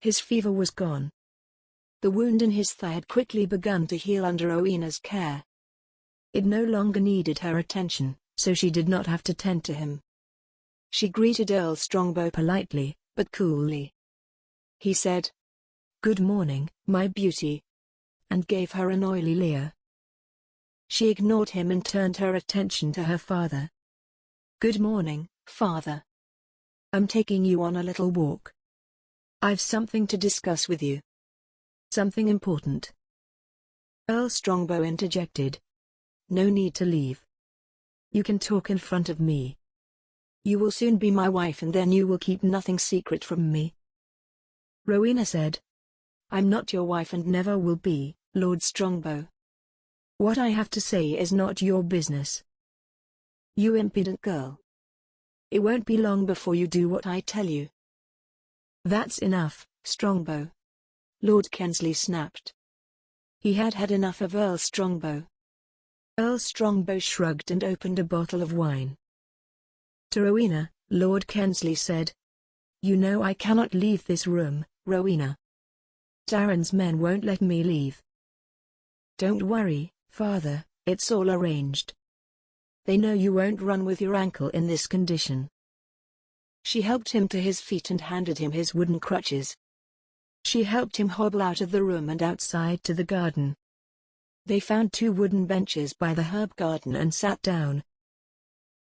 His fever was gone. The wound in his thigh had quickly begun to heal under Rowena's care. It no longer needed her attention, so she did not have to tend to him. She greeted Earl Strongbow politely, but coolly. He said, "Good morning, my beauty," and gave her an oily leer. She ignored him and turned her attention to her father. "Good morning, father. I'm taking you on a little walk. I've something to discuss with you." "Something important?" Earl Strongbow interjected. "No need to leave. You can talk in front of me. You will soon be my wife and then you will keep nothing secret from me." Rowena said. "I'm not your wife and never will be, Lord Strongbow. What I have to say is not your business." "You impudent girl. It won't be long before you do what I tell you." "That's enough, Strongbow," Lord Kensley snapped. He had had enough of Earl Strongbow. Earl Strongbow shrugged and opened a bottle of wine. To Rowena, Lord Kensley said, "You know I cannot leave this room, Rowena. Taran's men won't let me leave." "Don't worry, father, it's all arranged. They know you won't run with your ankle in this condition." She helped him to his feet and handed him his wooden crutches. She helped him hobble out of the room and outside to the garden. They found 2 wooden benches by the herb garden and sat down.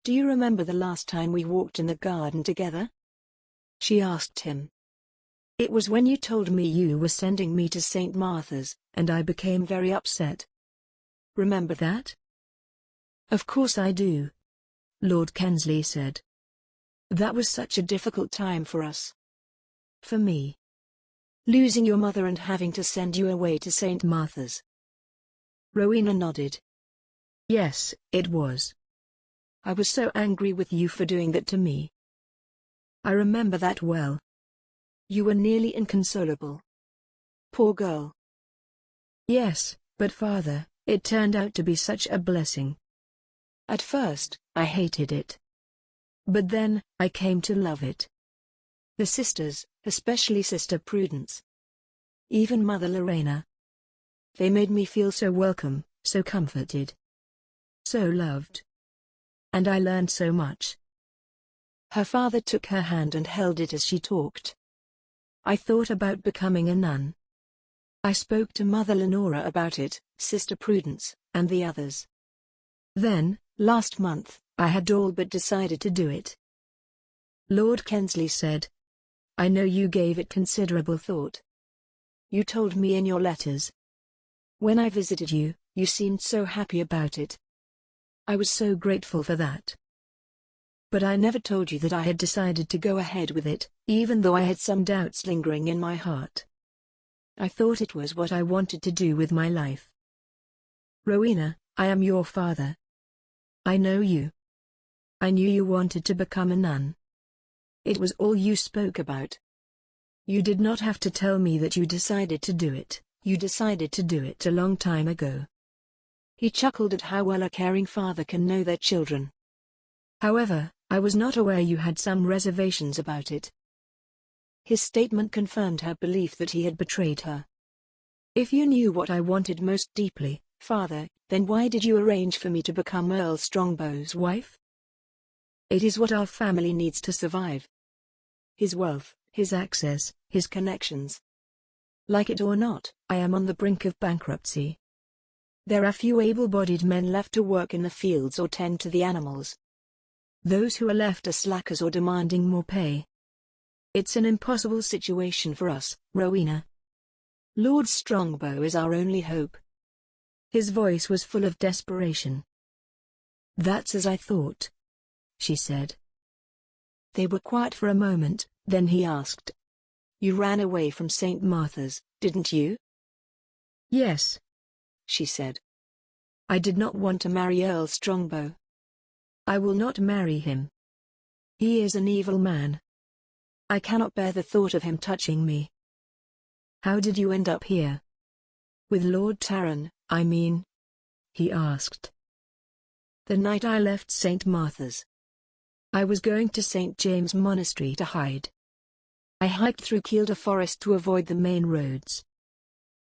"Do you remember the last time we walked in the garden together?" she asked him. "It was when you told me you were sending me to St. Martha's, and I became very upset. Remember that?" "Of course I do," Lord Kensley said. "That was such a difficult time for us. For me. Losing your mother and having to send you away to St. Martha's." Rowena nodded. "Yes, it was. I was so angry with you for doing that to me. I remember that well. You were nearly inconsolable. Poor girl. Yes, but father, it turned out to be such a blessing. At first, I hated it. But then, I came to love it. The sisters, especially Sister Prudence. Even Mother Lorena. They made me feel so welcome, so comforted. So loved. And I learned so much. Her father took her hand and held it as she talked. I thought about becoming a nun. I spoke to Mother Lenora about it, Sister Prudence, and the others. Then, last month, I had all but decided to do it. Lord Kensley said, I know you gave it considerable thought. You told me in your letters. When I visited you, you seemed so happy about it. I was so grateful for that. But I never told you that I had decided to go ahead with it, even though I had some doubts lingering in my heart. I thought it was what I wanted to do with my life. Rowena, I am your father. I know you. I knew you wanted to become a nun. It was all you spoke about. You did not have to tell me that you decided to do it. You decided to do it a long time ago. He chuckled at how well a caring father can know their children. However, I was not aware you had some reservations about it. His statement confirmed her belief that he had betrayed her. If you knew what I wanted most deeply, father, then why did you arrange for me to become Earl Strongbow's wife? It is what our family needs to survive. His wealth, his access, his connections. Like it or not, I am on the brink of bankruptcy. There are few able-bodied men left to work in the fields or tend to the animals. Those who are left are slackers or demanding more pay. It's an impossible situation for us, Rowena. Lord Strongbow is our only hope. His voice was full of desperation. That's as I thought, she said. They were quiet for a moment, then he asked. You ran away from St. Martha's, didn't you? Yes, she said. I did not want to marry Earl Strongbow. I will not marry him. He is an evil man. I cannot bear the thought of him touching me. How did you end up here? With Lord Taran, I mean? He asked. The night I left St. Martha's. I was going to St. James Monastery to hide. I hiked through Kielder Forest to avoid the main roads.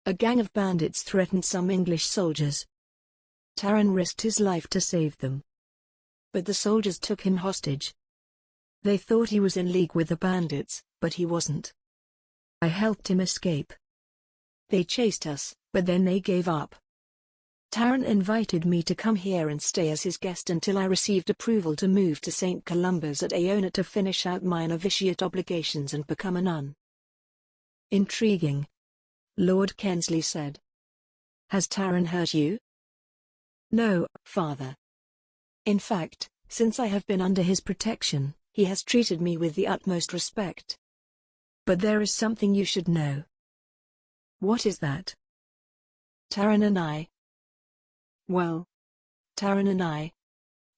A gang of bandits threatened some English soldiers. Taran risked his life to save them. But the soldiers took him hostage. They thought he was in league with the bandits, but he wasn't. I helped him escape. They chased us, but then they gave up. Taran invited me to come here and stay as his guest until I received approval to move to St. Columba's at Iona to finish out my novitiate obligations and become a nun. Intriguing, Lord Kensley said. Has Taran hurt you? No, father. In fact, since I have been under his protection, he has treated me with the utmost respect. But there is something you should know. What is that? Taran and I. Well, Taran and I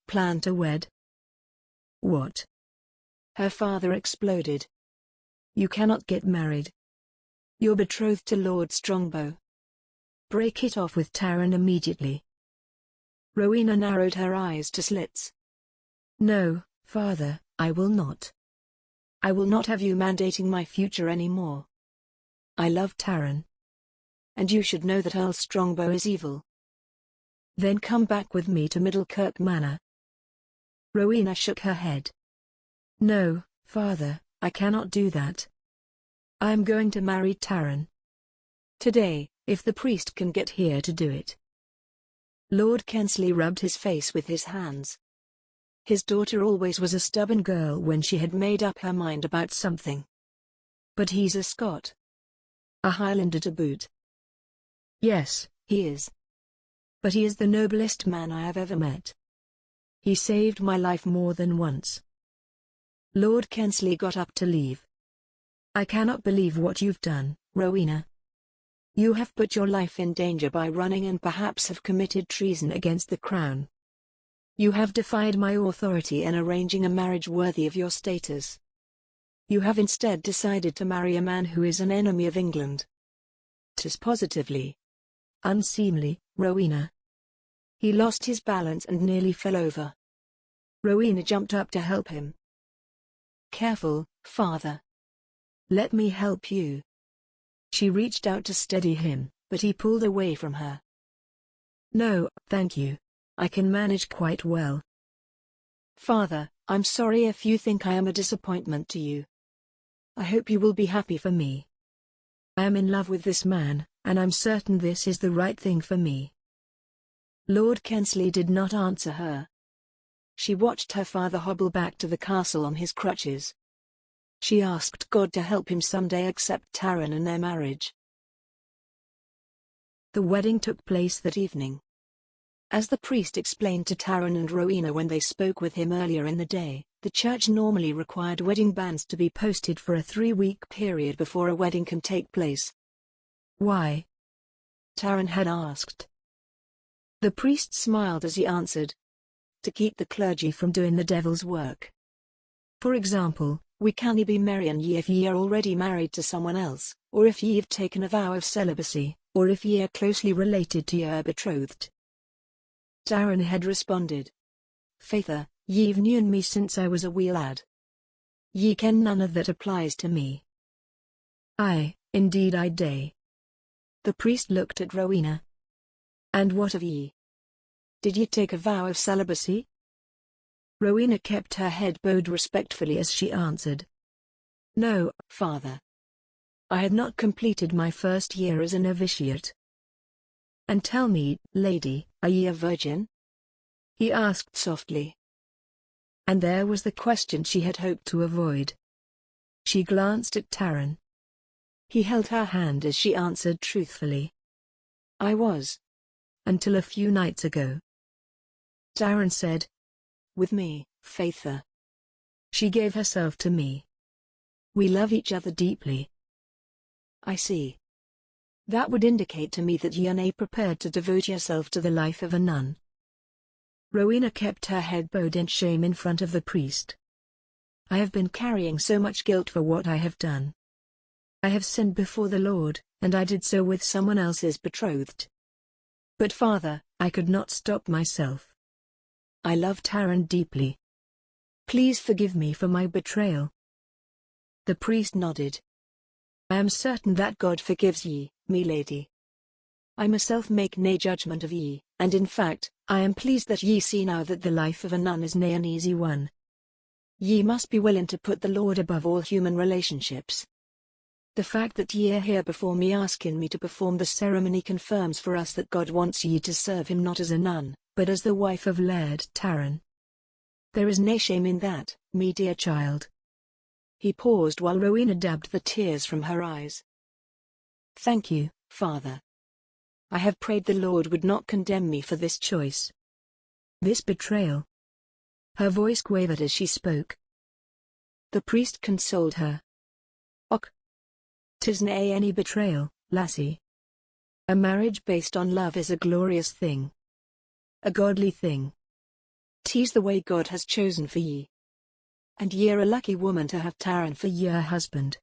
plan to wed. What? Her father exploded. You cannot get married. You're betrothed to Lord Strongbow. Break it off with Taran immediately. Rowena narrowed her eyes to slits. No, father, I will not. I will not have you mandating my future anymore. I love Taran. And you should know that Earl Strongbow is evil. Then come back with me to Middlekirk Manor. Rowena shook her head. No, father, I cannot do that. I am going to marry Taran. Today, if the priest can get here to do it. Lord Kensley rubbed his face with his hands. His daughter always was a stubborn girl when she had made up her mind about something. But he's a Scot. A Highlander to boot. Yes, he is. But he is the noblest man I have ever met. He saved my life more than once. Lord Kensley got up to leave. I cannot believe what you've done, Rowena. You have put your life in danger by running and perhaps have committed treason against the crown. You have defied my authority in arranging a marriage worthy of your status. You have instead decided to marry a man who is an enemy of England. 'Tis positively unseemly, Rowena. He lost his balance and nearly fell over. Rowena jumped up to help him. Careful, father. Let me help you. She reached out to steady him, but he pulled away from her. No, thank you. I can manage quite well. Father, I'm sorry if you think I am a disappointment to you. I hope you will be happy for me. I am in love with this man, and I'm certain this is the right thing for me. Lord Kensley did not answer her. She watched her father hobble back to the castle on his crutches. She asked God to help him someday accept Taran and their marriage. The wedding took place that evening. As the priest explained to Taran and Rowena when they spoke with him earlier in the day, the church normally required wedding banns to be posted for a 3-week period before a wedding can take place. Why? Taran had asked. The priest smiled as he answered. To keep the clergy from doing the devil's work. For example, we cannae be marrying ye if ye are already married to someone else, or if ye have taken a vow of celibacy, or if ye are closely related to your betrothed. Taran had responded. Faither, ye've known me since I was a wee lad. Ye ken none of that applies to me. Aye, indeed I day. The priest looked at Rowena. And what of ye? Did ye take a vow of celibacy? Rowena kept her head bowed respectfully as she answered. No, father. I had not completed my first year as a novitiate. And tell me, lady, are ye a virgin? He asked softly. And there was the question she had hoped to avoid. She glanced at Taran. He held her hand as she answered truthfully. I was. Until a few nights ago. Taran said. With me, Faither. She gave herself to me. We love each other deeply. I see. That would indicate to me that ye are not prepared to devote yourself to the life of a nun. Rowena kept her head bowed in shame in front of the priest. I have been carrying so much guilt for what I have done. I have sinned before the Lord, and I did so with someone else's betrothed. But father, I could not stop myself. I love Taran deeply. Please forgive me for my betrayal. The priest nodded. I am certain that God forgives ye, me lady. I myself make nae judgment of ye, and in fact, I am pleased that ye see now that the life of a nun is nae an easy one. Ye must be willing to put the Lord above all human relationships. The fact that ye are here before me asking me to perform the ceremony confirms for us that God wants ye to serve him not as a nun, but as the wife of Laird Taran. There is nae shame in that, me dear child. He paused while Rowena dabbed the tears from her eyes. Thank you, father. I have prayed the Lord would not condemn me for this choice. This betrayal. Her voice quavered as she spoke. The priest consoled her. Och. 'Tis nae any betrayal, lassie. A marriage based on love is a glorious thing. A godly thing. 'Tis the way God has chosen for ye. And ye're a lucky woman to have Taran for your husband.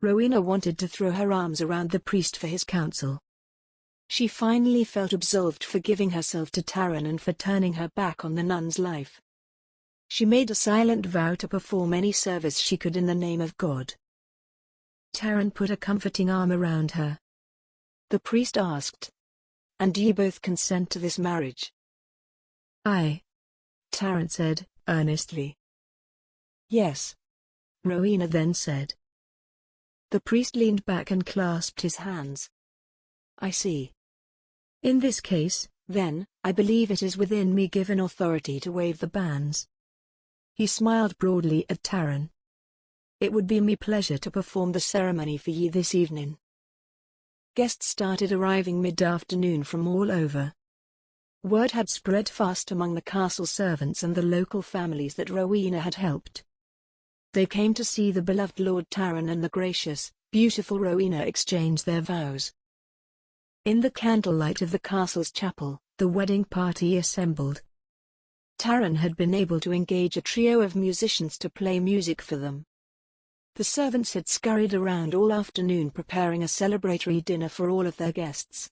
Rowena wanted to throw her arms around the priest for his counsel. She finally felt absolved for giving herself to Taran and for turning her back on the nun's life. She made a silent vow to perform any service she could in the name of God. Taran put a comforting arm around her. The priest asked, And do ye both consent to this marriage? Aye. Taran said, earnestly. Yes. Rowena then said. The priest leaned back and clasped his hands. I see. In this case, then, I believe it is within me given authority to waive the bans. He smiled broadly at Taran. It would be me pleasure to perform the ceremony for ye this evening. Guests started arriving mid-afternoon from all over. Word had spread fast among the castle servants and the local families that Rowena had helped. They came to see the beloved Lord Taran and the gracious, beautiful Rowena exchange their vows. In the candlelight of the castle's chapel, the wedding party assembled. Taran had been able to engage a trio of musicians to play music for them. The servants had scurried around all afternoon preparing a celebratory dinner for all of their guests.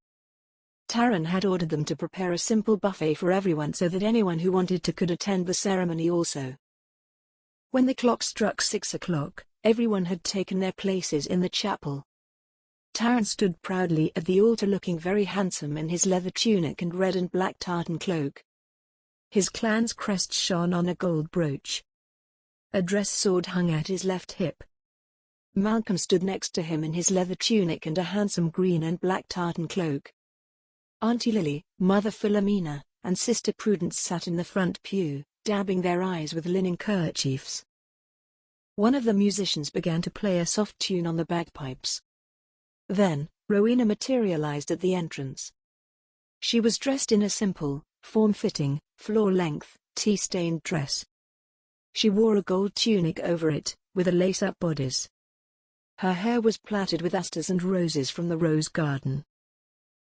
Taran had ordered them to prepare a simple buffet for everyone so that anyone who wanted to could attend the ceremony also. When the clock struck 6 o'clock, everyone had taken their places in the chapel. Taran stood proudly at the altar looking very handsome in his leather tunic and red and black tartan cloak. His clan's crest shone on a gold brooch. A dress sword hung at his left hip. Malcolm stood next to him in his leather tunic and a handsome green and black tartan cloak. Auntie Lily, Mother Philomena, and Sister Prudence sat in the front pew, dabbing their eyes with linen kerchiefs. One of the musicians began to play a soft tune on the bagpipes. Then, Rowena materialized at the entrance. She was dressed in a simple, form-fitting, floor-length, tea-stained dress. She wore a gold tunic over it, with a lace-up bodice. Her hair was plaited with asters and roses from the rose garden.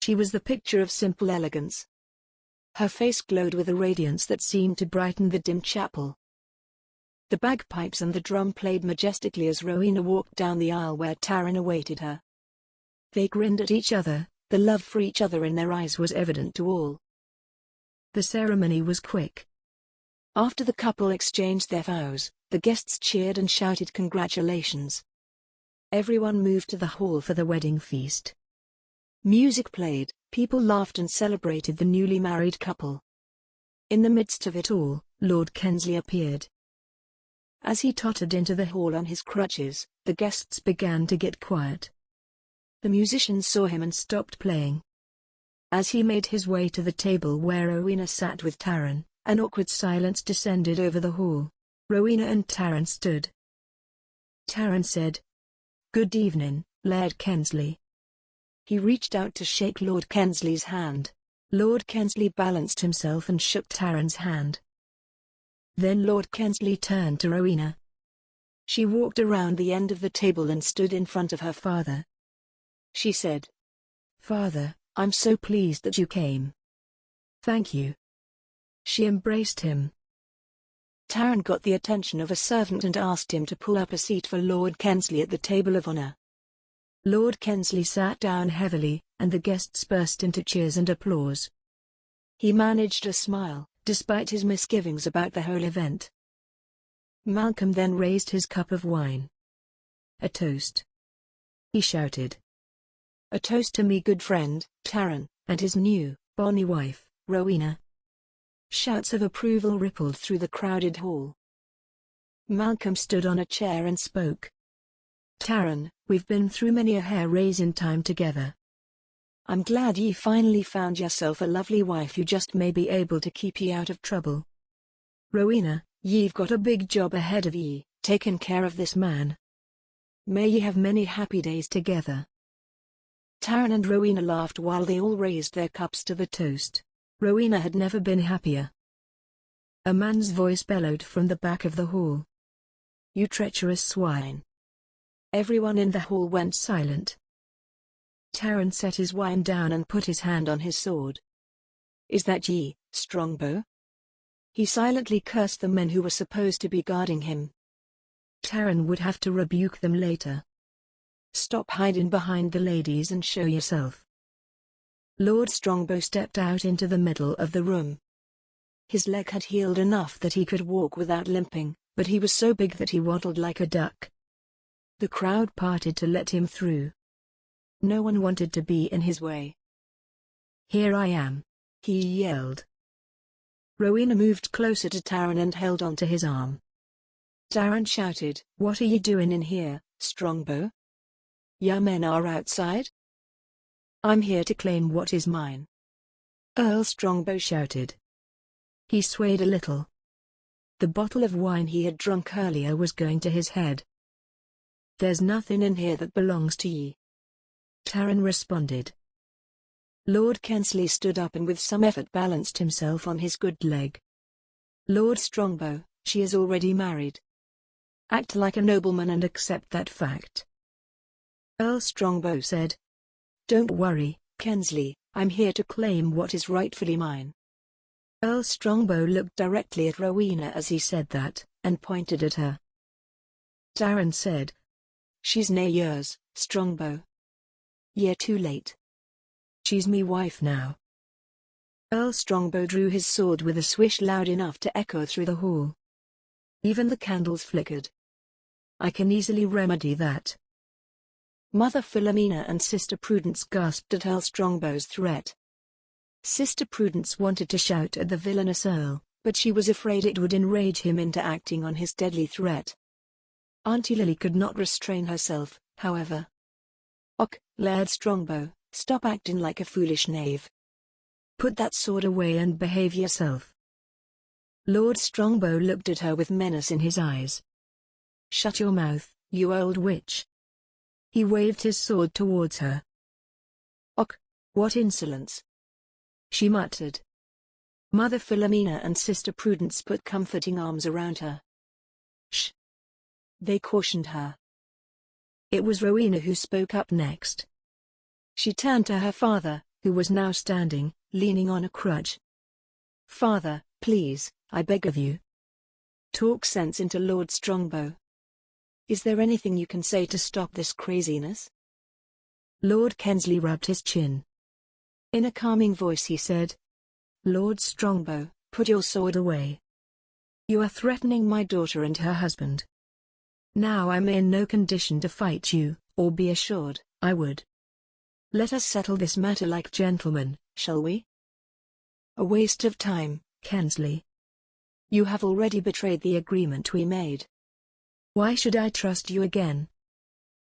She was the picture of simple elegance. Her face glowed with a radiance that seemed to brighten the dim chapel. The bagpipes and the drum played majestically as Rowena walked down the aisle where Taran awaited her. They grinned at each other, the love for each other in their eyes was evident to all. The ceremony was quick. After the couple exchanged their vows, the guests cheered and shouted congratulations. Everyone moved to the hall for the wedding feast. Music played, people laughed and celebrated the newly married couple. In the midst of it all, Lord Kensley appeared. As he tottered into the hall on his crutches, the guests began to get quiet. The musicians saw him and stopped playing. As he made his way to the table where Rowena sat with Taran, an awkward silence descended over the hall. Rowena and Taran stood. Taran said, "Good evening, Laird Kensley." He reached out to shake Lord Kensley's hand. Lord Kensley balanced himself and shook Taran's hand. Then Lord Kensley turned to Rowena. She walked around the end of the table and stood in front of her father. She said, "Father, I'm so pleased that you came." "Thank you." She embraced him. Taran got the attention of a servant and asked him to pull up a seat for Lord Kensley at the table of honor. Lord Kensley sat down heavily, and the guests burst into cheers and applause. He managed a smile, despite his misgivings about the whole event. Malcolm then raised his cup of wine. "A toast," he shouted. "A toast to me good friend, Taran, and his new, bonny wife, Rowena." Shouts of approval rippled through the crowded hall. Malcolm stood on a chair and spoke. "Taran, we've been through many a hair-raising time together. I'm glad ye finally found yourself a lovely wife who just may be able to keep ye out of trouble. Rowena, ye've got a big job ahead of ye, taking care of this man. May ye have many happy days together." Taran and Rowena laughed while they all raised their cups to the toast. Rowena had never been happier. A man's voice bellowed from the back of the hall. "You treacherous swine." Everyone in the hall went silent. Taran set his wine down and put his hand on his sword. "Is that ye, Strongbow?" He silently cursed the men who were supposed to be guarding him. Taran would have to rebuke them later. "Stop hiding behind the ladies and show yourself." Lord Strongbow stepped out into the middle of the room. His leg had healed enough that he could walk without limping, but he was so big that he waddled like a duck. The crowd parted to let him through. No one wanted to be in his way. "Here I am," he yelled. Rowena moved closer to Taran and held onto his arm. Taran shouted, "What are you doing in here, Strongbow? Your men are outside?" "I'm here to claim what is mine," Earl Strongbow shouted. He swayed a little. The bottle of wine he had drunk earlier was going to his head. "There's nothing in here that belongs to ye," Taran responded. Lord Kensley stood up and with some effort balanced himself on his good leg. "Lord Strongbow, she is already married. Act like a nobleman and accept that fact." Earl Strongbow said. "Don't worry, Kensley, I'm here to claim what is rightfully mine." Earl Strongbow looked directly at Rowena as he said that, and pointed at her. Taran said, "She's nae yours, Strongbow. Ye're too late. She's me wife now." Earl Strongbow drew his sword with a swish loud enough to echo through the hall. Even the candles flickered. "I can easily remedy that." Mother Philomena and Sister Prudence gasped at Earl Strongbow's threat. Sister Prudence wanted to shout at the villainous Earl, but she was afraid it would enrage him into acting on his deadly threat. Auntie Lily could not restrain herself, however. "Och, Laird Strongbow, stop acting like a foolish knave. Put that sword away and behave yourself." Lord Strongbow looked at her with menace in his eyes. "Shut your mouth, you old witch." He waved his sword towards her. "Och, what insolence!" she muttered. Mother Philomena and Sister Prudence put comforting arms around her. "Shh!" they cautioned her. It was Rowena who spoke up next. She turned to her father, who was now standing, leaning on a crutch. "Father, please, I beg of you. Talk sense into Lord Strongbow. Is there anything you can say to stop this craziness?" Lord Kensley rubbed his chin. In a calming voice he said, "Lord Strongbow, put your sword away. You are threatening my daughter and her husband. Now I'm in no condition to fight you, or be assured I would. Let us settle this matter like gentlemen, shall we?" "A waste of time, Kensley. You have already betrayed the agreement we made." "Why should I trust you again?"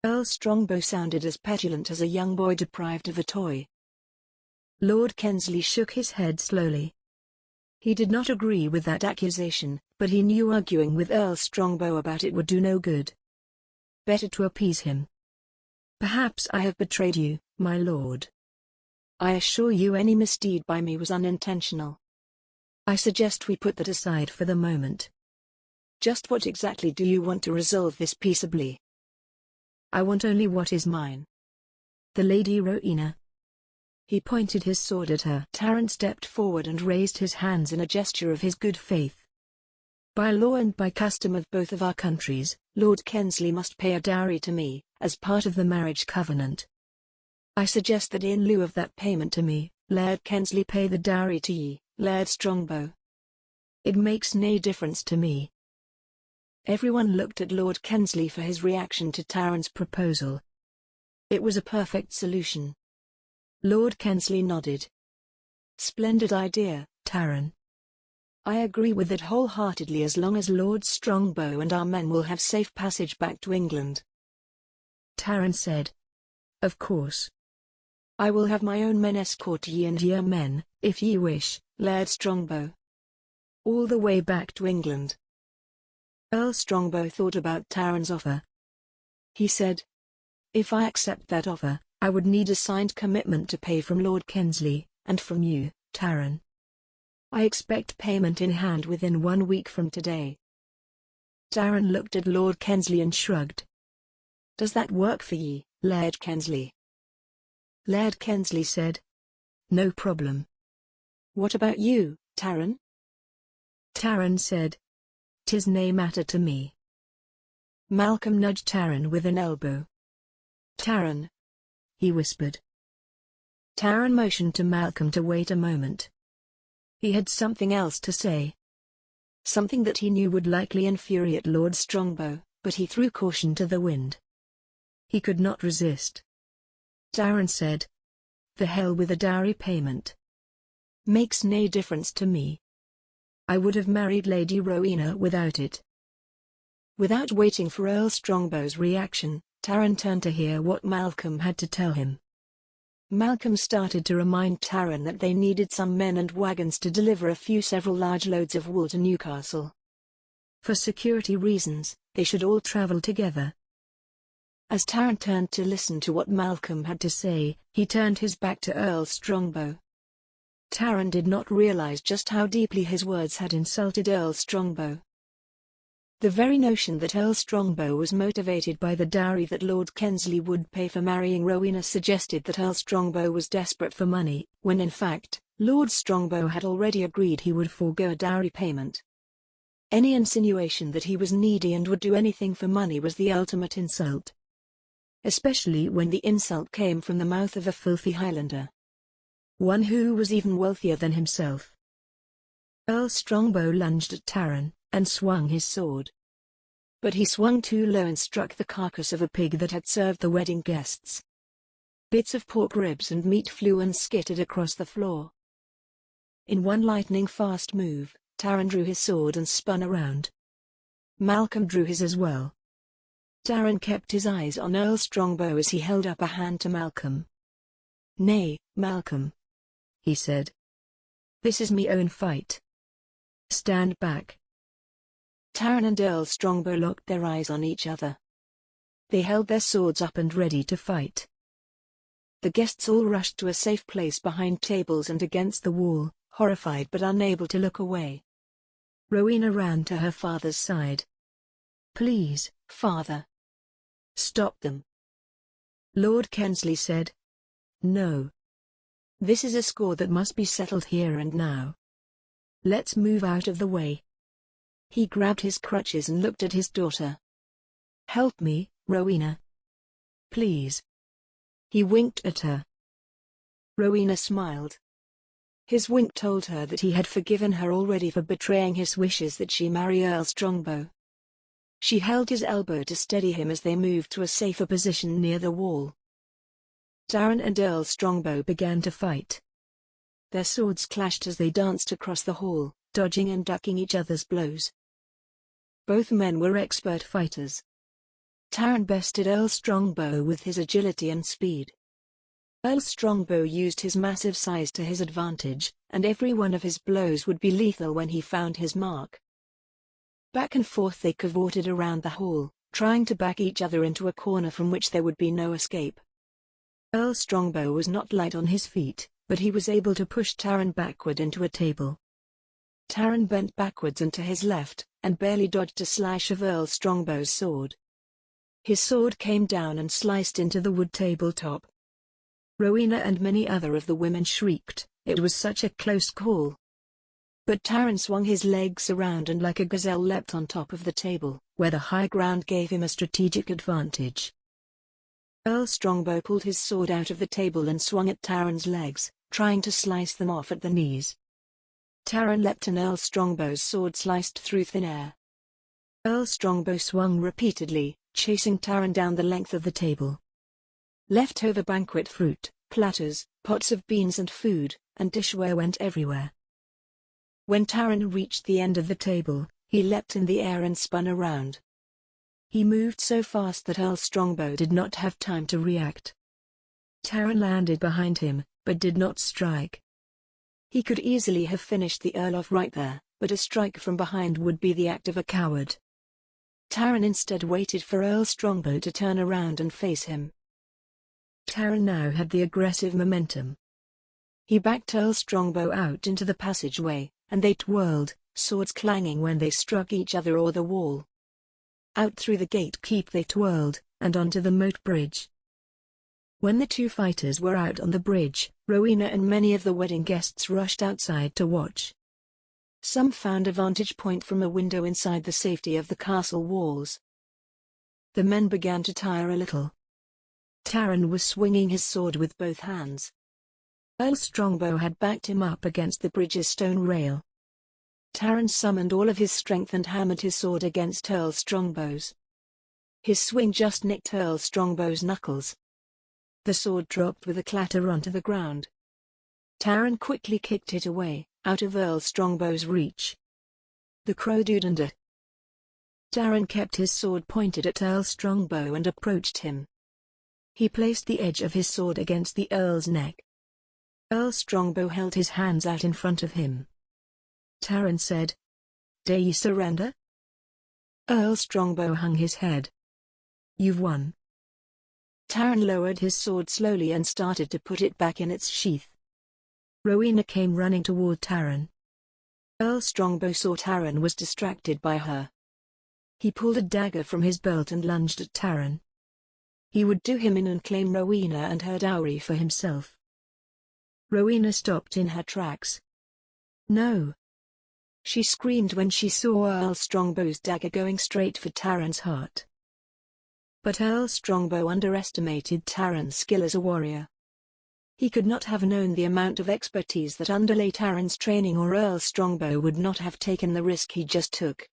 Earl Strongbow sounded as petulant as a young boy deprived of a toy. Lord Kensley shook his head slowly. He did not agree with that accusation, but he knew arguing with Earl Strongbow about it would do no good. Better to appease him. "Perhaps I have betrayed you, my lord. I assure you any misdeed by me was unintentional. I suggest we put that aside for the moment." "Just what exactly do you want to resolve this peaceably?" "I want only what is mine. The Lady Rowena." He pointed his sword at her. Taran stepped forward and raised his hands in a gesture of his good faith. "By law and by custom of both of our countries, Lord Kensley must pay a dowry to me, as part of the marriage covenant. I suggest that in lieu of that payment to me, Laird Kensley pay the dowry to ye, Laird Strongbow. It makes nae difference to me." Everyone looked at Lord Kensley for his reaction to Taran's proposal. It was a perfect solution. Lord Kensley nodded. "Splendid idea, Taran. I agree with it wholeheartedly as long as Lord Strongbow and our men will have safe passage back to England." Taran said, "Of course. I will have my own men escort ye and your men, if ye wish, Laird Strongbow. All the way back to England." Earl Strongbow thought about Taran's offer. He said, "If I accept that offer, I would need a signed commitment to pay from Lord Kensley, and from you, Taran. I expect payment in hand within 1 week from today." Taran looked at Lord Kensley and shrugged. "Does that work for ye, Laird Kensley?" Laird Kensley said, "No problem." "What about you, Taran?" Taran said, "'Tis nae matter to me." Malcolm nudged Taran with an elbow. "Taran," he whispered. Taran motioned to Malcolm to wait a moment. He had something else to say. Something that he knew would likely infuriate Lord Strongbow, but he threw caution to the wind. He could not resist. Taran said, "The hell with a dowry payment. Makes nae difference to me. I would have married Lady Rowena without it." Without waiting for Earl Strongbow's reaction, Taran turned to hear what Malcolm had to tell him. Malcolm started to remind Taran that they needed some men and wagons to deliver several large loads of wool to Newcastle. For security reasons, they should all travel together. As Taran turned to listen to what Malcolm had to say, he turned his back to Earl Strongbow. Taran did not realize just how deeply his words had insulted Earl Strongbow. The very notion that Earl Strongbow was motivated by the dowry that Lord Kensley would pay for marrying Rowena suggested that Earl Strongbow was desperate for money, when in fact, Lord Strongbow had already agreed he would forego a dowry payment. Any insinuation that he was needy and would do anything for money was the ultimate insult. Especially when the insult came from the mouth of a filthy Highlander. One who was even wealthier than himself. Earl Strongbow lunged at Taran, and swung his sword. But he swung too low and struck the carcass of a pig that had served the wedding guests. Bits of pork ribs and meat flew and skittered across the floor. In one lightning-fast move, Taran drew his sword and spun around. Malcolm drew his as well. Taran kept his eyes on Earl Strongbow as he held up a hand to Malcolm. "Nay, Malcolm," he said. "This is me own fight. Stand back." Taran and Earl Strongbow locked their eyes on each other. They held their swords up and ready to fight. The guests all rushed to a safe place behind tables and against the wall, horrified but unable to look away. Rowena ran to her father's side. "Please, father. Stop them." Lord Kensley said. "No. This is a score that must be settled here and now. Let's move out of the way." He grabbed his crutches and looked at his daughter. "Help me, Rowena. Please." He winked at her. Rowena smiled. His wink told her that he had forgiven her already for betraying his wishes that she marry Earl Strongbow. She held his elbow to steady him as they moved to a safer position near the wall. Taran and Earl Strongbow began to fight. Their swords clashed as they danced across the hall, dodging and ducking each other's blows. Both men were expert fighters. Taran bested Earl Strongbow with his agility and speed. Earl Strongbow used his massive size to his advantage, and every one of his blows would be lethal when he found his mark. Back and forth they cavorted around the hall, trying to back each other into a corner from which there would be no escape. Earl Strongbow was not light on his feet, but he was able to push Taran backward into a table. Taran bent backwards and to his left, and barely dodged a slash of Earl Strongbow's sword. His sword came down and sliced into the wood tabletop. Rowena and many other of the women shrieked, it was such a close call. But Taran swung his legs around and like a gazelle leapt on top of the table, where the high ground gave him a strategic advantage. Earl Strongbow pulled his sword out of the table and swung at Taran's legs, trying to slice them off at the knees. Taran leapt and Earl Strongbow's sword sliced through thin air. Earl Strongbow swung repeatedly, chasing Taran down the length of the table. Leftover banquet fruit, platters, pots of beans and food, and dishware went everywhere. When Taran reached the end of the table, he leapt in the air and spun around. He moved so fast that Earl Strongbow did not have time to react. Taran landed behind him, but did not strike. He could easily have finished the Earl off right there, but a strike from behind would be the act of a coward. Taran instead waited for Earl Strongbow to turn around and face him. Taran now had the aggressive momentum. He backed Earl Strongbow out into the passageway, and they twirled, swords clanging when they struck each other or the wall. Out through the gatekeep they twirled, and onto the moat bridge. When the two fighters were out on the bridge, Rowena and many of the wedding guests rushed outside to watch. Some found a vantage point from a window inside the safety of the castle walls. The men began to tire a little. Taran was swinging his sword with both hands. Earl Strongbow had backed him up against the bridge's stone rail. Taran summoned all of his strength and hammered his sword against Earl Strongbow's. His swing just nicked Earl Strongbow's knuckles. The sword dropped with a clatter onto the ground. Taran quickly kicked it away, out of Earl Strongbow's reach. The crow doodened. Taran kept his sword pointed at Earl Strongbow and approached him. He placed the edge of his sword against the Earl's neck. Earl Strongbow held his hands out in front of him. Taran said, "Do you surrender?" Earl Strongbow hung his head. "You've won." Taran lowered his sword slowly and started to put it back in its sheath. Rowena came running toward Taran. Earl Strongbow saw Taran was distracted by her. He pulled a dagger from his belt and lunged at Taran. He would do him in and claim Rowena and her dowry for himself. Rowena stopped in her tracks. No! She screamed when she saw Earl Strongbow's dagger going straight for Taran's heart. But Earl Strongbow underestimated Taran's skill as a warrior. He could not have known the amount of expertise that underlay Taran's training, or Earl Strongbow would not have taken the risk he just took.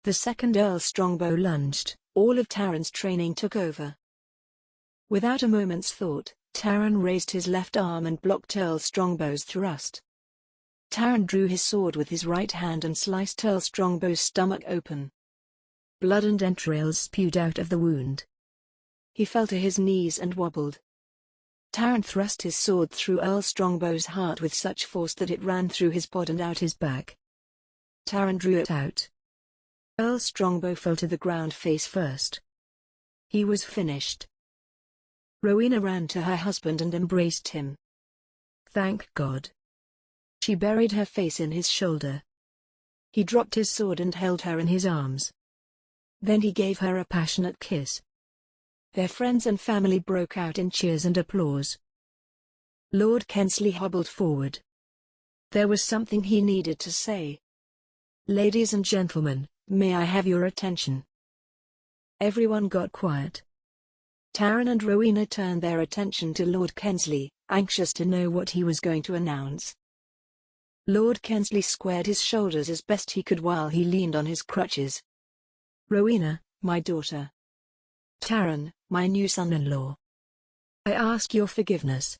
The second Earl Strongbow lunged, all of Taran's training took over. Without a moment's thought, Taran raised his left arm and blocked Earl Strongbow's thrust. Taran drew his sword with his right hand and sliced Earl Strongbow's stomach open. Blood and entrails spewed out of the wound. He fell to his knees and wobbled. Taran thrust his sword through Earl Strongbow's heart with such force that it ran through his pod and out his back. Taran drew it out. Earl Strongbow fell to the ground face first. He was finished. Rowena ran to her husband and embraced him. Thank God. She buried her face in his shoulder. He dropped his sword and held her in his arms. Then he gave her a passionate kiss. Their friends and family broke out in cheers and applause. Lord Kensley hobbled forward. There was something he needed to say. Ladies and gentlemen, may I have your attention? Everyone got quiet. Taran and Rowena turned their attention to Lord Kensley, anxious to know what he was going to announce. Lord Kensley squared his shoulders as best he could while he leaned on his crutches. Rowena, my daughter. Taran, my new son-in-law. I ask your forgiveness.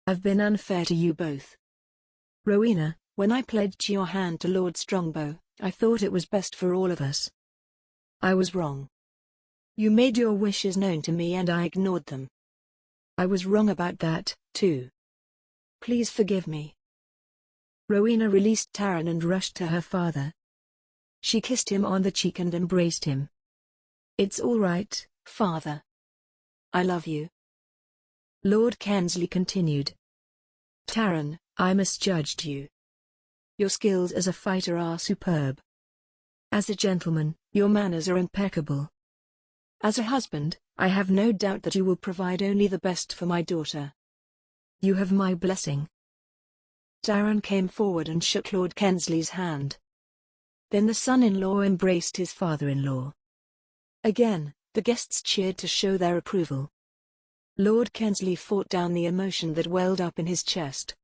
I've been unfair to you both. Rowena, when I pledged your hand to Lord Strongbow, I thought it was best for all of us. I was wrong. You made your wishes known to me and I ignored them. I was wrong about that, too. Please forgive me. Rowena released Taran and rushed to her father. She kissed him on the cheek and embraced him. It's all right, father. I love you. Lord Kensley continued. Taran, I misjudged you. Your skills as a fighter are superb. As a gentleman, your manners are impeccable. As a husband, I have no doubt that you will provide only the best for my daughter. You have my blessing. Taran came forward and shook Lord Kensley's hand. Then the son-in-law embraced his father-in-law. Again, the guests cheered to show their approval. Lord Kensley fought down the emotion that welled up in his chest.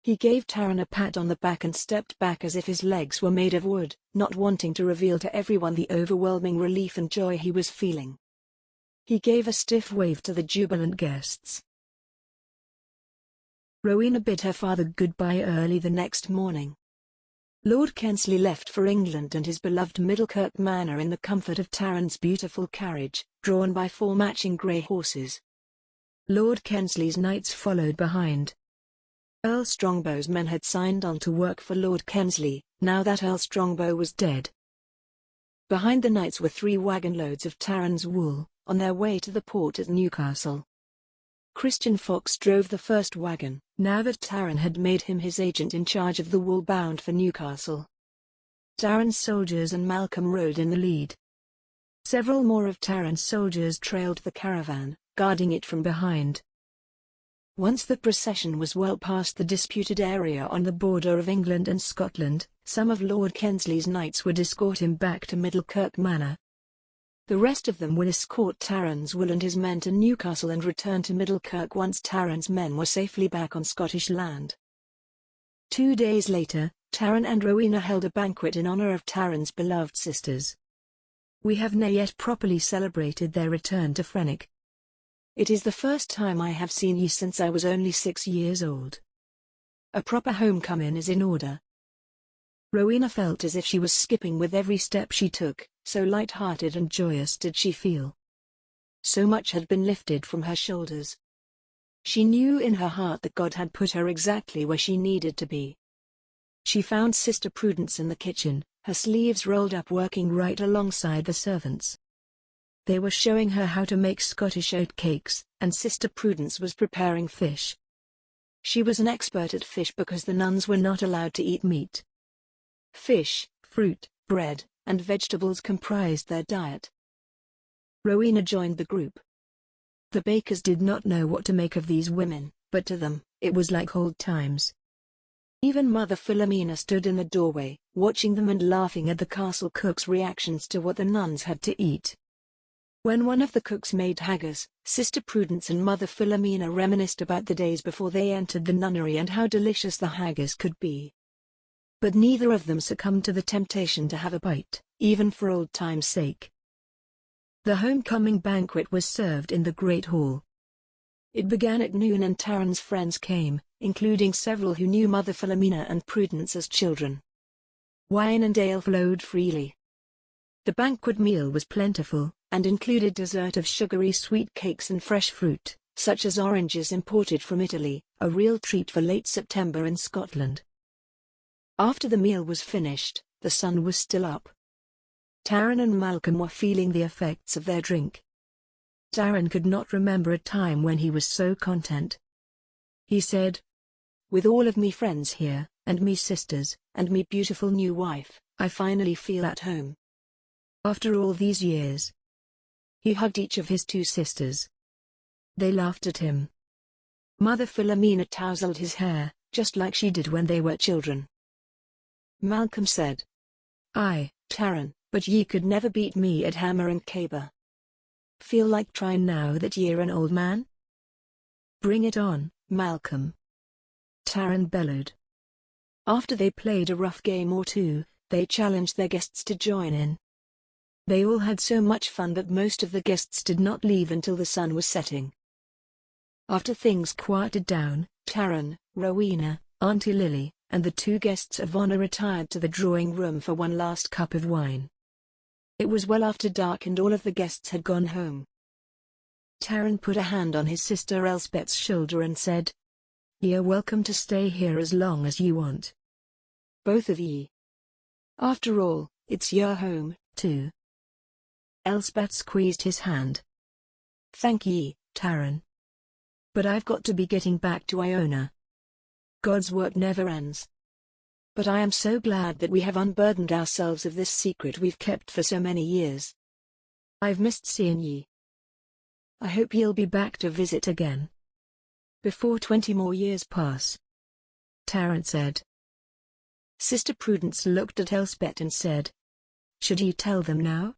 He gave Taran a pat on the back and stepped back as if his legs were made of wood, not wanting to reveal to everyone the overwhelming relief and joy he was feeling. He gave a stiff wave to the jubilant guests. Rowena bid her father goodbye early the next morning. Lord Kensley left for England and his beloved Middlekirk Manor in the comfort of Taran's beautiful carriage, drawn by 4 matching grey horses. Lord Kensley's knights followed behind. Earl Strongbow's men had signed on to work for Lord Kensley, now that Earl Strongbow was dead. Behind the knights were 3 wagon-loads of Taran's wool, on their way to the port at Newcastle. Christian Fox drove the first wagon, now that Taran had made him his agent in charge of the wool bound for Newcastle. Taran's soldiers and Malcolm rode in the lead. Several more of Taran's soldiers trailed the caravan, guarding it from behind. Once the procession was well past the disputed area on the border of England and Scotland, some of Lord Kensley's knights would escort him back to Middlekirk Manor. The rest of them would escort Taran's wool and his men to Newcastle and return to Middlekirk once Taran's men were safely back on Scottish land. 2 days later, Taran and Rowena held a banquet in honor of Taran's beloved sisters. We have not yet properly celebrated their return to Frenich. It is the first time I have seen ye since I was only 6 years old. A proper homecoming is in order. Rowena felt as if she was skipping with every step she took, so light-hearted and joyous did she feel. So much had been lifted from her shoulders. She knew in her heart that God had put her exactly where she needed to be. She found Sister Prudence in the kitchen, her sleeves rolled up, working right alongside the servants. They were showing her how to make Scottish oat cakes, and Sister Prudence was preparing fish. She was an expert at fish because the nuns were not allowed to eat meat. Fish, fruit, bread, and vegetables comprised their diet. Rowena joined the group. The bakers did not know what to make of these women, but to them, it was like old times. Even Mother Philomena stood in the doorway, watching them and laughing at the castle cook's reactions to what the nuns had to eat. When one of the cooks made haggis, Sister Prudence and Mother Philomena reminisced about the days before they entered the nunnery and how delicious the haggis could be. But neither of them succumbed to the temptation to have a bite, even for old time's sake. The homecoming banquet was served in the Great Hall. It began at noon and Taran's friends came, including several who knew Mother Philomena and Prudence as children. Wine and ale flowed freely. The banquet meal was plentiful, and included dessert of sugary sweet cakes and fresh fruit, such as oranges imported from Italy, a real treat for late September in Scotland. After the meal was finished, the sun was still up. Taran and Malcolm were feeling the effects of their drink. Taran could not remember a time when he was so content. He said, "With all of me friends here, and me sisters, and me beautiful new wife, I finally feel at home. After all these years." He hugged each of his two sisters. They laughed at him. Mother Philomena tousled his hair, just like she did when they were children. Malcolm said, "Aye, Taran, but ye could never beat me at hammer and caber. Feel like trying now that ye're an old man?" "Bring it on, Malcolm," Taran bellowed. After they played a rough game or two, they challenged their guests to join in. They all had so much fun that most of the guests did not leave until the sun was setting. After things quieted down, Taran, Rowena, Auntie Lily, and the two guests of honor retired to the drawing room for one last cup of wine. It was well after dark and all of the guests had gone home. Taran put a hand on his sister Elspeth's shoulder and said, "Ye are welcome to stay here as long as ye want. Both of ye. After all, it's your home, too." Elspeth squeezed his hand. "Thank ye, Taran. But I've got to be getting back to Iona. God's work never ends. But I am so glad that we have unburdened ourselves of this secret we've kept for so many years. I've missed seeing ye. I hope ye'll be back to visit again. Before 20 more years pass," Taran said. Sister Prudence looked at Elspeth and said, "Should ye tell them now?"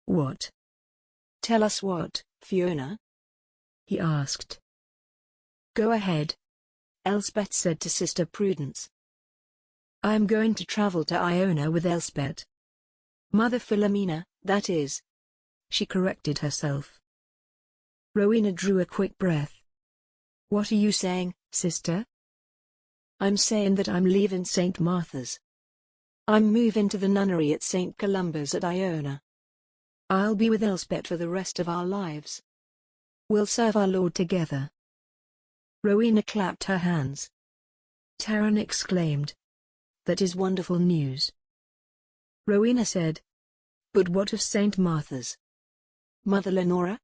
"What?" "Tell us what, Fiona?" he asked. "Go ahead," Elspeth said to Sister Prudence. "I am going to travel to Iona with Elspeth. Mother Philomena, that is." She corrected herself. Rowena drew a quick breath. "What are you saying, sister?" "I'm saying that I'm leaving St. Martha's. I'm moving to the nunnery at St. Columba's at Iona. I'll be with Elspeth for the rest of our lives. We'll serve our Lord together." Rowena clapped her hands. Taran exclaimed, "That is wonderful news." Rowena said, "But what of St. Martha's? Mother Lenora?"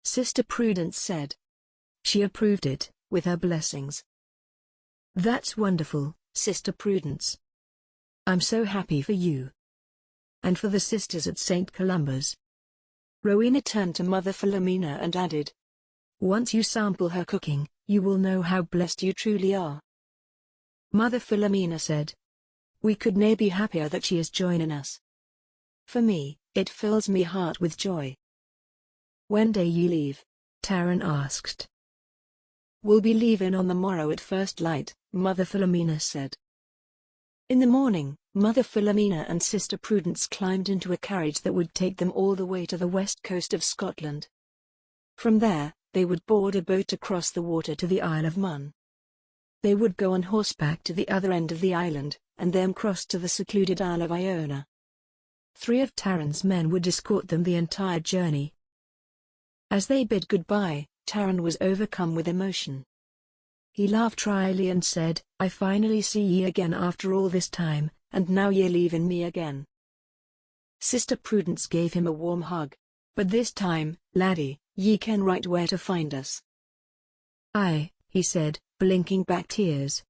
Sister Prudence said. She approved it, with her blessings. "That's wonderful, Sister Prudence. I'm so happy for you. And for the sisters at St. Columba's." Rowena turned to Mother Philomena and added, "Once you sample her cooking, you will know how blessed you truly are." Mother Philomena said, "We could nae be happier that she is joining us. For me, it fills me heart with joy." "When day ye leave?" Taran asked. "We'll be leaving on the morrow at first light," Mother Philomena said. In the morning, Mother Philomena and Sister Prudence climbed into a carriage that would take them all the way to the west coast of Scotland. From there, they would board a boat to cross the water to the Isle of Man. They would go on horseback to the other end of the island, and then cross to the secluded Isle of Iona. 3 of Taran's men would escort them the entire journey. As they bid goodbye, Taran was overcome with emotion. He laughed dryly and said, "I finally see ye again after all this time, and now ye leaving me again." Sister Prudence gave him a warm hug. "But this time, laddie, ye ken right where to find us." "Aye," he said, blinking back tears.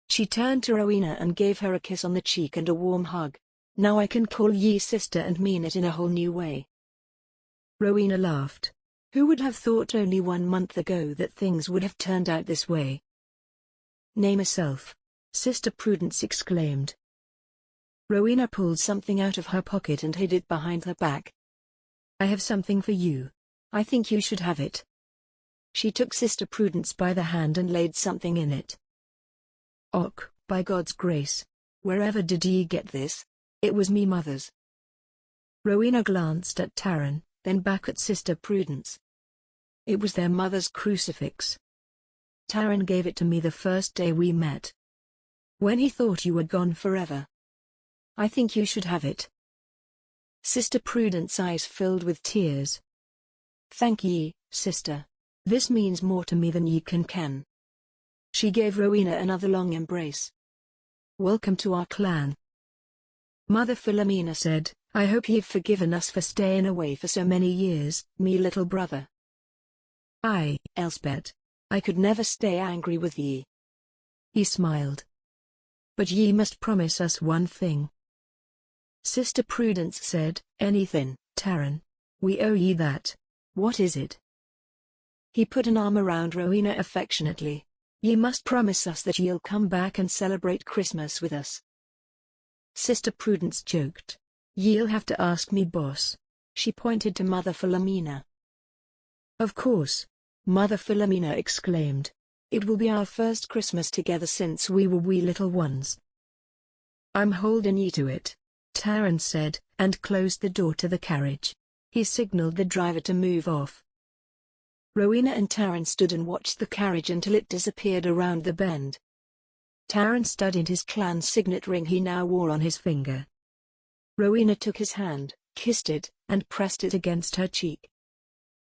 She turned to Rowena and gave her a kiss on the cheek and a warm hug. "Now I can call ye sister and mean it in a whole new way." Rowena laughed. Who would have thought only 1 month ago that things would have turned out this way? Name a self, Sister Prudence exclaimed. Rowena pulled something out of her pocket and hid it behind her back. I have something for you. I think you should have it. She took Sister Prudence by the hand and laid something in it. Och, by God's grace. Wherever did ye get this? It was me mother's. Rowena glanced at Taran, then back at Sister Prudence. It was their mother's crucifix. Taran gave it to me the first day we met. When he thought you were gone forever. I think you should have it. Sister Prudence's eyes filled with tears. Thank ye, sister. This means more to me than ye can ken. She gave Rowena another long embrace. Welcome to our clan. Mother Philomena said, I hope ye've forgiven us for staying away for so many years, me little brother. Aye, Elspeth. I could never stay angry with ye. He smiled. But ye must promise us one thing. Sister Prudence said, anything, Taran. We owe ye that. What is it? He put an arm around Rowena affectionately. Ye must promise us that ye'll come back and celebrate Christmas with us. Sister Prudence joked. Ye'll have to ask me, boss. She pointed to Mother Philomena. Of course, Mother Philomena exclaimed. It will be our first Christmas together since we were wee little ones. I'm holding ye to it, Taran said, and closed the door to the carriage. He signaled the driver to move off. Rowena and Taran stood and watched the carriage until it disappeared around the bend. Taran studied his clan signet ring he now wore on his finger. Rowena took his hand, kissed it, and pressed it against her cheek.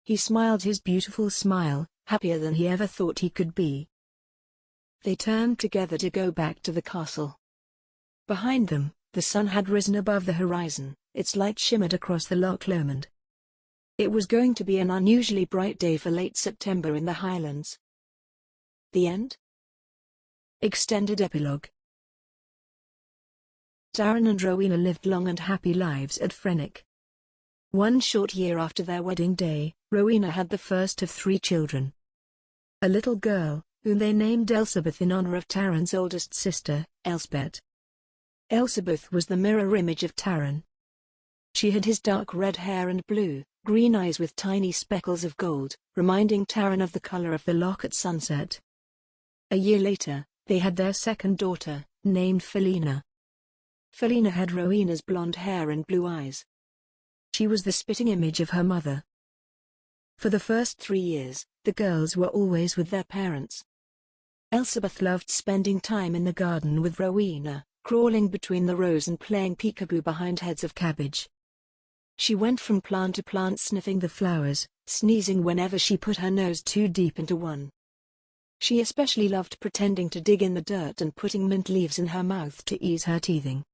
He smiled his beautiful smile, happier than he ever thought he could be. They turned together to go back to the castle. Behind them, the sun had risen above the horizon, its light shimmered across the Loch Lomond. It was going to be an unusually bright day for late September in the Highlands. The end? Extended Epilogue. Taran and Rowena lived long and happy lives at Frenich. 1 short year after their wedding day, Rowena had the first of 3 children. A little girl, whom they named Elizabeth in honor of Taran's oldest sister, Elspeth. Elizabeth was the mirror image of Taran. She had his dark red hair and blue-green eyes with tiny speckles of gold, reminding Taran of the color of the loch at sunset. A year later, they had their second daughter, named Felina. Felina had Rowena's blonde hair and blue eyes. She was the spitting image of her mother. For the first 3 years, the girls were always with their parents. Elizabeth loved spending time in the garden with Rowena, crawling between the rows and playing peekaboo behind heads of cabbage. She went from plant to plant sniffing the flowers, sneezing whenever she put her nose too deep into one. She especially loved pretending to dig in the dirt and putting mint leaves in her mouth to ease her teething.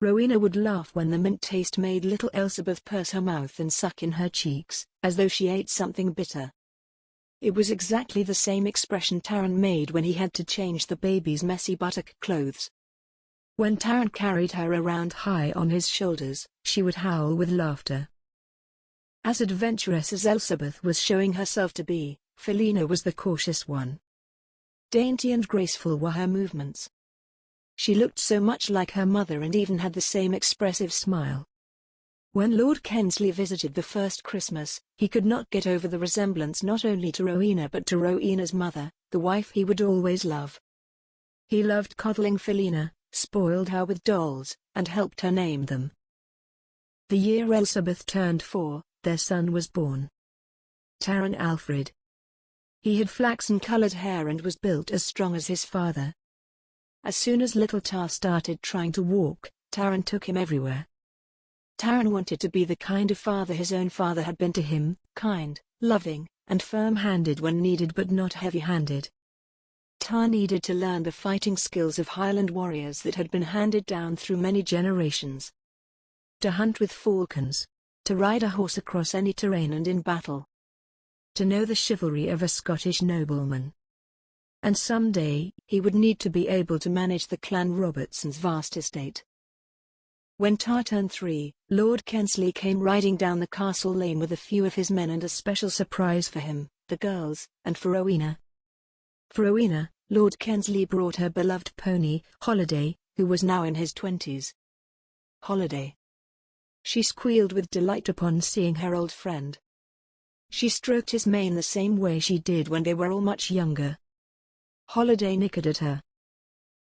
Rowena would laugh when the mint taste made little Elizabeth purse her mouth and suck in her cheeks, as though she ate something bitter. It was exactly the same expression Taran made when he had to change the baby's messy buttock clothes. When Taran carried her around high on his shoulders, she would howl with laughter. As adventurous as Elizabeth was showing herself to be, Felina was the cautious one. Dainty and graceful were her movements. She looked so much like her mother and even had the same expressive smile. When Lord Kensley visited the first Christmas, he could not get over the resemblance not only to Rowena but to Rowena's mother, the wife he would always love. He loved coddling Felina, spoiled her with dolls, and helped her name them. The year Elizabeth turned 4, their son was born. Taran Alfred. He had flaxen-colored hair and was built as strong as his father. As soon as little Tar started trying to walk, Taran took him everywhere. Taran wanted to be the kind of father his own father had been to him, kind, loving, and firm-handed when needed but not heavy-handed. Tar needed to learn the fighting skills of Highland warriors that had been handed down through many generations. To hunt with falcons. To ride a horse across any terrain and in battle. To know the chivalry of a Scottish nobleman. And someday, he would need to be able to manage the clan Robertson's vast estate. When Tar turned 3, Lord Kensley came riding down the castle lane with a few of his men and a special surprise for him, the girls, and for Rowena. For Rowena, Lord Kensley brought her beloved pony, Holiday, who was now in his 20s. Holiday. She squealed with delight upon seeing her old friend. She stroked his mane the same way she did when they were all much younger. Holiday nickered at her.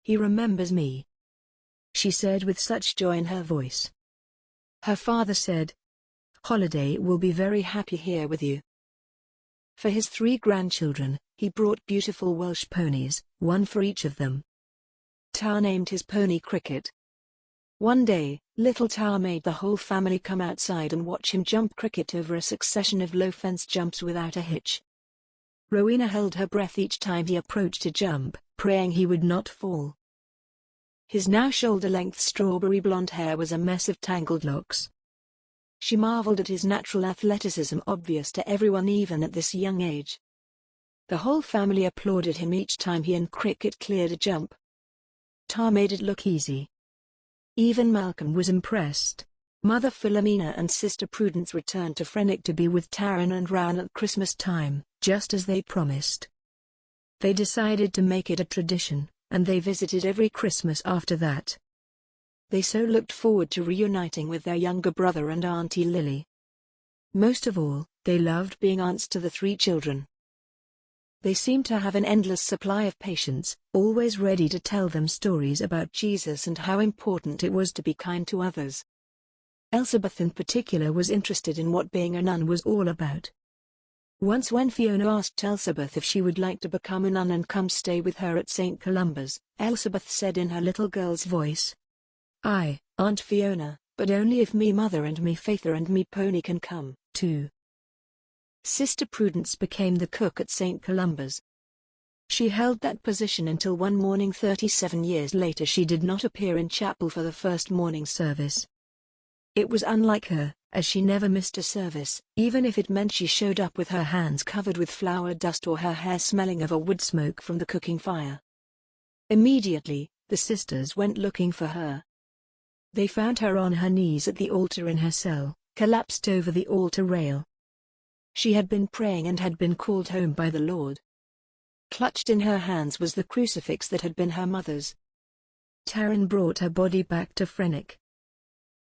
"He remembers me," she said with such joy in her voice. Her father said, "Holiday will be very happy here with you." For his 3 grandchildren, he brought beautiful Welsh ponies, one for each of them. Tar named his pony Cricket. One day, little Tar made the whole family come outside and watch him jump Cricket over a succession of low fence jumps without a hitch. Rowena held her breath each time he approached to jump, praying he would not fall. His now shoulder-length strawberry blonde hair was a mess of tangled locks. She marveled at his natural athleticism, obvious to everyone even at this young age. The whole family applauded him each time he and Cricket cleared a jump. Tar made it look easy. Even Malcolm was impressed. Mother Philomena and Sister Prudence returned to Frenich to be with Taran and Rowan at Christmas time, just as they promised. They decided to make it a tradition, and they visited every Christmas after that. They so looked forward to reuniting with their younger brother and Auntie Lily. Most of all, they loved being aunts to the 3 children. They seemed to have an endless supply of patience, always ready to tell them stories about Jesus and how important it was to be kind to others. Elizabeth in particular was interested in what being a nun was all about. Once when Fiona asked Elizabeth if she would like to become a nun and come stay with her at St. Columba's, Elizabeth said in her little girl's voice, "Aye, Aunt Fiona, but only if me mother and me Faither and me pony can come, too." Sister Prudence became the cook at St. Columba's. She held that position until one morning 37 years later she did not appear in chapel for the first morning service. It was unlike her, as she never missed a service, even if it meant she showed up with her hands covered with flour dust or her hair smelling of a wood smoke from the cooking fire. Immediately, the sisters went looking for her. They found her on her knees at the altar in her cell, collapsed over the altar rail. She had been praying and had been called home by the Lord. Clutched in her hands was the crucifix that had been her mother's. Taran brought her body back to Frenich.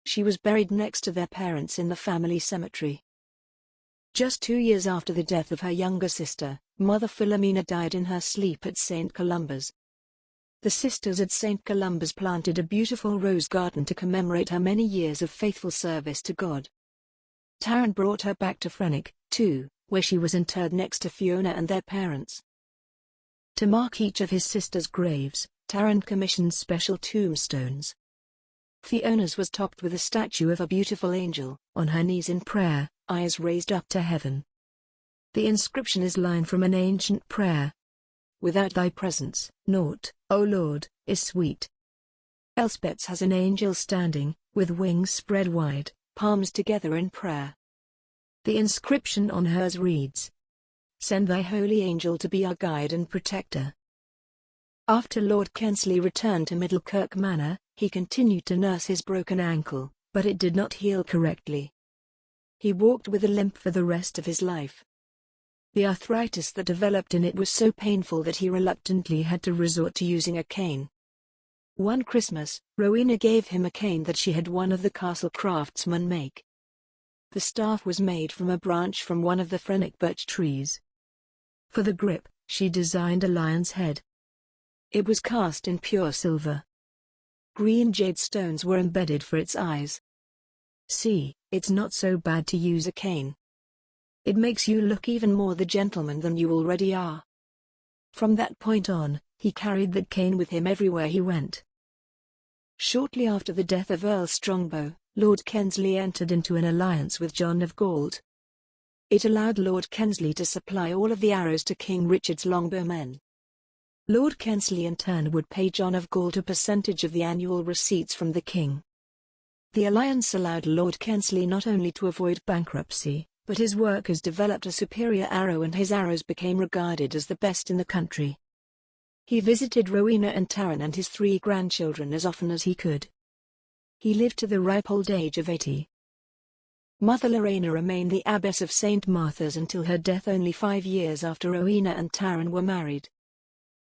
She was buried next to their parents in the family cemetery. Just 2 years after the death of her younger sister, Mother Philomena died in her sleep at St. Columba's. The sisters at St. Columba's planted a beautiful rose garden to commemorate her many years of faithful service to God. Taran brought her back to Frenich, too, where she was interred next to Fiona and their parents. To mark each of his sisters' graves, Taran commissioned special tombstones. Fiona's was topped with a statue of a beautiful angel, on her knees in prayer, eyes raised up to heaven. The inscription is line from an ancient prayer. "Without thy presence, naught, O Lord, is sweet." Elspeth's has an angel standing, with wings spread wide, palms together in prayer. The inscription on hers reads, "Send thy holy angel to be our guide and protector." After Lord Kensley returned to Middlekirk Manor, he continued to nurse his broken ankle, but it did not heal correctly. He walked with a limp for the rest of his life. The arthritis that developed in it was so painful that he reluctantly had to resort to using a cane. One Christmas, Rowena gave him a cane that she had one of the castle craftsmen make. The staff was made from a branch from one of the Frenich birch trees. For the grip, she designed a lion's head. It was cast in pure silver. Green jade stones were embedded for its eyes. "See, it's not so bad to use a cane. It makes you look even more the gentleman than you already are." From that point on, he carried that cane with him everywhere he went. Shortly after the death of Earl Strongbow, Lord Kensley entered into an alliance with John of Gaunt. It allowed Lord Kensley to supply all of the arrows to King Richard's longbowmen. Lord Kensley in turn would pay John of Gaunt a percentage of the annual receipts from the king. The alliance allowed Lord Kensley not only to avoid bankruptcy, but his workers developed a superior arrow and his arrows became regarded as the best in the country. He visited Rowena and Taran and his 3 grandchildren as often as he could. He lived to the ripe old age of 80. Mother Lorena remained the abbess of St. Martha's until her death only 5 years after Rowena and Taran were married.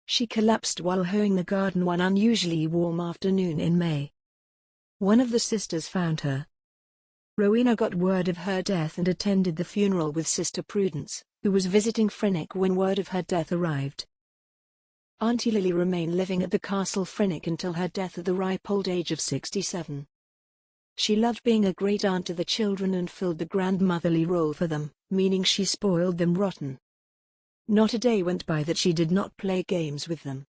She collapsed while hoeing the garden one unusually warm afternoon in May. One of the sisters found her. Rowena got word of her death and attended the funeral with Sister Prudence, who was visiting Frenich when word of her death arrived. Auntie Lily remained living at the Castle Frenich until her death at the ripe old age of 67. She loved being a great aunt to the children and filled the grandmotherly role for them, meaning she spoiled them rotten. Not a day went by that she did not play games with them.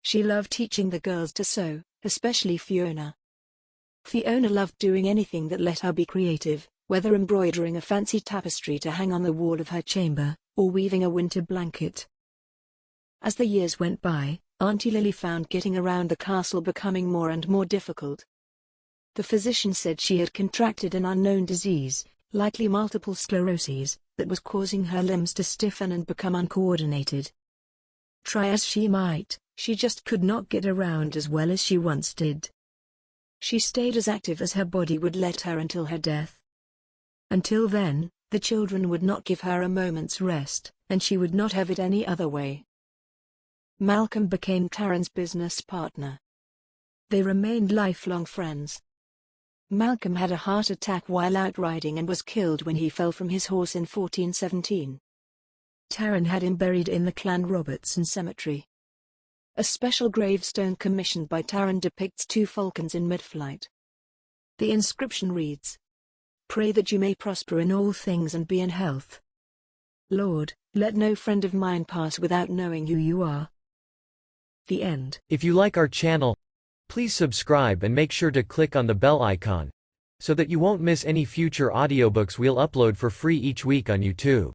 She loved teaching the girls to sew, especially Fiona. Fiona loved doing anything that let her be creative, whether embroidering a fancy tapestry to hang on the wall of her chamber, or weaving a winter blanket. As the years went by, Auntie Lily found getting around the castle becoming more and more difficult. The physician said she had contracted an unknown disease, likely multiple sclerosis, that was causing her limbs to stiffen and become uncoordinated. Try as she might, she just could not get around as well as she once did. She stayed as active as her body would let her until her death. Until then, the children would not give her a moment's rest, and she would not have it any other way. Malcolm became Taran's business partner. They remained lifelong friends. Malcolm had a heart attack while out riding and was killed when he fell from his horse in 1417. Taran had him buried in the Taran Robertson cemetery. A special gravestone commissioned by Taran depicts 2 falcons in mid-flight. The inscription reads, "Pray that you may prosper in all things and be in health. Lord, let no friend of mine pass without knowing who you are." The end. If you like our channel, please subscribe and make sure to click on the bell icon, so that you won't miss any future audiobooks we'll upload for free each week on YouTube.